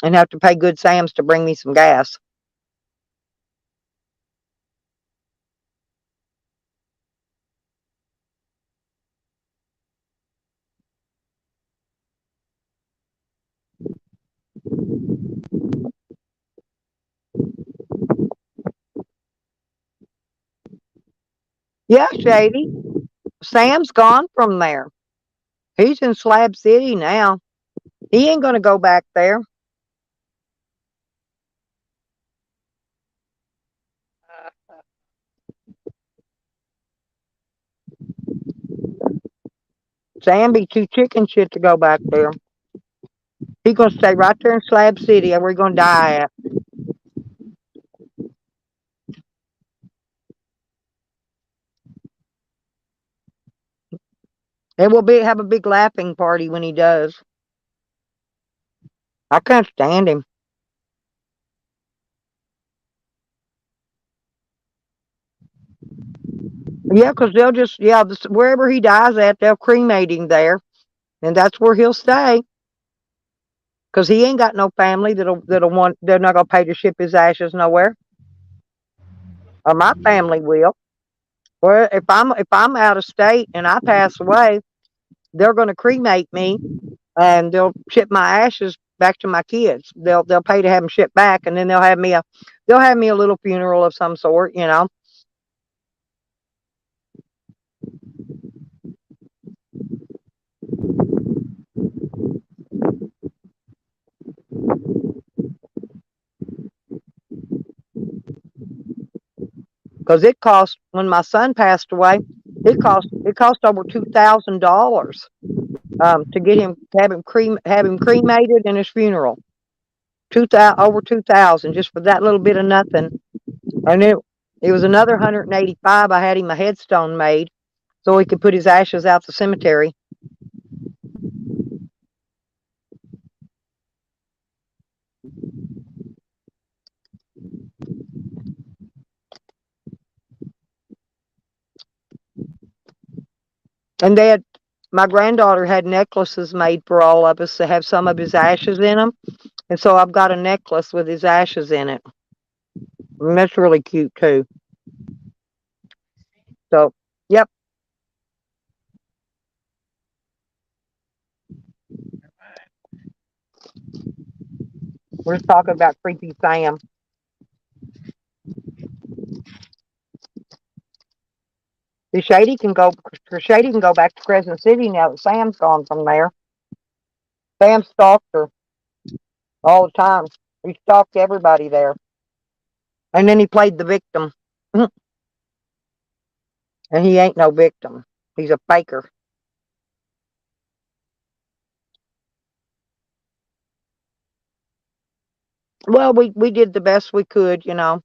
And have to pay Good Sam's to bring me some gas. Yeah, Shady. Sam's gone from there. He's in Slab City now. He ain't going to go back there. Sam be too chicken shit to go back there. He's going to stay right there in Slab City where we're going to die at. And we'll have a big laughing party when he does. I can't stand him. Yeah, because they'll just, wherever he dies at, they'll cremate him there. And that's where he'll stay. Because he ain't got no family they're not going to pay to ship his ashes nowhere. Or my family will. Well, if I'm out of state and I pass away, they're going to cremate me and they'll ship my ashes back to my kids. They'll pay to have them shipped back, and then they'll have me a little funeral of some sort, Because it cost, when my son passed away, it cost over $2,000 to get him, have him cremated and his funeral. Over 2,000 just for that little bit of nothing. And it was another 185. I had him a headstone made so he could put his ashes out the cemetery. And my granddaughter had necklaces made for all of us to have some of his ashes in them. And so I've got a necklace with his ashes in it. And that's really cute too. So, yep. We're just talking about Creepy Sam. Shady can go back to Crescent City now that Sam's gone from there. Sam stalked her all the time. He stalked everybody there. And then he played the victim. And he ain't no victim. He's a faker. Well, we did the best we could, you know.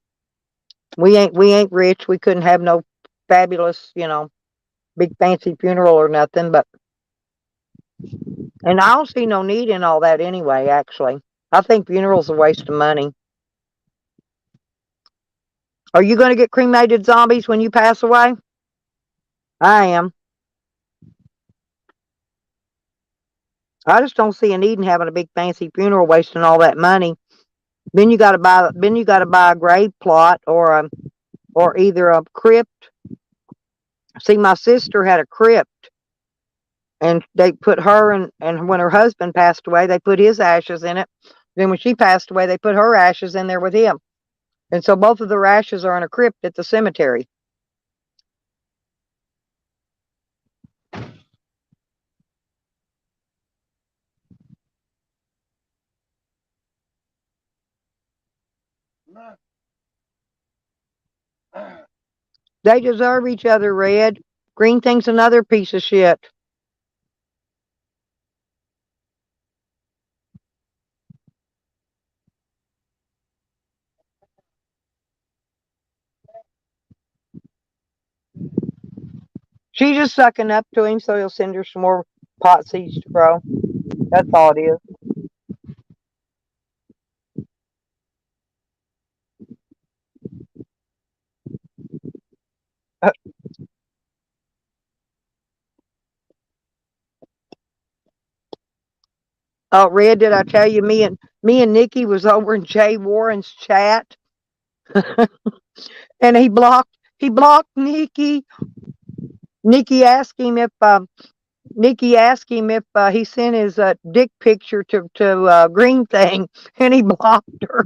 We ain't rich. We couldn't have no fabulous, you know, big fancy funeral or nothing, and I don't see no need in all that anyway, actually. I think funerals are a waste of money. Are you going to get cremated zombies when you pass away? I am. I just don't see a need in having a big fancy funeral, wasting all that money. Then you got to buy a grave plot or either a crypt. See, my sister had a crypt, and they put her and when her husband passed away, they put his ashes in it. Then when she passed away, they put her ashes in there with him. And so both of their ashes are in a crypt at the cemetery. They deserve each other, Red. Green Thing's another piece of shit. She's just sucking up to him so he'll send her some more pot seeds to grow. That's all it is. Oh, Red, did I tell you me and Nikki was over in Jay Warren's chat? And he blocked Nikki. Nikki asked him if he sent his dick picture to Green Thing, and he blocked her.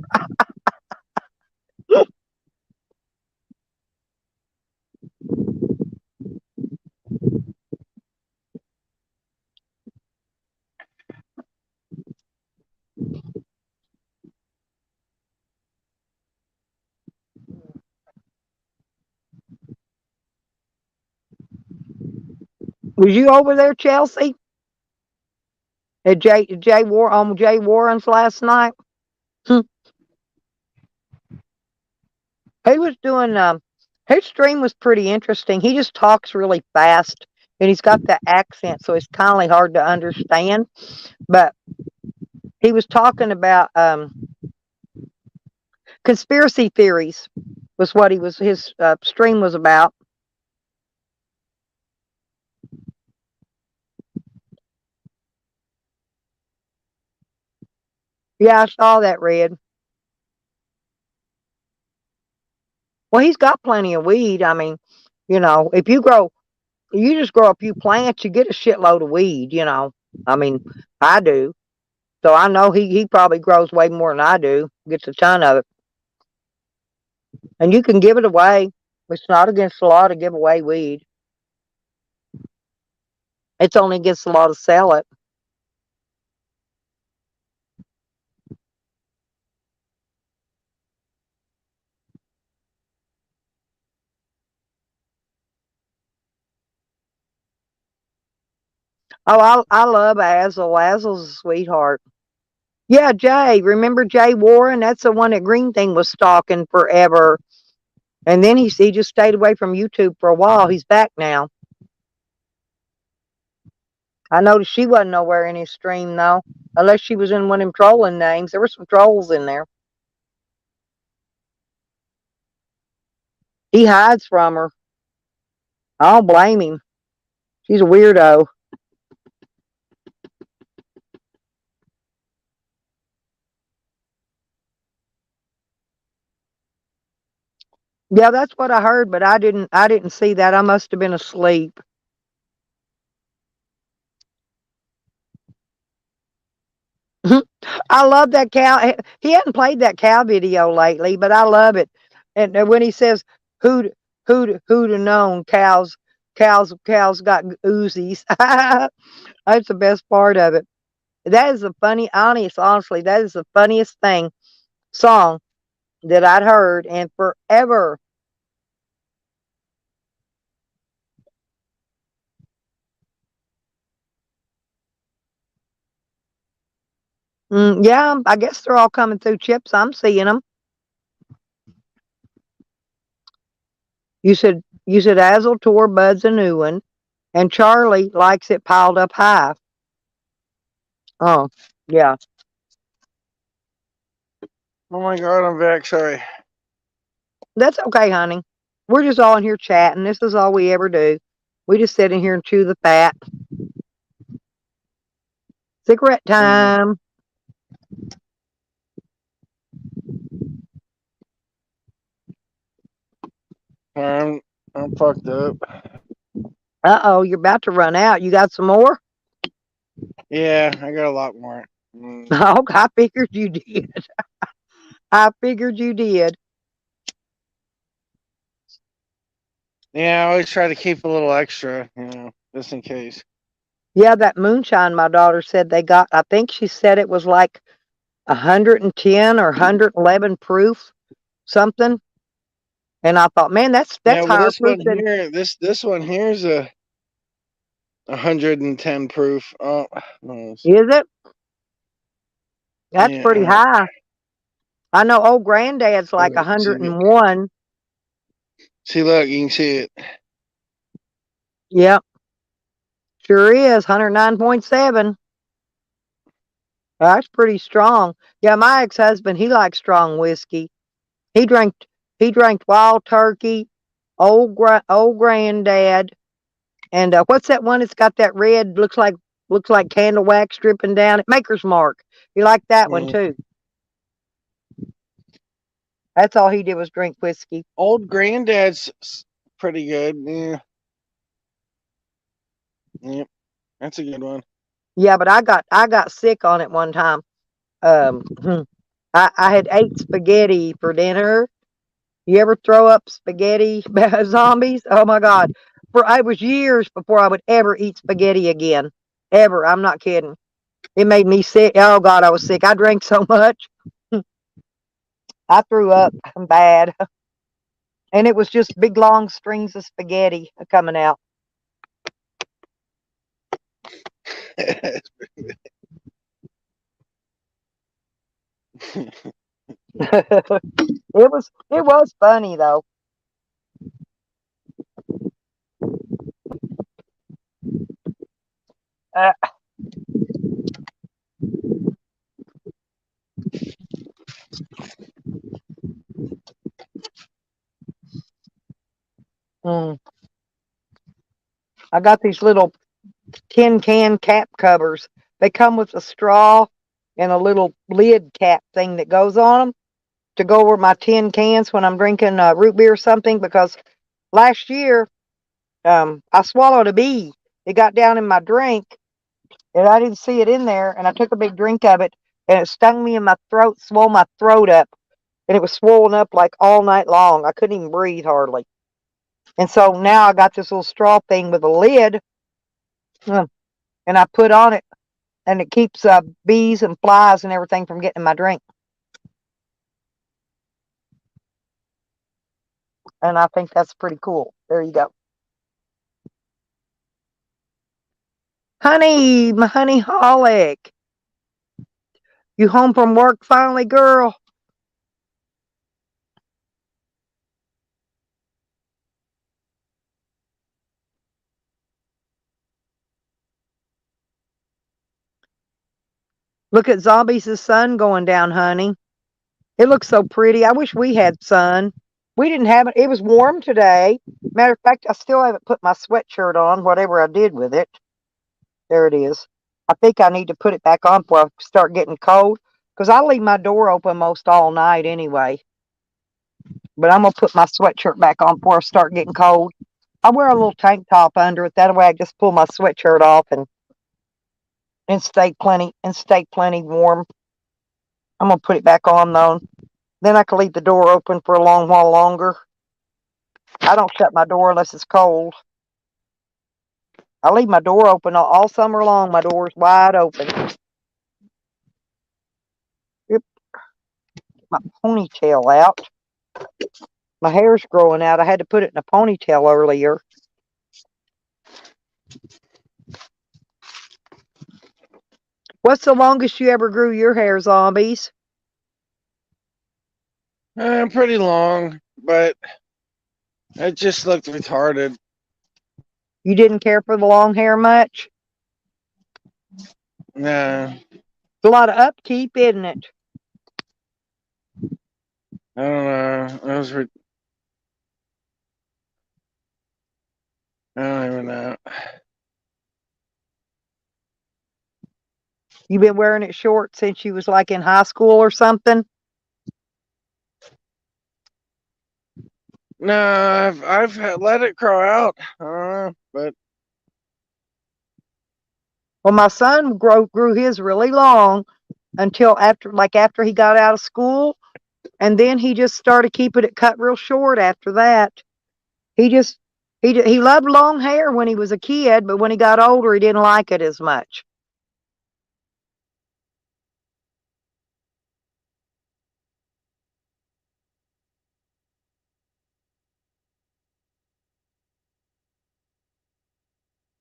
Was you over there, Chelsea? At Jay Warren's last night? He was doing his stream was pretty interesting. He just talks really fast, and he's got the accent, so it's kind of hard to understand. But he was talking about conspiracy theories was what his stream was about. Yeah, I saw that, Red. Well, he's got plenty of weed. I mean, you know, if you just grow a few plants, you get a shitload of weed, you know. I mean, I do. So I know he probably grows way more than I do. Gets a ton of it. And you can give it away. It's not against the law to give away weed. It's only against the law to sell it. Oh, I love Azel. Azel's a sweetheart. Yeah, Jay. Remember Jay Warren? That's the one that Green Thing was stalking forever. And then he just stayed away from YouTube for a while. He's back now. I noticed she wasn't nowhere in his stream, though. Unless she was in one of them trolling names. There were some trolls in there. He hides from her. I don't blame him. She's a weirdo. Yeah, that's what I heard, but I didn't see that. I must have been asleep. I love that cow. He hadn't played that cow video lately, but I love it. And when he says, "Who'd have known cows got Uzis?" That's the best part of it. That is the honestly, that is the funniest song that I'd heard in forever. Yeah, I guess they're all coming through chips. I'm seeing them. You said Azel tore Bud's a new one, and Charlie likes it piled up high. Oh, yeah.
Oh my God, I'm back. Sorry.
That's okay, honey. We're just all in here chatting. This is all we ever do. We just sit in here and chew the fat. Cigarette time.
I'm fucked up.
Uh-oh, you're about to run out. You got some more?
Yeah, I got a lot more.
Oh, I figured you did. I figured you did.
Yeah, I always try to keep a little extra, just in case.
Yeah, that moonshine my daughter said they got, I think she said it was like 110 or 111 proof, something. And I thought, man, that's
Yeah, well,
higher
this
proof
one
than,
here, this one here's a 110 proof. Oh, nice.
is it? That's
Yeah,
pretty high. I know old granddad's like 101.
See, look, you can see it.
Yep. Sure is. 109.7. That's pretty strong. Yeah, my ex-husband, he likes strong whiskey. He drank Wild Turkey, old granddad, and what's that one that's got that red, looks like candle wax dripping down it? Maker's Mark. He liked that one too. That's all he did was drink whiskey.
Old granddad's pretty good. Yeah. Yep. That's a good one.
Yeah, but I got sick on it one time. I had ate spaghetti for dinner. You ever throw up spaghetti zombies? Oh my God. It was years before I would ever eat spaghetti again. Ever. I'm not kidding. It made me sick. Oh God, I was sick. I drank so much. I threw up bad. And it was just big long strings of spaghetti coming out. It was funny though. I got these little tin can cap covers. They come with a straw and a little lid cap thing that goes on them to go over my tin cans when I'm drinking root beer or something, because last year I swallowed a bee. It got down in my drink and I didn't see it in there, and I took a big drink of it and it stung me in my throat, swole my throat up, and it was swollen up like all night long. I couldn't even breathe hardly. And so now I got this little straw thing with a lid, and I put on it, and it keeps bees and flies and everything from getting in my drink. And I think that's pretty cool. There you go. Honey, my honey holic. You home from work finally, girl? Look at Zombies' sun going down, honey. It looks so pretty. I wish we had sun. We didn't have it. It was warm today. Matter of fact, I still haven't put my sweatshirt on, whatever I did with it. There it is. I think I need to put it back on before I start getting cold. Because I leave my door open most all night anyway. But I'm going to put my sweatshirt back on before I start getting cold. I wear a little tank top under it. That way I just pull my sweatshirt off and stay plenty warm. I'm going to put it back on though. Then I can leave the door open for a long while longer. I don't shut my door unless it's cold. I leave my door open all summer long. My door's wide open. Yep. My ponytail out. My hair's growing out. I had to put it in a ponytail earlier. What's the longest you ever grew your hair, Zombies?
Pretty long, but it just looked retarded.
You didn't care for the long hair much?
Nah,
It's a lot of upkeep, isn't it?
I don't know. I don't even know.
You been wearing it short since you was like in high school or something?
No, I've let it grow out. I don't know, but
Well, my son grew his really long until after he got out of school, and then he just started keeping it cut real short after that. He loved long hair when he was a kid, but when he got older, he didn't like it as much.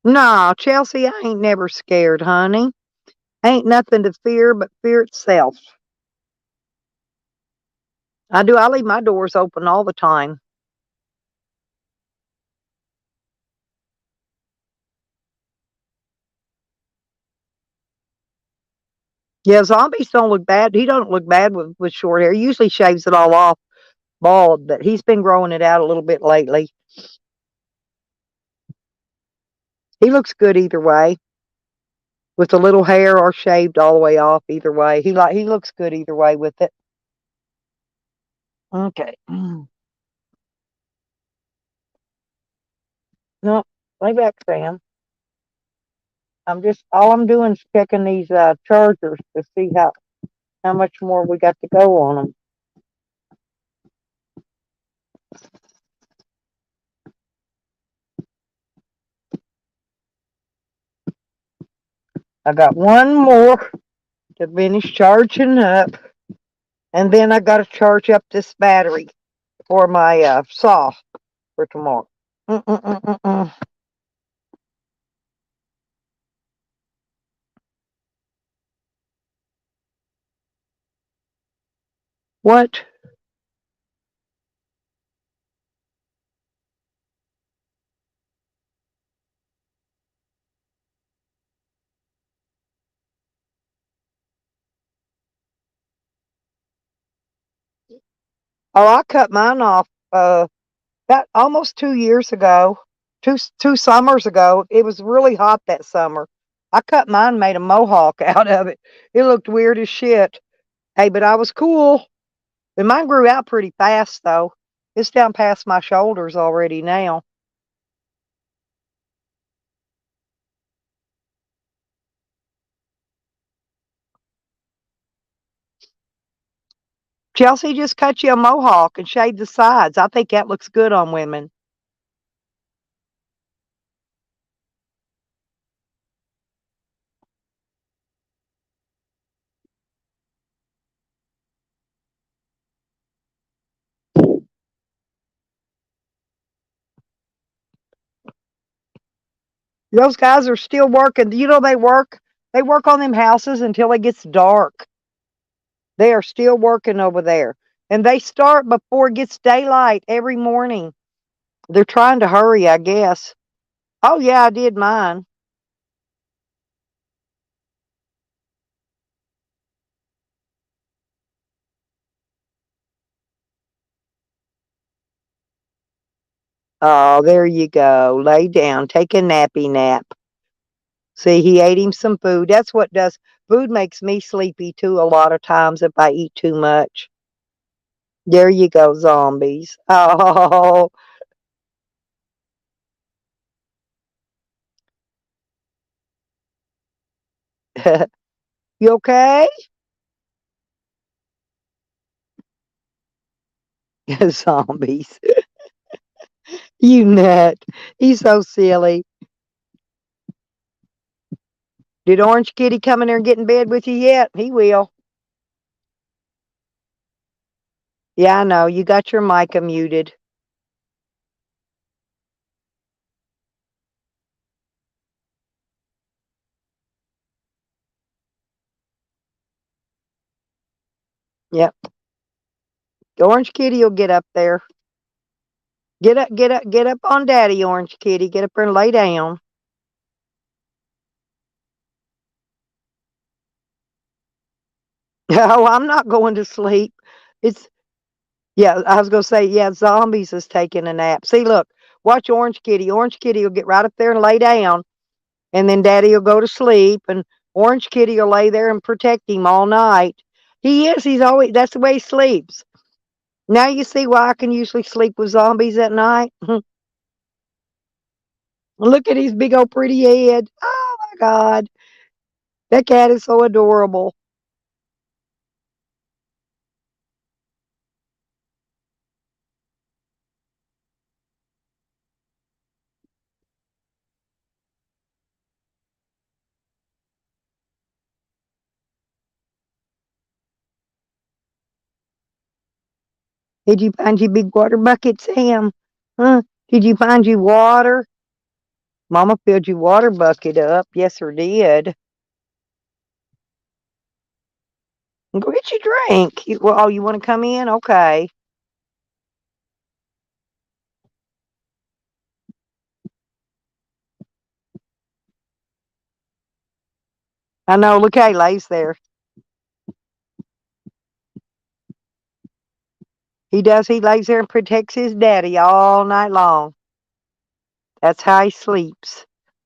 No, Chelsea, I ain't never scared, honey. Ain't nothing to fear but fear itself. I do. I leave my doors open all the time. Yeah, Zombies don't look bad. He don't look bad with short hair. He usually shaves it all off bald, but he's been growing it out a little bit lately. He looks good either way, with the little hair or shaved all the way off. Either way, he looks good either way with it. Okay. No, lay back, Sam. All I'm doing is checking these chargers to see how much more we got to go on them. I got one more to finish charging up, and then I got to charge up this battery for my saw for tomorrow. Mm-mm-mm-mm-mm. What? Oh, I cut mine off about almost 2 years ago, two summers ago. It was really hot that summer. I cut mine, made a mohawk out of it. It looked weird as shit. Hey, but I was cool. And mine grew out pretty fast though. It's down past my shoulders already now. Chelsea just cut you a mohawk and shaved the sides. I think that looks good on women. Those guys are still working. You know, they work on them houses until it gets dark. They are still working over there. And they start before it gets daylight every morning. They're trying to hurry, I guess. Oh yeah, I did mine. Oh, there you go. Lay down. Take a nappy nap. See, he ate him some food. That's what does. Food makes me sleepy too a lot of times if I eat too much. There you go, zombies. Oh, you okay? Zombies. You nut. He's so silly. Did Orange Kitty come in there and get in bed with you yet? He will. Yeah, I know. You got your mic muted. Yep. Orange Kitty will get up there. Get up on Daddy, Orange Kitty. Get up there and lay down. Oh, I'm not going to sleep. It's Yeah, I was gonna say, yeah, zombies is taking a nap. See, look, watch Orange Kitty. Orange Kitty will get right up there and lay down, and then Daddy will go to sleep, and Orange Kitty will lay there and protect him all night. He's always, that's the way he sleeps. Now you see why I can usually sleep with zombies at night. Look at his big old pretty head. Oh my God. That cat is so adorable. Did you find your big water bucket, Sam? Huh? Did you find your water? Mama filled your water bucket up. Yes, her did. Go get your drink. Oh, you want to come in? Okay. I know. Look how he lays there. He does. He lays there and protects his daddy all night long. That's how he sleeps.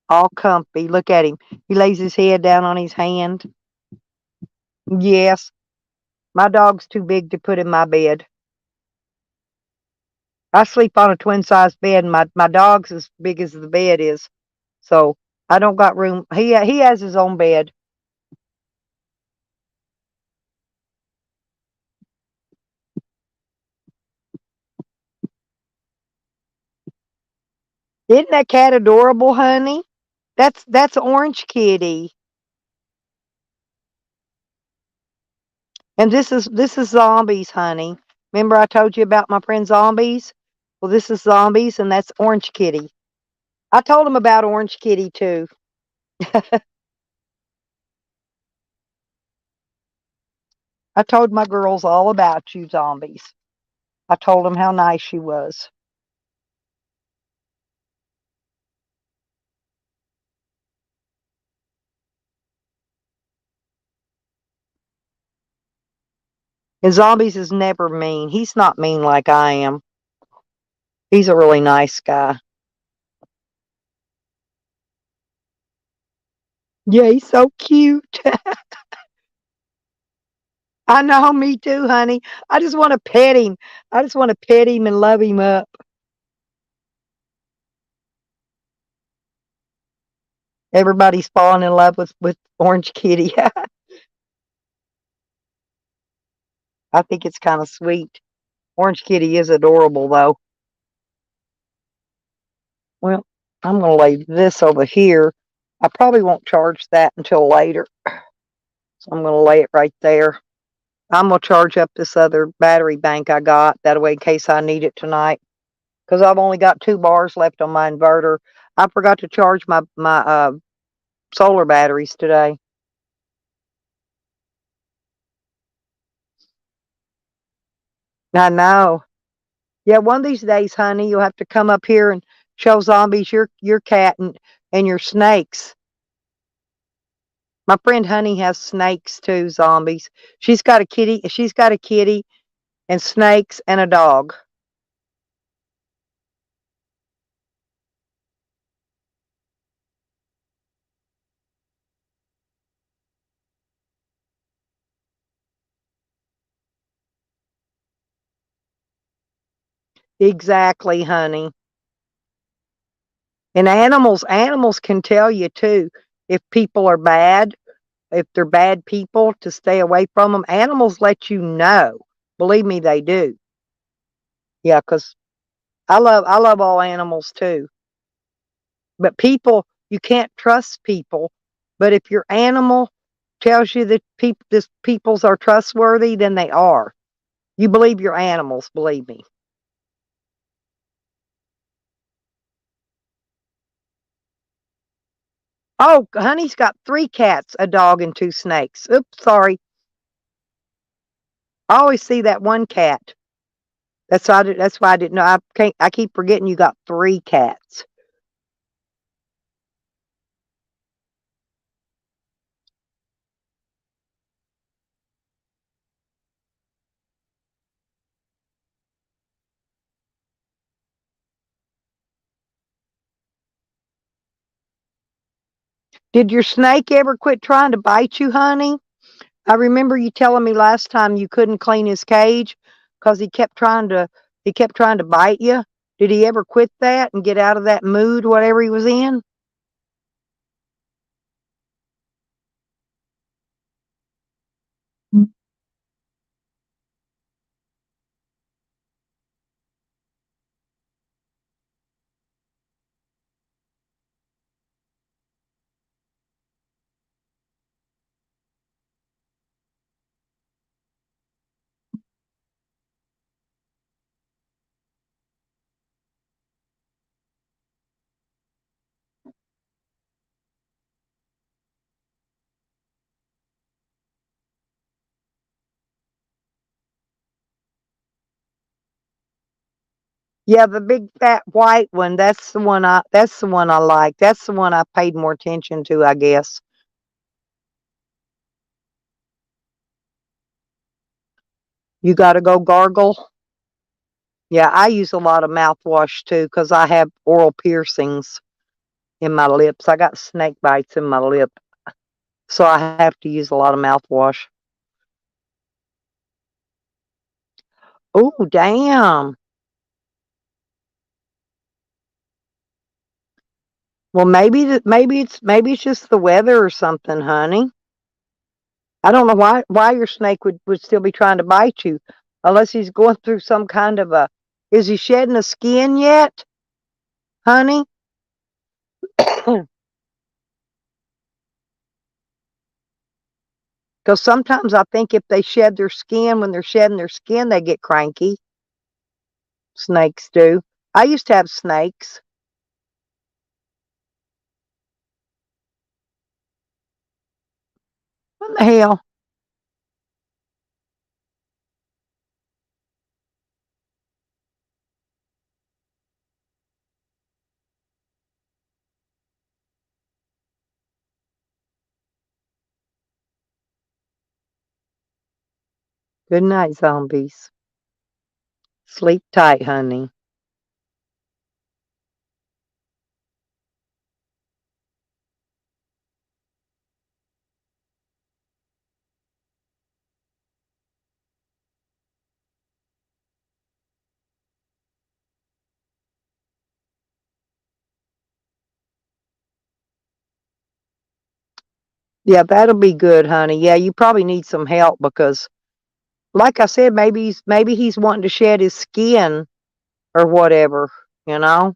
All comfy. Look at him. He lays his head down on his hand. Yes. My dog's too big to put in my bed. I sleep on a twin size bed, and my dog's as big as the bed is. So I don't got room. He has his own bed. Isn't that cat adorable, honey? That's Orange Kitty. And this is zombies, honey. Remember I told you about my friend zombies? Well, this is zombies, and that's Orange Kitty. I told him about Orange Kitty too. I told my girls all about you zombies. I told them how nice she was. And zombies is never mean. He's not mean like I am. He's a really nice guy. Yeah, he's so cute. I know, me too, honey. I just want to pet him. I just want to pet him and love him up. Everybody's falling in love with Orange Kitty. I think it's kind of sweet. Orange Kitty is adorable, though. Well, I'm going to lay this over here. I probably won't charge that until later. So I'm going to lay it right there. I'm going to charge up this other battery bank I got. That way, in case I need it tonight. Because I've only got 2 bars left on my inverter. I forgot to charge my solar batteries today. I know. Yeah, one of these days, honey, you'll have to come up here and show zombies your cat and your snakes. My friend Honey has snakes too, zombies. She's got a kitty, and snakes and a dog. Exactly, honey. And animals can tell you too if people are bad, if they're bad people, to stay away from them. Animals let you know. Believe me, they do. Yeah, 'cause I love all animals too. But people, you can't trust people. But if your animal tells you that this people's are trustworthy, then they are. You believe your animals, believe me. Oh, honey's got 3 cats, a dog, and 2 snakes. Oops, sorry. I always see that 1 cat. That's why I didn't know. I keep forgetting you got 3 cats. Did your snake ever quit trying to bite you, honey? I remember you telling me last time you couldn't clean his cage because he kept trying to bite you. Did he ever quit that and get out of that mood, whatever he was in? Yeah, the big fat white one, that's the one I like. That's the one I paid more attention to, I guess. You got to go gargle. Yeah, I use a lot of mouthwash too because I have oral piercings in my lips. I got snake bites in my lip, so I have to use a lot of mouthwash. Oh, damn. Well, maybe it's just the weather or something, honey. I don't know why your snake would still be trying to bite you, unless he's going through some kind of a. Is he shedding a skin yet, honey? Because sometimes I think if they shed their skin, when they're shedding their skin, they get cranky. Snakes do. I used to have snakes. What the hell? Good night, zombies. Sleep tight, honey. Yeah, that'll be good, honey. Yeah, you probably need some help because, like I said, maybe he's wanting to shed his skin or whatever. You know,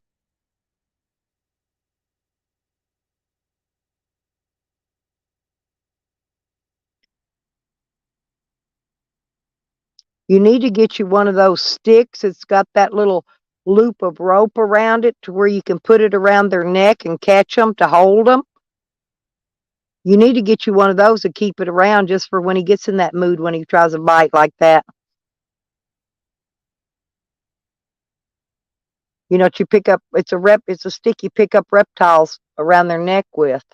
you need to get you one of those sticks. It's got that little loop of rope around it to where you can put it around their neck and catch them to hold them. You need to get you one of those to keep it around just for when he gets in that mood when he tries to bite like that. You know, you pick up. It's a stick you pick up reptiles around their neck with.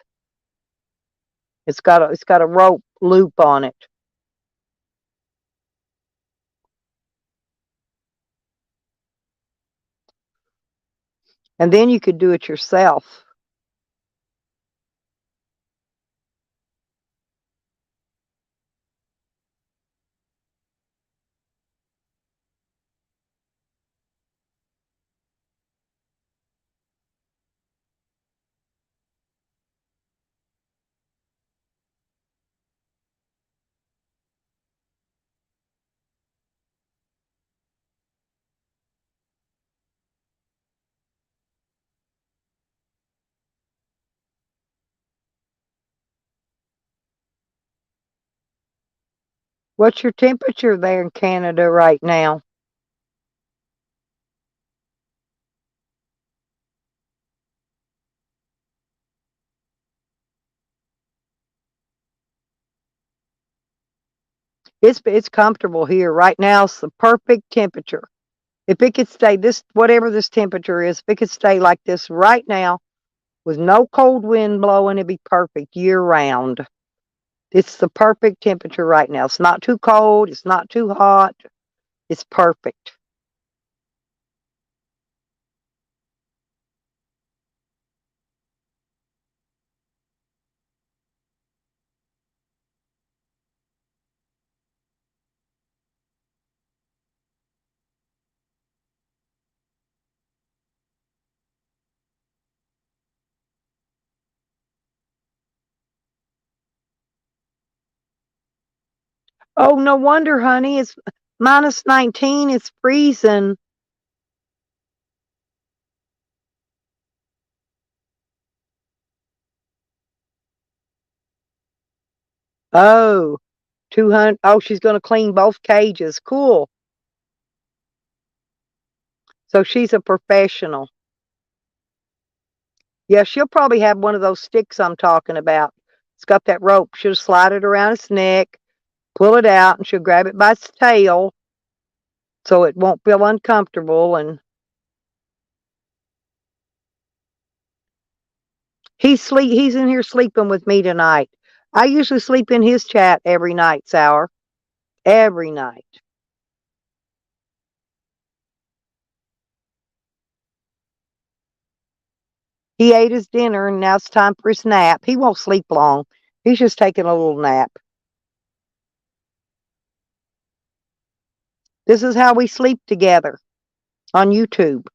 It's got a rope loop on it. And then you could do it yourself. What's your temperature there in Canada right now? It's comfortable here. Right now it's the perfect temperature. If it could stay this whatever this temperature is, if it could stay like this right now with no cold wind blowing, it'd be perfect year round. It's the perfect temperature right now. It's not too cold, it's not too hot. It's perfect. Oh, no wonder, honey. It's minus 19. It's freezing. Oh, 200. Oh, she's going to clean both cages. Cool. So she's a professional. Yeah, she'll probably have one of those sticks I'm talking about. It's got that rope. She'll slide it around its neck, pull it out, and she'll grab it by its tail so it won't feel uncomfortable. And he's in here sleeping with me tonight. I usually sleep in his chat every night, Sour. Every night. He ate his dinner and now it's time for his nap. He won't sleep long. He's just taking a little nap. This is how we sleep together on YouTube.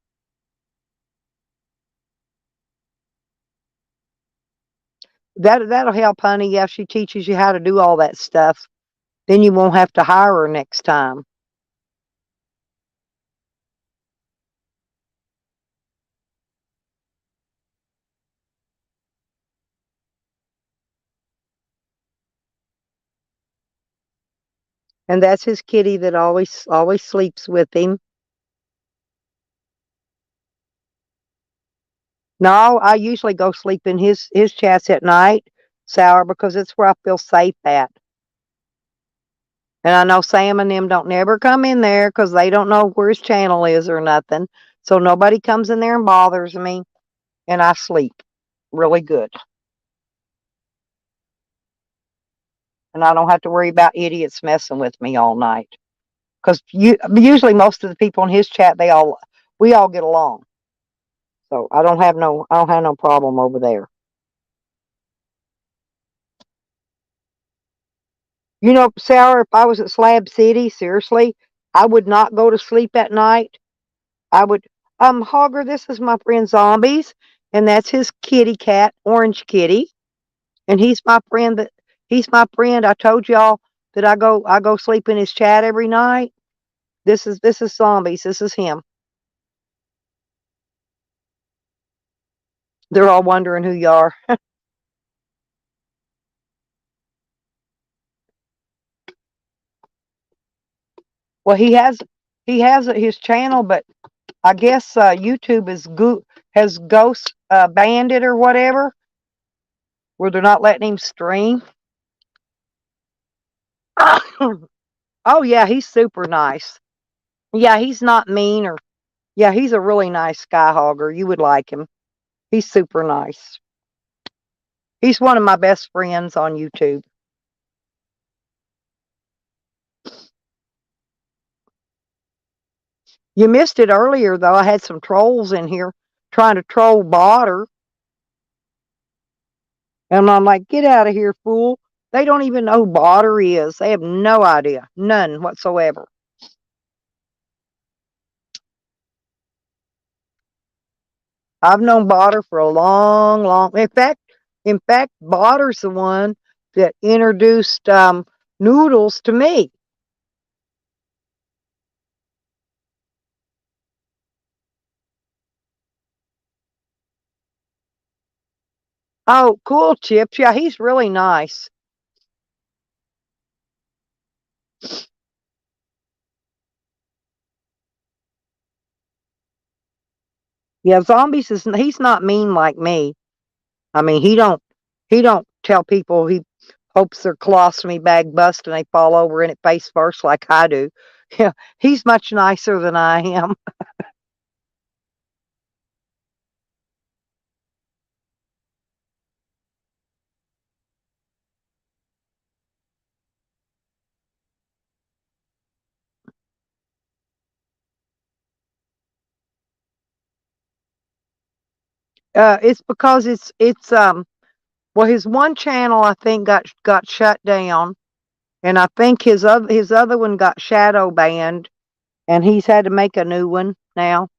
That'll help, honey. Yeah, she teaches you how to do all that stuff. Then you won't have to hire her next time. And that's his kitty that always sleeps with him. No, I usually go sleep in his chats at night, Sour, because it's where I feel safe at. And I know Sam and them don't never come in there because they don't know where his channel is or nothing. So nobody comes in there and bothers me, and I sleep really good. And I don't have to worry about idiots messing with me all night. Because usually most of the people in his chat, we all get along. So I don't have no problem over there. You know, Sarah, if I was at Slab City, seriously, I would not go to sleep at night. I would, Hogger, this is my friend Zombies, and that's his kitty cat, Orange Kitty, and he's my friend. I told y'all that I go sleep in his chat every night. This is Zombies. This is him. They're all wondering who you are. Well, he has his channel, but I guess YouTube has ghost banned it or whatever, where they're not letting him stream. Oh yeah, he's super nice. Yeah, he's not mean or yeah, he's a really nice sky hogger. You would like him. He's super nice. He's one of my best friends on YouTube. You missed it earlier though. I had some trolls in here trying to troll Botter. And I'm like, get out of here, fool. They don't even know who Botter is. They have no idea. None whatsoever. I've known Botter for a long. In fact, Botter's the one that introduced Noodles to me. Oh, cool, Chips. Yeah, he's really nice. Yeah, zombies is he's not mean like me. I mean, he don't tell people he hopes their colostomy bag bust and they fall over in it face first like I do. Yeah, he's much nicer than I am. It's because it's well his one channel I think got shut down, and I think his other one got shadow banned, and he's had to make a new one now.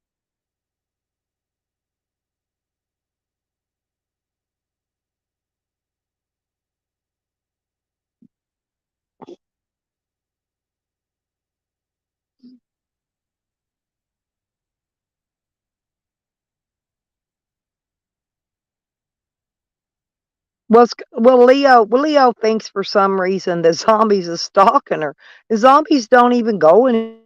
Leo thinks for some reason that zombies is stalking her. The zombies don't even go in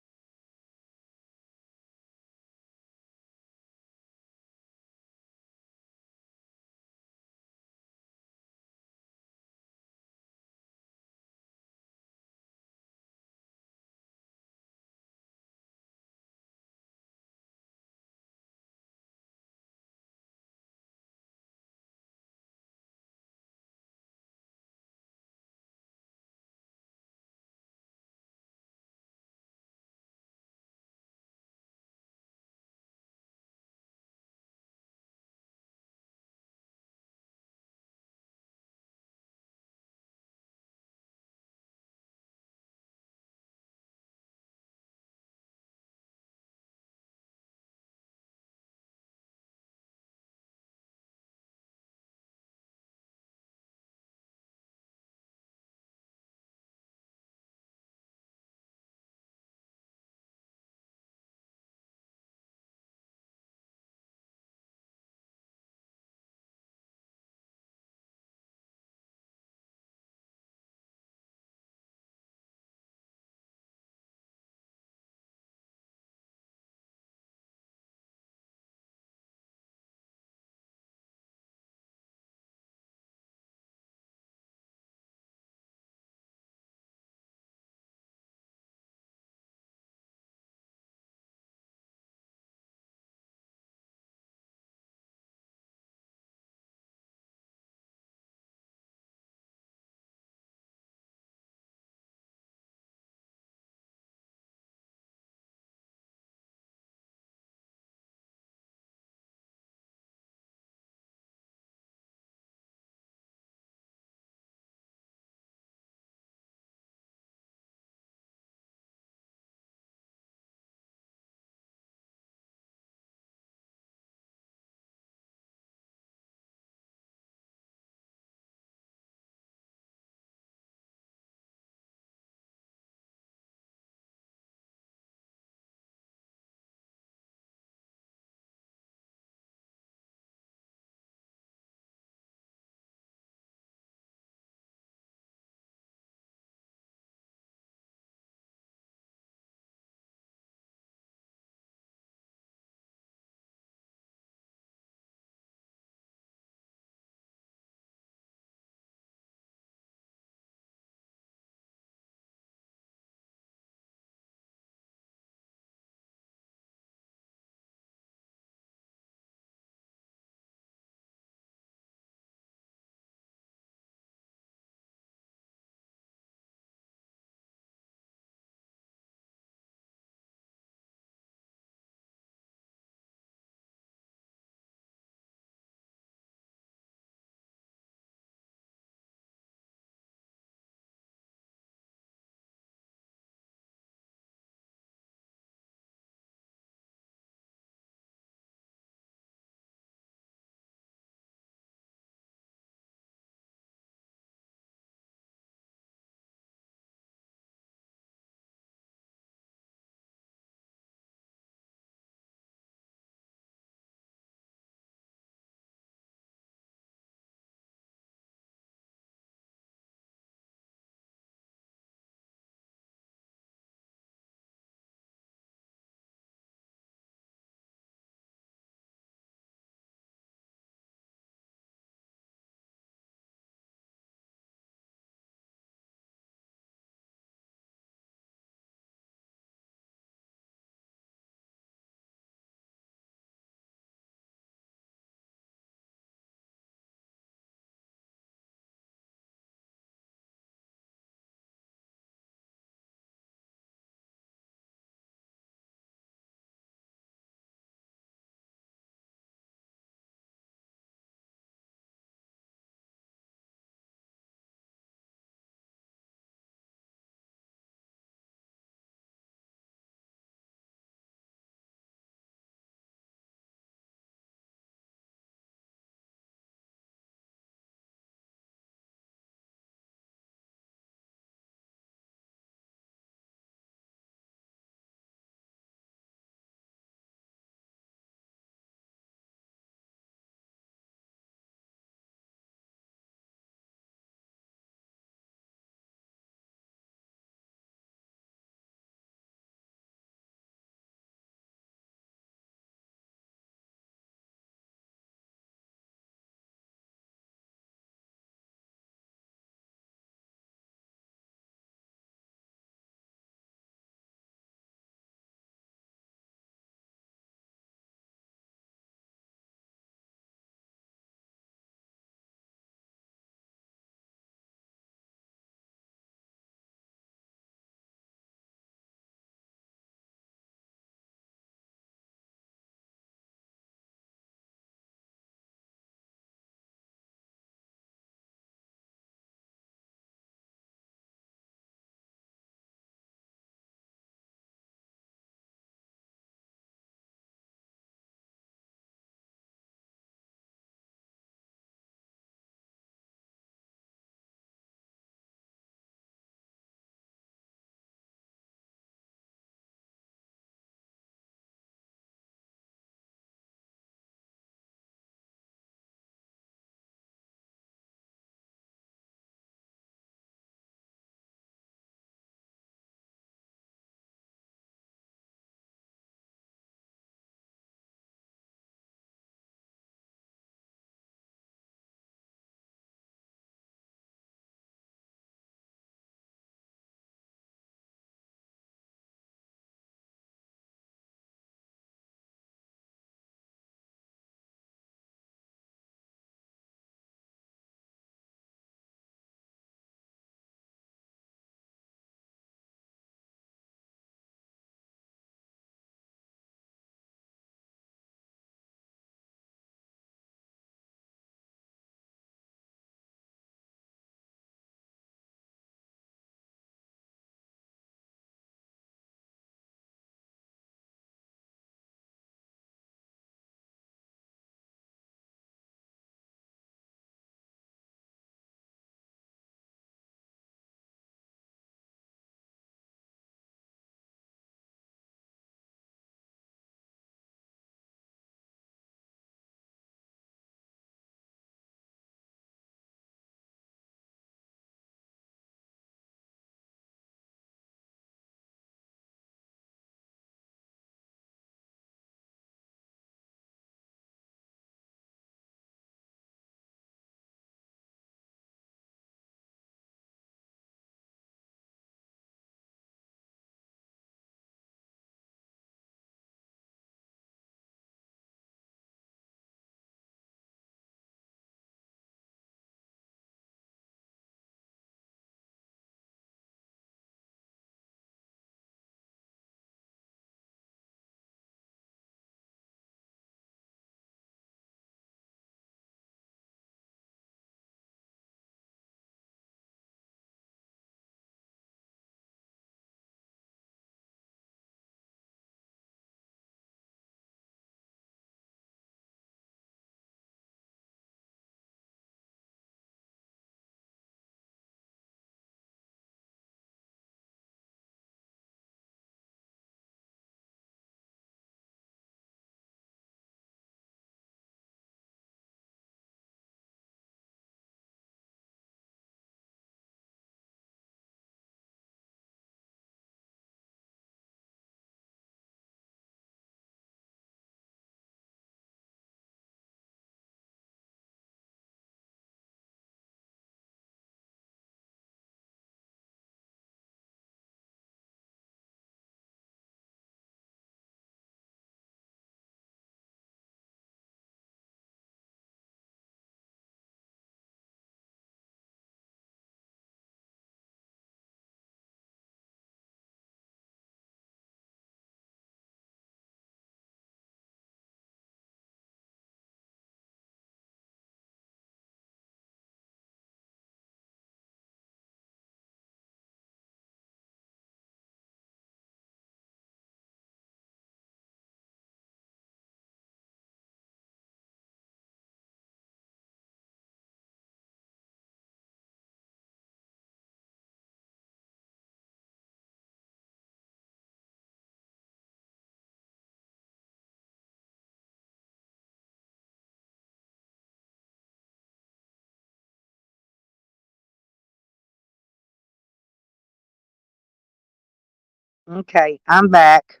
Okay, I'm back.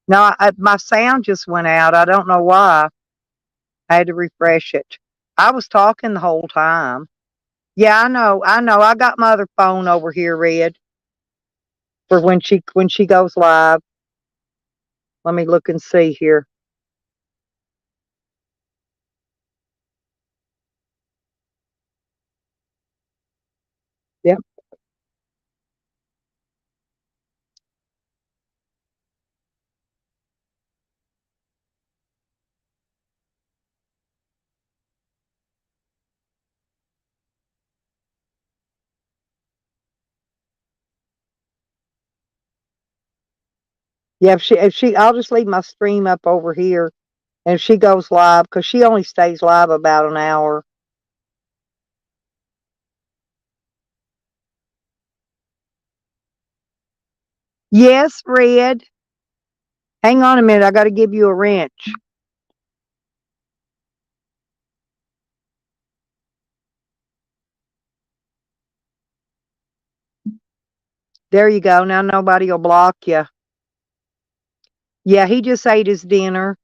No, my sound just went out. I don't know why. I had to refresh it. I was talking the whole time. Yeah, I know. I know. I got my other phone over here, Red, for when she goes live. Let me look and see here. Yep. Yeah, if she I'll just leave my stream up over here, and if she goes live, because she only stays live about an hour. Yes, Red. Hang on a minute. I got to give you a wrench. There you go. Now nobody will block you. Yeah, he just ate his dinner.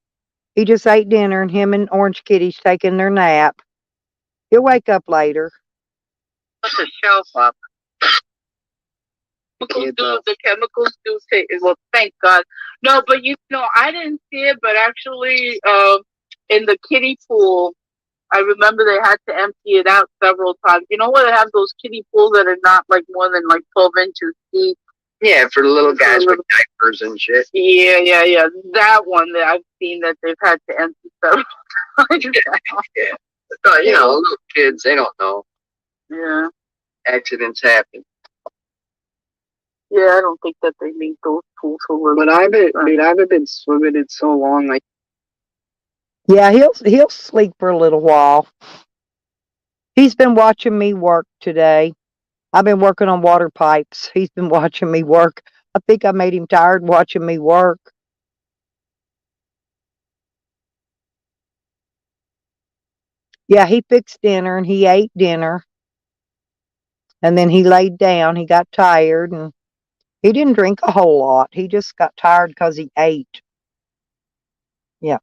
He just ate dinner, and him and Orange Kitty's taking their nap. He'll wake up later.
Put the shelf up. The chemicals do say, well, thank God. No, but I didn't see it, but actually, in the kiddie pool, I remember they had to empty it out several times. You know where they have those kiddie pools that are not like more than like 12 inches deep? Yeah, for the little guys with diapers and shit. Yeah. That one that I've seen that they've had to empty several times. Yeah. But, little kids, they don't know. Yeah. Accidents happen. Yeah, I don't think that they make those pools for little. But I haven't been swimming in so long. Like,
Yeah, he'll sleep for a little while. He's been watching me work today. I've been working on water pipes. He's been watching me work. I think I made him tired watching me work. Yeah, he fixed dinner and he ate dinner. And then he laid down. He got tired and he didn't drink a whole lot. He just got tired because he ate. Yeah.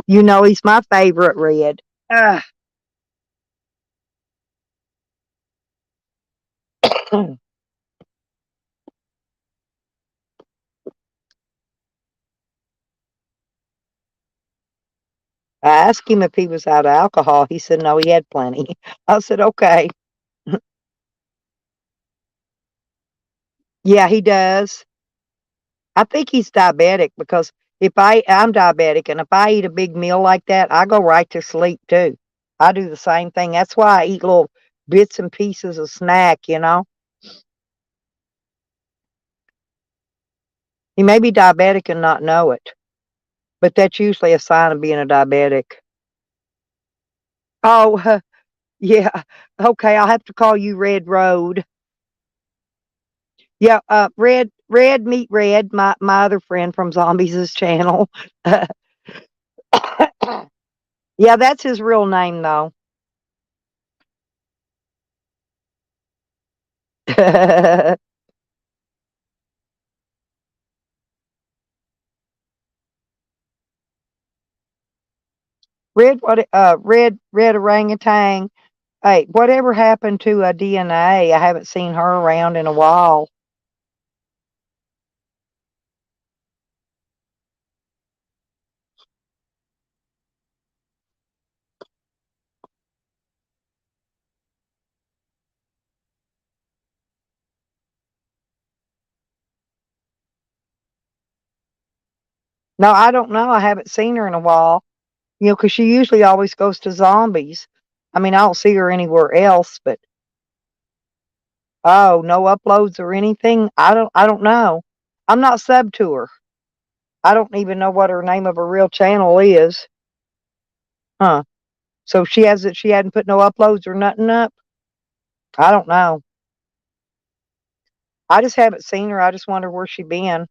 He's my favorite, Red. Ah. I asked him if he was out of alcohol. He said no, he had plenty. I said, okay. Yeah, he does. I think he's diabetic because I'm diabetic, and if I eat a big meal like that, I go right to sleep too. I do the same thing. That's why I eat little bits and pieces of snack, He may be diabetic and not know it, but that's usually a sign of being a diabetic. Oh, yeah. Okay, I'll have to call you Red Road. Yeah, Red, meet Red, my other friend from Zombies' channel. Yeah, that's his real name, though. Red orangutan. Hey, whatever happened to a DNA? I haven't seen her around in a while. No, I don't know. I haven't seen her in a while. Because she usually always goes to Zombies. I mean, I don't see her anywhere else, but oh, no uploads or anything. I don't know. I'm not sub to her. I don't even know what her name of her real channel is. Huh. So she hadn't put no uploads or nothing up? I don't know. I just haven't seen her. I just wonder where she been.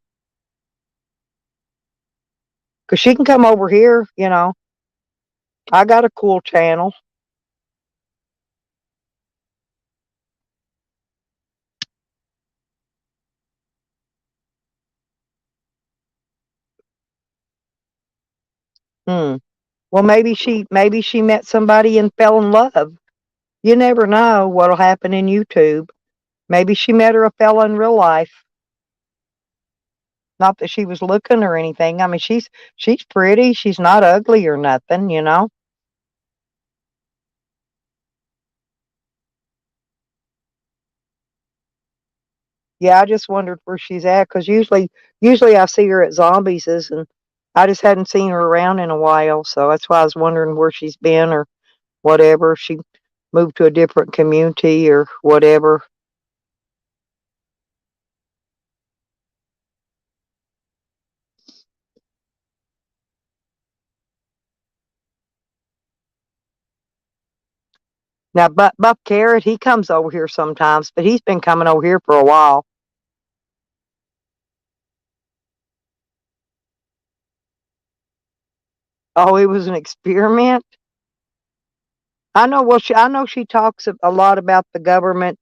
Because she can come over here, I got a cool channel. Well, maybe she met somebody and fell in love. You never know what'll happen in YouTube. Maybe she met her a fella in real life. Not that she was looking or anything. I mean, she's pretty. She's not ugly or nothing, you know. Yeah, I just wondered where she's at because usually I see her at Zombies, and I just hadn't seen her around in a while, so that's why I was wondering where she's been or whatever. If she moved to a different community or whatever. Now, Buff Carrot, he comes over here sometimes, but he's been coming over here for a while. Oh, it was an experiment. I know. Well, I know she talks a lot about the government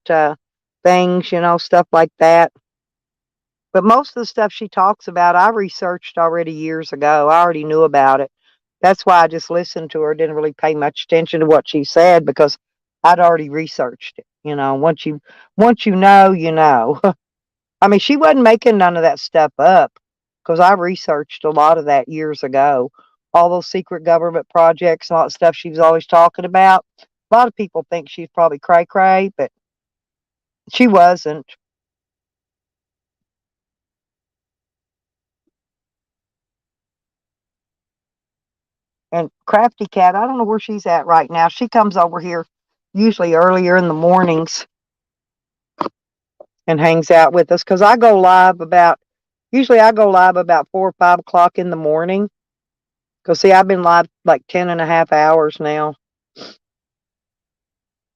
things, you know, stuff like that. But most of the stuff she talks about, I researched already years ago. I already knew about it. That's why I just listened to her. Didn't really pay much attention to what she said because I'd already researched it. You know, once you know, you know. I mean, she wasn't making none of that stuff up because I researched a lot of that years ago. All those secret government projects and all that stuff she was always talking about. A lot of people think she's probably cray-cray, but she wasn't. And Crafty Cat, I don't know where she's at right now. She comes over here usually earlier in the mornings and hangs out with us because I go live usually I go live about 4 or 5 o'clock in the morning. Because, see, I've been live like 10.5 hours now.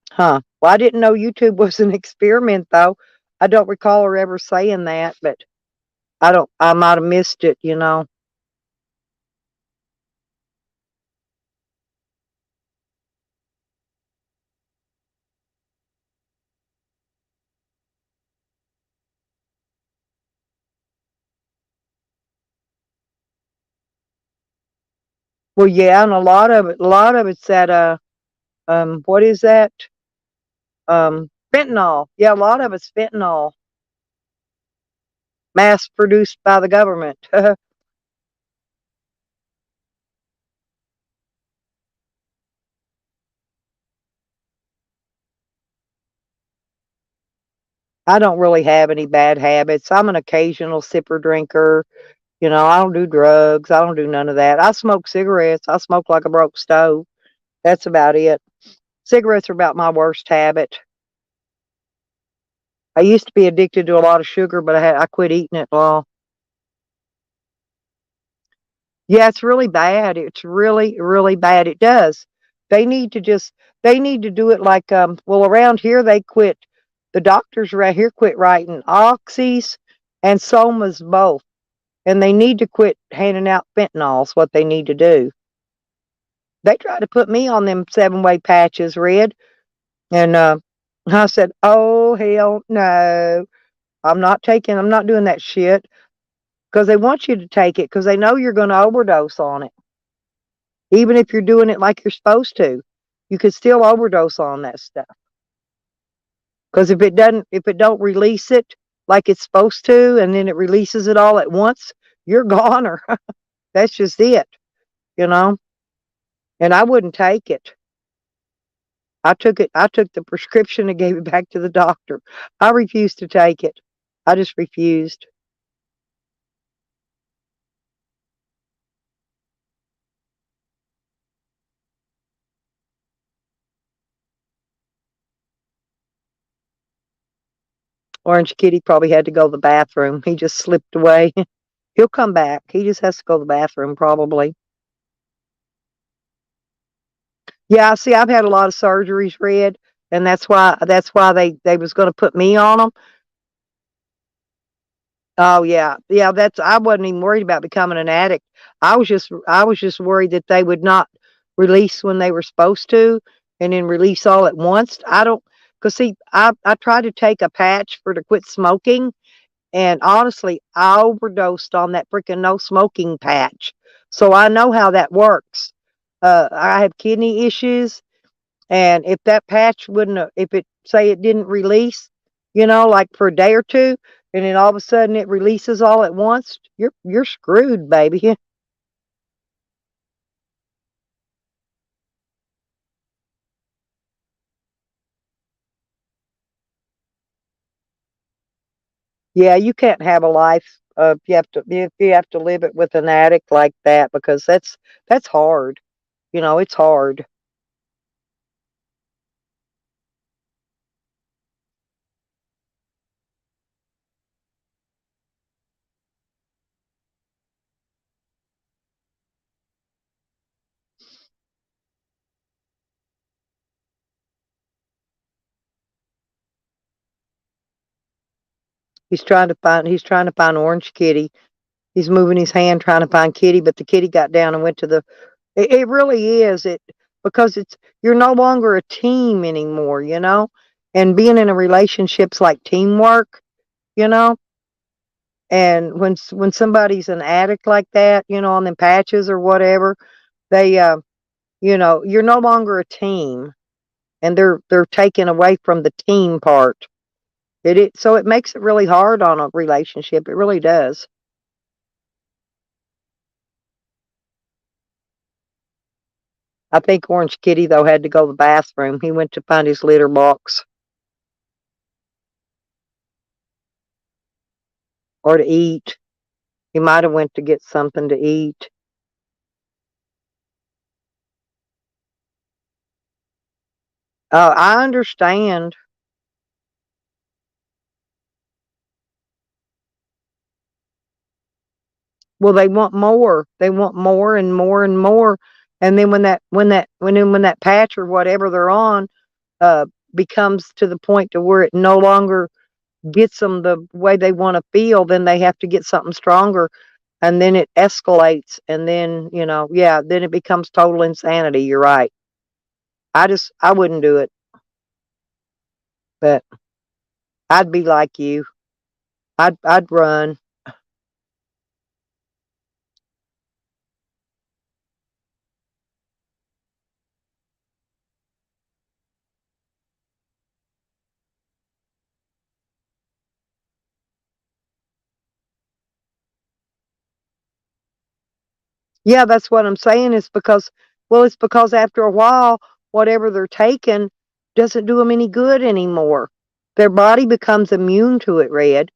Huh. Well, I didn't know YouTube was an experiment, though. I don't recall her ever saying that, but I might have missed it, you know. Well, yeah, and a lot of it's that, what is that? Fentanyl. Yeah, a lot of it's fentanyl. Mass produced by the government. I don't really have any bad habits. I'm an occasional sipper drinker. You know, I don't do drugs. I don't do none of that. I smoke cigarettes. I smoke like a broke stove. That's about it. Cigarettes are about my worst habit. I used to be addicted to a lot of sugar, but I quit eating it. Well, yeah, it's really bad. It's really, really bad. It does. They need to do it like, well, around here they quit. The doctors around here quit writing oxys and somas both. And they need to quit handing out fentanyls, what they need to do. They tried to put me on them 7-way patches, Red. And I said, oh, hell no. I'm not doing that shit. Because they want you to take it because they know you're going to overdose on it. Even if you're doing it like you're supposed to, you could still overdose on that stuff. Because if it don't release it like it's supposed to, and then it releases it all at once, you're goner. That's just it, you know. And I wouldn't take it. I took the prescription and gave it back to the doctor. I refused to take it. I just refused. Orange Kitty probably had to go to the bathroom. He just slipped away. He'll come back. He just has to go to the bathroom probably. Yeah, see, I've had a lot of surgeries, Red, and that's why they was going to put me on them. Oh yeah, yeah. I wasn't even worried about becoming an addict. I was just worried that they would not release when they were supposed to, and then release all at once. I don't, cause see, I tried to take a patch to quit smoking, and honestly, I overdosed on that freaking no smoking patch So I know how that works. I have kidney issues, and if that patch wouldn't have, if it say it didn't release, like for a day or two, and then all of a sudden it releases all at once, you're screwed, baby. Yeah, you can't have a life if you have to live it with an addict like that, because that's hard. It's hard. He's trying to find Orange Kitty. He's moving his hand trying to find Kitty, but the kitty got down and went to the. It really is it because you're no longer a team anymore, and being in a relationship's like teamwork, you know. And when somebody's an addict like that, on them patches or whatever, they you're no longer a team, and they're taken away from the team part. So it makes it really hard on a relationship. It really does. I think Orange Kitty though had to go to the bathroom. He went to find his litter box or to eat. He might have went to get something to eat. I understand. Well, they want more. They want more and more and more. And then when that patch or whatever they're on uh becomes to the point to where it no longer gets them the way they want to feel, then they have to get something stronger, and then it escalates, and then, yeah, then it becomes total insanity. You're right. I wouldn't do it, but I'd be like you. I'd run. Yeah, that's what I'm saying. It's because after a while, whatever they're taking doesn't do them any good anymore. Their body becomes immune to it, Red.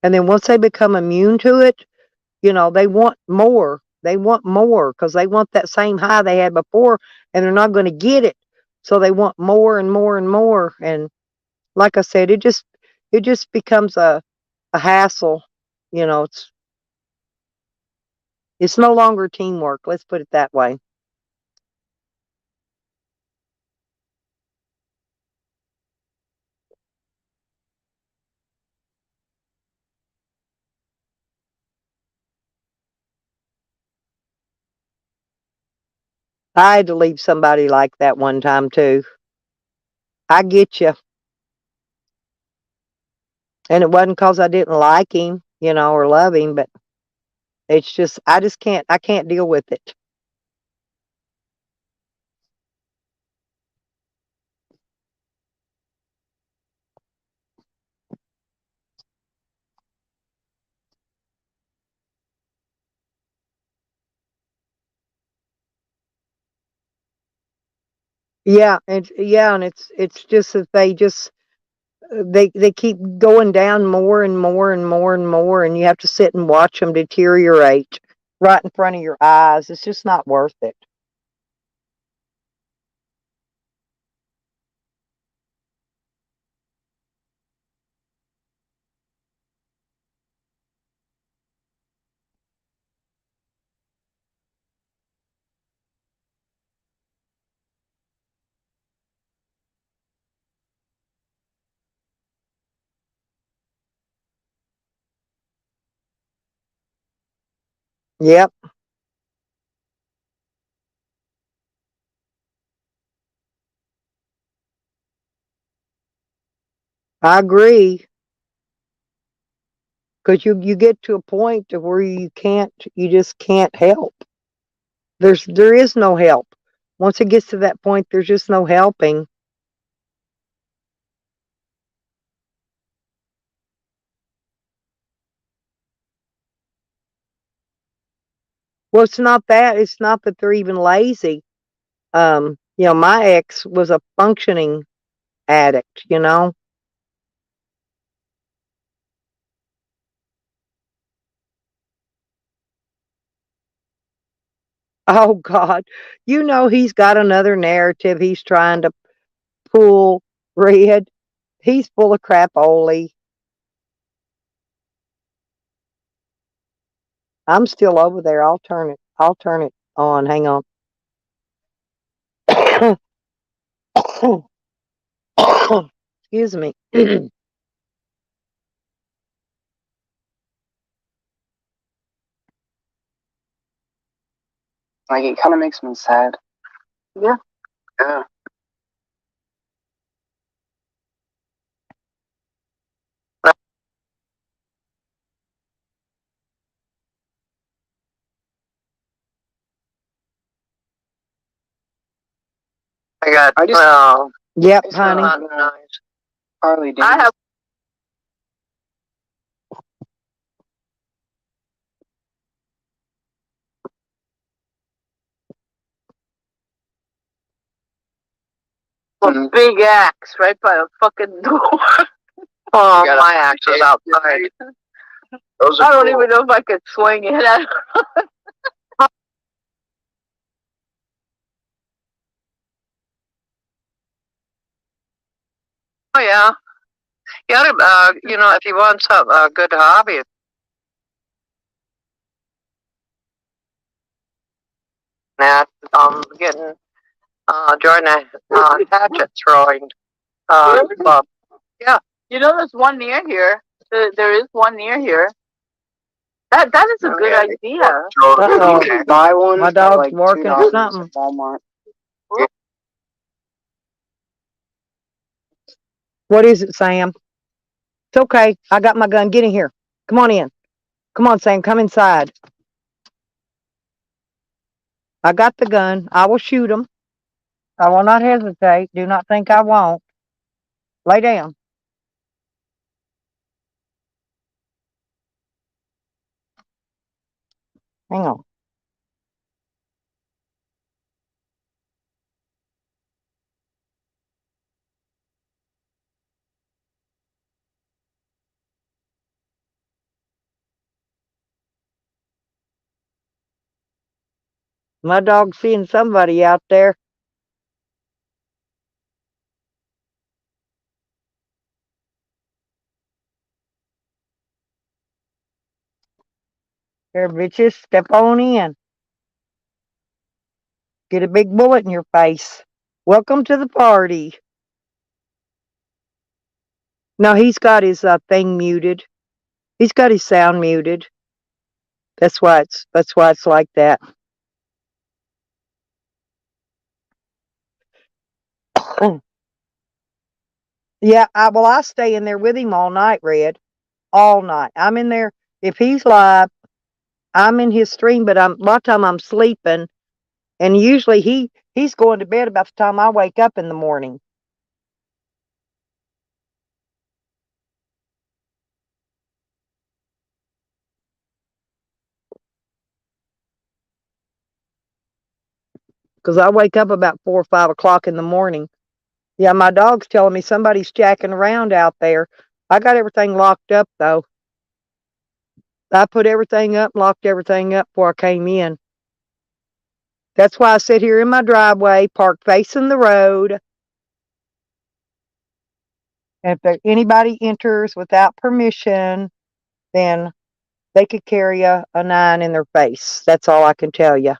And then once they become immune to it, they want more. They want more because they want that same high they had before, and they're not going to get it. So they want more and more and more. And like I said, it just becomes a hassle. It's no longer teamwork. Let's put it that way. I had to leave somebody like that one time too. I get you. And it wasn't because I didn't like him, or love him, but it's just, I can't deal with it. And it's just that they keep going down more and more and more and more, and you have to sit and watch them deteriorate right in front of your eyes. It's just not worth it. Yep, I agree. Because you get to a point to where you just can't help. There is no help. Once it gets to that point, there's just no helping. Well, it's not that. It's not that they're even lazy. My ex was a functioning addict, you know. Oh God. You know he's got another narrative he's trying to pull, Red. He's full of crapoli. I'm still over there. I'll turn it. On. Hang on. Excuse me.
Like, it kind of makes me sad.
Yeah.
Yeah.
I got,
Yep,
it's
honey.
not nice.
Harley
I have a big axe right by the fucking door. Oh, my axe is outside. I don't even know if I could swing it at Oh yeah, you gotta, if you want some good hobby, that getting join a hatchet throwing club. Yeah, you know, there's one near here. There is one near here. That is a good idea.
Uh-oh.
Buy one.
My
for
dog's
like
working
$2
something.
at Walmart.
What is it, Sam? It's okay. I got my gun. Get in here. Come on in. Come on, Sam. Come inside. I got the gun. I will shoot him. I will not hesitate. Do not think I won't. Lay down. Hang on. My dog's seeing somebody out there. Here, bitches, step on in. Get a big bullet in your face. Welcome to the party. No, he's got his thing muted. He's got his sound muted. That's why it's like that. Yeah, I stay in there with him all night, Red. All night. I'm in there. If he's live, I'm in his stream, but a lot of time I'm sleeping, and usually he's going to bed about the time I wake up in the morning. Because I wake up about 4 or 5 o'clock in the morning. Yeah, my dog's telling me somebody's jacking around out there. I got everything locked up, though. I put everything up, locked everything up before I came in. That's why I sit here in my driveway, parked facing the road. And if anybody enters without permission, then they could carry a 9 in their face. That's all I can tell you.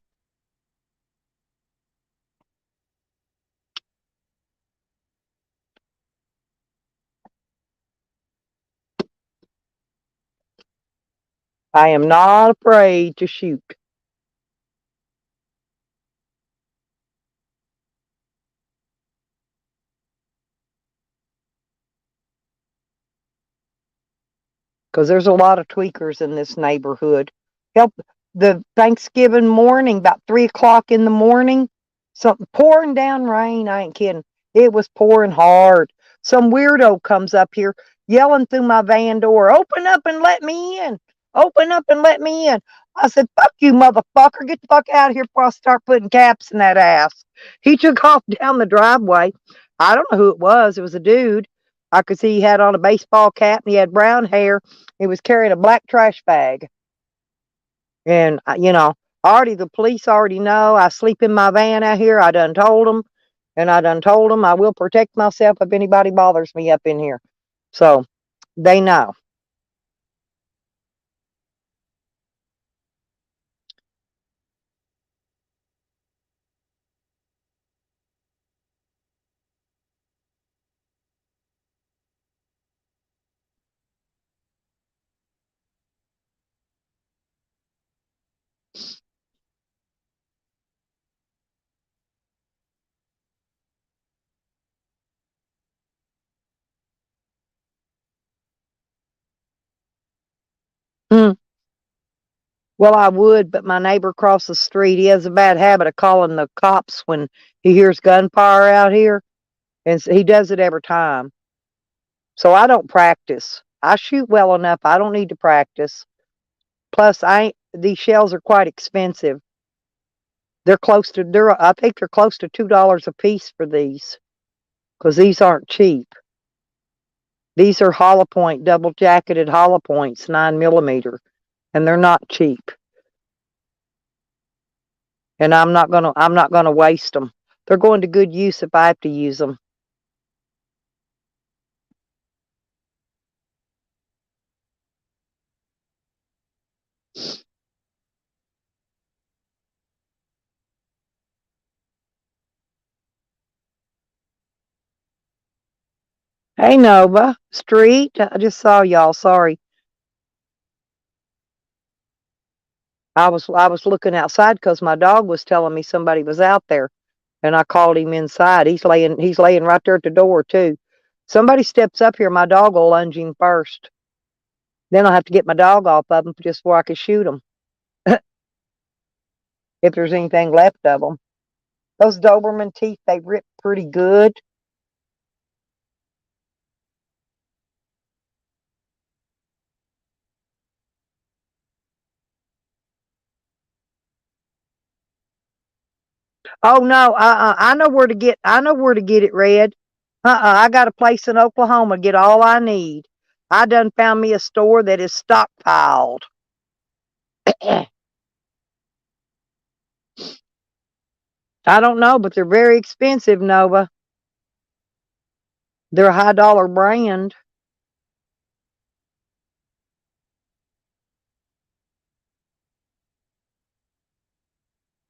I am not afraid to shoot. Because there's a lot of tweakers in this neighborhood. the Thanksgiving morning, about 3 o'clock in the morning, something pouring down rain. I ain't kidding. It was pouring hard. Some weirdo comes up here yelling through my van door, "Open up and let me in. Open up and let me in." I said, "Fuck you, motherfucker. Get the fuck out of here before I start putting caps in that ass." He took off down the driveway. I don't know who it was. It was a dude. I could see he had on a baseball cap and he had brown hair. He was carrying a black trash bag. And, already the police already know I sleep in my van out here. I done told them. And I done told them I will protect myself if anybody bothers me up in here. So they know. Hmm. Well, I would, but my neighbor across the street, he has a bad habit of calling the cops when he hears gunfire out here. And he does it every time. So I don't practice. I shoot well enough. I don't need to practice. Plus, these shells are quite expensive. I think they're close to $2 a piece for these, because these aren't cheap. These are hollow point, double jacketed hollow points, 9mm, and they're not cheap. And I'm not gonna waste them. They're going to good use if I have to use them. Hey Nova, Street, I just saw y'all. Sorry, I was looking outside because my dog was telling me somebody was out there, and I called him inside. He's laying right there at the door too. Somebody steps up here, my dog will lunge him first. Then I'll have to get my dog off of him just before I can shoot him. If there's anything left of them. Those Doberman teeth, they rip pretty good. Oh no, I know where to get it, Red. I got a place in Oklahoma to get all I need. I done found me a store that is stockpiled. I don't know, but they're very expensive, Nova. They're a high dollar brand.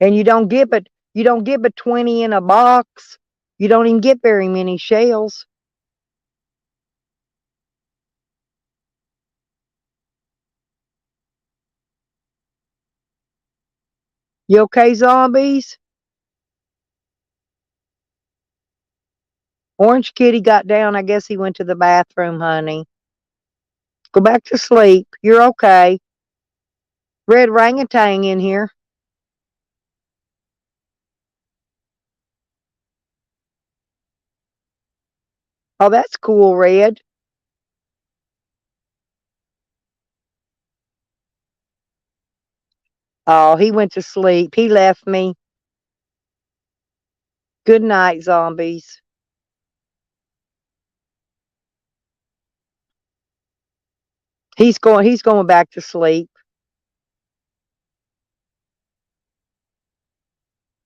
And you don't get but 20 in a box. You don't even get very many shells. You okay, zombies? Orange Kitty got down. I guess he went to the bathroom, honey. Go back to sleep. You're okay. Red orangutan in here. Oh, that's cool, Red. Oh, he went to sleep. He left me. Good night, zombies. He's going back to sleep.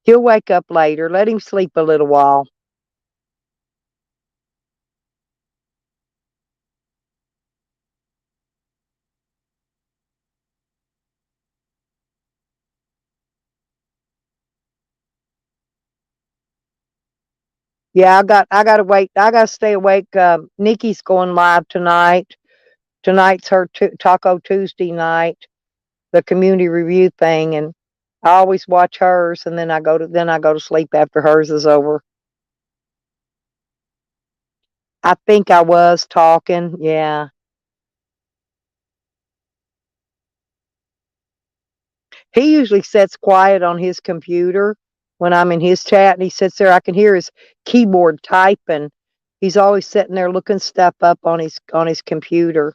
He'll wake up later. Let him sleep a little while. Yeah, I gotta wait. I gotta stay awake. Nikki's going live tonight. Tonight's her Taco Tuesday night, the community review thing, and I always watch hers, and then I go to sleep after hers is over. I think I was talking. Yeah. He usually sits quiet on his computer when I'm in his chat, and he sits there. I can hear his keyboard typing. He's always sitting there looking stuff up on his computer.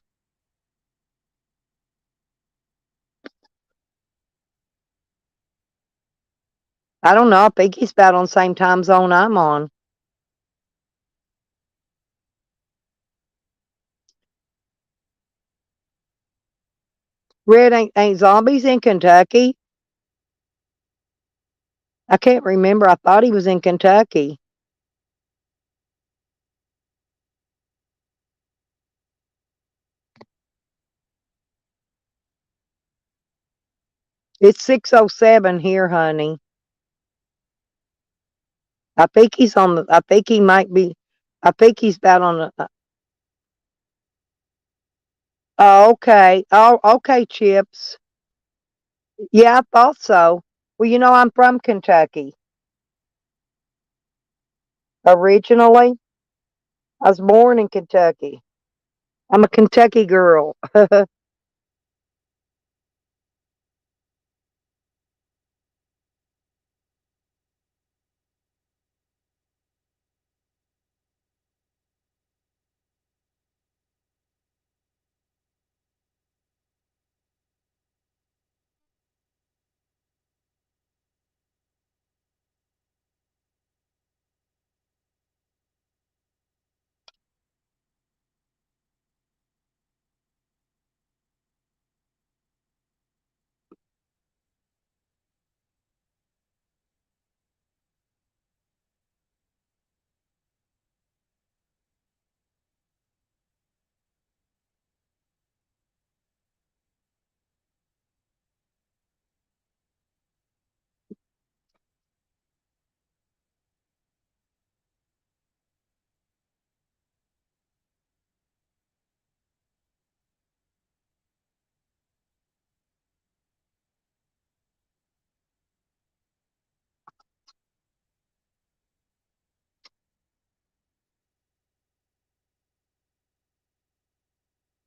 I don't know. I think he's about on the same time zone I'm on. Red ain't zombies in Kentucky? I can't remember. I thought he was in Kentucky. It's 6:07 here, honey. I think he's on the. I think he might be. I think he's about on the. Oh, okay. Oh, okay, Chips. Yeah, I thought so. Well, you know, I'm from Kentucky originally. I was born in Kentucky. I'm a Kentucky girl.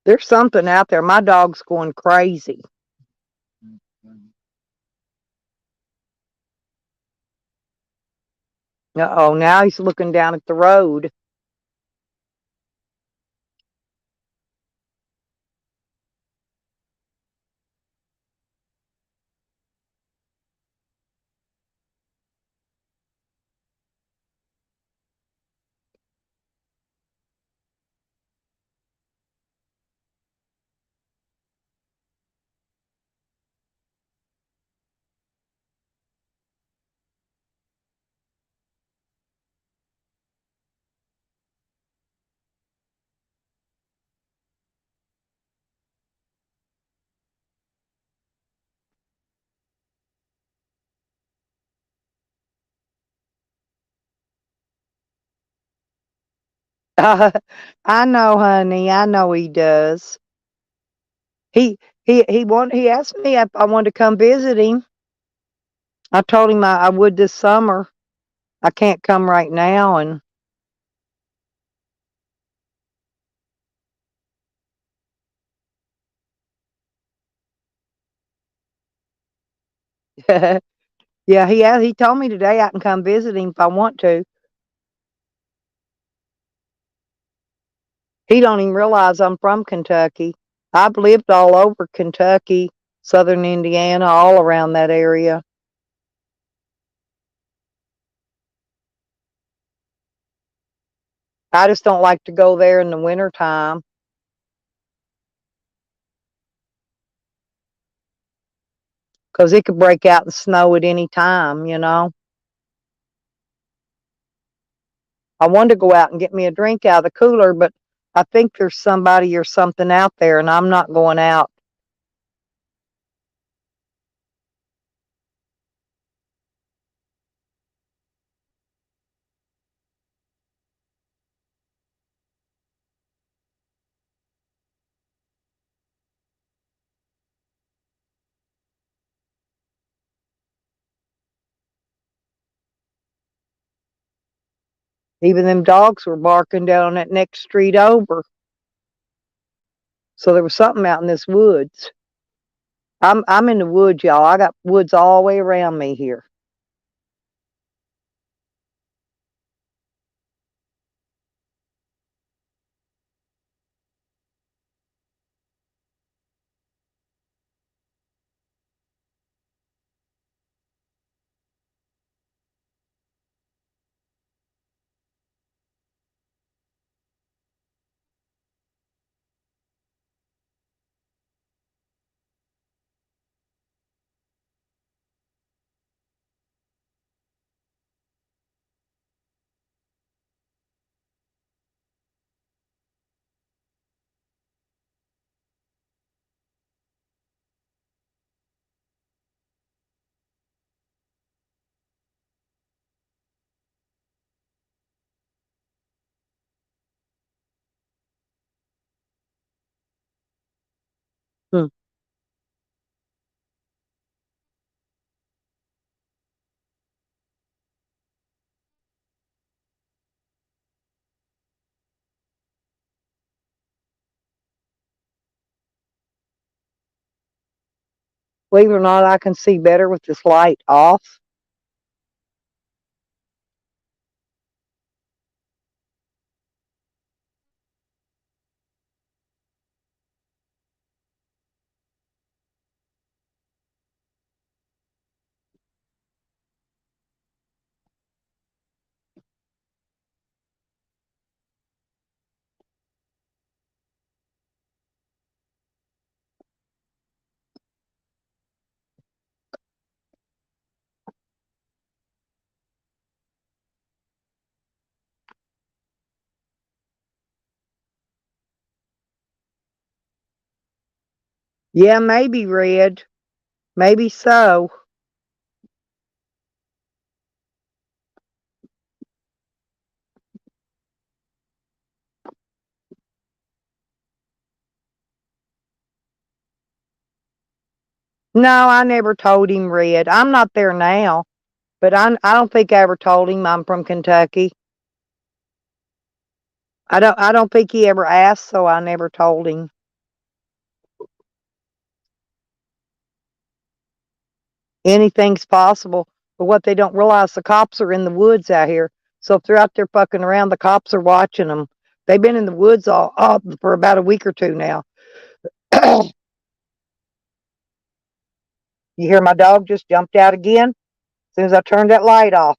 There's something out there. My dog's going crazy. Uh-oh, now he's looking down at the road. I know, honey. I know he does. He asked me if I wanted to come visit him. I told him I would this summer. I can't come right now, and yeah, he told me today I can come visit him if I want to. He don't even realize I'm from Kentucky. I've lived all over Kentucky, southern Indiana, all around that area. I just don't like to go there in the wintertime. Because it could break out and snow at any time, you know. I wanted to go out and get me a drink out of the cooler, but I think there's somebody or something out there, and I'm not going out. Even them dogs were barking down that next street over. So there was something out in this woods. I'm in the woods, y'all. I got woods all the way around me here. Hmm. Believe it or not, I can see better with this light off. Yeah, maybe red. Maybe so. No, I never told him red. I'm not there now, but I don't think I ever told him I'm from Kentucky. I don't think he ever asked, so I never told him. Anything's possible, but what they don't realize, the cops are in the woods out here. So if they're out there fucking around, the cops are watching them. They've been in the woods all for about a week or two now. You hear my dog just jumped out again as soon as I turned that light off.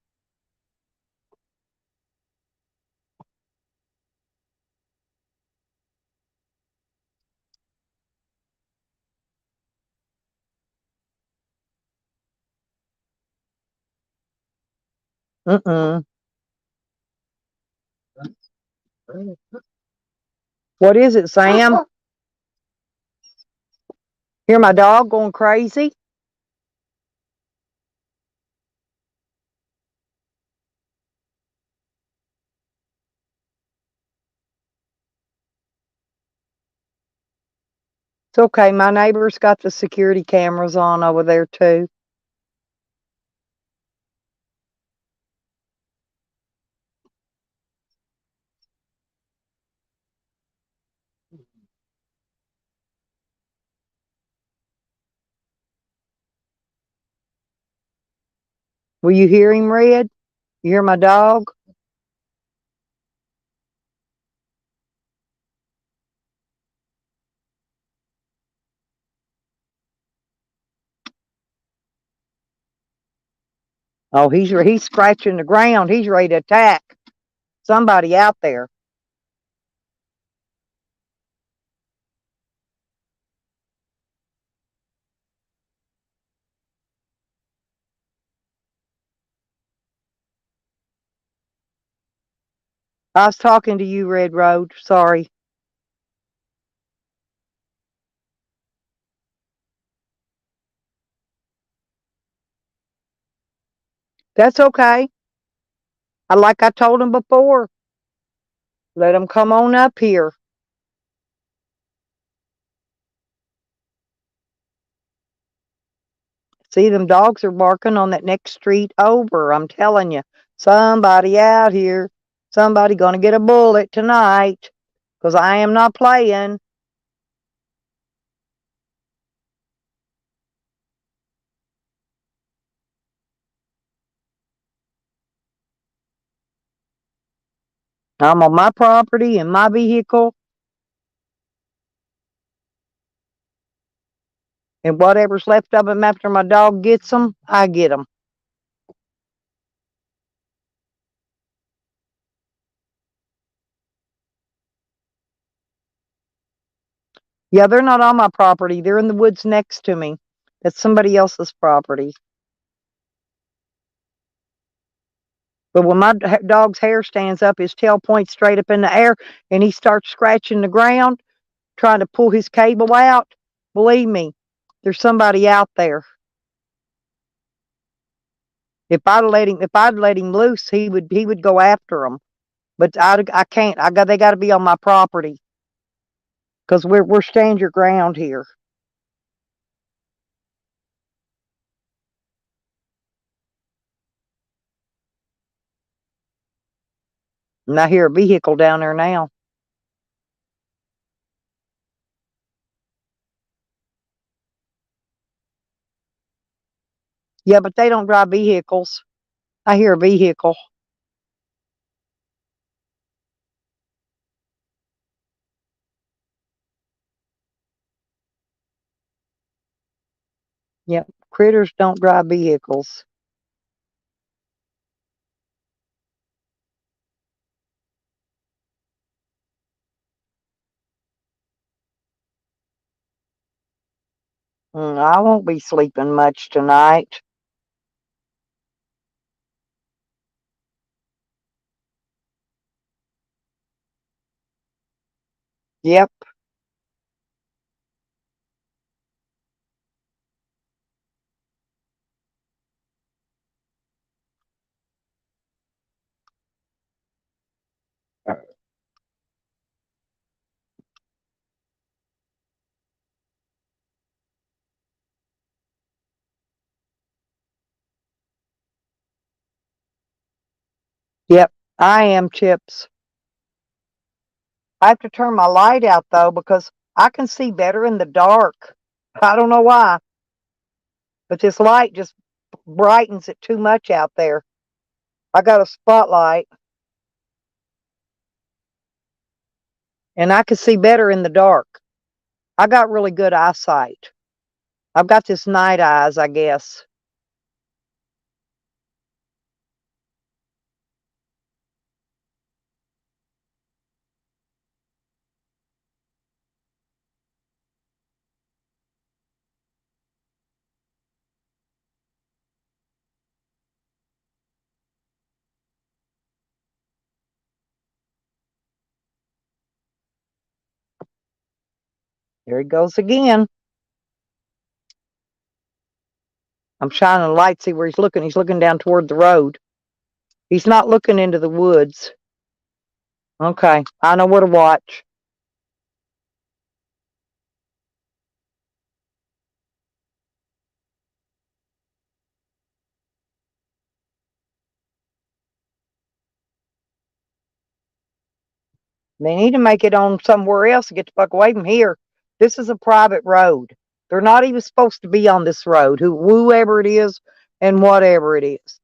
Mm-mm. What is it, Sam? Hear my dog going crazy? It's okay. My neighbor's got the security cameras on over there too. Will you hear him, Red? You hear my dog? Oh, he's scratching the ground. He's ready to attack somebody out there. I was talking to you, Red Road. Sorry. That's okay. Like I told him before, let him come on up here. See, them dogs are barking on that next street over. I'm telling you, somebody out here, somebody gonna get a bullet tonight, 'cause I am not playing. I'm on my property in my vehicle. And whatever's left of them after my dog gets them, I get them. Yeah, they're not on my property. They're in the woods next to me. That's somebody else's property. But when my dog's hair stands up, his tail points straight up in the air, and he starts scratching the ground, trying to pull his cable out, believe me, there's somebody out there. If I'd let him loose, he would go after them. But I can't. They got to be on my property because we're stand your ground here. And I hear a vehicle down there now. Yeah, but they don't drive vehicles. I hear a vehicle. Yep, critters don't drive vehicles. I won't be sleeping much tonight. Yep. Yep, I am, Chips. I have to turn my light out though because I can see better in the dark. I don't know why, but this light just brightens it too much out there. I got a spotlight and I can see better in the dark. I got really good eyesight. I've got this night eyes, I guess. There he goes again. I'm shining a light, see where he's looking. He's looking down toward the road. He's not looking into the woods. Okay, I know where to watch. They need to make it on somewhere else to get the fuck away from here. This is a private road. They're not even supposed to be on this road, whoever it is and whatever it is.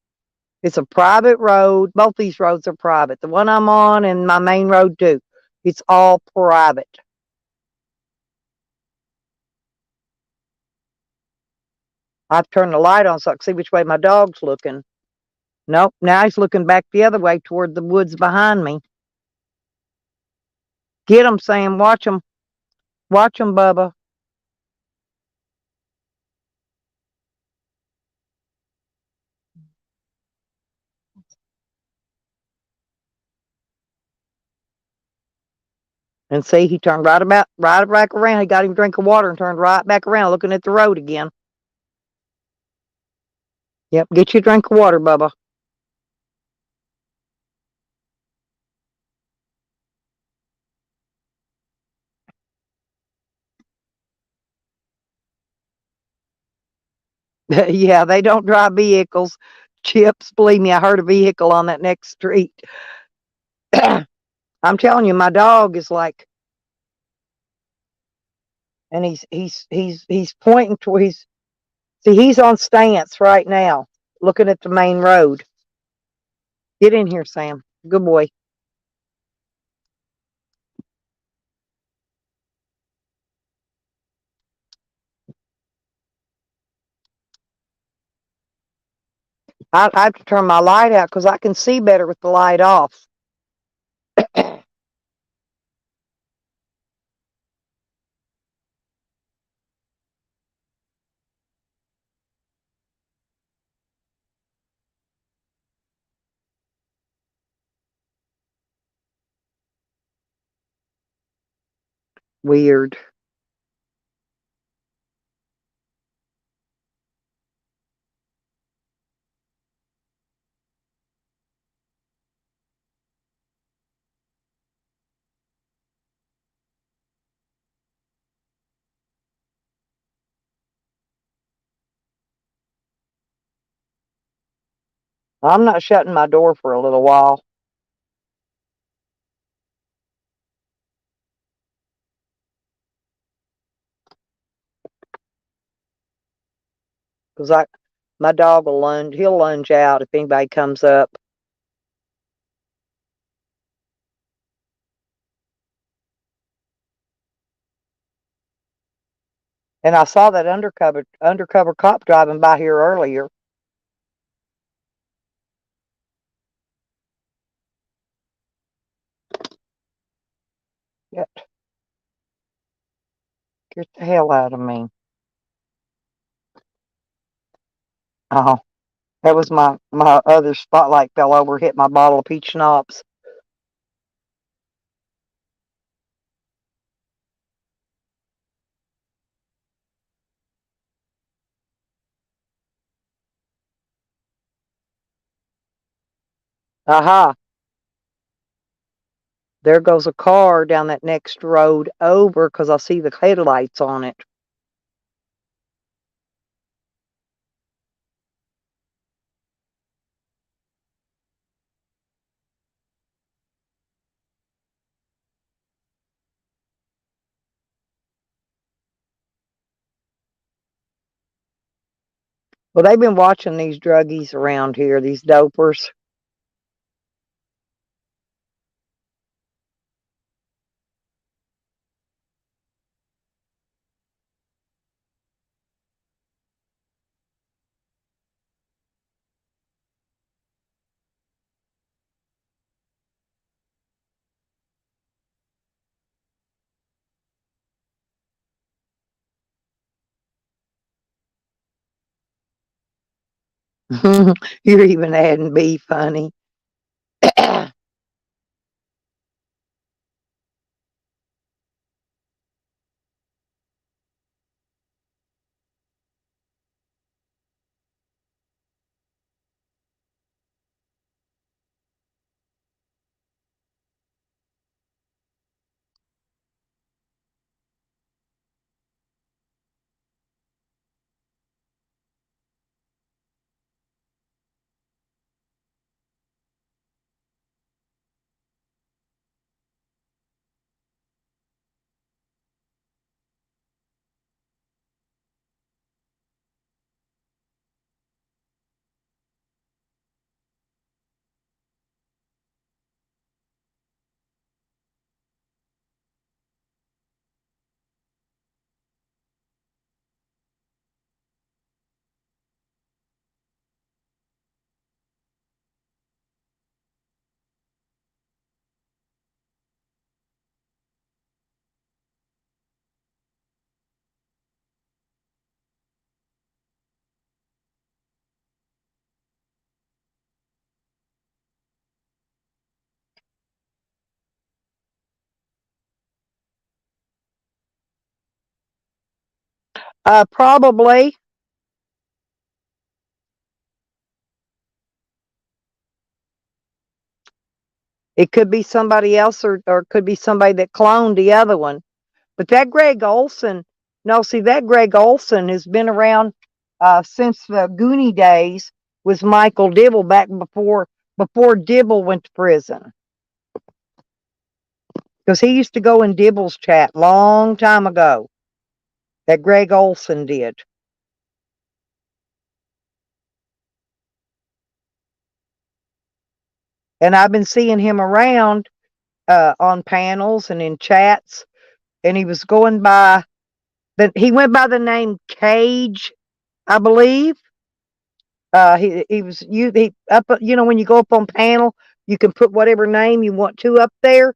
It's a private road. Both these roads are private. The one I'm on and my main road too. It's all private. I've turned the light on so I can see which way my dog's looking. Nope, now he's looking back the other way toward the woods behind me. Get him, Sam. Watch him. Watch him, Bubba. And see, he turned right back around. He got him a drink of water and turned right back around looking at the road again. Yep, get you a drink of water, Bubba. Yeah, they don't drive vehicles. Chips, believe me, I heard a vehicle on that next street. I'm telling you, my dog is like, and he's pointing to he's on stance right now, looking at the main road. Get in here, Sam. Good boy. I have to turn my light out because I can see better with the light off. Weird. I'm not shutting my door for a little while. Because my dog will lunge. He'll lunge out if anybody comes up. And I saw that undercover cop driving by here earlier. Yep. Get the hell out of me. Oh, that was my other spotlight fell over, hit my bottle of peach schnapps. Aha. There goes a car down that next road over because I see the headlights on it. Well, they've been watching these druggies around here, these dopers. You're even adding beef, honey. Probably. It could be somebody else or it could be somebody that cloned the other one. But that Greg Olson, no, see, that Greg Olson has been around since the Goonie days with Michael Dibble back before Dibble went to prison. Because he used to go in Dibble's chat long time ago. That Greg Olson did. And I've been seeing him around on panels and in chats. And he was going by he went by the name Cage, I believe. He was he up. When you go up on panel, you can put whatever name you want to up there,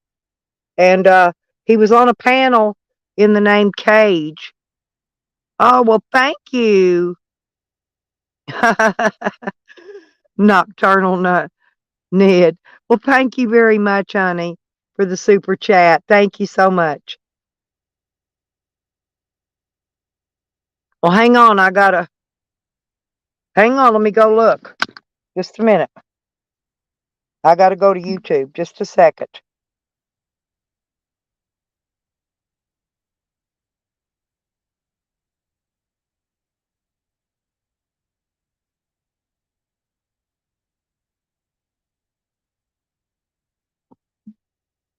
and he was on a panel in the name Cage. Oh well, thank you, Nocturnal Ned. Well, thank you very much, honey, for the super chat. Thank you so much. Well, hang on. Hang on. Let me go look. Just a minute. I gotta go to YouTube. Just a second.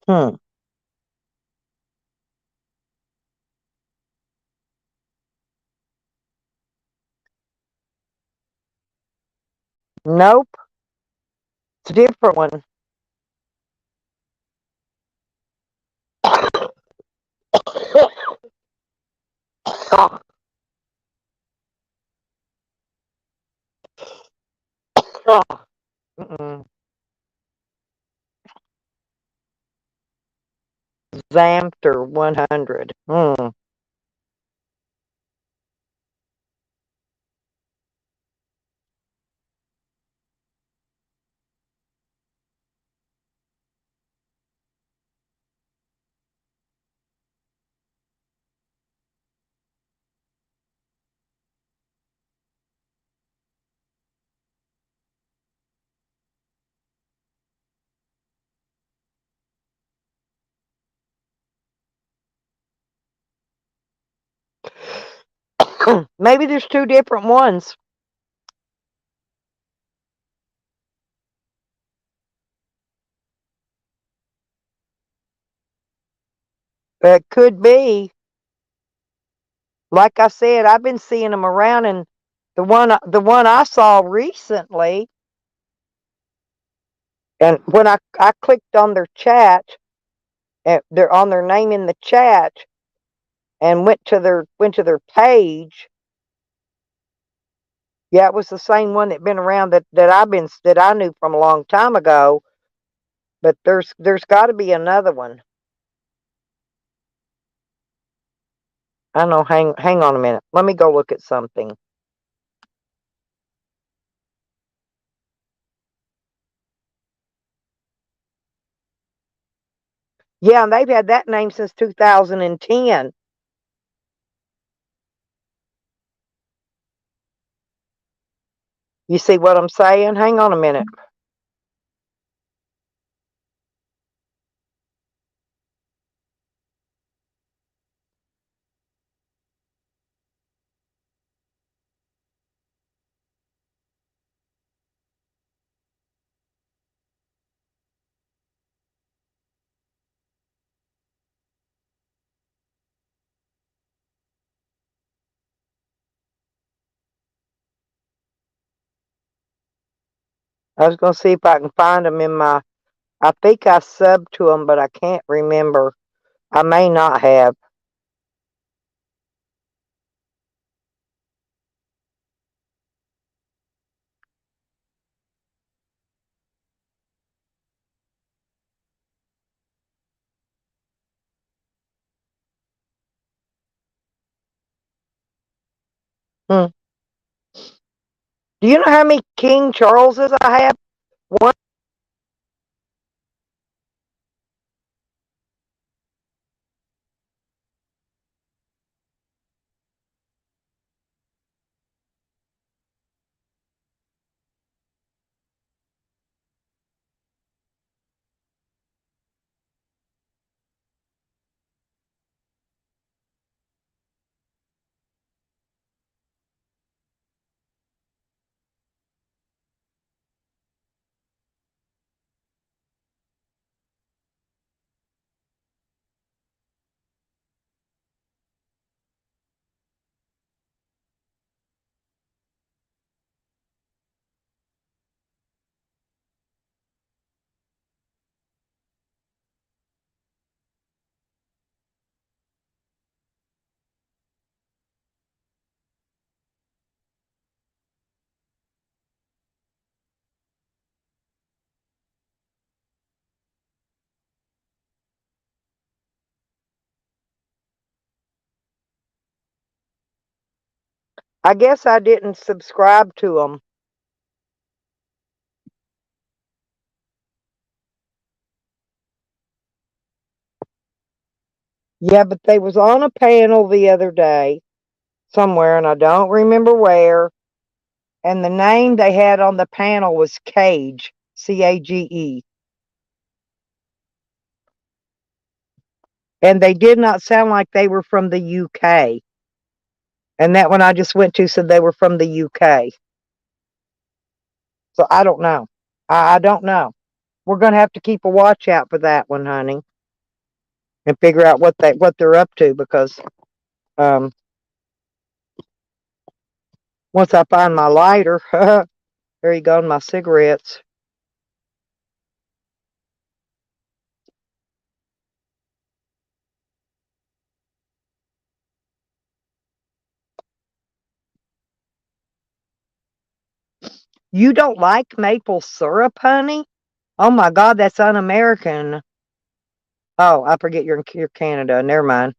Hmm. Nope. It's a different one. Mm-mm. Xamter 100. Hmm. Maybe there's two different ones. That could be. Like I said, I've been seeing them around, and the one I saw recently, and when I clicked on their chat, they're on their name in the chat, and went to their page. Yeah, it was the same one that been around that I knew from a long time ago. But there's got to be another one. I don't know. Hang on a minute. Let me go look at something. Yeah, and they've had that name since 2010. You see what I'm saying? Hang on a minute. I was going to see if I can find them in my. I think I subbed to them, but I can't remember. I may not have. Hmm. Do you know how many King Charleses I have? One. I guess I didn't subscribe to them. Yeah, but they was on a panel the other day somewhere, and I don't remember where. And the name they had on the panel was Cage, Cage. And they did not sound like they were from the UK. And that one I just went to said they were from the UK. So I don't know. I don't know. We're gonna have to keep a watch out for that one, honey, and figure out what they're up to, because um once I find my lighter, there you go, and my cigarettes. You don't like maple syrup, honey? Oh my God, that's un-American. Oh, I forget you're Canada. Never mind.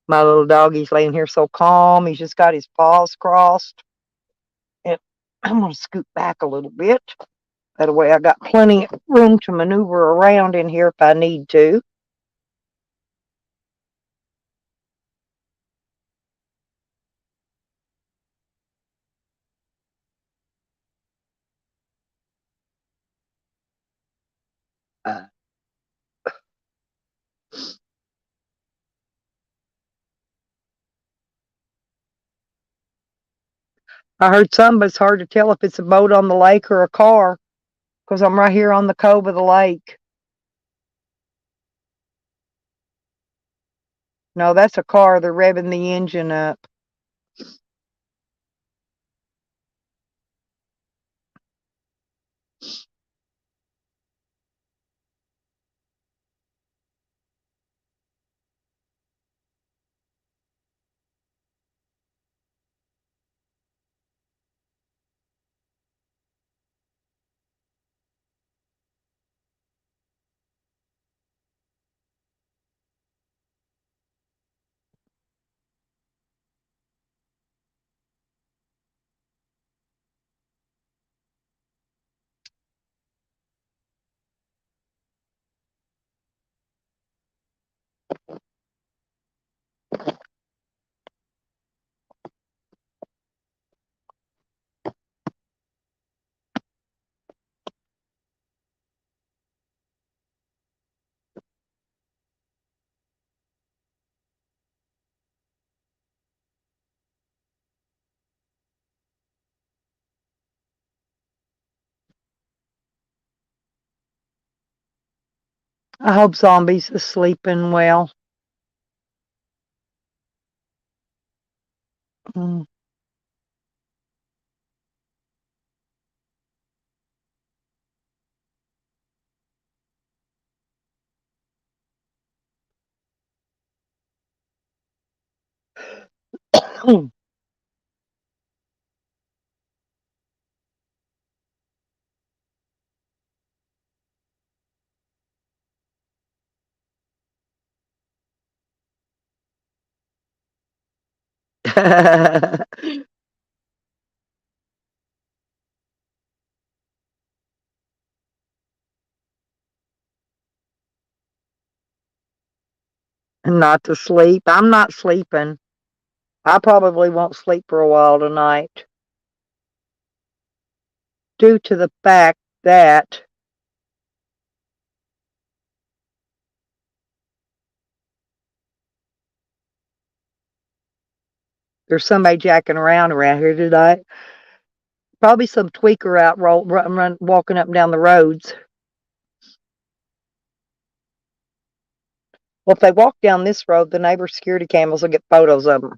My little doggy's laying here so calm. He's just got his paws crossed. And I'm going to scoot back a little bit. That way I got plenty of room to maneuver around in here if I need to. I heard some, but it's hard to tell if it's a boat on the lake or a car, because I'm right here on the cove of the lake. No, that's a car. They're revving the engine up. I hope Zombies is sleeping well. Mm. Not to sleep. I'm not sleeping. I probably won't sleep for a while tonight, due to the fact that there's somebody jacking around here tonight. Probably some tweaker out walking up and down the roads. Well, if they walk down this road, the neighbor's security cameras will get photos of them.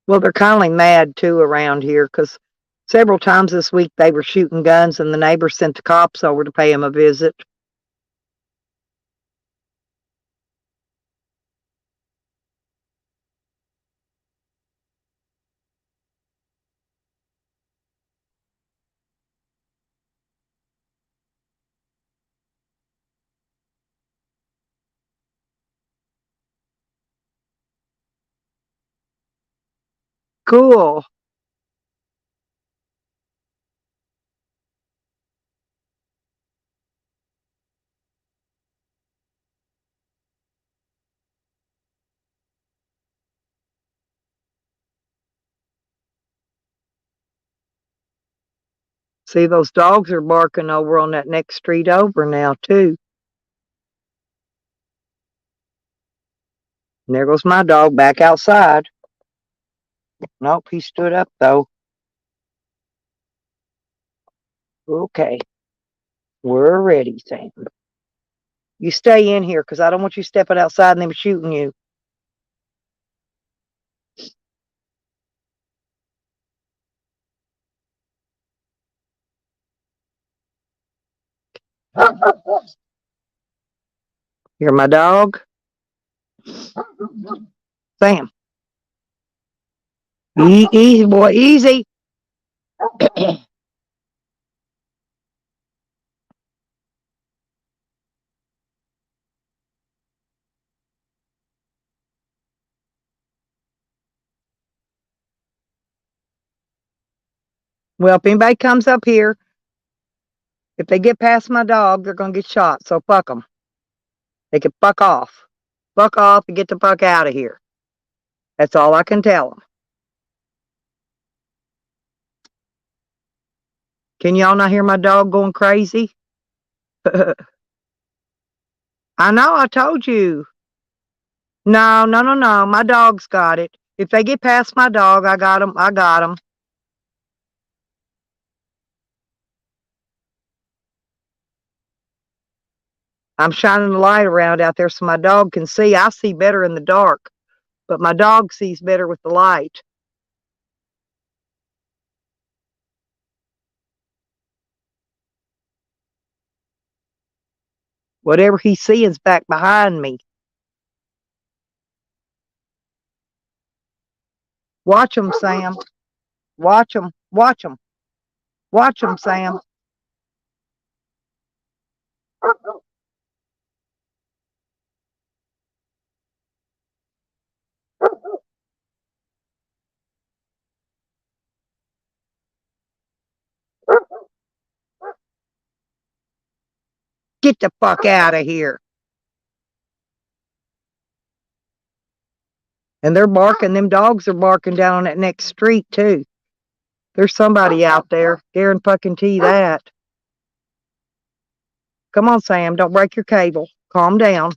Well, they're kind of mad too around here because several times this week they were shooting guns and the neighbors sent the cops over to pay them a visit. Cool. See, those dogs are barking over on that next street over now, too. And there goes my dog back outside. Nope, he stood up, though. Okay. We're ready, Sam. You stay in here because I don't want you stepping outside and them shooting you. You're my dog? Sam. Easy, boy, easy. Well, if anybody comes up here, if they get past my dog, they're going to get shot. So fuck them. They can fuck off. Fuck off and get the fuck out of here. That's all I can tell them. Can y'all not hear my dog going crazy? I know, I told you. No. My dog's got it. If they get past my dog, I got them. I got them. I'm shining the light around out there so my dog can see. I see better in the dark, but my dog sees better with the light. Whatever he sees back behind me. Watch him, Sam. Watch him. Watch him. Watch him, Sam. Get the fuck out of here. And they're barking. Them dogs are barking down on that next street, too. There's somebody out there. Guarantee that. Come on, Sam. Don't break your cable. Calm down.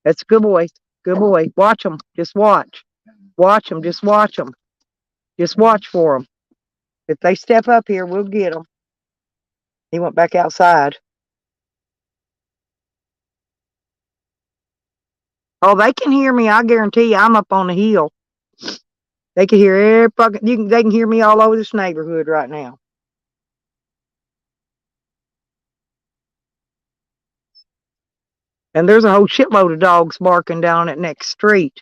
That's a good boy. Good boy. Watch them. Just watch. Watch them. Just watch them. Just watch for them. If they step up here, we'll get them. He went back outside. Oh, they can hear me. I guarantee you, I'm up on the hill. They can hear every fucking. They can hear me all over this neighborhood right now. And there's a whole shitload of dogs barking down that next street.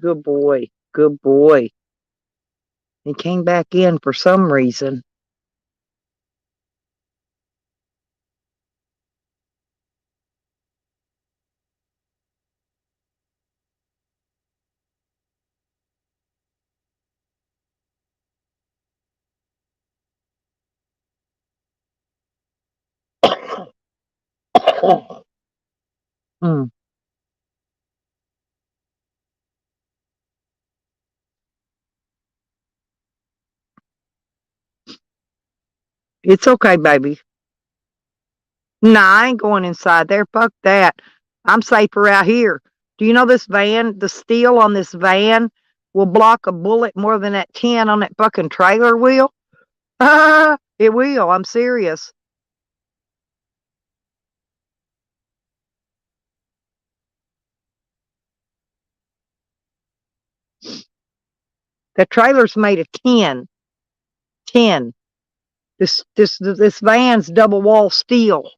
Good boy. Good boy. He came back in for some reason. Hmm. It's okay, baby. Nah, I ain't going inside there. Fuck that. I'm safer out here. Do you know this van, the steel on this van will block a bullet more than that 10 on that fucking trailer will? It will. I'm serious. That trailer's made of 10. 10. This van's double wall steel.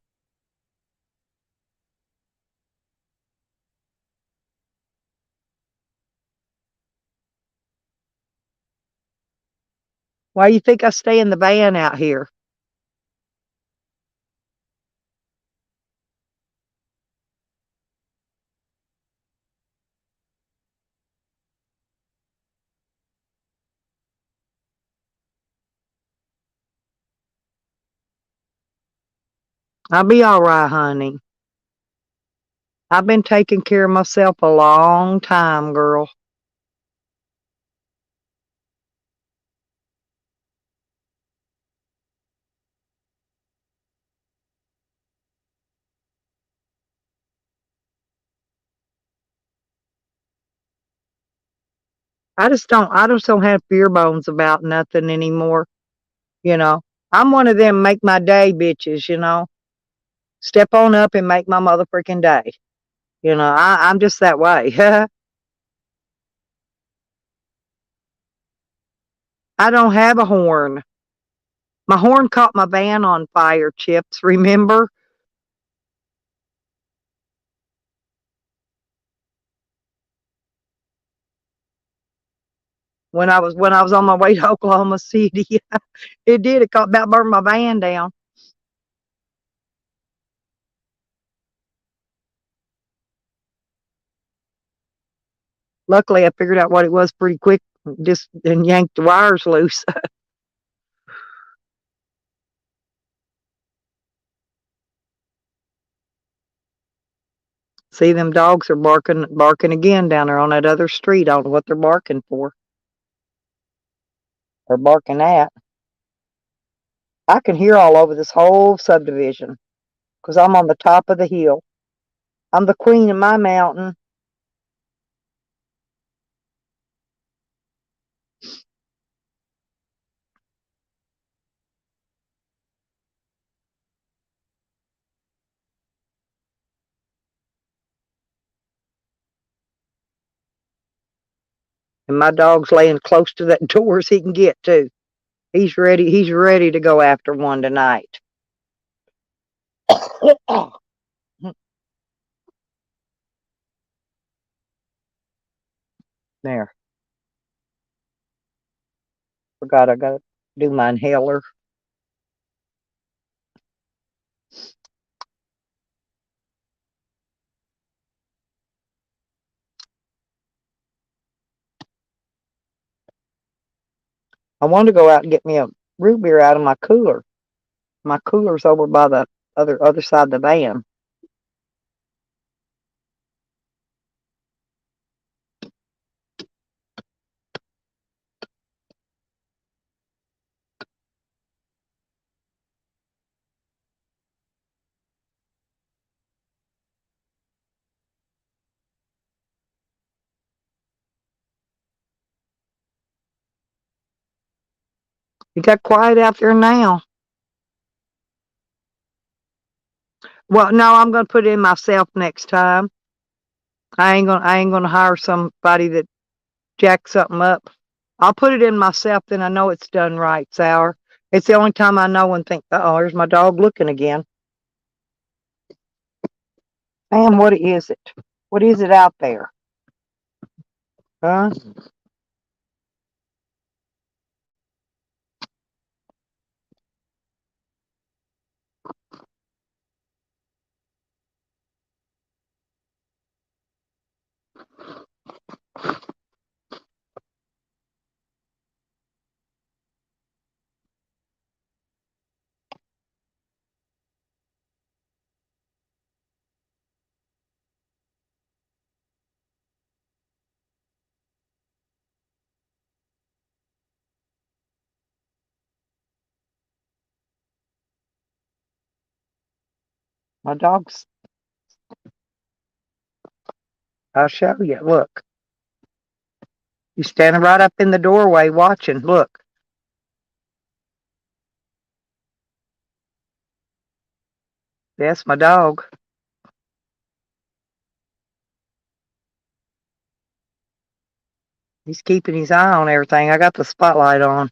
Why you think I stay in the van out here? I'll be all right, honey. I've been taking care of myself a long time, girl. I just don't have fear bones about nothing anymore. You know, I'm one of them make my day bitches, you know. Step on up and make my mother freaking day. You know, I'm just that way. I don't have a horn. My horn caught my van on fire, Chips, remember? When I was on my way to Oklahoma City. It did. It caught about burned my van down. Luckily I figured out what it was pretty quick, just and yanked the wires loose. See, them dogs are barking again down there on that other street. I don't know what they're barking for. They're barking at. I can hear all over this whole subdivision because I'm on the top of the hill. I'm the queen of my mountain. And my dog's laying close to that door as he can get to. He's ready. He's ready to go after one tonight. There. Forgot I gotta do my inhaler. I wanted to go out and get me a root beer out of my cooler. My cooler's over by the other side of the van. You got quiet out there now. Well, no, I'm gonna put it in myself next time. I ain't gonna hire somebody that jacks something up. I'll put it in myself, then I know it's done right, Sour. It's the only time I know and think, oh, here's my dog looking again. Man, what is it? What is it out there? Huh? My dog's. I'll show you. Look. He's standing right up in the doorway watching. Look. That's my dog. He's keeping his eye on everything. I got the spotlight on.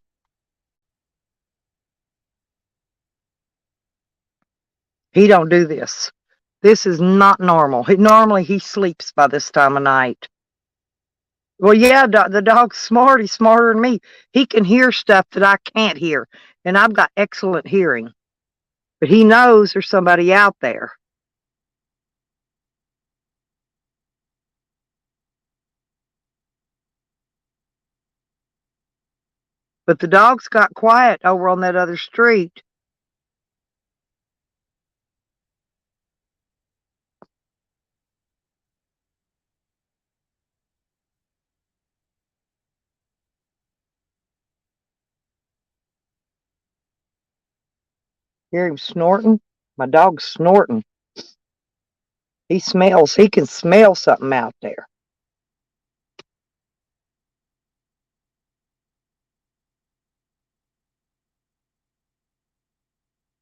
He don't do this. This is not normal. Normally he sleeps by this time of night. Well, yeah, the dog's smart. He's smarter than me. He can hear stuff that I can't hear, and I've got excellent hearing. But he knows there's somebody out there. But the dogs got quiet over on that other street. Hear him snorting? My dog's snorting. He smells. He can smell something out there.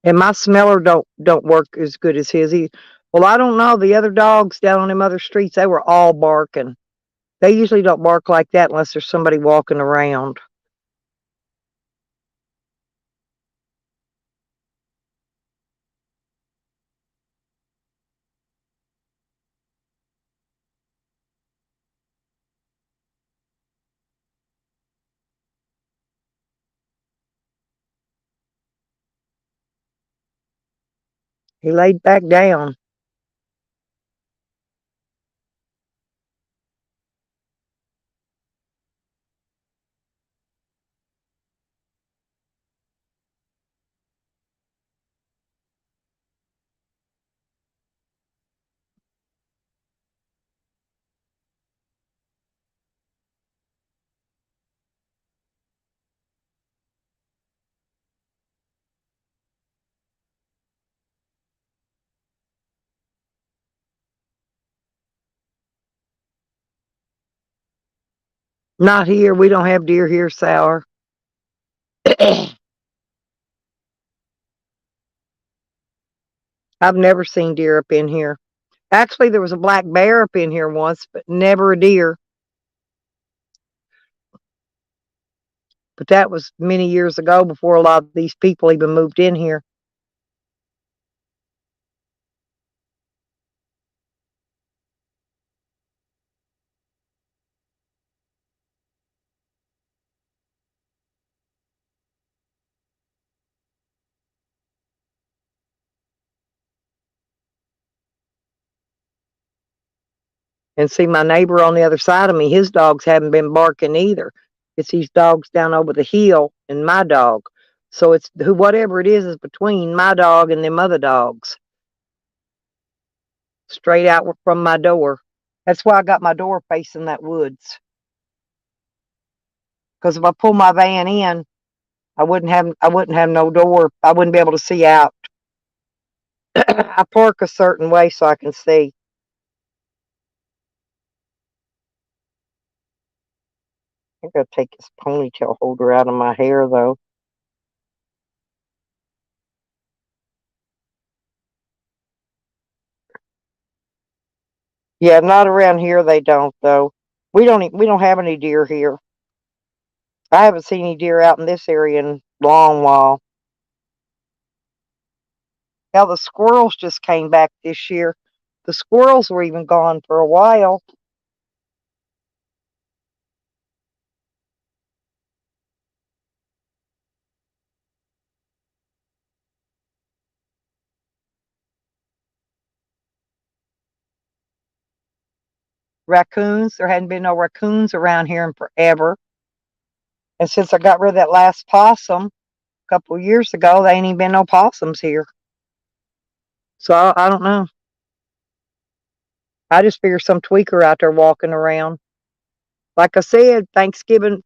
And my smeller don't work as good as his. Well, I don't know. The other dogs down on them other streets, they were all barking. They usually don't bark like that unless there's somebody walking around. He laid back down. Not here. We don't have deer here, Sour. I've never seen deer up in here. Actually, there was a black bear up in here once, but never a deer. But that was many years ago before a lot of these people even moved in here. And see, my neighbor on the other side of me, his dogs haven't been barking either. It's these dogs down over the hill and my dog. So it's whatever it is between my dog and them other dogs. Straight out from my door. That's why I got my door facing that woods. Because if I pull my van in, I wouldn't have no door. I wouldn't be able to see out. I park a certain way so I can see. I gotta take this ponytail holder out of my hair though. Yeah, not around here they don't though. We don't have any deer here. I haven't seen any deer out in this area in a long while. Now the squirrels just came back this year. The squirrels were even gone for a while. Raccoons, there hadn't been no raccoons around here in forever. And since I got rid of that last possum a couple of years ago, there ain't even been no possums here. So I don't know. I just figure some tweaker out there walking around. Like I said, Thanksgiving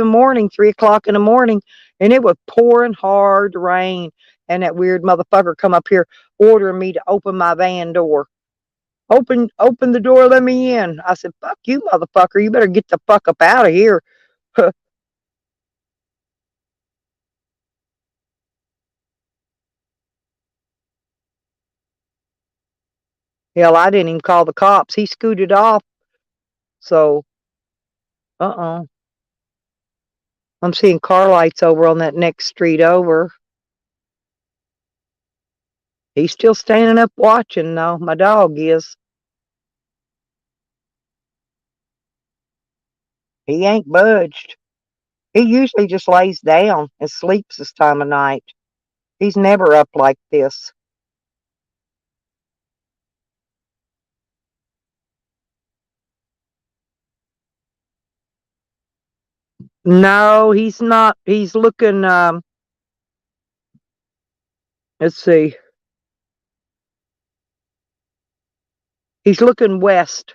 morning, 3 o'clock in the morning, and it was pouring hard rain. and that weird motherfucker come up here ordering me to open my van door. Open the door, let me in. I said, fuck you, motherfucker. You better get the fuck up out of here. Hell, I didn't even call the cops. He scooted off. So, I'm seeing car lights over on that next street over. He's still standing up watching, though. My dog is. He ain't budged. He usually just lays down and sleeps this time of night. He's never up like this. No, he's not. He's looking, let's see. He's looking west.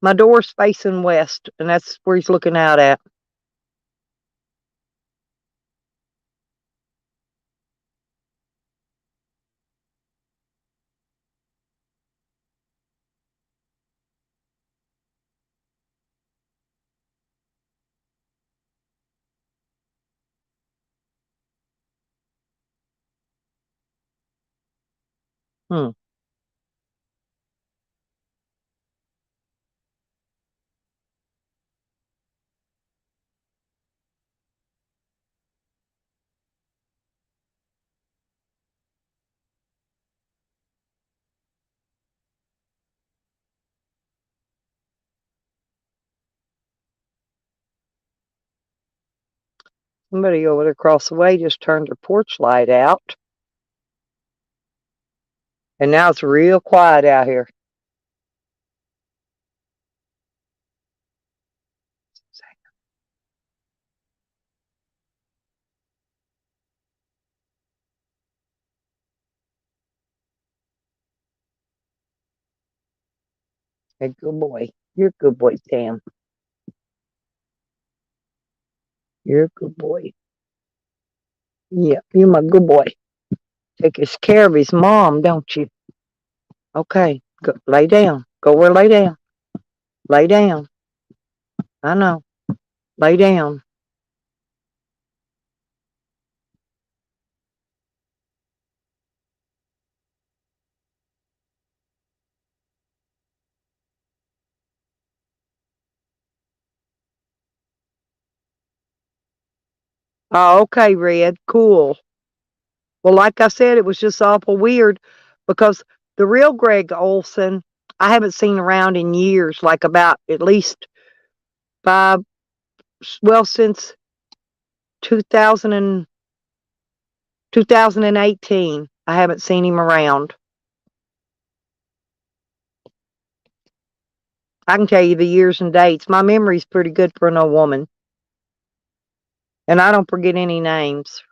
My door's facing west, and that's where he's looking out at. Hmm. Somebody over there across the way just turned their porch light out. And now it's real quiet out here. Hey, good boy. You're a good boy, Sam. You're a good boy. Yeah, you're my good boy. Take care of his mom, don't you? Okay, go, lay down. Go where lay down. Lay down. I know. Lay down. Oh, okay, Red. Cool. Well, like I said, it was just awful weird because the real Greg Olson, I haven't seen around in years, like about at least five, well, since 2000 and 2018. I haven't seen him around. I can tell you the years and dates. My memory's pretty good for an old woman. And I don't forget any names.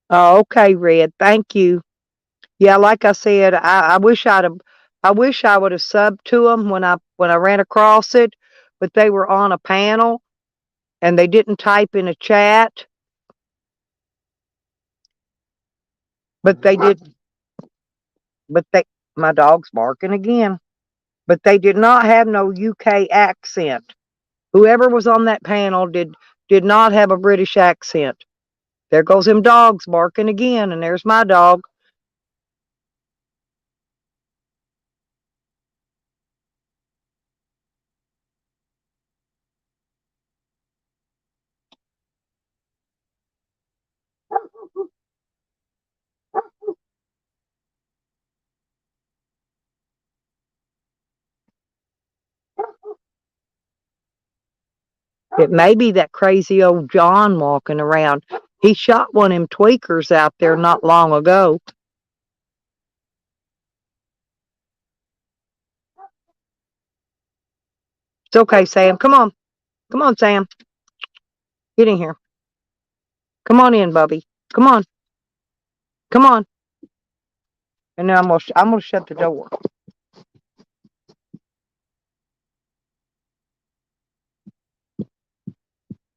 Oh, okay, Red. Thank you. Yeah, like I said, I wish I wish I would have subbed to them when I ran across it, but they were on a panel and they didn't type in a chat, but they did. But they, my dog's barking again. But they did not have no UK accent. Whoever was on that panel did not have a British accent. There goes them dogs barking again, and there's my dog. It may be that crazy old John walking around. He shot one of them tweakers out there not long ago. It's okay, Sam. Come on. Come on, Sam. Get in here. Come on in, Bubby. Come on. Come on. And now I'm gonna shut the door.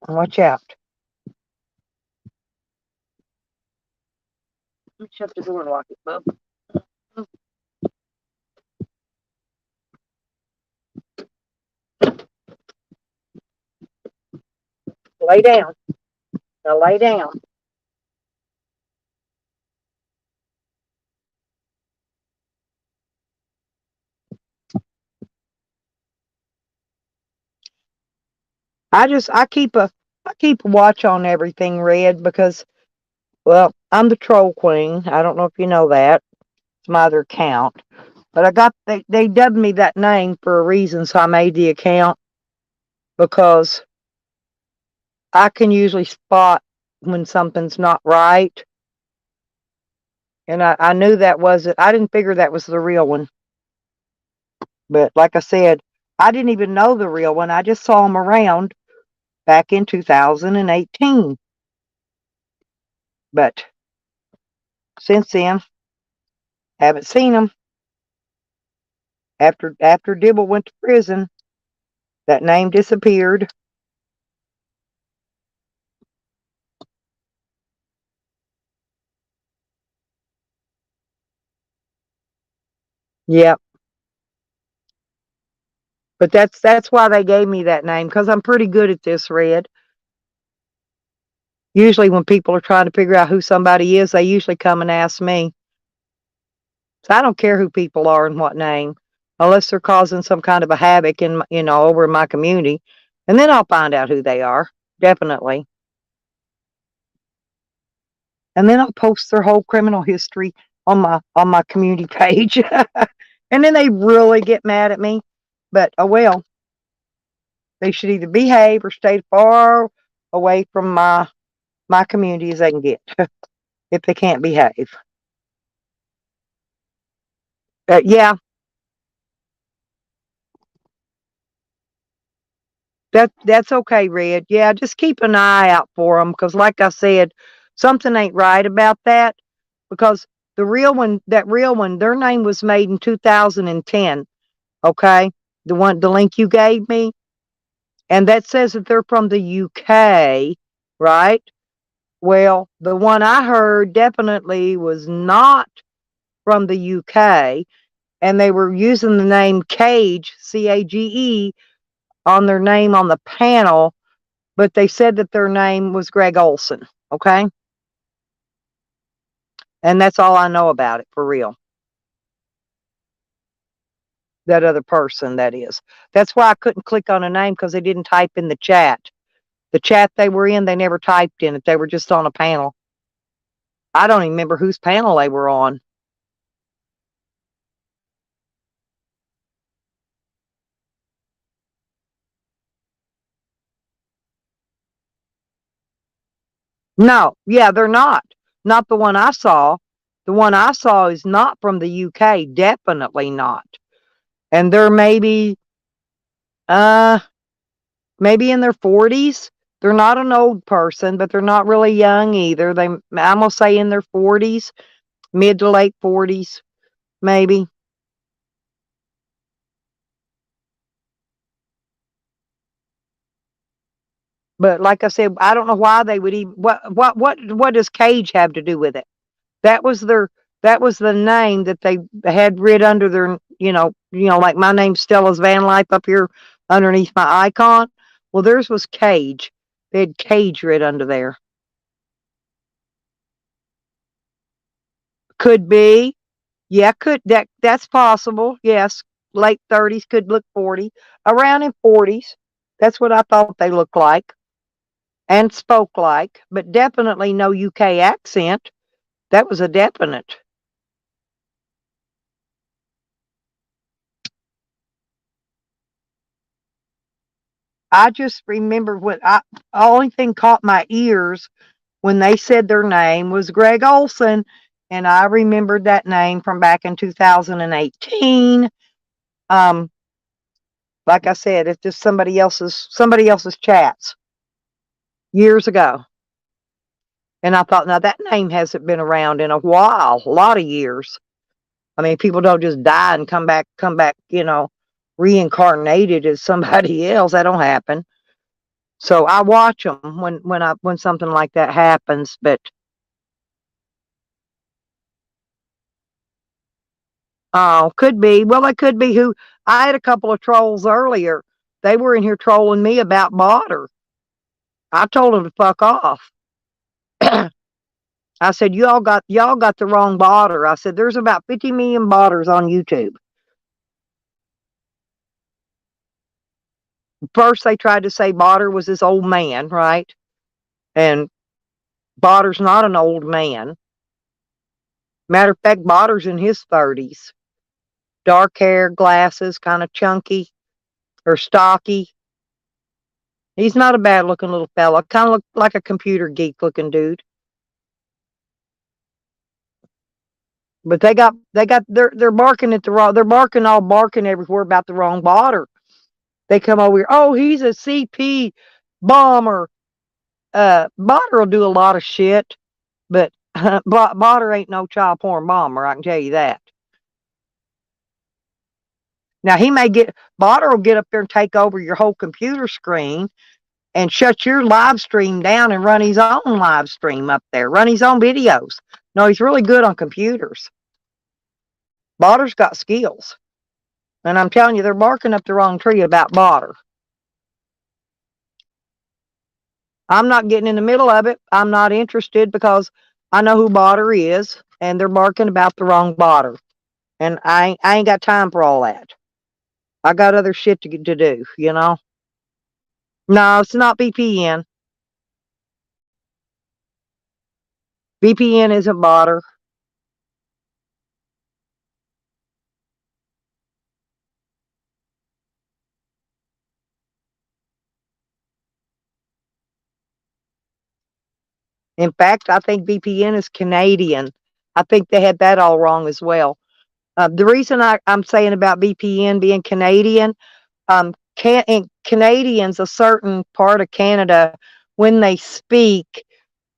Watch out. Let me shut the door and lock it, Bub. Lay down. Now lay down. I keep a watch on everything, Red, because well, I'm the troll queen. I don't know if you know that. It's my other account. But they dubbed me that name for a reason, so I made the account because I can usually spot when something's not right. And I knew that wasn't, I didn't figure that was the real one. But like I said, I didn't even know the real one. I just saw him around back in 2018. But since then, haven't seen him. After Dibble went to prison, that name disappeared. Yep. But that's why they gave me that name, because I'm pretty good at this, Red. Usually when people are trying to figure out who somebody is, they usually come and ask me. So I don't care who people are and what name, unless they're causing some kind of a havoc in over in my community, and then I'll find out who they are, definitely. And then I'll post their whole criminal history on my community page, and then they really get mad at me. But oh well, they should either behave or stay far away from my community as they can get if they can't behave. Yeah, that's okay, Red. Yeah, just keep an eye out for them, because like I said, something ain't right about that, because that real one, their name was made in 2010. Okay, the link you gave me, and that says that they're from the UK, right? Well, the one I heard definitely was not from the UK, and they were using the name Cage, Cage, on their name on the panel, but they said that their name was Greg Olson, okay? And that's all I know about it, for real. That other person, that is. That's why I couldn't click on a name, because they didn't type in the chat. The chat they were in, they never typed in it. They were just on a panel. I don't even remember whose panel they were on. No, yeah, they're not. Not the one I saw. The one I saw is not from the UK, definitely not. And they're maybe in their 40s. They're not an old person, but they're not really young either. I'm gonna say in their 40s, mid to late 40s, maybe. But like I said, I don't know why they would even. What does Cage have to do with it? That was the name that they had writ under their, like my name's Stella's Van Life up here underneath my icon. Well, theirs was Cage. They had Cage writ under there. Could be. Yeah, that's possible. Yes. Late 30s, could look 40. Around in 40s. That's what I thought they looked like and spoke like, but definitely no UK accent. That was a definite. I just remember when only thing caught my ears when they said their name was Greg Olson, and I remembered that name from back in 2018. Um, like I said, it's just somebody else's chats years ago. And I thought, now that name hasn't been around in a while, a lot of years. I mean, people don't just die and come back, reincarnated as somebody else. That don't happen. So I watch them when something like that happens. But oh, could be. Well, it could be who. I had a couple of trolls earlier. They were in here trolling me about Botter. I told them to fuck off. I said, y'all got the wrong Botter. I said, there's about 50 million Botters on YouTube. First, they tried to say Botter was this old man, right? And Botter's not an old man. Matter of fact, Botter's in his 30s. Dark hair, glasses, kind of chunky or stocky. He's not a bad looking little fella. Kind of look like a computer geek looking dude. But they're barking at the wrong. They're barking everywhere about the wrong Botter. They come over here. Oh, he's a CP bomber. Botter will do a lot of shit, but Botter ain't no child porn bomber. I can tell you that. Now Botter will get up there and take over your whole computer screen and shut your live stream down and run his own live stream up there, run his own videos. No, he's really good on computers. Botter's got skills. And I'm telling you, they're barking up the wrong tree about Botter. I'm not getting in the middle of it. I'm not interested because I know who Botter is, and they're barking about the wrong Botter. And I ain't got time for all that. I got other shit to do, you know? No, it's not VPN. VPN isn't Botter. In fact, I think VPN is Canadian. I think they had that all wrong as well. The reason I'm saying about VPN being Canadian, Canadians, a certain part of Canada, when they speak,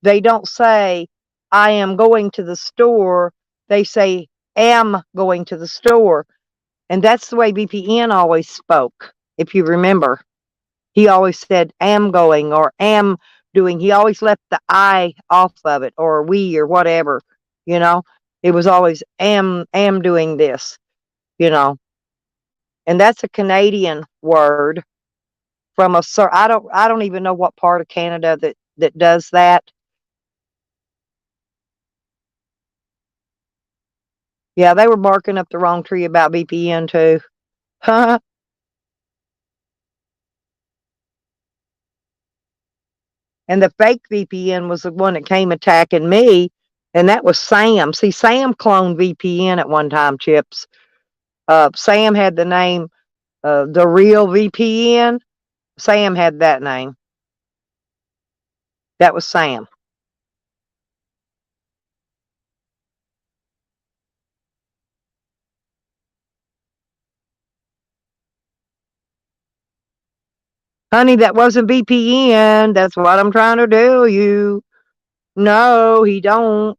they don't say, I am going to the store. They say, am going to the store. And that's the way VPN always spoke, if you remember. He always said, am going or am doing. He always left the I off of it or we or whatever, you know. It was always am doing this, you know. And that's a Canadian word from I don't even know what part of Canada that does that. Yeah, they were barking up the wrong tree about VPN too. And the fake VPN was the one that came attacking me, and that was Sam. See, Sam cloned VPN at one time, Chips. Sam had the name, The Real VPN. Sam had that name. That was Sam. Honey, that wasn't VPN. That's what I'm trying to tell you. No, he don't.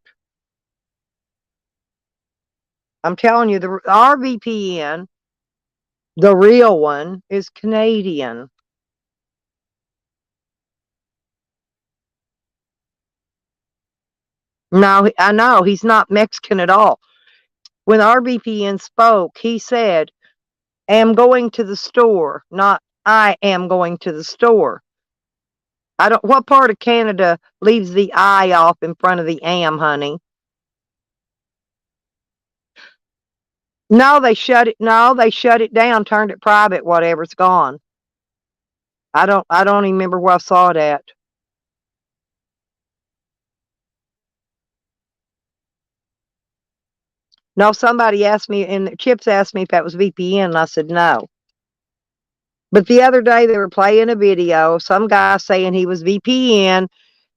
I'm telling you, our VPN, the real one, is Canadian. No, I know he's not Mexican at all. When our VPN spoke, he said, am going to the store, not I am going to the store. What part of Canada leaves the I off in front of the am, honey? No, they shut it down, turned it private, whatever, it's gone. I don't even remember where I saw it at. No, somebody asked me, and Chips asked me if that was VPN, and I said no. But the other day they were playing a video of some guy saying he was VPN,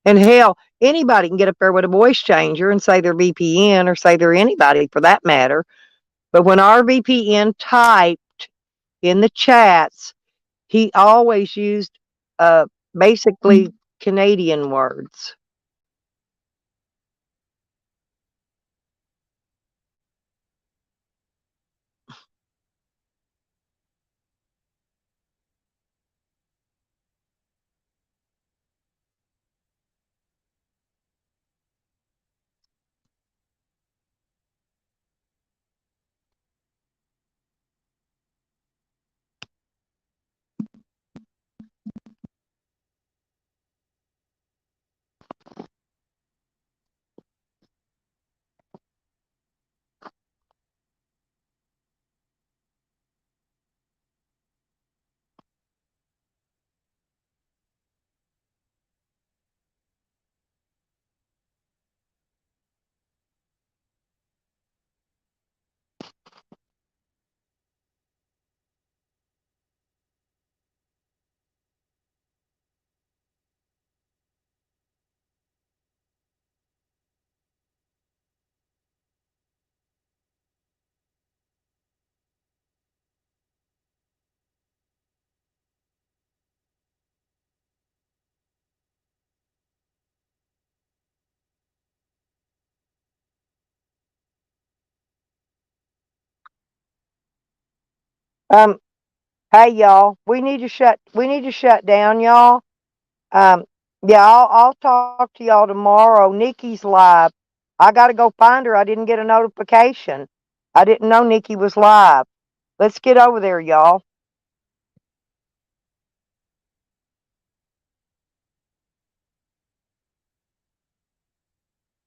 and hell, anybody can get up there with a voice changer and say they're VPN or say they're anybody for that matter. But when our VPN typed in the chats, he always used basically Canadian words. Um, hey y'all, we need to shut down, y'all. Um, yeah, I'll talk to y'all tomorrow. Nikki's live. I gotta go find her. I didn't get a notification. I didn't know Nikki was live. Let's get over there, y'all.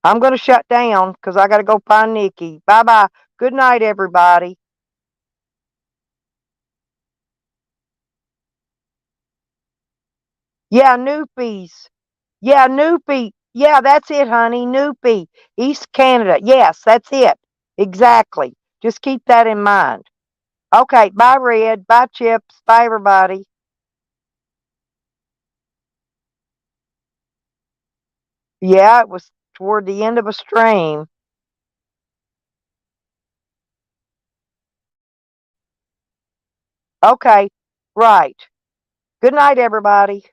I'm gonna shut down because I gotta go find Nikki. Bye bye. Good night, everybody. Yeah, Newfies. Yeah, Newfie. Yeah, that's it, honey. Newfie. East Canada. Yes, that's it. Exactly. Just keep that in mind. Okay, bye, Red. Bye, Chips. Bye, everybody. Yeah, it was toward the end of a stream. Okay, right. Good night, everybody.